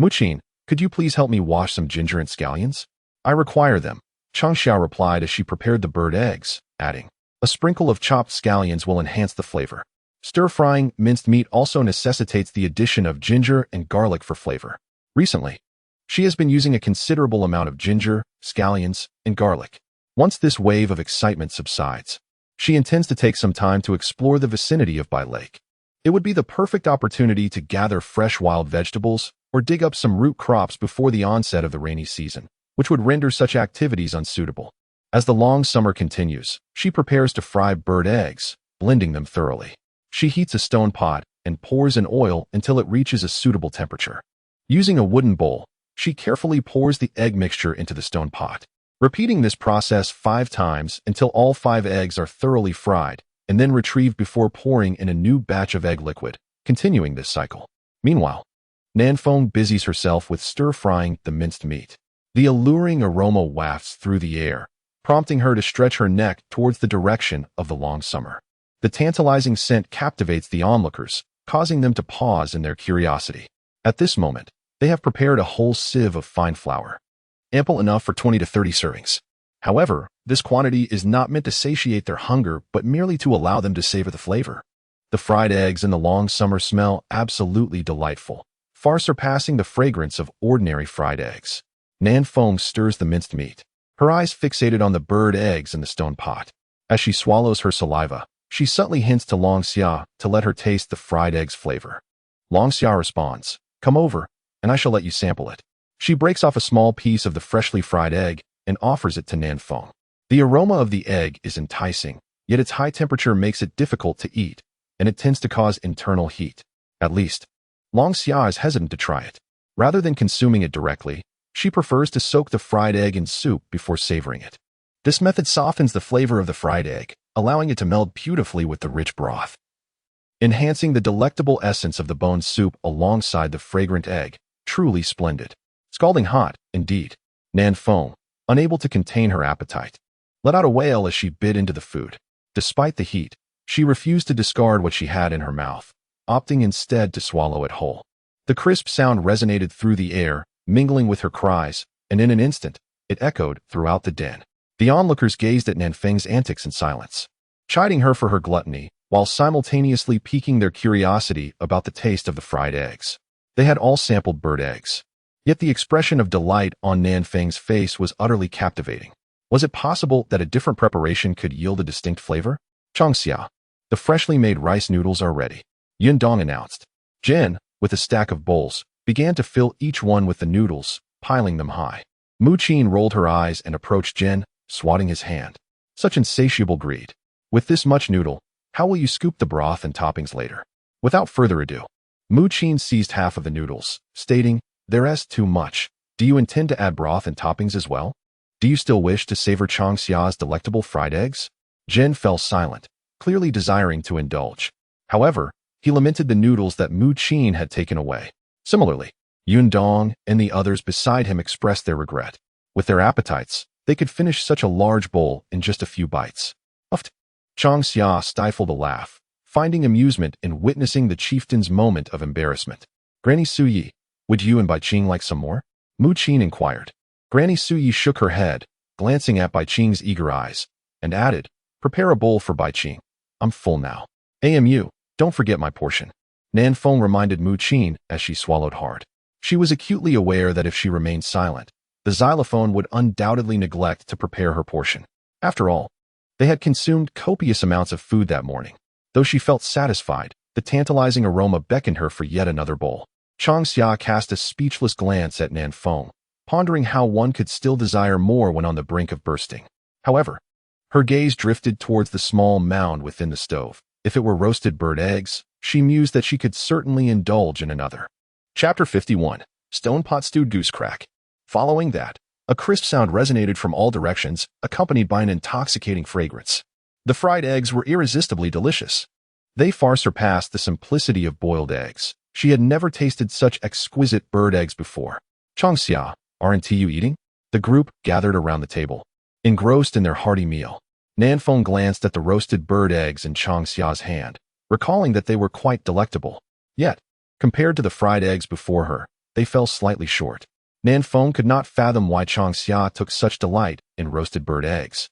Muqin, Could you please help me wash some ginger and scallions? I require them, Changxia replied as she prepared the bird eggs, adding, a sprinkle of chopped scallions will enhance the flavor. Stir-frying minced meat also necessitates the addition of ginger and garlic for flavor. Recently, she has been using a considerable amount of ginger, scallions, and garlic. Once this wave of excitement subsides, she intends to take some time to explore the vicinity of Bai Lake. It would be the perfect opportunity to gather fresh wild vegetables or dig up some root crops before the onset of the rainy season, which would render such activities unsuitable. As the long summer continues, she prepares to fry bird eggs, blending them thoroughly. She heats a stone pot and pours in oil until it reaches a suitable temperature. Using a wooden bowl, she carefully pours the egg mixture into the stone pot, repeating this process 5 times until all 5 eggs are thoroughly fried, and then retrieved before pouring in a new batch of egg liquid, continuing this cycle. Meanwhile, Nanfeng busies herself with stir-frying the minced meat. The alluring aroma wafts through the air, prompting her to stretch her neck towards the direction of the long summer. The tantalizing scent captivates the onlookers, causing them to pause in their curiosity. At this moment, they have prepared a whole sieve of fine flour, ample enough for 20 to 30 servings. However, this quantity is not meant to satiate their hunger, but merely to allow them to savor the flavor. The fried eggs in the long summer smell absolutely delightful, far surpassing the fragrance of ordinary fried eggs. Nanfeng stirs the minced meat, her eyes fixated on the bird eggs in the stone pot. As she swallows her saliva, she subtly hints to Changxia to let her taste the fried egg's flavor. Changxia responds, "Come over, and I shall let you sample it." She breaks off a small piece of the freshly fried egg and offers it to Nanfeng. The aroma of the egg is enticing, yet its high temperature makes it difficult to eat, and it tends to cause internal heat. At least, Changxia is hesitant to try it. Rather than consuming it directly, she prefers to soak the fried egg in soup before savoring it. This method softens the flavor of the fried egg, allowing it to meld beautifully with the rich broth, enhancing the delectable essence of the boned soup alongside the fragrant egg. Truly splendid. Scalding hot, indeed. Nanfeng, unable to contain her appetite, let out a wail as she bit into the food. Despite the heat, she refused to discard what she had in her mouth, opting instead to swallow it whole. The crisp sound resonated through the air, mingling with her cries, and in an instant, it echoed throughout the den. The onlookers gazed at Nanfeng's antics in silence, chiding her for her gluttony, while simultaneously piquing their curiosity about the taste of the fried eggs. They had all sampled bird eggs, yet the expression of delight on Nanfeng's face was utterly captivating. Was it possible that a different preparation could yield a distinct flavor? Changxia, the freshly made rice noodles are ready, Yundong announced. Jen, with a stack of bowls, began to fill each one with the noodles, piling them high. Mu Qin rolled her eyes and approached Jen, swatting his hand. Such insatiable greed. With this much noodle, how will you scoop the broth and toppings later? Without further ado, Mu Qin seized half of the noodles, stating, "There's too much. Do you intend to add broth and toppings as well? Do you still wish to savor Changxia's delectable fried eggs?" Jen fell silent, clearly desiring to indulge. However, he lamented the noodles that Mu Qin had taken away. Similarly, Yundong and the others beside him expressed their regret. With their appetites, they could finish such a large bowl in just a few bites. Uffed. Changxia stifled a laugh, finding amusement in witnessing the chieftain's moment of embarrassment. "Granny Suyi, would you and Bai Qing like some more?" Mu Qin inquired. Granny Suyi shook her head, glancing at Bai Qing's eager eyes, and added, "Prepare a bowl for Bai Qing. I'm full now. AMU, don't forget my portion." Nanfeng reminded Mu Qin as she swallowed hard. She was acutely aware that if she remained silent, the xylophone would undoubtedly neglect to prepare her portion. After all, they had consumed copious amounts of food that morning. Though she felt satisfied, the tantalizing aroma beckoned her for yet another bowl. Changxia cast a speechless glance at Nanfeng, pondering how one could still desire more when on the brink of bursting. However, her gaze drifted towards the small mound within the stove. If it were roasted bird eggs, she mused that she could certainly indulge in another. Chapter 51. Stone Pot Stewed Goose Crack. Following that, a crisp sound resonated from all directions, accompanied by an intoxicating fragrance. The fried eggs were irresistibly delicious. They far surpassed the simplicity of boiled eggs. She had never tasted such exquisite bird eggs before. "Changxia, aren't you eating?" The group gathered around the table, engrossed in their hearty meal. Nanfeng glanced at the roasted bird eggs in Changxia's hand, recalling that they were quite delectable. Yet, compared to the fried eggs before her, they fell slightly short. Nanfeng could not fathom why Changxia took such delight in roasted bird eggs,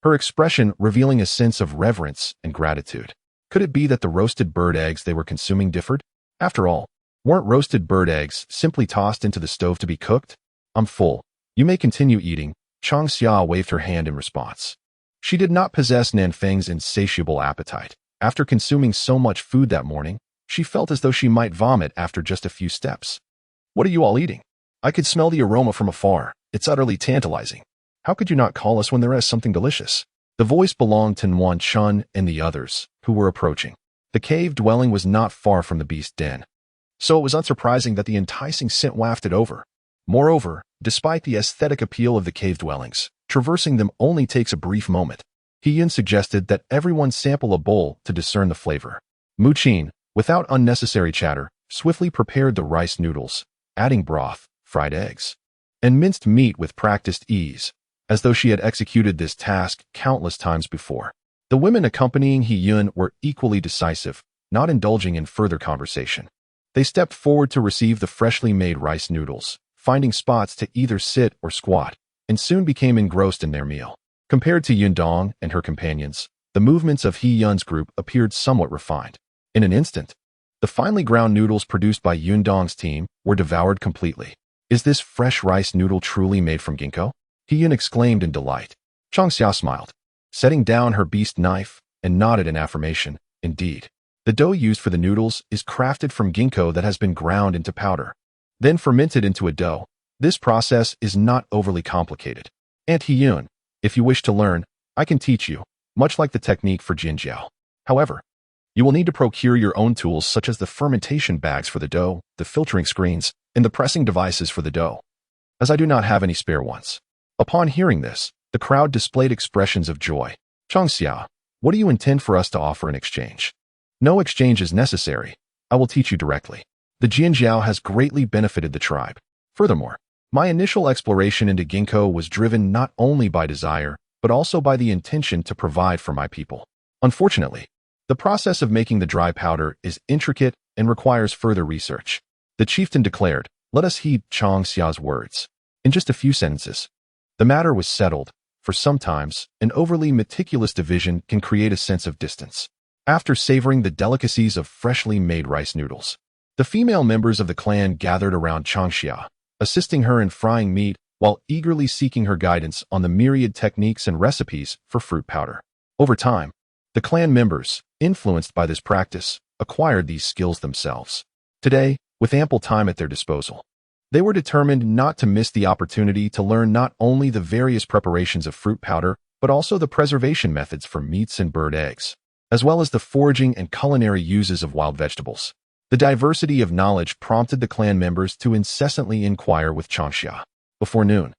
her expression revealing a sense of reverence and gratitude. Could it be that the roasted bird eggs they were consuming differed? After all, weren't roasted bird eggs simply tossed into the stove to be cooked? I'm full. You may continue eating. Changxia waved her hand in response. She did not possess Nanfeng's insatiable appetite. After consuming so much food that morning, she felt as though she might vomit after just a few steps. What are you all eating? I could smell the aroma from afar. It's utterly tantalizing. How could you not call us when there is something delicious? The voice belonged to Nuan Chun and the others, who were approaching. The cave dwelling was not far from the beast den, so it was unsurprising that the enticing scent wafted over. Moreover, despite the aesthetic appeal of the cave dwellings, traversing them only takes a brief moment. He suggested that everyone sample a bowl to discern the flavor. Mu Qin, without unnecessary chatter, swiftly prepared the rice noodles, adding broth, fried eggs, and minced meat with practiced ease, as though she had executed this task countless times before. The women accompanying He Yun were equally decisive, not indulging in further conversation. They stepped forward to receive the freshly made rice noodles, finding spots to either sit or squat, and soon became engrossed in their meal. Compared to Yundong and her companions, the movements of He Yun's group appeared somewhat refined. In an instant, the finely ground noodles produced by Yundong's team were devoured completely. Is this fresh rice noodle truly made from ginkgo? He Yun exclaimed in delight. Changxia smiled, setting down her beast knife, and nodded in affirmation. Indeed, the dough used for the noodles is crafted from ginkgo that has been ground into powder, then fermented into a dough. This process is not overly complicated. And He Yun, if you wish to learn, I can teach you, much like the technique for jinjiao. However, you will need to procure your own tools such as the fermentation bags for the dough, the filtering screens, and the pressing devices for the dough, as I do not have any spare ones. Upon hearing this, the crowd displayed expressions of joy. Changxia, what do you intend for us to offer in exchange? No exchange is necessary. I will teach you directly. The jinjiao has greatly benefited the tribe. Furthermore, my initial exploration into ginkgo was driven not only by desire, but also by the intention to provide for my people. Unfortunately, the process of making the dry powder is intricate and requires further research. The chieftain declared, let us heed Changxia's words. In just a few sentences, the matter was settled, for sometimes an overly meticulous division can create a sense of distance. After savoring the delicacies of freshly made rice noodles, the female members of the clan gathered around Changxia, assisting her in frying meat while eagerly seeking her guidance on the myriad techniques and recipes for fruit powder. Over time, the clan members, influenced by this practice, acquired these skills themselves. Today, with ample time at their disposal, they were determined not to miss the opportunity to learn not only the various preparations of fruit powder, but also the preservation methods for meats and bird eggs, as well as the foraging and culinary uses of wild vegetables. The diversity of knowledge prompted the clan members to incessantly inquire with Changxia. Before noon,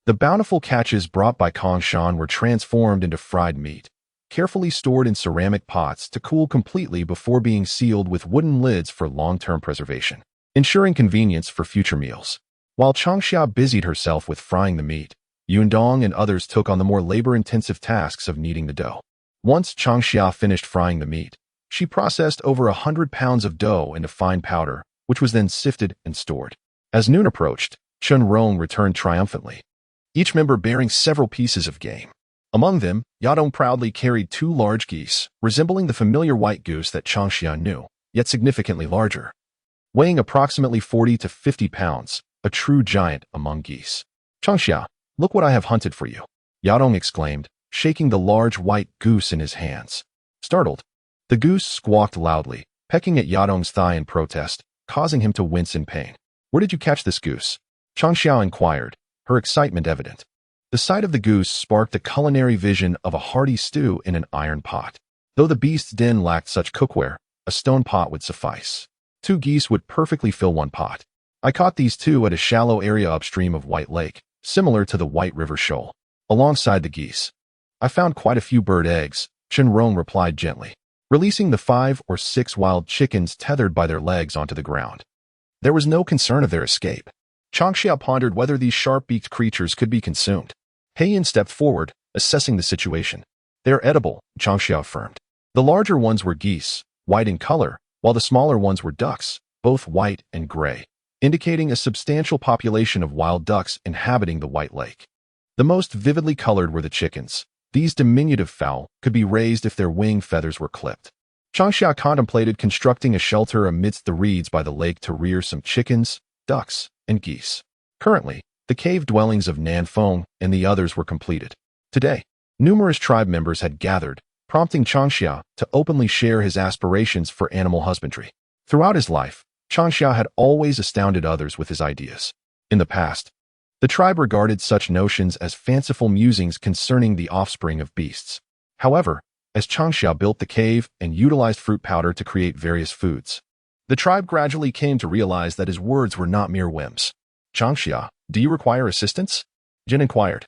the bountiful catches brought by Kongshan were transformed into fried meat, carefully stored in ceramic pots to cool completely before being sealed with wooden lids for long-term preservation, ensuring convenience for future meals. While Changxia busied herself with frying the meat, Yundong and others took on the more labor-intensive tasks of kneading the dough. Once Changxia finished frying the meat, she processed over 100 pounds of dough into fine powder, which was then sifted and stored. As noon approached, Chun Rong returned triumphantly, each member bearing several pieces of game. Among them, Yadong proudly carried 2 large geese, resembling the familiar white goose that Changxia knew, yet significantly larger. Weighing approximately 40 to 50 pounds, a true giant among geese. Changxia, look what I have hunted for you, Yadong exclaimed, shaking the large white goose in his hands. Startled, the goose squawked loudly, pecking at Yadong's thigh in protest, causing him to wince in pain. Where did you catch this goose? Changxia inquired, her excitement evident. The sight of the goose sparked the culinary vision of a hearty stew in an iron pot. Though the beast's den lacked such cookware, a stone pot would suffice. 2 geese would perfectly fill 1 pot. I caught these 2 at a shallow area upstream of White Lake, similar to the White River Shoal. Alongside the geese, I found quite a few bird eggs, Chun Rong replied gently, releasing the 5 or 6 wild chickens tethered by their legs onto the ground. There was no concern of their escape. Changxia pondered whether these sharp-beaked creatures could be consumed. Heian stepped forward, assessing the situation. They are edible, Changxia affirmed. The larger ones were geese, white in color, while the smaller ones were ducks, both white and gray. indicating a substantial population of wild ducks inhabiting the White Lake. The most vividly colored were the chickens. These diminutive fowl could be raised if their wing feathers were clipped. Changxia contemplated constructing a shelter amidst the reeds by the lake to rear some chickens, ducks, and geese. Currently, the cave dwellings of Nanfeng and the others were completed. Today, numerous tribe members had gathered, prompting Changxia to openly share his aspirations for animal husbandry. Throughout his life, Changxia had always astounded others with his ideas. In the past, the tribe regarded such notions as fanciful musings concerning the offspring of beasts. However, as Changxia built the cave and utilized fruit powder to create various foods, the tribe gradually came to realize that his words were not mere whims. "Changxia, do you require assistance?" Jin inquired,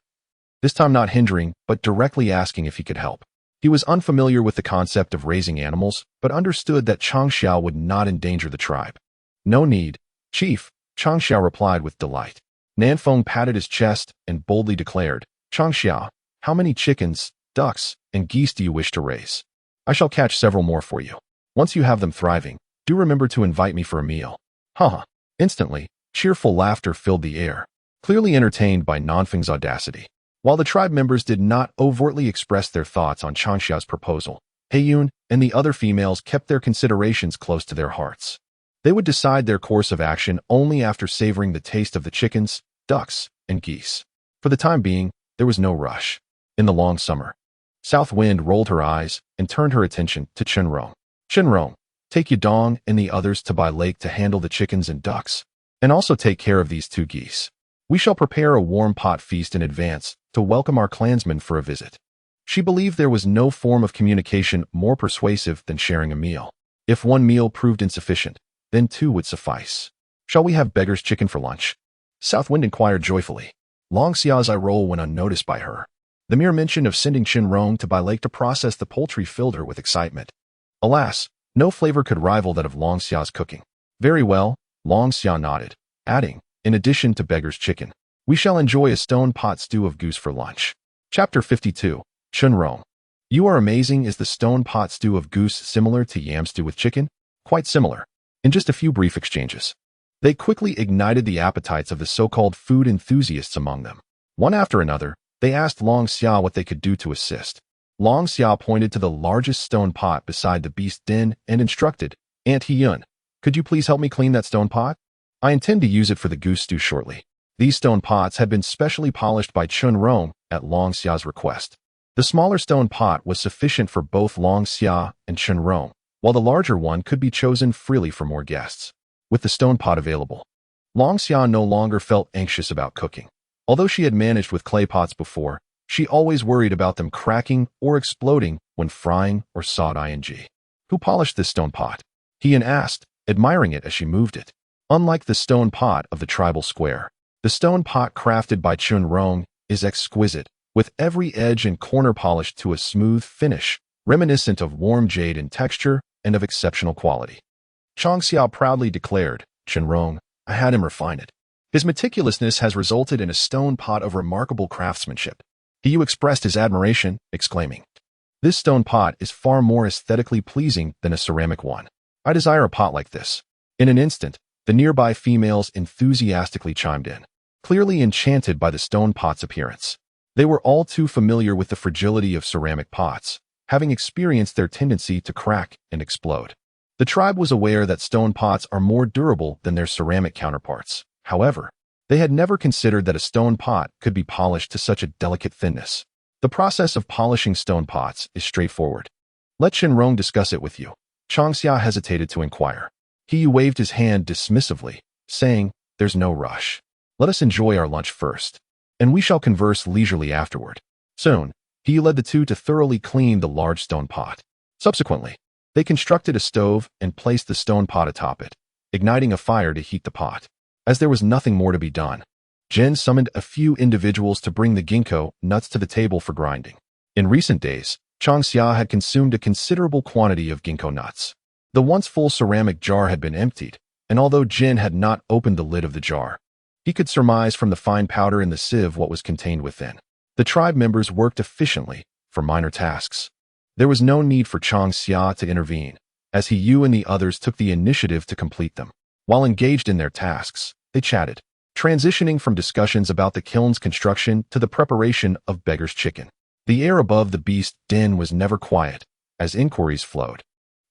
this time not hindering, but directly asking if he could help. He was unfamiliar with the concept of raising animals, but understood that Changxia would not endanger the tribe. "No need, Chief," Changxia replied with delight. Nanfeng patted his chest and boldly declared, "Changxia, how many chickens, ducks, and geese do you wish to raise? I shall catch several more for you. Once you have them thriving, do remember to invite me for a meal." Haha. Instantly, cheerful laughter filled the air, clearly entertained by Nanfeng's audacity. While the tribe members did not overtly express their thoughts on Changxia's proposal, Heiyun and the other females kept their considerations close to their hearts. They would decide their course of action only after savoring the taste of the chickens, ducks, and geese. For the time being, there was no rush. In the long summer, South Wind rolled her eyes and turned her attention to Chenrong. "Chenrong, take Yudong and the others to Bai Lake to handle the chickens and ducks, and also take care of these 2 geese. We shall prepare a warm pot feast in advance to welcome our clansmen for a visit." She believed there was no form of communication more persuasive than sharing a meal. If one meal proved insufficient, then 2 would suffice. "Shall we have beggar's chicken for lunch?" South Wind inquired joyfully. Long Xia's eye roll went unnoticed by her. The mere mention of sending Chenrong to Bai Lake to process the poultry filled her with excitement. Alas, no flavor could rival that of Long Xia's cooking. "Very well," Long Xia nodded, adding, "in addition to beggar's chicken, we shall enjoy a stone pot stew of goose for lunch." Chapter 52. Chenrong. "You are amazing. Is the stone pot stew of goose similar to yam stew with chicken?" "Quite similar." In just a few brief exchanges, they quickly ignited the appetites of the so-called food enthusiasts among them. One after another, they asked Long Xia what they could do to assist. Long Xia pointed to the largest stone pot beside the beast den and instructed, "Aunt Heiyun, could you please help me clean that stone pot? I intend to use it for the goose stew shortly." These stone pots had been specially polished by Chenrong at Long Xia's request. The smaller stone pot was sufficient for both Long Xia and Chenrong, while the larger one could be chosen freely for more guests. With the stone pot available, Long Xia no longer felt anxious about cooking. Although she had managed with clay pots before, she always worried about them cracking or exploding when frying or sauteing. "Who polished this stone pot?" Heian asked, admiring it as she moved it. Unlike the stone pot of the tribal square, the stone pot crafted by Chenrong is exquisite, with every edge and corner polished to a smooth finish, reminiscent of warm jade in texture and of exceptional quality. Changxia proudly declared, "Chenrong, I had him refine it. His meticulousness has resulted in a stone pot of remarkable craftsmanship." He expressed his admiration, exclaiming, "This stone pot is far more aesthetically pleasing than a ceramic one. I desire a pot like this." In an instant, the nearby females enthusiastically chimed in, clearly enchanted by the stone pot's appearance. They were all too familiar with the fragility of ceramic pots, having experienced their tendency to crack and explode. The tribe was aware that stone pots are more durable than their ceramic counterparts. However, they had never considered that a stone pot could be polished to such a delicate thinness. The process of polishing stone pots is straightforward. "Let Chenrong discuss it with you." Changxia hesitated to inquire. He waved his hand dismissively, saying, "There's no rush. Let us enjoy our lunch first, and we shall converse leisurely afterward." Soon, he led the 2 to thoroughly clean the large stone pot. Subsequently, they constructed a stove and placed the stone pot atop it, igniting a fire to heat the pot. As there was nothing more to be done, Jin summoned a few individuals to bring the ginkgo nuts to the table for grinding. In recent days, Changxia had consumed a considerable quantity of ginkgo nuts. The once full ceramic jar had been emptied, and although Jin had not opened the lid of the jar, he could surmise from the fine powder in the sieve what was contained within. The tribe members worked efficiently for minor tasks. There was no need for Changxia to intervene, as Heiyun and the others took the initiative to complete them. While engaged in their tasks, they chatted, transitioning from discussions about the kiln's construction to the preparation of beggar's chicken. The air above the beast's den was never quiet, as inquiries flowed,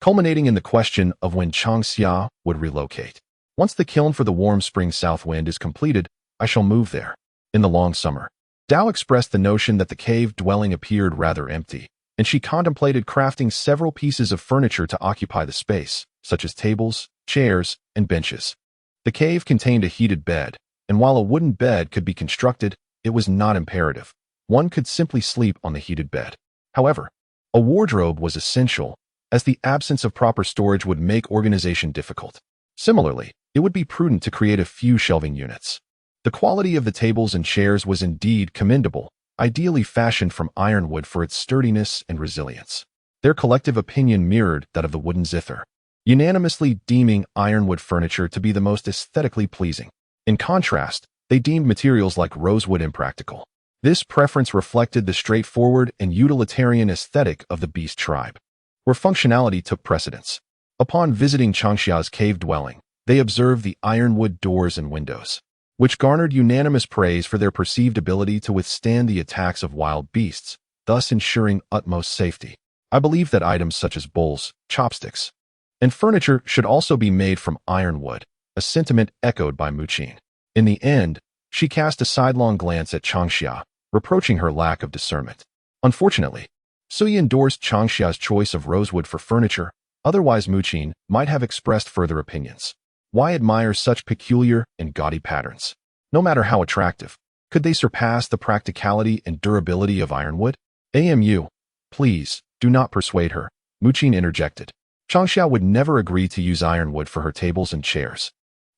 culminating in the question of when Changxia would relocate. Once the kiln for the warm spring south wind is completed, I shall move there. In the long summer, Dao expressed the notion that the cave dwelling appeared rather empty, and she contemplated crafting several pieces of furniture to occupy the space, such as tables, chairs, and benches. The cave contained a heated bed, and while a wooden bed could be constructed, it was not imperative. One could simply sleep on the heated bed. However, a wardrobe was essential, as the absence of proper storage would make organization difficult. Similarly, it would be prudent to create a few shelving units. The quality of the tables and chairs was indeed commendable, ideally fashioned from ironwood for its sturdiness and resilience. Their collective opinion mirrored that of the wooden zither, unanimously deeming ironwood furniture to be the most aesthetically pleasing. In contrast, they deemed materials like rosewood impractical. This preference reflected the straightforward and utilitarian aesthetic of the beast tribe, where functionality took precedence. Upon visiting Changxia's cave dwelling, they observed the ironwood doors and windows, which garnered unanimous praise for their perceived ability to withstand the attacks of wild beasts, thus ensuring utmost safety. I believe that items such as bowls, chopsticks, and furniture should also be made from ironwood, a sentiment echoed by Muqin. In the end, she cast a sidelong glance at Changxia, reproaching her lack of discernment. Unfortunately, Sui endorsed Changxia's choice of rosewood for furniture, otherwise Muqin might have expressed further opinions. Why admire such peculiar and gaudy patterns? No matter how attractive, could they surpass the practicality and durability of ironwood? AMU, please, do not persuade her, Muqin interjected. Changxia would never agree to use ironwood for her tables and chairs.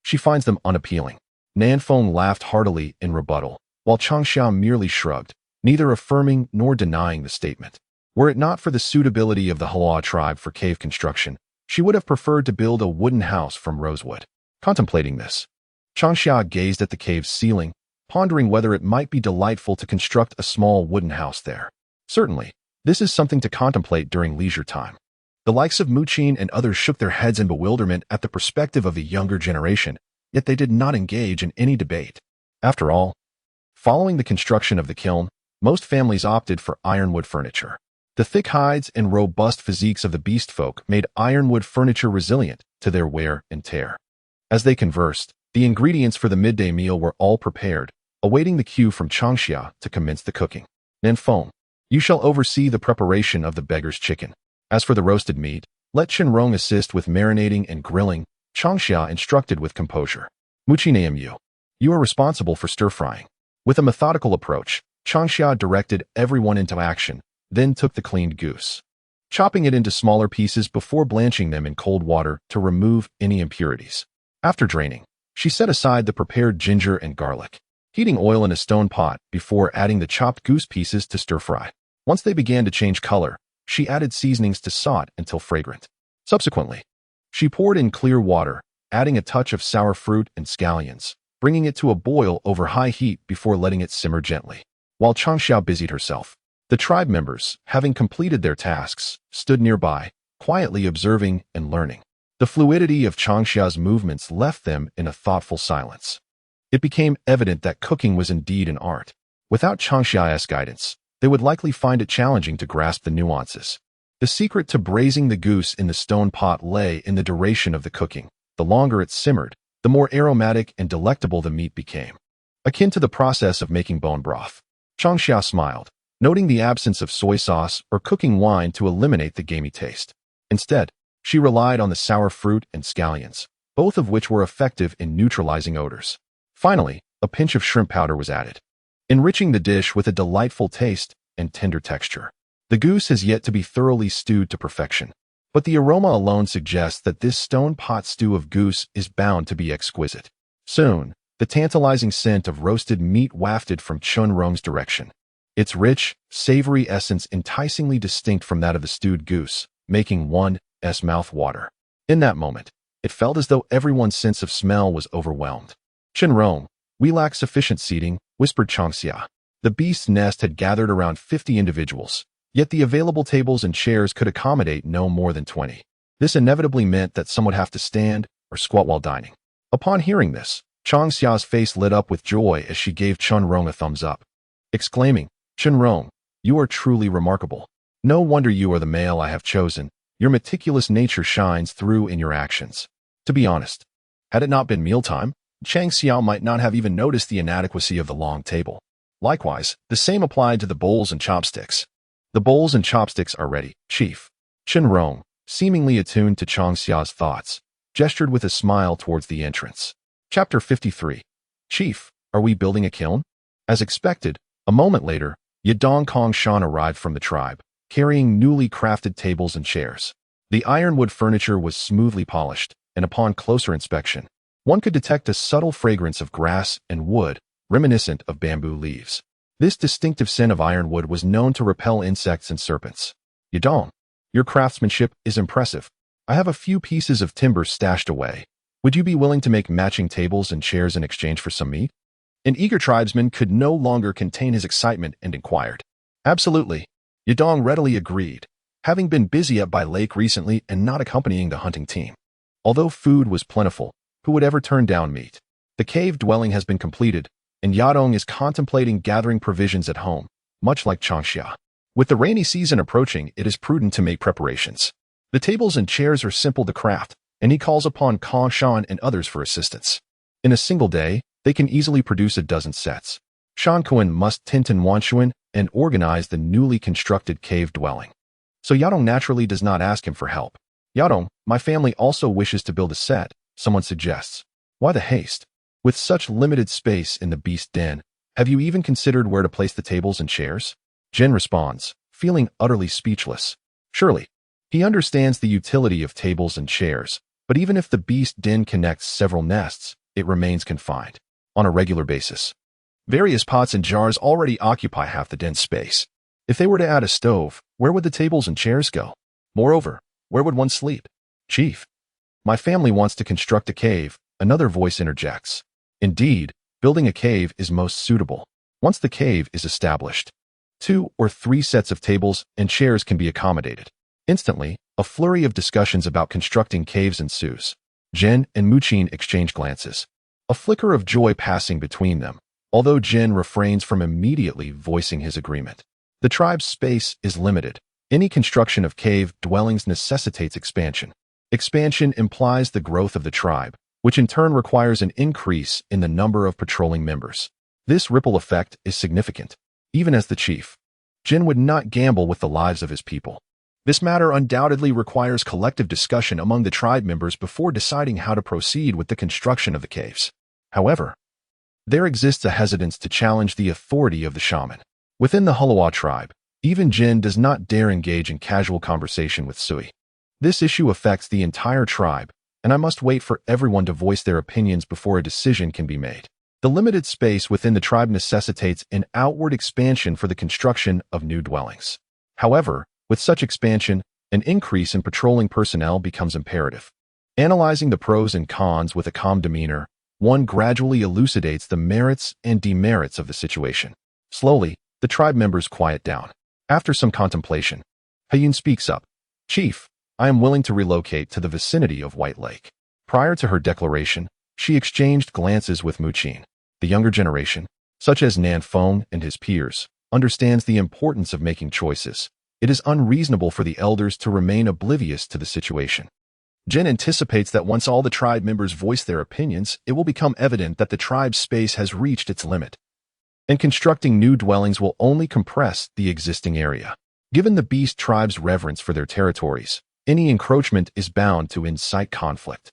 She finds them unappealing. Nanfeng laughed heartily in rebuttal, while Changxia merely shrugged, neither affirming nor denying the statement. Were it not for the suitability of the Hala tribe for cave construction, she would have preferred to build a wooden house from rosewood. Contemplating this, Changxia gazed at the cave's ceiling, pondering whether it might be delightful to construct a small wooden house there. Certainly, this is something to contemplate during leisure time. The likes of Muqin and others shook their heads in bewilderment at the perspective of the younger generation, yet they did not engage in any debate. After all, following the construction of the kiln, most families opted for ironwood furniture. The thick hides and robust physiques of the beast folk made ironwood furniture resilient to their wear and tear. As they conversed, the ingredients for the midday meal were all prepared, awaiting the cue from Changxia to commence the cooking. Nanfeng, you shall oversee the preparation of the beggar's chicken. As for the roasted meat, let Chenrong assist with marinating and grilling, Changxia instructed with composure. Muqin AMU, you are responsible for stir-frying. With a methodical approach, Changxia directed everyone into action, then took the cleaned goose, chopping it into smaller pieces before blanching them in cold water to remove any impurities. After draining, she set aside the prepared ginger and garlic, heating oil in a stone pot before adding the chopped goose pieces to stir-fry. Once they began to change color, she added seasonings to salt until fragrant. Subsequently, she poured in clear water, adding a touch of sour fruit and scallions, bringing it to a boil over high heat before letting it simmer gently. While Changxia busied herself, the tribe members, having completed their tasks, stood nearby, quietly observing and learning. The fluidity of Changxia's movements left them in a thoughtful silence. It became evident that cooking was indeed an art. Without Changxia's guidance, they would likely find it challenging to grasp the nuances. The secret to braising the goose in the stone pot lay in the duration of the cooking. The longer it simmered, the more aromatic and delectable the meat became. Akin to the process of making bone broth. Changxia smiled, noting the absence of soy sauce or cooking wine to eliminate the gamey taste. Instead, she relied on the sour fruit and scallions, both of which were effective in neutralizing odors. Finally, a pinch of shrimp powder was added, enriching the dish with a delightful taste and tender texture. The goose has yet to be thoroughly stewed to perfection, but the aroma alone suggests that this stone pot stew of goose is bound to be exquisite. Soon, the tantalizing scent of roasted meat wafted from Chenrong's direction, its rich, savory essence enticingly distinct from that of the stewed goose, making one's mouth water. In that moment, it felt as though everyone's sense of smell was overwhelmed. Chenrong, we lack sufficient seating, whispered Changxia. The beast's nest had gathered around 50 individuals, yet the available tables and chairs could accommodate no more than 20. This inevitably meant that some would have to stand or squat while dining. Upon hearing this, Changxia's face lit up with joy as she gave Chunrong a thumbs up, exclaiming, "Chunrong, you are truly remarkable. No wonder you are the male I have chosen. Your meticulous nature shines through in your actions." To be honest, had it not been mealtime, Changxia might not have even noticed the inadequacy of the long table. Likewise, the same applied to the bowls and chopsticks. "The bowls and chopsticks are ready, Chief." Chunrong, seemingly attuned to Changxia's thoughts, gestured with a smile towards the entrance. Chapter 53. "Chief, are we building a kiln?" As expected, a moment later, Yadong Kongshan arrived from the tribe, carrying newly crafted tables and chairs. The ironwood furniture was smoothly polished, and upon closer inspection, one could detect a subtle fragrance of grass and wood, reminiscent of bamboo leaves. This distinctive scent of ironwood was known to repel insects and serpents. "Yadong, your craftsmanship is impressive. I have a few pieces of timber stashed away. Would you be willing to make matching tables and chairs in exchange for some meat?" An eager tribesman could no longer contain his excitement and inquired. "Absolutely." Yadong readily agreed, having been busy up by lake recently and not accompanying the hunting team. Although food was plentiful, who would ever turn down meat? The cave dwelling has been completed, and Yadong is contemplating gathering provisions at home, much like Changxia. With the rainy season approaching, it is prudent to make preparations. The tables and chairs are simple to craft, and he calls upon Kongshan and others for assistance. In a single day, they can easily produce a dozen sets. Shankuan must Tintin Wanshuan and organize the newly constructed cave dwelling. So Yadong naturally does not ask him for help. "Yadong, my family also wishes to build a set," someone suggests. "Why the haste? With such limited space in the beast den, have you even considered where to place the tables and chairs?" Jin responds, feeling utterly speechless. Surely, he understands the utility of tables and chairs, but even if the beast den connects several nests, it remains confined. On a regular basis, various pots and jars already occupy half the den's space. If they were to add a stove, where would the tables and chairs go? Moreover, where would one sleep? "Chief, my family wants to construct a cave," another voice interjects. Indeed, building a cave is most suitable. Once the cave is established, 2 or 3 sets of tables and chairs can be accommodated. Instantly, a flurry of discussions about constructing caves ensues. Jin and Muqin exchange glances, a flicker of joy passing between them, although Jin refrains from immediately voicing his agreement. The tribe's space is limited. Any construction of cave dwellings necessitates expansion. Expansion implies the growth of the tribe, which in turn requires an increase in the number of patrolling members. This ripple effect is significant. Even as the chief, Jin would not gamble with the lives of his people. This matter undoubtedly requires collective discussion among the tribe members before deciding how to proceed with the construction of the caves. However, there exists a hesitance to challenge the authority of the shaman. Within the Hulawa tribe, even Jin does not dare engage in casual conversation with Sui. This issue affects the entire tribe, and I must wait for everyone to voice their opinions before a decision can be made. The limited space within the tribe necessitates an outward expansion for the construction of new dwellings. However, with such expansion, an increase in patrolling personnel becomes imperative. Analyzing the pros and cons with a calm demeanor, one gradually elucidates the merits and demerits of the situation. Slowly, the tribe members quiet down. After some contemplation, Hayun speaks up. "Chief, I am willing to relocate to the vicinity of White Lake." Prior to her declaration, she exchanged glances with Muqin. The younger generation, such as Nanfeng and his peers, understands the importance of making choices. It is unreasonable for the elders to remain oblivious to the situation. Jin anticipates that once all the tribe members voice their opinions, it will become evident that the tribe's space has reached its limit, and constructing new dwellings will only compress the existing area. Given the beast tribe's reverence for their territories, any encroachment is bound to incite conflict.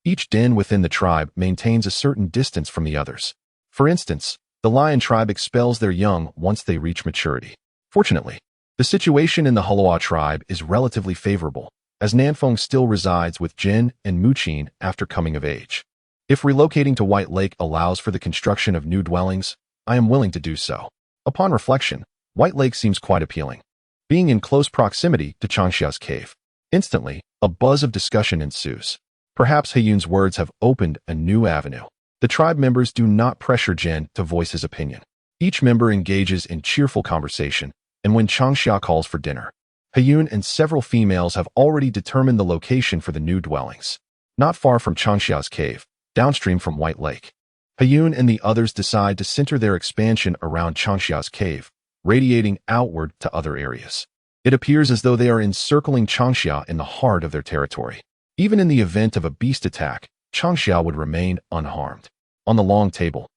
Each den within the tribe maintains a certain distance from the others. For instance, the lion tribe expels their young once they reach maturity. Fortunately, the situation in the Hulawa tribe is relatively favorable, as Nanfeng still resides with Jin and Muqin after coming of age. If relocating to White Lake allows for the construction of new dwellings, I am willing to do so. Upon reflection, White Lake seems quite appealing, being in close proximity to Changxia's cave. Instantly, a buzz of discussion ensues. Perhaps Hayun's words have opened a new avenue. The tribe members do not pressure Jin to voice his opinion. Each member engages in cheerful conversation, and when Changxia calls for dinner, Hayun and several females have already determined the location for the new dwellings. Not far from Changxia's cave, downstream from White Lake. Payun and the others decide to center their expansion around Changxia's cave, radiating outward to other areas. It appears as though they are encircling Changxia in the heart of their territory. Even in the event of a beast attack, Changxia would remain unharmed. On the long table,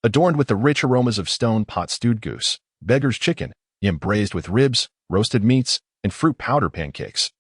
adorned with the rich aromas of stone pot stewed goose, beggar's chicken, yam braised with ribs, roasted meats, and fruit powder pancakes.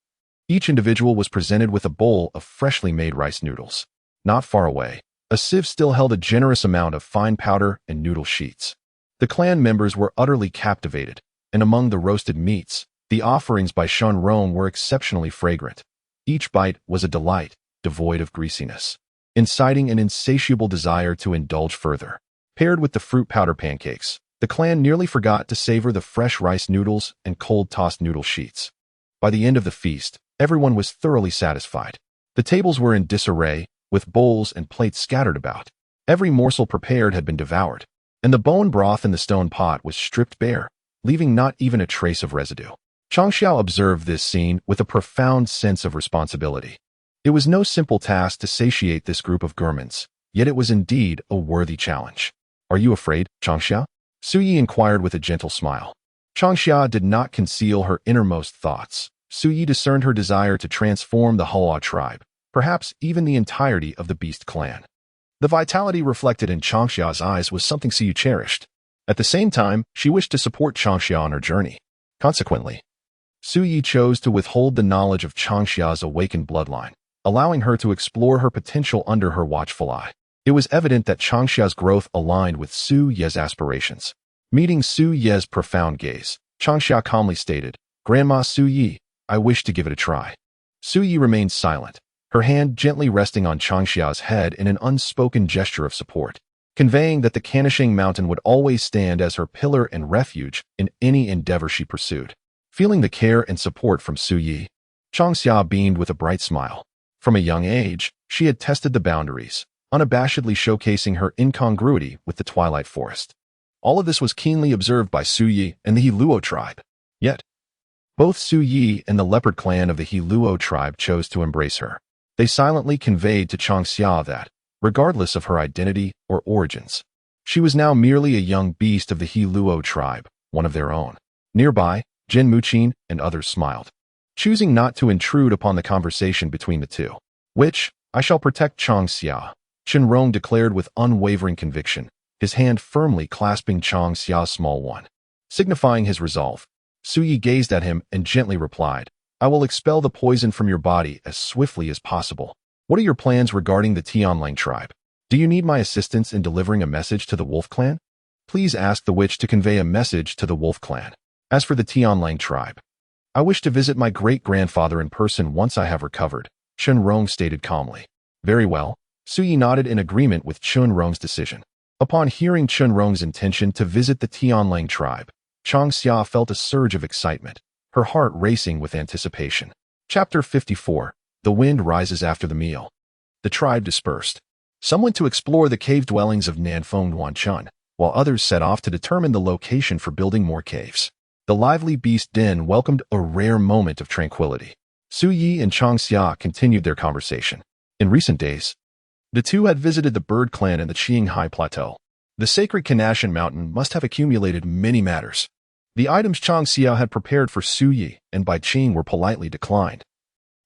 Each individual was presented with a bowl of freshly made rice noodles. Not far away, a sieve still held a generous amount of fine powder and noodle sheets. The clan members were utterly captivated, and among the roasted meats, the offerings by Shen Rong were exceptionally fragrant. Each bite was a delight, devoid of greasiness, inciting an insatiable desire to indulge further. Paired with the fruit powder pancakes, the clan nearly forgot to savor the fresh rice noodles and cold-tossed noodle sheets. By the end of the feast, everyone was thoroughly satisfied. The tables were in disarray, with bowls and plates scattered about. Every morsel prepared had been devoured, and the bone broth in the stone pot was stripped bare, leaving not even a trace of residue. Changxia observed this scene with a profound sense of responsibility. It was no simple task to satiate this group of gourmands, yet it was indeed a worthy challenge. "Are you afraid, Changxia?" Su Yi inquired with a gentle smile. Changxia did not conceal her innermost thoughts. Su Yi discerned her desire to transform the Hua tribe, perhaps even the entirety of the Beast clan. The vitality reflected in Changxia's eyes was something Su Yi cherished. At the same time, she wished to support Changxia on her journey. Consequently, Su Yi chose to withhold the knowledge of Changxia's awakened bloodline, allowing her to explore her potential under her watchful eye. It was evident that Changxia's growth aligned with Su Ye's aspirations. Meeting Su Ye's profound gaze, Changxia calmly stated, "Grandma Su Yi, I wish to give it a try." Su Yi remained silent, her hand gently resting on Changxia's head in an unspoken gesture of support, conveying that the Kanishing Mountain would always stand as her pillar and refuge in any endeavor she pursued. Feeling the care and support from Su Yi, Changxia beamed with a bright smile. From a young age, she had tested the boundaries, unabashedly showcasing her incongruity with the Twilight Forest. All of this was keenly observed by Su Yi and the Heluo tribe. Yet, both Su Yi and the leopard clan of the Heluo tribe chose to embrace her. They silently conveyed to Changxia that, regardless of her identity or origins, she was now merely a young beast of the Heluo tribe, one of their own. Nearby, Jin Muqin and others smiled, choosing not to intrude upon the conversation between the two. "Which, I shall protect Changxia," Shen Rong declared with unwavering conviction, his hand firmly clasping Changxia's small one. Signifying his resolve, Su Yi gazed at him and gently replied, "I will expel the poison from your body as swiftly as possible. What are your plans regarding the Tianlang tribe? Do you need my assistance in delivering a message to the Wolf clan? Please ask the witch to convey a message to the Wolf clan. As for the Tianlang tribe, I wish to visit my great-grandfather in person once I have recovered," Shen Rong stated calmly. "Very well." Su Yi nodded in agreement with Chen Rong's decision. Upon hearing Chen Rong's intention to visit the Tianlang tribe, Changxia felt a surge of excitement, her heart racing with anticipation. Chapter 54. The wind rises after the meal. The tribe dispersed. Some went to explore the cave dwellings of Nanfeng Wanchun, while others set off to determine the location for building more caves. The lively beast den welcomed a rare moment of tranquility. Su Yi and Changxia continued their conversation. In recent days, the two had visited the bird clan in the Qinghai Plateau. The sacred Kanashan Mountain must have accumulated many matters. The items Changxia had prepared for Su Yi and Bai Qing were politely declined.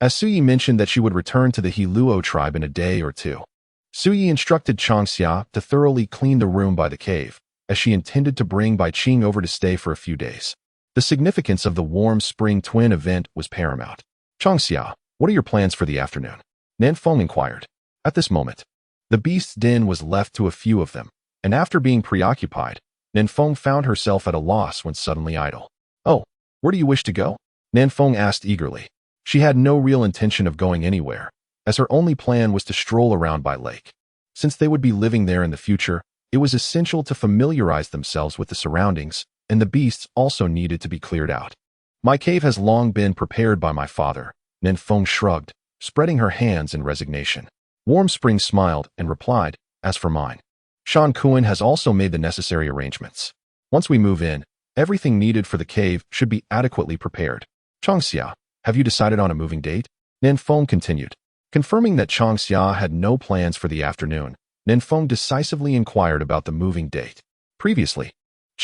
As Su Yi mentioned that she would return to the Heluo tribe in a day or two, Su Yi instructed Changxia to thoroughly clean the room by the cave, as she intended to bring Bai Qing over to stay for a few days. The significance of the warm spring twin event was paramount. "Changxia, what are your plans for the afternoon?" Nanfeng inquired. At this moment, the beast's den was left to a few of them, and after being preoccupied, Nanfeng found herself at a loss when suddenly idle. "Oh, where do you wish to go?" Nanfeng asked eagerly. She had no real intention of going anywhere, as her only plan was to stroll around by lake. Since they would be living there in the future, it was essential to familiarize themselves with the surroundings, and the beasts also needed to be cleared out. "My cave has long been prepared by my father," Nanfeng shrugged, spreading her hands in resignation. Warm Spring smiled and replied, "As for mine, Shan Kuan has also made the necessary arrangements. Once we move in, everything needed for the cave should be adequately prepared." "Changxia, have you decided on a moving date?" Nanfeng continued. Confirming that Changxia had no plans for the afternoon, Ninfeng decisively inquired about the moving date. Previously,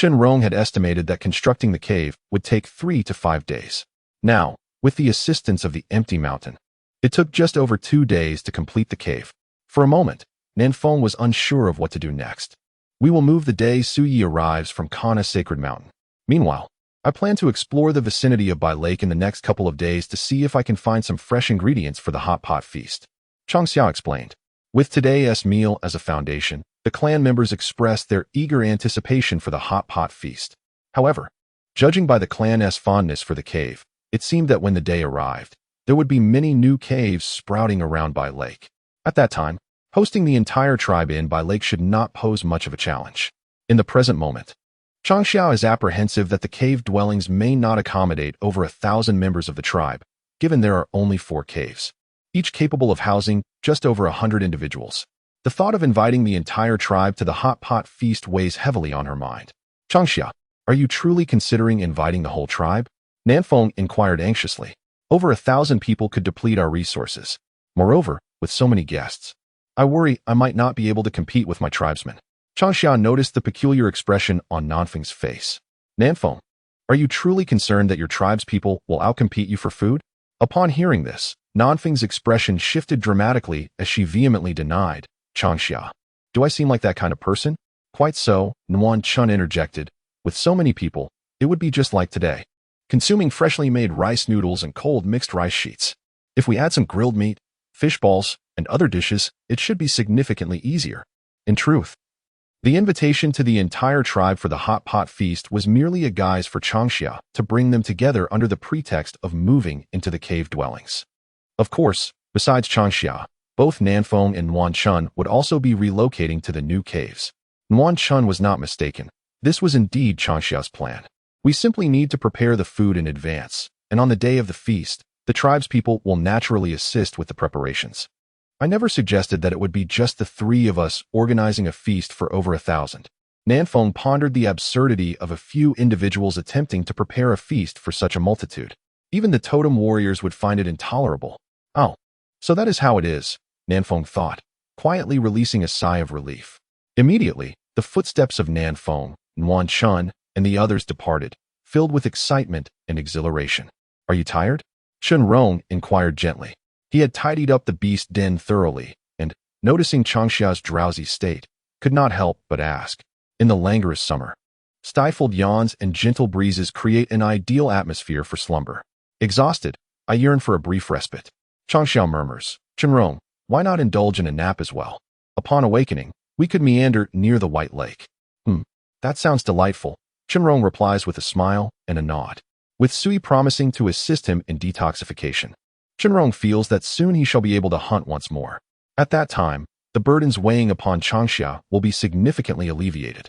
Rong had estimated that constructing the cave would take 3 to 5 days. Now, with the assistance of the empty mountain, it took just over 2 days to complete the cave. For a moment, Ninfeng was unsure of what to do next. We will move the day Suyi arrives from Kana Sacred Mountain. Meanwhile, I plan to explore the vicinity of Bai Lake in the next couple of days to see if I can find some fresh ingredients for the hot pot feast. Changxia explained. With today's meal as a foundation, the clan members expressed their eager anticipation for the hot pot feast. However, judging by the clan's fondness for the cave, it seemed that when the day arrived, there would be many new caves sprouting around Bai Lake. At that time, hosting the entire tribe in Bai Lake should not pose much of a challenge. In the present moment, Changxia is apprehensive that the cave dwellings may not accommodate over 1,000 members of the tribe, given there are only 4 caves, each capable of housing just over 100 individuals. The thought of inviting the entire tribe to the hot pot feast weighs heavily on her mind. Changxia, are you truly considering inviting the whole tribe? Ninfeng inquired anxiously. Over 1,000 people could deplete our resources. Moreover, with so many guests, I worry I might not be able to compete with my tribesmen. Changxia noticed the peculiar expression on Nanfeng's face. Ninfeng, are you truly concerned that your tribe's people will outcompete you for food? Upon hearing this, Nanfeng's expression shifted dramatically as she vehemently denied. Changxia, do I seem like that kind of person? Quite so, Nuan Chun interjected. With so many people, it would be just like today, consuming freshly made rice noodles and cold mixed rice sheets. If we add some grilled meat, fish balls, and other dishes, it should be significantly easier. In truth, the invitation to the entire tribe for the hot pot feast was merely a guise for Changxia to bring them together under the pretext of moving into the cave dwellings. Of course, besides Changxia, both Ninfeng and Nuan Chun would also be relocating to the new caves. Nuan Chun was not mistaken. This was indeed Changxia's plan. We simply need to prepare the food in advance, and on the day of the feast, the tribe's people will naturally assist with the preparations. I never suggested that it would be just the 3 of us organizing a feast for over 1,000. Ninfeng pondered the absurdity of a few individuals attempting to prepare a feast for such a multitude. Even the totem warriors would find it intolerable. Oh, so that is how it is, Ninfeng thought, quietly releasing a sigh of relief. Immediately, the footsteps of Ninfeng, Nuan Chun, and the others departed, filled with excitement and exhilaration. Are you tired? Rong inquired gently. He had tidied up the beast den thoroughly, and, noticing Changxia's drowsy state, could not help but ask. In the languorous summer, stifled yawns and gentle breezes create an ideal atmosphere for slumber. Exhausted, I yearn for a brief respite. Changxia murmurs. Rong, why not indulge in a nap as well? Upon awakening, we could meander near the White Lake. That sounds delightful, Rong replies with a smile and a nod, with Sui promising to assist him in detoxification. Rong feels that soon he shall be able to hunt once more. At that time, the burdens weighing upon Changxia will be significantly alleviated.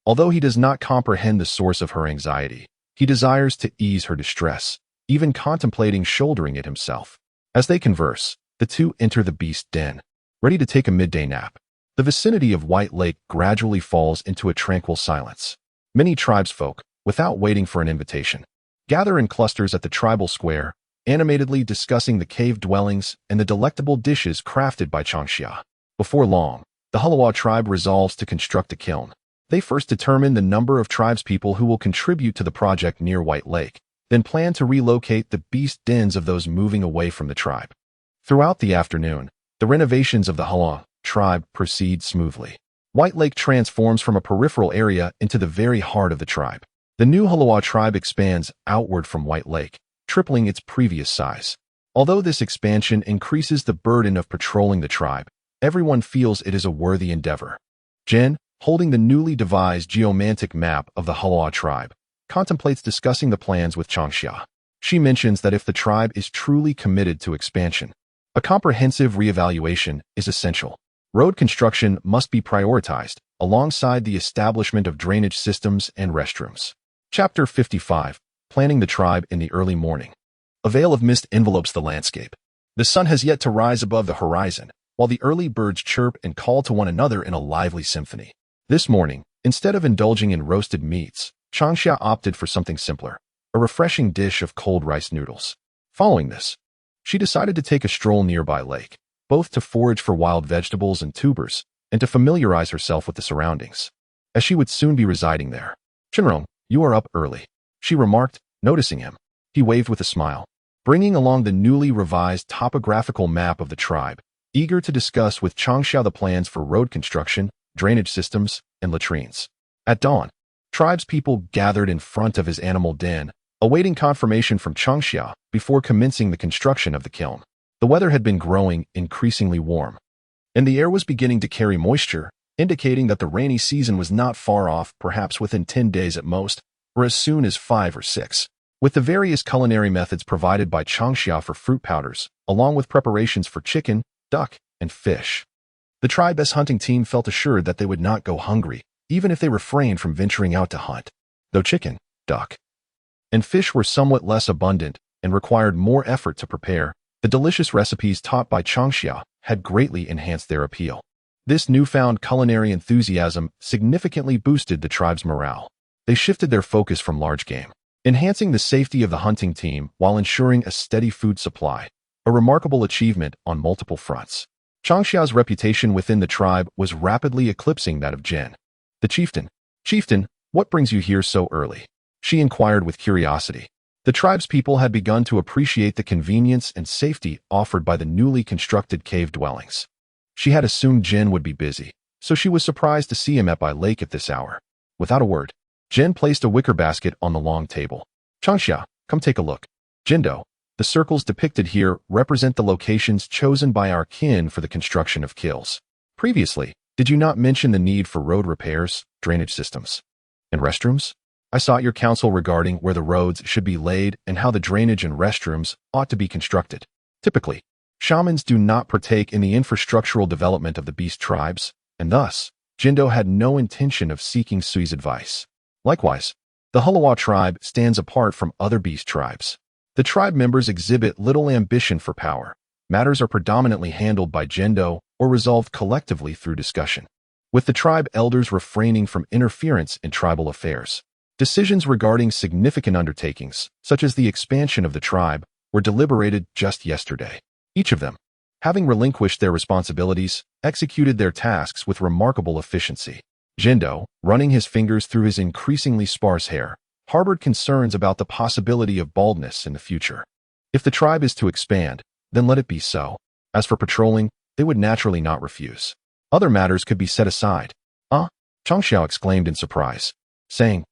Although he does not comprehend the source of her anxiety, he desires to ease her distress, even contemplating shouldering it himself. As they converse, the two enter the beast den, ready to take a midday nap. The vicinity of White Lake gradually falls into a tranquil silence. Many tribesfolk, without waiting for an invitation, gather in clusters at the tribal square, animatedly discussing the cave dwellings and the delectable dishes crafted by Changxia. Before long, the Halawa tribe resolves to construct a kiln. They first determine the number of tribespeople who will contribute to the project near White Lake, then plan to relocate the beast dens of those moving away from the tribe. Throughout the afternoon, the renovations of the Halawa tribe proceed smoothly. White Lake transforms from a peripheral area into the very heart of the tribe. The new Halawa tribe expands outward from White Lake, tripling its previous size. Although this expansion increases the burden of patrolling the tribe, everyone feels it is a worthy endeavor. Jen, holding the newly devised geomantic map of the Halawa tribe, contemplates discussing the plans with Changxia. She mentions that if the tribe is truly committed to expansion, a comprehensive reevaluation is essential. Road construction must be prioritized, alongside the establishment of drainage systems and restrooms. Chapter 55. Planning the tribe in the early morning. A veil of mist envelopes the landscape. The sun has yet to rise above the horizon, while the early birds chirp and call to one another in a lively symphony. This morning, instead of indulging in roasted meats, Changxia opted for something simpler, a refreshing dish of cold rice noodles. Following this, she decided to take a stroll nearby lake. both to forage for wild vegetables and tubers, and to familiarize herself with the surroundings, as she would soon be residing there. "Shinrong, you are up early," she remarked, noticing him. He waved with a smile, bringing along the newly revised topographical map of the tribe, eager to discuss with Changxia the plans for road construction, drainage systems, and latrines. At dawn, tribespeople gathered in front of his animal den, awaiting confirmation from Changxia before commencing the construction of the kiln. The weather had been growing increasingly warm, and the air was beginning to carry moisture, indicating that the rainy season was not far off, perhaps within 10 days at most, or as soon as 5 or 6. With the various culinary methods provided by Changxia for fruit powders, along with preparations for chicken, duck, and fish, the tribe's hunting team felt assured that they would not go hungry, even if they refrained from venturing out to hunt. Though chicken, duck, and fish were somewhat less abundant and required more effort to prepare, the delicious recipes taught by Changxia had greatly enhanced their appeal. This newfound culinary enthusiasm significantly boosted the tribe's morale. They shifted their focus from large game, enhancing the safety of the hunting team while ensuring a steady food supply, a remarkable achievement on multiple fronts. Changxia's reputation within the tribe was rapidly eclipsing that of Jin, the chieftain. "Chieftain, what brings you here so early?" she inquired with curiosity. The tribe's people had begun to appreciate the convenience and safety offered by the newly constructed cave dwellings. She had assumed Jin would be busy, so she was surprised to see him at by lake at this hour. Without a word, Jin placed a wicker basket on the long table. "Changxia, come take a look." "Jindo, the circles depicted here represent the locations chosen by our kin for the construction of kilns. Previously, did you not mention the need for road repairs, drainage systems, and restrooms? I sought your counsel regarding where the roads should be laid and how the drainage and restrooms ought to be constructed. Typically, shamans do not partake in the infrastructural development of the beast tribes, and thus, Jindo had no intention of seeking Sui's advice. Likewise, the Hulawa tribe stands apart from other beast tribes. The tribe members exhibit little ambition for power. Matters are predominantly handled by Jindo or resolved collectively through discussion, with the tribe elders refraining from interference in tribal affairs. Decisions regarding significant undertakings, such as the expansion of the tribe, were deliberated just yesterday. Each of them, having relinquished their responsibilities, executed their tasks with remarkable efficiency. Jindo, running his fingers through his increasingly sparse hair, harbored concerns about the possibility of baldness in the future. If the tribe is to expand, then let it be so. As for patrolling, they would naturally not refuse. Other matters could be set aside. Changxia exclaimed in surprise, saying,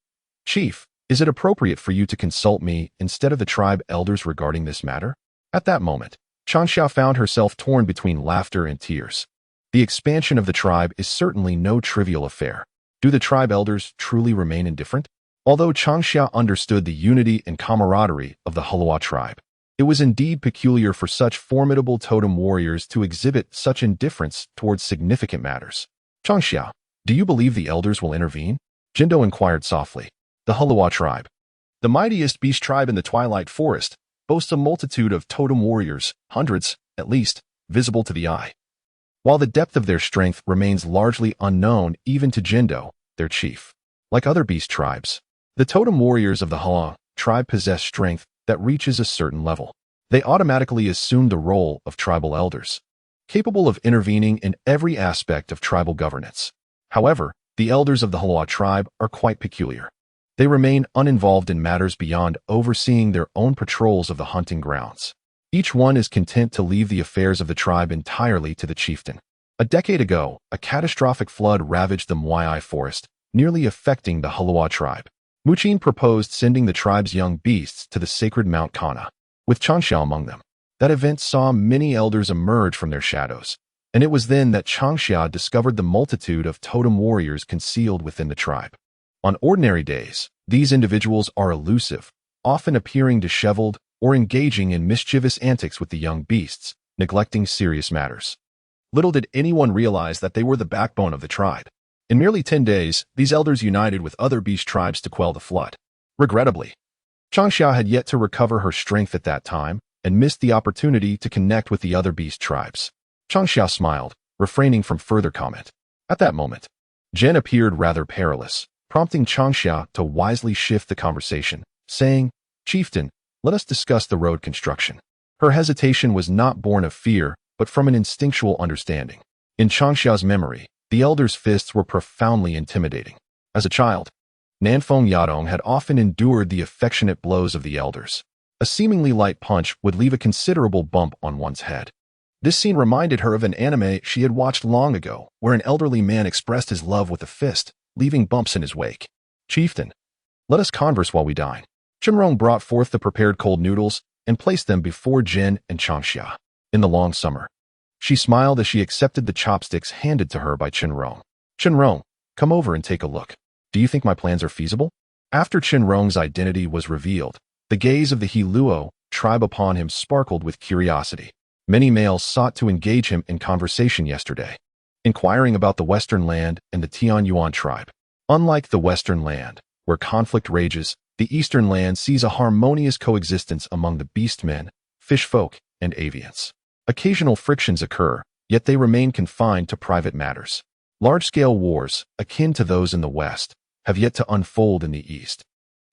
"Chief, is it appropriate for you to consult me instead of the tribe elders regarding this matter?" At that moment, Changxia found herself torn between laughter and tears. The expansion of the tribe is certainly no trivial affair. Do the tribe elders truly remain indifferent? Although Changxia understood the unity and camaraderie of the Hulawa tribe, it was indeed peculiar for such formidable totem warriors to exhibit such indifference towards significant matters. "Changxia, do you believe the elders will intervene?" Jindo inquired softly. The Hulawa tribe, the mightiest beast tribe in the Twilight Forest, boasts a multitude of totem warriors, hundreds, at least, visible to the eye. While the depth of their strength remains largely unknown even to Jindo, their chief. Like other beast tribes, the totem warriors of the Hulawa tribe possess strength that reaches a certain level. They automatically assume the role of tribal elders, capable of intervening in every aspect of tribal governance. However, the elders of the Hulawa tribe are quite peculiar. They remain uninvolved in matters beyond overseeing their own patrols of the hunting grounds. Each one is content to leave the affairs of the tribe entirely to the chieftain. A decade ago, a catastrophic flood ravaged the Mwai forest, nearly affecting the Hulawa tribe. Muchin proposed sending the tribe's young beasts to the sacred Mount Kana, with Changxia among them. That event saw many elders emerge from their shadows, and it was then that Changxia discovered the multitude of totem warriors concealed within the tribe. On ordinary days, these individuals are elusive, often appearing disheveled or engaging in mischievous antics with the young beasts, neglecting serious matters. Little did anyone realize that they were the backbone of the tribe. In merely 10 days, these elders united with other beast tribes to quell the flood. Regrettably, Changxia had yet to recover her strength at that time and missed the opportunity to connect with the other beast tribes. Changxia smiled, refraining from further comment. At that moment, Jen appeared rather perilous, prompting Changxia to wisely shift the conversation, saying, "Chieftain, let us discuss the road construction." Her hesitation was not born of fear, but from an instinctual understanding. In Changxia's memory, the elders' fists were profoundly intimidating. As a child, Nanfeng Yadong had often endured the affectionate blows of the elders. A seemingly light punch would leave a considerable bump on one's head. This scene reminded her of an anime she had watched long ago, where an elderly man expressed his love with a fist, leaving bumps in his wake. "Chieftain, let us converse while we dine." Chenrong brought forth the prepared cold noodles and placed them before Jin and Changxia. In the long summer, she smiled as she accepted the chopsticks handed to her by Chenrong. "Chenrong, come over and take a look. Do you think my plans are feasible?" After Chenrong's identity was revealed, the gaze of the Heluo tribe upon him sparkled with curiosity. Many males sought to engage him in conversation yesterday, inquiring about the Western Land and the Tianyuan tribe. Unlike the Western Land, where conflict rages, the Eastern Land sees a harmonious coexistence among the beastmen, fishfolk, and avians. Occasional frictions occur, yet they remain confined to private matters. Large-scale wars, akin to those in the West, have yet to unfold in the East,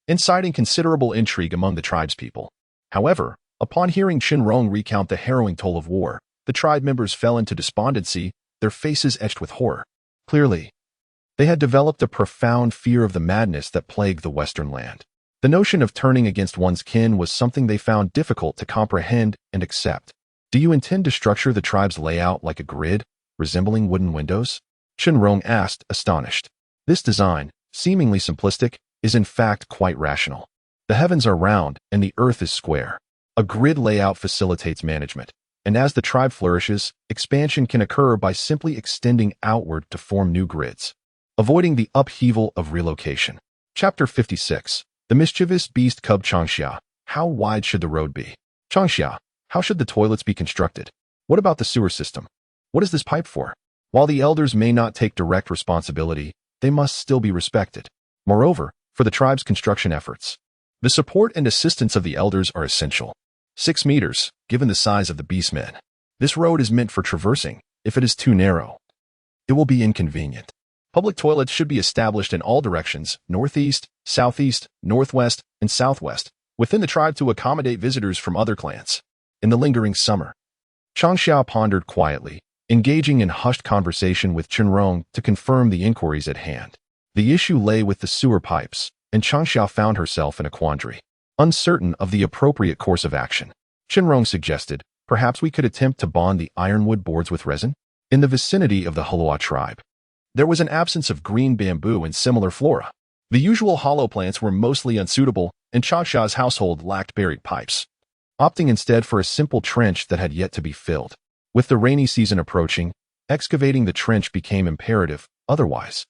inciting considerable intrigue among the tribespeople. However, upon hearing Chenrong recount the harrowing toll of war, the tribe members fell into despondency, their faces etched with horror. Clearly, they had developed a profound fear of the madness that plagued the Western Land. The notion of turning against one's kin was something they found difficult to comprehend and accept. "Do you intend to structure the tribe's layout like a grid, resembling wooden windows?" Chenrong asked, astonished. This design, seemingly simplistic, is in fact quite rational. The heavens are round and the earth is square. A grid layout facilitates management, and as the tribe flourishes, expansion can occur by simply extending outward to form new grids, avoiding the upheaval of relocation. Chapter 56. The mischievous beast cub Changxia. How wide should the road be? Changxia, how should the toilets be constructed? What about the sewer system? What is this pipe for? While the elders may not take direct responsibility, they must still be respected. Moreover, for the tribe's construction efforts, the support and assistance of the elders are essential. 6 meters, given the size of the beastmen. This road is meant for traversing. If it is too narrow, it will be inconvenient. Public toilets should be established in all directions, northeast, southeast, northwest, and southwest, within the tribe to accommodate visitors from other clans. In the lingering summer, Changxia pondered quietly, engaging in hushed conversation with Chenrong to confirm the inquiries at hand. The issue lay with the sewer pipes, and Changxia found herself in a quandary. Uncertain of the appropriate course of action, Chenrong suggested, perhaps we could attempt to bond the ironwood boards with resin? In the vicinity of the Hulua tribe, there was an absence of green bamboo and similar flora. The usual hollow plants were mostly unsuitable, and Changxia's household lacked buried pipes, opting instead for a simple trench that had yet to be filled. With the rainy season approaching, excavating the trench became imperative, otherwise,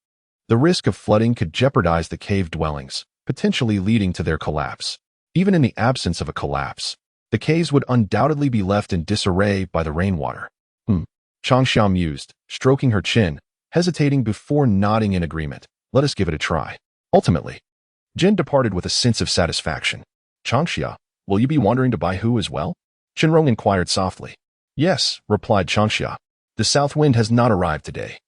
the risk of flooding could jeopardize the cave dwellings, potentially leading to their collapse. Even in the absence of a collapse, the caves would undoubtedly be left in disarray by the rainwater. Changxia mused, stroking her chin, hesitating before nodding in agreement. Let us give it a try. Ultimately, Jin departed with a sense of satisfaction. Changxia, will you be wandering to Baihu as well? Chenrong inquired softly. Yes, replied Changxia. The south wind has not arrived today.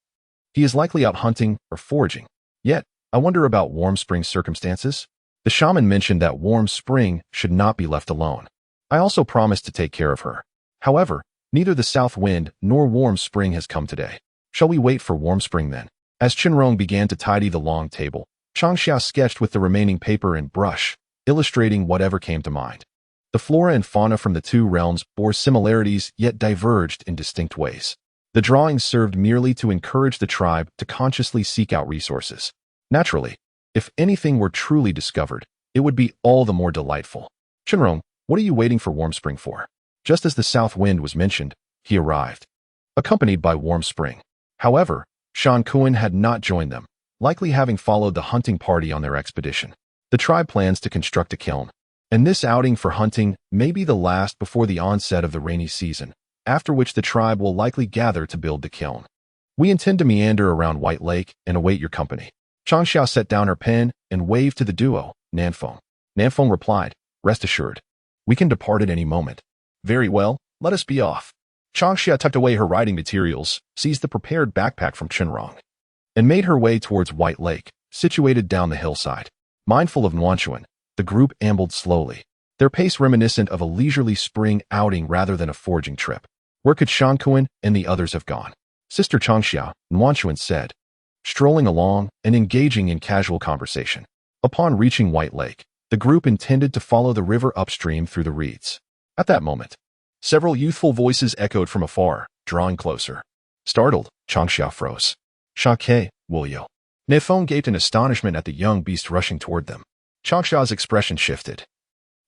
He is likely out hunting or foraging. Yet, I wonder about Warm Spring's circumstances. The shaman mentioned that Warm Spring should not be left alone. I also promised to take care of her. However, neither the south wind nor Warm Spring has come today. Shall we wait for Warm Spring then? As Chenrong began to tidy the long table, Changxia sketched with the remaining paper and brush, illustrating whatever came to mind. The flora and fauna from the two realms bore similarities yet diverged in distinct ways. The drawings served merely to encourage the tribe to consciously seek out resources. Naturally, if anything were truly discovered, it would be all the more delightful. Chenrong, what are you waiting for Warm Spring for? Just as the south wind was mentioned, he arrived, accompanied by Warm Spring. However, Shan Kuan had not joined them, likely having followed the hunting party on their expedition. The tribe plans to construct a kiln, and this outing for hunting may be the last before the onset of the rainy season, after which the tribe will likely gather to build the kiln. We intend to meander around White Lake and await your company. Changxia set down her pen and waved to the duo, Nanfeng. Nanfeng replied, rest assured, we can depart at any moment. Very well, let us be off. Changxia tucked away her writing materials, seized the prepared backpack from Chenrong, and made her way towards White Lake, situated down the hillside. Mindful of Nuanchuan, the group ambled slowly, their pace reminiscent of a leisurely spring outing rather than a foraging trip. Where could Shankuan and the others have gone? Sister Changxia, Nuanshuan said, strolling along and engaging in casual conversation. Upon reaching White Lake, the group intended to follow the river upstream through the reeds. At that moment, several youthful voices echoed from afar, drawing closer. Startled, Changxia froze. Shake, Wulyo. Nefeng gaped in astonishment at the young beast rushing toward them. Changxia's expression shifted,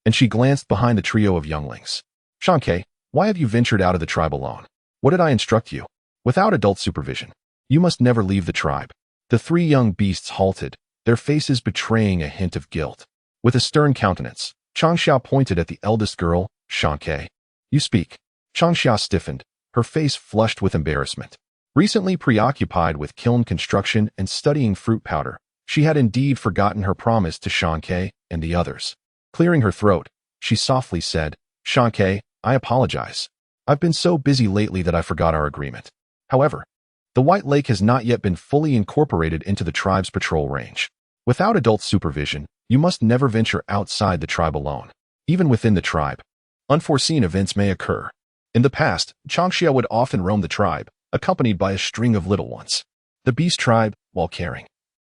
and she glanced behind the trio of younglings. Shanke, why have you ventured out of the tribe alone? What did I instruct you? Without adult supervision, you must never leave the tribe. The three young beasts halted, their faces betraying a hint of guilt. With a stern countenance, Changxia pointed at the eldest girl, Shanke. You speak. Changxia stiffened, her face flushed with embarrassment. Recently preoccupied with kiln construction and studying fruit powder, she had indeed forgotten her promise to Shanke and the others. Clearing her throat, she softly said, Shanke, I apologize. I've been so busy lately that I forgot our agreement. However, the White Lake has not yet been fully incorporated into the tribe's patrol range. Without adult supervision, you must never venture outside the tribe alone. Even within the tribe, unforeseen events may occur. In the past, Changxia would often roam the tribe, accompanied by a string of little ones. The beast tribe, while caring,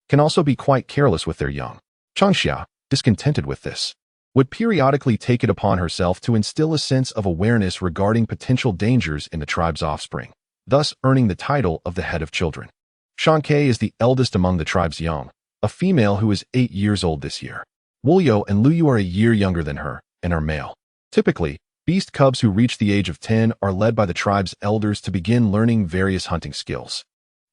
can also be quite careless with their young. Changxia, discontented with this, would periodically take it upon herself to instill a sense of awareness regarding potential dangers in the tribe's offspring, thus earning the title of the head of children. Shanke is the eldest among the tribe's young, a female who is 8 years old this year. Wulyo and Luyu are a year younger than her and are male. Typically, beast cubs who reach the age of 10 are led by the tribe's elders to begin learning various hunting skills.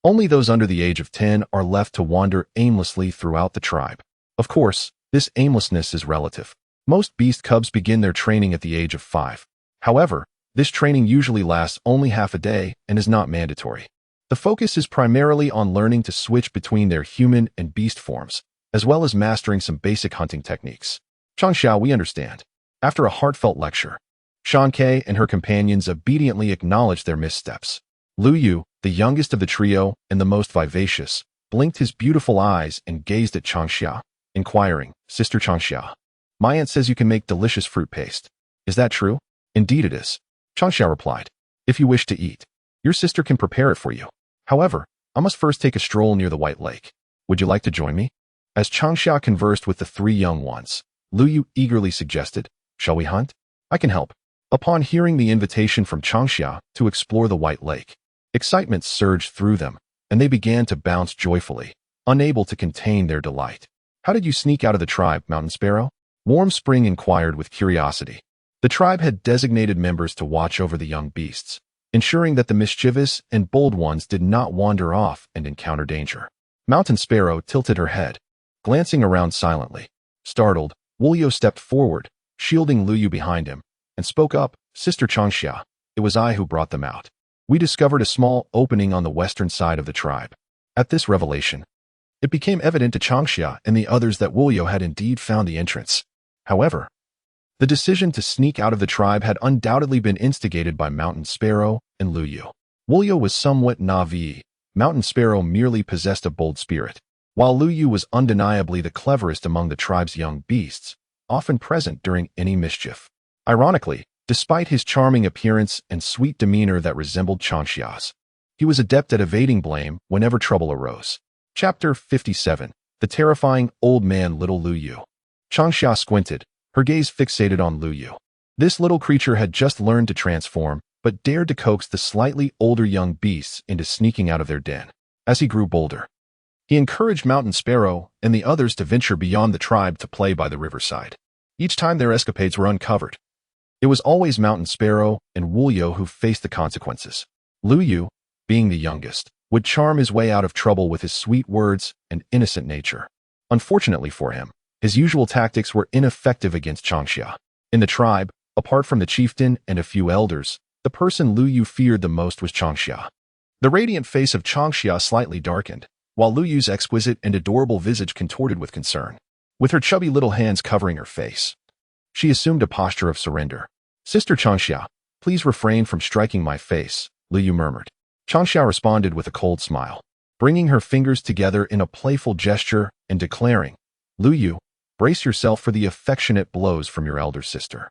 Only those under the age of 10 are left to wander aimlessly throughout the tribe. Of course, this aimlessness is relative. Most beast cubs begin their training at the age of 5. However, this training usually lasts only half a day and is not mandatory. The focus is primarily on learning to switch between their human and beast forms, as well as mastering some basic hunting techniques. Changxia, we understand. After a heartfelt lecture, Shanke and her companions obediently acknowledged their missteps. Luyu, the youngest of the trio and the most vivacious, blinked his beautiful eyes and gazed at Changxia, inquiring, Sister Changxia, my aunt says you can make delicious fruit paste. Is that true? Indeed it is. Changxia replied. If you wish to eat, your sister can prepare it for you. However, I must first take a stroll near the White Lake. Would you like to join me? As Changxia conversed with the three young ones, Luyu eagerly suggested, shall we hunt? I can help. Upon hearing the invitation from Changxia to explore the White Lake, excitement surged through them, and they began to bounce joyfully, unable to contain their delight. How did you sneak out of the tribe, Mountain Sparrow? Warm Spring inquired with curiosity. The tribe had designated members to watch over the young beasts, ensuring that the mischievous and bold ones did not wander off and encounter danger. Mountain Sparrow tilted her head, glancing around silently. Startled, Wulyo stepped forward, shielding Luyu behind him, and spoke up, Sister Changxia, it was I who brought them out. We discovered a small opening on the western side of the tribe. At this revelation, it became evident to Changxia and the others that Wulyo had indeed found the entrance. However, the decision to sneak out of the tribe had undoubtedly been instigated by Mountain Sparrow and Luyu. Wulyo was somewhat naive. Mountain Sparrow merely possessed a bold spirit, while Luyu was undeniably the cleverest among the tribe's young beasts, often present during any mischief. Ironically, despite his charming appearance and sweet demeanor that resembled Changxia's, he was adept at evading blame whenever trouble arose. Chapter 57. The Terrifying Old Man Little Luyu. Changxia squinted, her gaze fixated on Luyu. This little creature had just learned to transform, but dared to coax the slightly older young beasts into sneaking out of their den. As he grew bolder, he encouraged Mountain Sparrow and the others to venture beyond the tribe to play by the riverside. Each time their escapades were uncovered, it was always Mountain Sparrow and Wulyo who faced the consequences. Luyu, being the youngest, would charm his way out of trouble with his sweet words and innocent nature. Unfortunately for him, his usual tactics were ineffective against Changxia. In the tribe, apart from the chieftain and a few elders, the person Luyu feared the most was Changxia. The radiant face of Changxia slightly darkened, while Luyu's exquisite and adorable visage contorted with concern. With her chubby little hands covering her face, she assumed a posture of surrender. Sister Changxia, please refrain from striking my face, Luyu murmured. Changxia responded with a cold smile, bringing her fingers together in a playful gesture and declaring, Luyu, brace yourself for the affectionate blows from your elder sister.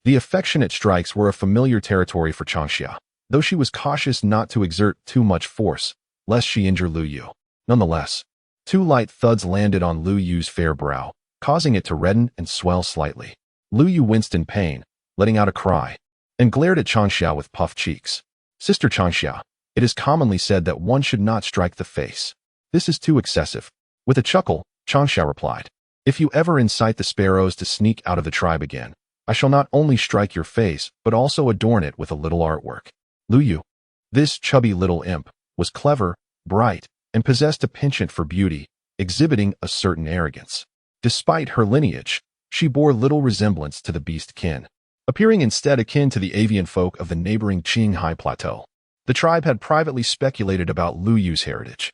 The affectionate strikes were a familiar territory for Changxia. though she was cautious not to exert too much force, lest she injure Lu Yu. Nonetheless, 2 light thuds landed on Lu Yu's fair brow, causing it to redden and swell slightly. Lu Yu winced in pain, letting out a cry, and glared at Changxia with puffed cheeks. Sister Changxia, it is commonly said that one should not strike the face. This is too excessive. With a chuckle, Changxia replied, if you ever incite the sparrows to sneak out of the tribe again, I shall not only strike your face, but also adorn it with a little artwork. Lu Yu, this chubby little imp, was clever, bright, and possessed a penchant for beauty, exhibiting a certain arrogance. Despite her lineage, she bore little resemblance to the beast kin, appearing instead akin to the avian folk of the neighboring Qinghai Plateau. The tribe had privately speculated about Lu Yu's heritage.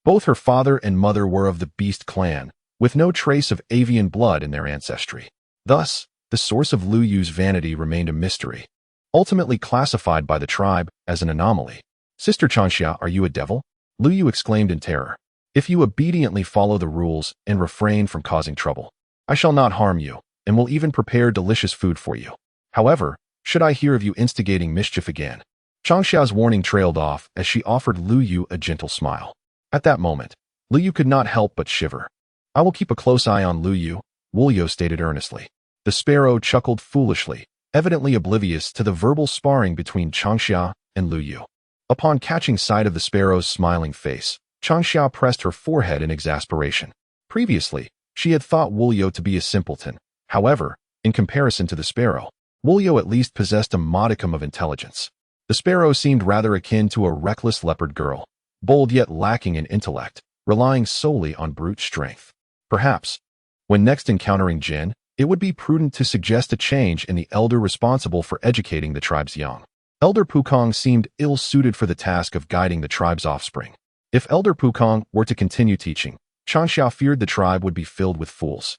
Both her father and mother were of the beast clan, with no trace of avian blood in their ancestry. Thus, the source of Lu Yu's vanity remained a mystery, ultimately classified by the tribe as an anomaly. Sister Changxia, are you a devil? Lu Yu exclaimed in terror. If you obediently follow the rules and refrain from causing trouble, I shall not harm you, and will even prepare delicious food for you. However, should I hear of you instigating mischief again? Changxia's warning trailed off as she offered Lu Yu a gentle smile. At that moment, Lu Yu could not help but shiver. I will keep a close eye on Lu Yu, Wu Liu stated earnestly. The sparrow chuckled foolishly, evidently oblivious to the verbal sparring between Changxia and Lu Yu. Upon catching sight of the sparrow's smiling face, Changxia pressed her forehead in exasperation. Previously, she had thought Wu Liu to be a simpleton. However, in comparison to the sparrow, Wu Liu at least possessed a modicum of intelligence. The sparrow seemed rather akin to a reckless leopard girl, bold yet lacking in intellect, relying solely on brute strength. Perhaps, when next encountering Jin, it would be prudent to suggest a change in the elder responsible for educating the tribe's young. Elder Pukong seemed ill-suited for the task of guiding the tribe's offspring. If Elder Pukong were to continue teaching, Changxia feared the tribe would be filled with fools.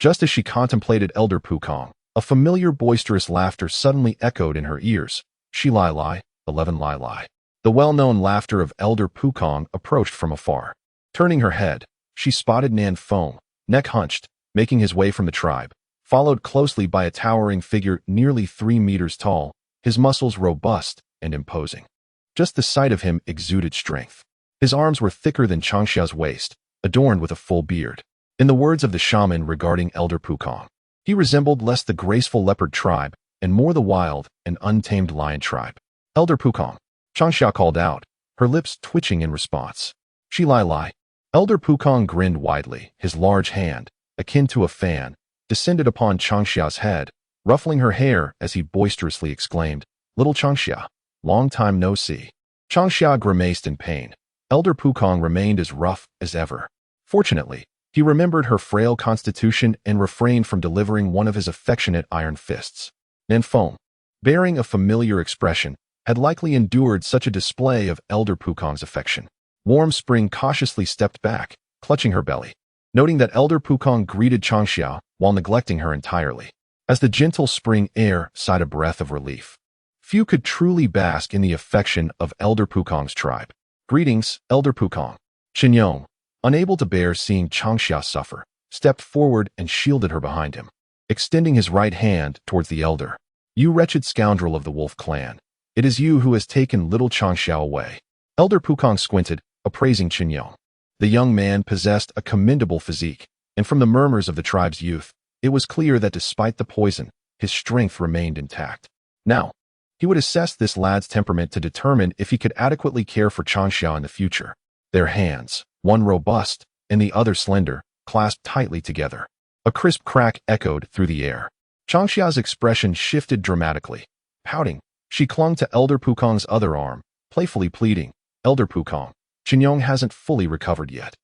Just as she contemplated Elder Pukong, a familiar boisterous laughter suddenly echoed in her ears. Shi Lai Lai, 11 Lai Lai. The well-known laughter of Elder Pukong approached from afar. Turning her head, she spotted Nan Feng, neck hunched, making his way from the tribe, followed closely by a towering figure nearly 3 meters tall, his muscles robust and imposing. Just the sight of him exuded strength. His arms were thicker than Changxia's waist, adorned with a full beard. In the words of the shaman regarding Elder Pukong, he resembled less the graceful leopard tribe and more the wild and untamed lion tribe. Elder Pukong, Changxia called out, her lips twitching in response. Shi Lai Lai. Elder Pukong grinned widely, his large hand, akin to a fan, descended upon Changxia's head, ruffling her hair as he boisterously exclaimed, Little Changxia, long time no see. Changxia grimaced in pain. Elder Pukong remained as rough as ever. Fortunately, he remembered her frail constitution and refrained from delivering one of his affectionate iron fists. Nan Feng, bearing a familiar expression, had likely endured such a display of Elder Pukong's affection. Warm Spring cautiously stepped back, clutching her belly, noting that Elder Pukong greeted Changxia while neglecting her entirely. As the gentle spring air sighed a breath of relief, few could truly bask in the affection of Elder Pukong's tribe. Greetings, Elder Pukong. Qinyong, unable to bear seeing Changxia suffer, stepped forward and shielded her behind him, extending his right hand towards the elder. You wretched scoundrel of the wolf clan, it is you who has taken little Changxia away. Elder Pukong squinted, appraising Qinyong. The young man possessed a commendable physique, and from the murmurs of the tribe's youth, it was clear that despite the poison, his strength remained intact. Now, he would assess this lad's temperament to determine if he could adequately care for Changxia in the future. Their hands, one robust and the other slender, clasped tightly together. A crisp crack echoed through the air. Changxia's expression shifted dramatically. Pouting, she clung to Elder Pukong's other arm, playfully pleading, Elder Pukong, Qinyong hasn't fully recovered yet.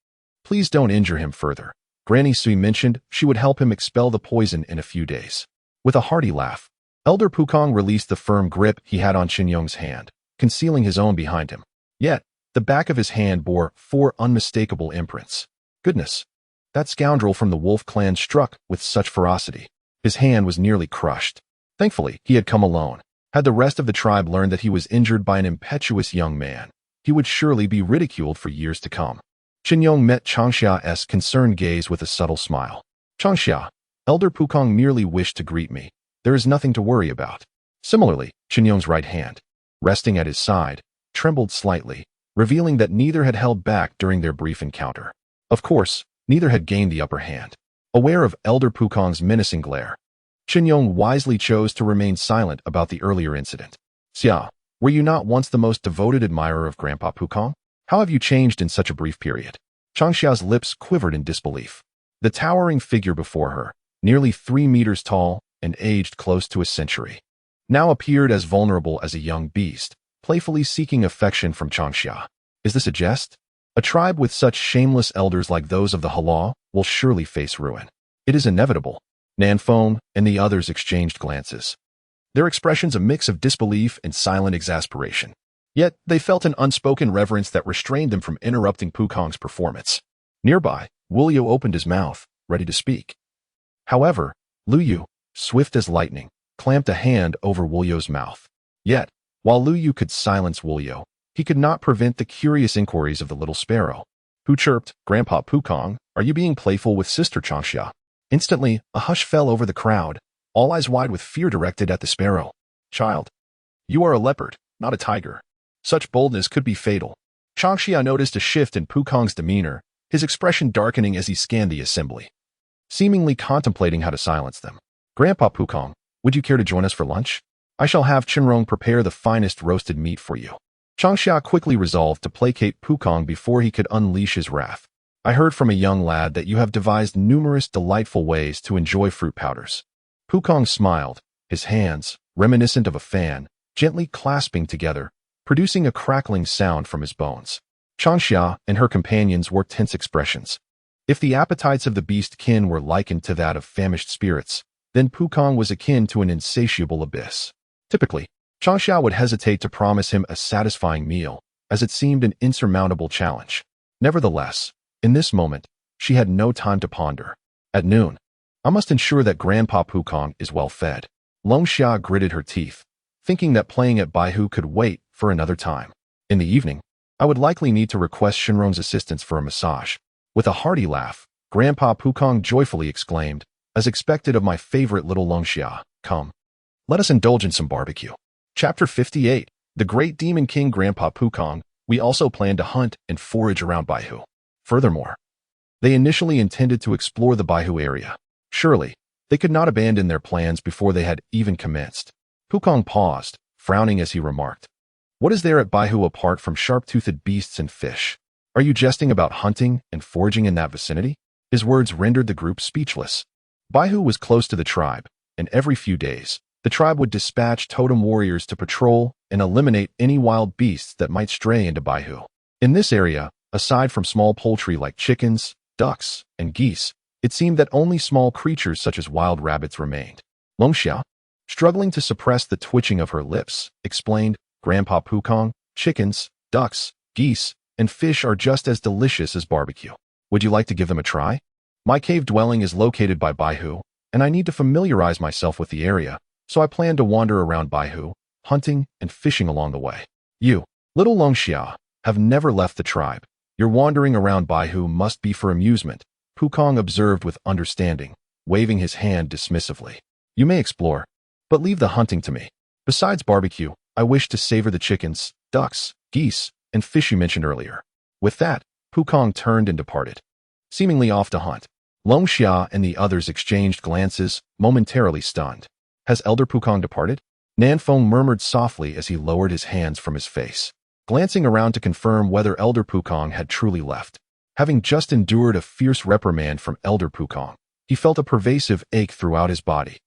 Please don't injure him further. Granny Sui mentioned she would help him expel the poison in a few days. With a hearty laugh, Elder Pukong released the firm grip he had on Qinyong's hand, concealing his own behind him. Yet, the back of his hand bore 4 unmistakable imprints. Goodness! That scoundrel from the wolf clan struck with such ferocity. His hand was nearly crushed. Thankfully, he had come alone. Had the rest of the tribe learned that he was injured by an impetuous young man, he would surely be ridiculed for years to come. Qinyong met Changxia's concerned gaze with a subtle smile. Changxia, Elder Pukong merely wished to greet me. There is nothing to worry about. Similarly, Qinyong's right hand, resting at his side, trembled slightly, revealing that neither had held back during their brief encounter. Of course, neither had gained the upper hand. Aware of Elder Pukong's menacing glare, Qinyong wisely chose to remain silent about the earlier incident. Xia, were you not once the most devoted admirer of Grandpa Pukong? How have you changed in such a brief period? Changxia's lips quivered in disbelief. The towering figure before her, nearly 3 meters tall and aged close to a century, now appeared as vulnerable as a young beast, playfully seeking affection from Changxia. Is this a jest? A tribe with such shameless elders like those of the Hala will surely face ruin. It is inevitable. Nanfeng and the others exchanged glances, their expressions a mix of disbelief and silent exasperation. Yet they felt an unspoken reverence that restrained them from interrupting Pukong's performance. Nearby, Wulyo opened his mouth, ready to speak. However, Luyu, swift as lightning, clamped a hand over Wulyo's mouth. Yet, while Luyu could silence Wulyo, he could not prevent the curious inquiries of the little sparrow, who chirped, "Grandpa Pukong, are you being playful with Sister Changxia?" Instantly, a hush fell over the crowd, all eyes wide with fear directed at the sparrow. "Child, you are a leopard, not a tiger. Such boldness could be fatal." Changxia noticed a shift in Pukong's demeanor, his expression darkening as he scanned the assembly, seemingly contemplating how to silence them. "Grandpa Pukong, would you care to join us for lunch? I shall have Chenrong prepare the finest roasted meat for you." Changxia quickly resolved to placate Pukong before he could unleash his wrath. "I heard from a young lad that you have devised numerous delightful ways to enjoy fruit powders." Pukong smiled, his hands, reminiscent of a fan, gently clasping together, producing a crackling sound from his bones. Changxia and her companions wore tense expressions. If the appetites of the beast kin were likened to that of famished spirits, then Pukong was akin to an insatiable abyss. Typically, Changxia would hesitate to promise him a satisfying meal, as it seemed an insurmountable challenge. Nevertheless, in this moment, she had no time to ponder. At noon, I must ensure that Grandpa Pukong is well fed. Longxia gritted her teeth, thinking that playing at Baihu could wait for another time. In the evening, I would likely need to request Shenron's assistance for a massage. With a hearty laugh, Grandpa Pukong joyfully exclaimed, "As expected of my favorite little Longxia, come. Let us indulge in some barbecue." Chapter 58. The Great Demon King Grandpa Pukong. We also planned to hunt and forage around Baihu. Furthermore, they initially intended to explore the Baihu area. Surely, they could not abandon their plans before they had even commenced. Pukong paused, frowning as he remarked, "What is there at Baihu apart from sharp-toothed beasts and fish? Are you jesting about hunting and foraging in that vicinity?" His words rendered the group speechless. Baihu was close to the tribe, and every few days, the tribe would dispatch totem warriors to patrol and eliminate any wild beasts that might stray into Baihu. In this area, aside from small poultry like chickens, ducks, and geese, it seemed that only small creatures such as wild rabbits remained. Longxia, struggling to suppress the twitching of her lips, explained, "Grandpa Pukong, chickens, ducks, geese, and fish are just as delicious as barbecue. Would you like to give them a try? My cave dwelling is located by Baihu, and I need to familiarize myself with the area, so I plan to wander around Baihu, hunting and fishing along the way. You, little Longxia, have never left the tribe. Your wandering around Baihu must be for amusement," Pukong observed with understanding, waving his hand dismissively. "You may explore, but leave the hunting to me. Besides barbecue, I wish to savor the chickens, ducks, geese, and fish you mentioned earlier." With that, Pukong turned and departed, seemingly off to hunt. Longxia and the others exchanged glances, momentarily stunned. "Has Elder Pukong departed?" Nanfeng murmured softly as he lowered his hands from his face, glancing around to confirm whether Elder Pukong had truly left. Having just endured a fierce reprimand from Elder Pukong, he felt a pervasive ache throughout his body,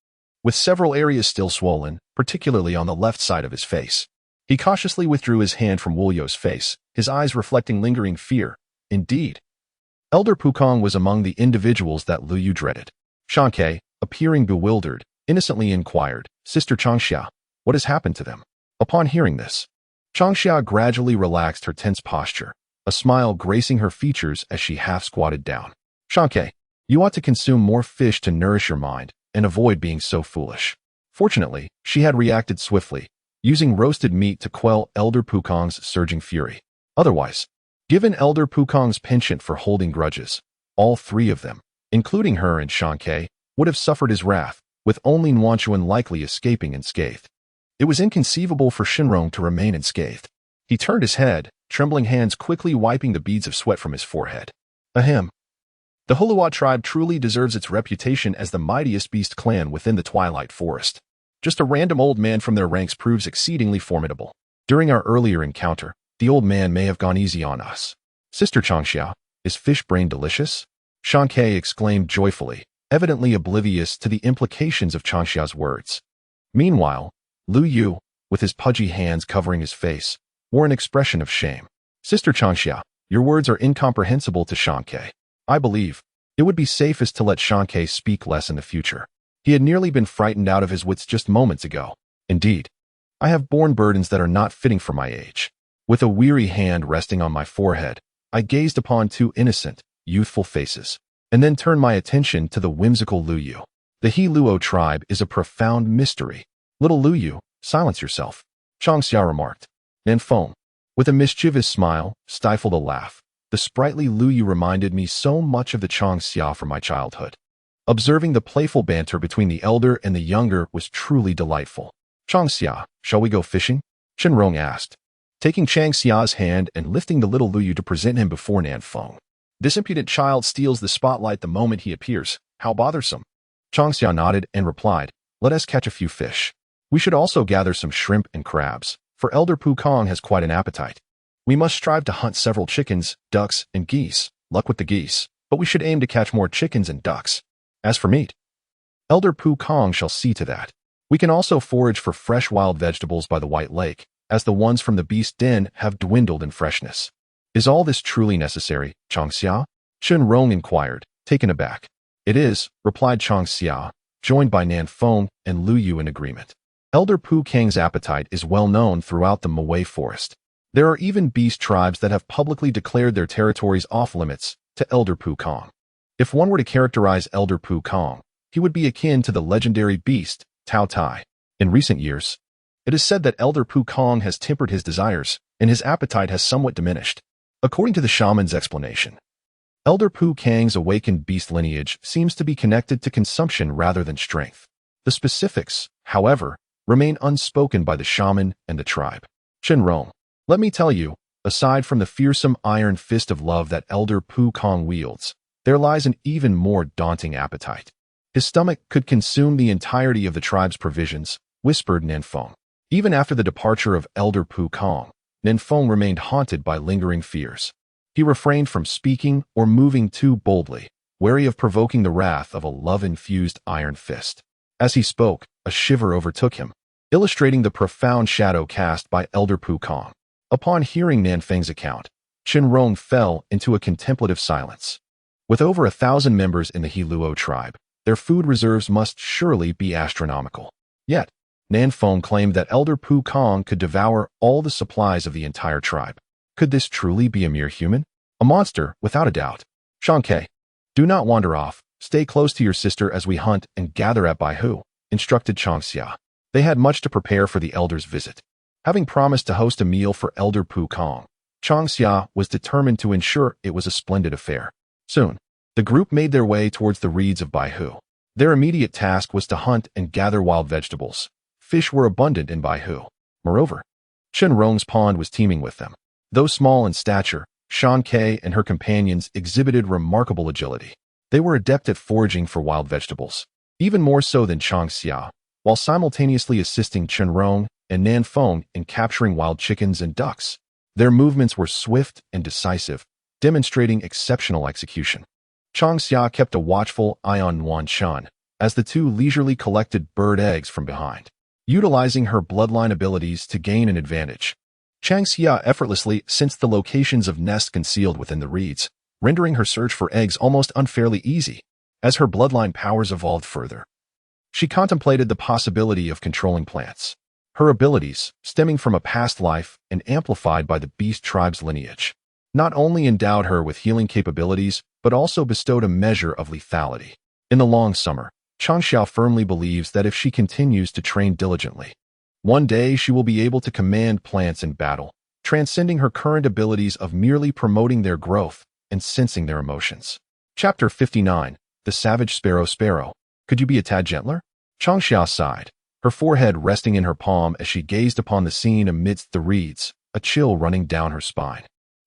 with several areas still swollen, particularly on the left side of his face. He cautiously withdrew his hand from Wulyo's face, his eyes reflecting lingering fear. Indeed, Elder Pukong was among the individuals that Luyu dreaded. Changxia, appearing bewildered, innocently inquired, "Sister Changxia, what has happened to them?" Upon hearing this, Changxia gradually relaxed her tense posture, a smile gracing her features as she half-squatted down. "Changxia, you ought to consume more fish to nourish your mind and avoid being so foolish." Fortunately, she had reacted swiftly, using roasted meat to quell Elder Pukong's surging fury. Otherwise, given Elder Pukong's penchant for holding grudges, all three of them, including her and Changxia, would have suffered his wrath, with only Nuanchuan likely escaping unscathed. It was inconceivable for Shenrong to remain unscathed. He turned his head, trembling hands quickly wiping the beads of sweat from his forehead. Ahem. The Hulua tribe truly deserves its reputation as the mightiest beast clan within the Twilight Forest. Just a random old man from their ranks proves exceedingly formidable. During our earlier encounter, the old man may have gone easy on us. Sister Changxia, is fish brain delicious? Changke exclaimed joyfully, evidently oblivious to the implications of Changxia's words. Meanwhile, Lu Yu, with his pudgy hands covering his face, wore an expression of shame. Sister Changxia, your words are incomprehensible to Changke. I believe it would be safest to let Changke speak less in the future. He had nearly been frightened out of his wits just moments ago. Indeed, I have borne burdens that are not fitting for my age. With a weary hand resting on my forehead, I gazed upon two innocent, youthful faces, and then turned my attention to the whimsical Lu Yu. The He Luo tribe is a profound mystery. Little Lu Yu, silence yourself, Changxia remarked. Nanfeng, with a mischievous smile, stifled a laugh. The sprightly Lu Yu reminded me so much of the Changxia from my childhood. Observing the playful banter between the elder and the younger was truly delightful. Changxia, shall we go fishing? Shenrong asked, taking Changxia's hand and lifting the little Lu Yu to present him before Nanfeng. This impudent child steals the spotlight the moment he appears. How bothersome. Changxia nodded and replied, let us catch a few fish. We should also gather some shrimp and crabs, for Elder Pukong has quite an appetite. We must strive to hunt several chickens, ducks, and geese. Luck with the geese, but we should aim to catch more chickens and ducks. As for meat, Elder Pukong shall see to that. We can also forage for fresh wild vegetables by the White Lake, as the ones from the beast den have dwindled in freshness. Is all this truly necessary, Changxia? Shenrong inquired, taken aback. It is, replied Changxia, joined by Nanfeng and Lu Yu in agreement. Elder Pukong's appetite is well known throughout the Moai Forest. There are even beast tribes that have publicly declared their territories off-limits to Elder Pukong. If one were to characterize Elder Pukong, he would be akin to the legendary beast, Tao Tai. In recent years, it is said that Elder Pukong has tempered his desires, and his appetite has somewhat diminished. According to the shaman's explanation, Elder Pukong's awakened beast lineage seems to be connected to consumption rather than strength. The specifics, however, remain unspoken by the shaman and the tribe. Shenrong, let me tell you, aside from the fearsome iron fist of love that Elder Pukong wields, there lies an even more daunting appetite. His stomach could consume the entirety of the tribe's provisions, whispered Nanfeng. Even after the departure of Elder Pukong, Nanfeng remained haunted by lingering fears. He refrained from speaking or moving too boldly, wary of provoking the wrath of a love-infused iron fist. As he spoke, a shiver overtook him, illustrating the profound shadow cast by Elder Pukong. Upon hearing Nanfeng's account, Shenrong fell into a contemplative silence. With over 1,000 members in the He Luo tribe, their food reserves must surely be astronomical. Yet, Nanfeng claimed that Elder Pukong could devour all the supplies of the entire tribe. Could this truly be a mere human? A monster, without a doubt. Changke, do not wander off. Stay close to your sister as we hunt and gather at Baihu, instructed Changxia. They had much to prepare for the elder's visit. Having promised to host a meal for Elder Pukong, Changxia was determined to ensure it was a splendid affair. Soon, the group made their way towards the reeds of Baihu. Their immediate task was to hunt and gather wild vegetables. Fish were abundant in Baihu. Moreover, Shenrong's pond was teeming with them. Though small in stature, Changke and her companions exhibited remarkable agility. They were adept at foraging for wild vegetables, even more so than Changxia, while simultaneously assisting Shenrong and Nanfeng in capturing wild chickens and ducks. Their movements were swift and decisive, demonstrating exceptional execution. Changxia kept a watchful eye on Nuanshan as the two leisurely collected bird eggs from behind, utilizing her bloodline abilities to gain an advantage. Changxia effortlessly sensed the locations of nests concealed within the reeds, rendering her search for eggs almost unfairly easy. As her bloodline powers evolved further, she contemplated the possibility of controlling plants. Her abilities, stemming from a past life and amplified by the beast tribe's lineage, not only endowed her with healing capabilities, but also bestowed a measure of lethality. In the long summer, Changxia firmly believes that if she continues to train diligently, one day she will be able to command plants in battle, transcending her current abilities of merely promoting their growth and sensing their emotions. Chapter 59, The Savage Sparrow. Could you be a tad gentler? Changxia sighed, her forehead resting in her palm as she gazed upon the scene amidst the reeds, a chill running down her spine.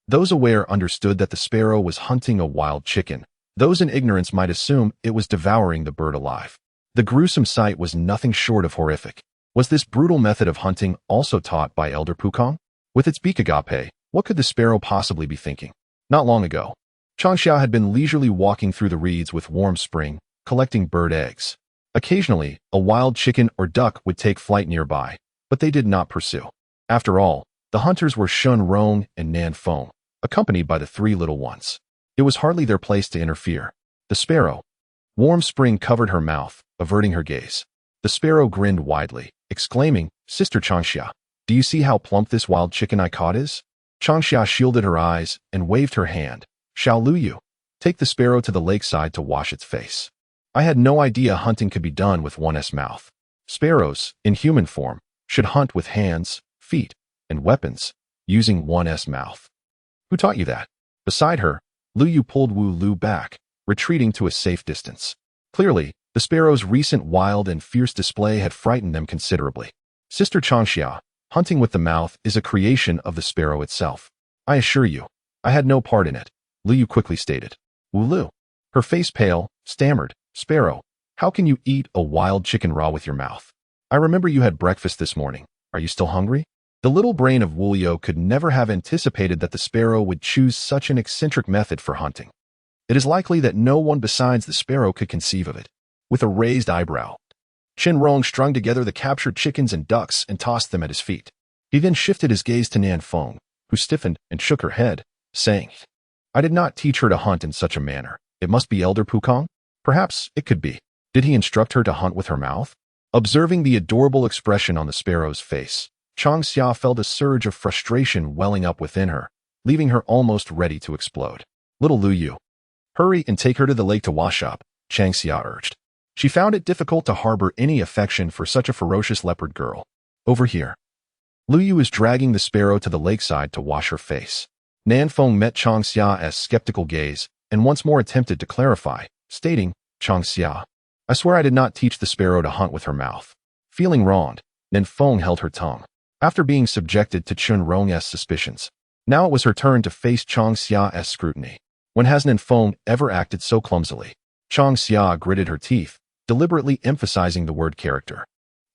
Those aware understood that the sparrow was hunting a wild chicken. Those in ignorance might assume it was devouring the bird alive. The gruesome sight was nothing short of horrific. Was this brutal method of hunting also taught by Elder Pukong? With its beak agape, what could the sparrow possibly be thinking? Not long ago, Changxia had been leisurely walking through the reeds with Warm Spring, collecting bird eggs. Occasionally, a wild chicken or duck would take flight nearby, but they did not pursue. After all, the hunters were Shun Rong and Nan Feng, accompanied by the three little ones. It was hardly their place to interfere. The sparrow. Warm Spring covered her mouth, averting her gaze. The sparrow grinned widely, exclaiming, "Sister Changxia, do you see how plump this wild chicken I caught is?" Changxia shielded her eyes and waved her hand. "Xiao Luyu, take the sparrow to the lakeside to wash its face." I had no idea hunting could be done with one's mouth. Sparrows, in human form, should hunt with hands, feet, and weapons, using one's mouth. Who taught you that? Beside her, Luyu pulled Wu Lu back, retreating to a safe distance. Clearly, the sparrow's recent wild and fierce display had frightened them considerably. Sister Changxia, hunting with the mouth is a creation of the sparrow itself. I assure you, I had no part in it, Luyu quickly stated. Wu Lu, her face pale, stammered, "Sparrow, how can you eat a wild chicken raw with your mouth? I remember you had breakfast this morning. Are you still hungry?" The little brain of Wu Liu could never have anticipated that the sparrow would choose such an eccentric method for hunting. It is likely that no one besides the sparrow could conceive of it. With a raised eyebrow, Qin Rong strung together the captured chickens and ducks and tossed them at his feet. He then shifted his gaze to Nan Feng, who stiffened and shook her head, saying, "I did not teach her to hunt in such a manner. It must be Elder Pukong? Perhaps it could be. Did he instruct her to hunt with her mouth?" Observing the adorable expression on the sparrow's face, Changxia felt a surge of frustration welling up within her, leaving her almost ready to explode. "Little Luyu, hurry and take her to the lake to wash up," Changxia urged. She found it difficult to harbor any affection for such a ferocious leopard girl. "Over here." Luyu was dragging the sparrow to the lakeside to wash her face. Nan Feng met Changxia's skeptical gaze and once more attempted to clarify, stating, "Changxia, I swear I did not teach the sparrow to hunt with her mouth." Feeling wronged, Nan Feng held her tongue. After being subjected to Chun Rong's suspicions, now it was her turn to face Changxia's scrutiny. When has Nan Feng ever acted so clumsily? Changxia gritted her teeth, deliberately emphasizing the word character.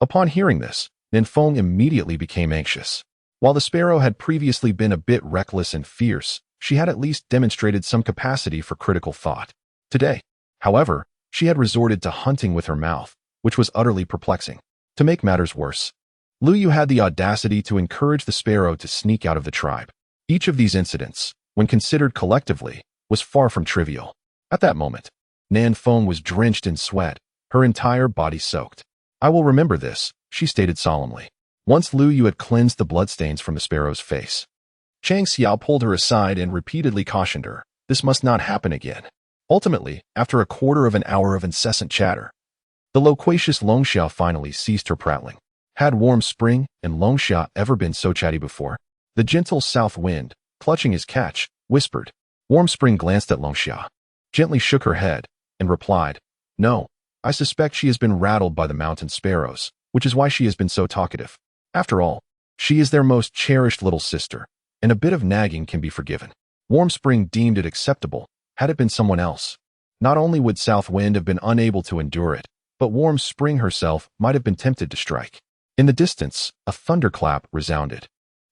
Upon hearing this, Nan Feng immediately became anxious. While the sparrow had previously been a bit reckless and fierce, she had at least demonstrated some capacity for critical thought. Today, however, she had resorted to hunting with her mouth, which was utterly perplexing. To make matters worse, Luyu had the audacity to encourage the sparrow to sneak out of the tribe. Each of these incidents, when considered collectively, was far from trivial. At that moment, Nan Feng was drenched in sweat, her entire body soaked. "I will remember this," she stated solemnly. Once Luyu had cleansed the bloodstains from the sparrow's face, Changxia pulled her aside and repeatedly cautioned her, this must not happen again. Ultimately, after a quarter of an hour of incessant chatter, the loquacious Longxia finally ceased her prattling. Had Warm Spring and Longxia ever been so chatty before? The gentle south wind, clutching his catch, whispered. Warm Spring glanced at Longxia, gently shook her head, and replied, "No, I suspect she has been rattled by the mountain sparrows, which is why she has been so talkative. After all, she is their most cherished little sister, and a bit of nagging can be forgiven." Warm Spring deemed it acceptable. Had it been someone else, not only would South Wind have been unable to endure it, but Warm Spring herself might have been tempted to strike. In the distance, a thunderclap resounded,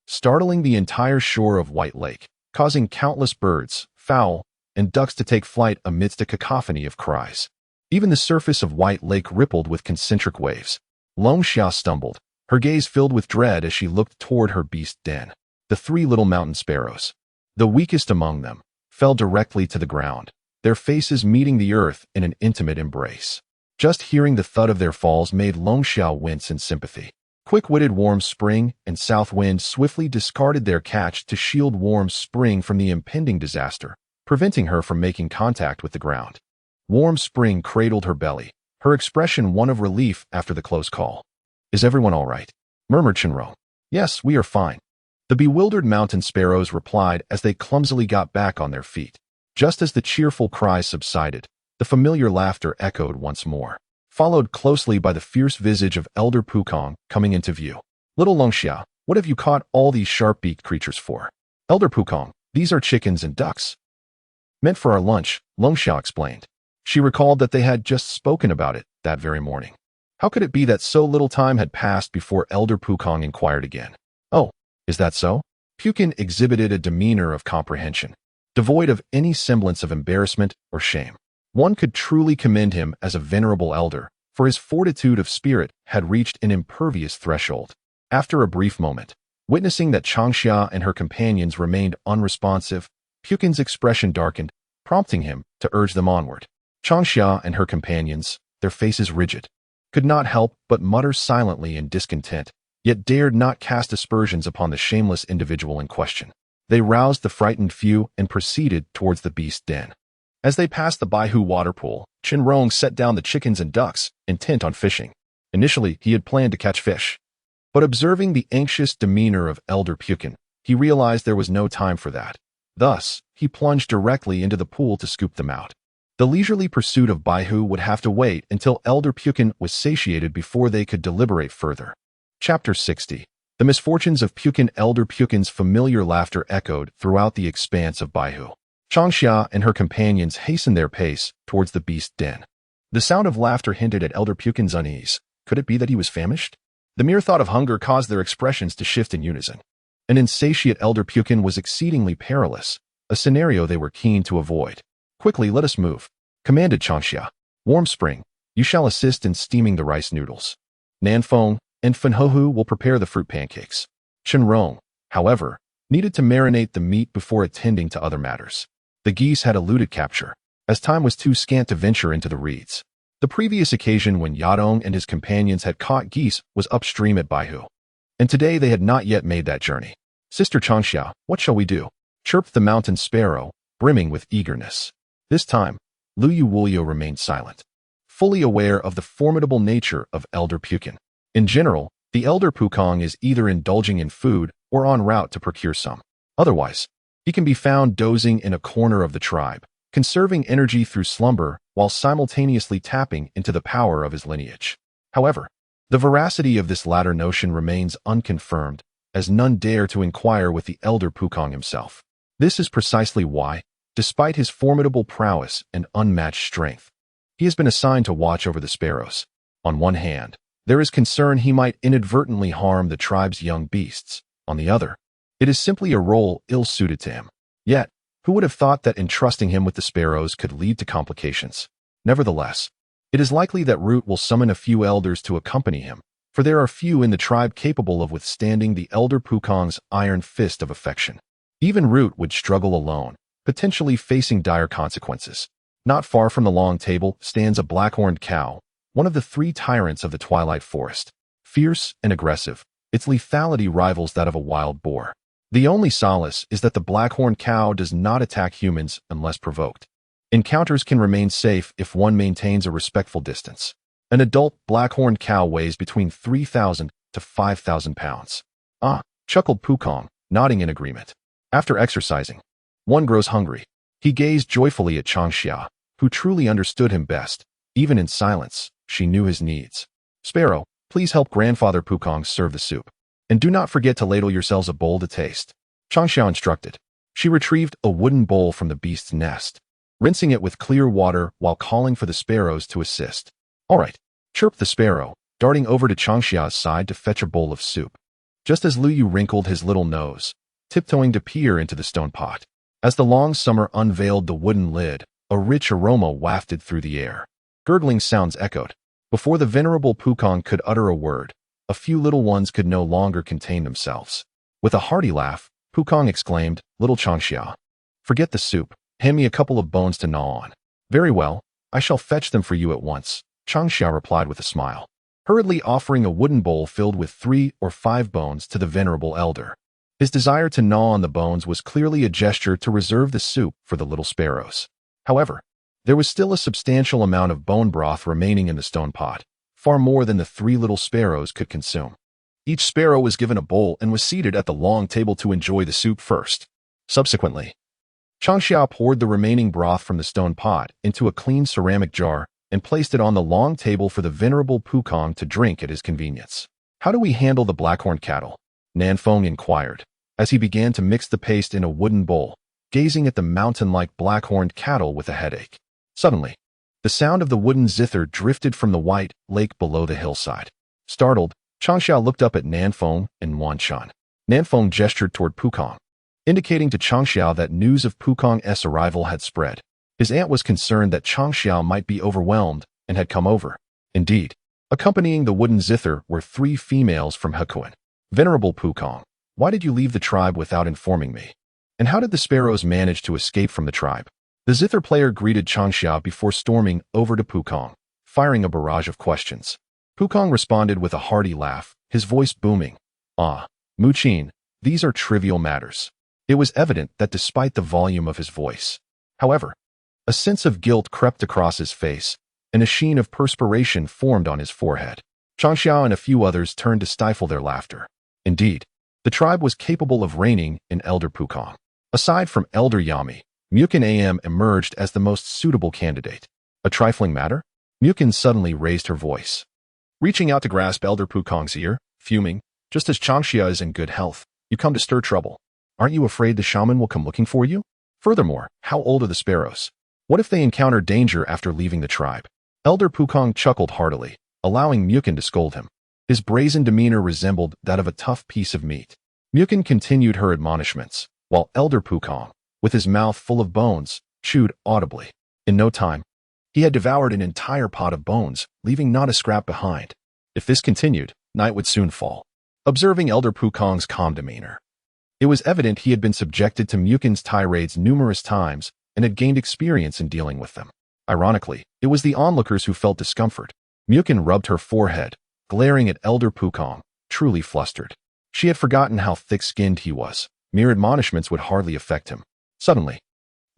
startling the entire shore of White Lake, causing countless birds, fowl, and ducks to take flight amidst a cacophony of cries. Even the surface of White Lake rippled with concentric waves. Longxia stumbled, her gaze filled with dread as she looked toward her beast den. The three little mountain sparrows, the weakest among them, fell directly to the ground, their faces meeting the earth in an intimate embrace. Just hearing the thud of their falls made Longxia wince in sympathy. Quick-witted Warm Spring and South Wind swiftly discarded their catch to shield Warm Spring from the impending disaster, preventing her from making contact with the ground. Warm Spring cradled her belly, her expression one of relief after the close call. "Is everyone all right?" murmured Chenro. "Yes, we are fine," the bewildered mountain sparrows replied as they clumsily got back on their feet. Just as the cheerful cries subsided, the familiar laughter echoed once more. followed closely by the fierce visage of Elder Pukong coming into view. Little Longxia, what have you caught all these sharp-beaked creatures for? Elder Pukong, these are chickens and ducks. Meant for our lunch, Longxia explained. She recalled that they had just spoken about it that very morning. How could it be that so little time had passed before Elder Pukong inquired again? Oh, is that so? Pukin exhibited a demeanor of comprehension, devoid of any semblance of embarrassment or shame. One could truly commend him as a venerable elder, for his fortitude of spirit had reached an impervious threshold. After a brief moment, witnessing that Changxia and her companions remained unresponsive, Pukin's expression darkened, prompting him to urge them onward. Changxia and her companions, their faces rigid, could not help but mutter silently in discontent, yet dared not cast aspersions upon the shameless individual in question. They roused the frightened few and proceeded towards the beast den. As they passed the Baihu water pool, Chenrong set down the chickens and ducks, intent on fishing. Initially, he had planned to catch fish. But observing the anxious demeanor of Elder Pukin, he realized there was no time for that. Thus, he plunged directly into the pool to scoop them out. The leisurely pursuit of Baihu would have to wait until Elder Pukin was satiated before they could deliberate further. Chapter 60. The misfortunes of Pukin. Elder Pukin's familiar laughter echoed throughout the expanse of Baihu. Changxia and her companions hastened their pace towards the beast den. The sound of laughter hinted at Elder Pukin's unease. Could it be that he was famished? The mere thought of hunger caused their expressions to shift in unison. An insatiate Elder Pukin was exceedingly perilous, a scenario they were keen to avoid. Quickly, let us move, commanded Changxia. Warm Spring, you shall assist in steaming the rice noodles. Nanfeng and Fanhohu will prepare the fruit pancakes. Chenrong, however, needed to marinate the meat before attending to other matters. The geese had eluded capture, as time was too scant to venture into the reeds. The previous occasion when Yadong and his companions had caught geese was upstream at Baihu, and today they had not yet made that journey. Sister Changxia, what shall we do? Chirped the mountain sparrow, brimming with eagerness. This time, Luyu Wulio remained silent, fully aware of the formidable nature of Elder Pukin. In general, the Elder Pukong is either indulging in food or en route to procure some. Otherwise, he can be found dozing in a corner of the tribe, conserving energy through slumber while simultaneously tapping into the power of his lineage. However, the veracity of this latter notion remains unconfirmed, as none dare to inquire with the Elder Pukong himself. This is precisely why, despite his formidable prowess and unmatched strength, he has been assigned to watch over the sparrows. On one hand, there is concern he might inadvertently harm the tribe's young beasts. On the other, it is simply a role ill-suited to him. Yet, who would have thought that entrusting him with the sparrows could lead to complications? Nevertheless, it is likely that Root will summon a few elders to accompany him, for there are few in the tribe capable of withstanding the Elder Pukong's iron fist of affection. Even Root would struggle alone, potentially facing dire consequences. Not far from the long table stands a black-horned cow, one of the three tyrants of the Twilight Forest. Fierce and aggressive, its lethality rivals that of a wild boar. The only solace is that the black-horned cow does not attack humans unless provoked. Encounters can remain safe if one maintains a respectful distance. An adult black-horned cow weighs between 3,000 to 5,000 pounds. Ah, chuckled Pukong, nodding in agreement. After exercising, one grows hungry. He gazed joyfully at Changxia, who truly understood him best. Even in silence, she knew his needs. Sparrow, please help Grandfather Pukong serve the soup. And do not forget to ladle yourselves a bowl to taste. Changxia instructed. She retrieved a wooden bowl from the beast's nest, rinsing it with clear water while calling for the sparrows to assist. All right, chirped the sparrow, darting over to Changxia's side to fetch a bowl of soup. Just as Luyu wrinkled his little nose, tiptoeing to peer into the stone pot. As the long summer unveiled the wooden lid, a rich aroma wafted through the air. Gurgling sounds echoed. Before the venerable Pukong could utter a word, a few little ones could no longer contain themselves. With a hearty laugh, Pukong exclaimed, "Little Changxia, forget the soup. Hand me a couple of bones to gnaw on." "Very well, I shall fetch them for you at once," Changxia replied with a smile, hurriedly offering a wooden bowl filled with 3 or 5 bones to the venerable elder. His desire to gnaw on the bones was clearly a gesture to reserve the soup for the little sparrows. However, there was still a substantial amount of bone broth remaining in the stone pot, far more than the 3 little sparrows could consume. Each sparrow was given a bowl and was seated at the long table to enjoy the soup first. Subsequently, Changxia poured the remaining broth from the stone pot into a clean ceramic jar and placed it on the long table for the venerable Pukong to drink at his convenience. "How do we handle the blackhorn cattle?" Nanfeng inquired, as he began to mix the paste in a wooden bowl, gazing at the mountain-like black-horned cattle with a headache. Suddenly, the sound of the wooden zither drifted from the white lake below the hillside. Startled, Changxia looked up at Nanfeng and Wanshan. Nanfeng gestured toward Pukong, indicating to Changxia that news of Pukong's arrival had spread. His aunt was concerned that Changxia might be overwhelmed and had come over. Indeed, accompanying the wooden zither were 3 females from Hequan. "Venerable Pukong, why did you leave the tribe without informing me? And how did the sparrows manage to escape from the tribe?" The zither player greeted Changxia before storming over to Pukong, firing a barrage of questions. Pukong responded with a hearty laugh, his voice booming. "Ah, Muqin, these are trivial matters." It was evident that despite the volume of his voice, however, a sense of guilt crept across his face, and a sheen of perspiration formed on his forehead. Changxia and a few others turned to stifle their laughter. Indeed, the tribe was capable of reigning in Elder Pukong. Aside from Elder Yami, Muqin Am emerged as the most suitable candidate. "A trifling matter?" Muqin suddenly raised her voice, reaching out to grasp Elder Pukong's ear, fuming. "Just as Changxia is in good health, you come to stir trouble. Aren't you afraid the shaman will come looking for you? Furthermore, how old are the sparrows? What if they encounter danger after leaving the tribe?" Elder Pukong chuckled heartily, allowing Muqin to scold him. His brazen demeanor resembled that of a tough piece of meat. Muqin continued her admonishments, while Elder Pukong, with his mouth full of bones, chewed audibly. In no time, he had devoured an entire pot of bones, leaving not a scrap behind. If this continued, night would soon fall. Observing Elder Pukong's calm demeanor, it was evident he had been subjected to Muqin's tirades numerous times and had gained experience in dealing with them. Ironically, it was the onlookers who felt discomfort. Muqin rubbed her forehead, glaring at Elder Pukong, truly flustered. She had forgotten how thick-skinned he was. Mere admonishments would hardly affect him. Suddenly,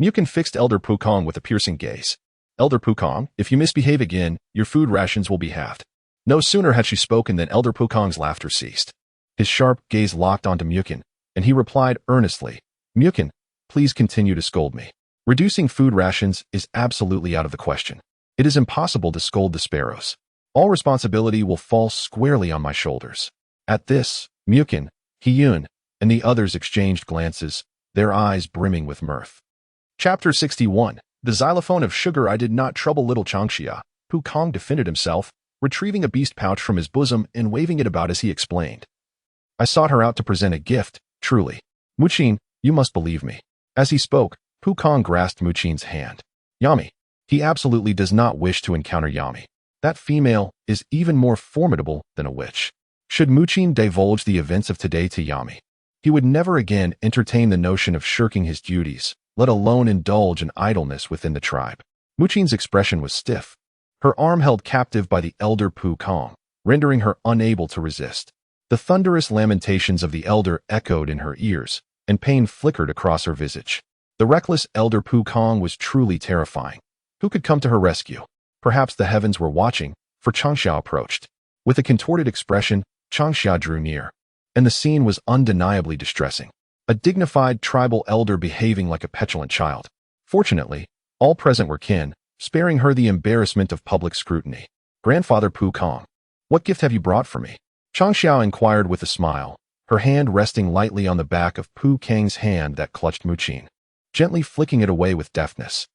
Muqin fixed Elder Pukong with a piercing gaze. "Elder Pukong, if you misbehave again, your food rations will be halved." No sooner had she spoken than Elder Pukong's laughter ceased. His sharp gaze locked onto Muqin, and he replied earnestly, "Muqin, please continue to scold me. Reducing food rations is absolutely out of the question. It is impossible to scold the sparrows. All responsibility will fall squarely on my shoulders." At this, Muqin, Hiyun, and the others exchanged glances, their eyes brimming with mirth. Chapter 61. The xylophone of sugar. "I did not trouble little Changxia," Pukong defended himself, retrieving a beast pouch from his bosom and waving it about as he explained. "I sought her out to present a gift, truly. Muqin, you must believe me." As he spoke, Pukong grasped Muqin's hand. "Yami. He absolutely does not wish to encounter Yami. That female is even more formidable than a witch. Should Muqin divulge the events of today to Yami, he would never again entertain the notion of shirking his duties, let alone indulge in idleness within the tribe." Muqin's expression was stiff, her arm held captive by the Elder Pukong, rendering her unable to resist. The thunderous lamentations of the elder echoed in her ears, and pain flickered across her visage. The reckless Elder Pukong was truly terrifying. Who could come to her rescue? Perhaps the heavens were watching, for Changxia approached. With a contorted expression, Changxia drew near, and the scene was undeniably distressing. A dignified tribal elder behaving like a petulant child. Fortunately, all present were kin, sparing her the embarrassment of public scrutiny. "Grandfather Pukong, what gift have you brought for me?" Changxia inquired with a smile, her hand resting lightly on the back of Pukong's hand that clutched Muqin, gently flicking it away with deftness.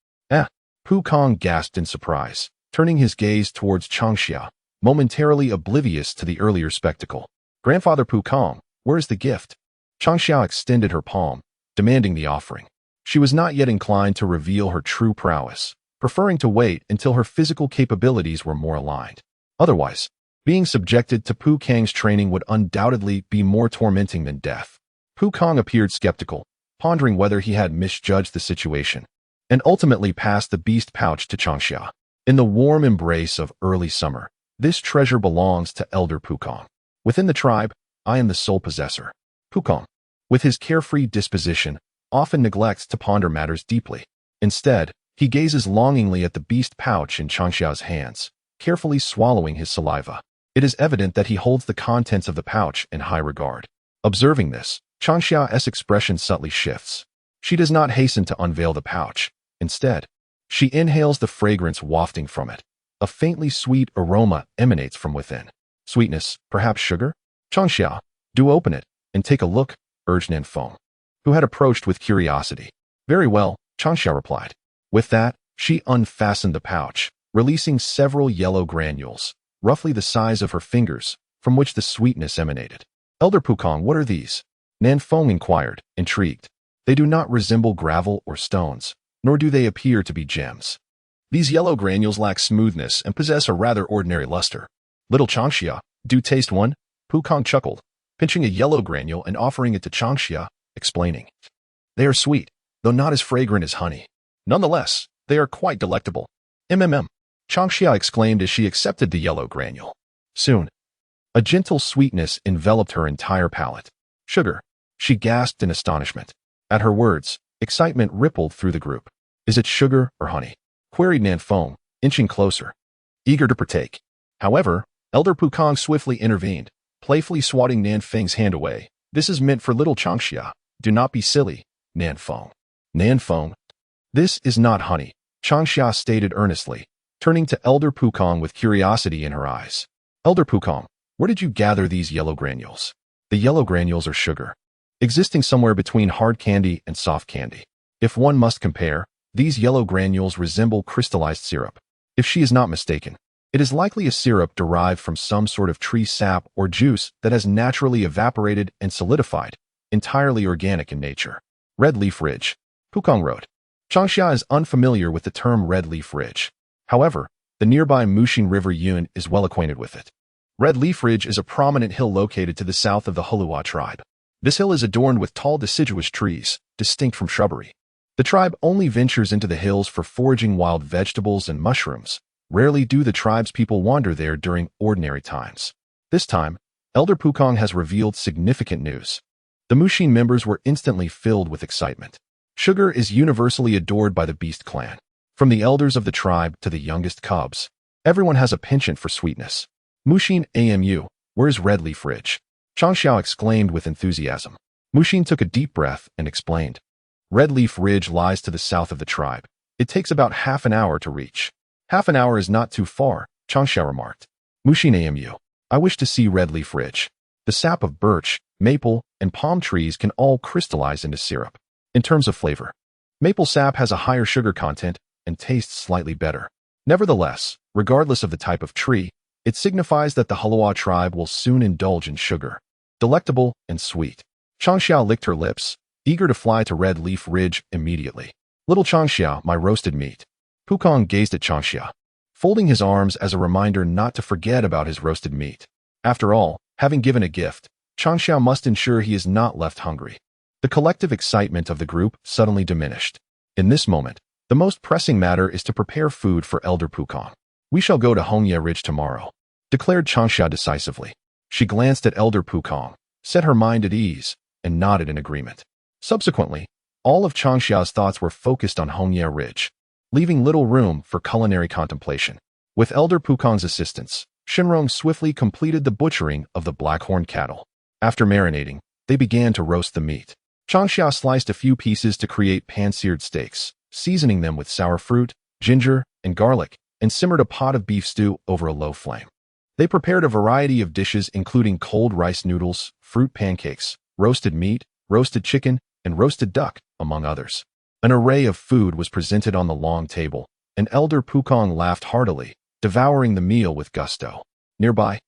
Pukong gasped in surprise, turning his gaze towards Changxia, momentarily oblivious to the earlier spectacle. "Grandfather Pukong, where is the gift?" Changxia extended her palm, demanding the offering. She was not yet inclined to reveal her true prowess, preferring to wait until her physical capabilities were more aligned. Otherwise, being subjected to Pukong's training would undoubtedly be more tormenting than death. Pukong appeared skeptical, pondering whether he had misjudged the situation, and ultimately passed the beast pouch to Changxia. In the warm embrace of early summer, this treasure belongs to Elder Pukong. Within the tribe, I am the sole possessor. Pukong, with his carefree disposition, often neglects to ponder matters deeply. Instead, he gazes longingly at the beast pouch in Changxia's hands, carefully swallowing his saliva. It is evident that he holds the contents of the pouch in high regard. Observing this, Changxia's expression subtly shifts. She does not hasten to unveil the pouch. Instead, she inhales the fragrance wafting from it, A faintly sweet aroma emanates from within. Sweetness, perhaps sugar? Changxia, do open it and take a look, urged Nanfeng, who had approached with curiosity. Very well, Changxia replied. With that, she unfastened the pouch, releasing several yellow granules, roughly the size of her fingers, from which the sweetness emanated. Elder Pukong, what are these? Nanfeng inquired, intrigued. They do not resemble gravel or stones, nor do they appear to be gems. These yellow granules lack smoothness and possess a rather ordinary luster. Little Changxia, do taste one? Pukong chuckled, pinching a yellow granule and offering it to Changxia, explaining. They are sweet, though not as fragrant as honey. Nonetheless, they are quite delectable. Changxia exclaimed as she accepted the yellow granule. Soon, a gentle sweetness enveloped her entire palate. Sugar, she gasped in astonishment. At her words, excitement rippled through the group. Is it sugar or honey? Queried Nanfeng, inching closer, eager to partake. However, Elder Pukong swiftly intervened, playfully swatting Nanfeng's hand away. This is meant for little Changxia. Do not be silly, Nanfeng. Nanfeng. This is not honey, Changxia stated earnestly, turning to Elder Pukong with curiosity in her eyes. Elder Pukong, where did you gather these yellow granules? The yellow granules are sugar, existing somewhere between hard candy and soft candy. If one must compare, these yellow granules resemble crystallized syrup. If she is not mistaken, it is likely a syrup derived from some sort of tree sap or juice that has naturally evaporated and solidified, entirely organic in nature. Red leaf ridge, Pukong wrote. Changxia is unfamiliar with the term red leaf ridge. However, the nearby Muxing River Yun is well acquainted with it. Red Leaf Ridge is a prominent hill located to the south of the Hulua tribe. This hill is adorned with tall deciduous trees, distinct from shrubbery. The tribe only ventures into the hills for foraging wild vegetables and mushrooms. Rarely do the tribe's people wander there during ordinary times. This time, Elder Pukong has revealed significant news. The Muxing members were instantly filled with excitement. Sugar is universally adored by the Beast clan. From the elders of the tribe to the youngest cubs, everyone has a penchant for sweetness. Muxing Amu, where's Red Leaf Ridge? Changxia exclaimed with enthusiasm. Muxing took a deep breath and explained. Red Leaf Ridge lies to the south of the tribe. It takes about half an hour to reach. Half an hour is not too far, Changxia remarked. Muxing Amu, I wish to see Red Leaf Ridge. The sap of birch, maple, and palm trees can all crystallize into syrup. In terms of flavor, maple sap has a higher sugar content and tastes slightly better. Nevertheless, regardless of the type of tree, it signifies that the Hulua tribe will soon indulge in sugar. Delectable and sweet. Changxia licked her lips, eager to fly to Red Leaf Ridge immediately. Little Changxia, my roasted meat. Pukong gazed at Changxia, folding his arms as a reminder not to forget about his roasted meat. After all, having given a gift, Changxia must ensure he is not left hungry. The collective excitement of the group suddenly diminished. In this moment, the most pressing matter is to prepare food for Elder Pukong. We shall go to Hongyia Ridge tomorrow, declared Changxia decisively. She glanced at Elder Pukong, set her mind at ease, and nodded in agreement. Subsequently, all of Changxia's thoughts were focused on Hongyia Ridge, leaving little room for culinary contemplation. With Elder Pukong's assistance, Shenrong swiftly completed the butchering of the blackhorn cattle. After marinating, they began to roast the meat. Changxia sliced a few pieces to create pan-seared steaks, seasoning them with sour fruit, ginger, and garlic, and simmered a pot of beef stew over a low flame. They prepared a variety of dishes including cold rice noodles, fruit pancakes, roasted meat, roasted chicken, and roasted duck, among others. An array of food was presented on the long table, and Elder Pukong laughed heartily, devouring the meal with gusto. Nearby,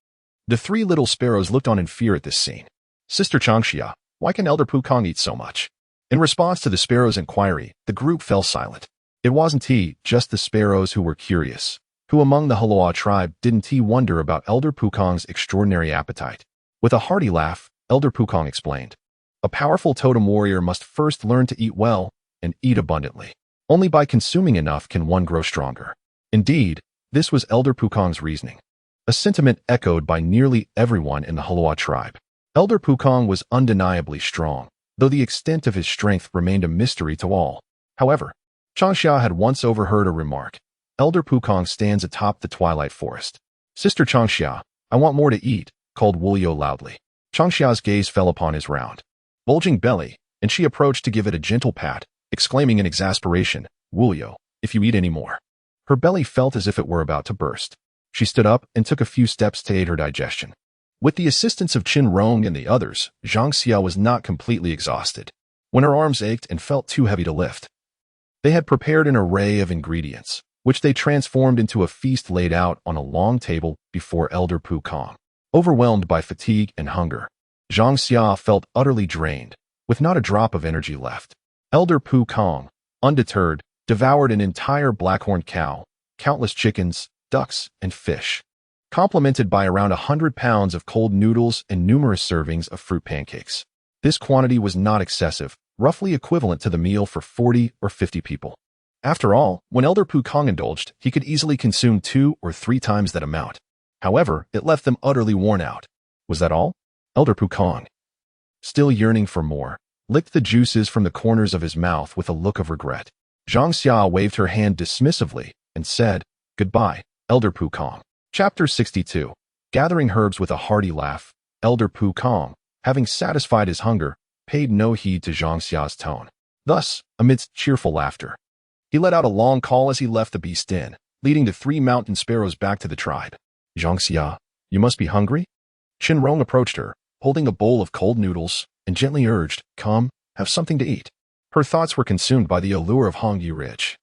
the three little sparrows looked on in fear at this scene. Sister Changxia, why can Elder Pukong eat so much? In response to the sparrows' inquiry, the group fell silent. It wasn't just the sparrows who were curious. Who among the Hulua tribe didn't wonder about Elder Pukong's extraordinary appetite? With a hearty laugh, Elder Pukong explained. A powerful totem warrior must first learn to eat well and eat abundantly. Only by consuming enough can one grow stronger. Indeed, this was Elder Pukong's reasoning, a sentiment echoed by nearly everyone in the Hulua tribe. Elder Pukong was undeniably strong, though the extent of his strength remained a mystery to all. However, Changxia had once overheard a remark. Elder Pukong stands atop the twilight forest. Sister Changxia, I want more to eat, called Wulio loudly. Changxia's gaze fell upon his round, bulging belly, and she approached to give it a gentle pat, exclaiming in exasperation, Wulio, if you eat any more, Her belly felt as if it were about to burst. She stood up and took a few steps to aid her digestion. With the assistance of Qin Rong and the others, Changxia was not completely exhausted. When her arms ached and felt too heavy to lift, they had prepared an array of ingredients, which they transformed into a feast laid out on a long table before Elder Pu Kong. Overwhelmed by fatigue and hunger, Changxia felt utterly drained, with not a drop of energy left. Elder Pu Kong, undeterred, devoured an entire blackhorn cow, countless chickens, ducks, and fish, complemented by around 100 pounds of cold noodles and numerous servings of fruit pancakes. This quantity was not excessive, roughly equivalent to the meal for 40 or 50 people. After all, when Elder Pu Kong indulged, he could easily consume 2 or 3 times that amount. However, it left them utterly worn out. Was that all? Elder Pu Kong, still yearning for more, licked the juices from the corners of his mouth with a look of regret. Changxia waved her hand dismissively and said, "Goodbye, Elder Pu Kong." Chapter 62. Gathering herbs with a hearty laugh, Elder Pu Kong, having satisfied his hunger, paid no heed to Changxia's tone. Thus, amidst cheerful laughter, he let out a long call as he left the beast den, leading the 3 mountain sparrows back to the tribe. "Changxia, you must be hungry?" Qin Rong approached her, holding a bowl of cold noodles, and gently urged, "Come, have something to eat." Her thoughts were consumed by the allure of Hongyu Ridge,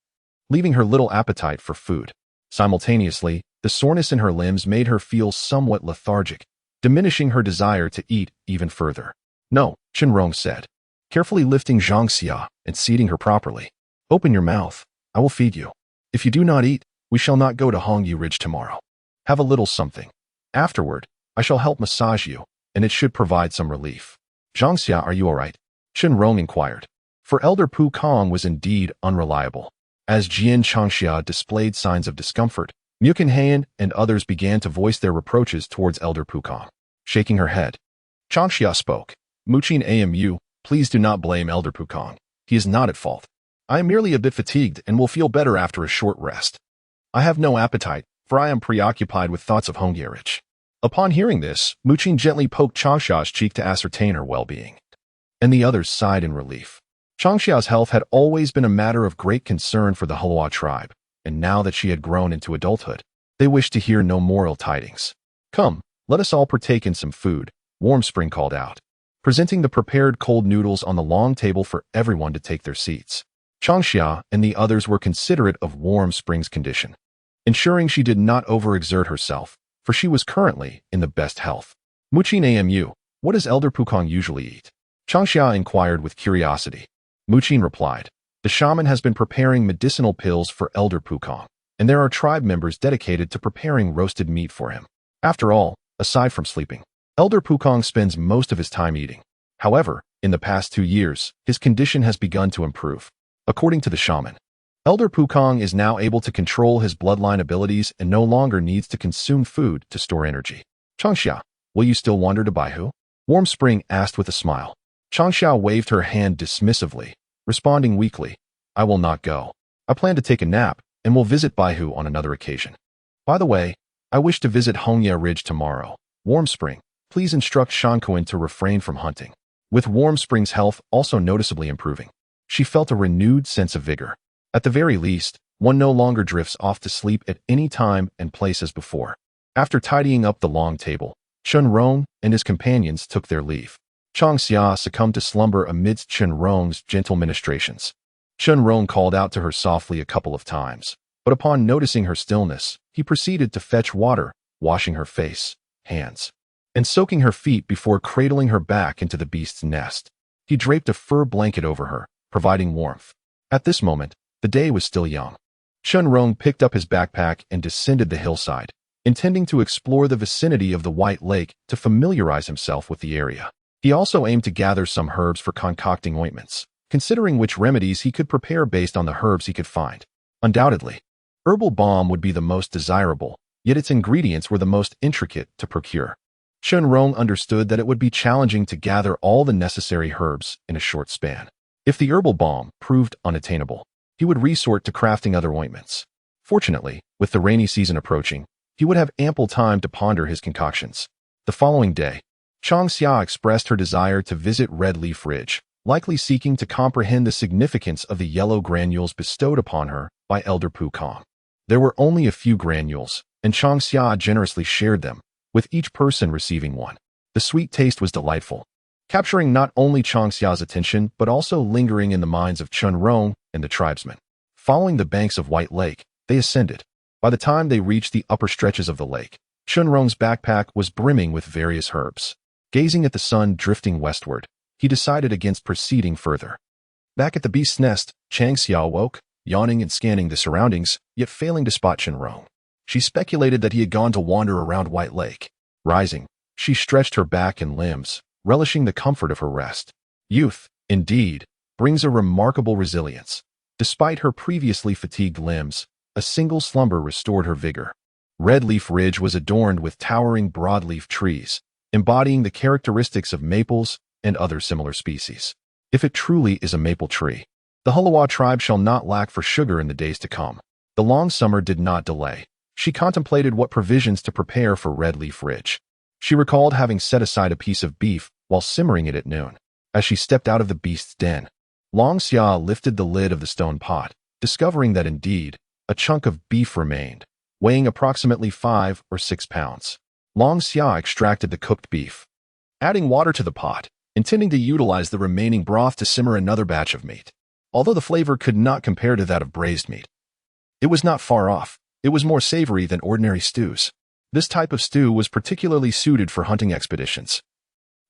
leaving her little appetite for food. Simultaneously, the soreness in her limbs made her feel somewhat lethargic, diminishing her desire to eat even further. "No," Qin Rong said, carefully lifting Changxia and seating her properly. "Open your mouth. I will feed you. If you do not eat, we shall not go to Hongyu Ridge tomorrow. Have a little something. Afterward, I shall help massage you, and it should provide some relief." "Changxia, are you all right?" Qin Rong inquired. For Elder Pu Kong was indeed unreliable. As Jian Changxia displayed signs of discomfort, Mukin Heian and others began to voice their reproaches towards Elder Pu Kong. Shaking her head, Changxia spoke. "Muqin Amu, please do not blame Elder Pu Kong. He is not at fault. I am merely a bit fatigued and will feel better after a short rest. I have no appetite, for I am preoccupied with thoughts of Hongyerich." Upon hearing this, Muqin gently poked Changxia's cheek to ascertain her well-being, and the others sighed in relief. Changxia's health had always been a matter of great concern for the Hulua tribe, and now that she had grown into adulthood, they wished to hear no more ill tidings. "Come, let us all partake in some food," Warm Spring called out, presenting the prepared cold noodles on the long table for everyone to take their seats. Changxia and the others were considerate of Warm Spring's condition, ensuring she did not overexert herself, for she was currently in the best health. "Muqin Amu, what does Elder Pu Kong usually eat?" Changxia inquired with curiosity. Muqin replied, "The shaman has been preparing medicinal pills for Elder Pu Kong, and there are tribe members dedicated to preparing roasted meat for him. After all, aside from sleeping, Elder Pu Kong spends most of his time eating. However, in the past 2 years, his condition has begun to improve. According to the shaman, Elder Pu Kong is now able to control his bloodline abilities and no longer needs to consume food to store energy." "Changxia, will you still wander to Baihu?" Warm Spring asked with a smile. Changxia waved her hand dismissively, responding weakly, "I will not go. I plan to take a nap and will visit Baihu on another occasion. By the way, I wish to visit Hongya Ridge tomorrow. Warm Spring, please instruct Shankuin to refrain from hunting." With Warm Spring's health also noticeably improving, she felt a renewed sense of vigor. At the very least, one no longer drifts off to sleep at any time and place as before. After tidying up the long table, Qin Rong and his companions took their leave. Changxia succumbed to slumber amidst Qin Rong's gentle ministrations. Qin Rong called out to her softly a couple of times, but upon noticing her stillness, he proceeded to fetch water, washing her face, hands, and soaking her feet before cradling her back into the beast's nest. He draped a fur blanket over her, providing warmth. At this moment, the day was still young. Qin Rong picked up his backpack and descended the hillside, intending to explore the vicinity of the White Lake to familiarize himself with the area. He also aimed to gather some herbs for concocting ointments, considering which remedies he could prepare based on the herbs he could find. Undoubtedly, herbal balm would be the most desirable, yet its ingredients were the most intricate to procure. Qin Rong understood that it would be challenging to gather all the necessary herbs in a short span. If the herbal balm proved unattainable, he would resort to crafting other ointments. Fortunately, with the rainy season approaching, he would have ample time to ponder his concoctions. The following day, Changxia expressed her desire to visit Red Leaf Ridge, likely seeking to comprehend the significance of the yellow granules bestowed upon her by Elder Pu Kong. There were only a few granules, and Changxia generously shared them, with each person receiving one. The sweet taste was delightful, capturing not only Changxia's attention but also lingering in the minds of Chunrong and the tribesmen. Following the banks of White Lake, they ascended. By the time they reached the upper stretches of the lake, Chunrong's backpack was brimming with various herbs. Gazing at the sun drifting westward, he decided against proceeding further. Back at the beast's nest, Changxia awoke, yawning and scanning the surroundings, yet failing to spot Chunrong. She speculated that he had gone to wander around White Lake. Rising, she stretched her back and limbs, relishing the comfort of her rest. Youth, indeed, brings a remarkable resilience. Despite her previously fatigued limbs, a single slumber restored her vigor. Red Leaf Ridge was adorned with towering broadleaf trees, embodying the characteristics of maples and other similar species. If it truly is a maple tree, the Hulawa tribe shall not lack for sugar in the days to come. The long summer did not delay. She contemplated what provisions to prepare for Red Leaf Ridge. She recalled having set aside a piece of beef while simmering it at noon. As she stepped out of the beast's den, Long Xia lifted the lid of the stone pot, discovering that indeed, a chunk of beef remained, weighing approximately 5 or 6 pounds. Long Xia extracted the cooked beef, adding water to the pot, intending to utilize the remaining broth to simmer another batch of meat. Although the flavor could not compare to that of braised meat, it was not far off. It was more savory than ordinary stews. This type of stew was particularly suited for hunting expeditions,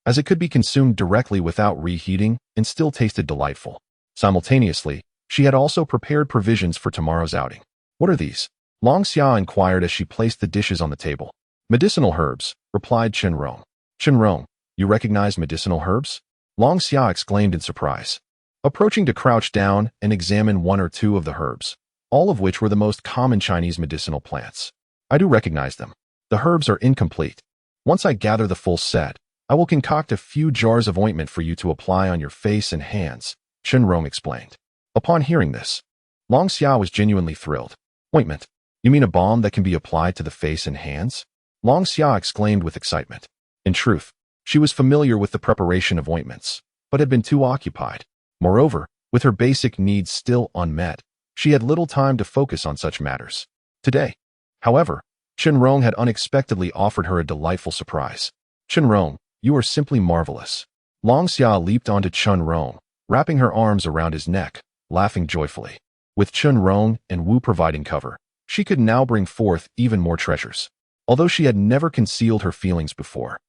as it could be consumed directly without reheating and still tasted delightful. Simultaneously, she had also prepared provisions for tomorrow's outing. What are these? Long Xia inquired as she placed the dishes on the table. Medicinal herbs, replied Chunrong. Chunrong, you recognize medicinal herbs? Long Xia exclaimed in surprise, approaching to crouch down and examine one or two of the herbs, all of which were the most common Chinese medicinal plants. I do recognize them. The herbs are incomplete. Once I gather the full set, I will concoct a few jars of ointment for you to apply on your face and hands, Chunrong explained. Upon hearing this, Long Xia was genuinely thrilled. Ointment? You mean a balm that can be applied to the face and hands? Long Xia exclaimed with excitement. In truth, she was familiar with the preparation of ointments, but had been too occupied. Moreover, with her basic needs still unmet, she had little time to focus on such matters. Today, however, Chunrong had unexpectedly offered her a delightful surprise. Chunrong, you are simply marvelous. Long Xia leaped onto Chunrong, wrapping her arms around his neck, laughing joyfully. With Chunrong and Wu providing cover, she could now bring forth even more treasures. Although she had never concealed her feelings before,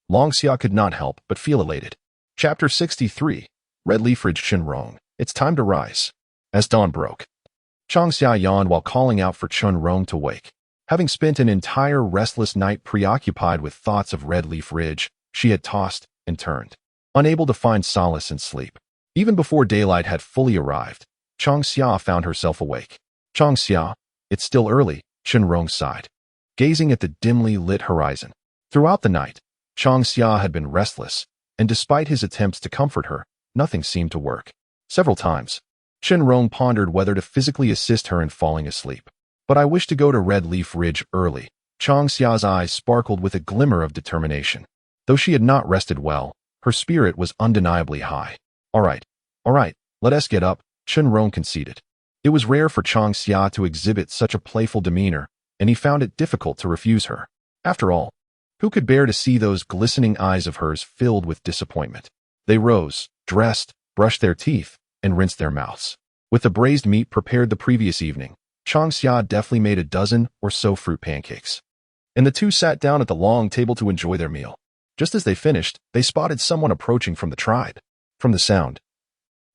Long Xia could not help but feel elated. Chapter 63, Red Leaf Ridge. Chunrong, it's time to rise. As dawn broke, Changxia yawned while calling out for Chunrong to wake. Having spent an entire restless night preoccupied with thoughts of Red Leaf Ridge, she had tossed and turned, unable to find solace in sleep. Even before daylight had fully arrived, Changxia found herself awake. Changxia, it's still early, Chunrong sighed, gazing at the dimly lit horizon. Throughout the night, Changxia had been restless, and despite his attempts to comfort her, nothing seemed to work. Several times, Chunrong pondered whether to physically assist her in falling asleep. But I wish to go to Red Leaf Ridge early. Changxia's eyes sparkled with a glimmer of determination. Though she had not rested well, her spirit was undeniably high. All right, let us get up, Chunrong conceded. It was rare for Changxia to exhibit such a playful demeanor, and he found it difficult to refuse her. After all, who could bear to see those glistening eyes of hers filled with disappointment? They rose, dressed, brushed their teeth, and rinsed their mouths. With the braised meat prepared the previous evening, Changxia deftly made a dozen or so fruit pancakes, and the two sat down at the long table to enjoy their meal. Just as they finished, they spotted someone approaching from the tribe. From the sound,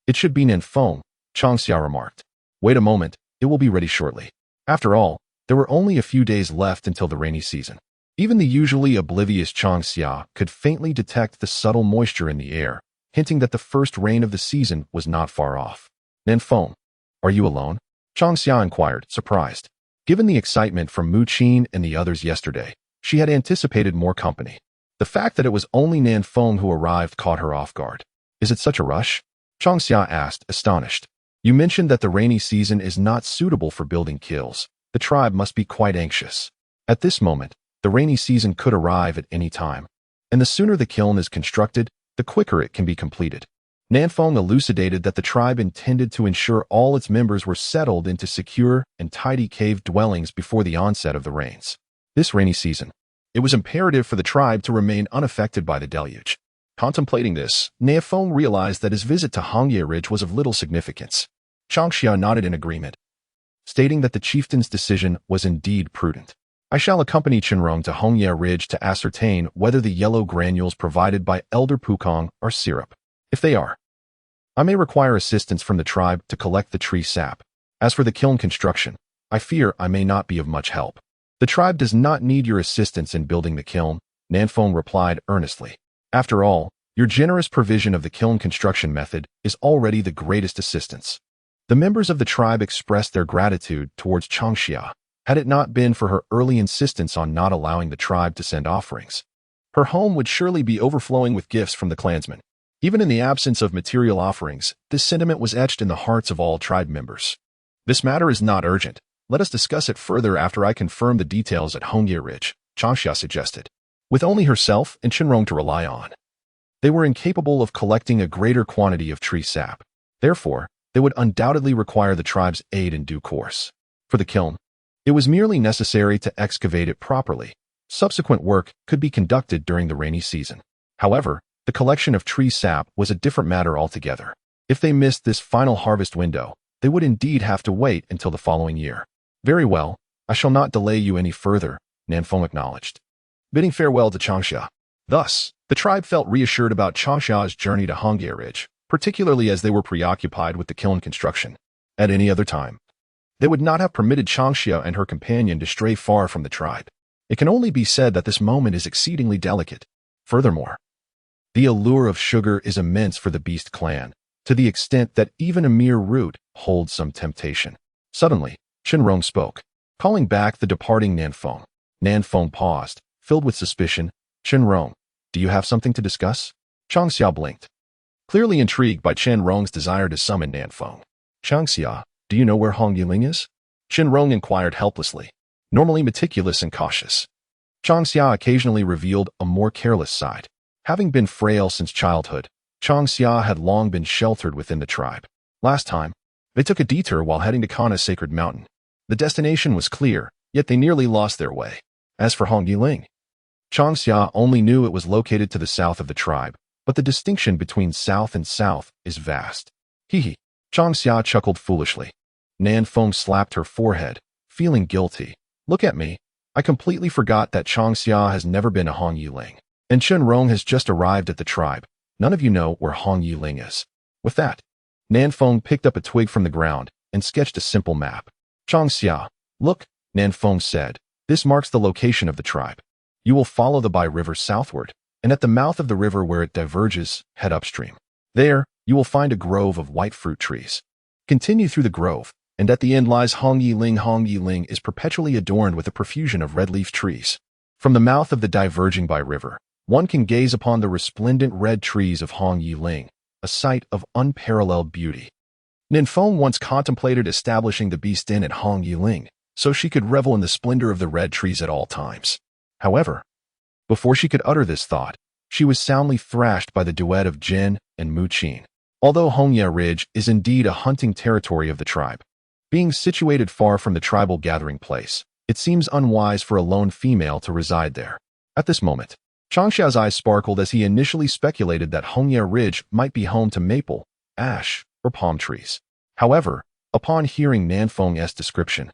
it should be Nanfeng, Changxia remarked. Wait a moment, it will be ready shortly. After all, there were only a few days left until the rainy season. Even the usually oblivious Changxia could faintly detect the subtle moisture in the air, hinting that the first rain of the season was not far off. Nanfeng, are you alone? Changxia inquired, surprised. Given the excitement from Mu Qin and the others yesterday, she had anticipated more company. The fact that it was only Nanfeng who arrived caught her off guard. Is it such a rush? Changxia asked, astonished. You mentioned that the rainy season is not suitable for building kilns. The tribe must be quite anxious. At this moment, the rainy season could arrive at any time, and the sooner the kiln is constructed, the quicker it can be completed. Nanfeng elucidated that the tribe intended to ensure all its members were settled into secure and tidy cave dwellings before the onset of the rains. This rainy season, it was imperative for the tribe to remain unaffected by the deluge. Contemplating this, Nanfeng realized that his visit to Changxia Ridge was of little significance. Changxia nodded in agreement, stating that the chieftain's decision was indeed prudent. I shall accompany Chenrong to Changxia Ridge to ascertain whether the yellow granules provided by Elder Pukong are syrup. If they are, I may require assistance from the tribe to collect the tree sap. As for the kiln construction, I fear I may not be of much help. The tribe does not need your assistance in building the kiln, Nanfeng replied earnestly. After all, your generous provision of the kiln construction method is already the greatest assistance. The members of the tribe expressed their gratitude towards Changxia, had it not been for her early insistence on not allowing the tribe to send offerings. Her home would surely be overflowing with gifts from the clansmen. Even in the absence of material offerings, this sentiment was etched in the hearts of all tribe members. This matter is not urgent. Let us discuss it further after I confirm the details at Changxia Ridge, Changxia suggested. With only herself and Chenrong to rely on, they were incapable of collecting a greater quantity of tree sap. Therefore, they would undoubtedly require the tribe's aid in due course. For the kiln, it was merely necessary to excavate it properly. Subsequent work could be conducted during the rainy season. However, the collection of tree sap was a different matter altogether. If they missed this final harvest window, they would indeed have to wait until the following year. Very well, I shall not delay you any further, Nanfeng acknowledged, bidding farewell to Changxia. Thus, the tribe felt reassured about Changxia's journey to Changxia Ridge, particularly as they were preoccupied with the kiln construction. At any other time, they would not have permitted Changxia and her companion to stray far from the tribe. It can only be said that this moment is exceedingly delicate. Furthermore, the allure of sugar is immense for the Beast clan, to the extent that even a mere root holds some temptation. Suddenly, Chenrong spoke, calling back the departing Nanfeng. Nanfeng paused, filled with suspicion. Chenrong, do you have something to discuss? Changxia blinked, clearly intrigued by Chenrong's desire to summon Nanfeng. Changxia, do you know where Hong Yiling is? Chenrong inquired helplessly, normally meticulous and cautious. Changxia occasionally revealed a more careless side. Having been frail since childhood, Changxia had long been sheltered within the tribe. Last time, they took a detour while heading to Kana's sacred mountain. The destination was clear, yet they nearly lost their way. As for Hong Yiling, Changxia only knew it was located to the south of the tribe, but the distinction between south and south is vast. Hee. Changxia chuckled foolishly. Nanfeng slapped her forehead, feeling guilty. Look at me. I completely forgot that Changxia has never been to Hong Yiling. And Chenrong has just arrived at the tribe. None of you know where Hong Yiling is. With that, Nanfeng picked up a twig from the ground and sketched a simple map. Changxia, look, Nanfeng said. This marks the location of the tribe. You will follow the Bai River southward, and at the mouth of the river where it diverges, head upstream. There, you will find a grove of white fruit trees. Continue through the grove, and at the end lies Hong Yiling. Hong Yiling is perpetually adorned with a profusion of red-leaf trees. From the mouth of the diverging Bai River, one can gaze upon the resplendent red trees of Hong Yiling, a sight of unparalleled beauty. Nanfeng once contemplated establishing the Beast Inn at Hong Yiling, so she could revel in the splendor of the red trees at all times. However, before she could utter this thought, she was soundly thrashed by the duet of Jin and Mu Qin. Although Changxia Ridge is indeed a hunting territory of the tribe, being situated far from the tribal gathering place, it seems unwise for a lone female to reside there. At this moment, Changxia's eyes sparkled as he initially speculated that Changxia Ridge might be home to maple, ash, or palm trees. However, upon hearing Nanfeng's description,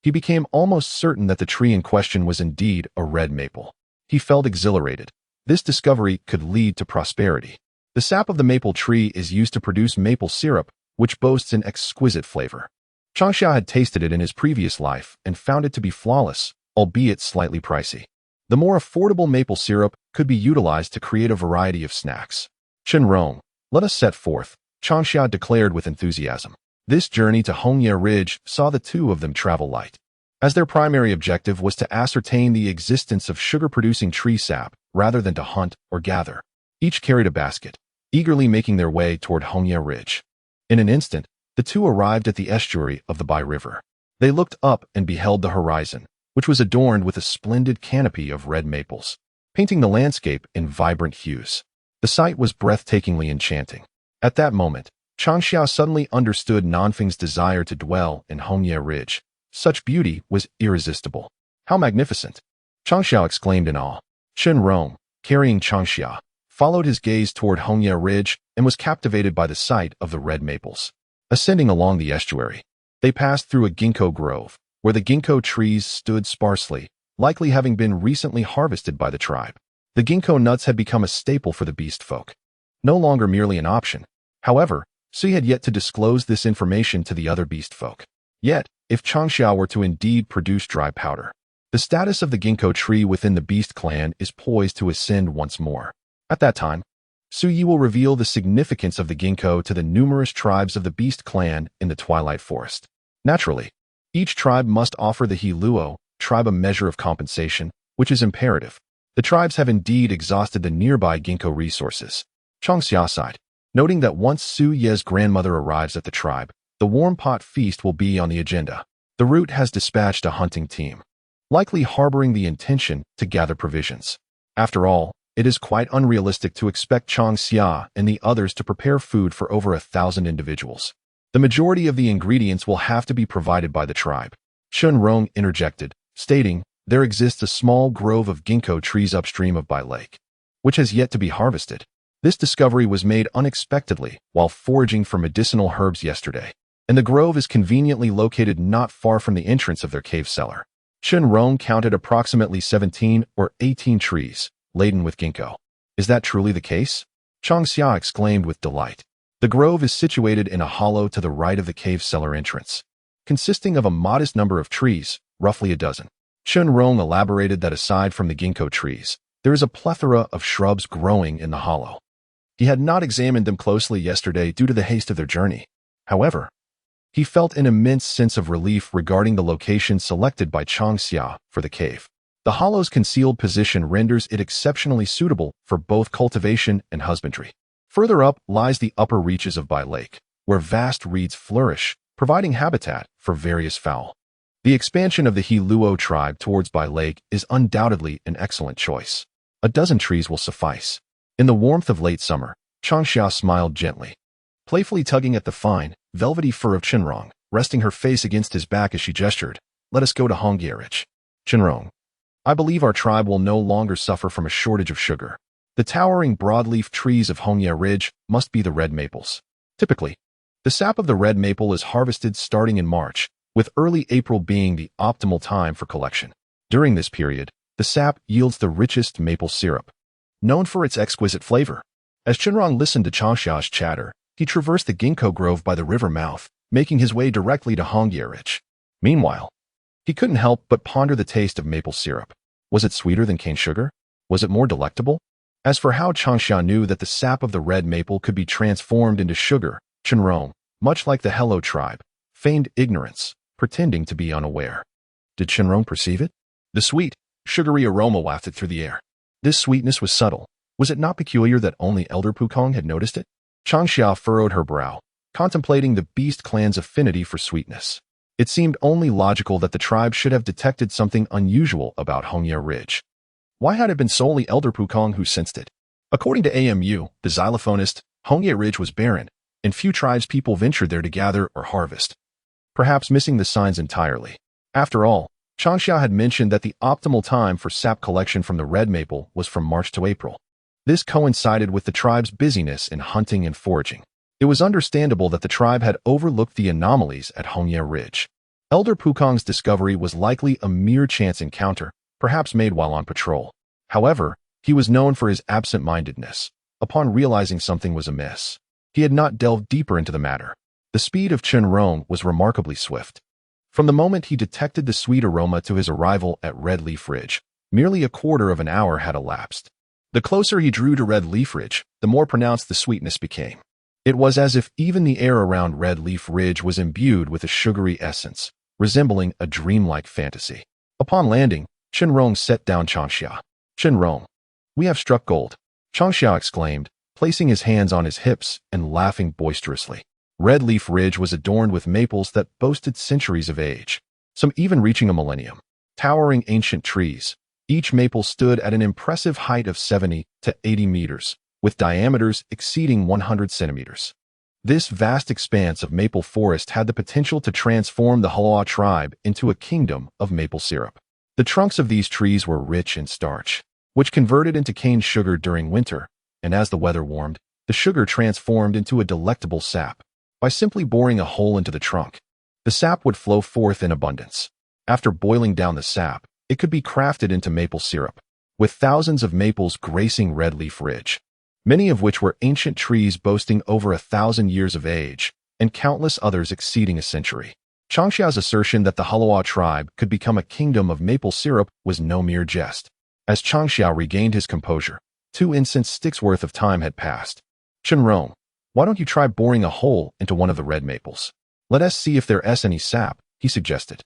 he became almost certain that the tree in question was indeed a red maple. He felt exhilarated. This discovery could lead to prosperity. The sap of the maple tree is used to produce maple syrup, which boasts an exquisite flavor. Changxia had tasted it in his previous life and found it to be flawless, albeit slightly pricey. The more affordable maple syrup could be utilized to create a variety of snacks. Chenrong, let us set forth, Changxia declared with enthusiasm. This journey to Changxia Ridge saw the two of them travel light, as their primary objective was to ascertain the existence of sugar-producing tree sap rather than to hunt or gather. Each carried a basket, eagerly making their way toward Changxia Ridge. In an instant, the two arrived at the estuary of the Bai River. They looked up and beheld the horizon, which was adorned with a splendid canopy of red maples, painting the landscape in vibrant hues. The sight was breathtakingly enchanting. At that moment, Changxia suddenly understood Nanfeng's desire to dwell in Hongye Ridge. Such beauty was irresistible. How magnificent! Changxia exclaimed in awe. Chen Rong, carrying Changxia, followed his gaze toward Hongye Ridge and was captivated by the sight of the red maples. Ascending along the estuary, they passed through a ginkgo grove, where the ginkgo trees stood sparsely, likely having been recently harvested by the tribe. The ginkgo nuts had become a staple for the beast folk. No longer merely an option. However, Sui had yet to disclose this information to the other beast folk. Yet, if Changxia were to indeed produce dry powder, the status of the ginkgo tree within the beast clan is poised to ascend once more. At that time, Sui will reveal the significance of the ginkgo to the numerous tribes of the beast clan in the Twilight Forest. Naturally, each tribe must offer the Heluo tribe a measure of compensation, which is imperative. The tribes have indeed exhausted the nearby ginkgo resources. Changxia sighed, noting that once Su Ye's grandmother arrives at the tribe, the warm pot feast will be on the agenda. The root has dispatched a hunting team, likely harboring the intention to gather provisions. After all, it is quite unrealistic to expect Changxia and the others to prepare food for over 1,000 individuals. The majority of the ingredients will have to be provided by the tribe. Chen Rong interjected, stating, there exists a small grove of ginkgo trees upstream of Bai Lake, which has yet to be harvested. This discovery was made unexpectedly while foraging for medicinal herbs yesterday, and the grove is conveniently located not far from the entrance of their cave cellar. Chen Rong counted approximately 17 or 18 trees, laden with ginkgo. Is that truly the case? Changxia exclaimed with delight. The grove is situated in a hollow to the right of the cave cellar entrance, consisting of a modest number of trees, roughly a dozen. Chen Rong elaborated that aside from the ginkgo trees, there is a plethora of shrubs growing in the hollow. He had not examined them closely yesterday due to the haste of their journey. However, he felt an immense sense of relief regarding the location selected by Changxia for the cave. The hollow's concealed position renders it exceptionally suitable for both cultivation and husbandry. Further up lies the upper reaches of Bai Lake, where vast reeds flourish, providing habitat for various fowl. The expansion of the Heluo tribe towards Bai Lake is undoubtedly an excellent choice. A dozen trees will suffice. In the warmth of late summer, Changxia smiled gently, playfully tugging at the fine, velvety fur of Chenrong, resting her face against his back as she gestured, let us go to Hongye Ridge. Chenrong, I believe our tribe will no longer suffer from a shortage of sugar. The towering broadleaf trees of Hongye Ridge must be the red maples. Typically, the sap of the red maple is harvested starting in March, with early April being the optimal time for collection. During this period, the sap yields the richest maple syrup, known for its exquisite flavor. As Chenrong listened to Changxia's chatter, he traversed the ginkgo grove by the river mouth, making his way directly to Hongye Ridge. Meanwhile, he couldn't help but ponder the taste of maple syrup. Was it sweeter than cane sugar? Was it more delectable? As for how Changxia knew that the sap of the red maple could be transformed into sugar, Chenrong, much like the Hello tribe, feigned ignorance, pretending to be unaware. Did Chenrong perceive it? The sweet, sugary aroma wafted through the air. This sweetness was subtle. Was it not peculiar that only Elder Pukong had noticed it? Changxia furrowed her brow, contemplating the beast clan's affinity for sweetness. It seemed only logical that the tribe should have detected something unusual about Hongye Ridge. Why had it been solely Elder Pukong who sensed it? According to AMU, the xylophonist, Hongye Ridge was barren, and few tribespeople ventured there to gather or harvest, perhaps missing the signs entirely. After all, Changxia had mentioned that the optimal time for sap collection from the red maple was from March to April. This coincided with the tribe's busyness in hunting and foraging. It was understandable that the tribe had overlooked the anomalies at Hongye Ridge. Elder Pukong's discovery was likely a mere chance encounter, perhaps made while on patrol. However, he was known for his absent-mindedness. Upon realizing something was amiss, he had not delved deeper into the matter. The speed of Chenrong was remarkably swift. From the moment he detected the sweet aroma to his arrival at Red Leaf Ridge, merely a quarter of an hour had elapsed. The closer he drew to Red Leaf Ridge, the more pronounced the sweetness became. It was as if even the air around Red Leaf Ridge was imbued with a sugary essence, resembling a dreamlike fantasy. Upon landing, Chenrong set down Changxia. Chenrong, we have struck gold, Changxia exclaimed, placing his hands on his hips and laughing boisterously. Red Leaf Ridge was adorned with maples that boasted centuries of age, some even reaching a millennium. Towering ancient trees, each maple stood at an impressive height of 70 to 80 meters, with diameters exceeding 100 centimeters. This vast expanse of maple forest had the potential to transform the Halawa tribe into a kingdom of maple syrup. The trunks of these trees were rich in starch, which converted into cane sugar during winter, and as the weather warmed, the sugar transformed into a delectable sap. By simply boring a hole into the trunk, the sap would flow forth in abundance. After boiling down the sap, it could be crafted into maple syrup, with thousands of maples gracing Red Leaf Ridge, many of which were ancient trees boasting over 1,000 years of age, and countless others exceeding a century. Changxia's assertion that the Halawa tribe could become a kingdom of maple syrup was no mere jest. As Changxia regained his composure, 2 incense sticks worth of time had passed. "Chenrong, why don't you try boring a hole into one of the red maples? Let us see if there's any sap," he suggested.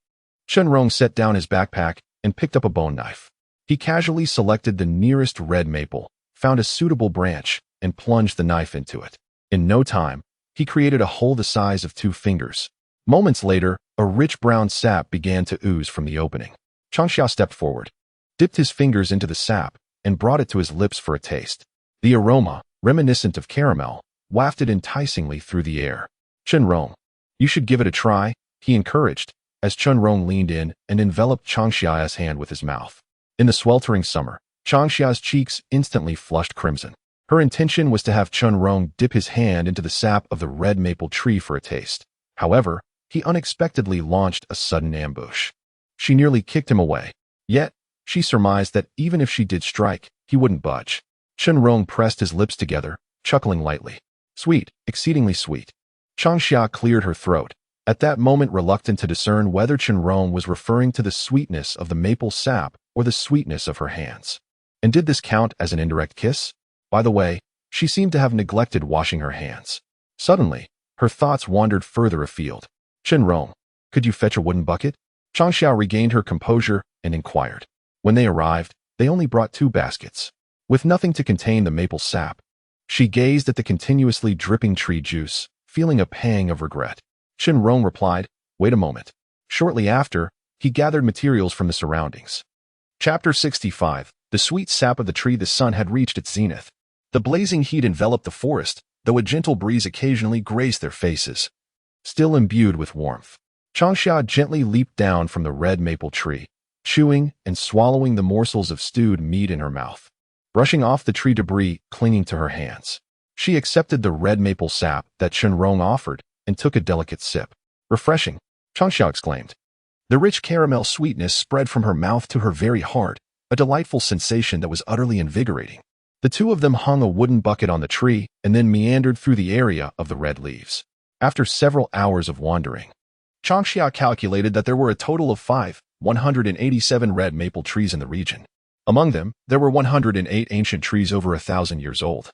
Chenrong set down his backpack and picked up a bone knife. He casually selected the nearest red maple, found a suitable branch, and plunged the knife into it. In no time, he created a hole the size of 2 fingers. Moments later, a rich brown sap began to ooze from the opening. Changxia stepped forward, dipped his fingers into the sap, and brought it to his lips for a taste. The aroma, reminiscent of caramel, wafted enticingly through the air. "Chenrong, you should give it a try," he encouraged, as Chenrong leaned in and enveloped Changxia's hand with his mouth. In the sweltering summer, Changxia's cheeks instantly flushed crimson. Her intention was to have Chenrong dip his hand into the sap of the red maple tree for a taste. However, he unexpectedly launched a sudden ambush. She nearly kicked him away. Yet, she surmised that even if she did strike, he wouldn't budge. Chenrong pressed his lips together, chuckling lightly. "Sweet, exceedingly sweet." Changxia cleared her throat, at that moment reluctant to discern whether Chenrong was referring to the sweetness of the maple sap or the sweetness of her hands. And did this count as an indirect kiss? By the way, she seemed to have neglected washing her hands. Suddenly, her thoughts wandered further afield. "Chenrong, could you fetch a wooden bucket?" Changxia regained her composure and inquired. When they arrived, they only brought 2 baskets, with nothing to contain the maple sap. She gazed at the continuously dripping tree juice, feeling a pang of regret. Chenrong replied, "Wait a moment." Shortly after, he gathered materials from the surroundings. Chapter 65. The sweet sap of the tree. The sun had reached its zenith. The blazing heat enveloped the forest, though a gentle breeze occasionally grazed their faces. Still imbued with warmth, Changxia gently leaped down from the red maple tree, chewing and swallowing the morsels of stewed meat in her mouth, brushing off the tree debris clinging to her hands. She accepted the red maple sap that Chenrong offered and took a delicate sip. "Refreshing," Changxia exclaimed. The rich caramel sweetness spread from her mouth to her very heart, a delightful sensation that was utterly invigorating. The 2 of them hung a wooden bucket on the tree and then meandered through the area of the red leaves. After several hours of wandering, Changxia calculated that there were a total of 187 red maple trees in the region. Among them, there were 108 ancient trees over 1,000 years old,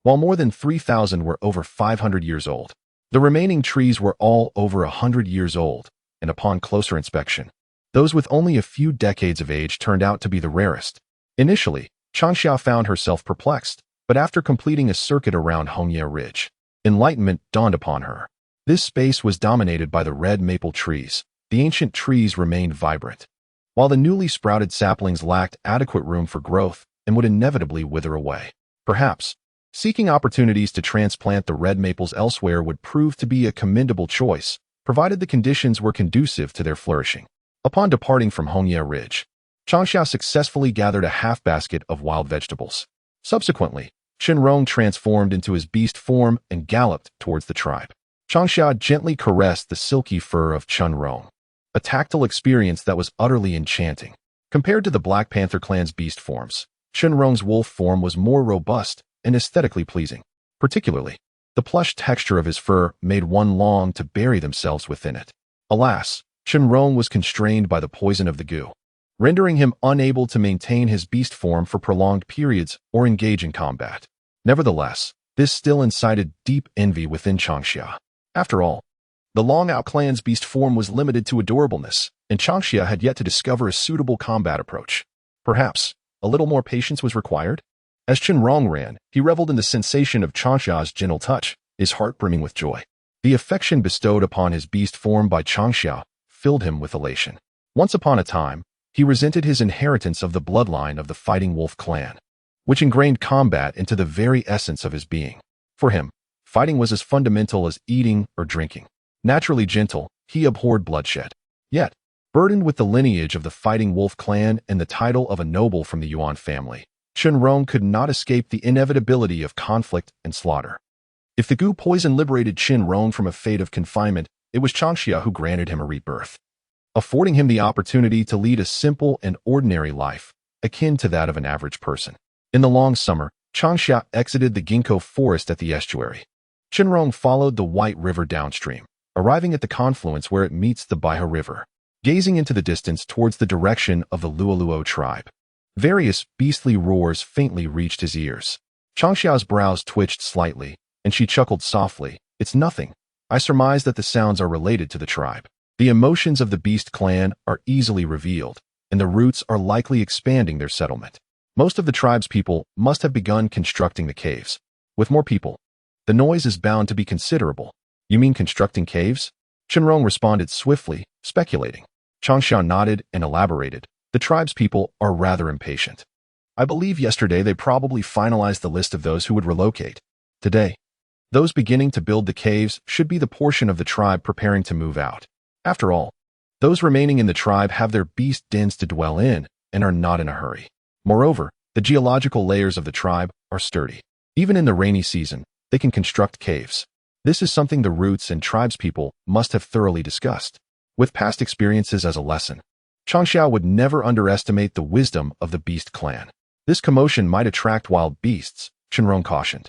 while more than 3,000 were over 500 years old. The remaining trees were all over 100 years old, and upon closer inspection, those with only a few decades of age turned out to be the rarest. Initially, Changxia found herself perplexed, but after completing a circuit around Hongyea Ridge, enlightenment dawned upon her. This space was dominated by the red maple trees. The ancient trees remained vibrant, while the newly sprouted saplings lacked adequate room for growth and would inevitably wither away. Perhaps, seeking opportunities to transplant the red maples elsewhere would prove to be a commendable choice, provided the conditions were conducive to their flourishing. Upon departing from Hongyea Ridge, Changxia successfully gathered a half-basket of wild vegetables. Subsequently, Chenrong transformed into his beast form and galloped towards the tribe. Changxia gently caressed the silky fur of Chenrong, a tactile experience that was utterly enchanting. Compared to the Black Panther clan's beast forms, Chenrong's wolf form was more robust and aesthetically pleasing. Particularly, the plush texture of his fur made one long to bury themselves within it. Alas, Chenrong was constrained by the poison of the goo, rendering him unable to maintain his beast form for prolonged periods or engage in combat. Nevertheless, this still incited deep envy within Changxia. After all, the Long Out clan's beast form was limited to adorableness, and Changxia had yet to discover a suitable combat approach. Perhaps, a little more patience was required? As Chenrong ran, he reveled in the sensation of Changxia's gentle touch, his heart brimming with joy. The affection bestowed upon his beast form by Changxia filled him with elation. Once upon a time, he resented his inheritance of the bloodline of the Fighting Wolf clan. which ingrained combat into the very essence of his being. For him, fighting was as fundamental as eating or drinking. Naturally gentle, he abhorred bloodshed. Yet, burdened with the lineage of the Fighting Wolf clan and the title of a noble from the Yuan family, Chen Rong could not escape the inevitability of conflict and slaughter. If the goo poison liberated Chen Rong from a fate of confinement, it was Changxia who granted him a rebirth, affording him the opportunity to lead a simple and ordinary life, akin to that of an average person. In the long summer, Changxia exited the ginkgo forest at the estuary. Chen Rong followed the White River downstream, arriving at the confluence where it meets the Baihe River, gazing into the distance towards the direction of the Luoluo tribe. Various beastly roars faintly reached his ears. Changxia's brows twitched slightly, and she chuckled softly. "It's nothing. I surmise that the sounds are related to the tribe. The emotions of the beast clan are easily revealed, and the roots are likely expanding their settlement. Most of the tribe's people must have begun constructing the caves. With more people, the noise is bound to be considerable." "You mean constructing caves?" Chen Rong responded swiftly, speculating. Changxia nodded and elaborated. "The tribe's people are rather impatient. I believe yesterday they probably finalized the list of those who would relocate. Today, those beginning to build the caves should be the portion of the tribe preparing to move out. After all, those remaining in the tribe have their beast dens to dwell in and are not in a hurry. Moreover, the geological layers of the tribe are sturdy. Even in the rainy season, they can construct caves. This is something the roots and tribespeople must have thoroughly discussed, with past experiences as a lesson. Changxia would never underestimate the wisdom of the beast clan. This commotion might attract wild beasts, Chen Rong cautioned.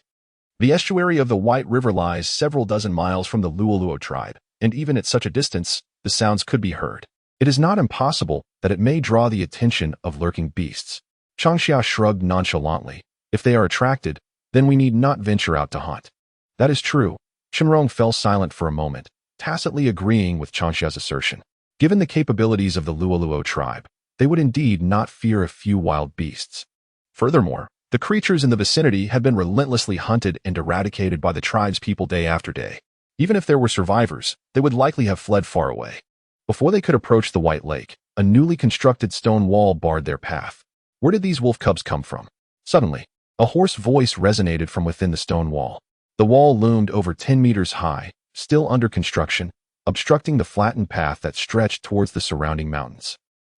The estuary of the White River lies several dozen miles from the Luoluo tribe, and even at such a distance, the sounds could be heard. It is not impossible that it may draw the attention of lurking beasts. Changxia shrugged nonchalantly. If they are attracted, then we need not venture out to hunt. That is true. Chen Rong fell silent for a moment, tacitly agreeing with Changxia's assertion. Given the capabilities of the Luoluo tribe, they would indeed not fear a few wild beasts. Furthermore, the creatures in the vicinity had been relentlessly hunted and eradicated by the tribe's people day after day. Even if there were survivors, they would likely have fled far away. Before they could approach the White Lake, a newly constructed stone wall barred their path. Where did these wolf cubs come from? Suddenly, a hoarse voice resonated from within the stone wall. The wall loomed over 10 meters high, still under construction, obstructing the flattened path that stretched towards the surrounding mountains,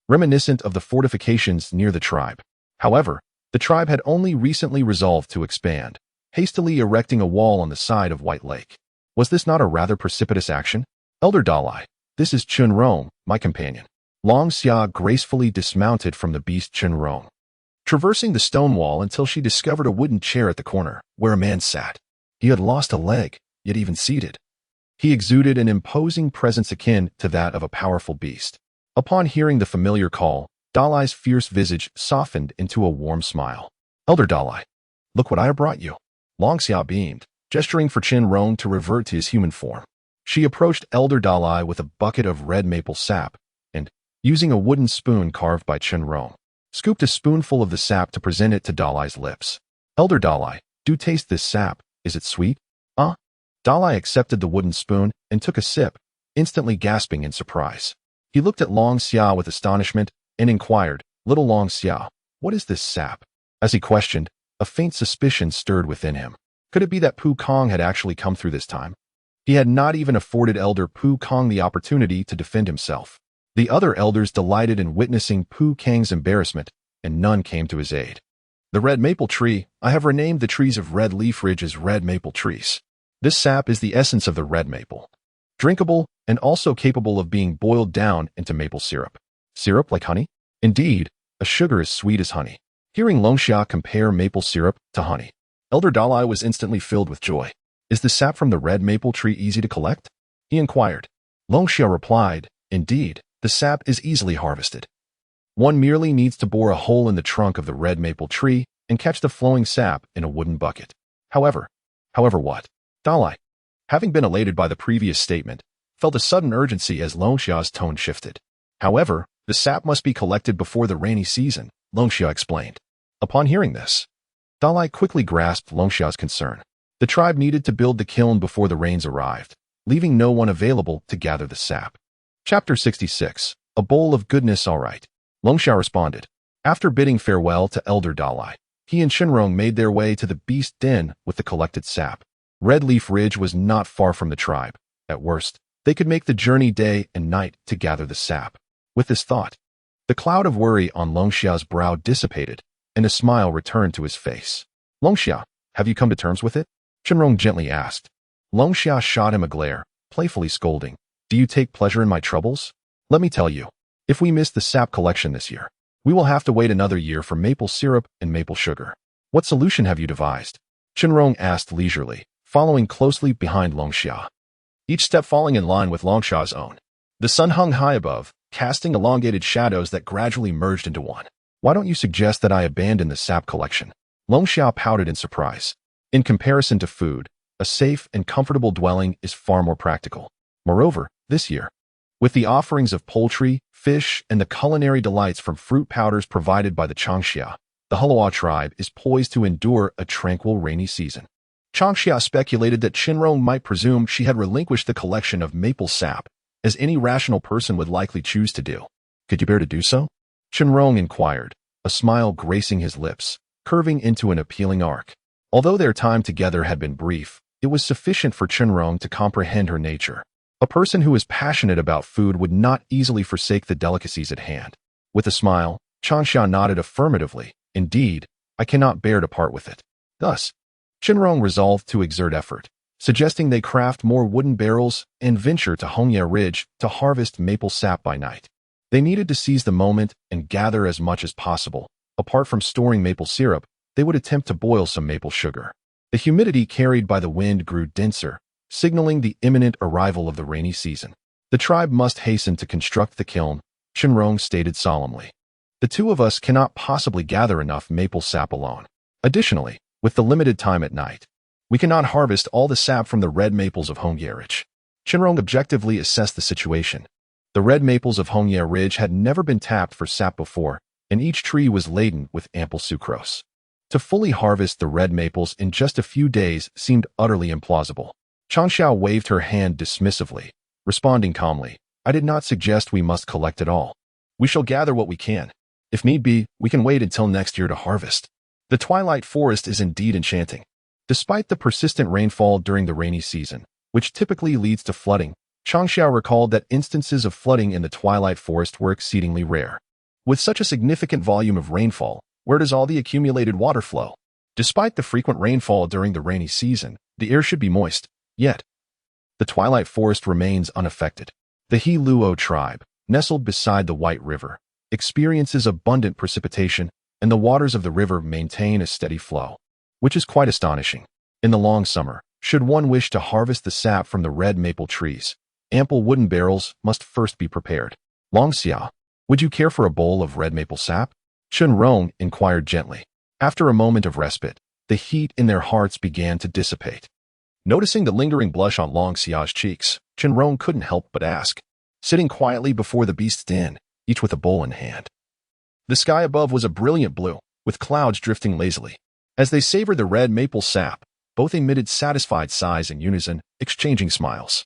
reminiscent of the fortifications near the tribe. However, the tribe had only recently resolved to expand, hastily erecting a wall on the side of White Lake. Was this not a rather precipitous action? "Elder Dalai, this is Chen Rong, my companion." Long Xia gracefully dismounted from the beast Chen Rong, traversing the stone wall until she discovered a wooden chair at the corner, where a man sat. He had lost a leg, yet even seated, he exuded an imposing presence akin to that of a powerful beast. Upon hearing the familiar call, Dalai's fierce visage softened into a warm smile. "Elder Dalai, look what I have brought you." Long Xia beamed, gesturing for Chen Rong to revert to his human form. She approached Elder Dalai with a bucket of red maple sap and, using a wooden spoon carved by Chen Rong, scooped a spoonful of the sap to present it to Dalai's lips. "Elder Dalai, do taste this sap. Is it sweet?" Dalai accepted the wooden spoon and took a sip, instantly gasping in surprise. He looked at Long Xia with astonishment and inquired, "Little Long Xia, what is this sap?" As he questioned, a faint suspicion stirred within him. Could it be that Pu Kong had actually come through this time? He had not even afforded Elder Pu Kong the opportunity to defend himself. The other elders delighted in witnessing Pu Kang's embarrassment, and none came to his aid. "The red maple tree, I have renamed the trees of Red Leaf Ridge as red maple trees. This sap is the essence of the red maple, drinkable and also capable of being boiled down into maple syrup." "Syrup like honey?" "Indeed, a sugar as sweet as honey." Hearing Longxia compare maple syrup to honey, Elder Dalai was instantly filled with joy. "Is the sap from the red maple tree easy to collect?" he inquired. Longxia replied, "Indeed, the sap is easily harvested. One merely needs to bore a hole in the trunk of the red maple tree and catch the flowing sap in a wooden bucket. However what?" Dalai, having been elated by the previous statement, felt a sudden urgency as Longxia's tone shifted. "However, the sap must be collected before the rainy season," Longxia explained. Upon hearing this, Dalai quickly grasped Longxia's concern. The tribe needed to build the kiln before the rains arrived, leaving no one available to gather the sap. Chapter 66. A bowl of goodness, all right. Longxia responded. After bidding farewell to Elder Dalai, He and Shinrong made their way to the beast den with the collected sap. Red Leaf Ridge was not far from the tribe. At worst, they could make the journey day and night to gather the sap. With this thought, the cloud of worry on Longxia's brow dissipated, and a smile returned to his face. Longxia, have you come to terms with it? Shinrong gently asked. Longxia shot him a glare, playfully scolding. Do you take pleasure in my troubles? Let me tell you, if we miss the sap collection this year, we will have to wait another year for maple syrup and maple sugar. What solution have you devised? Shinrong asked leisurely, following closely behind Longxia, each step falling in line with Longxia's own. The sun hung high above, casting elongated shadows that gradually merged into one. Why don't you suggest that I abandon the sap collection? Longxia pouted in surprise. In comparison to food, a safe and comfortable dwelling is far more practical. Moreover, this year, with the offerings of poultry, fish, and the culinary delights from fruit powders provided by the Changxia, the Hulawa tribe is poised to endure a tranquil rainy season. Changxia speculated that Shinrong might presume she had relinquished the collection of maple sap, as any rational person would likely choose to do. Could you bear to do so? Shinrong inquired, a smile gracing his lips, curving into an appealing arc. Although their time together had been brief, it was sufficient for Shinrong to comprehend her nature. A person who is passionate about food would not easily forsake the delicacies at hand. With a smile, Changxia nodded affirmatively. Indeed, I cannot bear to part with it. Thus, Shinrong resolved to exert effort, suggesting they craft more wooden barrels and venture to Hongye Ridge to harvest maple sap by night. They needed to seize the moment and gather as much as possible. Apart from storing maple syrup, they would attempt to boil some maple sugar. The humidity carried by the wind grew denser, signaling the imminent arrival of the rainy season. The tribe must hasten to construct the kiln, Shinrong stated solemnly. The two of us cannot possibly gather enough maple sap alone. Additionally, with the limited time at night, we cannot harvest all the sap from the red maples of Hongye Ridge. Shinrong objectively assessed the situation. The red maples of Hongye Ridge had never been tapped for sap before, and each tree was laden with ample sucrose. To fully harvest the red maples in just a few days seemed utterly implausible. Changxia waved her hand dismissively, responding calmly, I did not suggest we must collect it all. We shall gather what we can. If need be, we can wait until next year to harvest. The twilight forest is indeed enchanting. Despite the persistent rainfall during the rainy season, which typically leads to flooding, Changxia recalled that instances of flooding in the twilight forest were exceedingly rare. With such a significant volume of rainfall, where does all the accumulated water flow? Despite the frequent rainfall during the rainy season, the air should be moist, yet the twilight forest remains unaffected. The He Luo tribe, nestled beside the White River, experiences abundant precipitation, and the waters of the river maintain a steady flow, which is quite astonishing. In the long summer, should one wish to harvest the sap from the red maple trees, ample wooden barrels must first be prepared. Longxia, would you care for a bowl of red maple sap? Shinrong inquired gently. After a moment of respite, the heat in their hearts began to dissipate. Noticing the lingering blush on Longxia's cheeks, Shinrong couldn't help but ask, sitting quietly before the beast's den, each with a bowl in hand. The sky above was a brilliant blue, with clouds drifting lazily. As they savored the red maple sap, both emitted satisfied sighs in unison, exchanging smiles.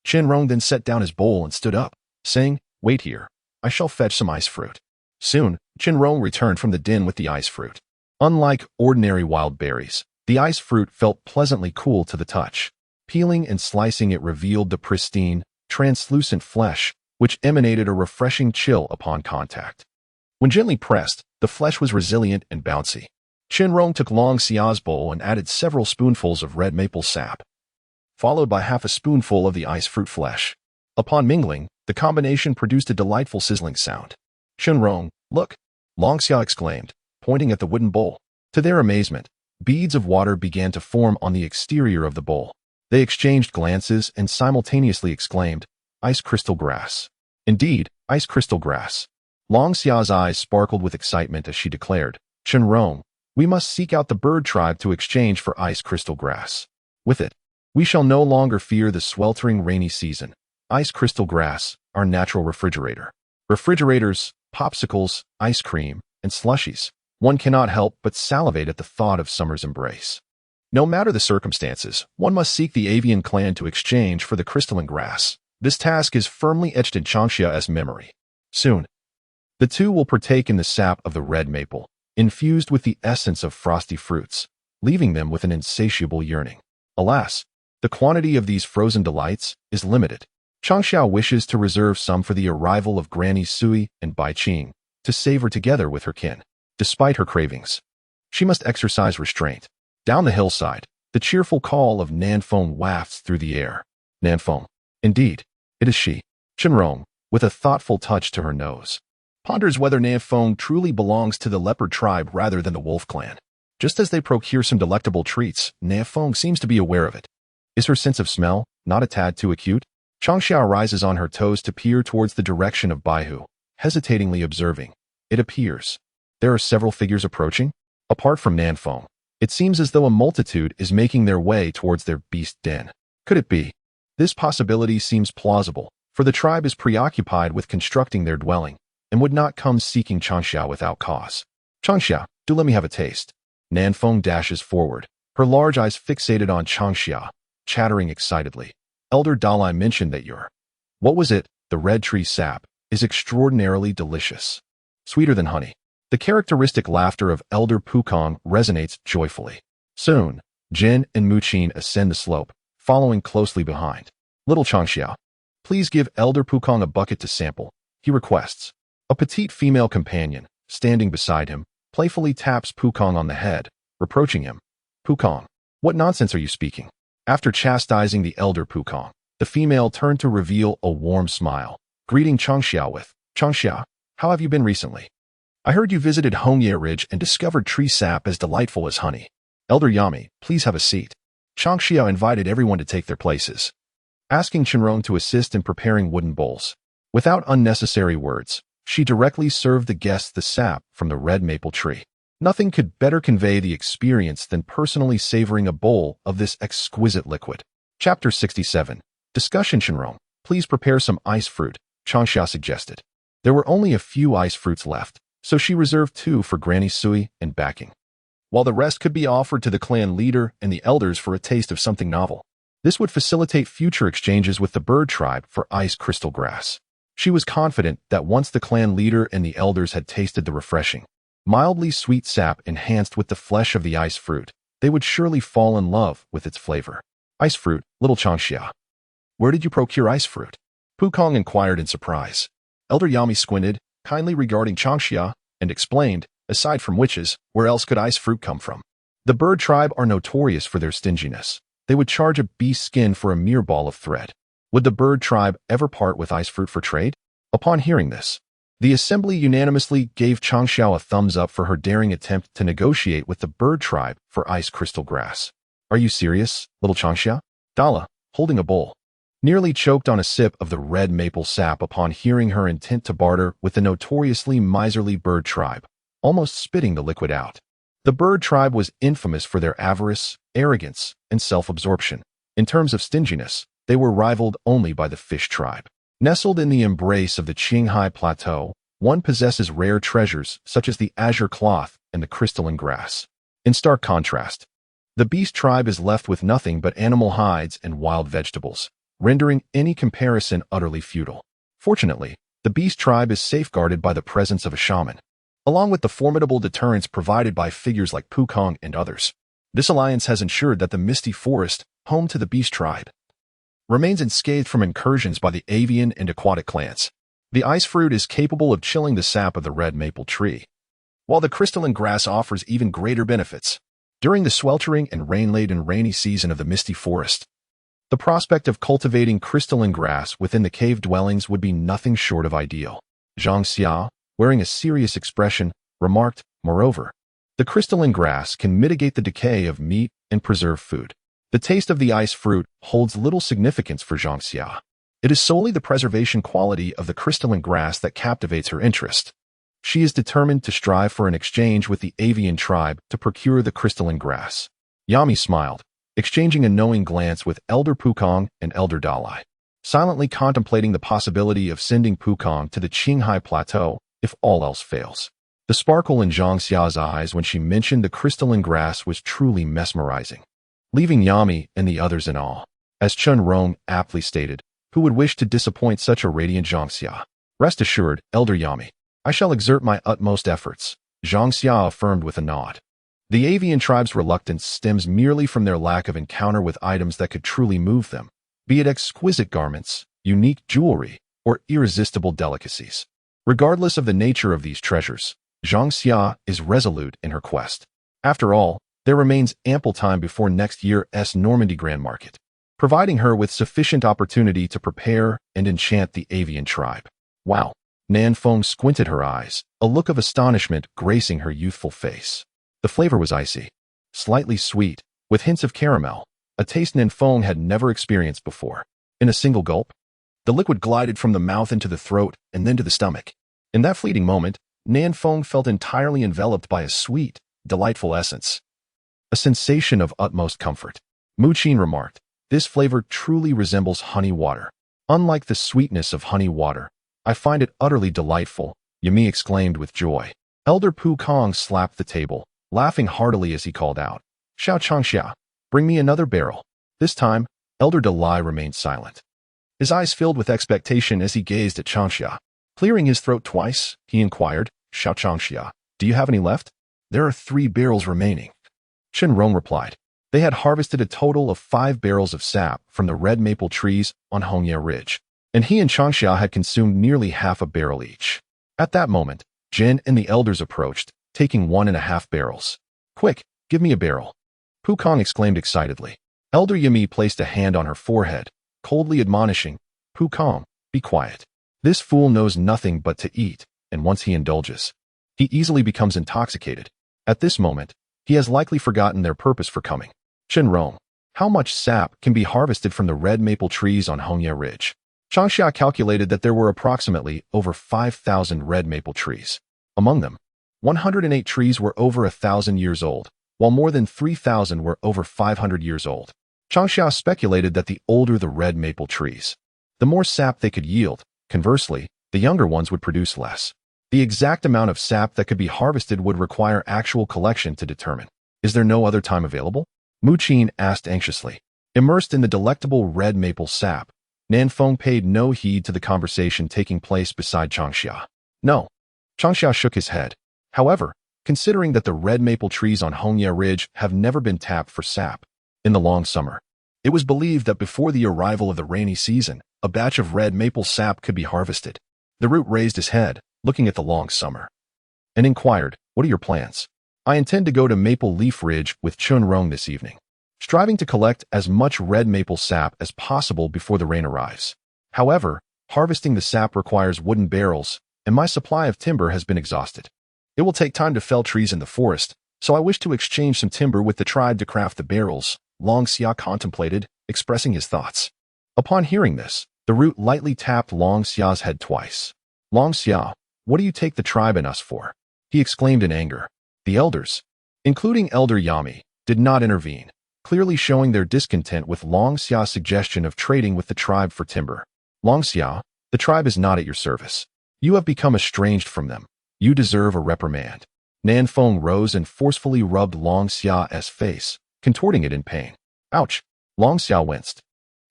Shinrong then set down his bowl and stood up, saying, Wait here, I shall fetch some ice fruit. Soon, Shinrong returned from the den with the ice fruit. Unlike ordinary wild berries, the ice fruit felt pleasantly cool to the touch. Peeling and slicing it revealed the pristine, translucent flesh, which emanated a refreshing chill upon contact. When gently pressed, the flesh was resilient and bouncy. Shinrong took Longxia's bowl and added several spoonfuls of red maple sap, followed by half a spoonful of the ice fruit flesh. Upon mingling, the combination produced a delightful sizzling sound. Shinrong, look! Longxia exclaimed, pointing at the wooden bowl. To their amazement, beads of water began to form on the exterior of the bowl. They exchanged glances and simultaneously exclaimed, Ice crystal grass. Indeed, ice crystal grass. Longxia's eyes sparkled with excitement as she declared, Shinrong, we must seek out the bird tribe to exchange for ice crystal grass. With it, we shall no longer fear the sweltering rainy season. Ice crystal grass, our natural refrigerator. Refrigerators, popsicles, ice cream, and slushies. One cannot help but salivate at the thought of summer's embrace. No matter the circumstances, one must seek the avian clan to exchange for the crystalline grass. This task is firmly etched in Changxia's memory. Soon, the two will partake in the sap of the red maple, infused with the essence of frosty fruits, leaving them with an insatiable yearning. Alas, the quantity of these frozen delights is limited. Changxia wishes to reserve some for the arrival of Granny Sui and Bai Qing, to savor together with her kin. Despite her cravings, she must exercise restraint. Down the hillside, the cheerful call of Nanfeng wafts through the air. Nanfeng. Indeed, it is she. Chenrong, with a thoughtful touch to her nose, ponders whether Nanfeng truly belongs to the leopard tribe rather than the wolf clan. Just as they procure some delectable treats, Nanfeng seems to be aware of it. Is her sense of smell not a tad too acute? Changxia rises on her toes to peer towards the direction of Baihu, hesitatingly observing. It appears there are several figures approaching. Apart from Nanfeng, it seems as though a multitude is making their way towards their beast den. Could it be? This possibility seems plausible, for the tribe is preoccupied with constructing their dwelling, and would not come seeking Changxia without cause. Changxia, do let me have a taste. Nanfeng dashes forward, her large eyes fixated on Changxia, chattering excitedly. Elder Dalai mentioned that what was it? The red tree sap is extraordinarily delicious. Sweeter than honey. The characteristic laughter of Elder Pukong resonates joyfully. Soon, Jin and Muqin ascend the slope, following closely behind. Little Changxia, please give Elder Pukong a bucket to sample, he requests. A petite female companion, standing beside him, playfully taps Pukong on the head, reproaching him. Pukong, what nonsense are you speaking? After chastising the elder Pukong, the female turned to reveal a warm smile, greeting Changxia with, Changxia, how have you been recently? I heard you visited Hongye Ridge and discovered tree sap as delightful as honey. Elder Yami, please have a seat. Changxia invited everyone to take their places, asking Chenrong to assist in preparing wooden bowls. Without unnecessary words, she directly served the guests the sap from the red maple tree. Nothing could better convey the experience than personally savoring a bowl of this exquisite liquid. Chapter 67. Discussion. Chenrong, please prepare some ice fruit, Changxia suggested. There were only a few ice fruits left, so she reserved 2 for Granny Sui and backing, while the rest could be offered to the clan leader and the elders for a taste of something novel. This would facilitate future exchanges with the bird tribe for ice crystal grass. She was confident that once the clan leader and the elders had tasted the refreshing, mildly sweet sap enhanced with the flesh of the ice fruit, they would surely fall in love with its flavor. Ice fruit, little Changxia. Where did you procure ice fruit? Pukong inquired in surprise. Elder Yami squinted, kindly regarding Changxia, and explained, aside from witches, where else could ice fruit come from? The bird tribe are notorious for their stinginess. They would charge a beast's skin for a mere ball of thread. Would the bird tribe ever part with ice fruit for trade? Upon hearing this, the assembly unanimously gave Changxia a thumbs up for her daring attempt to negotiate with the bird tribe for ice crystal grass. Are you serious, little Changxia? Dala, holding a bowl, nearly choked on a sip of the red maple sap upon hearing her intent to barter with the notoriously miserly bird tribe, almost spitting the liquid out. The bird tribe was infamous for their avarice, arrogance, and self-absorption. In terms of stinginess, they were rivaled only by the fish tribe. Nestled in the embrace of the Qinghai Plateau, one possesses rare treasures such as the azure cloth and the crystalline grass. In stark contrast, the beast tribe is left with nothing but animal hides and wild vegetables, rendering any comparison utterly futile. Fortunately, the beast tribe is safeguarded by the presence of a shaman, along with the formidable deterrence provided by figures like Pukong and others. This alliance has ensured that the misty forest, home to the beast tribe, remains unscathed from incursions by the avian and aquatic clans. The ice fruit is capable of chilling the sap of the red maple tree, while the crystalline grass offers even greater benefits. During the sweltering and rain-laden rainy season of the misty forest, the prospect of cultivating crystalline grass within the cave dwellings would be nothing short of ideal. Zhang Xia, wearing a serious expression, remarked, moreover, the crystalline grass can mitigate the decay of meat and preserve food. The taste of the ice fruit holds little significance for Zhang Xia. It is solely the preservation quality of the crystalline grass that captivates her interest. She is determined to strive for an exchange with the avian tribe to procure the crystalline grass. Yami smiled, exchanging a knowing glance with Elder Pukong and Elder Dalai, silently contemplating the possibility of sending Pukong to the Qinghai Plateau if all else fails. The sparkle in Zhang Xia's eyes when she mentioned the crystalline grass was truly mesmerizing, leaving Yami and the others in awe. As Chun Rong aptly stated, who would wish to disappoint such a radiant Zhang Xia? Rest assured, Elder Yami, I shall exert my utmost efforts Changxia affirmed with a nod. The avian tribe's reluctance stems merely from their lack of encounter with items that could truly move them, be it exquisite garments, unique jewelry, or irresistible delicacies. Regardless of the nature of these treasures, Changxia is resolute in her quest. After all, there remains ample time before next year's Normandy Grand Market, providing her with sufficient opportunity to prepare and enchant the avian tribe. Wow! Nan Feng squinted her eyes, a look of astonishment gracing her youthful face. The flavor was icy, slightly sweet, with hints of caramel, a taste Nan Feng had never experienced before. In a single gulp, the liquid glided from the mouth into the throat and then to the stomach. In that fleeting moment, Nan Feng felt entirely enveloped by a sweet, delightful essence. A sensation of utmost comfort. Mu Qin remarked, "This flavor truly resembles honey water. Unlike the sweetness of honey water, I find it utterly delightful," Yami exclaimed with joy. Elder Pu Kong slapped the table, laughing heartily as he called out, "Xiao Changxia, bring me another barrel." This time, Elder Dalai remained silent. His eyes filled with expectation as he gazed at Changxia. Clearing his throat twice, he inquired, "Xiao Changxia, do you have any left?" "There are 3 barrels remaining," Chen Rong replied. They had harvested a total of 5 barrels of sap from the red maple trees on Hongye Ridge, and he and Changxia had consumed nearly half a barrel each. At that moment, Jin and the elders approached, taking 1.5 barrels. "Quick, give me a barrel," Pu Kong exclaimed excitedly. Elder Yami placed a hand on her forehead, coldly admonishing, "Pu Kong, be quiet. This fool knows nothing but to eat, and once he indulges, he easily becomes intoxicated. At this moment, he has likely forgotten their purpose for coming." Chen Rong, how much sap can be harvested from the red maple trees on Hongye Ridge? Changxia calculated that there were approximately over 5,000 red maple trees. Among them, 108 trees were over 1,000 years old, while more than 3,000 were over 500 years old. Changxia speculated that the older the red maple trees, the more sap they could yield. Conversely, the younger ones would produce less. The exact amount of sap that could be harvested would require actual collection to determine. "Is there no other time available?" Mu Qin asked anxiously. Immersed in the delectable red maple sap, Nan Feng paid no heed to the conversation taking place beside Changxia. "No." Changxia shook his head. However, considering that the red maple trees on Hongye Ridge have never been tapped for sap, in the long summer, it was believed that before the arrival of the rainy season, a batch of red maple sap could be harvested. The root raised his head, looking at the long summer, and inquired, "What are your plans?" "I intend to go to Maple Leaf Ridge with Chun Rong this evening, striving to collect as much red maple sap as possible before the rain arrives. However, harvesting the sap requires wooden barrels, and my supply of timber has been exhausted. It will take time to fell trees in the forest, so I wish to exchange some timber with the tribe to craft the barrels," Long Xia contemplated, expressing his thoughts. Upon hearing this, the root lightly tapped Long Xia's head twice. "Long Xia, what do you take the tribe and us for?" he exclaimed in anger. The elders, including Elder Yami, did not intervene, clearly showing their discontent with Long Xia's suggestion of trading with the tribe for timber. "Long Xia, the tribe is not at your service. You have become estranged from them. You deserve a reprimand." Nan Feng rose and forcefully rubbed Long Xia's face, contorting it in pain. "Ouch!" Long Xia winced,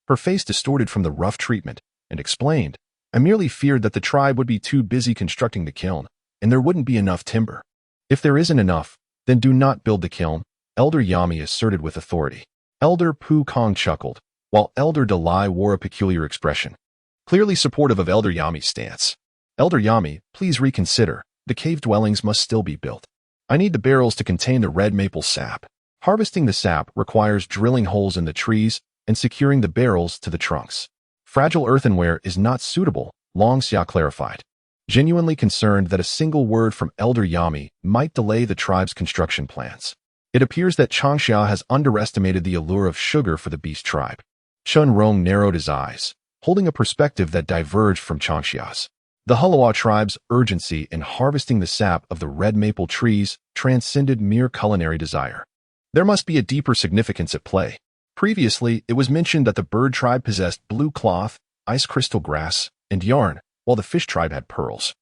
her face distorted from the rough treatment, and explained, "I merely feared that the tribe would be too busy constructing the kiln, and there wouldn't be enough timber." "If there isn't enough, then do not build the kiln," Elder Yami asserted with authority. Elder Pu Kong chuckled, while Elder Dalai wore a peculiar expression, clearly supportive of Elder Yami's stance. "Elder Yami, please reconsider. The cave dwellings must still be built. I need the barrels to contain the red maple sap. Harvesting the sap requires drilling holes in the trees and securing the barrels to the trunks. Fragile earthenware is not suitable," Long Xia clarified, genuinely concerned that a single word from Elder Yami might delay the tribe's construction plans. It appears that Changxia has underestimated the allure of sugar for the beast tribe. Chun Rong narrowed his eyes, holding a perspective that diverged from Changxia's. The Hulawa tribe's urgency in harvesting the sap of the red maple trees transcended mere culinary desire. There must be a deeper significance at play. Previously, it was mentioned that the bird tribe possessed blue cloth, ice crystal grass, and yarn, while the fish tribe had pearls,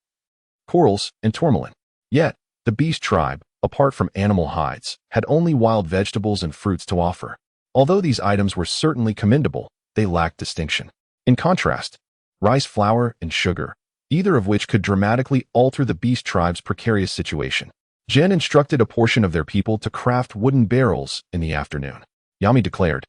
corals, and tourmaline. Yet, the beast tribe, apart from animal hides, had only wild vegetables and fruits to offer. Although these items were certainly commendable, they lacked distinction. In contrast, rice flour and sugar, either of which could dramatically alter the beast tribe's precarious situation, Jin instructed a portion of their people to craft wooden barrels in the afternoon. Yami declared,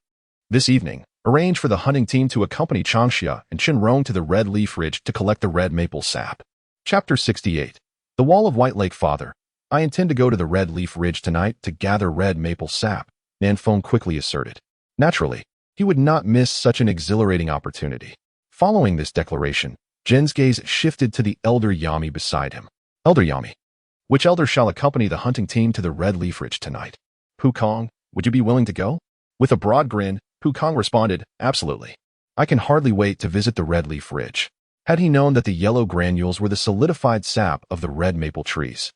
"This evening, arrange for the hunting team to accompany Changxia and Qinrong to the Red Leaf Ridge to collect the red maple sap." Chapter 68. The Wall of White Lake. Father, I intend to go to the Red Leaf Ridge tonight to gather red maple sap, Nanfeng quickly asserted. Naturally, he would not miss such an exhilarating opportunity. Following this declaration, Jin's gaze shifted to the elder Yami beside him. Elder Yami, which elder shall accompany the hunting team to the Red Leaf Ridge tonight? Pukong, would you be willing to go? With a broad grin, Pukong responded, absolutely. I can hardly wait to visit the Red Leaf Ridge. Had he known that the yellow granules were the solidified sap of the red maple trees,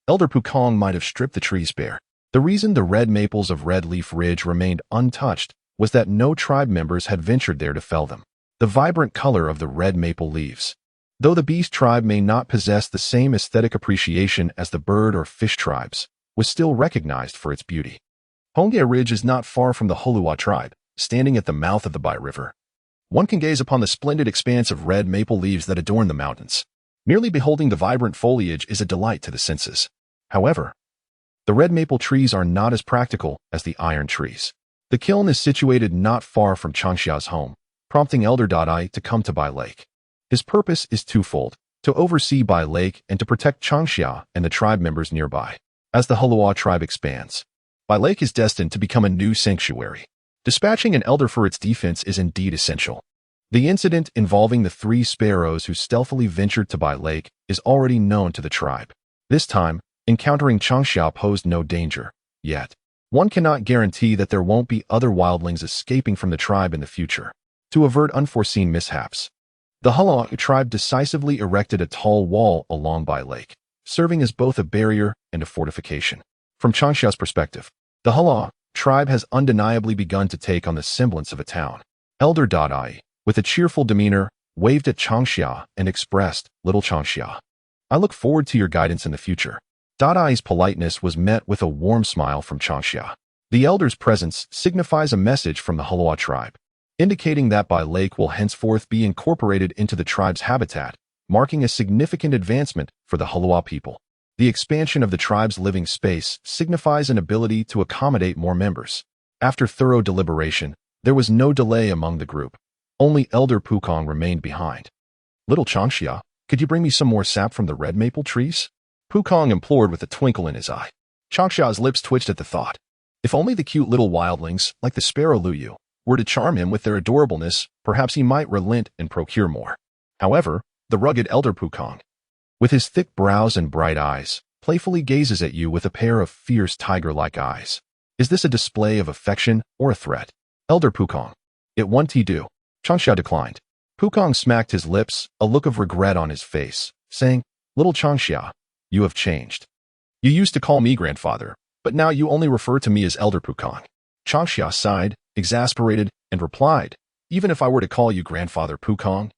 Elder Pukong might have stripped the trees bare. The reason the red maples of Red Leaf Ridge remained untouched was that no tribe members had ventured there to fell them. The vibrant color of the red maple leaves. Though the beast tribe may not possess the same aesthetic appreciation as the bird or fish tribes, was still recognized for its beauty. Hongye Ridge is not far from the Holua tribe, standing at the mouth of the Bai River. One can gaze upon the splendid expanse of red maple leaves that adorn the mountains. Merely beholding the vibrant foliage is a delight to the senses. However, the red maple trees are not as practical as the iron trees. The kiln is situated not far from Changxia's home, prompting Elder Dai to come to Bai Lake. His purpose is twofold, to oversee Bai Lake and to protect Changxia and the tribe members nearby. As the Holua tribe expands, Bai Lake is destined to become a new sanctuary. Dispatching an elder for its defense is indeed essential. The incident involving the 3 sparrows who stealthily ventured to Bai Lake is already known to the tribe. This time, encountering Changxia posed no danger, yet one cannot guarantee that there won't be other wildlings escaping from the tribe in the future. To avert unforeseen mishaps, the Holua tribe decisively erected a tall wall along Bai Lake, serving as both a barrier and a fortification. From Changxia's perspective, the Holua tribe has undeniably begun to take on the semblance of a town. Elder Dai, with a cheerful demeanor, waved at Changxia and expressed, "Little Changxia, I look forward to your guidance in the future." Dai's politeness was met with a warm smile from Changxia. The elder's presence signifies a message from the Holua tribe, indicating that Bai Lake will henceforth be incorporated into the tribe's habitat, marking a significant advancement for the Holua people. The expansion of the tribe's living space signifies an ability to accommodate more members. After thorough deliberation, there was no delay among the group. Only Elder Pukong remained behind. "Little Changxia, could you bring me some more sap from the red maple trees?" Pukong implored with a twinkle in his eye. Changxia's lips twitched at the thought. If only the cute little wildlings, like the sparrow Luyu, were to charm him with their adorableness, perhaps he might relent and procure more. However, the rugged Elder Pukong, with his thick brows and bright eyes, playfully gazes at you with a pair of fierce tiger-like eyes. Is this a display of affection or a threat? Elder Pukong, it won't do. Changxia declined. Pukong smacked his lips, a look of regret on his face, saying, "Little Changxia, you have changed. You used to call me grandfather, but now you only refer to me as Elder Pukong." Changxia sighed, exasperated, and replied, "Even if I were to call you grandfather Pukong,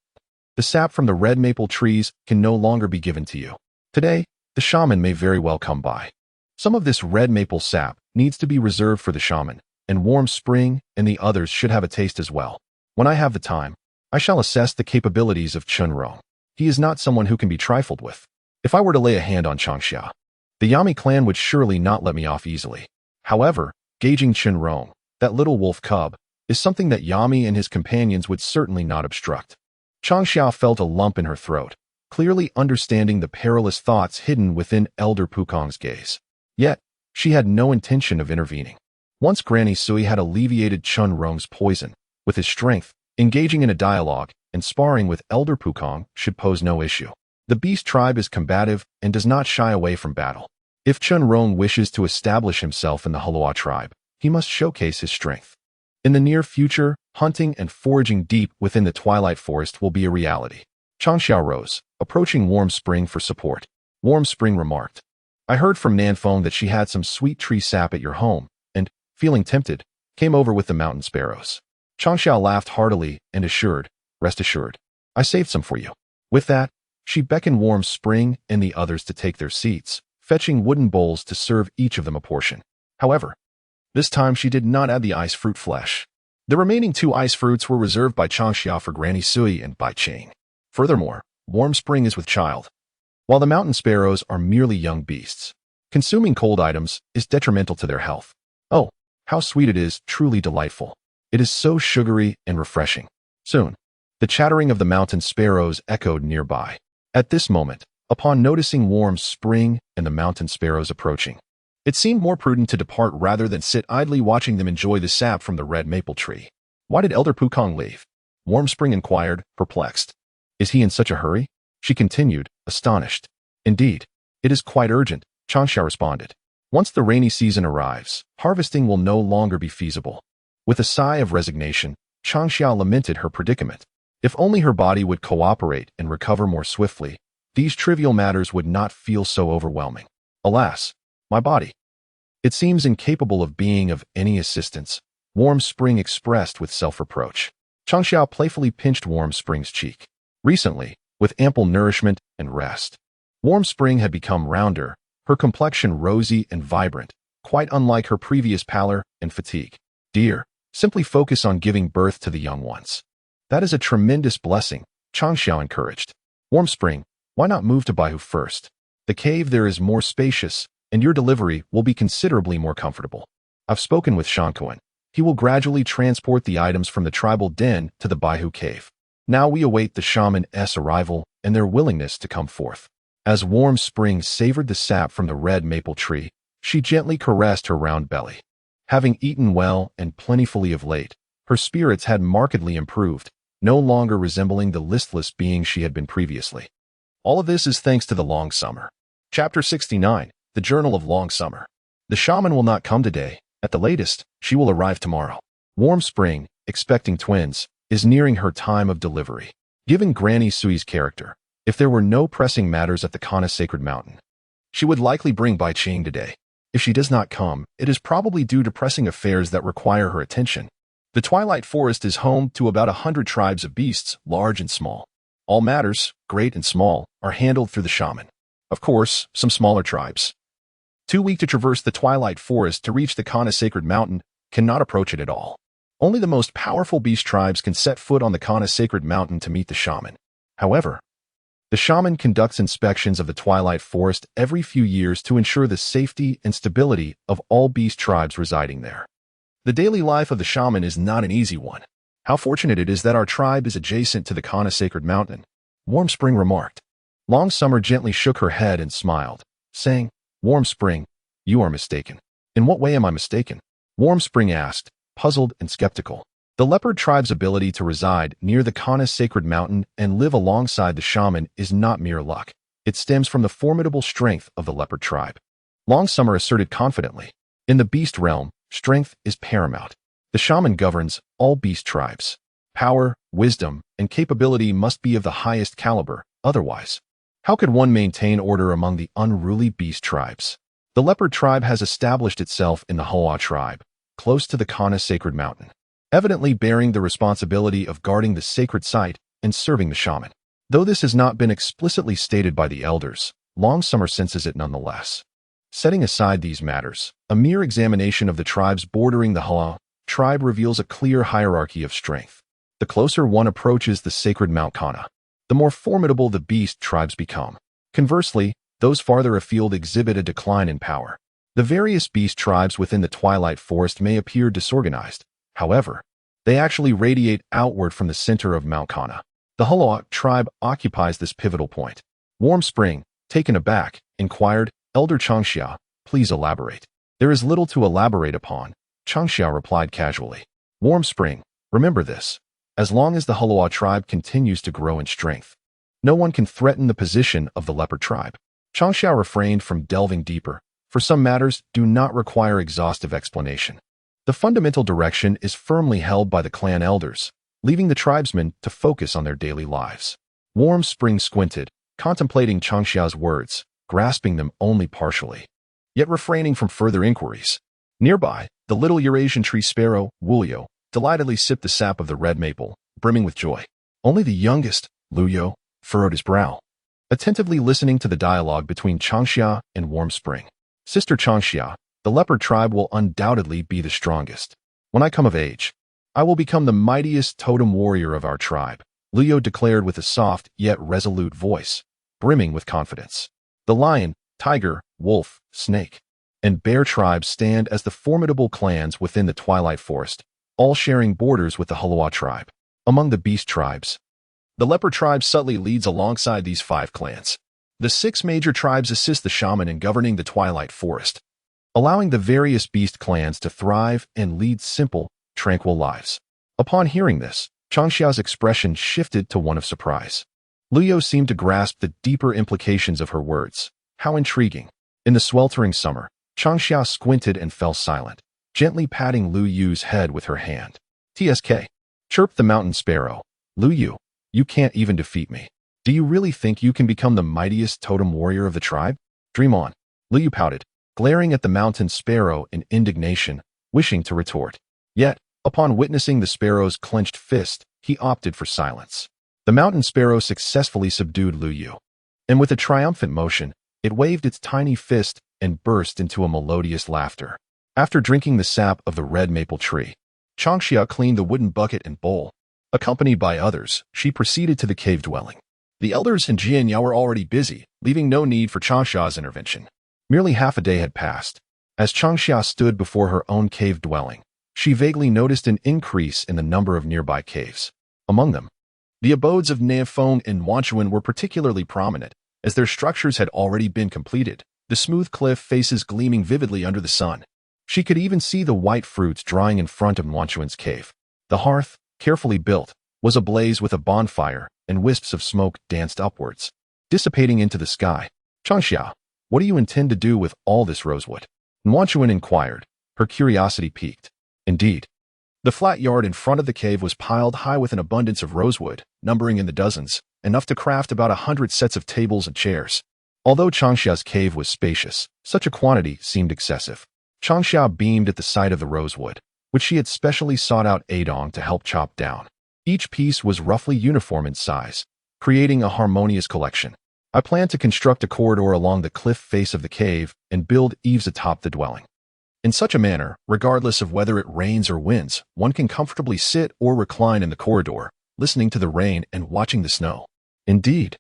the sap from the red maple trees can no longer be given to you. Today, the shaman may very well come by. Some of this red maple sap needs to be reserved for the shaman, and Warm Spring and the others should have a taste as well. When I have the time, I shall assess the capabilities of Qinrong. He is not someone who can be trifled with. If I were to lay a hand on Changxia, the Yami clan would surely not let me off easily. However, gauging Qinrong, that little wolf cub, is something that Yami and his companions would certainly not obstruct." Changxia felt a lump in her throat, clearly understanding the perilous thoughts hidden within Elder Pukong's gaze. Yet, she had no intention of intervening. Once Granny Sui had alleviated Qinrong's poison, with his strength, engaging in a dialogue and sparring with Elder Pukong should pose no issue. The beast tribe is combative and does not shy away from battle. If Qinrong wishes to establish himself in the Holua tribe, he must showcase his strength. In the near future, hunting and foraging deep within the Twilight Forest will be a reality. Changxia rose, approaching Warm Spring for support. Warm Spring remarked, "I heard from Nanfeng that she had some sweet tree sap at your home, and, feeling tempted, came over with the mountain sparrows." Changxia laughed heartily and assured, "Rest assured, I saved some for you." With that, she beckoned Warm Spring and the others to take their seats, fetching wooden bowls to serve each of them a portion. However, this time she did not add the ice fruit flesh. The remaining 2 ice fruits were reserved by Changxia for Granny Sui and Bai Ching. Furthermore, Warm Spring is with child, while the mountain sparrows are merely young beasts. Consuming cold items is detrimental to their health. Oh, how sweet it is, truly delightful. It is so sugary and refreshing. Soon, the chattering of the mountain sparrows echoed nearby. At this moment, upon noticing warm spring and the mountain sparrows approaching, it seemed more prudent to depart rather than sit idly watching them enjoy the sap from the red maple tree. Why did Elder Pukong leave? Warm Spring inquired, perplexed. Is he in such a hurry? She continued, astonished. Indeed, it is quite urgent, Changxia responded. Once the rainy season arrives, harvesting will no longer be feasible. With a sigh of resignation, Changxia lamented her predicament. If only her body would cooperate and recover more swiftly, these trivial matters would not feel so overwhelming. Alas, my body. It seems incapable of being of any assistance, Warm Spring expressed with self-reproach. Changxia playfully pinched Warm Spring's cheek. Recently, with ample nourishment and rest, Warm Spring had become rounder, her complexion rosy and vibrant, quite unlike her previous pallor and fatigue. Dear, simply focus on giving birth to the young ones. That is a tremendous blessing, Changxia encouraged. Warm Spring, why not move to Baihu first? The cave there is more spacious, and your delivery will be considerably more comfortable. I've spoken with Shankuan. He will gradually transport the items from the tribal den to the Baihu cave. Now we await the shaman's arrival and their willingness to come forth. As Warm Spring savored the sap from the red maple tree, she gently caressed her round belly. Having eaten well and plentifully of late, her spirits had markedly improved, no longer resembling the listless being she had been previously. All of this is thanks to the long summer. Chapter 69, The Journal of Long Summer. The shaman will not come today. At the latest, she will arrive tomorrow. Warm Spring, expecting twins, is nearing her time of delivery. Given Granny Sui's character, if there were no pressing matters at the Kana Sacred Mountain, she would likely bring Bai Qing today. If she does not come, it is probably due to pressing affairs that require her attention. The Twilight Forest is home to about 100 tribes of beasts, large and small. All matters, great and small, are handled through the shaman. Of course, some smaller tribes, too weak to traverse the Twilight Forest to reach the Kana Sacred Mountain, cannot approach it at all. Only the most powerful beast tribes can set foot on the Kana Sacred Mountain to meet the shaman. However, the shaman conducts inspections of the Twilight Forest every few years to ensure the safety and stability of all beast tribes residing there. The daily life of the shaman is not an easy one. How fortunate it is that our tribe is adjacent to the Kana Sacred Mountain, Warm Spring remarked. Long Summer gently shook her head and smiled, saying, Warm Spring, you are mistaken. In what way am I mistaken? Warm Spring asked, puzzled and skeptical. The leopard tribe's ability to reside near the Kana Sacred Mountain and live alongside the shaman is not mere luck. It stems from the formidable strength of the leopard tribe. Long Summer asserted confidently. In the beast realm, strength is paramount. The shaman governs all beast tribes. Power, wisdom, and capability must be of the highest caliber, otherwise, how could one maintain order among the unruly beast tribes? The leopard tribe has established itself in the Hoa tribe, close to the Kana Sacred Mountain, evidently bearing the responsibility of guarding the sacred site and serving the shaman. Though this has not been explicitly stated by the elders, Long Summer senses it nonetheless. Setting aside these matters, a mere examination of the tribes bordering the Hoa tribe reveals a clear hierarchy of strength. The closer one approaches the sacred Mount Kana, the more formidable the beast tribes become. Conversely, those farther afield exhibit a decline in power. The various beast tribes within the Twilight Forest may appear disorganized. However, they actually radiate outward from the center of Mount Kana. The Holoak tribe occupies this pivotal point. Warm Spring, taken aback, inquired, Elder Changxia, please elaborate. There is little to elaborate upon, Changxia replied casually. Warm Spring, remember this. As long as the Holoa tribe continues to grow in strength, no one can threaten the position of the leopard tribe. Changxia refrained from delving deeper, for some matters do not require exhaustive explanation. The fundamental direction is firmly held by the clan elders, leaving the tribesmen to focus on their daily lives. Warm Spring squinted, contemplating Changxia's words, grasping them only partially, yet refraining from further inquiries. Nearby, the little Eurasian tree sparrow, Wulyo, delightedly sipped the sap of the red maple, brimming with joy. Only the youngest, Luyo, furrowed his brow, attentively listening to the dialogue between Changxia and Warm Spring. Sister Changxia, the leopard tribe will undoubtedly be the strongest. When I come of age, I will become the mightiest totem warrior of our tribe, Luyo declared with a soft yet resolute voice, brimming with confidence. The lion, tiger, wolf, snake, and bear tribes stand as the formidable clans within the Twilight Forest, all sharing borders with the Halawa tribe. Among the beast tribes, the leopard tribe subtly leads alongside these 5 clans. The 6 major tribes assist the shaman in governing the Twilight Forest, allowing the various beast clans to thrive and lead simple, tranquil lives. Upon hearing this, Changxia's expression shifted to one of surprise. Luyo seemed to grasp the deeper implications of her words. How intriguing. In the sweltering summer, Changxia squinted and fell silent, gently patting Lu Yu's head with her hand. "Tsk," chirped the mountain sparrow. "Lu Yu, you can't even defeat me. Do you really think you can become the mightiest totem warrior of the tribe? Dream on." Lu Yu pouted, glaring at the mountain sparrow in indignation, wishing to retort. Yet, upon witnessing the sparrow's clenched fist, he opted for silence. The mountain sparrow successfully subdued Lu Yu, and with a triumphant motion, it waved its tiny fist and burst into a melodious laughter. After drinking the sap of the red maple tree, Changxia cleaned the wooden bucket and bowl. Accompanied by others, she proceeded to the cave dwelling. The elders and Jianya were already busy, leaving no need for Changxia's intervention. Merely half a day had passed. As Changxia stood before her own cave dwelling, she vaguely noticed an increase in the number of nearby caves. Among them, the abodes of Neifeng and Wanchuan were particularly prominent, as their structures had already been completed, the smooth cliff faces gleaming vividly under the sun. She could even see the white fruits drying in front of Wanchuan's cave. The hearth, carefully built, was ablaze with a bonfire, and wisps of smoke danced upwards, dissipating into the sky. "Changxia, what do you intend to do with all this rosewood?" Wanchuan inquired, her curiosity piqued. Indeed, the flat yard in front of the cave was piled high with an abundance of rosewood, numbering in the dozens, enough to craft about 100 sets of tables and chairs. Although Changxia's cave was spacious, such a quantity seemed excessive. Changxia beamed at the sight of the rosewood, which she had specially sought out Adong to help chop down. Each piece was roughly uniform in size, creating a harmonious collection. "I plan to construct a corridor along the cliff face of the cave and build eaves atop the dwelling. In such a manner, regardless of whether it rains or winds, one can comfortably sit or recline in the corridor, listening to the rain and watching the snow." Indeed,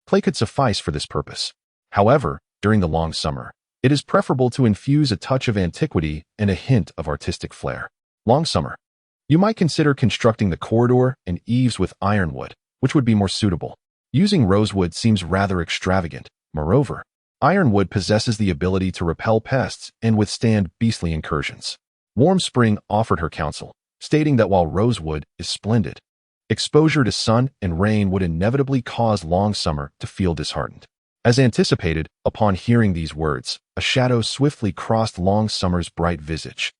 clay could suffice for this purpose. However, during the long summer, it is preferable to infuse a touch of antiquity and a hint of artistic flair. Long summer. You might consider constructing the corridor and eaves with ironwood, which would be more suitable. Using rosewood seems rather extravagant. Moreover, ironwood possesses the ability to repel pests and withstand beastly incursions. Warm Spring offered her counsel, stating that while rosewood is splendid, exposure to sun and rain would inevitably cause Long Summer to feel disheartened. As anticipated, upon hearing these words, a shadow swiftly crossed Long Summer's bright visage.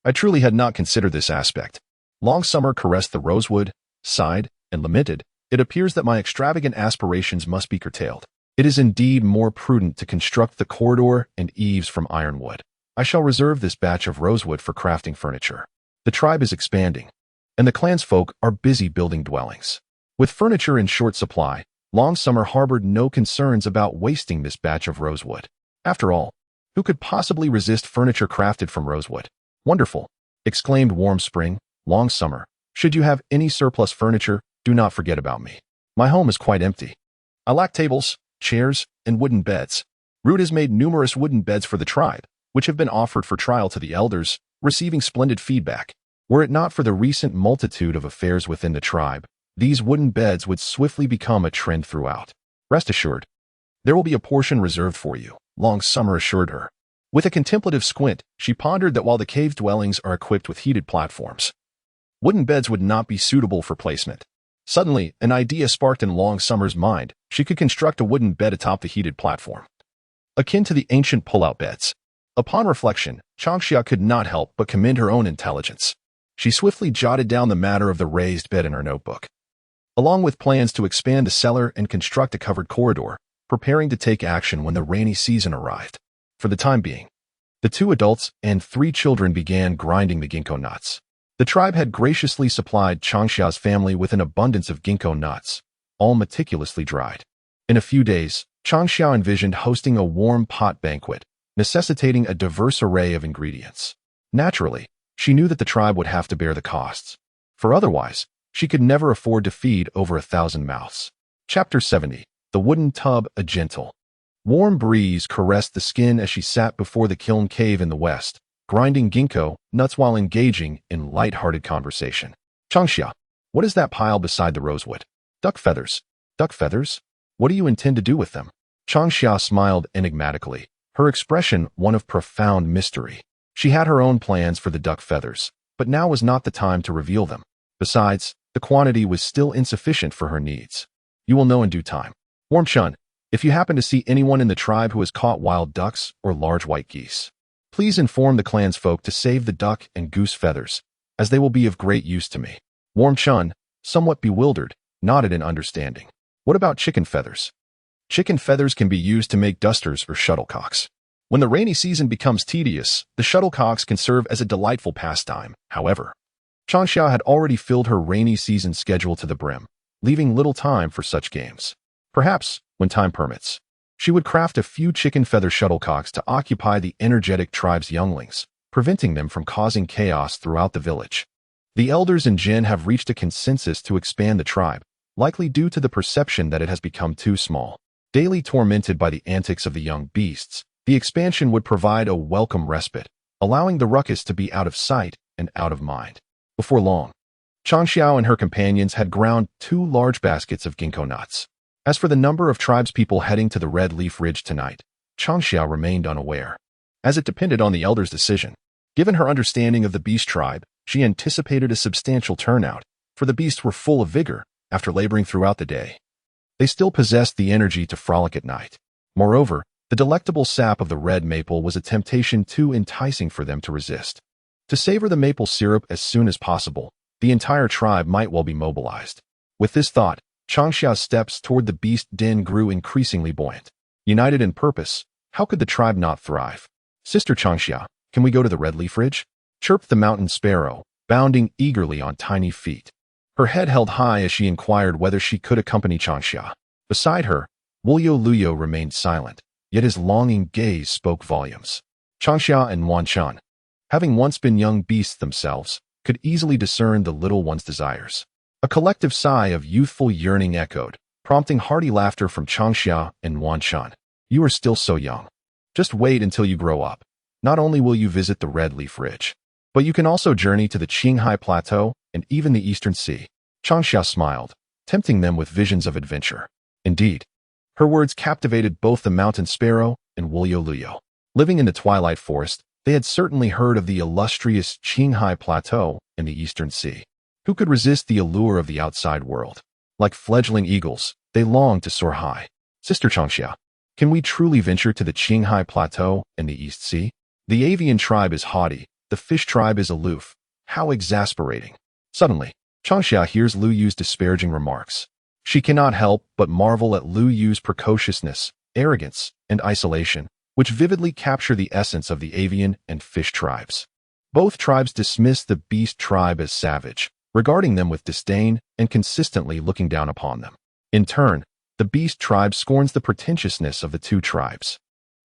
"I truly had not considered this aspect." Long Summer caressed the rosewood, sighed, and lamented. "It appears that my extravagant aspirations must be curtailed. It is indeed more prudent to construct the corridor and eaves from ironwood. I shall reserve this batch of rosewood for crafting furniture. The tribe is expanding, and the clansfolk are busy building dwellings." With furniture in short supply, Long Summer harbored no concerns about wasting this batch of rosewood. After all, who could possibly resist furniture crafted from rosewood? "Wonderful," exclaimed Warm Spring. "Long Summer, should you have any surplus furniture, do not forget about me. My home is quite empty. I lack tables, chairs, and wooden beds." Root has made numerous wooden beds for the tribe, which have been offered for trial to the elders, receiving splendid feedback. Were it not for the recent multitude of affairs within the tribe, these wooden beds would swiftly become a trend throughout. "Rest assured, there will be a portion reserved for you," Long Summer assured her. With a contemplative squint, she pondered that while the cave dwellings are equipped with heated platforms, wooden beds would not be suitable for placement. Suddenly, an idea sparked in Long Summer's mind. She could construct a wooden bed atop the heated platform, akin to the ancient pull-out beds. Upon reflection, Changxia could not help but commend her own intelligence. She swiftly jotted down the matter of the raised bed in her notebook, along with plans to expand the cellar and construct a covered corridor, preparing to take action when the rainy season arrived. For the time being, the 2 adults and 3 children began grinding the ginkgo nuts. The tribe had graciously supplied Changxia's family with an abundance of ginkgo nuts, all meticulously dried. In a few days, Changxia envisioned hosting a warm pot banquet, necessitating a diverse array of ingredients. Naturally, she knew that the tribe would have to bear the costs, for otherwise, she could never afford to feed over 1,000 mouths. Chapter 70. The Wooden Tub, a Gentle Warm breeze caressed the skin as she sat before the kiln cave in the west, grinding ginkgo nuts while engaging in light-hearted conversation. Changxia, what is that pile beside the rosewood? Duck feathers. Duck feathers? What do you intend to do with them? Changxia smiled enigmatically, her expression one of profound mystery. She had her own plans for the duck feathers, but now was not the time to reveal them. Besides, the quantity was still insufficient for her needs. You will know in due time. Warm Chun, if you happen to see anyone in the tribe who has caught wild ducks or large white geese, please inform the clan's folk to save the duck and goose feathers, as they will be of great use to me. Warm Chun, somewhat bewildered, nodded in understanding. What about chicken feathers? Chicken feathers can be used to make dusters or shuttlecocks. When the rainy season becomes tedious, the shuttlecocks can serve as a delightful pastime. However, Changxia had already filled her rainy season schedule to the brim, leaving little time for such games. Perhaps, when time permits, she would craft a few chicken feather shuttlecocks to occupy the energetic tribe's younglings, preventing them from causing chaos throughout the village. The elders and Jin have reached a consensus to expand the tribe, likely due to the perception that it has become too small. Daily tormented by the antics of the young beasts, the expansion would provide a welcome respite, allowing the ruckus to be out of sight and out of mind. Before long, Changxiao and her companions had ground 2 large baskets of ginkgo nuts. As for the number of tribespeople heading to the Red Leaf Ridge tonight, Changxiao remained unaware, as it depended on the elders' decision. Given her understanding of the beast tribe, she anticipated a substantial turnout, for the beasts were full of vigor after laboring throughout the day. They still possessed the energy to frolic at night. Moreover, the delectable sap of the red maple was a temptation too enticing for them to resist. To savor the maple syrup as soon as possible, the entire tribe might well be mobilized. With this thought, Changxia's steps toward the beast den grew increasingly buoyant. United in purpose, how could the tribe not thrive? Sister Changxia, can we go to the Red Leaf Ridge? Chirped the mountain sparrow, bounding eagerly on tiny feet. Her head held high as she inquired whether she could accompany Changxia. Beside her, Wulyo Luyo remained silent, yet his longing gaze spoke volumes. Changxia and Wanchan, having once been young beasts themselves, could easily discern the little one's desires. A collective sigh of youthful yearning echoed, prompting hearty laughter from Changxia and Wanchan. You are still so young. Just wait until you grow up. Not only will you visit the Red Leaf Ridge, but you can also journey to the Qinghai Plateau and even the Eastern Sea. Changxia smiled, tempting them with visions of adventure. Indeed, her words captivated both the mountain sparrow and Wulyo Luyo. Living in the twilight forest, they had certainly heard of the illustrious Qinghai Plateau and the Eastern Sea. Who could resist the allure of the outside world? Like fledgling eagles, they longed to soar high. Sister Changxia, can we truly venture to the Qinghai Plateau and the East Sea? The avian tribe is haughty, the fish tribe is aloof. How exasperating. Suddenly, Changxia hears Lu Yu's disparaging remarks. She cannot help but marvel at Lu Yu's precociousness, arrogance, and isolation, which vividly capture the essence of the avian and fish tribes. Both tribes dismiss the beast tribe as savage, regarding them with disdain and consistently looking down upon them. In turn, the beast tribe scorns the pretentiousness of the 2 tribes.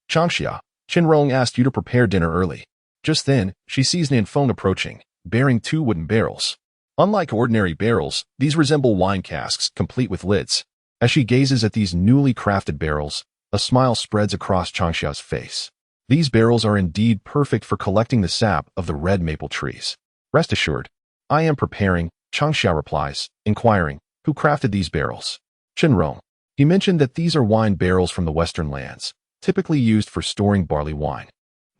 Changxia, Qinrong asked you to prepare dinner early. Just then, she sees Nanfeng approaching, bearing 2 wooden barrels. Unlike ordinary barrels, these resemble wine casks, complete with lids. As she gazes at these newly crafted barrels, a smile spreads across Changxia's face. These barrels are indeed perfect for collecting the sap of the red maple trees. Rest assured, I am preparing, Changxia replies, inquiring, who crafted these barrels? Qinrong. He mentioned that these are wine barrels from the western lands, typically used for storing barley wine.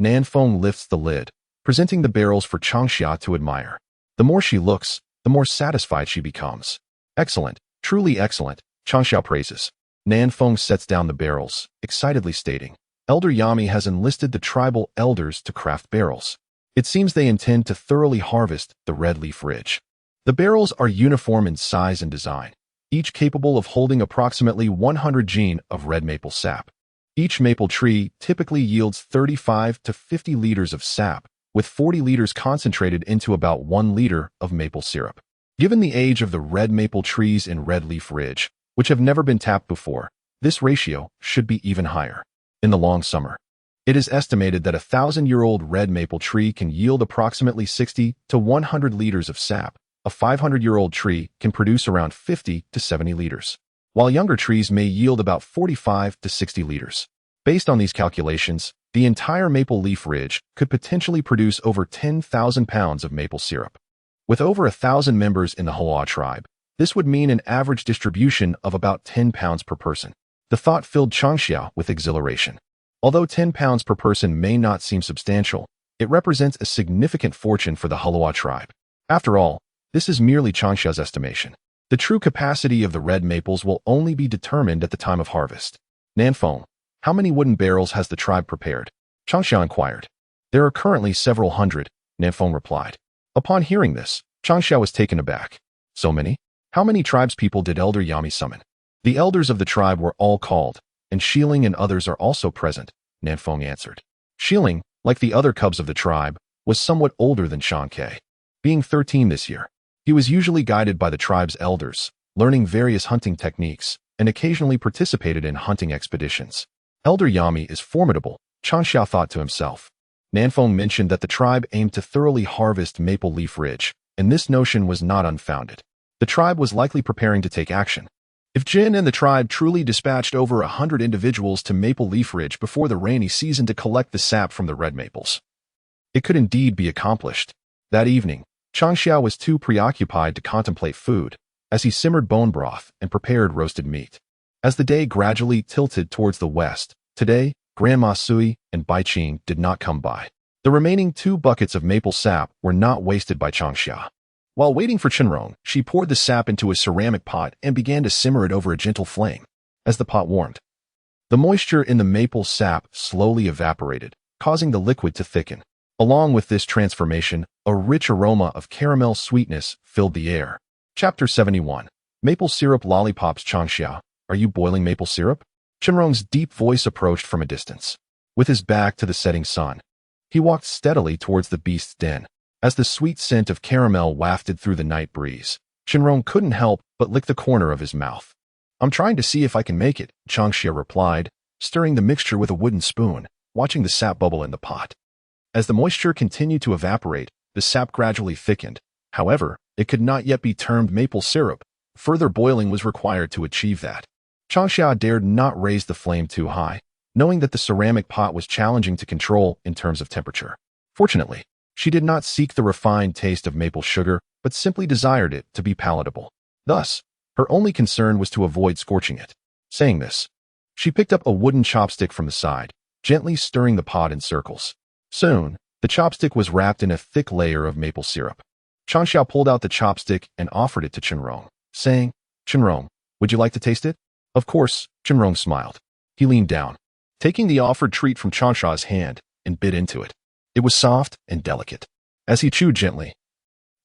Nanfeng lifts the lid, presenting the barrels for Changxia to admire. The more she looks, the more satisfied she becomes. Excellent, truly excellent, Changxia praises. Nanfeng sets down the barrels, excitedly stating, Elder Yami has enlisted the tribal elders to craft barrels. It seems they intend to thoroughly harvest the Red Leaf Ridge. The barrels are uniform in size and design, each capable of holding approximately 100 gene of red maple sap. Each maple tree typically yields 35 to 50 liters of sap, with 40 liters concentrated into about 1 liter of maple syrup. Given the age of the red maple trees in Red Leaf Ridge, which have never been tapped before, this ratio should be even higher. In the long summer, it is estimated that a 1,000-year-old red maple tree can yield approximately 60 to 100 liters of sap. A 500-year-old tree can produce around 50 to 70 liters, while younger trees may yield about 45 to 60 liters. Based on these calculations, the entire maple leaf ridge could potentially produce over 10,000 pounds of maple syrup. With over 1,000 members in the Hala tribe, this would mean an average distribution of about 10 pounds per person. The thought filled Changxia with exhilaration. Although 10 pounds per person may not seem substantial, it represents a significant fortune for the Hala tribe. After all, this is merely Changxia's estimation. The true capacity of the red maples will only be determined at the time of harvest. Nanfeng, how many wooden barrels has the tribe prepared? Changxia inquired. There are currently several hundred, Nanfeng replied. Upon hearing this, Changxia was taken aback. So many? How many tribespeople did Elder Yami summon? The elders of the tribe were all called, and Shiling and others are also present, Nanfeng answered. Shiling, like the other cubs of the tribe, was somewhat older than Changxia, being 13 this year. He was usually guided by the tribe's elders, learning various hunting techniques, and occasionally participated in hunting expeditions. Elder Yami is formidable, Changxia thought to himself. Nanfeng mentioned that the tribe aimed to thoroughly harvest Maple Leaf Ridge, and this notion was not unfounded. The tribe was likely preparing to take action. If Jin and the tribe truly dispatched over 100 individuals to Maple Leaf Ridge before the rainy season to collect the sap from the red maples, it could indeed be accomplished. That evening, Changxia was too preoccupied to contemplate food, as he simmered bone broth and prepared roasted meat. As the day gradually tilted towards the west, today, Grandma Sui and Bai Qing did not come by. The remaining 2 buckets of maple sap were not wasted by Changxia. While waiting for Chenrong, she poured the sap into a ceramic pot and began to simmer it over a gentle flame. As the pot warmed, the moisture in the maple sap slowly evaporated, causing the liquid to thicken. Along with this transformation, a rich aroma of caramel sweetness filled the air. Chapter 71. Maple Syrup Lollipops. Changxia, are you boiling maple syrup? Chenrong's deep voice approached from a distance. With his back to the setting sun, he walked steadily towards the beast's den. As the sweet scent of caramel wafted through the night breeze, Chenrong couldn't help but lick the corner of his mouth. I'm trying to see if I can make it, Changxia replied, stirring the mixture with a wooden spoon, watching the sap bubble in the pot. As the moisture continued to evaporate, the sap gradually thickened. However, it could not yet be termed maple syrup. Further boiling was required to achieve that. Changxia dared not raise the flame too high, knowing that the ceramic pot was challenging to control in terms of temperature. Fortunately, she did not seek the refined taste of maple sugar, but simply desired it to be palatable. Thus, her only concern was to avoid scorching it. Saying this, she picked up a wooden chopstick from the side, gently stirring the pot in circles. Soon, the chopstick was wrapped in a thick layer of maple syrup. Changxia pulled out the chopstick and offered it to Chenrong, saying, Chenrong, would you like to taste it? Of course, Chenrong smiled. He leaned down, taking the offered treat from Changxia's hand, and bit into it. It was soft and delicate. As he chewed gently,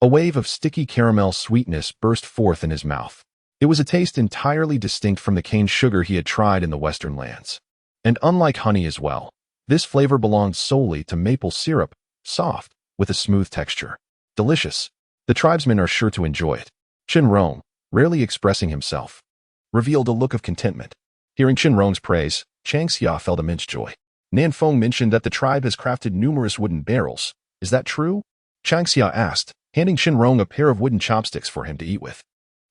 a wave of sticky caramel sweetness burst forth in his mouth. It was a taste entirely distinct from the cane sugar he had tried in the western lands. And unlike honey as well, this flavor belonged solely to maple syrup, soft, with a smooth texture. Delicious. The tribesmen are sure to enjoy it. Chenrong, rarely expressing himself, revealed a look of contentment. Hearing Chenrong's praise, Changxia felt immense joy. Nanfeng mentioned that the tribe has crafted numerous wooden barrels. Is that true? Changxia asked, handing Chenrong a pair of wooden chopsticks for him to eat with.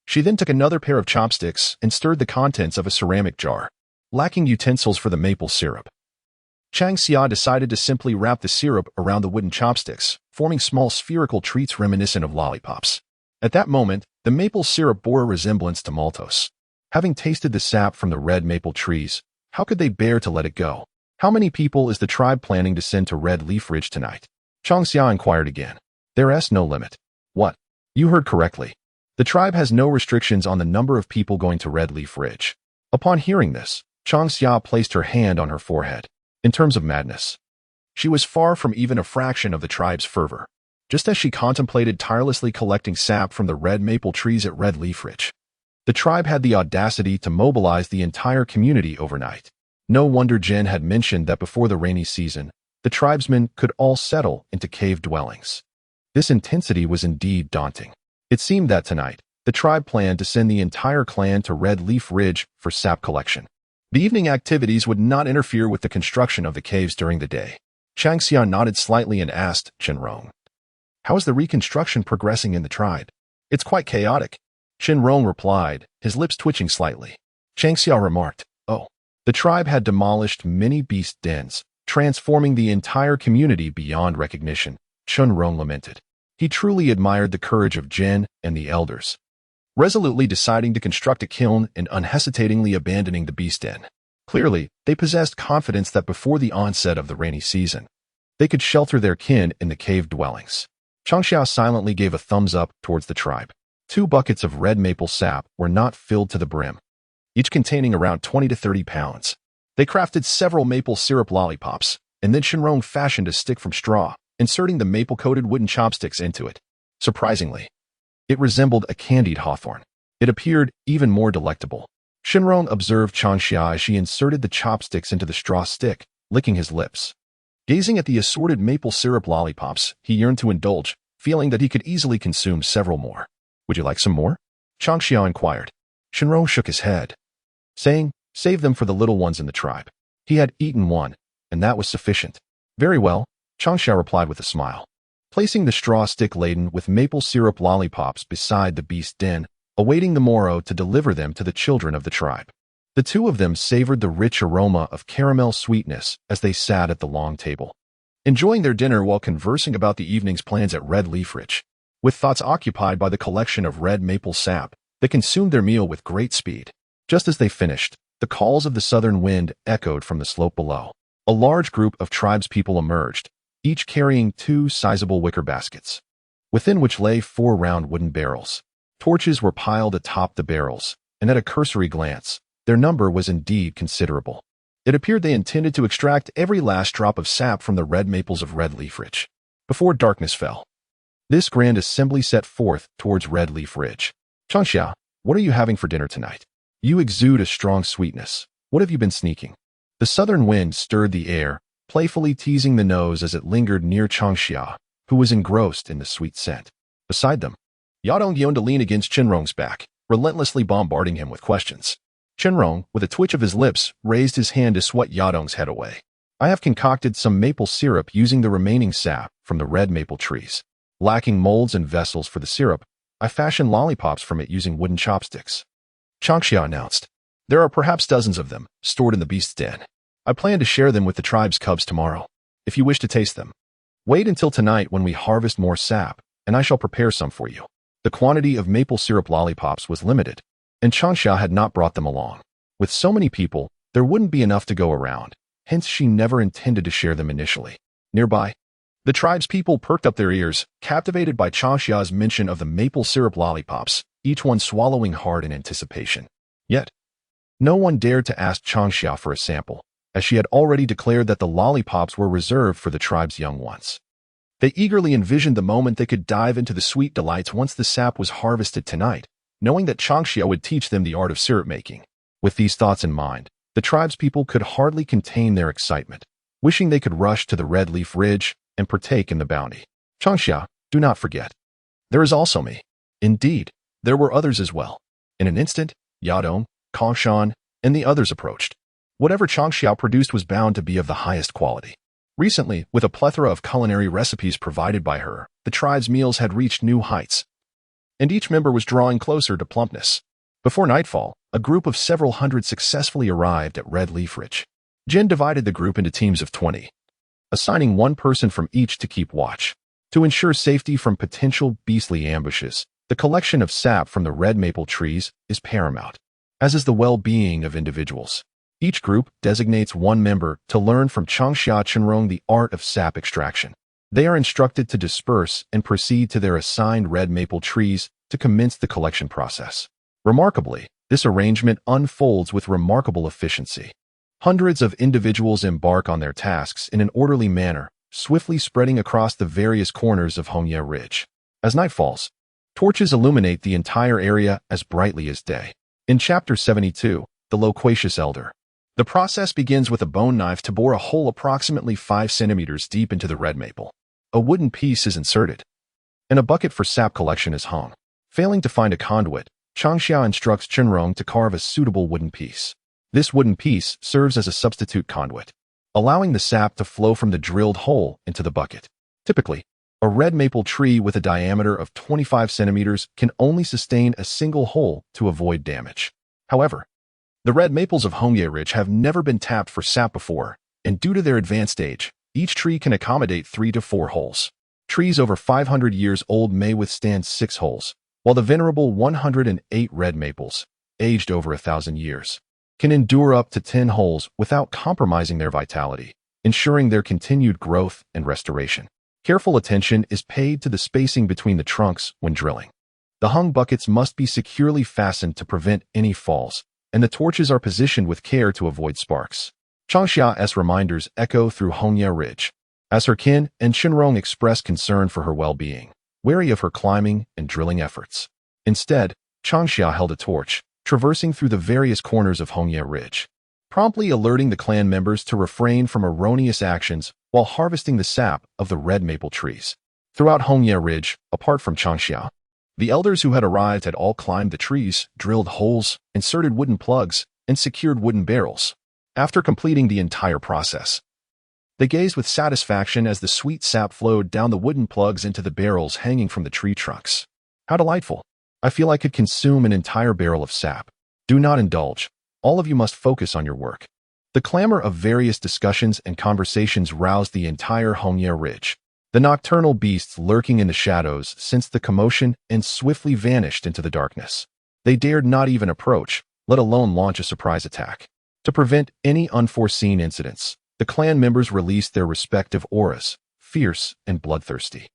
She then took another pair of chopsticks and stirred the contents of a ceramic jar, lacking utensils for the maple syrup. Changxia decided to simply wrap the syrup around the wooden chopsticks, forming small spherical treats reminiscent of lollipops. At that moment, the maple syrup bore a resemblance to maltose. Having tasted the sap from the red maple trees, how could they bear to let it go? How many people is the tribe planning to send to Red Leaf Ridge tonight? Changxia inquired again. There's no limit. What? You heard correctly. The tribe has no restrictions on the number of people going to Red Leaf Ridge. Upon hearing this, Changxia placed her hand on her forehead. In terms of madness, she was far from even a fraction of the tribe's fervor. Just as she contemplated tirelessly collecting sap from the red maple trees at Red Leaf Ridge, the tribe had the audacity to mobilize the entire community overnight. No wonder Jen had mentioned that before the rainy season, the tribesmen could all settle into cave dwellings. This intensity was indeed daunting. It seemed that tonight, the tribe planned to send the entire clan to Red Leaf Ridge for sap collection. The evening activities would not interfere with the construction of the caves during the day. Changxia nodded slightly and asked Chenrong, how is the reconstruction progressing in the tribe? It's quite chaotic. Chenrong replied, his lips twitching slightly. Changxia remarked, oh, the The tribe had demolished many beast dens, transforming the entire community beyond recognition, Chunrong lamented. He truly admired the courage of Jin and the elders, resolutely deciding to construct a kiln and unhesitatingly abandoning the beast den. Clearly, they possessed confidence that before the onset of the rainy season, they could shelter their kin in the cave dwellings. Changxia silently gave a thumbs up towards the tribe. 2 buckets of red maple sap were not filled to the brim, each containing around 20 to 30 pounds. They crafted several maple syrup lollipops, and then Shenrong fashioned a stick from straw, inserting the maple-coated wooden chopsticks into it. Surprisingly, it resembled a candied hawthorn. It appeared even more delectable. Shenrong observed Changxia as she inserted the chopsticks into the straw stick, licking his lips. Gazing at the assorted maple syrup lollipops, he yearned to indulge, feeling that he could easily consume several more. Would you like some more? Changxia inquired. Shenrong shook his head, saying, save them for the little ones in the tribe. He had eaten one, and that was sufficient. Very well, Changxia replied with a smile. Placing the straw stick laden with maple syrup lollipops beside the beast den, awaiting the morrow to deliver them to the children of the tribe. The 2 of them savored the rich aroma of caramel sweetness as they sat at the long table, enjoying their dinner while conversing about the evening's plans at Red Leaf Ridge. With thoughts occupied by the collection of red maple sap, they consumed their meal with great speed. Just as they finished, the calls of the southern wind echoed from the slope below. A large group of tribespeople emerged, each carrying 2 sizable wicker baskets, within which lay 4 round wooden barrels. Torches were piled atop the barrels, and at a cursory glance, their number was indeed considerable. It appeared they intended to extract every last drop of sap from the red maples of Red Leaf Ridge before darkness fell. This grand assembly set forth towards Red Leaf Ridge. Changxia, what are you having for dinner tonight? You exude a strong sweetness. What have you been sneaking? The southern wind stirred the air, playfully teasing the nose as it lingered near Changxia, who was engrossed in the sweet scent. Beside them, Yadong yawned to lean against Chenrong's back, relentlessly bombarding him with questions. Chenrong, with a twitch of his lips, raised his hand to swat Yadong's head away. I have concocted some maple syrup using the remaining sap from the red maple trees. Lacking molds and vessels for the syrup, I fashioned lollipops from it using wooden chopsticks. Changxia announced. There are perhaps dozens of them, stored in the beast's den. I plan to share them with the tribe's cubs tomorrow, if you wish to taste them. Wait until tonight when we harvest more sap, and I shall prepare some for you. The quantity of maple syrup lollipops was limited, and Changxia had not brought them along. With so many people, there wouldn't be enough to go around, hence she never intended to share them initially. Nearby, the tribespeople perked up their ears, captivated by Changxia's mention of the maple syrup lollipops, each one swallowing hard in anticipation. Yet, no one dared to ask Changxia for a sample, as she had already declared that the lollipops were reserved for the tribe's young ones. They eagerly envisioned the moment they could dive into the sweet delights once the sap was harvested tonight, knowing that Changxia would teach them the art of syrup making. With these thoughts in mind, the tribespeople could hardly contain their excitement, wishing they could rush to the Red Leaf Ridge and partake in the bounty. Changxia, do not forget. There is also me. Indeed, there were others as well. In an instant, Yadong, Kongshan, and the others approached. Whatever Changxia produced was bound to be of the highest quality. Recently, with a plethora of culinary recipes provided by her, the tribe's meals had reached new heights, and each member was drawing closer to plumpness. Before nightfall, a group of several hundred successfully arrived at Red Leaf Ridge. Jin divided the group into teams of 20, assigning one person from each to keep watch. To ensure safety from potential beastly ambushes, the collection of sap from the red maple trees is paramount, as is the well-being of individuals. Each group designates one member to learn from Changxia Chenrong the art of sap extraction. They are instructed to disperse and proceed to their assigned red maple trees to commence the collection process. Remarkably, this arrangement unfolds with remarkable efficiency. Hundreds of individuals embark on their tasks in an orderly manner, swiftly spreading across the various corners of Hongye Ridge. As night falls, torches illuminate the entire area as brightly as day. In Chapter 72, The Loquacious Elder, the process begins with a bone knife to bore a hole approximately 5 centimeters deep into the red maple. A wooden piece is inserted, and a bucket for sap collection is hung. Failing to find a conduit, Changxia instructs Chenrong to carve a suitable wooden piece. This wooden piece serves as a substitute conduit, allowing the sap to flow from the drilled hole into the bucket. Typically, a red maple tree with a diameter of 25 centimeters can only sustain a single hole to avoid damage. However, The red maples of Hongye Ridge have never been tapped for sap before, and due to their advanced age, each tree can accommodate 3 to 4 holes. Trees over 500 years old may withstand 6 holes, while the venerable 108 red maples, aged over 1,000 years, can endure up to 10 holes without compromising their vitality, ensuring their continued growth and restoration. Careful attention is paid to the spacing between the trunks when drilling. The hung buckets must be securely fastened to prevent any falls, and the torches are positioned with care to avoid sparks. Changxia's reminders echo through Hongye Ridge, as her kin and Shenrong express concern for her well-being, wary of her climbing and drilling efforts. Instead, Changxia held a torch, traversing through the various corners of Hongye Ridge, promptly alerting the clan members to refrain from erroneous actions while harvesting the sap of the red maple trees. Throughout Hongye Ridge, apart from Changxia, the elders who had arrived had all climbed the trees, drilled holes, inserted wooden plugs, and secured wooden barrels. After completing the entire process, they gazed with satisfaction as the sweet sap flowed down the wooden plugs into the barrels hanging from the tree trunks. How delightful! I feel I could consume an entire barrel of sap. Do not indulge. All of you must focus on your work. The clamor of various discussions and conversations roused the entire Hongye Ridge. The nocturnal beasts lurking in the shadows sensed the commotion and swiftly vanished into the darkness. They dared not even approach, let alone launch a surprise attack. To prevent any unforeseen incidents, the clan members released their respective auras, fierce and bloodthirsty.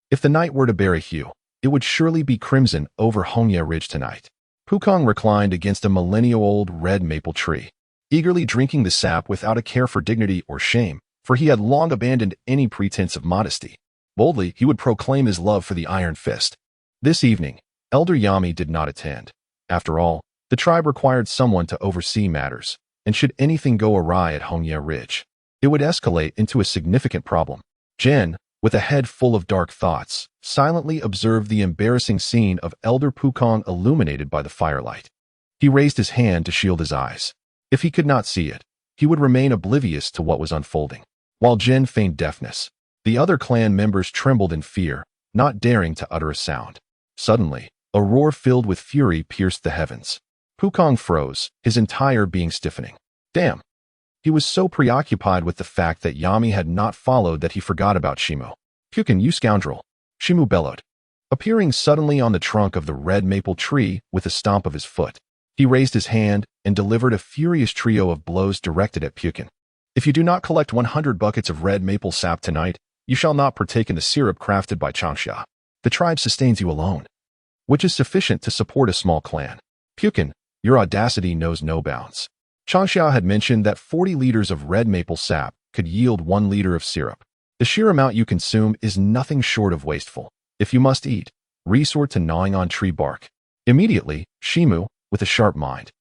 If the night were to bear a hue, it would surely be crimson over Hongye Ridge tonight. Pukong reclined against a millennial-old red maple tree, eagerly drinking the sap without a care for dignity or shame, for he had long abandoned any pretense of modesty. Boldly, he would proclaim his love for the Iron Fist. This evening, Elder Yami did not attend. After all, the tribe required someone to oversee matters, and should anything go awry at Hongye Ridge, it would escalate into a significant problem. Jen, with a head full of dark thoughts, silently observed the embarrassing scene of Elder Pukong illuminated by the firelight. He raised his hand to shield his eyes. If he could not see it, he would remain oblivious to what was unfolding. While Jen feigned deafness, the other clan members trembled in fear, not daring to utter a sound. Suddenly, a roar filled with fury pierced the heavens. Pukong froze, his entire being stiffening. Damn! He was so preoccupied with the fact that Yami had not followed that he forgot about Shimu. Pukin, you scoundrel! Shimu bellowed, appearing suddenly on the trunk of the red maple tree with a stomp of his foot. He raised his hand and delivered a furious trio of blows directed at Pukin. If you do not collect 100 buckets of red maple sap tonight, you shall not partake in the syrup crafted by Changxia. The tribe sustains you alone, which is sufficient to support a small clan. Pukin, your audacity knows no bounds. Changxia had mentioned that 40 liters of red maple sap could yield 1 liter of syrup. The sheer amount you consume is nothing short of wasteful. If you must eat, resort to gnawing on tree bark. Immediately, Shimu, with a sharp mind,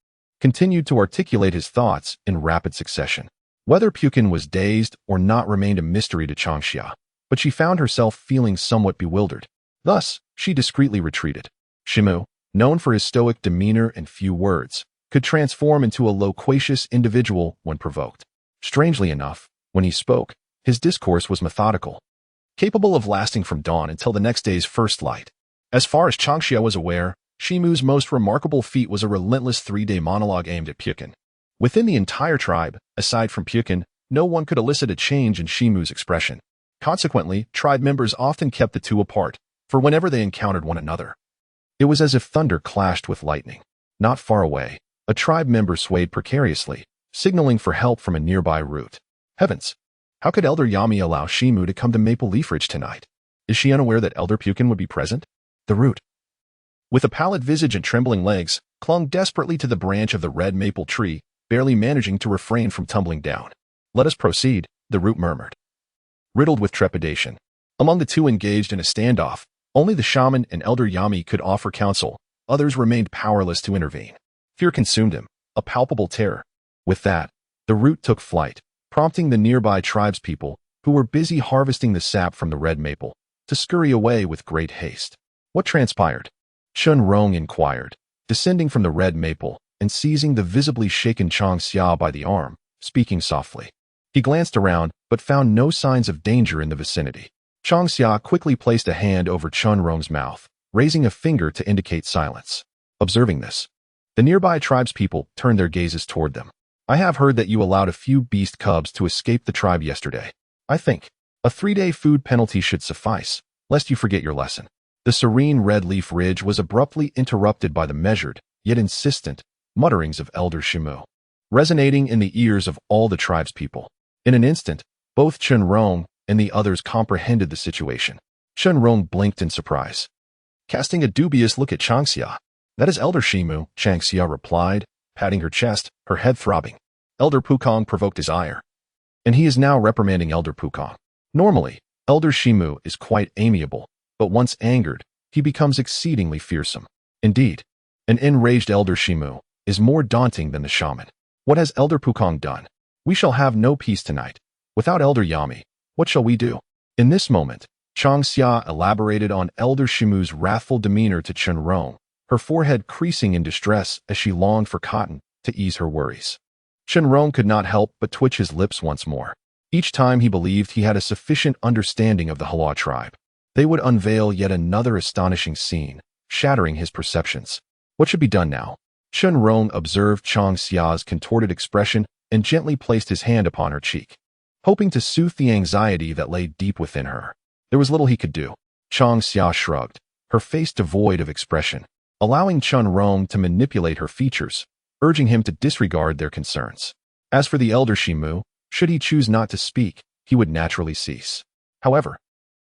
continued to articulate his thoughts in rapid succession. Whether Pukin was dazed or not remained a mystery to Changxia, but she found herself feeling somewhat bewildered. Thus, she discreetly retreated. Shimu, known for his stoic demeanor and few words, could transform into a loquacious individual when provoked. Strangely enough, when he spoke, his discourse was methodical, capable of lasting from dawn until the next day's first light. As far as Changxia was aware, Shimu's most remarkable feat was a relentless 3-day monologue aimed at Pukin. Within the entire tribe, aside from Pukin, no one could elicit a change in Shimu's expression. Consequently, tribe members often kept the two apart, for whenever they encountered one another, it was as if thunder clashed with lightning. Not far away, a tribe member swayed precariously, signaling for help from a nearby root. Heavens! How could Elder Yami allow Shimu to come to Maple Leaf Ridge tonight? Is she unaware that Elder Pukin would be present? The root, with a pallid visage and trembling legs, clung desperately to the branch of the red maple tree, barely managing to refrain from tumbling down. Let us proceed, the root murmured, riddled with trepidation. Among the two engaged in a standoff, only the shaman and Elder Yami could offer counsel. Others remained powerless to intervene. Fear consumed him, a palpable terror. With that, the root took flight, prompting the nearby tribespeople, who were busy harvesting the sap from the red maple, to scurry away with great haste. What transpired? Chun Rong inquired, descending from the red maple and seizing the visibly shaken Changxia by the arm, speaking softly. He glanced around, but found no signs of danger in the vicinity. Changxia quickly placed a hand over Chun Rong's mouth, raising a finger to indicate silence. Observing this, The nearby tribespeople turned their gazes toward them. I have heard that you allowed a few beast cubs to escape the tribe yesterday. I think a 3-day food penalty should suffice, lest you forget your lesson. The serene red leaf ridge was abruptly interrupted by the measured, yet insistent, mutterings of Elder Shimu, resonating in the ears of all the tribespeople. In an instant, both Chunrong and the others comprehended the situation. Chunrong blinked in surprise, casting a dubious look at Changxia. That is Elder Shimu, Changxia replied, patting her chest, her head throbbing. Elder Pukong provoked his ire, and he is now reprimanding Elder Pukong. Normally, Elder Shimu is quite amiable, but once angered, he becomes exceedingly fearsome. Indeed, an enraged Elder Shimu is more daunting than the shaman. What has Elder Pukong done? We shall have no peace tonight. Without Elder Yami, what shall we do? In this moment, Changxia elaborated on Elder Shimu's wrathful demeanor to Chunrong, her forehead creasing in distress as she longed for cotton to ease her worries. Chunrong could not help but twitch his lips once more. Each time he believed he had a sufficient understanding of the Hala tribe, they would unveil yet another astonishing scene, shattering his perceptions. What should be done now? Chunrong observed Changxia's contorted expression and gently placed his hand upon her cheek, hoping to soothe the anxiety that lay deep within her. There was little he could do. Changxia shrugged, her face devoid of expression, allowing Chunrong to manipulate her features, urging him to disregard their concerns. As for the Elder Shimu, should he choose not to speak, he would naturally cease. However,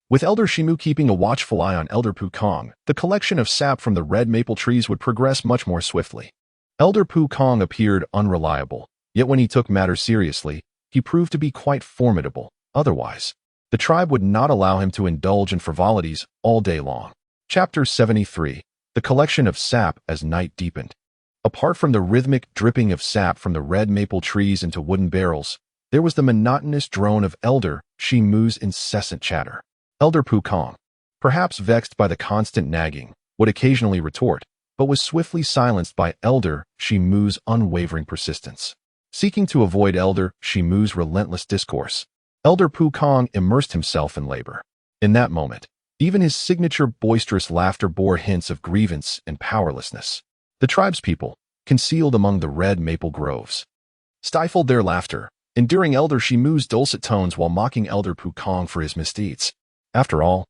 with Elder Shimu keeping a watchful eye on Elder Pukong, the collection of sap from the red maple trees would progress much more swiftly. Elder Pukong appeared unreliable, yet when he took matters seriously, he proved to be quite formidable. Otherwise, the tribe would not allow him to indulge in frivolities all day long. Chapter 73. The collection of sap as night deepened. Apart from the rhythmic dripping of sap from the red maple trees into wooden barrels, there was the monotonous drone of Elder Shimu's incessant chatter. Elder Pukong, perhaps vexed by the constant nagging, would occasionally retort, but was swiftly silenced by Elder Shimu's unwavering persistence. Seeking to avoid Elder Shimu's relentless discourse, Elder Pukong immersed himself in labor. In that moment, even his signature boisterous laughter bore hints of grievance and powerlessness. The tribespeople, concealed among the red maple groves, stifled their laughter, enduring Elder Shimu's dulcet tones while mocking Elder Pukong for his misdeeds. After all,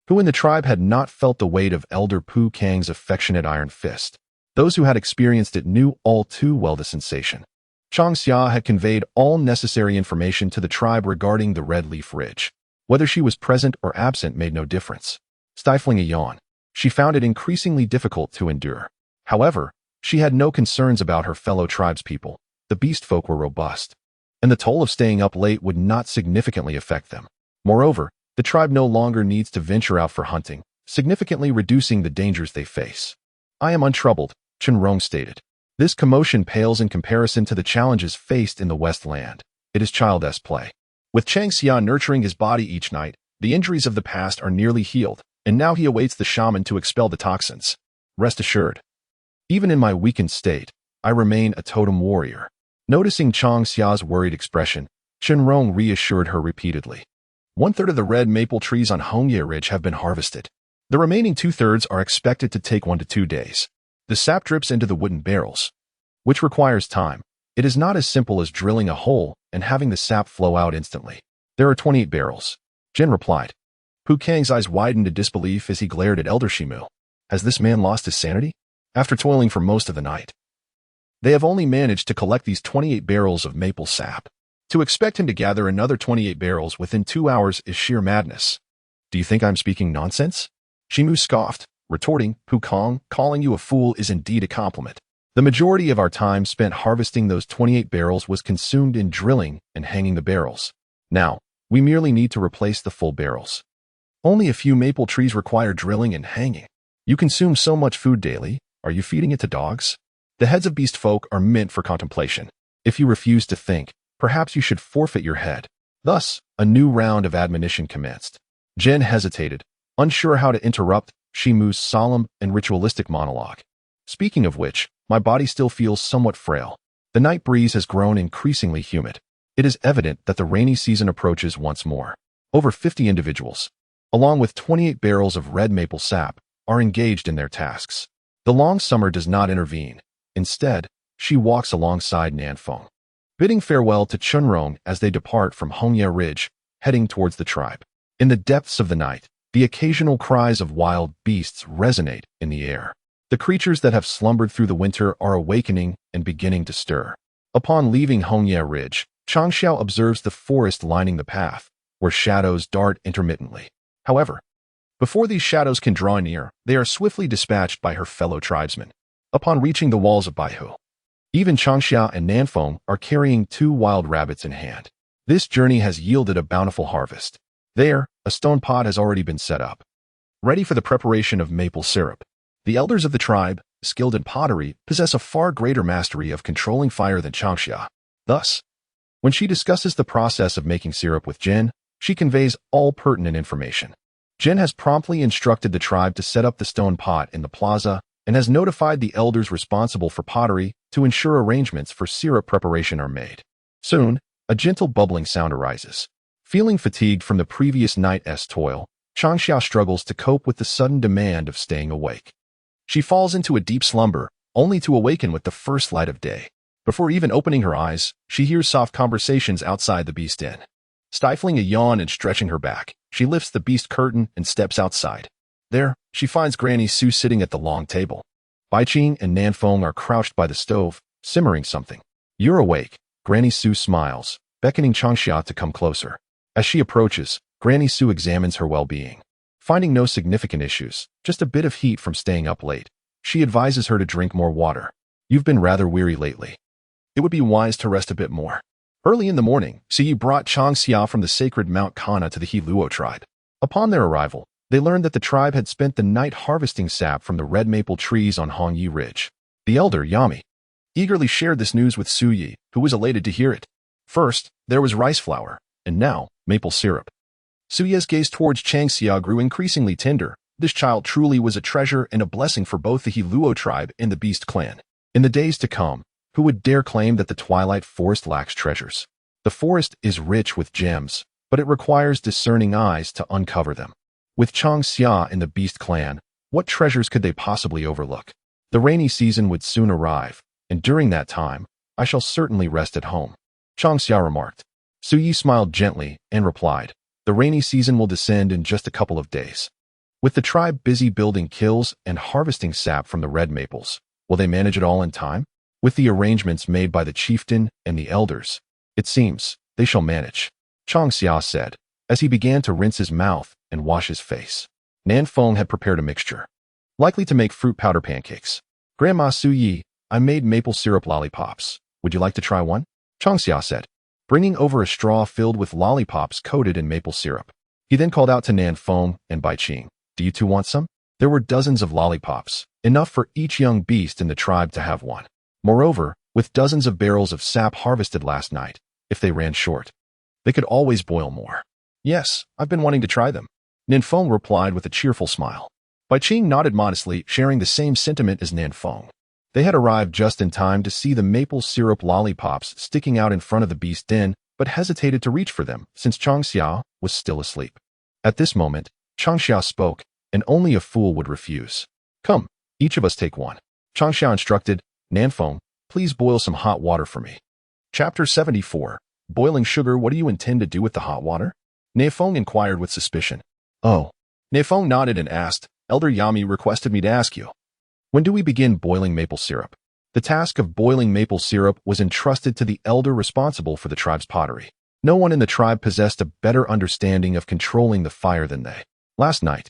who in the tribe had not felt the weight of Elder Pukong's affectionate iron fist? Those who had experienced it knew all too well the sensation. Changxia had conveyed all necessary information to the tribe regarding the red leaf ridge. Whether she was present or absent made no difference. Stifling a yawn, she found it increasingly difficult to endure. However, she had no concerns about her fellow tribespeople. The beast folk were robust, and the toll of staying up late would not significantly affect them. Moreover, the tribe no longer needs to venture out for hunting, significantly reducing the dangers they face. I am untroubled, Chunrong stated. This commotion pales in comparison to the challenges faced in the West Land. It is child's play. With Changxia nurturing his body each night, the injuries of the past are nearly healed, and now he awaits the shaman to expel the toxins. Rest assured, even in my weakened state, I remain a totem warrior. Noticing Changxia's worried expression, Chunrong reassured her repeatedly. 1/3 of the red maple trees on Hongye Ridge have been harvested. The remaining 2/3 are expected to take 1 to 2 days. The sap drips into the wooden barrels, which requires time. It is not as simple as drilling a hole and having the sap flow out instantly. There are 28 barrels, Jin replied. Pukang's eyes widened in disbelief as he glared at Elder Shimu. Has this man lost his sanity? After toiling for most of the night, they have only managed to collect these 28 barrels of maple sap. To expect him to gather another 28 barrels within 2 hours is sheer madness. Do you think I'm speaking nonsense? Shimu scoffed, retorting, Pukong, calling you a fool is indeed a compliment. The majority of our time spent harvesting those 28 barrels was consumed in drilling and hanging the barrels. Now, we merely need to replace the full barrels. Only a few maple trees require drilling and hanging. You consume so much food daily. Are you feeding it to dogs? The heads of beast folk are meant for contemplation. If you refuse to think, perhaps you should forfeit your head. Thus, a new round of admonition commenced. Jen hesitated, unsure how to interrupt Shimu's solemn and ritualistic monologue. Speaking of which, my body still feels somewhat frail. The night breeze has grown increasingly humid. It is evident that the rainy season approaches once more. Over 50 individuals, along with 28 barrels of red maple sap, are engaged in their tasks. The long summer does not intervene, Instead, she walks alongside Nanfeng, bidding farewell to Chunrong as they depart from Hongye Ridge, heading towards the tribe. In the depths of the night, the occasional cries of wild beasts resonate in the air. The creatures that have slumbered through the winter are awakening and beginning to stir. Upon leaving Hongye Ridge, Changxia observes the forest lining the path, where shadows dart intermittently. However, before these shadows can draw near, they are swiftly dispatched by her fellow tribesmen. Upon reaching the walls of Baihu, even Changxia and Nanfeng are carrying 2 wild rabbits in hand. This journey has yielded a bountiful harvest. There, a stone pot has already been set up, ready for the preparation of maple syrup. The elders of the tribe, skilled in pottery, possess a far greater mastery of controlling fire than Changxia. Thus, when she discusses the process of making syrup with Jin, she conveys all pertinent information. Jin has promptly instructed the tribe to set up the stone pot in the plaza and has notified the elders responsible for pottery to ensure arrangements for syrup preparation are made. Soon, a gentle bubbling sound arises. Feeling fatigued from the previous night's toil, Changxia struggles to cope with the sudden demand of staying awake. She falls into a deep slumber, only to awaken with the first light of day. Before even opening her eyes, she hears soft conversations outside the beast den. Stifling a yawn and stretching her back, she lifts the beast curtain and steps outside. There, she finds Granny Su sitting at the long table. Baiqing and Nanfeng are crouched by the stove, simmering something. "You're awake," Granny Su smiles, beckoning Changxia to come closer. As she approaches, Granny Su examines her well-being. Finding no significant issues, just a bit of heat from staying up late, she advises her to drink more water. "You've been rather weary lately. It would be wise to rest a bit more." Early in the morning, Siyi brought Changxia from the sacred Mount Kana to the Heluo tribe. Upon their arrival, they learned that the tribe had spent the night harvesting sap from the red maple trees on Hongyi Ridge. The elder, Yami, eagerly shared this news with Suyi, who was elated to hear it. First, there was rice flour, and now, maple syrup. Suyi's gaze towards Changxia grew increasingly tender. This child truly was a treasure and a blessing for both the Heluo tribe and the Beast clan. In the days to come, who would dare claim that the Twilight Forest lacks treasures? The forest is rich with gems, but it requires discerning eyes to uncover them. With Changxia and the Beast clan, what treasures could they possibly overlook? The rainy season would soon arrive, and during that time, I shall certainly rest at home, Changxia remarked. Suyi smiled gently and replied, "The rainy season will descend in just a couple of days." With the tribe busy building kilns and harvesting sap from the red maples, will they manage it all in time? With the arrangements made by the chieftain and the elders, it seems they shall manage, Changxia said, as he began to rinse his mouth and wash his face. Nanfeng had prepared a mixture, likely to make fruit powder pancakes. "Grandma Suyi, I made maple syrup lollipops. Would you like to try one?" Changxia said, bringing over a straw filled with lollipops coated in maple syrup. He then called out to Nanfeng and Baiqing, "Do you two want some?" There were dozens of lollipops, enough for each young beast in the tribe to have one. Moreover, with dozens of barrels of sap harvested last night, if they ran short, they could always boil more. "Yes, I've been wanting to try them," Nanfeng replied with a cheerful smile. Baiqing nodded modestly, sharing the same sentiment as Nanfeng. They had arrived just in time to see the maple syrup lollipops sticking out in front of the beast den, but hesitated to reach for them since Changxia was still asleep. At this moment, Changxia spoke, and only a fool would refuse. "Come, each of us take one," Changxia instructed. "Nanfeng, please boil some hot water for me." Chapter 74. Boiling sugar. What do you intend to do with the hot water? Nanfeng inquired with suspicion. "Oh." Nanfeng nodded and asked, "Elder Yami requested me to ask you. When do we begin boiling maple syrup?" The task of boiling maple syrup was entrusted to the elder responsible for the tribe's pottery. No one in the tribe possessed a better understanding of controlling the fire than they. Last night,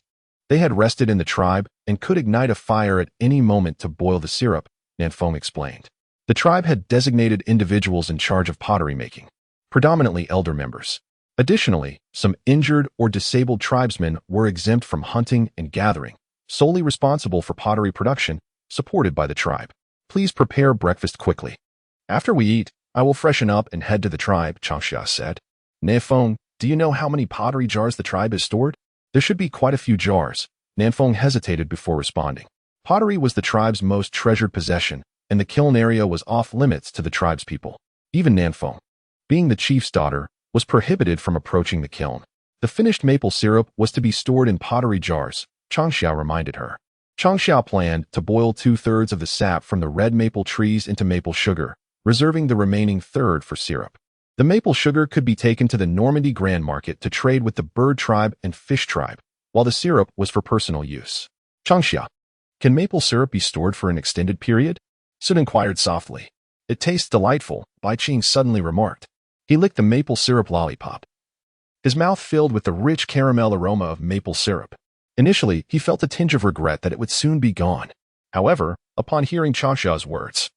they had rested in the tribe and could ignite a fire at any moment to boil the syrup, Nanfeng explained. The tribe had designated individuals in charge of pottery making, predominantly elder members. Additionally, some injured or disabled tribesmen were exempt from hunting and gathering, solely responsible for pottery production, supported by the tribe. "Please prepare breakfast quickly. After we eat, I will freshen up and head to the tribe," Changxia said. "Nanfeng, do you know how many pottery jars the tribe has stored?" "There should be quite a few jars." Nanfeng hesitated before responding. Pottery was the tribe's most treasured possession, and the kiln area was off-limits to the tribe's people. Even Nanfeng, being the chief's daughter, was prohibited from approaching the kiln. The finished maple syrup was to be stored in pottery jars, Changxia reminded her. Changxia planned to boil 2/3 of the sap from the red maple trees into maple sugar, reserving the remaining third for syrup. The maple sugar could be taken to the Normandy Grand Market to trade with the bird tribe and fish tribe, while the syrup was for personal use. Changxia, can maple syrup be stored for an extended period? Sun inquired softly. It tastes delightful, Bai Qing suddenly remarked. He licked the maple syrup lollipop, his mouth filled with the rich caramel aroma of maple syrup. Initially, he felt a tinge of regret that it would soon be gone. However, upon hearing Changxia's words,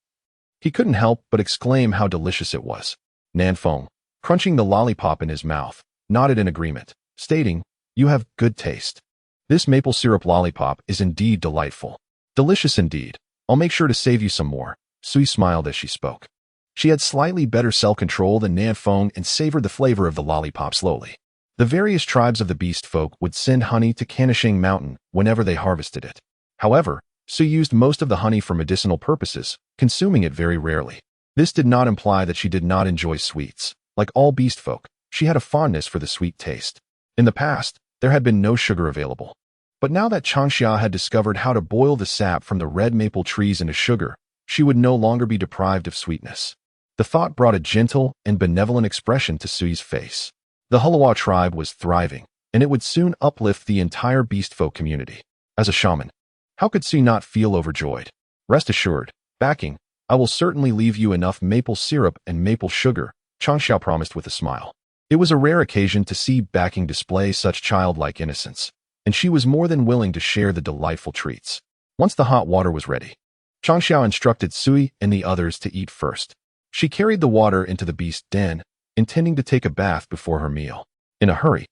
he couldn't help but exclaim how delicious it was. Nanfeng, crunching the lollipop in his mouth, nodded in agreement, stating, "You have good taste. This maple syrup lollipop is indeed delightful. Delicious indeed. I'll make sure to save you some more." Sui smiled as she spoke. She had slightly better self-control than Nanfeng and savored the flavor of the lollipop slowly. The various tribes of the beast folk would send honey to Canishing Mountain whenever they harvested it. However, Sui used most of the honey for medicinal purposes, consuming it very rarely. This did not imply that she did not enjoy sweets. Like all beast folk, she had a fondness for the sweet taste. In the past, there had been no sugar available. But now that Changxia had discovered how to boil the sap from the red maple trees into sugar, she would no longer be deprived of sweetness. The thought brought a gentle and benevolent expression to Sui's face. The Hulawa tribe was thriving, and it would soon uplift the entire beast folk community. As a shaman, how could Sui not feel overjoyed? Rest assured, backing, I will certainly leave you enough maple syrup and maple sugar, Changxia promised with a smile. It was a rare occasion to see backing display such childlike innocence, and she was more than willing to share the delightful treats. Once the hot water was ready, Changxia instructed Sui and the others to eat first. She carried the water into the beast den, intending to take a bath before her meal. In a hurry,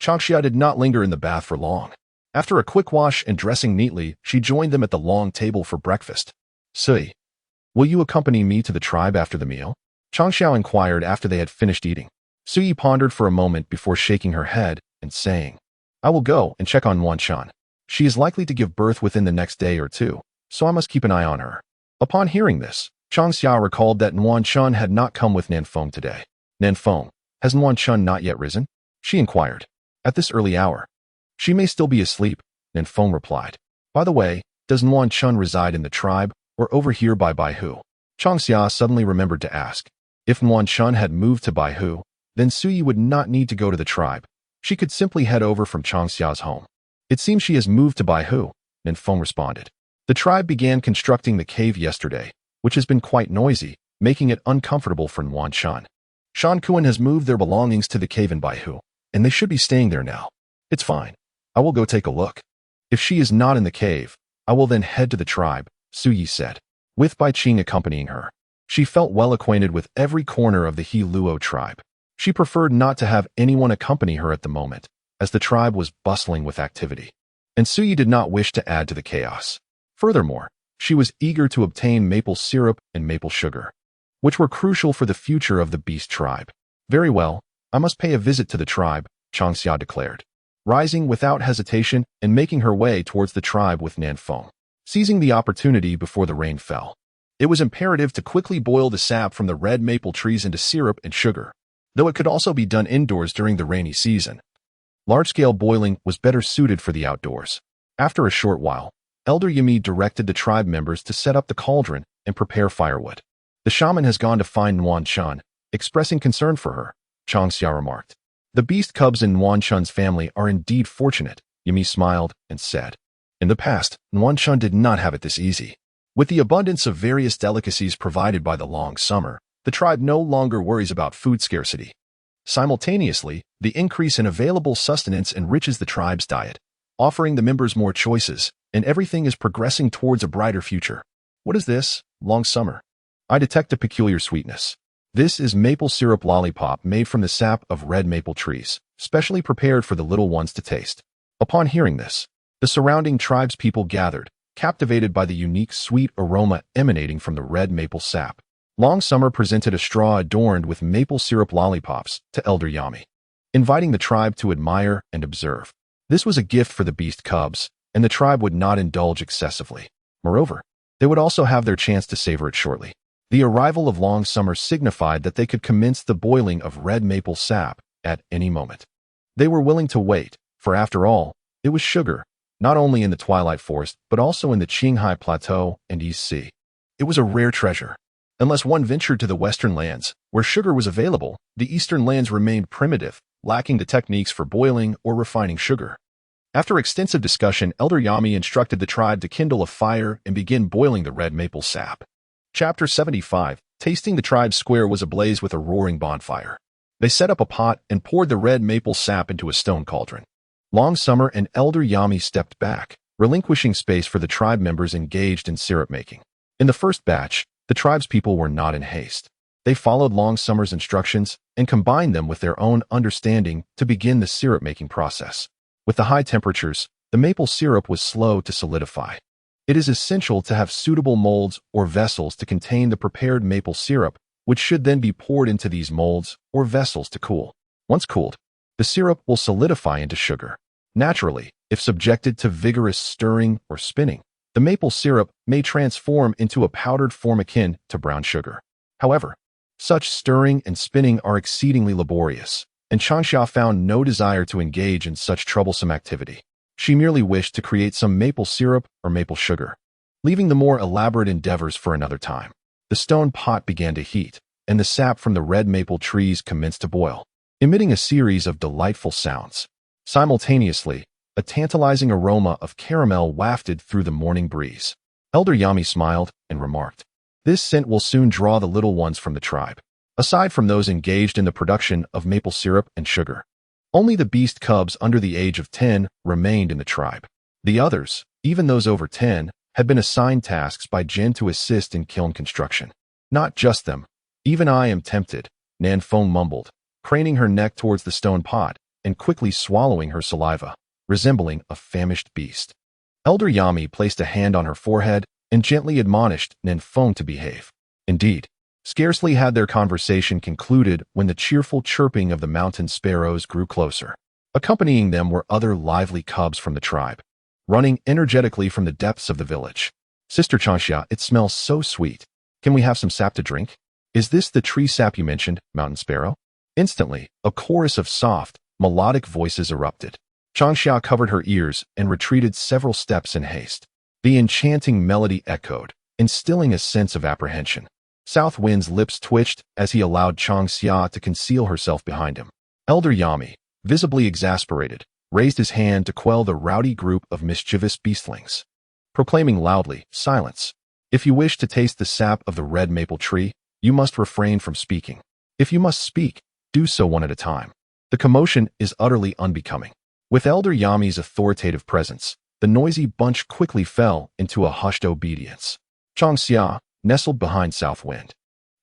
Changxia did not linger in the bath for long. After a quick wash and dressing neatly, she joined them at the long table for breakfast. Sui, will you accompany me to the tribe after the meal? Changxia inquired after they had finished eating. Sui pondered for a moment before shaking her head and saying, I will go and check on Wanshan. She is likely to give birth within the next day or two, so I must keep an eye on her. Upon hearing this, Changxia recalled that Nuanshan had not come with Nanfeng today. Nanfeng, has Nuanshan not yet risen? She inquired. At this early hour. She may still be asleep, Nanfeng replied. By the way, does Nuanshan reside in the tribe or over here by Baihu? Changxia suddenly remembered to ask. If Nuanshan had moved to Baihu, then Sui would not need to go to the tribe. She could simply head over from Changxia's home. It seems she has moved to Baihu, Nanfeng responded. The tribe began constructing the cave yesterday, which has been quite noisy, making it uncomfortable for Nuanshan. Shan Kuan has moved their belongings to the cave in Baihu, and they should be staying there now. It's fine. I will go take a look. If she is not in the cave, I will then head to the tribe, Su Yi said, with Bai Qing accompanying her. She felt well acquainted with every corner of the He Luo tribe. She preferred not to have anyone accompany her at the moment, as the tribe was bustling with activity. And Su Yi did not wish to add to the chaos. Furthermore, she was eager to obtain maple syrup and maple sugar, which were crucial for the future of the beast tribe. Very well, I must pay a visit to the tribe, Changxia declared, rising without hesitation and making her way towards the tribe with Nanfeng, seizing the opportunity before the rain fell. It was imperative to quickly boil the sap from the red maple trees into syrup and sugar, though it could also be done indoors during the rainy season. Large-scale boiling was better suited for the outdoors. After a short while, Elder Yami directed the tribe members to set up the cauldron and prepare firewood. The shaman has gone to find Nuanshan, expressing concern for her, Changxia remarked. The beast cubs in Nuanshan's family are indeed fortunate, Yami smiled and said. In the past, Nuanshan did not have it this easy. With the abundance of various delicacies provided by the long summer, the tribe no longer worries about food scarcity. Simultaneously, the increase in available sustenance enriches the tribe's diet, offering the members more choices, and everything is progressing towards a brighter future. What is this, long summer? I detect a peculiar sweetness. This is maple syrup lollipop made from the sap of red maple trees, specially prepared for the little ones to taste. Upon hearing this, the surrounding tribespeople gathered, captivated by the unique sweet aroma emanating from the red maple sap. Long Summer presented a straw adorned with maple syrup lollipops to Elder Yami, inviting the tribe to admire and observe. This was a gift for the beast cubs, and the tribe would not indulge excessively. Moreover, they would also have their chance to savor it shortly. The arrival of Long Summer signified that they could commence the boiling of red maple sap at any moment. They were willing to wait, for after all, it was sugar, not only in the Twilight Forest, but also in the Qinghai Plateau and East Sea. It was a rare treasure. Unless one ventured to the western lands, where sugar was available, the eastern lands remained primitive, lacking the techniques for boiling or refining sugar. After extensive discussion, Elder Yami instructed the tribe to kindle a fire and begin boiling the red maple sap. Chapter 75, Tasting the tribe's square was ablaze with a roaring bonfire. They set up a pot and poured the red maple sap into a stone cauldron. Long Summer and Elder Yami stepped back, relinquishing space for the tribe members engaged in syrup making. In the first batch, the tribe's people were not in haste. They followed Long Summer's instructions and combined them with their own understanding to begin the syrup-making process. With the high temperatures, the maple syrup was slow to solidify. It is essential to have suitable molds or vessels to contain the prepared maple syrup, which should then be poured into these molds or vessels to cool. Once cooled, the syrup will solidify into sugar. Naturally, if subjected to vigorous stirring or spinning, the maple syrup may transform into a powdered form akin to brown sugar. However, such stirring and spinning are exceedingly laborious, and Changxia found no desire to engage in such troublesome activity. She merely wished to create some maple syrup or maple sugar, leaving the more elaborate endeavors for another time. The stone pot began to heat, and the sap from the red maple trees commenced to boil, emitting a series of delightful sounds. Simultaneously, a tantalizing aroma of caramel wafted through the morning breeze. Elder Yami smiled and remarked, "This scent will soon draw the little ones from the tribe." Aside from those engaged in the production of maple syrup and sugar, only the beast cubs under the age of 10 remained in the tribe. The others, even those over 10, had been assigned tasks by Jin to assist in kiln construction. Not just them. Even I am tempted, Nan Feng mumbled, craning her neck towards the stone pot and quickly swallowing her saliva, resembling a famished beast. Elder Yami placed a hand on her forehead and gently admonished Nan Feng to behave. Indeed, scarcely had their conversation concluded when the cheerful chirping of the mountain sparrows grew closer. Accompanying them were other lively cubs from the tribe, running energetically from the depths of the village. "Sister Changxia, it smells so sweet. Can we have some sap to drink? Is this the tree sap you mentioned, mountain sparrow?" Instantly, a chorus of soft, melodic voices erupted. Changxia covered her ears and retreated several steps in haste. The enchanting melody echoed, instilling a sense of apprehension. South Wind's lips twitched as he allowed Changxia to conceal herself behind him. Elder Yami, visibly exasperated, raised his hand to quell the rowdy group of mischievous beastlings, proclaiming loudly, "Silence! If you wish to taste the sap of the red maple tree, you must refrain from speaking. If you must speak, do so one at a time." The commotion is utterly unbecoming. With Elder Yami's authoritative presence, the noisy bunch quickly fell into a hushed obedience. Changxia nestled behind South Wind,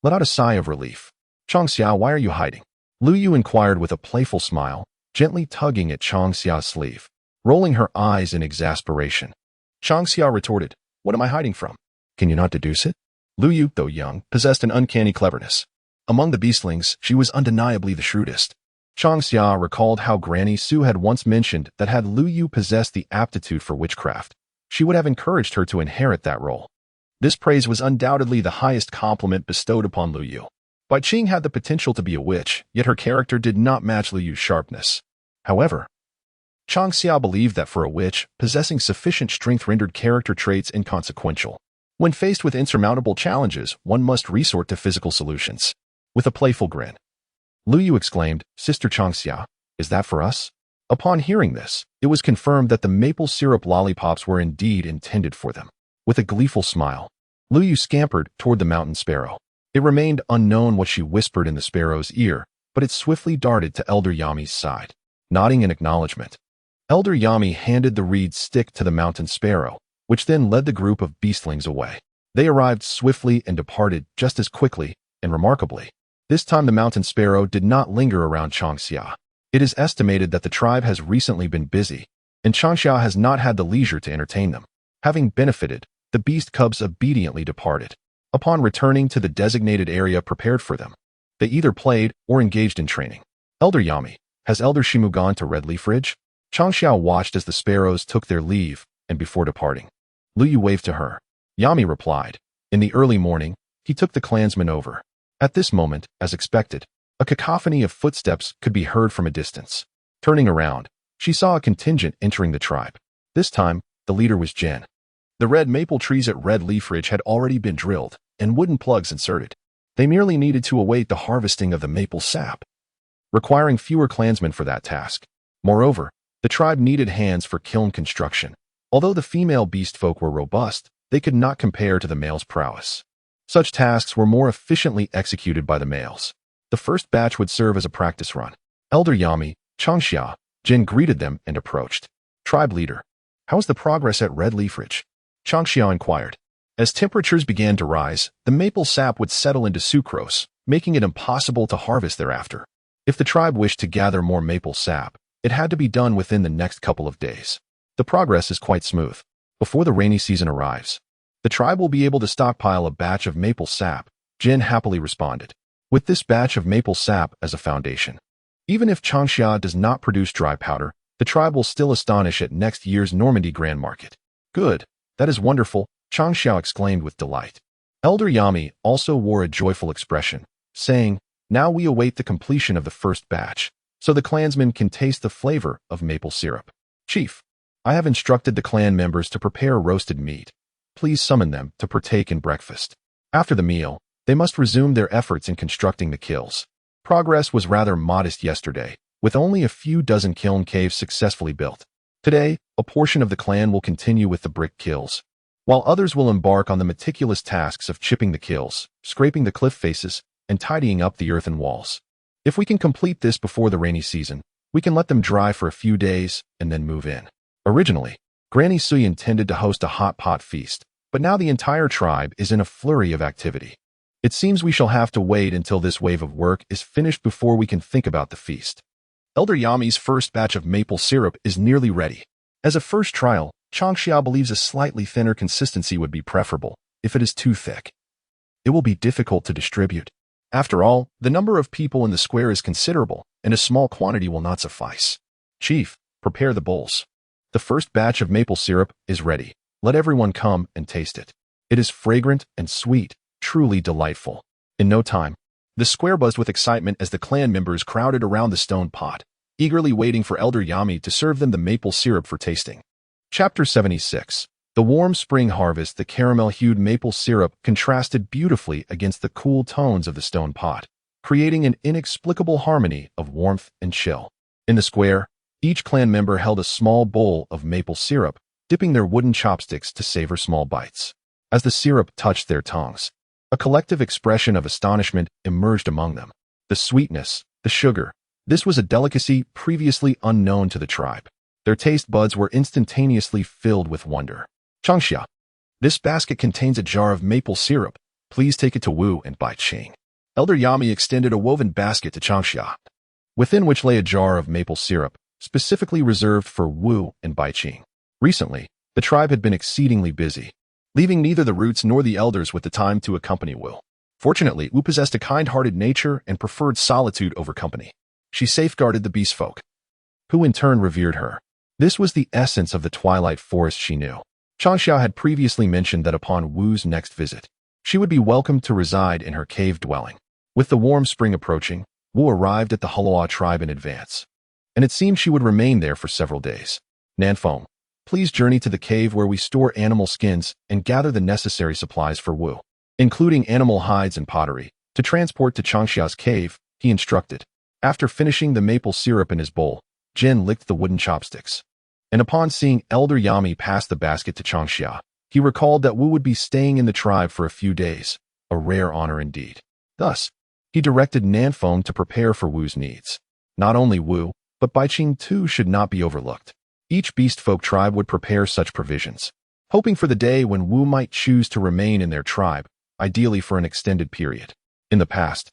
let out a sigh of relief. "Changxia, why are you hiding?" Lu Yu inquired with a playful smile, gently tugging at Changxia's sleeve, rolling her eyes in exasperation. Changxia retorted, "What am I hiding from? Can you not deduce it?" Lu Yu, though young, possessed an uncanny cleverness. Among the beastlings, she was undeniably the shrewdest. Changxia recalled how Granny Su had once mentioned that had Lu Yu possessed the aptitude for witchcraft, she would have encouraged her to inherit that role. This praise was undoubtedly the highest compliment bestowed upon Lu Yu. Bai Qing had the potential to be a witch, yet her character did not match Lu Yu's sharpness. However, Changxia believed that for a witch, possessing sufficient strength rendered character traits inconsequential. When faced with insurmountable challenges, one must resort to physical solutions. With a playful grin, Lu Yu exclaimed, "Sister Changxia, is that for us?" Upon hearing this, it was confirmed that the maple syrup lollipops were indeed intended for them. With a gleeful smile, Lu Yu scampered toward the mountain sparrow. It remained unknown what she whispered in the sparrow's ear, but it swiftly darted to Elder Yami's side. Nodding in acknowledgement, Elder Yami handed the reed stick to the mountain sparrow, which then led the group of beastlings away. They arrived swiftly and departed just as quickly, and remarkably, this time the mountain sparrow did not linger around Changxia. It is estimated that the tribe has recently been busy, and Changxia has not had the leisure to entertain them. Having benefited, the beast cubs obediently departed. Upon returning to the designated area prepared for them, they either played or engaged in training. "Elder Yami, has Elder Shimu gone to Red Leaf Ridge?" Changxia watched as the sparrows took their leave, and before departing, Lu Yu waved to her. Yami replied, "In the early morning, he took the clansmen over." At this moment, as expected, a cacophony of footsteps could be heard from a distance. Turning around, she saw a contingent entering the tribe. This time, the leader was Jin. The red maple trees at Red Leaf Ridge had already been drilled and wooden plugs inserted. They merely needed to await the harvesting of the maple sap, requiring fewer clansmen for that task. Moreover, the tribe needed hands for kiln construction. Although the female beast folk were robust, they could not compare to the male's prowess. Such tasks were more efficiently executed by the males. The first batch would serve as a practice run. Elder Yami, Changxia, Jin greeted them and approached. Tribe leader, how's the progress at Red Leaf Ridge? Changxia inquired. As temperatures began to rise, the maple sap would settle into sucrose, making it impossible to harvest thereafter. If the tribe wished to gather more maple sap, it had to be done within the next couple of days. The progress is quite smooth. Before the rainy season arrives, the tribe will be able to stockpile a batch of maple sap, Jin happily responded. With this batch of maple sap as a foundation, even if Changxia does not produce dry powder, the tribe will still astonish at next year's Normandy Grand Market. Good, that is wonderful, Changxia exclaimed with delight. Elder Yami also wore a joyful expression, saying, now we await the completion of the first batch, so the clansmen can taste the flavor of maple syrup. Chief, I have instructed the clan members to prepare roasted meat. Please summon them to partake in breakfast. After the meal, they must resume their efforts in constructing the kilns. Progress was rather modest yesterday, with only a few dozen kiln caves successfully built. Today, a portion of the clan will continue with the brick kilns, while others will embark on the meticulous tasks of chipping the kilns, scraping the cliff faces, and tidying up the earthen walls. If we can complete this before the rainy season, we can let them dry for a few days and then move in. Originally, Granny Sui intended to host a hot pot feast, but now the entire tribe is in a flurry of activity. It seems we shall have to wait until this wave of work is finished before we can think about the feast. Elder Yami's first batch of maple syrup is nearly ready. As a first trial, Changxia believes a slightly thinner consistency would be preferable. If it is too thick, it will be difficult to distribute. After all, the number of people in the square is considerable, and a small quantity will not suffice. Chief, prepare the bowls. The first batch of maple syrup is ready. Let everyone come and taste it. It is fragrant and sweet, truly delightful. In no time, the square buzzed with excitement as the clan members crowded around the stone pot, eagerly waiting for Elder Yami to serve them the maple syrup for tasting. Chapter 76. The warm spring harvest, the caramel-hued maple syrup contrasted beautifully against the cool tones of the stone pot, creating an inexplicable harmony of warmth and chill. In the square, each clan member held a small bowl of maple syrup, dipping their wooden chopsticks to savor small bites. As the syrup touched their tongues, a collective expression of astonishment emerged among them. The sweetness, the sugar, this was a delicacy previously unknown to the tribe. Their taste buds were instantaneously filled with wonder. Changxia, this basket contains a jar of maple syrup. Please take it to Wu and Bai Qing. Elder Yami extended a woven basket to Changxia, within which lay a jar of maple syrup, specifically reserved for Wu and Bai Qing. Recently, the tribe had been exceedingly busy, leaving neither the roots nor the elders with the time to accompany Wu. Fortunately, Wu possessed a kind-hearted nature and preferred solitude over company. She safeguarded the beast folk, who in turn revered her. This was the essence of the twilight forest she knew. Changxia had previously mentioned that upon Wu's next visit, she would be welcomed to reside in her cave dwelling. With the warm spring approaching, Wu arrived at the Holoa tribe in advance, and it seemed she would remain there for several days. Nanfeng, please journey to the cave where we store animal skins and gather the necessary supplies for Wu, including animal hides and pottery, to transport to Changxia's cave, he instructed. After finishing the maple syrup in his bowl, Jin licked the wooden chopsticks, and upon seeing Elder Yami pass the basket to Changxia, he recalled that Wu would be staying in the tribe for a few days, a rare honor indeed. Thus, he directed Nanfeng to prepare for Wu's needs. Not only Wu, but Bai Qing too should not be overlooked. Each beast folk tribe would prepare such provisions, hoping for the day when Wu might choose to remain in their tribe, ideally for an extended period. In the past,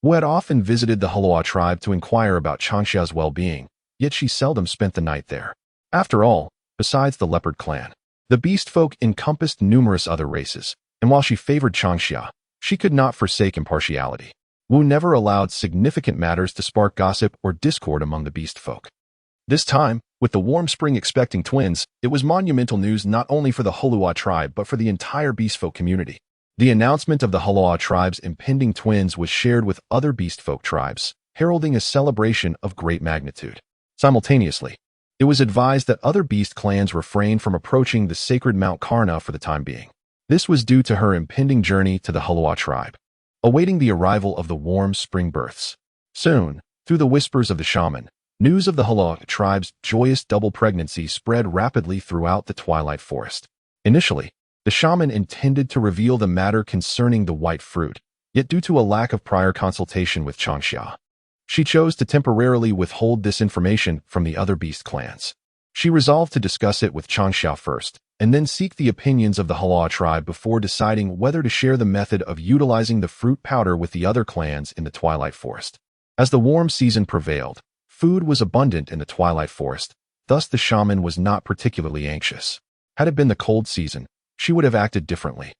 Wu had often visited the Holoa tribe to inquire about Changxia's well-being, yet she seldom spent the night there. After all, besides the leopard clan, the beast folk encompassed numerous other races, and while she favored Changxia, she could not forsake impartiality. Wu never allowed significant matters to spark gossip or discord among the beast folk. This time, with the warm spring expecting twins, it was monumental news not only for the Holoa tribe but for the entire beast folk community. The announcement of the Holoa tribe's impending twins was shared with other beast folk tribes, heralding a celebration of great magnitude. Simultaneously, It was advised that other beast clans refrain from approaching the sacred Mount Karna for the time being. This was due to her impending journey to the Halawa tribe, awaiting the arrival of the warm spring births. Soon, through the whispers of the shaman, news of the Halawa tribe's joyous double pregnancy spread rapidly throughout the twilight forest. Initially, the shaman intended to reveal the matter concerning the white fruit, yet due to a lack of prior consultation with Changxia, she chose to temporarily withhold this information from the other beast clans. She resolved to discuss it with Changxia first, and then seek the opinions of the Halawa tribe before deciding whether to share the method of utilizing the fruit powder with the other clans in the twilight forest. As the warm season prevailed, food was abundant in the twilight forest, thus the shaman was not particularly anxious. Had it been the cold season, she would have acted differently.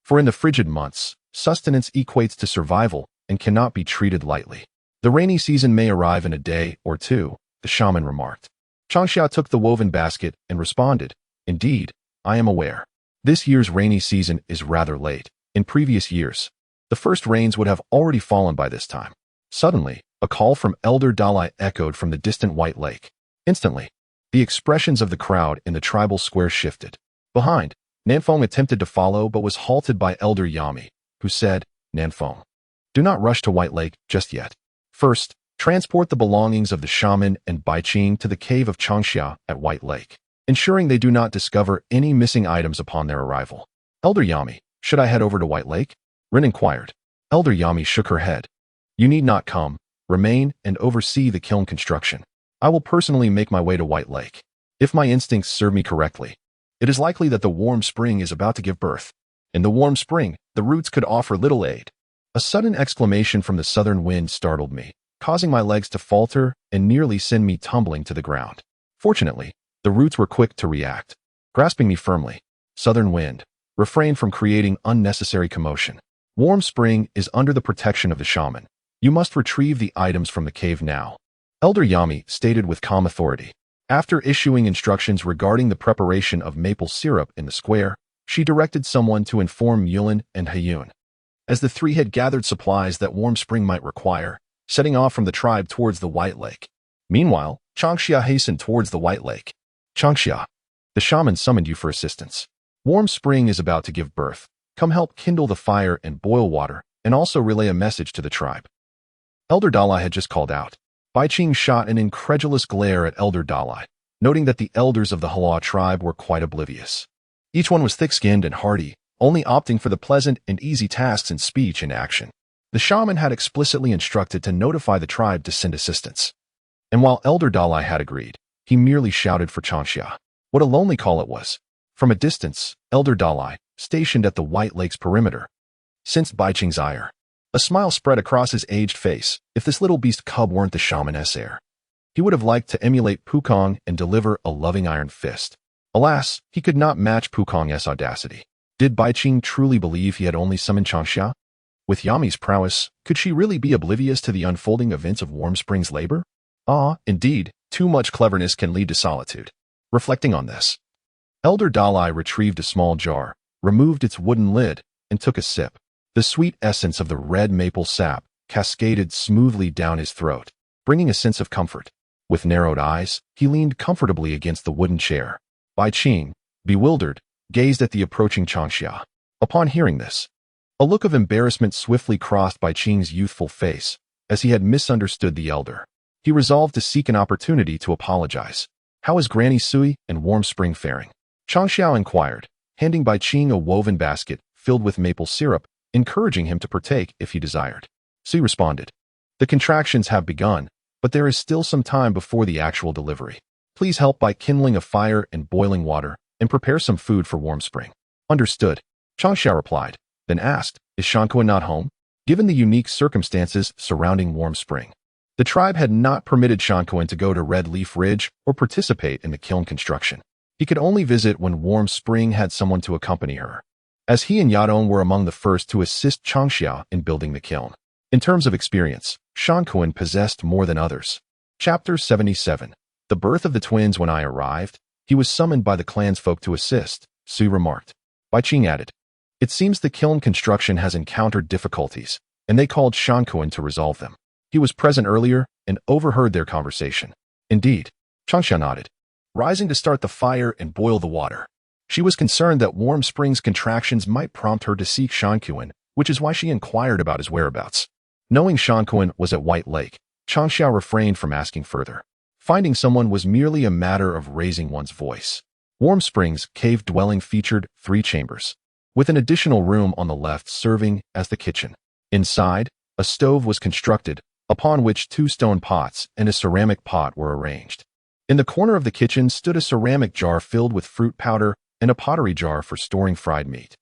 For in the frigid months, sustenance equates to survival and cannot be treated lightly. The rainy season may arrive in a day or two, the shaman remarked. Changxia took the woven basket and responded, "Indeed, I am aware. This year's rainy season is rather late. In previous years, the first rains would have already fallen by this time." Suddenly, a call from Elder Dalai echoed from the distant White Lake. Instantly, the expressions of the crowd in the tribal square shifted. Behind, Nanfeng attempted to follow but was halted by Elder Yami, who said, "Nanfeng, do not rush to White Lake just yet. First, transport the belongings of the shaman and Baiqing to the cave of Changxia at White Lake, ensuring they do not discover any missing items upon their arrival." "Elder Yami, should I head over to White Lake?" Rin inquired. Elder Yami shook her head. "You need not come. Remain and oversee the kiln construction. I will personally make my way to White Lake. If my instincts serve me correctly, it is likely that the warm spring is about to give birth. In the warm spring, the roots could offer little aid." A sudden exclamation from the southern wind startled me, causing my legs to falter and nearly send me tumbling to the ground. Fortunately, the roots were quick to react. Grasping me firmly, "Southern wind, refrain from creating unnecessary commotion. Warm spring is under the protection of the shaman. You must retrieve the items from the cave now," Elder Yami stated with calm authority. After issuing instructions regarding the preparation of maple syrup in the square, she directed someone to inform Yulin and Hayun, as the three had gathered supplies that warm spring might require, setting off from the tribe towards the White Lake. Meanwhile, Changxia hastened towards the White Lake. "Changxia, the shaman summoned you for assistance. Warm spring is about to give birth. Come help kindle the fire and boil water, and also relay a message to the tribe." Elder Dalai had just called out. Baiqing shot an incredulous glare at Elder Dalai, noting that the elders of the Halawa tribe were quite oblivious. Each one was thick-skinned and hardy, only opting for the pleasant and easy tasks in speech and action. The shaman had explicitly instructed to notify the tribe to send assistance. And while Elder Dalai had agreed, he merely shouted for Changxia. What a lonely call it was. From a distance, Elder Dalai, stationed at the White Lake's perimeter, sensed Baiqing's ire. A smile spread across his aged face. If this little beast cub weren't the shaman's heir, he would have liked to emulate Pukong and deliver a loving iron fist. Alas, he could not match Pukong's audacity. Did Baiqing truly believe he had only summoned Changxia? With Yami's prowess, could she really be oblivious to the unfolding events of Warm Spring's labor? Indeed, too much cleverness can lead to solitude. Reflecting on this, Elder Dalai retrieved a small jar, removed its wooden lid, and took a sip. The sweet essence of the red maple sap cascaded smoothly down his throat, bringing a sense of comfort. With narrowed eyes, he leaned comfortably against the wooden chair. Baiqing, bewildered, gazed at the approaching Changxia. Upon hearing this, a look of embarrassment swiftly crossed Baiqing's youthful face, as he had misunderstood the elder. He resolved to seek an opportunity to apologize. "How is Granny Sui and Warm Spring faring?" Changxia inquired, handing Baiqing a woven basket filled with maple syrup, encouraging him to partake if he desired. Sui responded, "The contractions have begun, but there is still some time before the actual delivery. Please help by kindling a fire and boiling water, and prepare some food for Warm Spring." "Understood," Changxia replied, then asked, "Is Shankuan not home?" Given the unique circumstances surrounding Warm Spring, the tribe had not permitted Shankuan to go to Red Leaf Ridge or participate in the kiln construction. He could only visit when Warm Spring had someone to accompany her, as he and Yadong were among the first to assist Changxia in building the kiln. In terms of experience, Shankuan possessed more than others. Chapter 77. The birth of the twins. When I arrived, he was summoned by the clansfolk to assist, Sui remarked. Baiqing added, "It seems the kiln construction has encountered difficulties, and they called Shankuan to resolve them. He was present earlier and overheard their conversation." "Indeed," Changxia nodded. rising to start the fire and boil the water. She was concerned that Warm Spring's contractions might prompt her to seek Changxia, which is why she inquired about his whereabouts. Knowing Changxia was at White Lake, Changxia refrained from asking further. Finding someone was merely a matter of raising one's voice. Warm Spring's cave dwelling featured 3 chambers, with an additional room on the left serving as the kitchen. Inside, a stove was constructed, upon which 2 stone pots and a ceramic pot were arranged. In the corner of the kitchen stood a ceramic jar filled with fruit powder and a pottery jar for storing fried meat.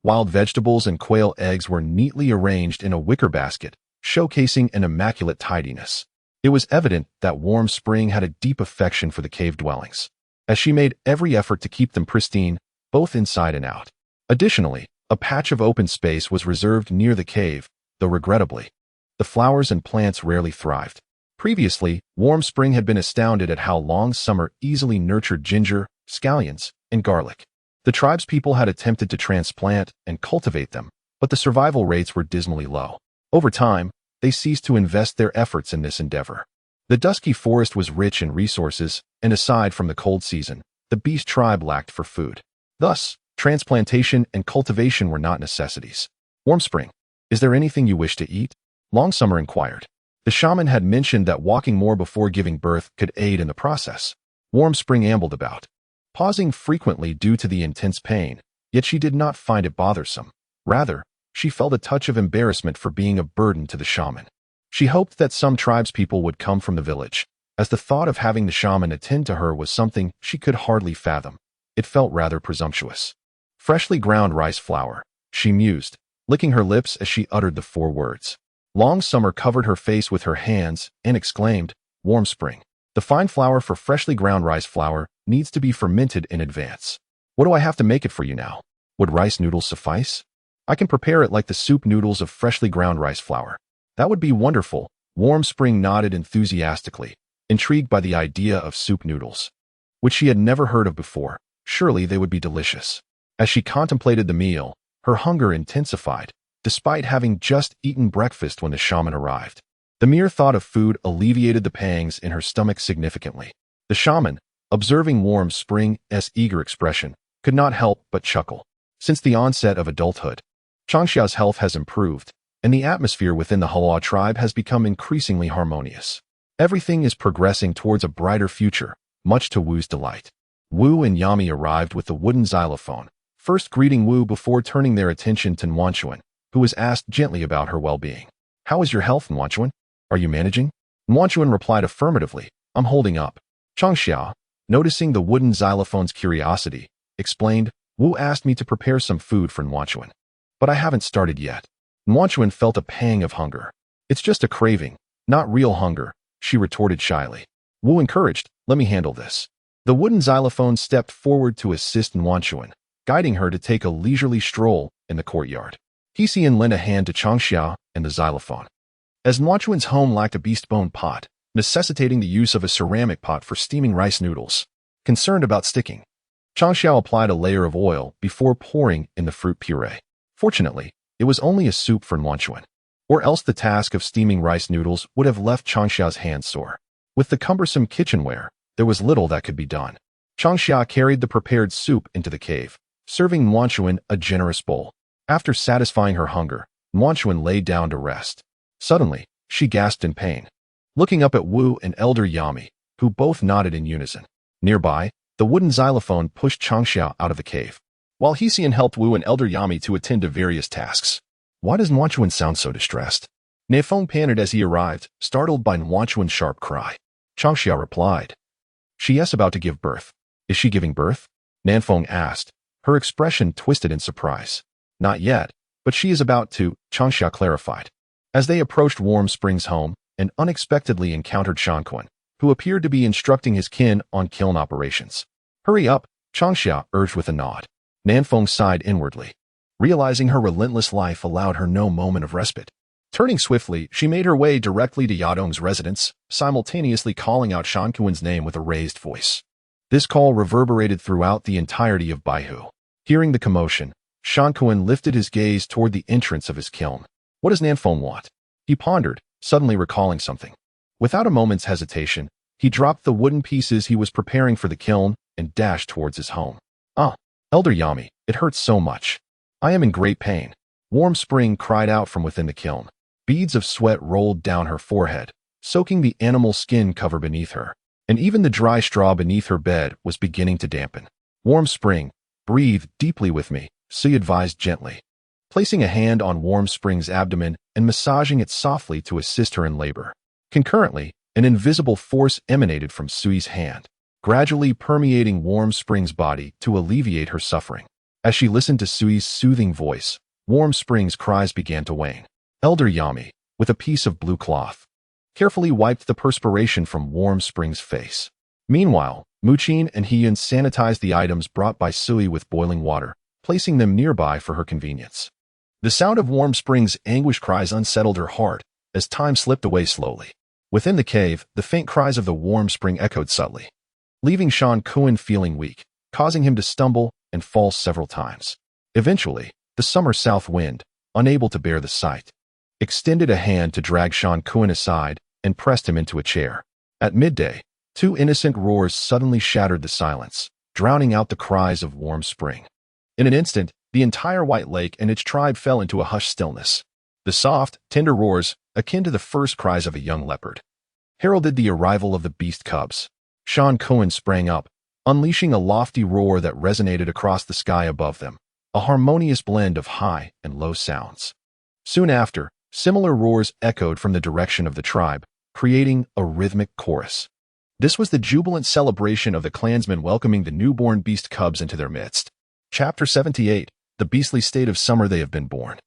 Wild vegetables and quail eggs were neatly arranged in a wicker basket, showcasing an immaculate tidiness. It was evident that Warm Spring had a deep affection for the cave dwellings, as she made every effort to keep them pristine, both inside and out. Additionally, a patch of open space was reserved near the cave, though regrettably, the flowers and plants rarely thrived. Previously, Warm Spring had been astounded at how Long Summer easily nurtured ginger, scallions, and garlic. The tribespeople had attempted to transplant and cultivate them, but the survival rates were dismally low. Over time, they ceased to invest their efforts in this endeavor. The dusky forest was rich in resources, and aside from the cold season, the beast tribe lacked for food. Thus, transplantation and cultivation were not necessities. Warm Spring, is there anything you wish to eat? Long Summer inquired. The shaman had mentioned that walking more before giving birth could aid in the process. Warm Spring ambled about, pausing frequently due to the intense pain, yet she did not find it bothersome. Rather, she felt a touch of embarrassment for being a burden to the shaman. She hoped that some tribespeople would come from the village, as the thought of having the shaman attend to her was something she could hardly fathom. It felt rather presumptuous. Freshly ground rice flour, she mused, licking her lips as she uttered the 4 words. Long Summer covered her face with her hands and exclaimed, Warm Spring. The fine flour for freshly ground rice flour needs to be fermented in advance. What do I have to make it for you now? Would rice noodles suffice? I can prepare it like the soup noodles of freshly ground rice flour. That would be wonderful. Warm Spring nodded enthusiastically, intrigued by the idea of soup noodles, which she had never heard of before. Surely they would be delicious. As she contemplated the meal, her hunger intensified, despite having just eaten breakfast when the shaman arrived. The mere thought of food alleviated the pangs in her stomach significantly. The shaman, observing Warm Spring's eager expression, could not help but chuckle. Since the onset of adulthood, Changxia's health has improved, and the atmosphere within the Hala tribe has become increasingly harmonious. Everything is progressing towards a brighter future, much to Wu's delight. Wu and Yami arrived with the wooden xylophone, first greeting Wu before turning their attention to Nwanchuan, who was asked gently about her well-being. How is your health, Nwanchuan? Are you managing? Nwanchuan replied affirmatively, I'm holding up. Changxia, noticing the wooden xylophone's curiosity, explained, Wu asked me to prepare some food for Nwanchuan, but I haven't started yet. Nwanchuan felt a pang of hunger. It's just a craving, not real hunger, she retorted shyly. Wu encouraged, let me handle this. The wooden xylophone stepped forward to assist Nwanchuan, guiding her to take a leisurely stroll in the courtyard. Hsian lent a hand to Changxia and the xylophone. As Nwanchuan's home lacked a beast bone pot, necessitating the use of a ceramic pot for steaming rice noodles, concerned about sticking, Changxia applied a layer of oil before pouring in the fruit puree. Fortunately, it was only a soup for Nwanchuan, or else the task of steaming rice noodles would have left Changxia's hands sore. With the cumbersome kitchenware, there was little that could be done. Changxia carried the prepared soup into the cave, serving Nwanchuan a generous bowl. After satisfying her hunger, Nwanchuan lay down to rest. Suddenly, she gasped in pain, looking up at Wu and Elder Yami, who both nodded in unison. Nearby, the wooden xylophone pushed Changxia out of the cave, while Hsian helped Wu and Elder Yami to attend to various tasks. Why does Nwanchuan sound so distressed? Nefeng panted as he arrived, startled by Nwanchuan's sharp cry. Changxia replied, She is about to give birth. Is she giving birth? Nanfeng asked, her expression twisted in surprise. Not yet, but she is about to, Changxia clarified. As they approached Warm Spring's home and unexpectedly encountered Changxia, who appeared to be instructing his kin on kiln operations. Hurry up, Changxia urged with a nod. Nanfeng sighed inwardly, realizing her relentless life allowed her no moment of respite. Turning swiftly, she made her way directly to Yadong's residence, simultaneously calling out Changxia's name with a raised voice. This call reverberated throughout the entirety of Baihu. Hearing the commotion, Changxia lifted his gaze toward the entrance of his kiln. What does Nanfeng want? He pondered, suddenly recalling something. Without a moment's hesitation, He dropped the wooden pieces he was preparing for the kiln and dashed towards his home. Ah, Elder Yami, it hurts so much. I am in great pain. Warm Spring cried out from within the kiln. Beads of sweat rolled down her forehead, soaking the animal skin cover beneath her, and even the dry straw beneath her bed was beginning to dampen. Warm Spring, breathe deeply with me, Sui advised gently, placing a hand on Warm Spring's abdomen and massaging it softly to assist her in labor. Concurrently, an invisible force emanated from Sui's hand, gradually permeating Warm Spring's body to alleviate her suffering. As she listened to Sui's soothing voice, Warm Spring's cries began to wane. Elder Yami, with a piece of blue cloth, carefully wiped the perspiration from Warm Spring's face. Meanwhile, Muqin and Hiyun sanitized the items brought by Sui with boiling water, placing them nearby for her convenience. The sound of Warm Spring's anguished cries unsettled her heart as time slipped away slowly. Within the cave, the faint cries of the Warm Spring echoed subtly, leaving Shan Kuan feeling weak, causing him to stumble and fall several times. Eventually, the summer south wind, unable to bear the sight, extended a hand to drag Shan Kuan aside and pressed him into a chair. At midday, two innocent roars suddenly shattered the silence, drowning out the cries of Warm Spring. In an instant, the entire White Lake and its tribe fell into a hushed stillness. The soft, tender roars, akin to the first cries of a young leopard, heralded the arrival of the beast cubs. Shan Kuan sprang up, unleashing a lofty roar that resonated across the sky above them, a harmonious blend of high and low sounds. Soon after, similar roars echoed from the direction of the tribe, creating a rhythmic chorus. This was the jubilant celebration of the clansmen welcoming the newborn beast cubs into their midst. Chapter 78, The Beastly State of Summer They Have Been Born.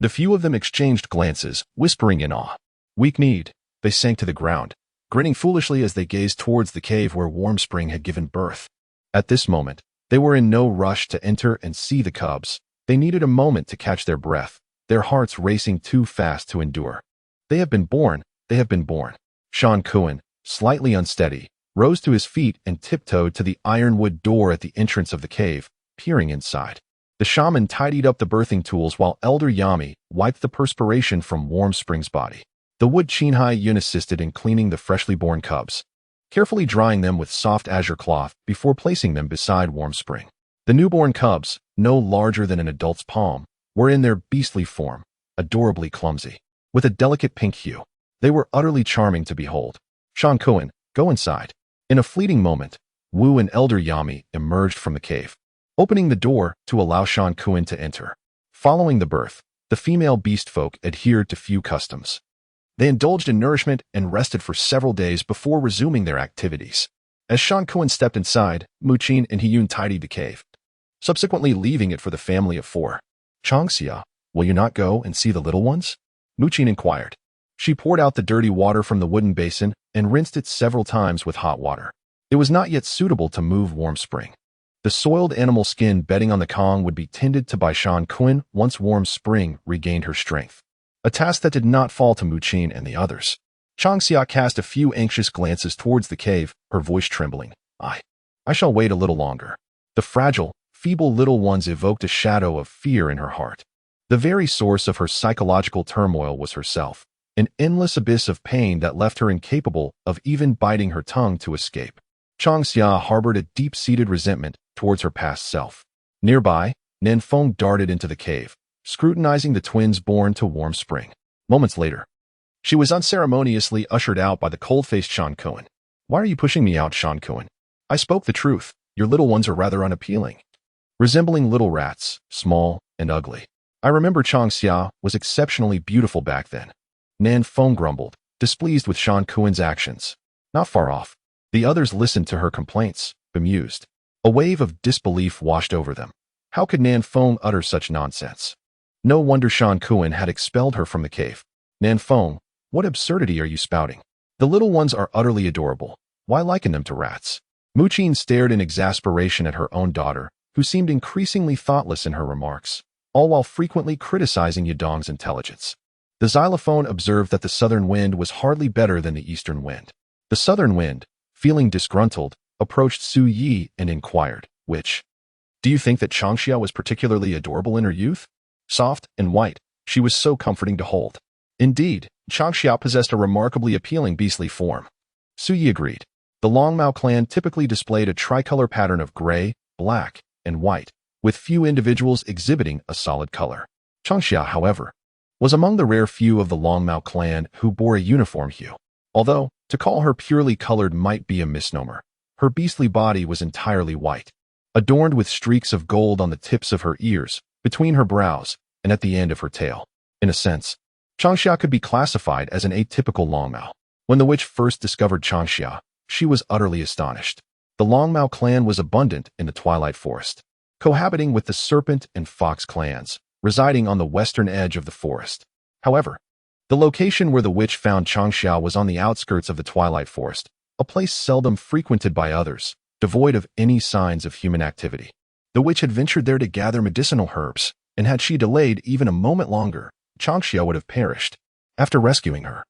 The few of them exchanged glances, whispering in awe. Weak-kneed, they sank to the ground, grinning foolishly as they gazed towards the cave where Warm Spring had given birth. At this moment, they were in no rush to enter and see the cubs. They needed a moment to catch their breath, their hearts racing too fast to endure. They have been born, they have been born. Shan Kuan, slightly unsteady, rose to his feet and tiptoed to the ironwood door at the entrance of the cave, peering inside. The shaman tidied up the birthing tools while Elder Yami wiped the perspiration from Warm Spring's body. The wood Qinhai Yun assisted in cleaning the freshly born cubs, carefully drying them with soft azure cloth before placing them beside Warm Spring. The newborn cubs, no larger than an adult's palm, were in their beastly form, adorably clumsy, with a delicate pink hue. They were utterly charming to behold. Shan Kuan, go inside. In a fleeting moment, Wu and Elder Yami emerged from the cave, opening the door to allow Shan Kuan to enter. Following the birth, the female beast folk adhered to few customs. They indulged in nourishment and rested for several days before resuming their activities. As Shan Kuan stepped inside, Muqin and Hiyun tidied the cave, subsequently leaving it for the family of four. Changxia, will you not go and see the little ones? Muqin inquired. She poured out the dirty water from the wooden basin and rinsed it several times with hot water. It was not yet suitable to move Warm Spring. The soiled animal skin bedding on the Kong would be tended to by Shan Kuan once Warm Spring regained her strength, a task that did not fall to Muqin and the others. Changxia cast a few anxious glances towards the cave, her voice trembling. I shall wait a little longer. The fragile, feeble little ones evoked a shadow of fear in her heart. The very source of her psychological turmoil was herself, an endless abyss of pain that left her incapable of even biting her tongue to escape. Changxia harbored a deep-seated resentment towards her past self. Nearby, Nanfeng darted into the cave, scrutinizing the twins born to Warm Spring. Moments later, she was unceremoniously ushered out by the cold-faced Shan Kuan. Why are you pushing me out, Shan Kuan? I spoke the truth. Your little ones are rather unappealing, resembling little rats, small and ugly. I remember Changxia was exceptionally beautiful back then. Nanfeng grumbled, displeased with Shan Kuan's actions. Not far off, the others listened to her complaints, bemused. A wave of disbelief washed over them. How could Nanfeng utter such nonsense? No wonder Shan Kuan had expelled her from the cave. Nanfeng, what absurdity are you spouting? The little ones are utterly adorable. Why liken them to rats? Muqin stared in exasperation at her own daughter, who seemed increasingly thoughtless in her remarks, all while frequently criticizing Yadong's intelligence. The xylophone observed that the southern wind was hardly better than the eastern wind. The southern wind, feeling disgruntled, approached Su Yi and inquired, do you think that Changxia was particularly adorable in her youth? Soft and white, she was so comforting to hold. Indeed, Changxia possessed a remarkably appealing beastly form. Suyi agreed. The Longmao clan typically displayed a tricolor pattern of gray, black, and white, with few individuals exhibiting a solid color. Changxia, however, was among the rare few of the Longmao clan who bore a uniform hue. Although, to call her purely colored might be a misnomer, her beastly body was entirely white, adorned with streaks of gold on the tips of her ears, between her brows, and at the end of her tail. In a sense, Changxia could be classified as an atypical Longmao. When the witch first discovered Changxia, she was utterly astonished. The Longmao clan was abundant in the Twilight Forest, cohabiting with the Serpent and Fox clans, residing on the western edge of the forest. However, the location where the witch found Changxia was on the outskirts of the Twilight Forest, a place seldom frequented by others, devoid of any signs of human activity. The witch had ventured there to gather medicinal herbs, and had she delayed even a moment longer, Changxia would have perished. After rescuing her,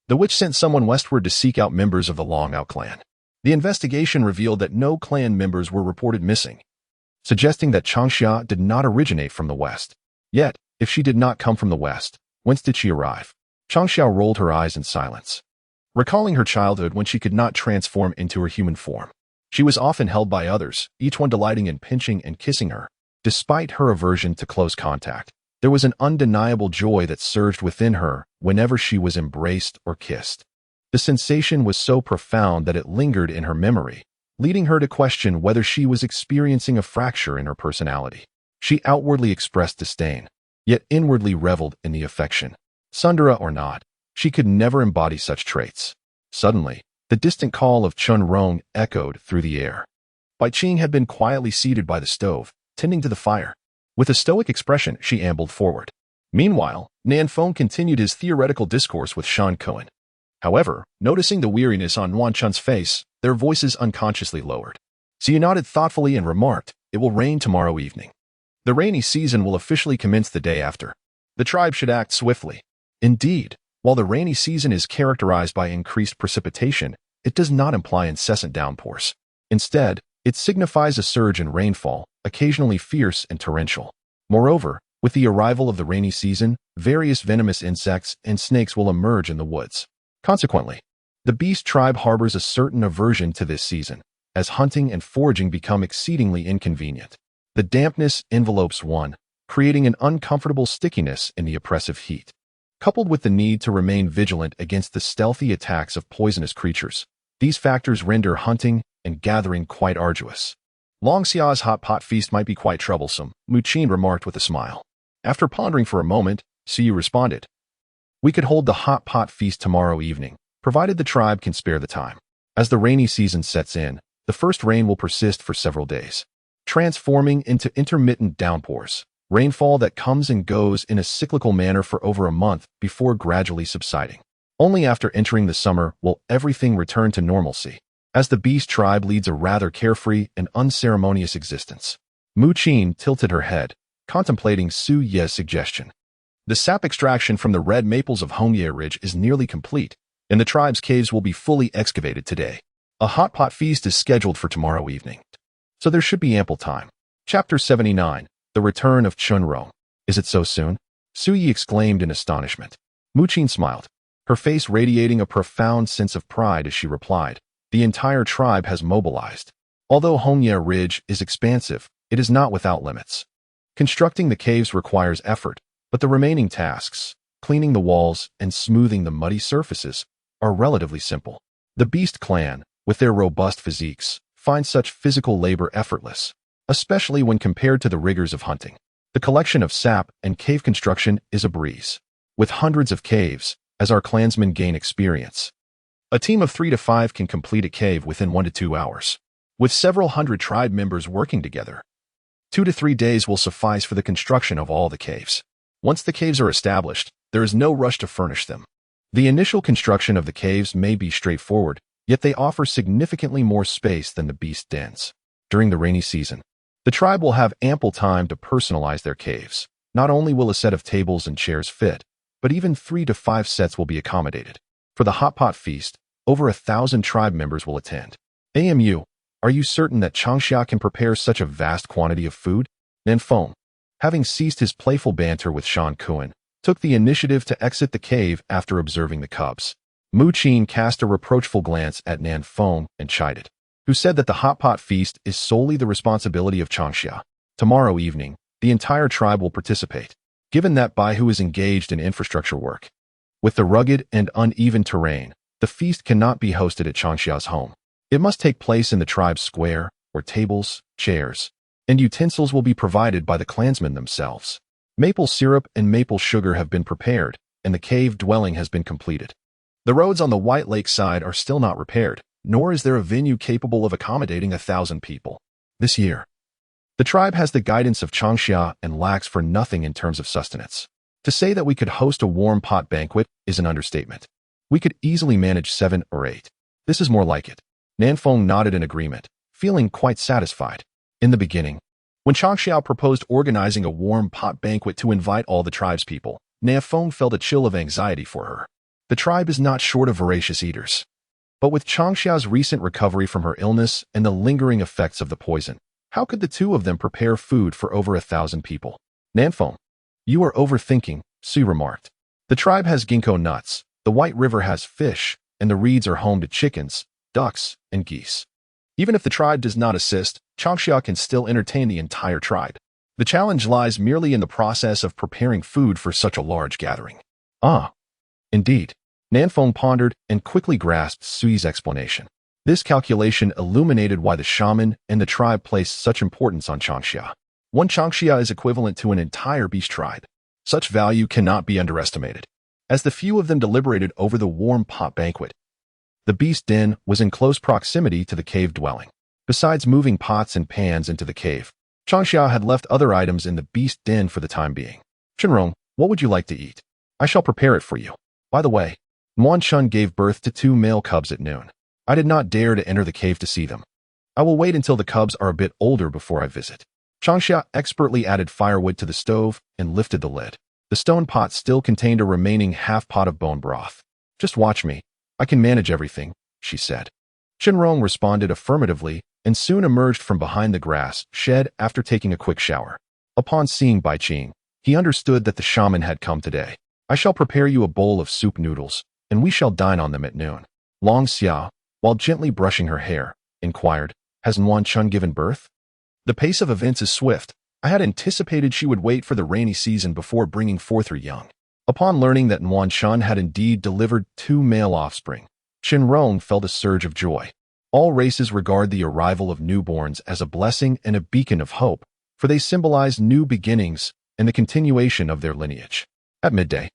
the witch sent someone westward to seek out members of the Longmao clan. The investigation revealed that no clan members were reported missing, suggesting that Changxia did not originate from the west. Yet, if she did not come from the west, whence did she arrive? Changxia rolled her eyes in silence, recalling her childhood when she could not transform into her human form. She was often held by others, each one delighting in pinching and kissing her. Despite her aversion to close contact, there was an undeniable joy that surged within her whenever she was embraced or kissed. The sensation was so profound that it lingered in her memory, leading her to question whether she was experiencing a fracture in her personality. She outwardly expressed disdain, yet inwardly reveled in the affection. Sundara or not, she could never embody such traits. Suddenly, the distant call of Chun Rong echoed through the air. Bai Qing had been quietly seated by the stove, tending to the fire. With a stoic expression, she ambled forward. Meanwhile, Nan Feng continued his theoretical discourse with Shan Cohen. However, noticing the weariness on Wan Chun's face, their voices unconsciously lowered. Xie nodded thoughtfully and remarked, "It will rain tomorrow evening. The rainy season will officially commence the day after. The tribe should act swiftly." Indeed, while the rainy season is characterized by increased precipitation, it does not imply incessant downpours. Instead, it signifies a surge in rainfall, occasionally fierce and torrential. Moreover, with the arrival of the rainy season, various venomous insects and snakes will emerge in the woods. Consequently, the beast tribe harbors a certain aversion to this season, as hunting and foraging become exceedingly inconvenient. The dampness envelopes one, creating an uncomfortable stickiness in the oppressive heat. Coupled with the need to remain vigilant against the stealthy attacks of poisonous creatures, these factors render hunting and gathering quite arduous. Long Xia's hot pot feast might be quite troublesome, Mu Qin remarked with a smile. After pondering for a moment, Siyu responded, "We could hold the hot pot feast tomorrow evening, provided the tribe can spare the time. As the rainy season sets in, the first rain will persist for several days, transforming into intermittent downpours, rainfall that comes and goes in a cyclical manner for over a month before gradually subsiding. Only after entering the summer will everything return to normalcy, as the beast tribe leads a rather carefree and unceremonious existence." Mu Qin tilted her head, contemplating Su Ye's suggestion. The sap extraction from the red maples of Hongye Ridge is nearly complete, and the tribe's caves will be fully excavated today. A hot pot feast is scheduled for tomorrow evening, so there should be ample time. Chapter 79, The Return of Chun Rong. Is it so soon? Su Yi exclaimed in astonishment. Mu Qin smiled, her face radiating a profound sense of pride as she replied, "The entire tribe has mobilized. Although Hongye Ridge is expansive, it is not without limits. Constructing the caves requires effort, but the remaining tasks, cleaning the walls and smoothing the muddy surfaces, are relatively simple. The Beast clan, with their robust physiques, find such physical labor effortless, especially when compared to the rigors of hunting. The collection of sap and cave construction is a breeze. With hundreds of caves, as our clansmen gain experience, a team of 3 to 5 can complete a cave within 1 to 2 hours. With several hundred tribe members working together, 2 to 3 days will suffice for the construction of all the caves. Once the caves are established, there is no rush to furnish them. The initial construction of the caves may be straightforward, yet they offer significantly more space than the beast dens. During the rainy season, the tribe will have ample time to personalize their caves. Not only will a set of tables and chairs fit, but even 3 to 5 sets will be accommodated. For the hot pot feast, over 1,000 tribe members will attend. AMU, are you certain that Changxia can prepare such a vast quantity of food? Nan Feng, having ceased his playful banter with Shan Kuan, took the initiative to exit the cave after observing the cubs. Mu Qin cast a reproachful glance at Nan Feng and chided, who said that the hot pot feast is solely the responsibility of Changxia. Tomorrow evening, the entire tribe will participate, given that Baihu is engaged in infrastructure work. With the rugged and uneven terrain, the feast cannot be hosted at Changxia's home. It must take place in the tribe's square, where tables, chairs, and utensils will be provided by the clansmen themselves. Maple syrup and maple sugar have been prepared, and the cave dwelling has been completed. The roads on the White Lake side are still not repaired, nor is there a venue capable of accommodating 1,000 people. This year, the tribe has the guidance of Changxia and lacks for nothing in terms of sustenance. To say that we could host a warm pot banquet is an understatement. We could easily manage 7 or 8. This is more like it. Nanfeng nodded in agreement, feeling quite satisfied. In the beginning, when Changxia proposed organizing a warm pot banquet to invite all the tribe's people, Nanfeng felt a chill of anxiety for her. The tribe is not short of voracious eaters. But with Changxia's recent recovery from her illness and the lingering effects of the poison, how could the two of them prepare food for over 1,000 people? Nanfeng, you are overthinking, Su remarked. The tribe has ginkgo nuts, the White River has fish, and the reeds are home to chickens, ducks, and geese. Even if the tribe does not assist, Changxia can still entertain the entire tribe. The challenge lies merely in the process of preparing food for such a large gathering. Ah, indeed. Nanfeng pondered and quickly grasped Sui's explanation. This calculation illuminated why the shaman and the tribe placed such importance on Changxia. One Changxia is equivalent to an entire beast tribe. Such value cannot be underestimated. As the few of them deliberated over the warm pot banquet, the beast den was in close proximity to the cave dwelling. Besides moving pots and pans into the cave, Changxia had left other items in the beast den for the time being. Chenrong, what would you like to eat? I shall prepare it for you. By the way, Muanchun gave birth to 2 male cubs at noon. I did not dare to enter the cave to see them. I will wait until the cubs are a bit older before I visit. Changxia expertly added firewood to the stove and lifted the lid. The stone pot still contained a remaining half pot of bone broth. Just watch me. I can manage everything, she said. Chenrong responded affirmatively and soon emerged from behind the grass shed after taking a quick shower. Upon seeing Bai Qing, he understood that the shaman had come today. I shall prepare you a bowl of soup noodles, and we shall dine on them at noon. Long Xia, while gently brushing her hair, inquired, has Nuan Chun given birth? The pace of events is swift. I had anticipated she would wait for the rainy season before bringing forth her young. Upon learning that Nuan Chun had indeed delivered 2 male offspring, Chenrong felt a surge of joy. All races regard the arrival of newborns as a blessing and a beacon of hope, for they symbolize new beginnings and the continuation of their lineage. At midday,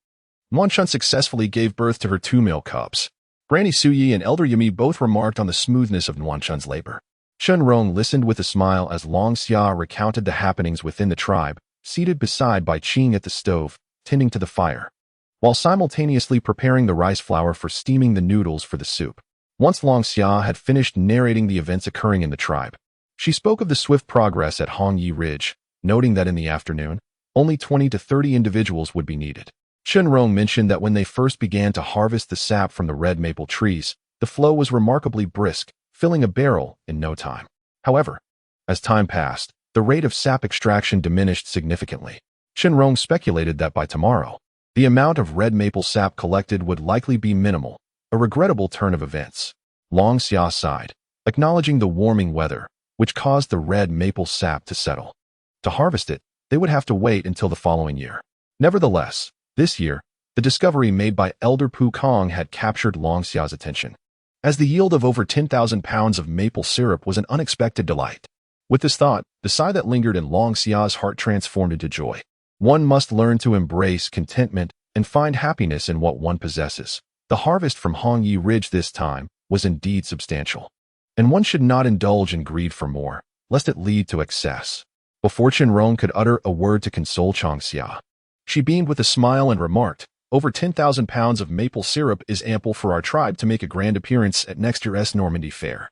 Nuan Chun successfully gave birth to her 2 male cubs. Granny Suyi and Elder Yumi both remarked on the smoothness of Nuan Chun's labor. Chenrong listened with a smile as Long Xia recounted the happenings within the tribe, seated beside Bai Qing at the stove, tending to the fire, while simultaneously preparing the rice flour for steaming the noodles for the soup. Once Long Xia had finished narrating the events occurring in the tribe, she spoke of the swift progress at Hongyi Ridge, noting that in the afternoon, only 20 to 30 individuals would be needed. Chenrong mentioned that when they first began to harvest the sap from the red maple trees, the flow was remarkably brisk, filling a barrel in no time. However, as time passed, the rate of sap extraction diminished significantly. Chenrong speculated that by tomorrow, the amount of red maple sap collected would likely be minimal, a regrettable turn of events. Long Xia sighed, acknowledging the warming weather, which caused the red maple sap to settle. To harvest it, they would have to wait until the following year. Nevertheless, this year, the discovery made by Elder Pu Kong had captured Long Xia's attention, as the yield of over 10,000 pounds of maple syrup was an unexpected delight. With this thought, the sigh that lingered in Long Xia's heart transformed into joy. One must learn to embrace contentment and find happiness in what one possesses. The harvest from Hongyi Ridge this time was indeed substantial, and one should not indulge in greed for more, lest it lead to excess. Before Chenrong could utter a word to console Changxia, she beamed with a smile and remarked, over 10,000 pounds of maple syrup is ample for our tribe to make a grand appearance at next year's Normandy Fair.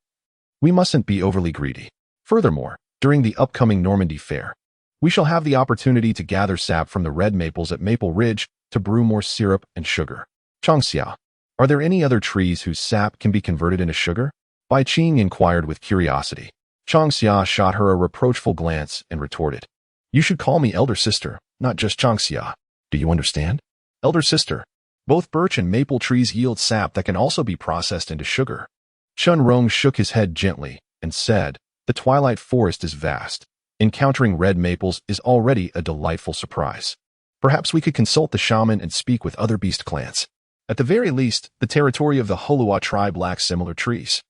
We mustn't be overly greedy. Furthermore, during the upcoming Normandy Fair, we shall have the opportunity to gather sap from the red maples at Maple Ridge to brew more syrup and sugar. Changxia, are there any other trees whose sap can be converted into sugar? Bai Qing inquired with curiosity. Changxia shot her a reproachful glance and retorted, you should call me elder sister, not just Changxia. Do you understand? Elder sister. Both birch and maple trees yield sap that can also be processed into sugar. Chunrong shook his head gently and said, "The twilight forest is vast. Encountering red maples is already a delightful surprise. Perhaps we could consult the shaman and speak with other beast clans. At the very least, the territory of the Holua tribe lacks similar trees."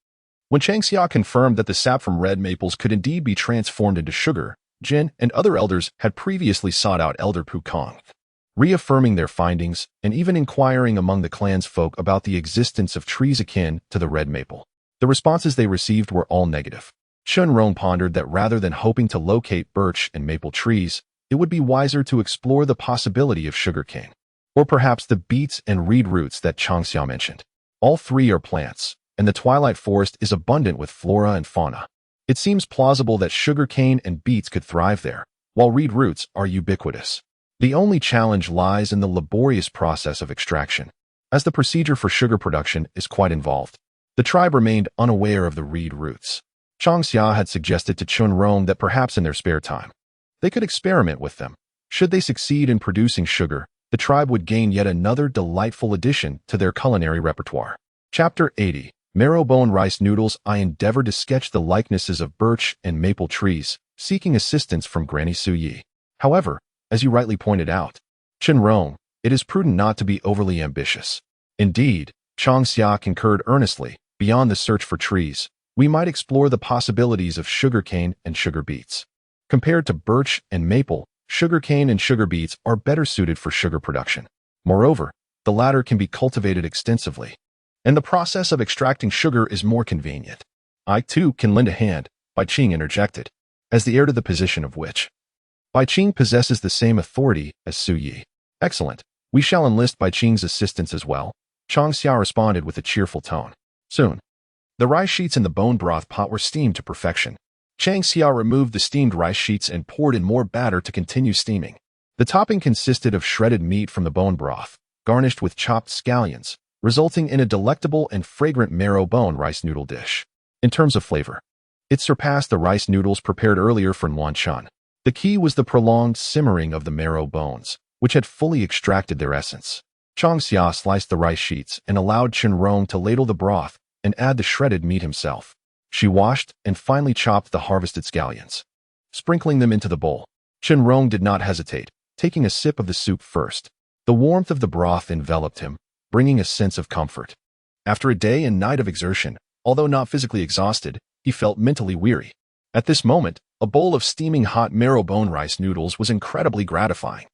When Changxia confirmed that the sap from red maples could indeed be transformed into sugar, Jin and other elders had previously sought out Elder Pukong, reaffirming their findings and even inquiring among the clan's folk about the existence of trees akin to the red maple. The responses they received were all negative. Chunrong pondered that rather than hoping to locate birch and maple trees, it would be wiser to explore the possibility of sugarcane, or perhaps the beets and reed roots that Changxia mentioned. All three are plants, and the twilight forest is abundant with flora and fauna. It seems plausible that sugarcane and beets could thrive there, while reed roots are ubiquitous. The only challenge lies in the laborious process of extraction, as the procedure for sugar production is quite involved. The tribe remained unaware of the reed roots. Changxia had suggested to Chunrong that perhaps in their spare time, they could experiment with them. Should they succeed in producing sugar, the tribe would gain yet another delightful addition to their culinary repertoire. Chapter 80. Marrow-bone rice noodles. I endeavored to sketch the likenesses of birch and maple trees, seeking assistance from Granny Su Yi. However, as you rightly pointed out, Chunrong, it is prudent not to be overly ambitious. Indeed, Changxia concurred earnestly. Beyond the search for trees, we might explore the possibilities of sugarcane and sugar beets. Compared to birch and maple, sugarcane and sugar beets are better suited for sugar production. Moreover, the latter can be cultivated extensively, and the process of extracting sugar is more convenient. I, too, can lend a hand, Bai Qing interjected, as the heir to the position of which. Bai Qing possesses the same authority as Su Yi. Excellent. We shall enlist Bai Qing's assistance as well, Changxia responded with a cheerful tone. Soon, the rice sheets in the bone broth pot were steamed to perfection. Changxia removed the steamed rice sheets and poured in more batter to continue steaming. The topping consisted of shredded meat from the bone broth, garnished with chopped scallions, resulting in a delectable and fragrant marrow-bone rice noodle dish. In terms of flavor, it surpassed the rice noodles prepared earlier for Nuanchan. The key was the prolonged simmering of the marrow bones, which had fully extracted their essence. Changxia sliced the rice sheets and allowed Chunrong to ladle the broth and add the shredded meat himself. She washed and finally chopped the harvested scallions, sprinkling them into the bowl. Chunrong did not hesitate, taking a sip of the soup first. The warmth of the broth enveloped him, bringing a sense of comfort. After a day and night of exertion, although not physically exhausted, he felt mentally weary. At this moment, a bowl of steaming hot marrow-bone rice noodles was incredibly gratifying.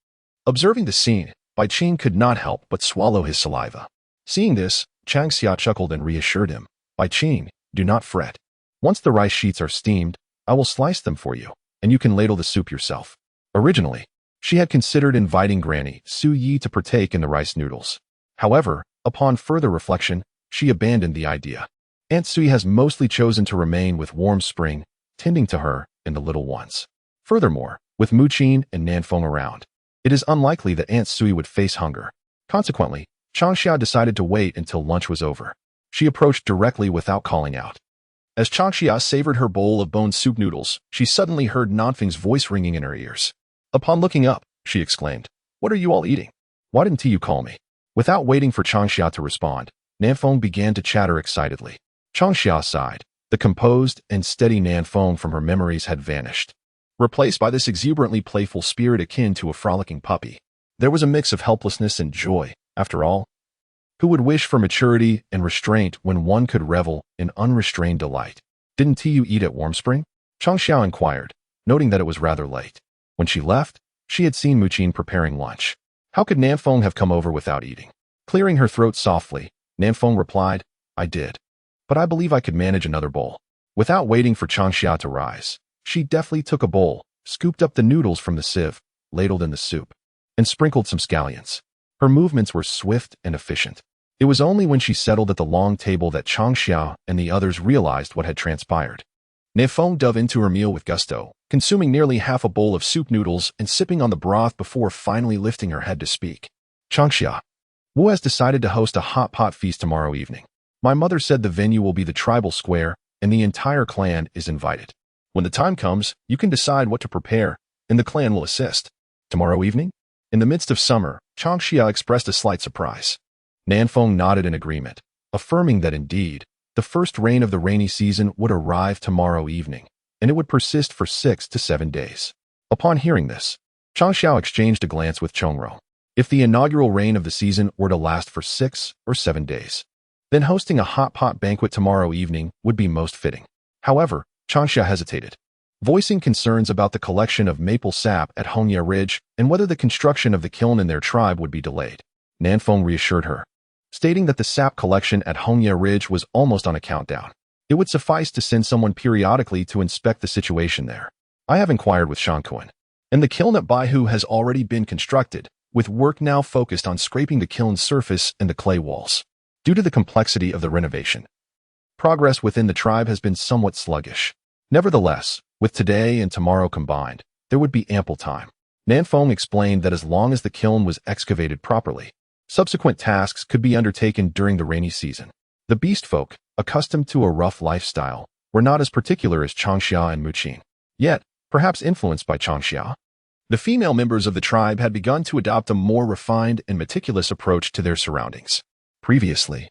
Observing the scene, Bai Qing could not help but swallow his saliva. Seeing this, Changxia chuckled and reassured him. Bai Qing, do not fret. Once the rice sheets are steamed, I will slice them for you, and you can ladle the soup yourself. Originally, she had considered inviting Granny Su Yi to partake in the rice noodles. However, upon further reflection, she abandoned the idea. Aunt Sui has mostly chosen to remain with Warm Spring, tending to her and the little ones. Furthermore, with Muqin and Nanfeng around, it is unlikely that Aunt Sui would face hunger. Consequently, Changxia decided to wait until lunch was over. She approached directly without calling out. As Changxia savored her bowl of bone soup noodles, she suddenly heard Nanfeng's voice ringing in her ears. Upon looking up, she exclaimed, "What are you all eating? Why didn't you call me?" Without waiting for Changxia to respond, Nanfeng began to chatter excitedly. Changxia sighed. The composed and steady Nanfeng from her memories had vanished, replaced by this exuberantly playful spirit akin to a frolicking puppy. There was a mix of helplessness and joy. After all, who would wish for maturity and restraint when one could revel in unrestrained delight? "Didn't you eat at Warm Spring?" Changxia inquired, noting that it was rather late. When she left, she had seen Muqin preparing lunch. How could Nanfeng have come over without eating? Clearing her throat softly, Nanfeng replied, "I did. But I believe I could manage another bowl." Without waiting for Changxia to rise, she deftly took a bowl, scooped up the noodles from the sieve, ladled in the soup, and sprinkled some scallions. Her movements were swift and efficient. It was only when she settled at the long table that Changxia and the others realized what had transpired. Nanfeng dove into her meal with gusto, consuming nearly half a bowl of soup noodles and sipping on the broth before finally lifting her head to speak. "Changxia, Wu has decided to host a hot pot feast tomorrow evening. My mother said the venue will be the tribal square, and the entire clan is invited. When the time comes, you can decide what to prepare, and the clan will assist." Tomorrow evening? In the midst of summer, Changxia expressed a slight surprise. Nanfeng nodded in agreement, affirming that indeed, the first rain of the rainy season would arrive tomorrow evening, and it would persist for 6 to 7 days. Upon hearing this, Changxia exchanged a glance with Chongrong. If the inaugural rain of the season were to last for 6 or 7 days, then hosting a hot pot banquet tomorrow evening would be most fitting. However, Changxia hesitated, voicing concerns about the collection of maple sap at Hongya Ridge and whether the construction of the kiln in their tribe would be delayed. Nanfeng reassured her, stating that the sap collection at Hongya Ridge was almost on a countdown. It would suffice to send someone periodically to inspect the situation there. I have inquired with Shangkuan, and the kiln at Baihu has already been constructed, with work now focused on scraping the kiln's surface and the clay walls. Due to the complexity of the renovation, progress within the tribe has been somewhat sluggish. Nevertheless, with today and tomorrow combined, there would be ample time. Nanfeng explained that as long as the kiln was excavated properly, subsequent tasks could be undertaken during the rainy season. The beast folk, accustomed to a rough lifestyle, were not as particular as Changxia and Muqin. Yet, perhaps influenced by Changxia, the female members of the tribe had begun to adopt a more refined and meticulous approach to their surroundings. Previously,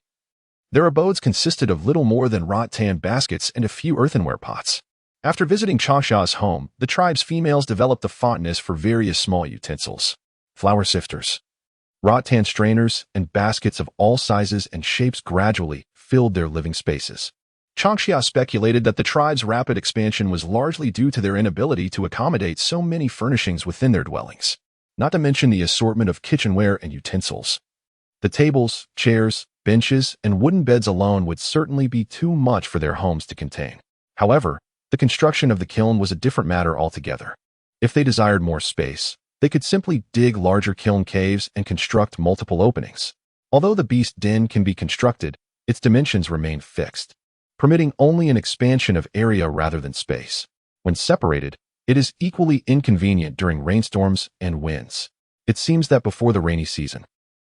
their abodes consisted of little more than rattan baskets and a few earthenware pots. After visiting Changxia's home, the tribe's females developed a fondness for various small utensils, flour sifters, rattan strainers, and baskets of all sizes and shapes gradually filled their living spaces. Changxia speculated that the tribe's rapid expansion was largely due to their inability to accommodate so many furnishings within their dwellings, not to mention the assortment of kitchenware and utensils. The tables, chairs, benches, and wooden beds alone would certainly be too much for their homes to contain. However, the construction of the kiln was a different matter altogether. If they desired more space, they could simply dig larger kiln caves and construct multiple openings. Although the beast den can be constructed, its dimensions remain fixed, permitting only an expansion of area rather than space. When separated, it is equally inconvenient during rainstorms and winds. It seems that before the rainy season,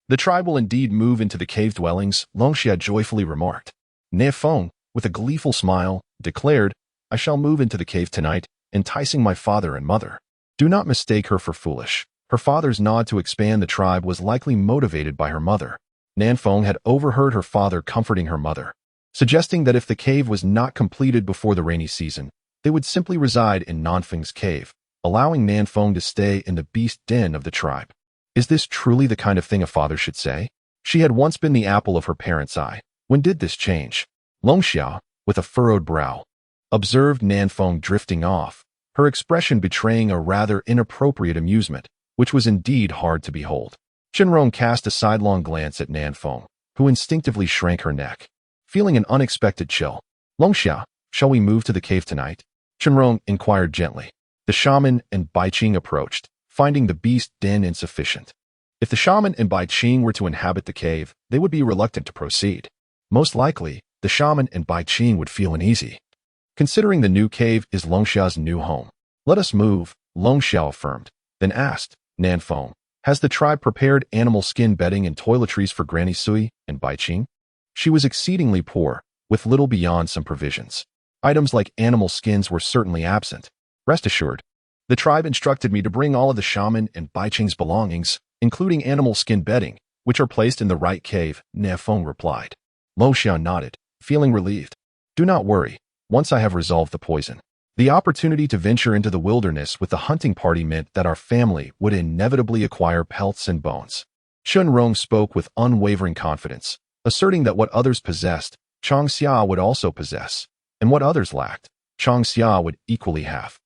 the tribe will indeed move into the cave dwellings, Longxia joyfully remarked. Nefeng, with a gleeful smile, declared, I shall move into the cave tonight, enticing my father and mother. Do not mistake her for foolish. Her father's nod to expand the tribe was likely motivated by her mother. Nanfeng had overheard her father comforting her mother, suggesting that if the cave was not completed before the rainy season, they would simply reside in Nanfeng's cave, allowing Nanfeng to stay in the beast den of the tribe. Is this truly the kind of thing a father should say? She had once been the apple of her parents' eye. When did this change? Longxia, with a furrowed brow, observed Nanfeng drifting off, her expression betraying a rather inappropriate amusement, which was indeed hard to behold. Chenrong cast a sidelong glance at Nanfeng, who instinctively shrank her neck, feeling an unexpected chill. Longxia, shall we move to the cave tonight? Chenrong inquired gently. The shaman and Baiqing approached, finding the beast den insufficient. If the shaman and Baiqing were to inhabit the cave, they would be reluctant to proceed. Most likely, the shaman and Baiqing would feel uneasy, considering the new cave is Longxia's new home. Let us move, Longxia affirmed, then asked, Nanfeng, has the tribe prepared animal skin bedding and toiletries for Granny Sui and Baiqing? She was exceedingly poor, with little beyond some provisions. Items like animal skins were certainly absent. Rest assured, the tribe instructed me to bring all of the shaman and Baiqing's belongings, including animal skin bedding, which are placed in the right cave, Nanfeng replied. Longxia nodded, feeling relieved. Do not worry. Once I have resolved the poison. The opportunity to venture into the wilderness with the hunting party meant that our family would inevitably acquire pelts and bones. Chenrong spoke with unwavering confidence, asserting that what others possessed, Changxia would also possess, and what others lacked, Changxia would equally have.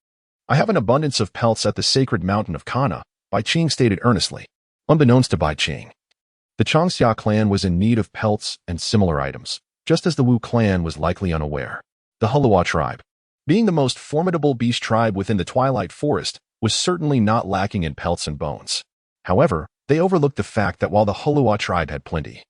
I have an abundance of pelts at the sacred mountain of Kana, Baiqing stated earnestly. Unbeknownst to Baiqing, the Changxia clan was in need of pelts and similar items, just as the Wu clan was likely unaware. The Hulua tribe, being the most formidable beast tribe within the Twilight Forest, was certainly not lacking in pelts and bones. However, they overlooked the fact that while the Hulua tribe had plenty,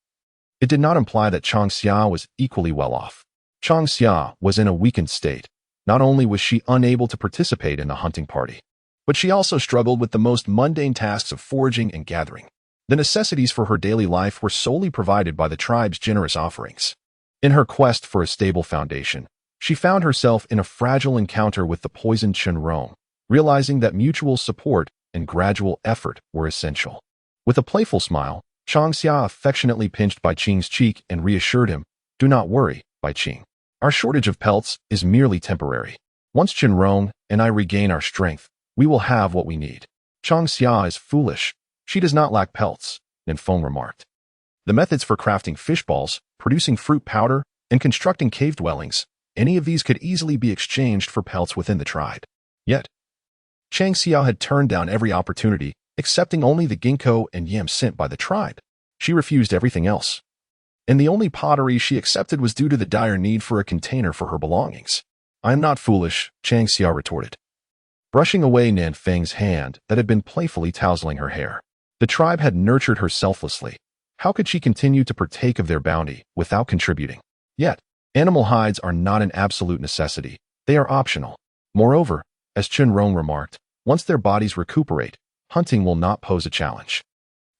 it did not imply that Changxia was equally well off. Changxia was in a weakened state. Not only was she unable to participate in the hunting party, but she also struggled with the most mundane tasks of foraging and gathering. The necessities for her daily life were solely provided by the tribe's generous offerings. In her quest for a stable foundation, she found herself in a fragile encounter with the poisoned Chenrong, realizing that mutual support and gradual effort were essential. With a playful smile, Changxia affectionately pinched Bai Qing's cheek and reassured him, "Do not worry, Bai Qing. Our shortage of pelts is merely temporary. Once Qinrong and I regain our strength, we will have what we need." Changxia is foolish. She does not lack pelts, Ninfeng remarked. The methods for crafting fish balls, producing fruit powder, and constructing cave dwellings, any of these could easily be exchanged for pelts within the tribe. Yet, Changxia had turned down every opportunity, accepting only the ginkgo and yam sent by the tribe. She refused everything else. And the only pottery she accepted was due to the dire need for a container for her belongings. "I am not foolish," Changxia retorted, brushing away Nanfeng's hand that had been playfully tousling her hair. The tribe had nurtured her selflessly. How could she continue to partake of their bounty without contributing? Yet, animal hides are not an absolute necessity. They are optional. Moreover, as Qinrong remarked, once their bodies recuperate, hunting will not pose a challenge.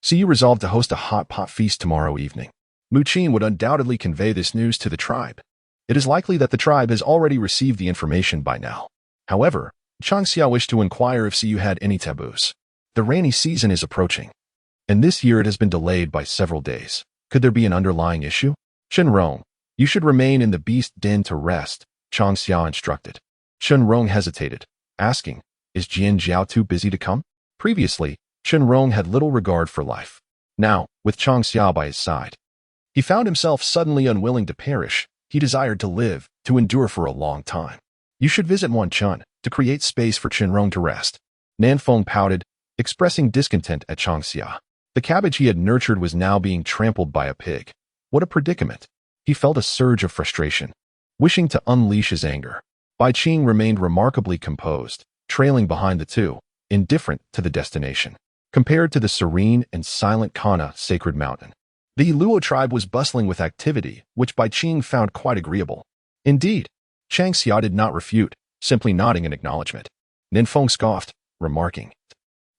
"So you resolved to host a hot pot feast tomorrow evening." Mu Qin would undoubtedly convey this news to the tribe. It is likely that the tribe has already received the information by now. However, Changxia wished to inquire if Siyu had any taboos. The rainy season is approaching, and this year it has been delayed by several days. Could there be an underlying issue? "Qinrong, you should remain in the beast den to rest," Changxia instructed. Qinrong hesitated, asking, "Is Jian Jiao too busy to come?" Previously, Qinrong had little regard for life. Now, with Changxia by his side, he found himself suddenly unwilling to perish. He desired to live, to endure for a long time. "You should visit Wanchun to create space for Qinrong to rest." Nanfeng pouted, expressing discontent at Changxia. The cabbage he had nurtured was now being trampled by a pig. What a predicament! He felt a surge of frustration, wishing to unleash his anger. Bai Qing remained remarkably composed, trailing behind the two, indifferent to the destination. Compared to the serene and silent Kana sacred mountain, the Luo tribe was bustling with activity, which Bai Qing found quite agreeable. Indeed, Changxia did not refute, simply nodding in acknowledgement. Ninfeng scoffed, remarking,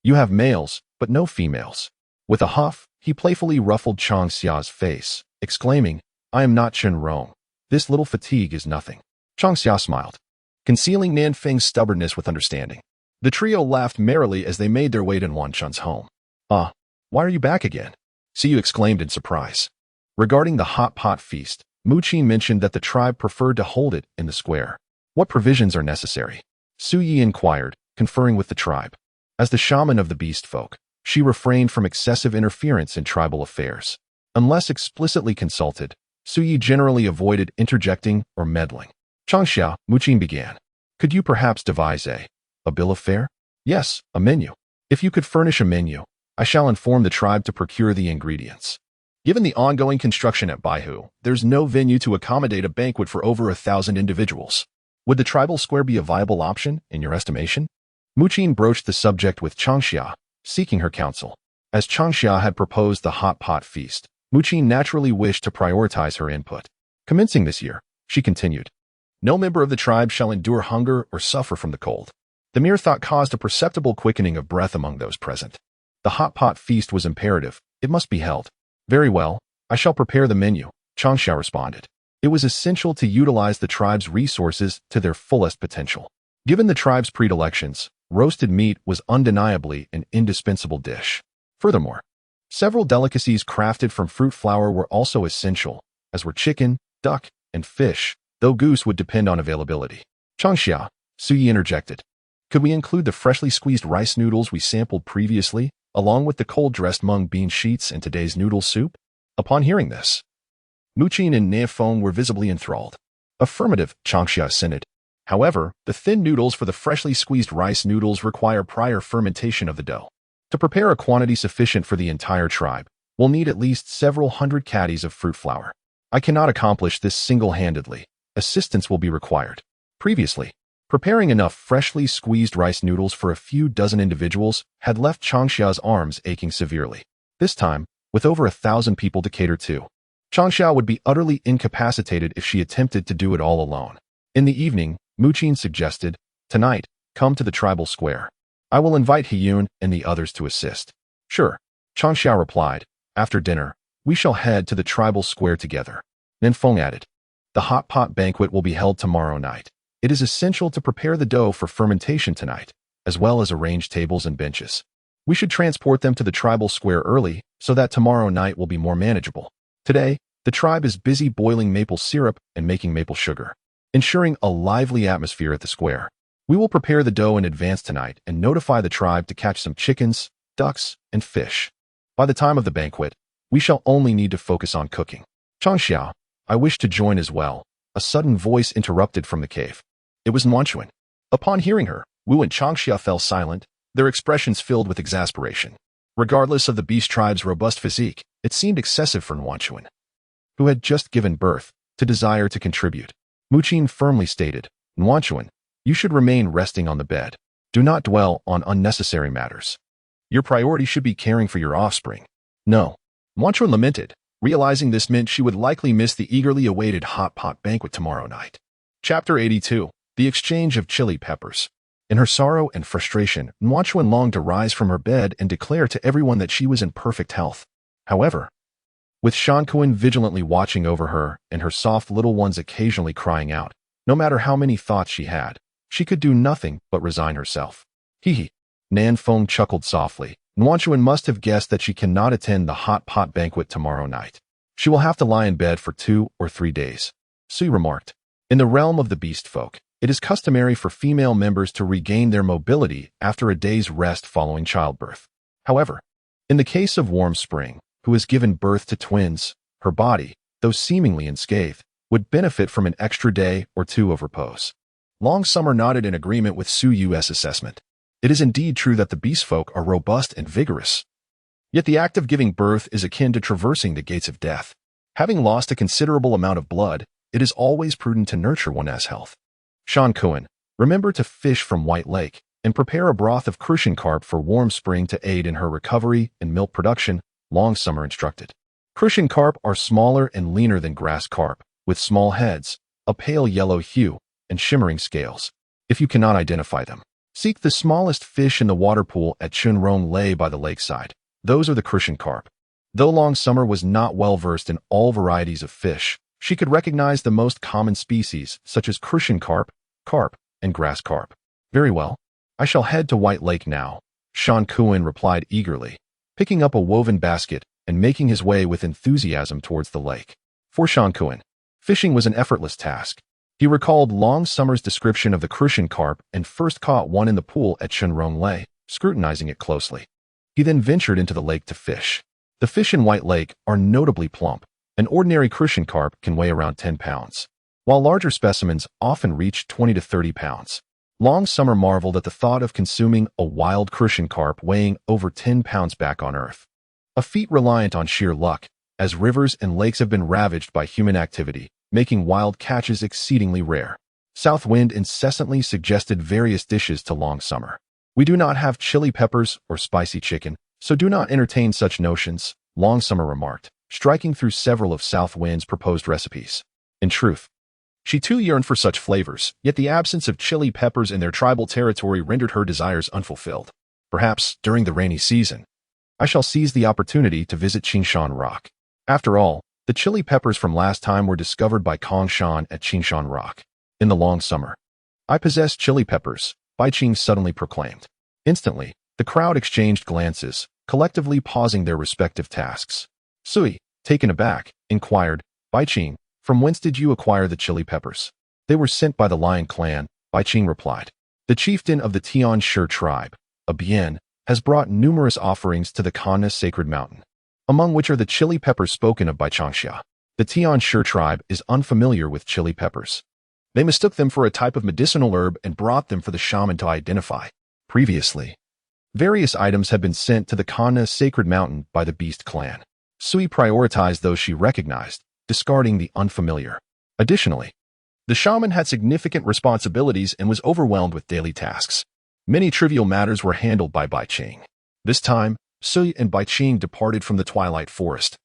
"You have males, but no females." With a huff, he playfully ruffled Changxia's face, exclaiming, "I am not Qinrong. This little fatigue is nothing." Changxia smiled, concealing Nanfeng's stubbornness with understanding. The trio laughed merrily as they made their way to Wanchun's home. "Ah, why are you back again?" Siyu exclaimed in surprise. Regarding the hot pot feast, Mu Qin mentioned that the tribe preferred to hold it in the square. "What provisions are necessary?" Su Yi inquired, conferring with the tribe. As the shaman of the beast folk, she refrained from excessive interference in tribal affairs. Unless explicitly consulted, Su Yi generally avoided interjecting or meddling. "Changxia," Mu Qin began, "could you perhaps devise a bill of fare?" "Yes, a menu. If you could furnish a menu, I shall inform the tribe to procure the ingredients." Given the ongoing construction at Baihu, there's no venue to accommodate a banquet for over 1,000 individuals. Would the tribal square be a viable option, in your estimation? Mu Qin broached the subject with Changxia, seeking her counsel. As Changxia had proposed the hot pot feast, Mu Qin naturally wished to prioritize her input. Commencing this year, she continued, "No member of the tribe shall endure hunger or suffer from the cold." The mere thought caused a perceptible quickening of breath among those present. The hot pot feast was imperative. It must be held. "Very well, I shall prepare the menu," Changxia responded. It was essential to utilize the tribe's resources to their fullest potential. Given the tribe's predilections, roasted meat was undeniably an indispensable dish. Furthermore, several delicacies crafted from fruit flour were also essential, as were chicken, duck, and fish, though goose would depend on availability. "Changxia," Su Yi interjected, "could we include the freshly squeezed rice noodles we sampled previously, along with the cold-dressed mung bean sheets and today's noodle soup?" Upon hearing this, Mu Qin and Nanfeng were visibly enthralled. "Affirmative," Changxia assented. However, the thin noodles for the freshly squeezed rice noodles require prior fermentation of the dough. To prepare a quantity sufficient for the entire tribe, we'll need at least several hundred caddies of fruit flour. I cannot accomplish this single-handedly. Assistance will be required. Previously, preparing enough freshly squeezed rice noodles for a few dozen individuals had left Changxia's arms aching severely. This time, with over 1,000 people to cater to, Changxia would be utterly incapacitated if she attempted to do it all alone. In the evening, Mu Qin suggested, "Tonight, come to the tribal square. I will invite Hiyun and the others to assist." "Sure," Changxia replied. "After dinner, we shall head to the tribal square together." Ninfeng added, "The hot pot banquet will be held tomorrow night. It is essential to prepare the dough for fermentation tonight, as well as arrange tables and benches." We should transport them to the tribal square early so that tomorrow night will be more manageable. Today, the tribe is busy boiling maple syrup and making maple sugar, ensuring a lively atmosphere at the square. We will prepare the dough in advance tonight and notify the tribe to catch some chickens, ducks, and fish. By the time of the banquet, we shall only need to focus on cooking. Changxia, I wish to join as well. A sudden voice interrupted from the cave. It was Nuanchuan. Upon hearing her, Wu and Changxia fell silent, their expressions filled with exasperation. Regardless of the beast tribe's robust physique, it seemed excessive for Nuanchuan, who had just given birth, to desire to contribute. Muqin firmly stated, Nuanchuan, you should remain resting on the bed. Do not dwell on unnecessary matters. Your priority should be caring for your offspring. No. Nuanchuan lamented, realizing this meant she would likely miss the eagerly awaited hot pot banquet tomorrow night. Chapter 82. The Exchange of Chili Peppers. In her sorrow and frustration, Nuanchuan longed to rise from her bed and declare to everyone that she was in perfect health. However, with Shankuan vigilantly watching over her and her soft little ones occasionally crying out, no matter how many thoughts she had, she could do nothing but resign herself. Hee. Nan Feng chuckled softly. Nuanchuan must have guessed that she cannot attend the hot pot banquet tomorrow night. She will have to lie in bed for 2 or 3 days. Sui remarked. In the realm of the beast folk, it is customary for female members to regain their mobility after a day's rest following childbirth. However, in the case of Warm Spring, who has given birth to twins, her body, though seemingly unscathed, would benefit from an extra day or 2 of repose. Long Summer nodded in agreement with Su Yu's assessment. It is indeed true that the beast folk are robust and vigorous. Yet the act of giving birth is akin to traversing the gates of death. Having lost a considerable amount of blood, it is always prudent to nurture one's health. Shankuan, remember to fish from White Lake and prepare a broth of crucian carp for Warm Spring to aid in her recovery and milk production, Long Summer instructed. Crucian carp are smaller and leaner than grass carp, with small heads, a pale yellow hue, and shimmering scales. If you cannot identify them, seek the smallest fish in the water pool at Chunrong Lei by the lakeside. Those are the crucian carp. Though Long Summer was not well versed in all varieties of fish, she could recognize the most common species, such as crucian carp, and grass carp. Very well. I shall head to White Lake now, Shankuan replied eagerly, picking up a woven basket and making his way with enthusiasm towards the lake. For Shankuan, fishing was an effortless task. He recalled Long Summer's description of the crucian carp and first caught one in the pool at Chunrong Lei, scrutinizing it closely. He then ventured into the lake to fish. The fish in White Lake are notably plump. An ordinary crucian carp can weigh around 10 pounds, while larger specimens often reach 20 to 30 pounds. Long Summer marveled at the thought of consuming a wild crucian carp weighing over 10 pounds back on Earth. A feat reliant on sheer luck, as rivers and lakes have been ravaged by human activity, making wild catches exceedingly rare. South Wind incessantly suggested various dishes to Long Summer. We do not have chili peppers or spicy chicken, so do not entertain such notions, Long Summer remarked, striking through several of South Wind's proposed recipes. In truth, she too yearned for such flavors, yet the absence of chili peppers in their tribal territory rendered her desires unfulfilled. Perhaps, during the rainy season, I shall seize the opportunity to visit Qingshan Rock. After all, the chili peppers from last time were discovered by Kong Shan at Qingshan Rock. In the Long Summer, I possess chili peppers, Bai Qing suddenly proclaimed. Instantly, the crowd exchanged glances, collectively pausing their respective tasks. Sui, taken aback, inquired, Bai Qing, from whence did you acquire the chili peppers? They were sent by the Lion clan, Bai Qing replied. The chieftain of the Tian Shi tribe, a Bien, has brought numerous offerings to the Kanna sacred mountain, among which are the chili peppers spoken of by Changxia. The Tian Shi tribe is unfamiliar with chili peppers. They mistook them for a type of medicinal herb and brought them for the shaman to identify. Previously, various items had been sent to the Kanna sacred mountain by the Beast clan. Sui prioritized those she recognized, discarding the unfamiliar. Additionally, the shaman had significant responsibilities and was overwhelmed with daily tasks. Many trivial matters were handled by Bai Qing. This time, Sui and Bai Qing departed from the Twilight Forest,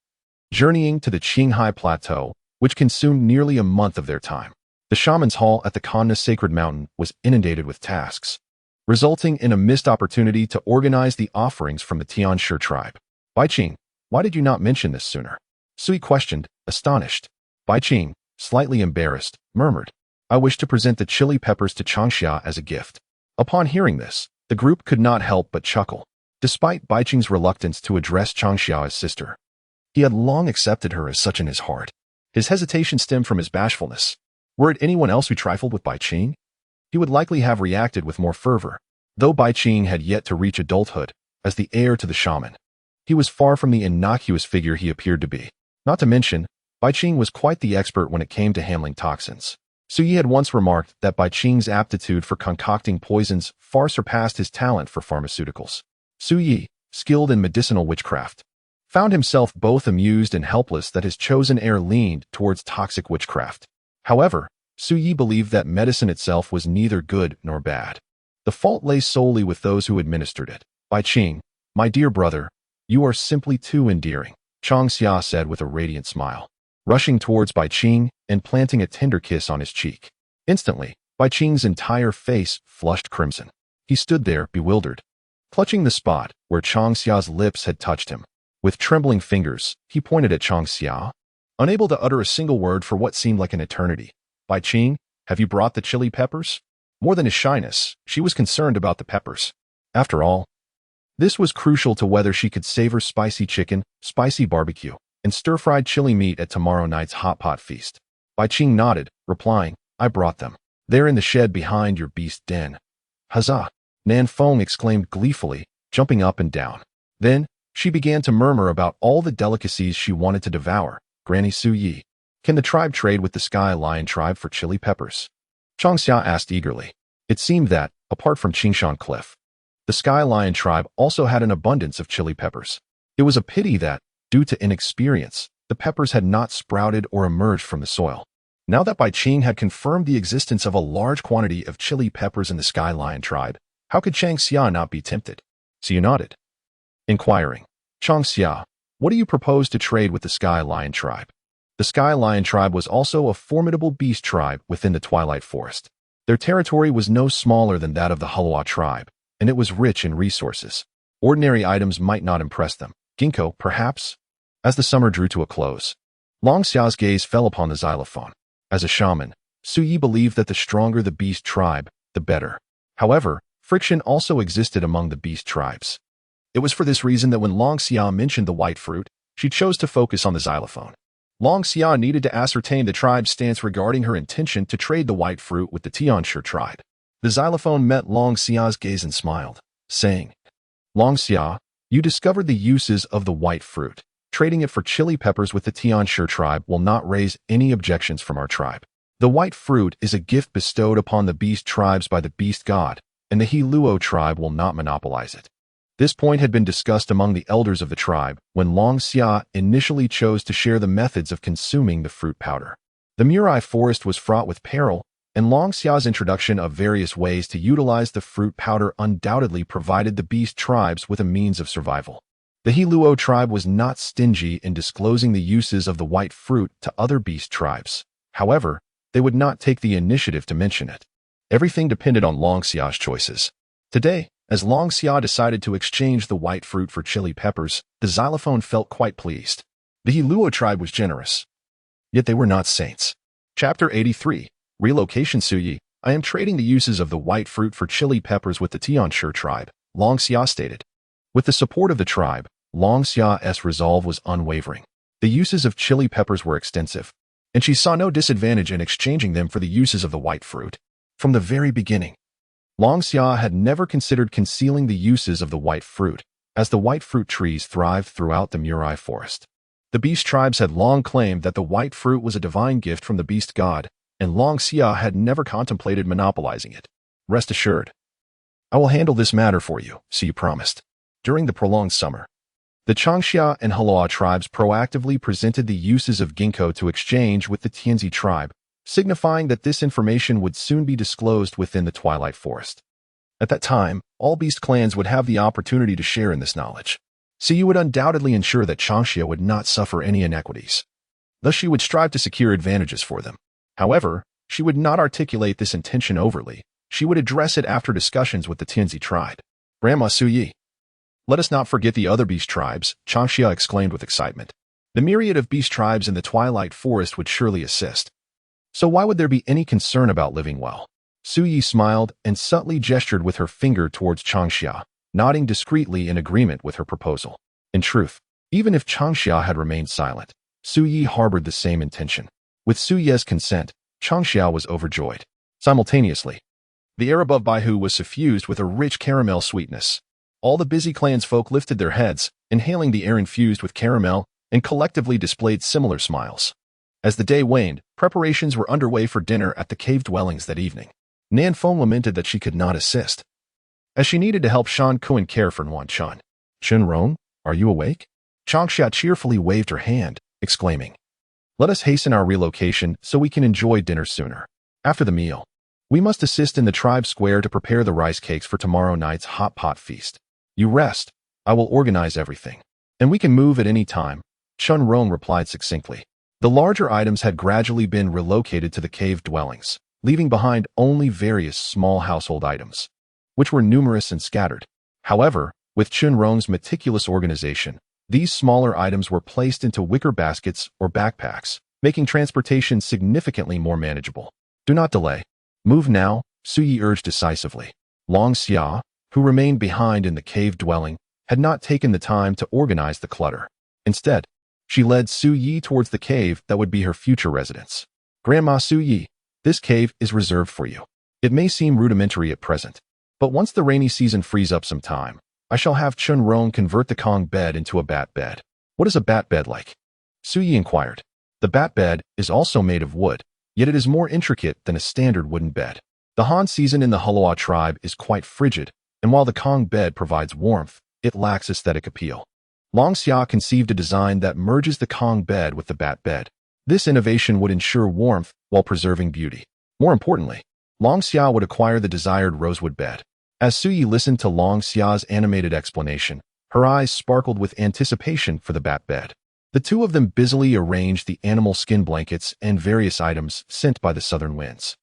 journeying to the Qinghai Plateau, which consumed nearly a month of their time. The shaman's hall at the Kanna sacred mountain was inundated with tasks, resulting in a missed opportunity to organize the offerings from the Tian Shi tribe. Bai Qing, why did you not mention this sooner? Sui questioned, astonished. Bai Qing, slightly embarrassed, murmured, I wish to present the chili peppers to Changxia as a gift. Upon hearing this, the group could not help but chuckle. Despite Baiqing's reluctance to address Changxia as sister, he had long accepted her as such in his heart. His hesitation stemmed from his bashfulness. Were it anyone else who trifled with Baiqing, he would likely have reacted with more fervor. Though Baiqing had yet to reach adulthood, as the heir to the shaman, he was far from the innocuous figure he appeared to be. Not to mention, Baiqing was quite the expert when it came to handling toxins. Su Yi had once remarked that Baiqing's aptitude for concocting poisons far surpassed his talent for pharmaceuticals. Su Yi, skilled in medicinal witchcraft, found himself both amused and helpless that his chosen heir leaned towards toxic witchcraft. However, Su Yi believed that medicine itself was neither good nor bad. The fault lay solely with those who administered it. Baiqing, my dear brother, you are simply too endearing, Changxia said with a radiant smile, rushing towards Baiqing and planting a tender kiss on his cheek. Instantly, Baiqing's entire face flushed crimson. He stood there, bewildered, clutching the spot where Changxia's lips had touched him. With trembling fingers, he pointed at Changxia, unable to utter a single word for what seemed like an eternity. Baiqing, have you brought the chili peppers? More than his shyness, she was concerned about the peppers. After all, this was crucial to whether she could savor spicy chicken, spicy barbecue, and stir-fried chili meat at tomorrow night's hot pot feast. Baiqing nodded, replying, I brought them. They're in the shed behind your beast den. Huzzah! Nan Feng exclaimed gleefully, jumping up and down. Then, she began to murmur about all the delicacies she wanted to devour. Granny Su Yi, can the tribe trade with the Sky Lion tribe for chili peppers? Changxia asked eagerly. It seemed that, apart from Qingshan Cliff, the Sky Lion tribe also had an abundance of chili peppers. It was a pity that, due to inexperience, the peppers had not sprouted or emerged from the soil. Now that Baiqing had confirmed the existence of a large quantity of chili peppers in the Sky Lion tribe, how could Changxia not be tempted? Xia nodded, inquiring, Changxia, what do you propose to trade with the Sky Lion tribe? The Sky Lion tribe was also a formidable beast tribe within the Twilight Forest. Their territory was no smaller than that of the Hulua tribe, and it was rich in resources. Ordinary items might not impress them. Ginkgo, perhaps? As the summer drew to a close, Long Xia's gaze fell upon the xylophone. As a shaman, Su Yi believed that the stronger the beast tribe, the better. However, friction also existed among the beast tribes. It was for this reason that when Long Xia mentioned the white fruit, she chose to focus on the xylophone. Long Xia needed to ascertain the tribe's stance regarding her intention to trade the white fruit with the Tianshi tribe. The xylophone met Long Xia's gaze and smiled, saying, Long Xia, you discovered the uses of the white fruit. Trading it for chili peppers with the Tianshi tribe will not raise any objections from our tribe. The white fruit is a gift bestowed upon the beast tribes by the beast god, and the He Luo tribe will not monopolize it. This point had been discussed among the elders of the tribe when Long Xia initially chose to share the methods of consuming the fruit powder. The Murai forest was fraught with peril, and Long Xia's introduction of various ways to utilize the fruit powder undoubtedly provided the beast tribes with a means of survival. The He Luo tribe was not stingy in disclosing the uses of the white fruit to other beast tribes. However, they would not take the initiative to mention it. Everything depended on Long Xia's choices. Today, as Long Xia decided to exchange the white fruit for chili peppers, the xylophone felt quite pleased. The He Luo tribe was generous, yet they were not saints. Chapter 83, Relocation. Su Yi, I am trading the uses of the white fruit for chili peppers with the Tianshi tribe, Long Xia stated. With the support of the tribe, Long Xia's resolve was unwavering. The uses of chili peppers were extensive, and she saw no disadvantage in exchanging them for the uses of the white fruit. From the very beginning, Long Xia had never considered concealing the uses of the white fruit, as the white fruit trees thrived throughout the Murai forest. The beast tribes had long claimed that the white fruit was a divine gift from the beast god, and Long Xia had never contemplated monopolizing it. Rest assured, I will handle this matter for you, Xi promised. During the prolonged summer, the Changxia and Hulua tribes proactively presented the uses of ginkgo to exchange with the Tianzi tribe, signifying that this information would soon be disclosed within the Twilight Forest. At that time, all beast clans would have the opportunity to share in this knowledge. Xi would undoubtedly ensure that Changxia would not suffer any inequities. Thus she would strive to secure advantages for them. However, she would not articulate this intention overtly. She would address it after discussions with the Tianzi tribe. Grandma Su Yi, let us not forget the other beast tribes, Changxia exclaimed with excitement. The myriad of beast tribes in the Twilight Forest would surely assist. So why would there be any concern about living well? Su Yi smiled and subtly gestured with her finger towards Changxia. nodding discreetly in agreement with her proposal. In truth, even if Changxia had remained silent, Su Yi harbored the same intention. With Su Ye's consent, Changxia was overjoyed. Simultaneously, the air above Baihu was suffused with a rich caramel sweetness. All the busy clansfolk lifted their heads, inhaling the air infused with caramel, and collectively displayed similar smiles. As the day waned, preparations were underway for dinner at the cave dwellings that evening. Nan Feng lamented that she could not assist, as she needed to help Shan Kuan care for Nuan Chun. Chen Rong, are you awake? Changxia cheerfully waved her hand, exclaiming, "Let us hasten our relocation so we can enjoy dinner sooner. After the meal, we must assist in the tribe square to prepare the rice cakes for tomorrow night's hot pot feast. You rest, I will organize everything. And we can move at any time," Chen Rong replied succinctly. The larger items had gradually been relocated to the cave dwellings, leaving behind only various small household items, which were numerous and scattered. However, with Chen Rong's meticulous organization, these smaller items were placed into wicker baskets or backpacks, making transportation significantly more manageable. Do not delay. Move now, Su Yi urged decisively. Long Xia, who remained behind in the cave dwelling, had not taken the time to organize the clutter. Instead, she led Su Yi towards the cave that would be her future residence. Grandma Su Yi, this cave is reserved for you. It may seem rudimentary at present, but once the rainy season frees up some time, I shall have Chen Rong convert the Kong bed into a bat bed. What is a bat bed like? Su Yi inquired. The bat bed is also made of wood, yet it is more intricate than a standard wooden bed. The Han season in the Hulua tribe is quite frigid, and while the Kong bed provides warmth, it lacks aesthetic appeal. Long Xia conceived a design that merges the Kong bed with the bat bed. This innovation would ensure warmth while preserving beauty. More importantly, Long Xia would acquire the desired rosewood bed. As Su Yi listened to Long Xia's animated explanation, her eyes sparkled with anticipation for the bat bed. The two of them busily arranged the animal skin blankets and various items sent by the southern winds.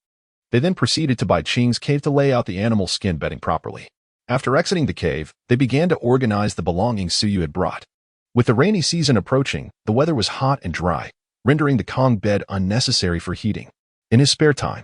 They then proceeded to Bai Qing's cave to lay out the animal skin bedding properly. After exiting the cave, they began to organize the belongings Su Yi had brought. With the rainy season approaching, the weather was hot and dry, rendering the Kong bed unnecessary for heating. In his spare time,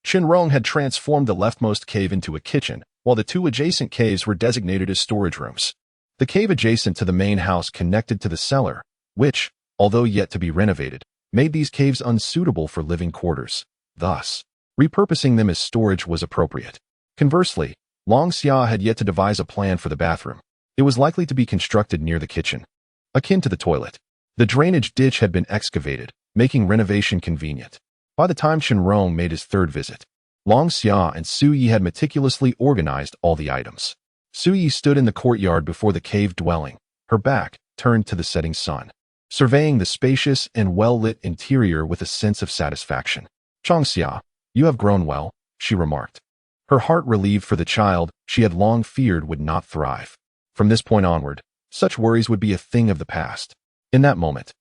Chen Rong had transformed the leftmost cave into a kitchen, while the two adjacent caves were designated as storage rooms. The cave adjacent to the main house connected to the cellar, which, although yet to be renovated, made these caves unsuitable for living quarters. Thus, repurposing them as storage was appropriate. Conversely, Long Xia had yet to devise a plan for the bathroom. It was likely to be constructed near the kitchen, akin to the toilet. The drainage ditch had been excavated, making renovation convenient. By the time Chen Rong made his third visit, Long Xia and Su Yi had meticulously organized all the items. Su Yi stood in the courtyard before the cave dwelling, her back turned to the setting sun, surveying the spacious and well-lit interior with a sense of satisfaction. "Changxia, you have grown well," she remarked, her heart relieved for the child she had long feared would not thrive. From this point onward, such worries would be a thing of the past. In that moment,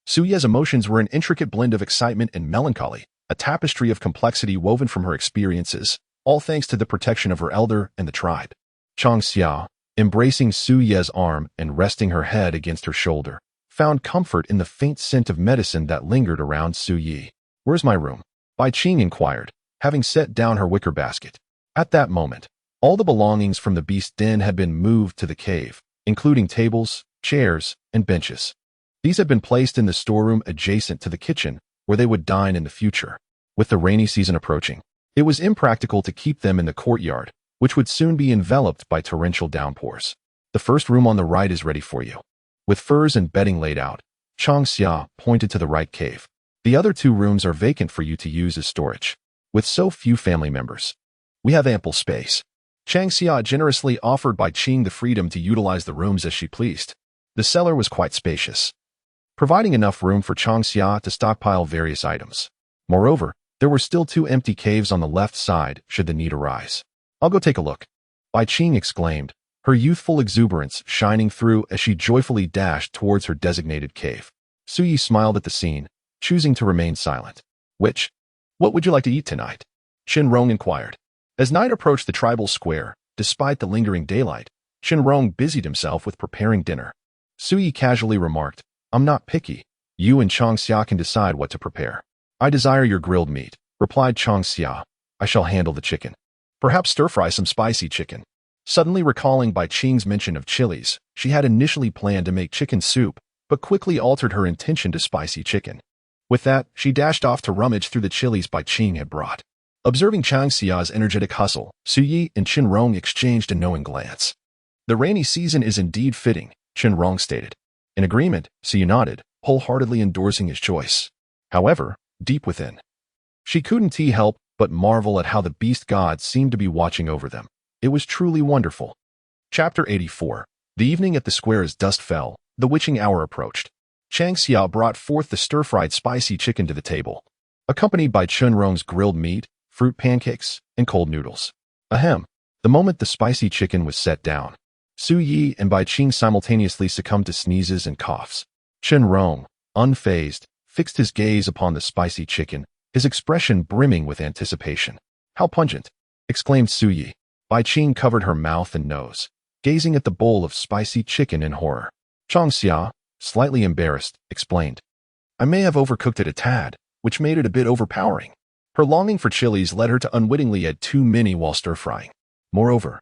Su Yi's emotions were an intricate blend of excitement and melancholy, a tapestry of complexity woven from her experiences, all thanks to the protection of her elder and the tribe. Changxia, embracing Su Yi's arm and resting her head against her shoulder, found comfort in the faint scent of medicine that lingered around Su Yi. "Where's my room?" Bai Qing inquired, having set down her wicker basket. At that moment, all the belongings from the beast den had been moved to the cave, including tables, chairs, and benches. These had been placed in the storeroom adjacent to the kitchen, where they would dine in the future. With the rainy season approaching, it was impractical to keep them in the courtyard, which would soon be enveloped by torrential downpours. "The first room on the right is ready for you." With furs and bedding laid out, Changxia pointed to the right cave. "The other two rooms are vacant for you to use as storage. With so few family members, we have ample space." Changxia generously offered Bai Qing the freedom to utilize the rooms as she pleased. The cellar was quite spacious, providing enough room for Changxia to stockpile various items. Moreover, there were still two empty caves on the left side should the need arise. "I'll go take a look," Bai Qing exclaimed, her youthful exuberance shining through as she joyfully dashed towards her designated cave. Su Yi smiled at the scene, choosing to remain silent. What would you like to eat tonight?" Chen Rong inquired. As night approached the tribal square, despite the lingering daylight, Chen Rong busied himself with preparing dinner. Su Yi casually remarked, "I'm not picky. You and Changxia can decide what to prepare." "I desire your grilled meat," replied Changxia. "I shall handle the chicken. Perhaps stir-fry some spicy chicken." Suddenly recalling Bai Qing's mention of chilies, she had initially planned to make chicken soup, but quickly altered her intention to spicy chicken. With that, she dashed off to rummage through the chilies Bai Qing had brought. Observing Changxia's energetic hustle, Su Yi and Qin Rong exchanged a knowing glance. The rainy season is indeed fitting, Qin Rong stated. In agreement, Su Yi nodded, wholeheartedly endorsing his choice. However, deep within, she couldn't help but marvel at how the beast gods seemed to be watching over them. It was truly wonderful. Chapter 84. The evening at the square as dusk fell, the witching hour approached. Changxia brought forth the stir-fried spicy chicken to the table, accompanied by Qin Rong's grilled meat, fruit pancakes, and cold noodles. Ahem. The moment the spicy chicken was set down, Su Yi and Bai Qing simultaneously succumbed to sneezes and coughs. Qin Rong, unfazed, fixed his gaze upon the spicy chicken, his expression brimming with anticipation. How pungent! Exclaimed Su Yi. Bai Qing covered her mouth and nose, gazing at the bowl of spicy chicken in horror. Changxia, slightly embarrassed, explained. I may have overcooked it a tad, which made it a bit overpowering. Her longing for chilies led her to unwittingly add too many while stir-frying. Moreover,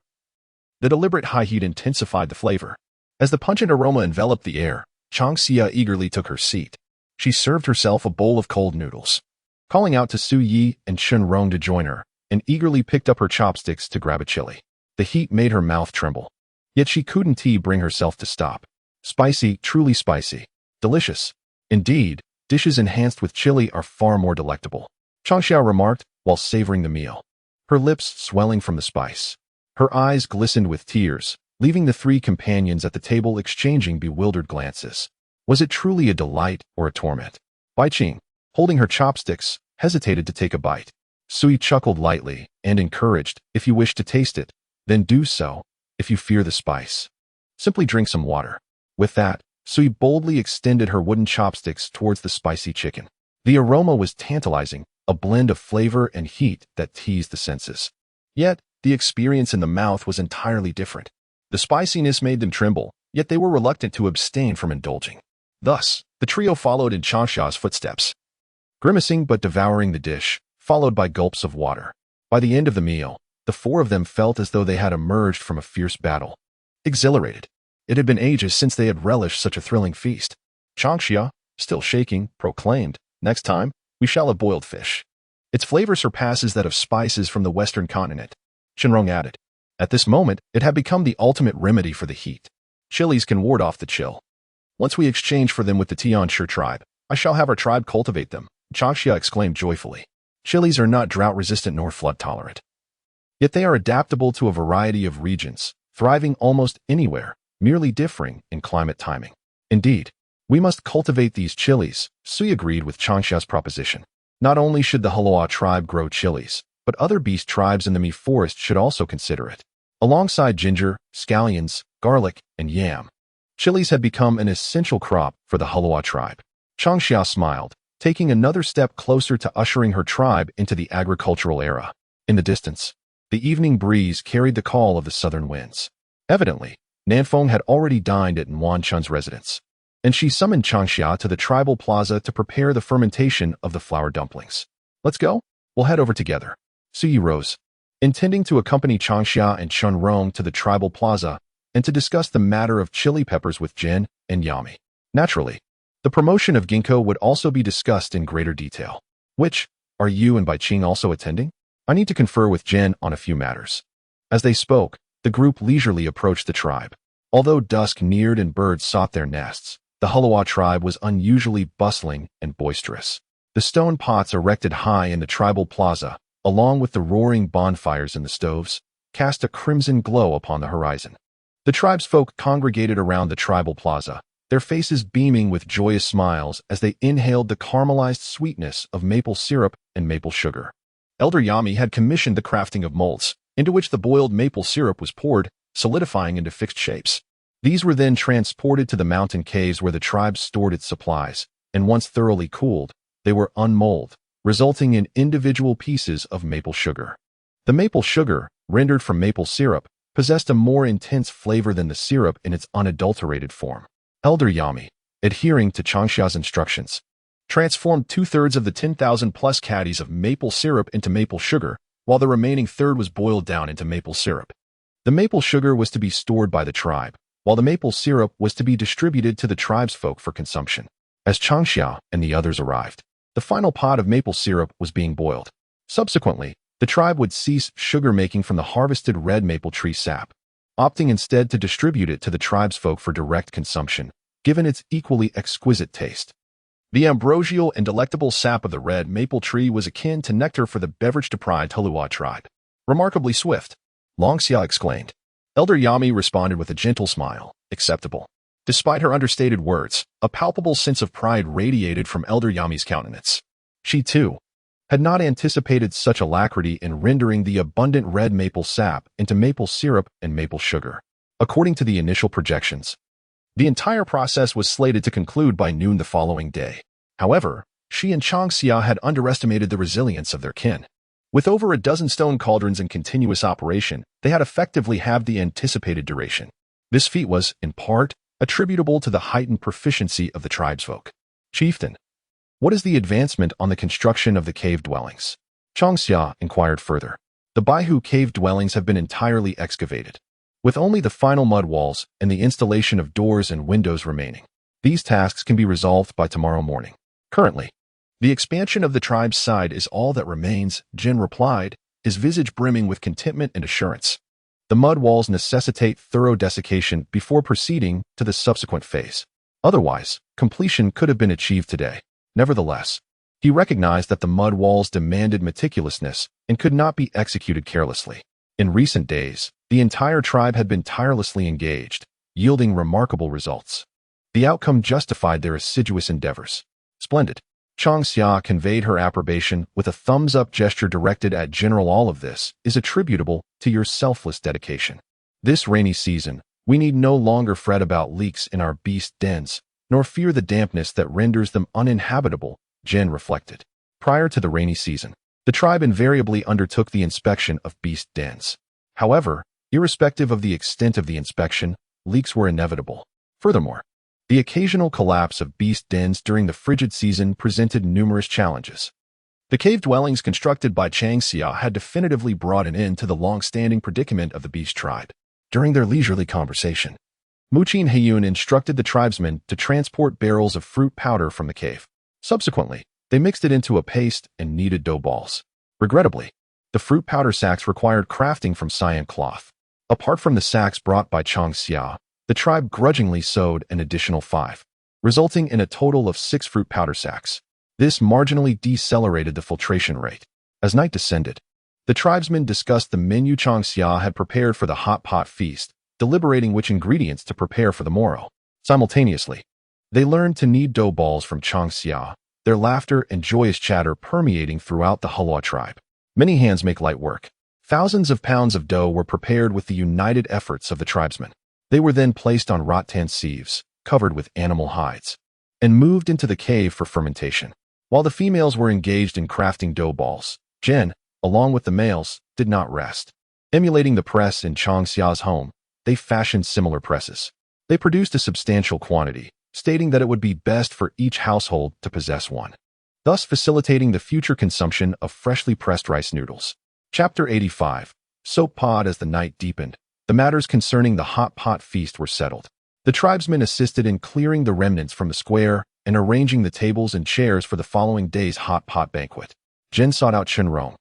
the deliberate high heat intensified the flavor. As the pungent aroma enveloped the air, Changxia eagerly took her seat. She served herself a bowl of cold noodles, calling out to Su Yi and Qin Rong to join her, and eagerly picked up her chopsticks to grab a chili. The heat made her mouth tremble. Yet she couldn't bring herself to stop. Spicy, truly spicy. Delicious. Indeed, dishes enhanced with chili are far more delectable, Changxia remarked while savoring the meal, her lips swelling from the spice. Her eyes glistened with tears, leaving the three companions at the table exchanging bewildered glances. Was it truly a delight or a torment? Bai Qing, holding her chopsticks, hesitated to take a bite. Sui chuckled lightly and encouraged, if you wish to taste it, then do so. If you fear the spice, simply drink some water. With that, Sui boldly extended her wooden chopsticks towards the spicy chicken. The aroma was tantalizing, a blend of flavor and heat that teased the senses. Yet, the experience in the mouth was entirely different. The spiciness made them tremble, yet they were reluctant to abstain from indulging. Thus, the trio followed in Changxia's footsteps, grimacing but devouring the dish, followed by gulps of water. By the end of the meal, the four of them felt as though they had emerged from a fierce battle. Exhilarated. It had been ages since they had relished such a thrilling feast. Changxia, still shaking, proclaimed, "Next time, we shall have boiled fish. Its flavor surpasses that of spices from the western continent." Qin Rong added. At this moment, it had become the ultimate remedy for the heat. Chilies can ward off the chill. Once we exchange for them with the Tianshi tribe, I shall have our tribe cultivate them, Changxia exclaimed joyfully. Chilies are not drought-resistant nor flood-tolerant. Yet they are adaptable to a variety of regions, thriving almost anywhere, merely differing in climate timing. Indeed, we must cultivate these chilies, Sui agreed with Changxia's proposition. Not only should the Haloa tribe grow chilies, but other beast tribes in the Mi forest should also consider it. Alongside ginger, scallions, garlic, and yam, chilies had become an essential crop for the Haloa tribe. Changxia smiled, taking another step closer to ushering her tribe into the agricultural era. In the distance, the evening breeze carried the call of the southern winds. Evidently, Nanfeng had already dined at Nguan Chun's residence, and she summoned Changxia to the tribal plaza to prepare the fermentation of the flour dumplings. Let's go? We'll head over together. Suyi rose, intending to accompany Changxia and Qin Rong to the tribal plaza and to discuss the matter of chili peppers with Jin and Yami. Naturally, the promotion of ginkgo would also be discussed in greater detail. Which, are you and Bai Qing also attending? I need to confer with Jin on a few matters. As they spoke, the group leisurely approached the tribe. Although dusk neared and birds sought their nests, the Haloa tribe was unusually bustling and boisterous. The stone pots erected high in the tribal plaza, along with the roaring bonfires in the stoves, cast a crimson glow upon the horizon. The tribesfolk congregated around the tribal plaza, their faces beaming with joyous smiles as they inhaled the caramelized sweetness of maple syrup and maple sugar. Elder Yami had commissioned the crafting of molds, into which the boiled maple syrup was poured, solidifying into fixed shapes. These were then transported to the mountain caves where the tribe stored its supplies, and once thoroughly cooled, they were unmolded, resulting in individual pieces of maple sugar. The maple sugar, rendered from maple syrup, possessed a more intense flavor than the syrup in its unadulterated form. Elder Yami, adhering to Changxia's instructions, transformed 2/3 of the 10,000+ caddies of maple syrup into maple sugar, while the remaining third was boiled down into maple syrup. The maple sugar was to be stored by the tribe, while the maple syrup was to be distributed to the tribesfolk for consumption. As Changxia and the others arrived, the final pot of maple syrup was being boiled. Subsequently, the tribe would cease sugar making from the harvested red maple tree sap, opting instead to distribute it to the tribesfolk for direct consumption, given its equally exquisite taste. The ambrosial and delectable sap of the red maple tree was akin to nectar for the beverage-deprived Hulua tribe. Remarkably swift, Longxia exclaimed. Elder Yami responded with a gentle smile. Acceptable. Despite her understated words, a palpable sense of pride radiated from Elder Yami's countenance. She, too, had not anticipated such alacrity in rendering the abundant red maple sap into maple syrup and maple sugar. According to the initial projections, the entire process was slated to conclude by noon the following day. However, she and Changxia had underestimated the resilience of their kin. With over a dozen stone cauldrons in continuous operation, they had effectively halved the anticipated duration. This feat was, in part, attributable to the heightened proficiency of the tribesfolk. Chieftain, what is the advancement on the construction of the cave dwellings? Changxia inquired further. The Baihu cave dwellings have been entirely excavated, with only the final mud walls and the installation of doors and windows remaining. These tasks can be resolved by tomorrow morning. Currently, the expansion of the tribe's side is all that remains, Jin replied, his visage brimming with contentment and assurance. The mud walls necessitate thorough desiccation before proceeding to the subsequent phase. Otherwise, completion could have been achieved today. Nevertheless, he recognized that the mud walls demanded meticulousness and could not be executed carelessly. In recent days, the entire tribe had been tirelessly engaged, yielding remarkable results. The outcome justified their assiduous endeavors. Splendid. Changxia conveyed her approbation with a thumbs-up gesture directed at General. All of this is attributable to your selfless dedication. This rainy season, we need no longer fret about leaks in our beast dens, nor fear the dampness that renders them uninhabitable, Jin reflected. Prior to the rainy season, the tribe invariably undertook the inspection of beast dens. However, irrespective of the extent of the inspection, leaks were inevitable. Furthermore, the occasional collapse of beast dens during the frigid season presented numerous challenges. The cave dwellings constructed by Changxia had definitively brought an end to the long-standing predicament of the beast tribe. During their leisurely conversation, Muqin Heiyun instructed the tribesmen to transport barrels of fruit powder from the cave. Subsequently, they mixed it into a paste and kneaded dough balls. Regrettably, the fruit powder sacks required crafting from cyan cloth. Apart from the sacks brought by Changxia, the tribe grudgingly sewed an additional 5, resulting in a total of 6 fruit powder sacks. This marginally decelerated the filtration rate. As night descended, the tribesmen discussed the menu Changxia had prepared for the hot pot feast, deliberating which ingredients to prepare for the morrow. Simultaneously, they learned to knead dough balls from Changxia, their laughter and joyous chatter permeating throughout the Hulua tribe. Many hands make light work. Thousands of pounds of dough were prepared with the united efforts of the tribesmen. They were then placed on rattan sieves, covered with animal hides, and moved into the cave for fermentation. While the females were engaged in crafting dough balls, Jin, along with the males, did not rest. Emulating the press in Changxia's home, they fashioned similar presses. They produced a substantial quantity, stating that it would be best for each household to possess one, thus facilitating the future consumption of freshly pressed rice noodles. Chapter 85. Soap pod. As the night deepened, the matters concerning the hot pot feast were settled. The tribesmen assisted in clearing the remnants from the square and arranging the tables and chairs for the following day's hot pot banquet. Jin sought out Chenrong,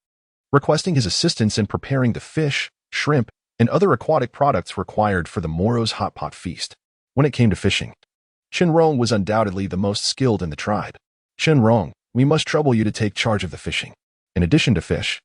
requesting his assistance in preparing the fish, shrimp, and other aquatic products required for the morrow's hot pot feast. When it came to fishing, Chenrong was undoubtedly the most skilled in the tribe. Chenrong, we must trouble you to take charge of the fishing. In addition to fish,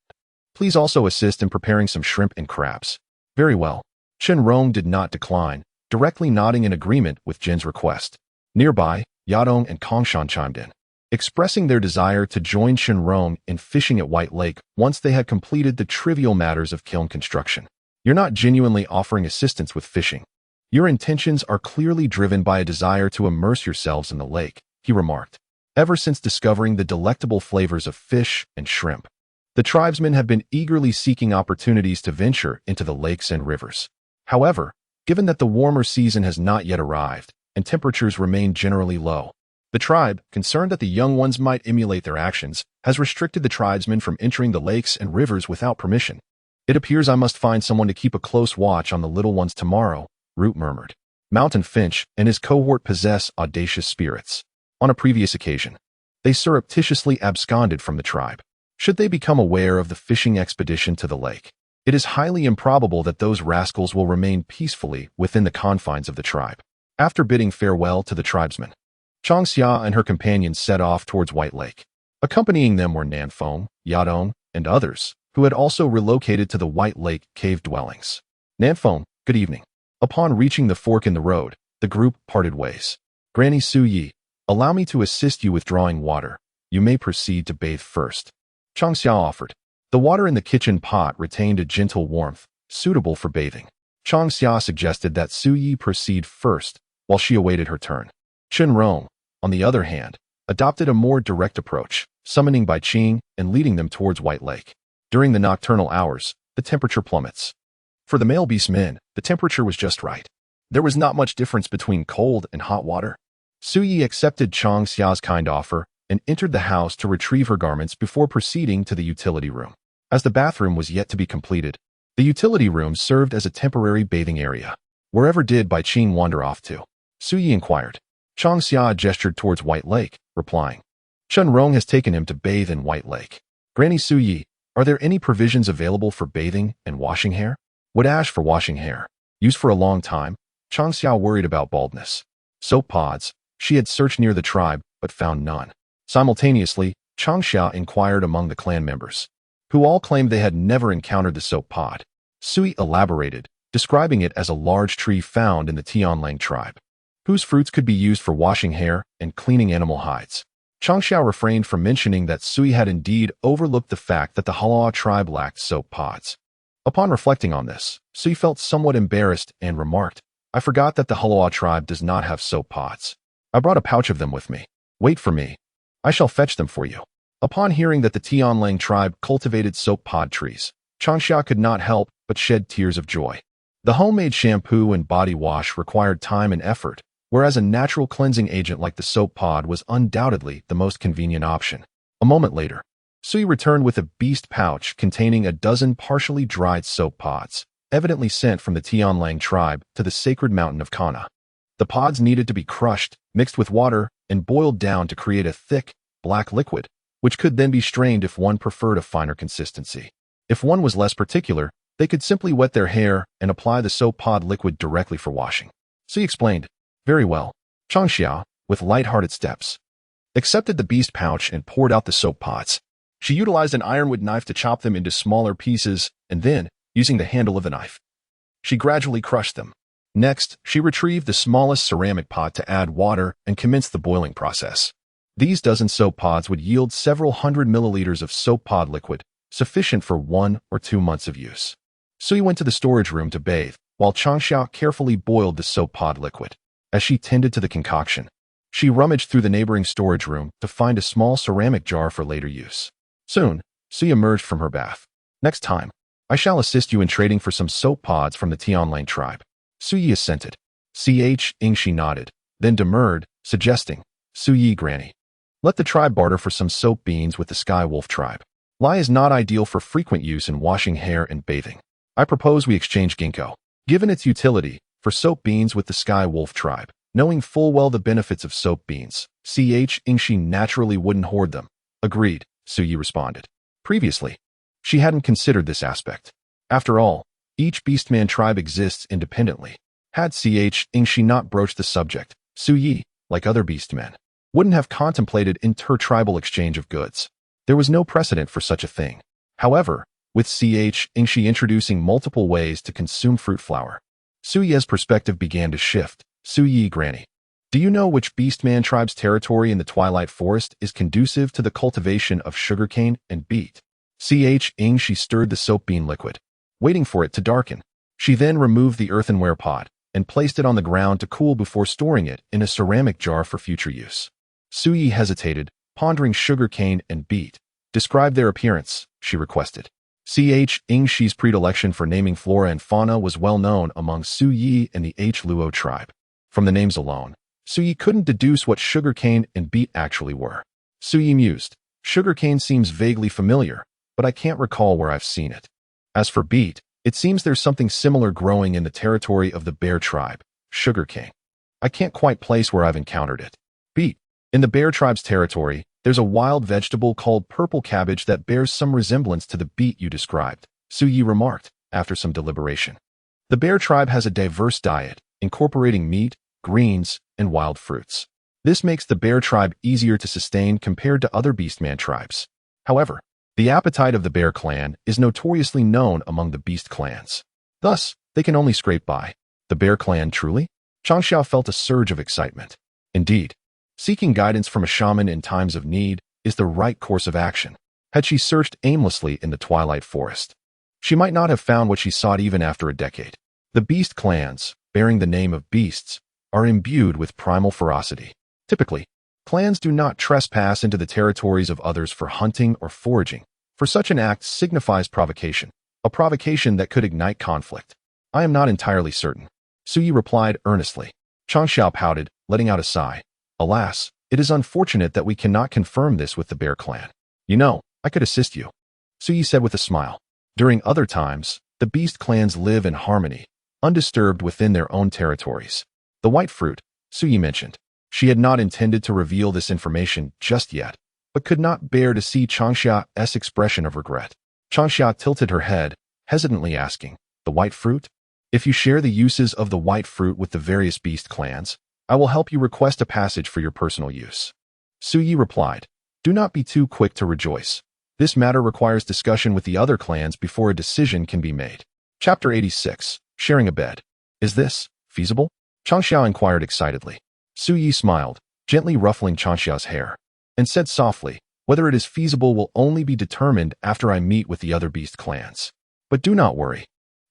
please also assist in preparing some shrimp and crabs. Very well. Chenrong did not decline, directly nodding in agreement with Jin's request. Nearby, Yadong and Kongshan chimed in, expressing their desire to join Chenrong in fishing at White Lake once they had completed the trivial matters of kiln construction. You're not genuinely offering assistance with fishing. Your intentions are clearly driven by a desire to immerse yourselves in the lake, he remarked. Ever since discovering the delectable flavors of fish and shrimp, the tribesmen have been eagerly seeking opportunities to venture into the lakes and rivers. However, given that the warmer season has not yet arrived and temperatures remain generally low, the tribe, concerned that the young ones might emulate their actions, has restricted the tribesmen from entering the lakes and rivers without permission. It appears I must find someone to keep a close watch on the little ones tomorrow, Root murmured. Mountain Finch and his cohort possess audacious spirits. On a previous occasion, they surreptitiously absconded from the tribe. Should they become aware of the fishing expedition to the lake, it is highly improbable that those rascals will remain peacefully within the confines of the tribe. After bidding farewell to the tribesmen, Changxia and her companions set off towards White Lake. Accompanying them were Nanfeng, Yadong, and others, who had also relocated to the White Lake cave dwellings. Nanfeng, good evening. Upon reaching the fork in the road, the group parted ways. Granny Su Yi, allow me to assist you with drawing water. You may proceed to bathe first. Changxia offered. The water in the kitchen pot retained a gentle warmth, suitable for bathing. Changxia suggested that Su Yi proceed first, while she awaited her turn. Chen Rong, on the other hand, adopted a more direct approach, summoning Bai Qing and leading them towards White Lake. During the nocturnal hours, the temperature plummets. For the male beast men, the temperature was just right. There was not much difference between cold and hot water. Su Yi accepted Changxia's kind offer and entered the house to retrieve her garments before proceeding to the utility room. As the bathroom was yet to be completed, the utility room served as a temporary bathing area. Wherever did Bai Qing wander off to? Su Yi inquired. Changxia gestured towards White Lake, replying. Chen Rong has taken him to bathe in White Lake. Granny Su Yi, are there any provisions available for bathing and washing hair? Wood ash for washing hair. Used for a long time, Changxia worried about baldness. Soap pods. She had searched near the tribe, but found none. Simultaneously, Changxia inquired among the clan members, who all claimed they had never encountered the soap pod. Sui elaborated, describing it as a large tree found in the Tianlang tribe, whose fruits could be used for washing hair and cleaning animal hides. Changxia refrained from mentioning that Sui had indeed overlooked the fact that the Hala tribe lacked soap pods. Upon reflecting on this, Sui felt somewhat embarrassed and remarked, I forgot that the Hala tribe does not have soap pods. I brought a pouch of them with me. Wait for me. I shall fetch them for you. Upon hearing that the Tianlang tribe cultivated soap pod trees, Changxia could not help but shed tears of joy. The homemade shampoo and body wash required time and effort, whereas a natural cleansing agent like the soap pod was undoubtedly the most convenient option. A moment later, Sui returned with a beast pouch containing a dozen partially dried soap pods, evidently sent from the Tianlang tribe to the sacred mountain of Kana. The pods needed to be crushed, mixed with water, and boiled down to create a thick, black liquid, which could then be strained if one preferred a finer consistency. If one was less particular, they could simply wet their hair and apply the soap pod liquid directly for washing. Sui explained. Very well. Changxia, with light-hearted steps, accepted the beast pouch and poured out the soap pods. She utilized an ironwood knife to chop them into smaller pieces, and then, using the handle of the knife, she gradually crushed them. Next, she retrieved the smallest ceramic pot to add water and commenced the boiling process. These dozen soap pods would yield several hundred milliliters of soap pod liquid, sufficient for 1 or 2 months of use. Sui went to the storage room to bathe, while Changxia carefully boiled the soap pod liquid. As she tended to the concoction, she rummaged through the neighboring storage room to find a small ceramic jar for later use. Soon, Sui emerged from her bath. Next time, I shall assist you in trading for some soap pods from the Tianlang tribe. Sui assented. Ingshi nodded, then demurred, suggesting, Sui Granny, let the tribe barter for some soap beans with the Sky Wolf tribe. Lye is not ideal for frequent use in washing hair and bathing. I propose we exchange ginkgo, given its utility, for soap beans with the Sky Wolf tribe. Knowing full well the benefits of soap beans, Ingshi naturally wouldn't hoard them. Agreed, Sui responded. Previously, she hadn't considered this aspect. After all, each beastman tribe exists independently. Had Ingshi not broached the subject, Sui, like other beastmen, wouldn't have contemplated inter-tribal exchange of goods. There was no precedent for such a thing. However, with Ingshi introducing multiple ways to consume fruit flour, Sui's perspective began to shift. Sui Granny, do you know which beastman tribe's territory in the Twilight Forest is conducive to the cultivation of sugarcane and beet? Ingshi stirred the soap bean liquid, waiting for it to darken. She then removed the earthenware pot and placed it on the ground to cool before storing it in a ceramic jar for future use. Sui hesitated, pondering sugarcane and beet. Describe their appearance, she requested. Ingshi's predilection for naming flora and fauna was well known among Sui and the Luo tribe. From the names alone, Sui couldn't deduce what sugarcane and beet actually were. Sui mused, sugarcane seems vaguely familiar, but I can't recall where I've seen it. As for beet, it seems there's something similar growing in the territory of the bear tribe, sugarcane. I can't quite place where I've encountered it. Beet. In the bear tribe's territory, there's a wild vegetable called purple cabbage that bears some resemblance to the beet you described, Su Yi remarked, after some deliberation. The bear tribe has a diverse diet, incorporating meat, greens, and wild fruits. This makes the bear tribe easier to sustain compared to other beastman tribes. However, the appetite of the bear clan is notoriously known among the beast clans. Thus, they can only scrape by. The bear clan truly? Changxia felt a surge of excitement. Indeed, seeking guidance from a shaman in times of need is the right course of action. Had she searched aimlessly in the twilight forest, she might not have found what she sought even after a decade. The beast clans, bearing the name of beasts, are imbued with primal ferocity. Typically, clans do not trespass into the territories of others for hunting or foraging, for such an act signifies provocation, a provocation that could ignite conflict. I am not entirely certain. Su Yi replied earnestly. Changxia pouted, letting out a sigh. Alas, it is unfortunate that we cannot confirm this with the bear clan. You know, I could assist you, Su Yi said with a smile. During other times, the beast clans live in harmony, undisturbed within their own territories. The white fruit, Su Yi mentioned. She had not intended to reveal this information just yet, but could not bear to see Changxia's expression of regret. Changxia tilted her head, hesitantly asking, the white fruit? If you share the uses of the white fruit with the various beast clans, I will help you request a passage for your personal use. Su Yi replied, do not be too quick to rejoice. This matter requires discussion with the other clans before a decision can be made. Chapter 86, Sharing a Bed. Is this feasible? Changxia inquired excitedly. Su Yi smiled, gently ruffling Changxia's hair, and said softly, whether it is feasible will only be determined after I meet with the other beast clans. But do not worry.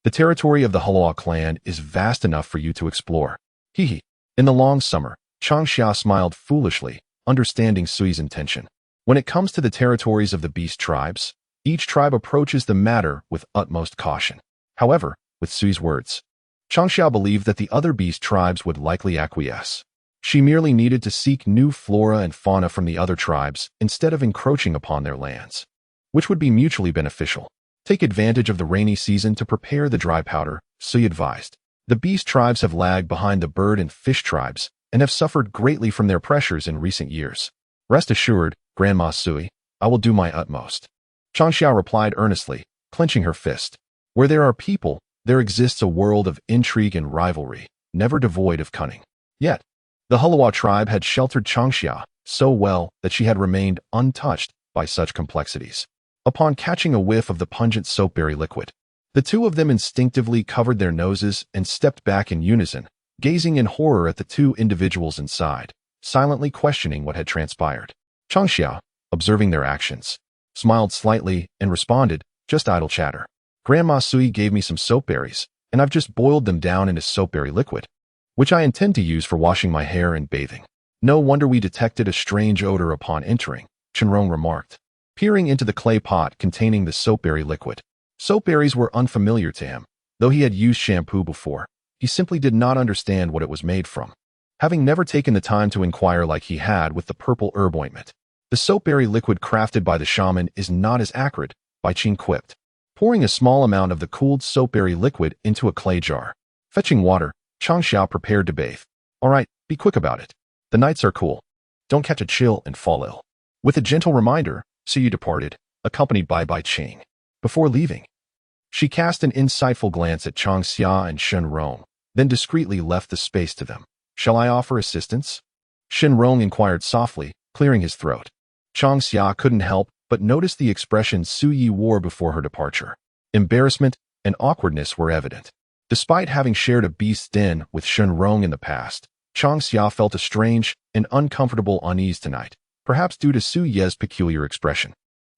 The territory of the Halawa clan is vast enough for you to explore. Hee. In the long summer, Changxia smiled foolishly, understanding Sui's intention. When it comes to the territories of the beast tribes, each tribe approaches the matter with utmost caution. However, with Sui's words, Changxia believed that the other beast tribes would likely acquiesce. She merely needed to seek new flora and fauna from the other tribes instead of encroaching upon their lands, which would be mutually beneficial. Take advantage of the rainy season to prepare the dry powder, Sui advised. The beast tribes have lagged behind the bird and fish tribes and have suffered greatly from their pressures in recent years. Rest assured, Grandma Sui, I will do my utmost. Changxia replied earnestly, clenching her fist. Where there are people, there exists a world of intrigue and rivalry, never devoid of cunning. Yet, the Halawa tribe had sheltered Changxia so well that she had remained untouched by such complexities. Upon catching a whiff of the pungent soapberry liquid, the two of them instinctively covered their noses and stepped back in unison, gazing in horror at the two individuals inside, silently questioning what had transpired. Changxia, observing their actions, smiled slightly and responded, just idle chatter. Grandma Sui gave me some soapberries, and I've just boiled them down into soapberry liquid, which I intend to use for washing my hair and bathing. No wonder we detected a strange odor upon entering, Chenrong remarked, peering into the clay pot containing the soapberry liquid. Soapberries were unfamiliar to him, though he had used shampoo before. He simply did not understand what it was made from, having never taken the time to inquire like he had with the purple herb ointment. The soapberry liquid crafted by the shaman is not as acrid, Bai Qing quipped, pouring a small amount of the cooled soapberry liquid into a clay jar. Fetching water, Changxia prepared to bathe. All right, be quick about it. The nights are cool. Don't catch a chill and fall ill. With a gentle reminder, Suyu departed, accompanied by Bai Qing. Before leaving, she cast an insightful glance at Changxia and Shenrong, then discreetly left the space to them. Shall I offer assistance? Shenrong inquired softly, clearing his throat. Changxia couldn't help but notice the expression Su Yi wore before her departure. Embarrassment and awkwardness were evident. Despite having shared a beast's den with Shenrong in the past, Changxia felt a strange and uncomfortable unease tonight, perhaps due to Su Ye's peculiar expression.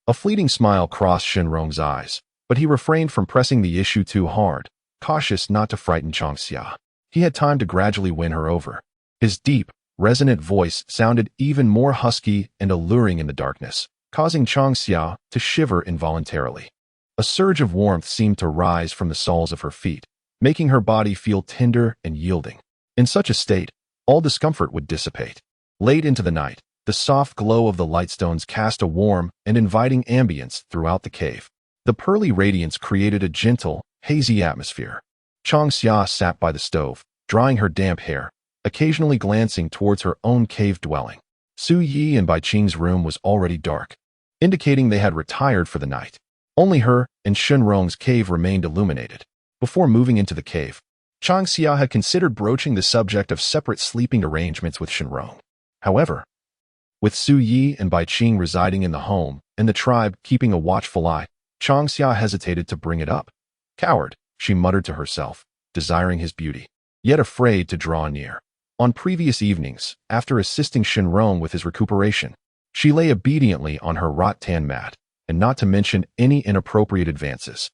A fleeting smile crossed Shenrong's eyes, but he refrained from pressing the issue too hard, cautious not to frighten Changxia. He had time to gradually win her over. His deep, resonant voice sounded even more husky and alluring in the darkness, causing Changxia to shiver involuntarily. A surge of warmth seemed to rise from the soles of her feet, making her body feel tender and yielding. In such a state, all discomfort would dissipate. Late into the night, the soft glow of the lightstones cast a warm and inviting ambience throughout the cave. The pearly radiance created a gentle, hazy atmosphere. Changxia sat by the stove, drying her damp hair, occasionally glancing towards her own cave dwelling. Su Yi and Bai Qing's room was already dark, indicating they had retired for the night. Only her and Shenrong's cave remained illuminated. Before moving into the cave, Changxia had considered broaching the subject of separate sleeping arrangements with Shenrong. However, with Su Yi and Bai Qing residing in the home and the tribe keeping a watchful eye, Changxia hesitated to bring it up. Coward, she muttered to herself, desiring his beauty, yet afraid to draw near. On previous evenings, after assisting Shenrong with his recuperation, she lay obediently on her rattan mat, and not to mention any inappropriate advances.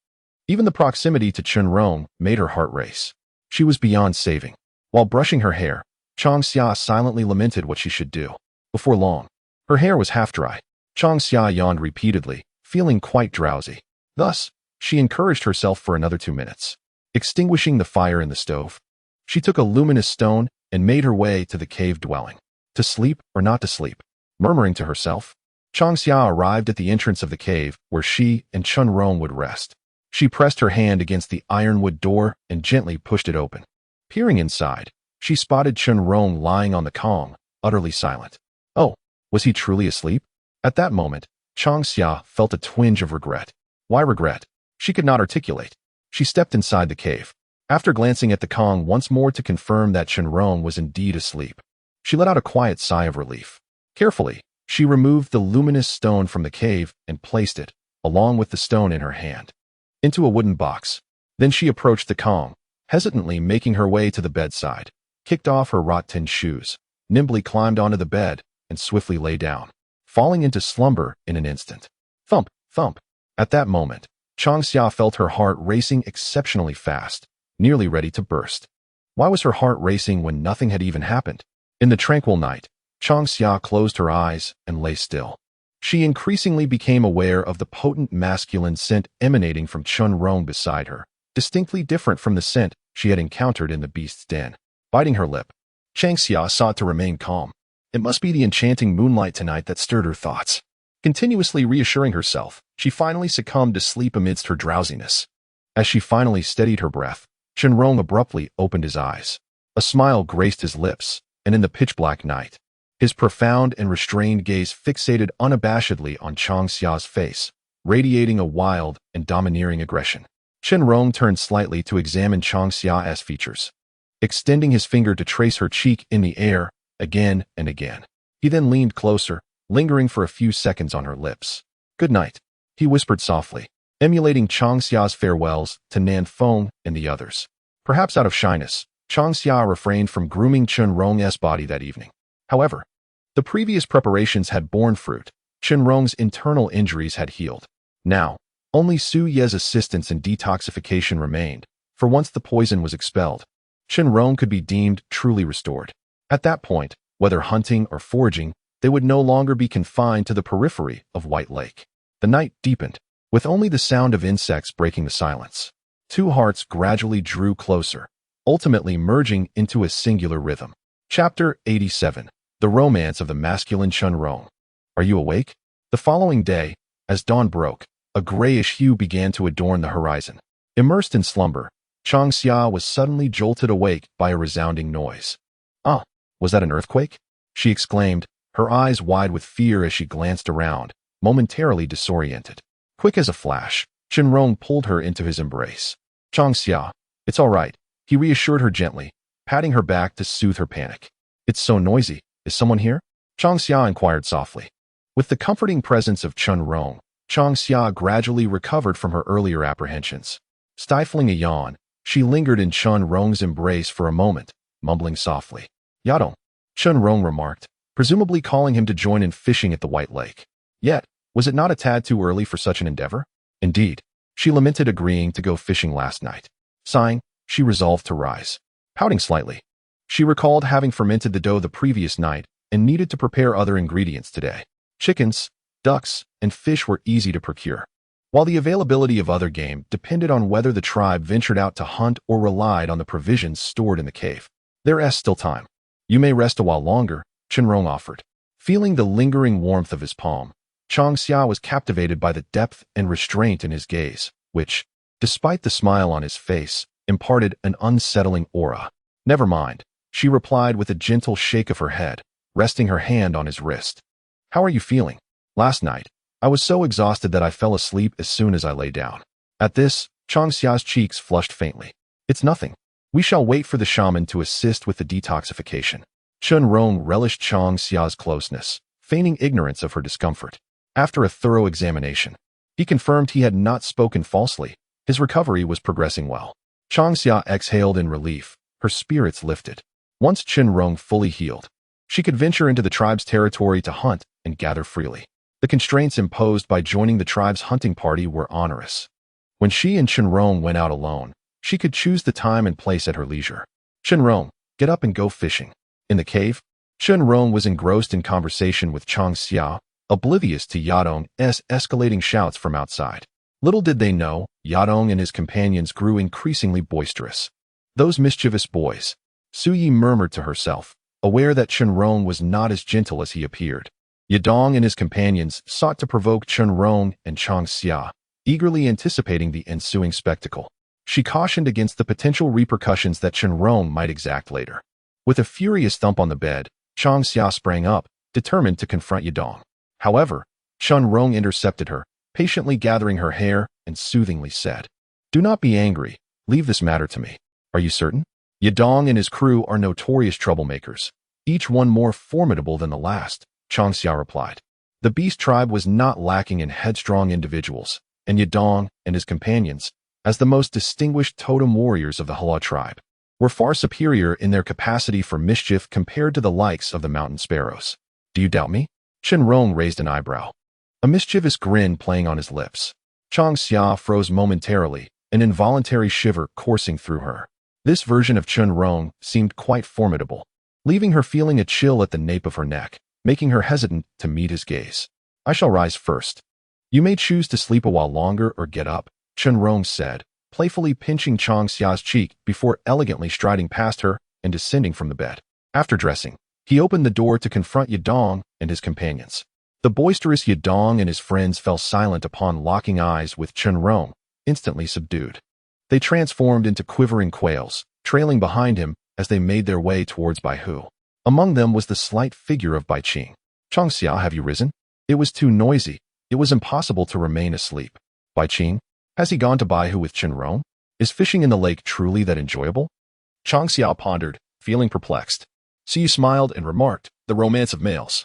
Even the proximity to Shenrong made her heart race. She was beyond saving. While brushing her hair, Changxia silently lamented what she should do. Before long, her hair was half dry. Changxia yawned repeatedly, feeling quite drowsy. Thus, she encouraged herself for another 2 minutes. Extinguishing the fire in the stove, she took a luminous stone and made her way to the cave dwelling. To sleep or not to sleep? Murmuring to herself, Changxia arrived at the entrance of the cave where she and Shenrong would rest. She pressed her hand against the ironwood door and gently pushed it open. Peering inside, she spotted Shenrong lying on the kong, utterly silent. Oh, was he truly asleep? At that moment, Changxia felt a twinge of regret. Why regret? She could not articulate. She stepped inside the cave. After glancing at the kong once more to confirm that Shenrong was indeed asleep, she let out a quiet sigh of relief. Carefully, she removed the luminous stone from the cave and placed it, along with the stone in her hand, into a wooden box. Then she approached the kong, hesitantly making her way to the bedside, kicked off her rattan shoes, nimbly climbed onto the bed, and swiftly lay down, falling into slumber in an instant. Thump, thump. At that moment, Changxia felt her heart racing exceptionally fast, nearly ready to burst. Why was her heart racing when nothing had even happened? In the tranquil night, Changxia closed her eyes and lay still. She increasingly became aware of the potent masculine scent emanating from Shenrong beside her, distinctly different from the scent she had encountered in the beast's den. Biting her lip, Changxia sought to remain calm. It must be the enchanting moonlight tonight that stirred her thoughts. Continuously reassuring herself, she finally succumbed to sleep amidst her drowsiness. As she finally steadied her breath, Shenrong abruptly opened his eyes. A smile graced his lips, and in the pitch-black night, his profound and restrained gaze fixated unabashedly on Changxia's face, radiating a wild and domineering aggression. Shenrong turned slightly to examine Changxia's features, extending his finger to trace her cheek in the air again and again. He then leaned closer, lingering for a few seconds on her lips. "Good night," he whispered softly, emulating Changxia's farewells to Nanfeng and the others. Perhaps out of shyness, Changxia refrained from grooming Shenrong's body that evening. However, the previous preparations had borne fruit. Shenrong's internal injuries had healed. Now, only Su Ye's assistance in detoxification remained, for once the poison was expelled, Shenrong could be deemed truly restored. At that point, whether hunting or foraging, they would no longer be confined to the periphery of White Lake. The night deepened, with only the sound of insects breaking the silence. Two hearts gradually drew closer, ultimately merging into a singular rhythm. Chapter 87. The Romance of the Masculine Shenrong. Are you awake? The following day, as dawn broke, a grayish hue began to adorn the horizon. Immersed in slumber, Changxia was suddenly jolted awake by a resounding noise. "Ah, was that an earthquake?" she exclaimed, her eyes wide with fear as she glanced around, momentarily disoriented. Quick as a flash, Shenrong pulled her into his embrace. "Changxia, it's all right," he reassured her gently, patting her back to soothe her panic. "It's so noisy. Is someone here?" Changxia inquired softly. With the comforting presence of Shenrong, Changxia gradually recovered from her earlier apprehensions. Stifling a yawn, she lingered in Shenrong's embrace for a moment, mumbling softly. "Yadong," Shenrong remarked, presumably calling him to join in fishing at the White Lake. Yet, was it not a tad too early for such an endeavor? Indeed, she lamented agreeing to go fishing last night. Sighing, she resolved to rise. Pouting slightly, she recalled having fermented the dough the previous night and needed to prepare other ingredients today. Chickens, ducks, and fish were easy to procure, while the availability of other game depended on whether the tribe ventured out to hunt or relied on the provisions stored in the cave. "There's still time. You may rest a while longer," Shenrong offered. Feeling the lingering warmth of his palm, Changxia was captivated by the depth and restraint in his gaze, which, despite the smile on his face, imparted an unsettling aura. "Never mind," she replied with a gentle shake of her head, resting her hand on his wrist. "How are you feeling?" "Last night, I was so exhausted that I fell asleep as soon as I lay down." At this, Changxia's cheeks flushed faintly. "It's nothing. We shall wait for the shaman to assist with the detoxification." Chun Rong relished Changxia's closeness, feigning ignorance of her discomfort. After a thorough examination, he confirmed he had not spoken falsely. His recovery was progressing well. Changxia exhaled in relief, her spirits lifted. Once Chun Rong fully healed, she could venture into the tribe's territory to hunt and gather freely. The constraints imposed by joining the tribe's hunting party were onerous. When she and Chun Rong went out alone, she could choose the time and place at her leisure. "Chun Rong, get up and go fishing." In the cave, Chun Rong was engrossed in conversation with Changxia, oblivious to Yadong's escalating shouts from outside. Little did they know, Yadong and his companions grew increasingly boisterous. "Those mischievous boys," Su Yi murmured to herself, aware that Chun Rong was not as gentle as he appeared. Yadong and his companions sought to provoke Chun Rong and Changxia, eagerly anticipating the ensuing spectacle. She cautioned against the potential repercussions that Chun Rong might exact later. With a furious thump on the bed, Changxia sprang up, determined to confront Yadong. However, Chun Rong intercepted her, patiently gathering her hair, and soothingly said, "Do not be angry. Leave this matter to me." "Are you certain?" "Yadong and his crew are notorious troublemakers, each one more formidable than the last," Changxia replied. The beast tribe was not lacking in headstrong individuals, and Yadong and his companions, as the most distinguished totem warriors of the Hala tribe, were far superior in their capacity for mischief compared to the likes of the mountain sparrows. "Do you doubt me?" Chun Rong raised an eyebrow, a mischievous grin playing on his lips. Changxia froze momentarily, an involuntary shiver coursing through her. This version of Chun Rong seemed quite formidable, leaving her feeling a chill at the nape of her neck, making her hesitant to meet his gaze. "I shall rise first. You may choose to sleep a while longer or get up," Chun Rong said, playfully pinching Changxia's cheek before elegantly striding past her and descending from the bed. After dressing, he opened the door to confront Yadong and his companions. The boisterous Yadong and his friends fell silent upon locking eyes with Chun Rong, instantly subdued. They transformed into quivering quails, trailing behind him as they made their way towards Baihu. Among them was the slight figure of Bai Qing. "Changxia, have you risen?" It was too noisy. It was impossible to remain asleep. "Bai Qing, has he gone to Baihu with Chun Rong? Is fishing in the lake truly that enjoyable?" Changxia pondered, feeling perplexed. Su Yi smiled and remarked, "The romance of males."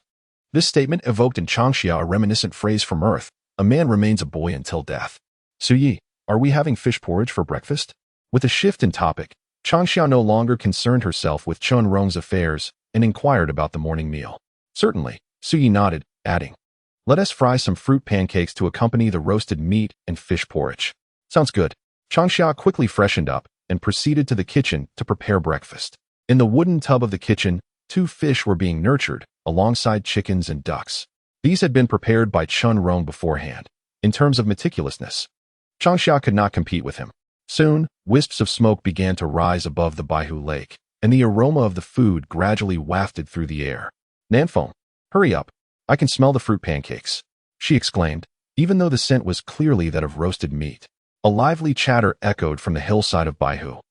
This statement evoked in Changxia a reminiscent phrase from Earth: "A man remains a boy until death." "Su Yi, are we having fish porridge for breakfast?" With a shift in topic, Changxia no longer concerned herself with Chun Rong's affairs and inquired about the morning meal. "Certainly," Su Yi nodded, adding, "Let us fry some fruit pancakes to accompany the roasted meat and fish porridge." "Sounds good." Changxia quickly freshened up and proceeded to the kitchen to prepare breakfast. In the wooden tub of the kitchen, 2 fish were being nurtured, alongside chickens and ducks. These had been prepared by Chun Rong beforehand. In terms of meticulousness, Changxia could not compete with him. Soon, wisps of smoke began to rise above the Baihu Lake, and the aroma of the food gradually wafted through the air. "Nanfeng, hurry up. I can smell the fruit pancakes," she exclaimed, even though the scent was clearly that of roasted meat. A lively chatter echoed from the hillside of Baihu,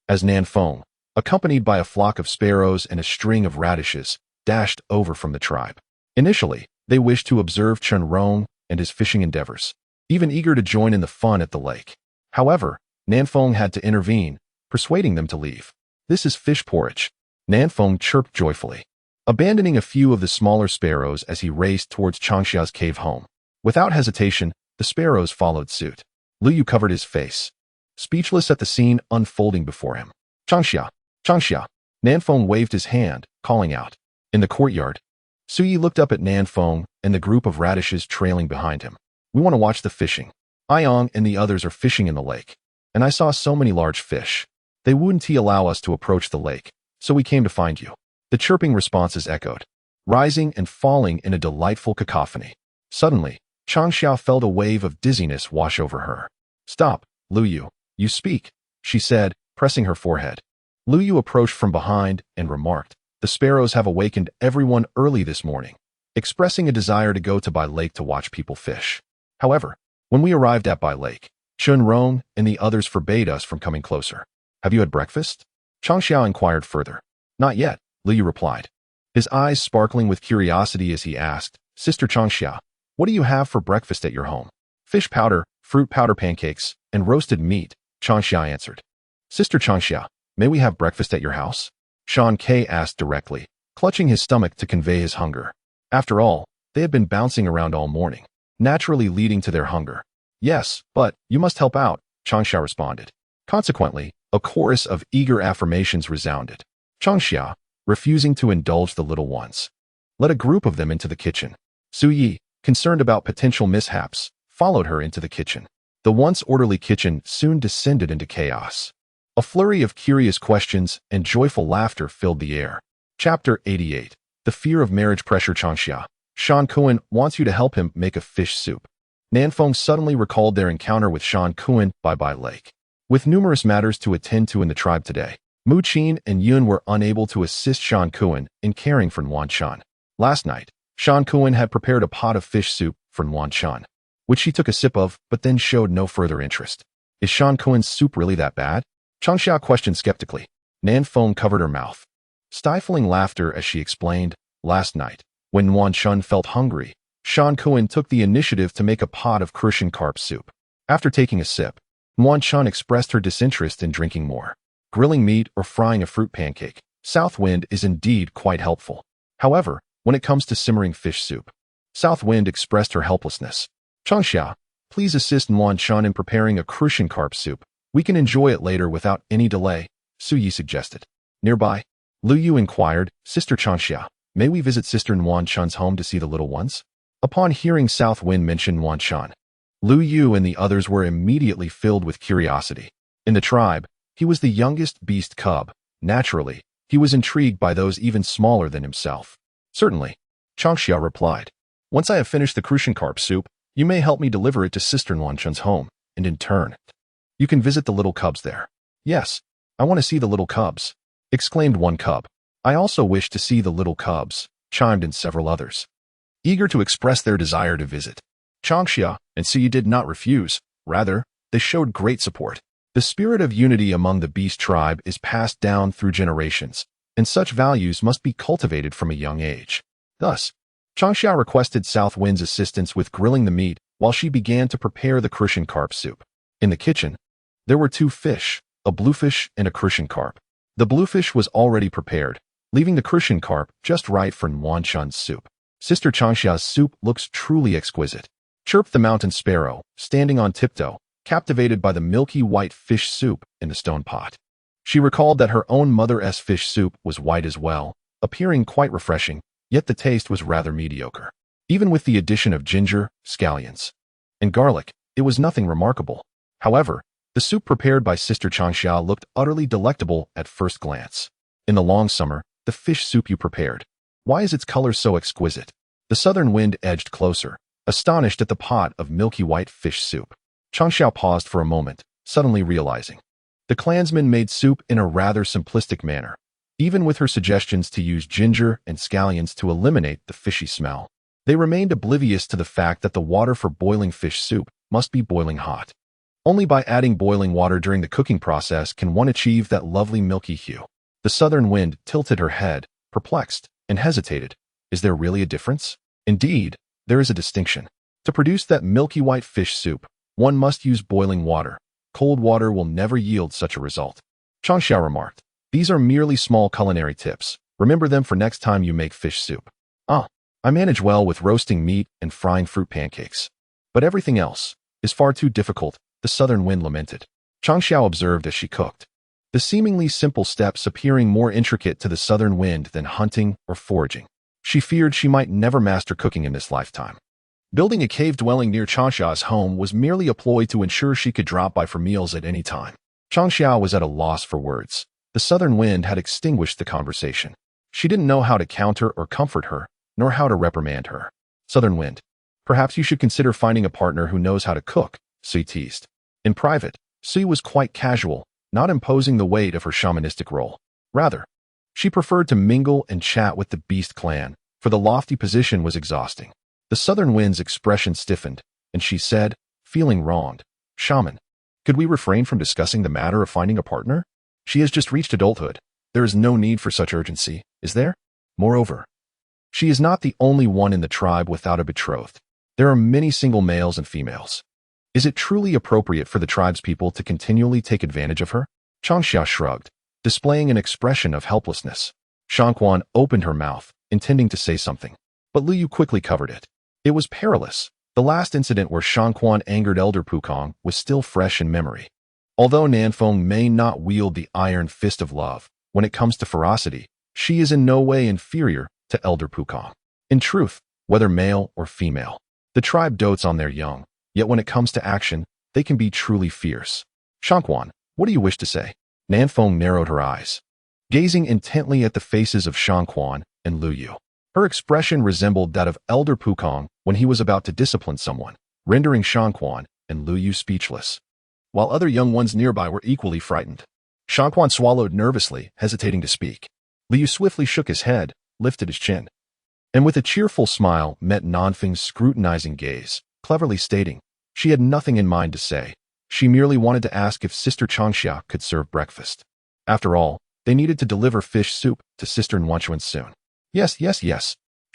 as Nanfeng, accompanied by a flock of sparrows and a string of radishes, dashed over from the tribe. Initially, they wished to observe Chun Rong and his fishing endeavors, even eager to join in the fun at the lake. However, Nanfeng had to intervene, persuading them to leave. "This is fish porridge," Nanfeng chirped joyfully, abandoning a few of the smaller sparrows as he raced towards Changxia's cave home. Without hesitation, the sparrows followed suit. Lu Yu covered his face, speechless at the scene unfolding before him. "Changxia, Changxia!" Nanfeng waved his hand, calling out. In the courtyard, Su Yi looked up at Nanfeng and the group of radishes trailing behind him. "We want to watch the fishing. Ayong and the others are fishing in the lake, and I saw so many large fish. They wouldn't allow us to approach the lake, so we came to find you." The chirping responses echoed, rising and falling in a delightful cacophony. Suddenly, Changxia felt a wave of dizziness wash over her. "Stop, Lu Yu, you speak," she said, pressing her forehead. Lu Yu approached from behind and remarked, "The sparrows have awakened everyone early this morning. expressing a desire to go to Bai Lake to watch people fish. However, when we arrived at Bai Lake, Chun Rong and the others forbade us from coming closer. Have you had breakfast? Changxia inquired further. Not yet, Liu replied, his eyes sparkling with curiosity as he asked, Sister Changxia, what do you have for breakfast at your home? Fish powder, fruit powder pancakes, and roasted meat, Changxia answered. Sister Changxia, may we have breakfast at your house? Shan Ke asked directly, clutching his stomach to convey his hunger. After all, they had been bouncing around all morning, naturally leading to their hunger. Yes, but you must help out, Changxia responded. Consequently, a chorus of eager affirmations resounded. Changxia, refusing to indulge the little ones, led a group of them into the kitchen. Su Yi, concerned about potential mishaps, followed her into the kitchen. The once orderly kitchen soon descended into chaos. A flurry of curious questions and joyful laughter filled the air. Chapter 88. The Fear of Marriage Pressure. Changxia, Shan Kuan wants you to help him make a fish soup. Nanfeng suddenly recalled their encounter with Shan Kuan by Bai Lake. With numerous matters to attend to in the tribe today, Mu Qin and Yun were unable to assist Shan Kuan in caring for Nuan Shan. Last night, Shan Kuan had prepared a pot of fish soup for Nuan Shan, which she took a sip of but then showed no further interest. Is Shan Kuan's soup really that bad? Changxia questioned skeptically. Nanfeng covered her mouth, stifling laughter as she explained, last night, when Nuan Shan felt hungry, Shan Kuan took the initiative to make a pot of crucian carp soup. After taking a sip, Nuan Shan expressed her disinterest in drinking more. Grilling meat or frying a fruit pancake, South Wind is indeed quite helpful. However, when it comes to simmering fish soup, South Wind expressed her helplessness. Changxia, please assist Nuan Shan in preparing a crucian carp soup. We can enjoy it later without any delay, Su Yi suggested. Nearby, Lu Yu inquired, Sister Changxia, may we visit Sister Nuan Shan's home to see the little ones? Upon hearing South Wind mention Nuan Shan, Lu Yu and the others were immediately filled with curiosity. In the tribe, he was the youngest beast cub. Naturally, he was intrigued by those even smaller than himself. Certainly, Changxia replied. Once I have finished the crucian carp soup, you may help me deliver it to Sister Nuan Shan's home, and in turn, you can visit the little cubs there. Yes, I want to see the little cubs, exclaimed one cub. I also wish to see the little cubs, chimed in several others, eager to express their desire to visit. Changxia and Su Yi did not refuse. Rather, they showed great support. The spirit of unity among the beast tribe is passed down through generations, and such values must be cultivated from a young age. Thus, Changxia requested South Wind's assistance with grilling the meat while she began to prepare the crucian carp soup. In the kitchen, there were two fish, a bluefish and a crucian carp. The bluefish was already prepared, leaving the crucian carp just right for Nuan Shan's soup. Sister Changxia's soup looks truly exquisite, chirped the mountain sparrow, standing on tiptoe, captivated by the milky white fish soup in the stone pot. She recalled that her own mother's fish soup was white as well, appearing quite refreshing, yet the taste was rather mediocre. Even with the addition of ginger, scallions, and garlic, it was nothing remarkable. However, the soup prepared by Sister Changxia looked utterly delectable at first glance. In the long summer, the fish soup you prepared. Why is its color so exquisite? The southern wind edged closer, astonished at the pot of milky white fish soup. Changxia paused for a moment, suddenly realizing. The clansman made soup in a rather simplistic manner, even with her suggestions to use ginger and scallions to eliminate the fishy smell. They remained oblivious to the fact that the water for boiling fish soup must be boiling hot. Only by adding boiling water during the cooking process can one achieve that lovely milky hue. The southern wind tilted her head, perplexed, and hesitated. Is there really a difference? Indeed, there is a distinction. To produce that milky white fish soup, one must use boiling water. Cold water will never yield such a result. Changxia remarked. These are merely small culinary tips. Remember them for next time you make fish soup. I manage well with roasting meat and frying fruit pancakes. But everything else is far too difficult, the southern wind lamented. Changxia observed as she cooked, the seemingly simple steps appearing more intricate to the southern wind than hunting or foraging. She feared she might never master cooking in this lifetime. Building a cave dwelling near Changxia's home was merely a ploy to ensure she could drop by for meals at any time. Changxia was at a loss for words. The southern wind had extinguished the conversation. She didn't know how to counter or comfort her, nor how to reprimand her. Southern wind, perhaps you should consider finding a partner who knows how to cook, Sui teased. In private, Sui was quite casual, not imposing the weight of her shamanistic role. Rather, she preferred to mingle and chat with the beast clan, for the lofty position was exhausting. The southern wind's expression stiffened, and she said, feeling wronged, "Shaman, could we refrain from discussing the matter of finding a partner? She has just reached adulthood. There is no need for such urgency, is there? Moreover, she is not the only one in the tribe without a betrothed. There are many single males and females. Is it truly appropriate for the tribe's people to continually take advantage of her?" Changxia shrugged, displaying an expression of helplessness. Shangquan opened her mouth, intending to say something, but Lu Yu quickly covered it. It was perilous. The last incident where Shangquan angered Elder Pukong was still fresh in memory. Although Nanfeng may not wield the iron fist of love, when it comes to ferocity, she is in no way inferior to Elder Pukong. In truth, whether male or female, the tribe dotes on their young, yet when it comes to action, they can be truly fierce. "Shangquan, what do you wish to say?" Nanfeng narrowed her eyes, gazing intently at the faces of Shangquan and Lu Yu. Her expression resembled that of Elder Pukong when he was about to discipline someone, rendering Shangquan and Lu Yu speechless, while other young ones nearby were equally frightened. Shangquan swallowed nervously, hesitating to speak. Lu Yu swiftly shook his head, lifted his chin, and with a cheerful smile met Nanfeng's scrutinizing gaze, cleverly stating she had nothing in mind to say. She merely wanted to ask if Sister Changxia could serve breakfast. After all, they needed to deliver fish soup to Sister Nwanchuan soon. Yes.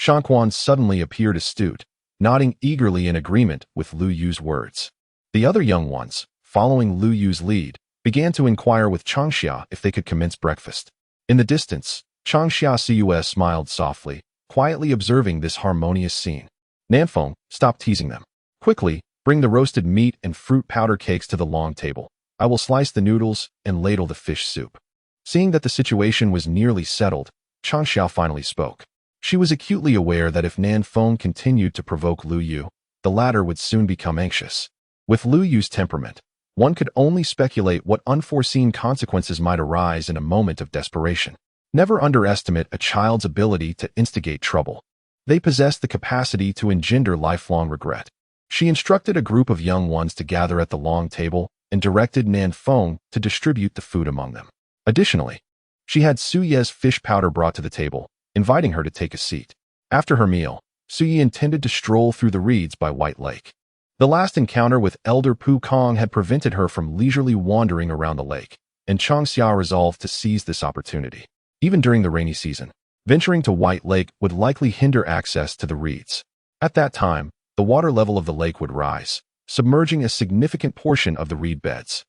Shangquan suddenly appeared astute, nodding eagerly in agreement with Lu Yu's words. The other young ones, following Lu Yu's lead, began to inquire with Changxia if they could commence breakfast. In the distance, Changxia Cus smiled softly, quietly observing this harmonious scene. "Nanfeng, stop teasing them. Quickly, bring the roasted meat and fruit powder cakes to the long table. I will slice the noodles and ladle the fish soup." Seeing that the situation was nearly settled, Changxia finally spoke. She was acutely aware that if Nanfeng continued to provoke Lu Yu, the latter would soon become anxious. With Lu Yu's temperament, one could only speculate what unforeseen consequences might arise in a moment of desperation. Never underestimate a child's ability to instigate trouble. They possess the capacity to engender lifelong regret. She instructed a group of young ones to gather at the long table and directed Nanfeng to distribute the food among them. Additionally, she had Su Ye's fish powder brought to the table, inviting her to take a seat. After her meal, Su Ye intended to stroll through the reeds by White Lake. The last encounter with Elder Pukong had prevented her from leisurely wandering around the lake, and Changxia resolved to seize this opportunity. Even during the rainy season, venturing to White Lake would likely hinder access to the reeds. At that time, the water level of the lake would rise, submerging a significant portion of the reed beds.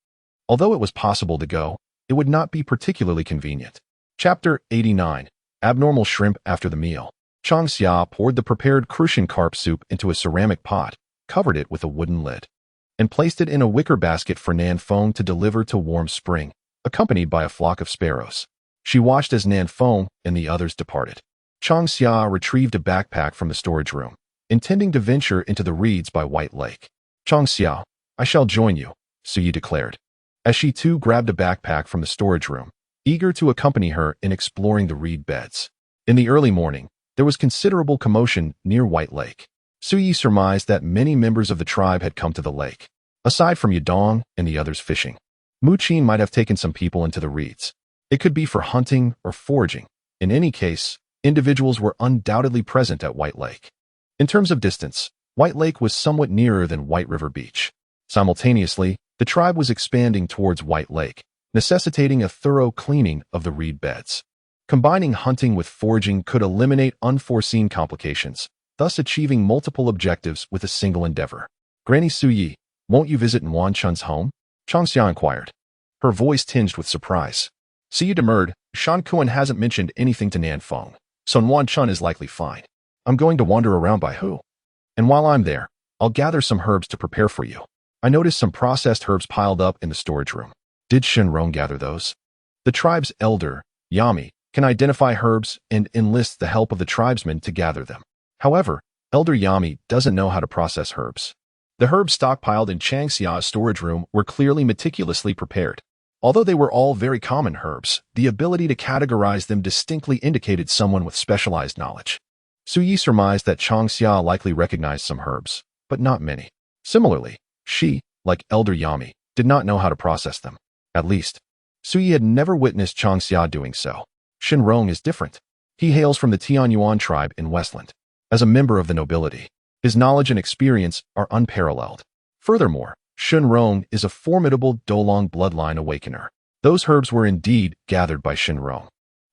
Although it was possible to go, it would not be particularly convenient. Chapter 89. Abnormal Shrimp After the Meal. Changxia poured the prepared crucian carp soup into a ceramic pot, covered it with a wooden lid, and placed it in a wicker basket for Nanfeng to deliver to Warm Spring, accompanied by a flock of sparrows. She watched as Nanfeng and the others departed. Changxia retrieved a backpack from the storage room, intending to venture into the reeds by White Lake. "Changxia, I shall join you," Su Yi declared, as she too grabbed a backpack from the storage room, eager to accompany her in exploring the reed beds. In the early morning, there was considerable commotion near White Lake. Su Yi surmised that many members of the tribe had come to the lake. Aside from Yudong and the others fishing, Mu Qin might have taken some people into the reeds. It could be for hunting or foraging. In any case, individuals were undoubtedly present at White Lake. In terms of distance, White Lake was somewhat nearer than White River Beach. Simultaneously, the tribe was expanding towards White Lake, necessitating a thorough cleaning of the reed beds. Combining hunting with foraging could eliminate unforeseen complications, thus achieving multiple objectives with a single endeavor. "Granny Su Yi, won't you visit Nuan Chun's home?" Changxia inquired, her voice tinged with surprise. Su Yi demurred. "Shan Kuan hasn't mentioned anything to Nanfeng, so Nuan Chun is likely fine. I'm going to wander around by Hu. And while I'm there, I'll gather some herbs to prepare for you. I noticed some processed herbs piled up in the storage room. Did Shenrong gather those?" The tribe's elder, Yami, can identify herbs and enlists the help of the tribesmen to gather them. However, Elder Yami doesn't know how to process herbs. The herbs stockpiled in Changxia's storage room were clearly meticulously prepared. Although they were all very common herbs, the ability to categorize them distinctly indicated someone with specialized knowledge. Su Yi surmised that Changxia likely recognized some herbs, but not many. Similarly, she, like Elder Yami, did not know how to process them. At least, Su Yi had never witnessed Changxia doing so. Shenrong is different. He hails from the Tianyuan tribe in Westland. As a member of the nobility, his knowledge and experience are unparalleled. Furthermore, Shunrong is a formidable Dolong bloodline awakener. Those herbs were indeed gathered by Shunrong.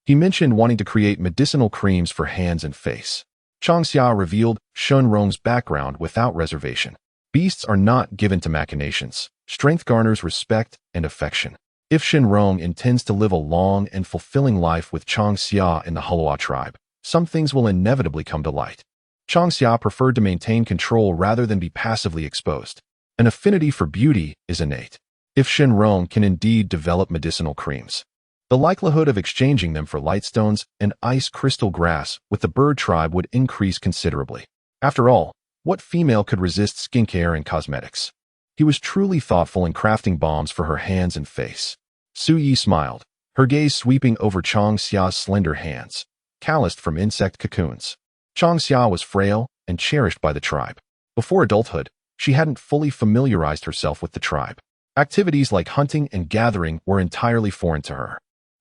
He mentioned wanting to create medicinal creams for hands and face. Changxia revealed Shunrong's background without reservation. Beasts are not given to machinations. Strength garners respect and affection. If Shunrong intends to live a long and fulfilling life with Changxia in the Hulua tribe, some things will inevitably come to light. Changxia preferred to maintain control rather than be passively exposed. An affinity for beauty is innate. If Shunrong can indeed develop medicinal creams, the likelihood of exchanging them for lightstones and ice crystal grass with the bird tribe would increase considerably. After all, what female could resist skincare and cosmetics? He was truly thoughtful in crafting balms for her hands and face. Su Yi smiled, her gaze sweeping over Changxia's slender hands, calloused from insect cocoons. Changxia was frail and cherished by the tribe. Before adulthood, she hadn't fully familiarized herself with the tribe. Activities like hunting and gathering were entirely foreign to her.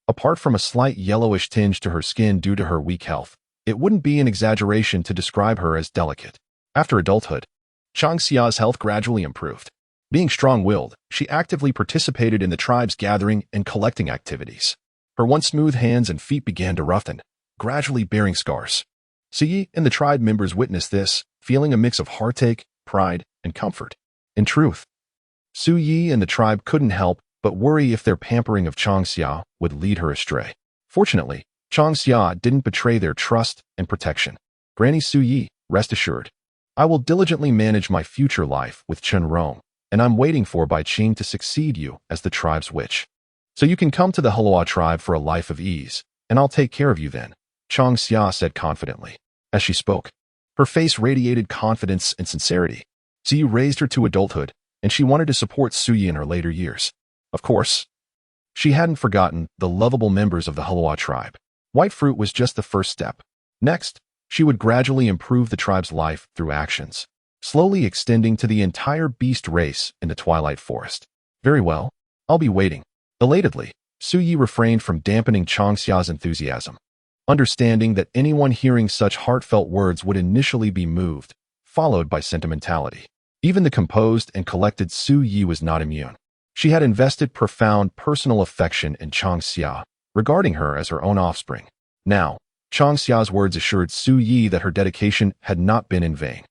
Apart from a slight yellowish tinge to her skin due to her weak health, it wouldn't be an exaggeration to describe her as delicate. After adulthood, Changxia's health gradually improved. Being strong-willed, she actively participated in the tribe's gathering and collecting activities. Her once smooth hands and feet began to roughen, gradually bearing scars. Siyi and the tribe members witnessed this, feeling a mix of heartache, pride, and comfort. In truth, Su Yi and the tribe couldn't help but worry if their pampering of Changxia would lead her astray. Fortunately, Changxia didn't betray their trust and protection. Granny Su Yi, rest assured, I will diligently manage my future life with Shunrong, and I'm waiting for Bai Qing to succeed you as the tribe's witch. So you can come to the Hulua tribe for a life of ease, and I'll take care of you then, Changxia said confidently. As she spoke, her face radiated confidence and sincerity. Ziyu raised her to adulthood, and she wanted to support Suyi in her later years. Of course, she hadn't forgotten the lovable members of the Hulua tribe. White fruit was just the first step. Next, she would gradually improve the tribe's life through actions, slowly extending to the entire beast race in the Twilight Forest. Very well, I'll be waiting. Elatedly, Suyi refrained from dampening Changxia's enthusiasm. Understanding that anyone hearing such heartfelt words would initially be moved, followed by sentimentality. Even the composed and collected Su Yi was not immune. She had invested profound personal affection in Changxia, regarding her as her own offspring. Now, Changxia's words assured Su Yi that her dedication had not been in vain.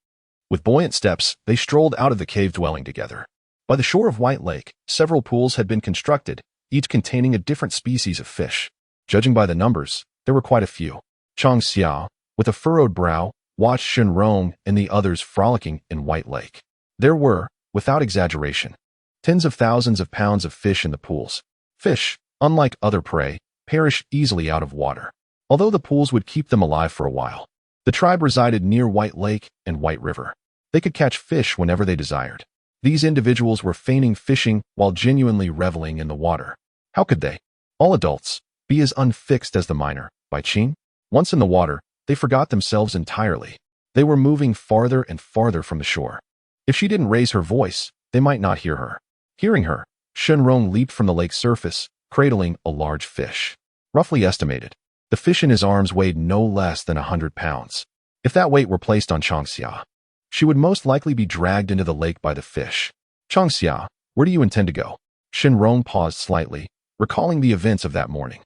With buoyant steps, they strolled out of the cave dwelling together. By the shore of White Lake, several pools had been constructed, each containing a different species of fish. Judging by the numbers, there were quite a few. Changxia, with a furrowed brow, watched Shunrong and the others frolicking in White Lake. There were, without exaggeration, tens of thousands of pounds of fish in the pools. Fish, unlike other prey, perish easily out of water, although the pools would keep them alive for a while. The tribe resided near White Lake and White River. They could catch fish whenever they desired. These individuals were feigning fishing while genuinely reveling in the water. How could they, all adults, be as unfixed as the miner, Bai Qing? Once in the water, they forgot themselves entirely. They were moving farther and farther from the shore. If she didn't raise her voice, they might not hear her. Hearing her, Shunrong leaped from the lake's surface, cradling a large fish. Roughly estimated, the fish in his arms weighed no less than 100 pounds. If that weight were placed on Changxia, she would most likely be dragged into the lake by the fish. Changxia, where do you intend to go? Shunrong paused slightly, recalling the events of that morning.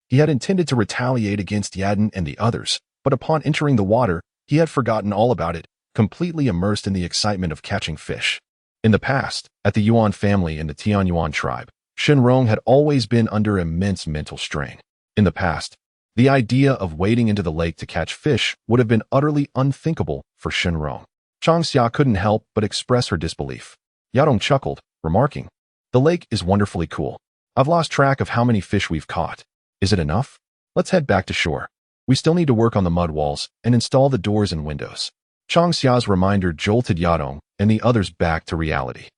He had intended to retaliate against Yadin and the others, but upon entering the water, he had forgotten all about it, completely immersed in the excitement of catching fish. In the past, at the Yuan family and the Tianyuan tribe, Shunrong had always been under immense mental strain. In the past, the idea of wading into the lake to catch fish would have been utterly unthinkable for Shunrong. Changxia couldn't help but express her disbelief. Yadong chuckled, remarking, "The lake is wonderfully cool. I've lost track of how many fish we've caught. Is it enough? Let's head back to shore. We still need to work on the mud walls and install the doors and windows." Changxia's reminder jolted Yadong and the others back to reality.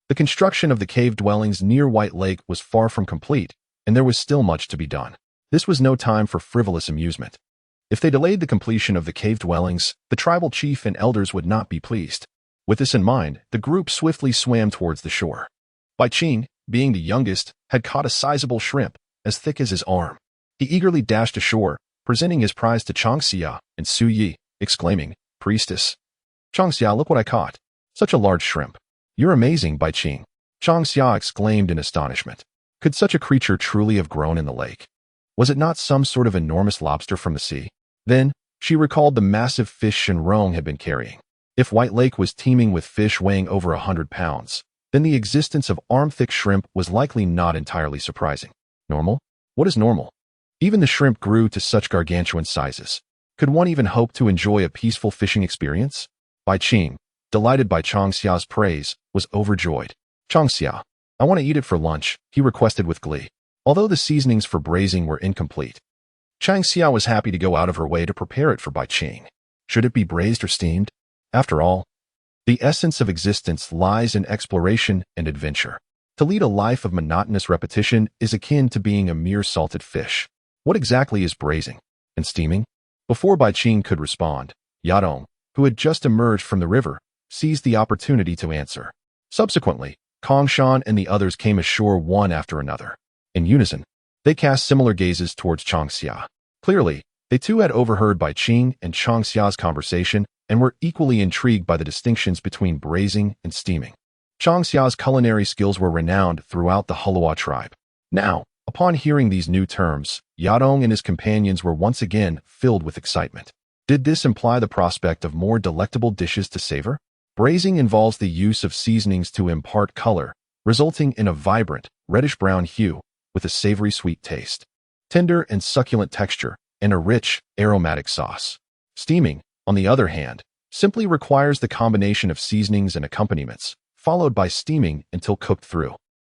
The construction of the cave dwellings near White Lake was far from complete, and there was still much to be done. This was no time for frivolous amusement. If they delayed the completion of the cave dwellings, the tribal chief and elders would not be pleased. With this in mind, the group swiftly swam towards the shore. Bai Qing, being the youngest, had caught a sizable shrimp, as thick as his arm. He eagerly dashed ashore, presenting his prize to Changxia and Su Yi, exclaiming, "Priestess! Changxia, look what I caught! Such a large shrimp! You're amazing, Bai Qing!" Changxia exclaimed in astonishment. Could such a creature truly have grown in the lake? Was it not some sort of enormous lobster from the sea? Then, she recalled the massive fish Shenrong had been carrying. If White Lake was teeming with fish weighing over 100 pounds, then the existence of arm-thick shrimp was likely not entirely surprising. Normal? What is normal? Even the shrimp grew to such gargantuan sizes. Could one even hope to enjoy a peaceful fishing experience? Bai Qing, delighted by Changxia's praise, was overjoyed. "Changxia, I want to eat it for lunch," he requested with glee, although the seasonings for braising were incomplete. Changxia was happy to go out of her way to prepare it for Bai Qing. Should it be braised or steamed? After all, the essence of existence lies in exploration and adventure. To lead a life of monotonous repetition is akin to being a mere salted fish. What exactly is braising and steaming? Before Bai Qing could respond, Yadong, who had just emerged from the river, seized the opportunity to answer. Subsequently, Kongshan and the others came ashore one after another. In unison, they cast similar gazes towards Changxia. Clearly, they too had overheard Bai Qing and Changxia's conversation and were equally intrigued by the distinctions between braising and steaming. Changxia's culinary skills were renowned throughout the Hulua tribe. Now, upon hearing these new terms, Yadong and his companions were once again filled with excitement. Did this imply the prospect of more delectable dishes to savor? Braising involves the use of seasonings to impart color, resulting in a vibrant, reddish-brown hue with a savory sweet taste, tender and succulent texture, and a rich, aromatic sauce. Steaming, on the other hand, simply requires the combination of seasonings and accompaniments, followed by steaming until cooked through.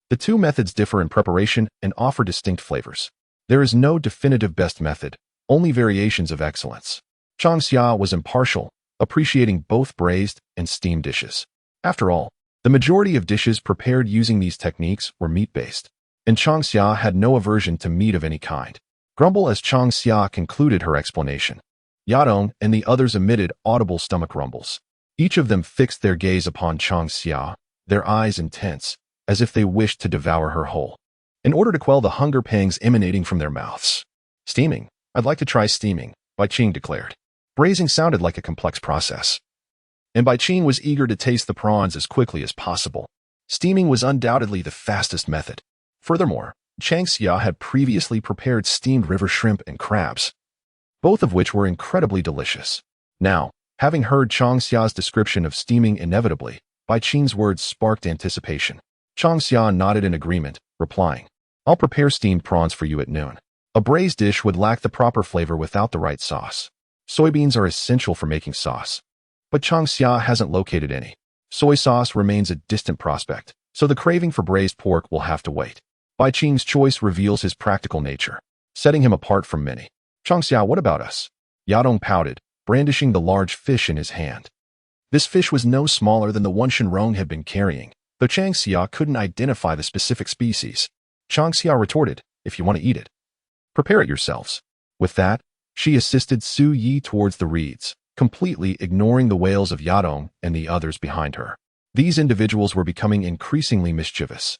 The two methods differ in preparation and offer distinct flavors. There is no definitive best method, only variations of excellence. Changxia was impartial, appreciating both braised and steamed dishes. After all, the majority of dishes prepared using these techniques were meat-based, and Changxia had no aversion to meat of any kind. Grumble as Changxia concluded her explanation. Yadong and the others emitted audible stomach rumbles. Each of them fixed their gaze upon Changxia, their eyes intense, as if they wished to devour her whole, in order to quell the hunger pangs emanating from their mouths. "Steaming? I'd like to try steaming," Bai Qing declared. Braising sounded like a complex process, and Bai Qing was eager to taste the prawns as quickly as possible. Steaming was undoubtedly the fastest method. Furthermore, Changxia had previously prepared steamed river shrimp and crabs, both of which were incredibly delicious. Now, having heard Changxia's description of steaming inevitably, Bai Qing's words sparked anticipation. Changxia nodded in agreement, replying, "I'll prepare steamed prawns for you at noon." A braised dish would lack the proper flavor without the right sauce. Soybeans are essential for making sauce, but Changxia hasn't located any. Soy sauce remains a distant prospect, so the craving for braised pork will have to wait. Bai Qing's choice reveals his practical nature, setting him apart from many. "Changxia, what about us?" Yadong pouted, brandishing the large fish in his hand. This fish was no smaller than the one Shenrong had been carrying, though Changxia couldn't identify the specific species. Changxia retorted, "If you want to eat it, prepare it yourselves." With that, she assisted Su Yi towards the reeds, completely ignoring the wails of Yadong and the others behind her. These individuals were becoming increasingly mischievous,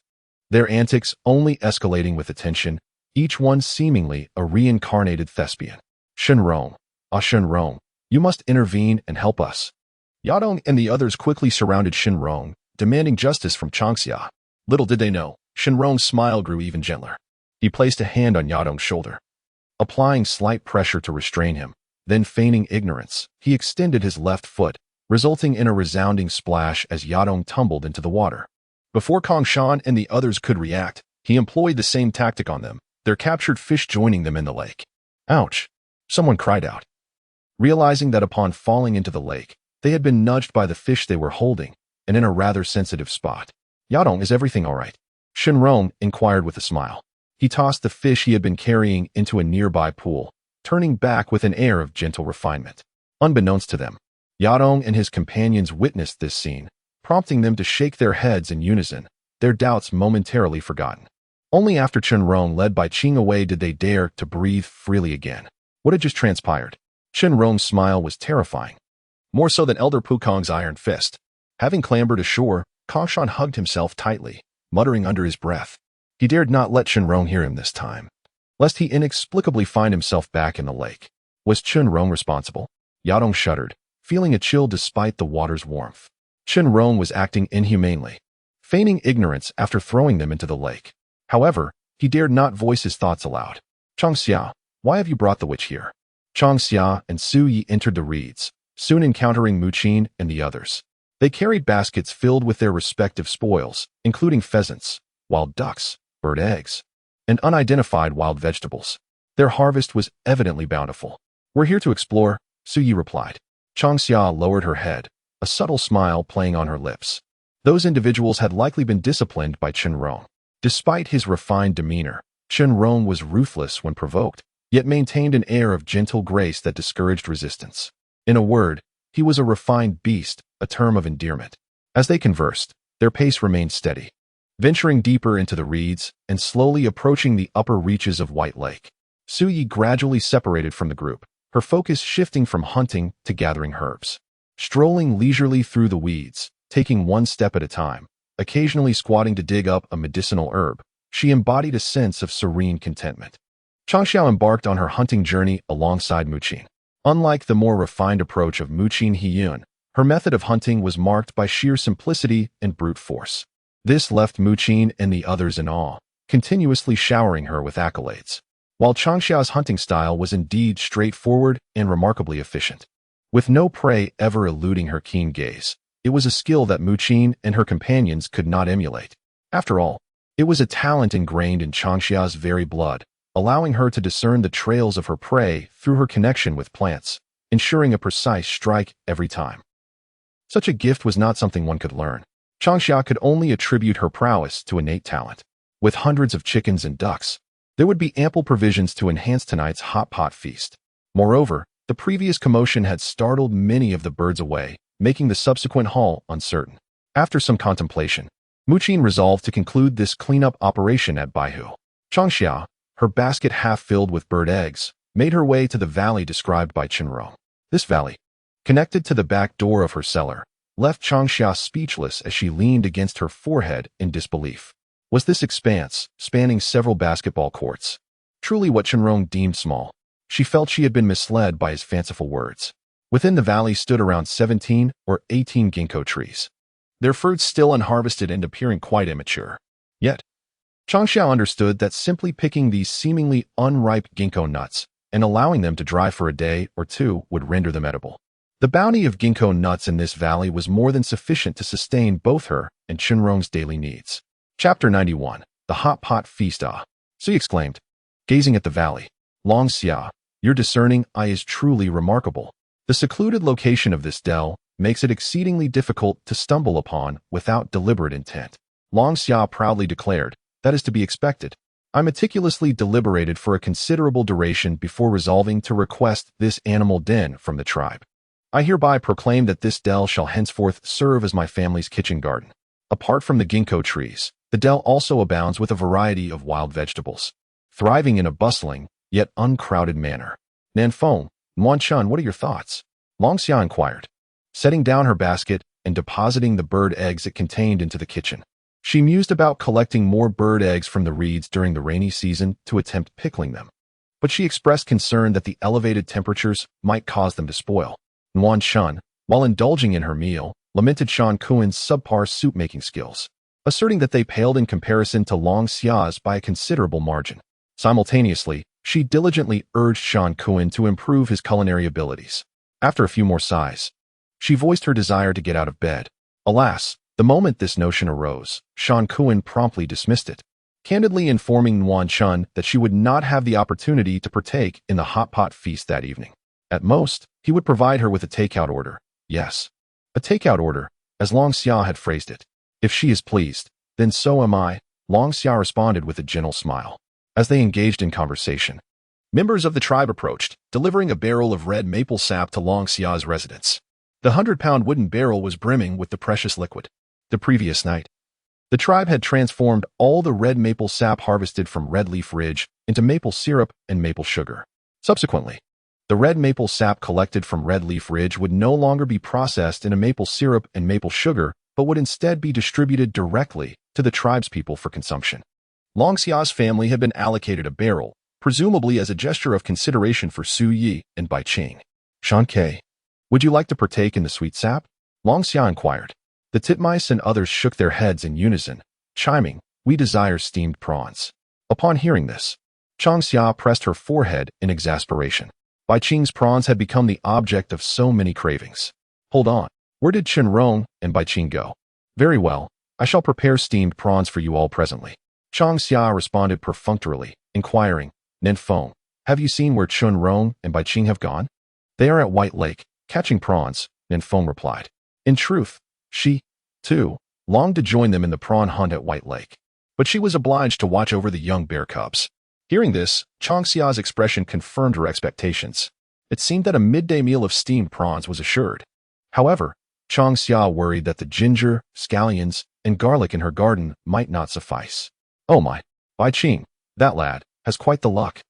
their antics only escalating with attention, each one seemingly a reincarnated thespian. "Shenrong, Shenrong, you must intervene and help us." Yadong and the others quickly surrounded Shenrong, demanding justice from Changxia. Little did they know, Shenrong's smile grew even gentler. He placed a hand on Yadong's shoulder, applying slight pressure to restrain him. Then, feigning ignorance, he extended his left foot, resulting in a resounding splash as Yadong tumbled into the water. Before Kongshan and the others could react, he employed the same tactic on them, their captured fish joining them in the lake. "Ouch!" someone cried out, realizing that upon falling into the lake, they had been nudged by the fish they were holding, and in a rather sensitive spot. "Yadong, is everything all right?" Shenrong inquired with a smile. He tossed the fish he had been carrying into a nearby pool, turning back with an air of gentle refinement. Unbeknownst to them, Yadong and his companions witnessed this scene, prompting them to shake their heads in unison, their doubts momentarily forgotten. Only after Shenrong led Bai Qing away did they dare to breathe freely again. What had just transpired? Shenrong's smile was terrifying, more so than Elder Pukong's iron fist. Having clambered ashore, Kongshan hugged himself tightly, muttering under his breath. He dared not let Shenrong hear him this time. lest he inexplicably find himself back in the lake. Was Chun Rong responsible? Yadong shuddered, feeling a chill despite the water's warmth. Chun Rong was acting inhumanely, feigning ignorance after throwing them into the lake. However, he dared not voice his thoughts aloud. Changxia, why have you brought the witch here? Changxia and Su Yi entered the reeds, soon encountering Muqin and the others. They carried baskets filled with their respective spoils, including pheasants, wild ducks, bird eggs, and unidentified wild vegetables. Their harvest was evidently bountiful. We're here to explore, Su Yi replied. Changxia lowered her head, a subtle smile playing on her lips. Those individuals had likely been disciplined by Chun Rong. Despite his refined demeanor, Chun Rong was ruthless when provoked, yet maintained an air of gentle grace that discouraged resistance. In a word, he was a refined beast, a term of endearment. As they conversed, their pace remained steady, venturing deeper into the reeds and slowly approaching the upper reaches of White Lake. Su Yi gradually separated from the group, her focus shifting from hunting to gathering herbs. Strolling leisurely through the weeds, taking one step at a time, occasionally squatting to dig up a medicinal herb, she embodied a sense of serene contentment. Changxia embarked on her hunting journey alongside Muqin. Unlike the more refined approach of Muqin Hiyun, her method of hunting was marked by sheer simplicity and brute force. This left Muqin and the others in awe, continuously showering her with accolades. While Changxia's hunting style was indeed straightforward and remarkably efficient, with no prey ever eluding her keen gaze, it was a skill that Muqin and her companions could not emulate. After all, it was a talent ingrained in Changxia's very blood, allowing her to discern the trails of her prey through her connection with plants, ensuring a precise strike every time. Such a gift was not something one could learn. Changxia could only attribute her prowess to innate talent. With hundreds of chickens and ducks, there would be ample provisions to enhance tonight's hot pot feast. Moreover, the previous commotion had startled many of the birds away, making the subsequent haul uncertain. After some contemplation, Muqin resolved to conclude this cleanup operation at Baihu. Changxia, her basket half filled with bird eggs, made her way to the valley described by Chun Rong. This valley, connected to the back door of her cellar, left Changxia speechless as she leaned against her forehead in disbelief. Was this expanse, spanning several basketball courts, truly what Chun Rong deemed small? She felt she had been misled by his fanciful words. Within the valley stood around 17 or 18 ginkgo trees, their fruits still unharvested and appearing quite immature. Yet, Changxia understood that simply picking these seemingly unripe ginkgo nuts and allowing them to dry for a day or two would render them edible. The bounty of ginkgo nuts in this valley was more than sufficient to sustain both her and Chun Rong's daily needs. Chapter 91. The Hot Pot Feast. Ah! She exclaimed, gazing at the valley. Long Xia, your discerning eye is truly remarkable. The secluded location of this dell makes it exceedingly difficult to stumble upon without deliberate intent. Long Xia proudly declared, that is to be expected. I meticulously deliberated for a considerable duration before resolving to request this animal den from the tribe. I hereby proclaim that this dell shall henceforth serve as my family's kitchen garden. Apart from the ginkgo trees, the dell also abounds with a variety of wild vegetables, thriving in a bustling, yet uncrowded manner. Nanfeng, Nuanchun, what are your thoughts? Long Xia inquired, setting down her basket and depositing the bird eggs it contained into the kitchen. She mused about collecting more bird eggs from the reeds during the rainy season to attempt pickling them, but she expressed concern that the elevated temperatures might cause them to spoil. Nuanchun, while indulging in her meal, lamented Shan Kuen's subpar soup-making skills, asserting that they paled in comparison to Long Xia's by a considerable margin. Simultaneously, she diligently urged Shan Kuen to improve his culinary abilities. After a few more sighs, she voiced her desire to get out of bed. Alas, the moment this notion arose, Shan Kuen promptly dismissed it, candidly informing Nuanchun that she would not have the opportunity to partake in the hot pot feast that evening. At most, he would provide her with a takeout order. Yes, a takeout order, as Long Xia had phrased it. If she is pleased, then so am I, Long Xia responded with a gentle smile. As they engaged in conversation, members of the tribe approached, delivering a barrel of red maple sap to Long Xia's residence. The 100-pound wooden barrel was brimming with the precious liquid. The previous night, the tribe had transformed all the red maple sap harvested from Red Leaf Ridge into maple syrup and maple sugar. Subsequently, the red maple sap collected from Red Leaf Ridge would no longer be processed into maple syrup and maple sugar, but would instead be distributed directly to the tribe's people for consumption. Long Xia's family had been allocated a barrel, presumably as a gesture of consideration for Su Yi and Bai Qing. Changxia, would you like to partake in the sweet sap? Changxia inquired. The titmice and others shook their heads in unison, chiming, we desire steamed prawns. Upon hearing this, Changxia pressed her forehead in exasperation. Bai Qing's prawns had become the object of so many cravings. Hold on, where did Rong and Bai Qing go? Very well, I shall prepare steamed prawns for you all presently. Changxia responded perfunctorily, inquiring, Ninfeng, have you seen where Rong and Bai Qing have gone? They are at White Lake, catching prawns, Ninfeng replied. In truth, she, too, longed to join them in the prawn hunt at White Lake. But she was obliged to watch over the young bear cubs. Hearing this, Changxia's expression confirmed her expectations. It seemed that a midday meal of steamed prawns was assured. However, Changxia worried that the ginger, scallions, and garlic in her garden might not suffice. Oh my, Bai Qing, that lad, has quite the luck.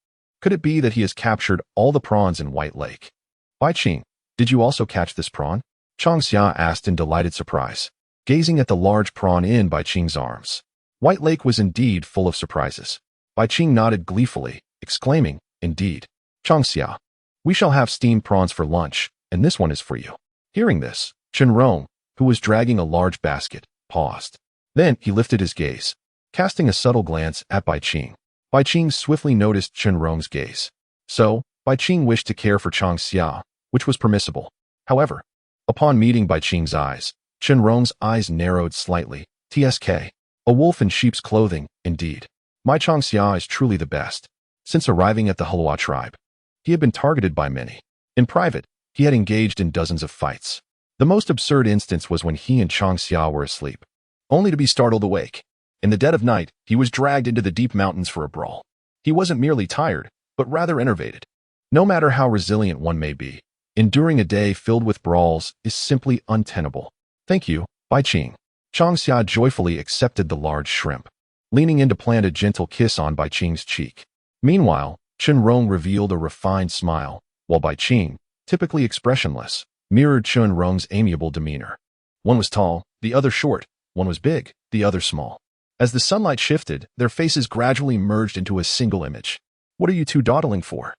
Could it be that he has captured all the prawns in White Lake? Bai Qing, did you also catch this prawn? Changxia asked in delighted surprise, gazing at the large prawn in Bai Qing's arms. White Lake was indeed full of surprises. Bai Qing nodded gleefully, exclaiming, indeed. Changxia, we shall have steamed prawns for lunch, and this one is for you. Hearing this, Rong, who was dragging a large basket, paused. Then he lifted his gaze, casting a subtle glance at Bai Qing. Bai Qing swiftly noticed Rong's gaze. So, Bai Qing wished to care for Changxia, which was permissible. However, upon meeting Bai Qing's eyes, Rong's eyes narrowed slightly. TSK, a wolf in sheep's clothing, indeed. My Changxia is truly the best. Since arriving at the Hulua tribe, he had been targeted by many. In private, he had engaged in dozens of fights. The most absurd instance was when he and Changxia were asleep, only to be startled awake. In the dead of night, he was dragged into the deep mountains for a brawl. He wasn't merely tired, but rather enervated. No matter how resilient one may be, enduring a day filled with brawls is simply untenable. Thank you, Bai Qing. Changxia joyfully accepted the large shrimp, leaning in to plant a gentle kiss on Bai Qing's cheek. Meanwhile, Rong revealed a refined smile, while Bai Qing, typically expressionless, mirrored Rong's amiable demeanor. One was tall, the other short. One was big, the other small. As the sunlight shifted, their faces gradually merged into a single image. What are you two dawdling for?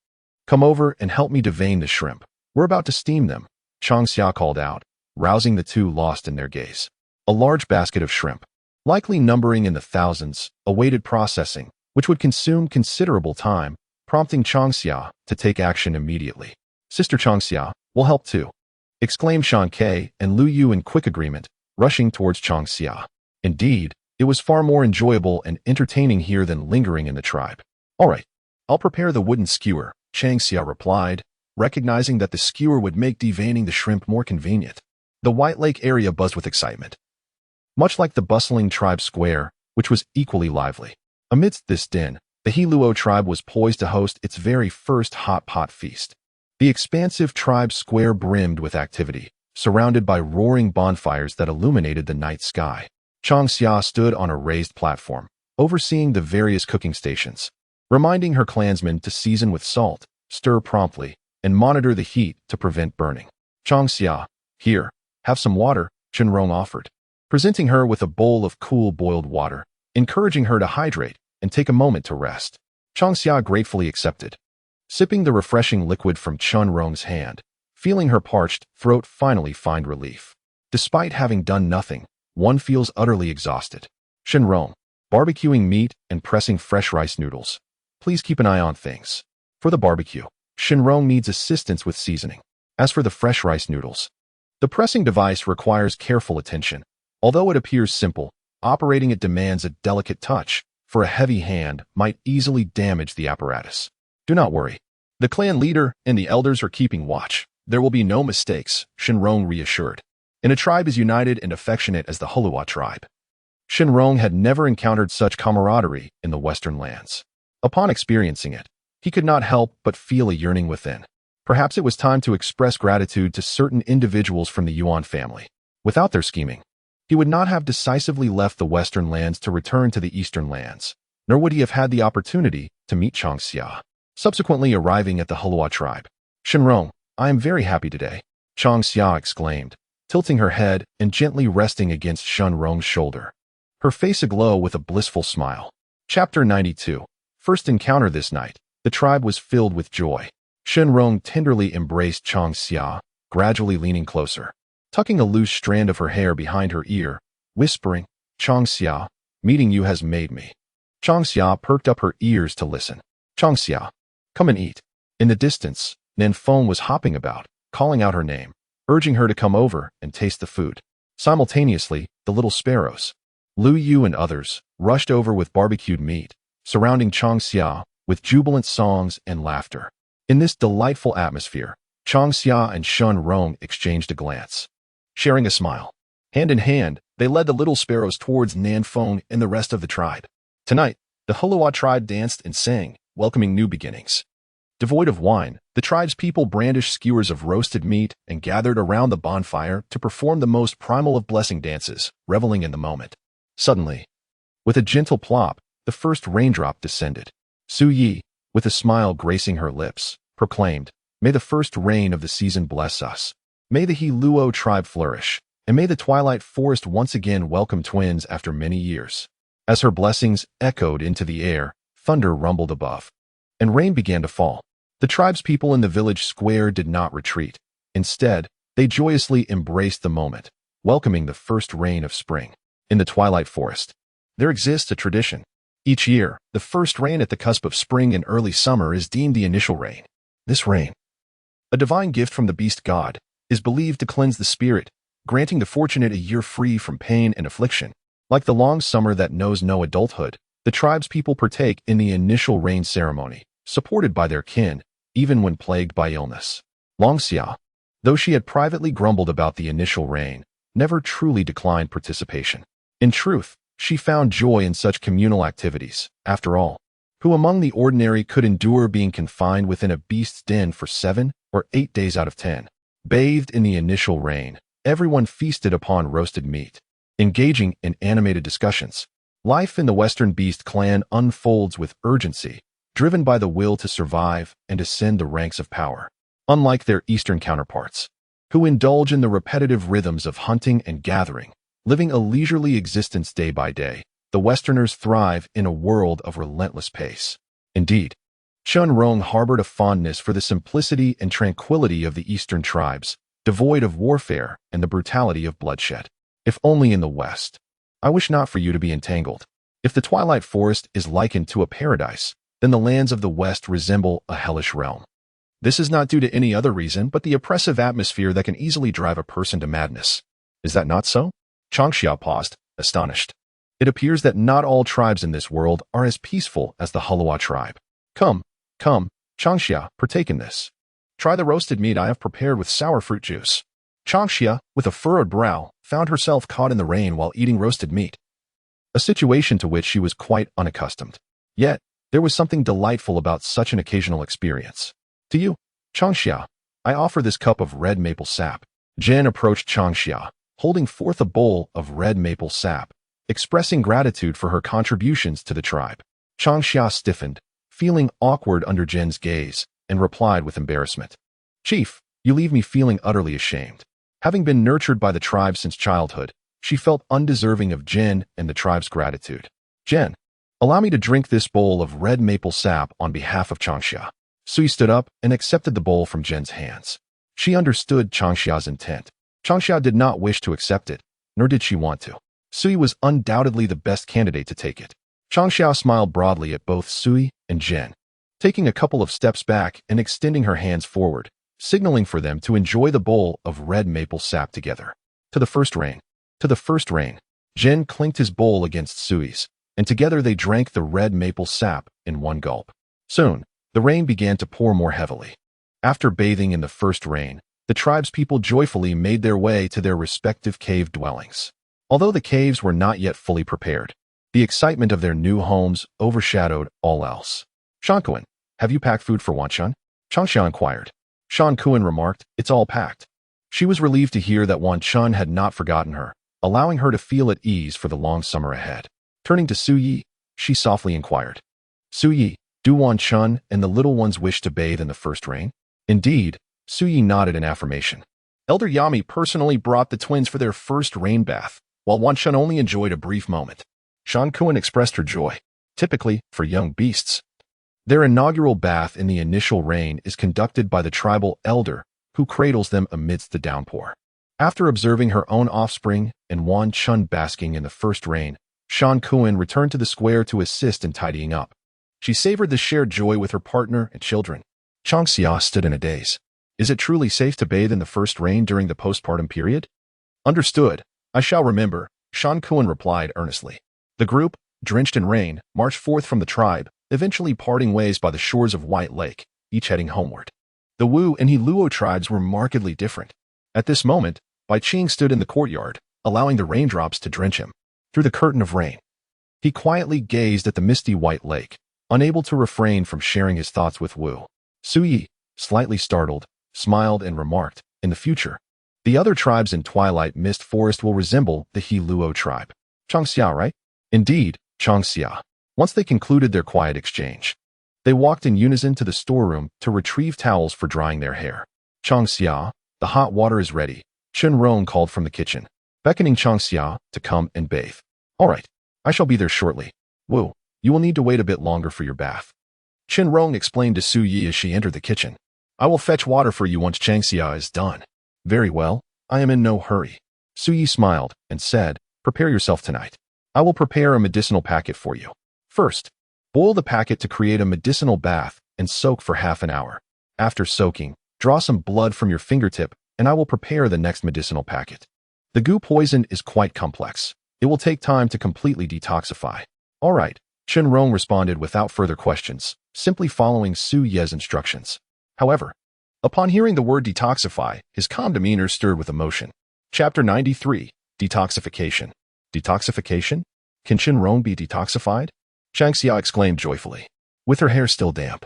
Come over and help me devein the shrimp. We're about to steam them, Changxia called out, rousing the two lost in their gaze. A large basket of shrimp, likely numbering in the thousands, awaited processing, which would consume considerable time, prompting Changxia to take action immediately. Sister Changxia, we'll help too, exclaimed Shan Ke and Lu Yu in quick agreement, rushing towards Changxia. Indeed, it was far more enjoyable and entertaining here than lingering in the tribe. All right, I'll prepare the wooden skewer, Changxia replied, recognizing that the skewer would make deveining the shrimp more convenient. The White Lake area buzzed with excitement, much like the bustling tribe square, which was equally lively. Amidst this din, the Heluo tribe was poised to host its very first hot pot feast. The expansive tribe square brimmed with activity, surrounded by roaring bonfires that illuminated the night sky. Changxia stood on a raised platform, overseeing the various cooking stations, reminding her clansmen to season with salt, stir promptly, and monitor the heat to prevent burning. Changxia, here, have some water, Rong offered, presenting her with a bowl of cool boiled water, encouraging her to hydrate and take a moment to rest. Changxia gratefully accepted, sipping the refreshing liquid from Rong's hand, feeling her parched throat finally find relief. Despite having done nothing, one feels utterly exhausted. Rong, barbecuing meat and pressing fresh rice noodles. Please keep an eye on things. For the barbecue, Rong needs assistance with seasoning. As for the fresh rice noodles, the pressing device requires careful attention. Although it appears simple, operating it demands a delicate touch, for a heavy hand might easily damage the apparatus. Do not worry. The clan leader and the elders are keeping watch. There will be no mistakes, Rong reassured. And a tribe as united and affectionate as the Hulua tribe. Rong had never encountered such camaraderie in the Western lands. Upon experiencing it, he could not help but feel a yearning within. Perhaps it was time to express gratitude to certain individuals from the Yuan family. Without their scheming, he would not have decisively left the Western lands to return to the Eastern lands, nor would he have had the opportunity to meet Changxia. Subsequently arriving at the Hulua tribe. Rong, I am very happy today, Changxia exclaimed, tilting her head and gently resting against Rong's shoulder, her face aglow with a blissful smile. Chapter 92. First encounter this night, The tribe was filled with joy. Shenrong tenderly embraced Changxia, gradually leaning closer, tucking a loose strand of her hair behind her ear, whispering, "Changxia, meeting you has made me." Changxia perked up her ears to listen. "Changxia, come and eat." In the distance, Nanfeng was hopping about, calling out her name, urging her to come over and taste the food. Simultaneously, the little sparrows, Lu Yu and others, rushed over with barbecued meat, surrounding Changxia with jubilant songs and laughter. In this delightful atmosphere, Changxia and Shun Rong exchanged a glance, sharing a smile. Hand in hand, they led the little sparrows towards Nanfeng and the rest of the tribe. Tonight, the Hulua tribe danced and sang, welcoming new beginnings. Devoid of wine, the tribe's people brandished skewers of roasted meat and gathered around the bonfire to perform the most primal of blessing dances, reveling in the moment. Suddenly, with a gentle plop, the first raindrop descended. Su Yi, with a smile gracing her lips, proclaimed, "May the first rain of the season bless us. May the He Luo tribe flourish, and may the twilight forest once again welcome twins after many years." As her blessings echoed into the air, thunder rumbled above, and rain began to fall. The tribe's people in the village square did not retreat. Instead, they joyously embraced the moment, welcoming the first rain of spring. In the twilight forest, there exists a tradition. Each year, the first rain at the cusp of spring and early summer is deemed the initial rain. This rain, a divine gift from the beast god, is believed to cleanse the spirit, granting the fortunate a year free from pain and affliction. Like the long summer that knows no adulthood, the tribe's people partake in the initial rain ceremony, supported by their kin, even when plagued by illness. Longxia, though she had privately grumbled about the initial rain, never truly declined participation. In truth, she found joy in such communal activities. After all, who among the ordinary could endure being confined within a beast's den for 7 or 8 days out of 10? Bathed in the initial rain, everyone feasted upon roasted meat, engaging in animated discussions. Life in the Western Beast clan unfolds with urgency, driven by the will to survive and ascend the ranks of power. Unlike their Eastern counterparts, who indulge in the repetitive rhythms of hunting and gathering, living a leisurely existence day by day, the Westerners thrive in a world of relentless pace. Indeed, Shun Rong harbored a fondness for the simplicity and tranquility of the Eastern tribes, devoid of warfare and the brutality of bloodshed. If only in the West. I wish not for you to be entangled. If the twilight forest is likened to a paradise, then the lands of the West resemble a hellish realm. This is not due to any other reason but the oppressive atmosphere that can easily drive a person to madness. Is that not so? Changxia paused, astonished. It appears that not all tribes in this world are as peaceful as the Hulua tribe. Come, Changxia, partake in this. Try the roasted meat I have prepared with sour fruit juice. Changxia, with a furrowed brow, found herself caught in the rain while eating roasted meat, a situation to which she was quite unaccustomed. Yet, there was something delightful about such an occasional experience. To you, Changxia, I offer this cup of red maple sap. Jen approached Changxia, holding forth a bowl of red maple sap, expressing gratitude for her contributions to the tribe. Changxia stiffened, feeling awkward under Jen's gaze, and replied with embarrassment. "Chief, you leave me feeling utterly ashamed." Having been nurtured by the tribe since childhood, she felt undeserving of Jen and the tribe's gratitude. "Jen, allow me to drink this bowl of red maple sap on behalf of Changxia." Sui stood up and accepted the bowl from Jen's hands. She understood Changxia's intent. Changxia did not wish to accept it, nor did she want to. Sui was undoubtedly the best candidate to take it. Changxia smiled broadly at both Sui and Jen, taking a couple of steps back and extending her hands forward, signaling for them to enjoy the bowl of red maple sap together. To the first rain. To the first rain. Jen clinked his bowl against Sui's, and together they drank the red maple sap in one gulp. Soon, the rain began to pour more heavily. After bathing in the first rain, the tribe's people joyfully made their way to their respective cave dwellings. Although the caves were not yet fully prepared, the excitement of their new homes overshadowed all else. "Shankuan, have you packed food for Wanchun?" Changxia inquired. Shan Kuan remarked, "It's all packed." She was relieved to hear that Wanchun had not forgotten her, allowing her to feel at ease for the long summer ahead. Turning to Su Yi, she softly inquired, "Su Yi, do Wanchun and the little ones wish to bathe in the first rain?" Indeed, Su Yi nodded in affirmation. Elder Yami personally brought the twins for their first rain bath, while Wanchun only enjoyed a brief moment. Shan Kuan expressed her joy. Typically, for young beasts, Their inaugural bath in the initial rain is conducted by the tribal elder, who cradles them amidst the downpour. After observing her own offspring and Wan Chun basking in the first rain, Shan Kuan returned to the square to assist in tidying up. She savored the shared joy with her partner and children. Changxia stood in a daze. Is it truly safe to bathe in the first rain during the postpartum period? Understood. I shall remember, Shan Kuan replied earnestly. The group, drenched in rain, marched forth from the tribe, eventually parting ways by the shores of White Lake, each heading homeward. The Wu and He Luo tribes were markedly different. At this moment, Bai Qing stood in the courtyard, allowing the raindrops to drench him. Through the curtain of rain, he quietly gazed at the misty White Lake, unable to refrain from sharing his thoughts with Wu. Su Yi, slightly startled, smiled and remarked, in the future, the other tribes in Twilight Mist Forest will resemble the He Luo tribe. Changxia, right? Indeed, Changxia. Once they concluded their quiet exchange, they walked in unison to the storeroom to retrieve towels for drying their hair. Changxia, the hot water is ready, Chen Rong called from the kitchen, beckoning Changxia to come and bathe. All right, I shall be there shortly. Wu, you will need to wait a bit longer for your bath. Chen Rong explained to Su Yi as she entered the kitchen. I will fetch water for you once Changxia is done. Very well, I am in no hurry. Su Yi smiled and said, prepare yourself tonight. I will prepare a medicinal packet for you. First, boil the packet to create a medicinal bath and soak for half an hour. After soaking, draw some blood from your fingertip and I will prepare the next medicinal packet. The goo poison is quite complex. It will take time to completely detoxify. All right, Chen Rong responded without further questions, simply following Su Ye's instructions. However, upon hearing the word detoxify, his calm demeanor stirred with emotion. Chapter 93, Detoxification. Detoxification? Can Chen Rong be detoxified? Changxia exclaimed joyfully. With her hair still damp,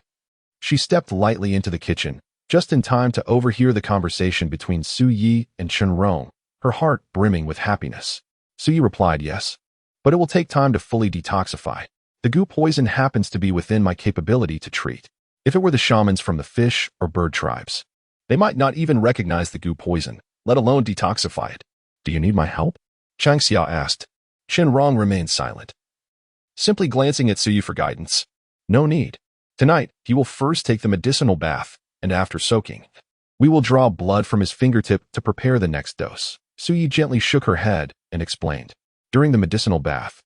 she stepped lightly into the kitchen, just in time to overhear the conversation between Su Yi and Chen Rong, her heart brimming with happiness. Su Yi replied yes, but it will take time to fully detoxify. The goo poison happens to be within my capability to treat. If it were the shamans from the fish or bird tribes, they might not even recognize the goo poison, let alone detoxify it. Do you need my help? Changxia asked. Chen Rong remained silent, simply glancing at Su Yi for guidance. No need. Tonight, he will first take the medicinal bath, and after soaking, we will draw blood from his fingertip to prepare the next dose. Su Yi gently shook her head and explained. During the medicinal bath,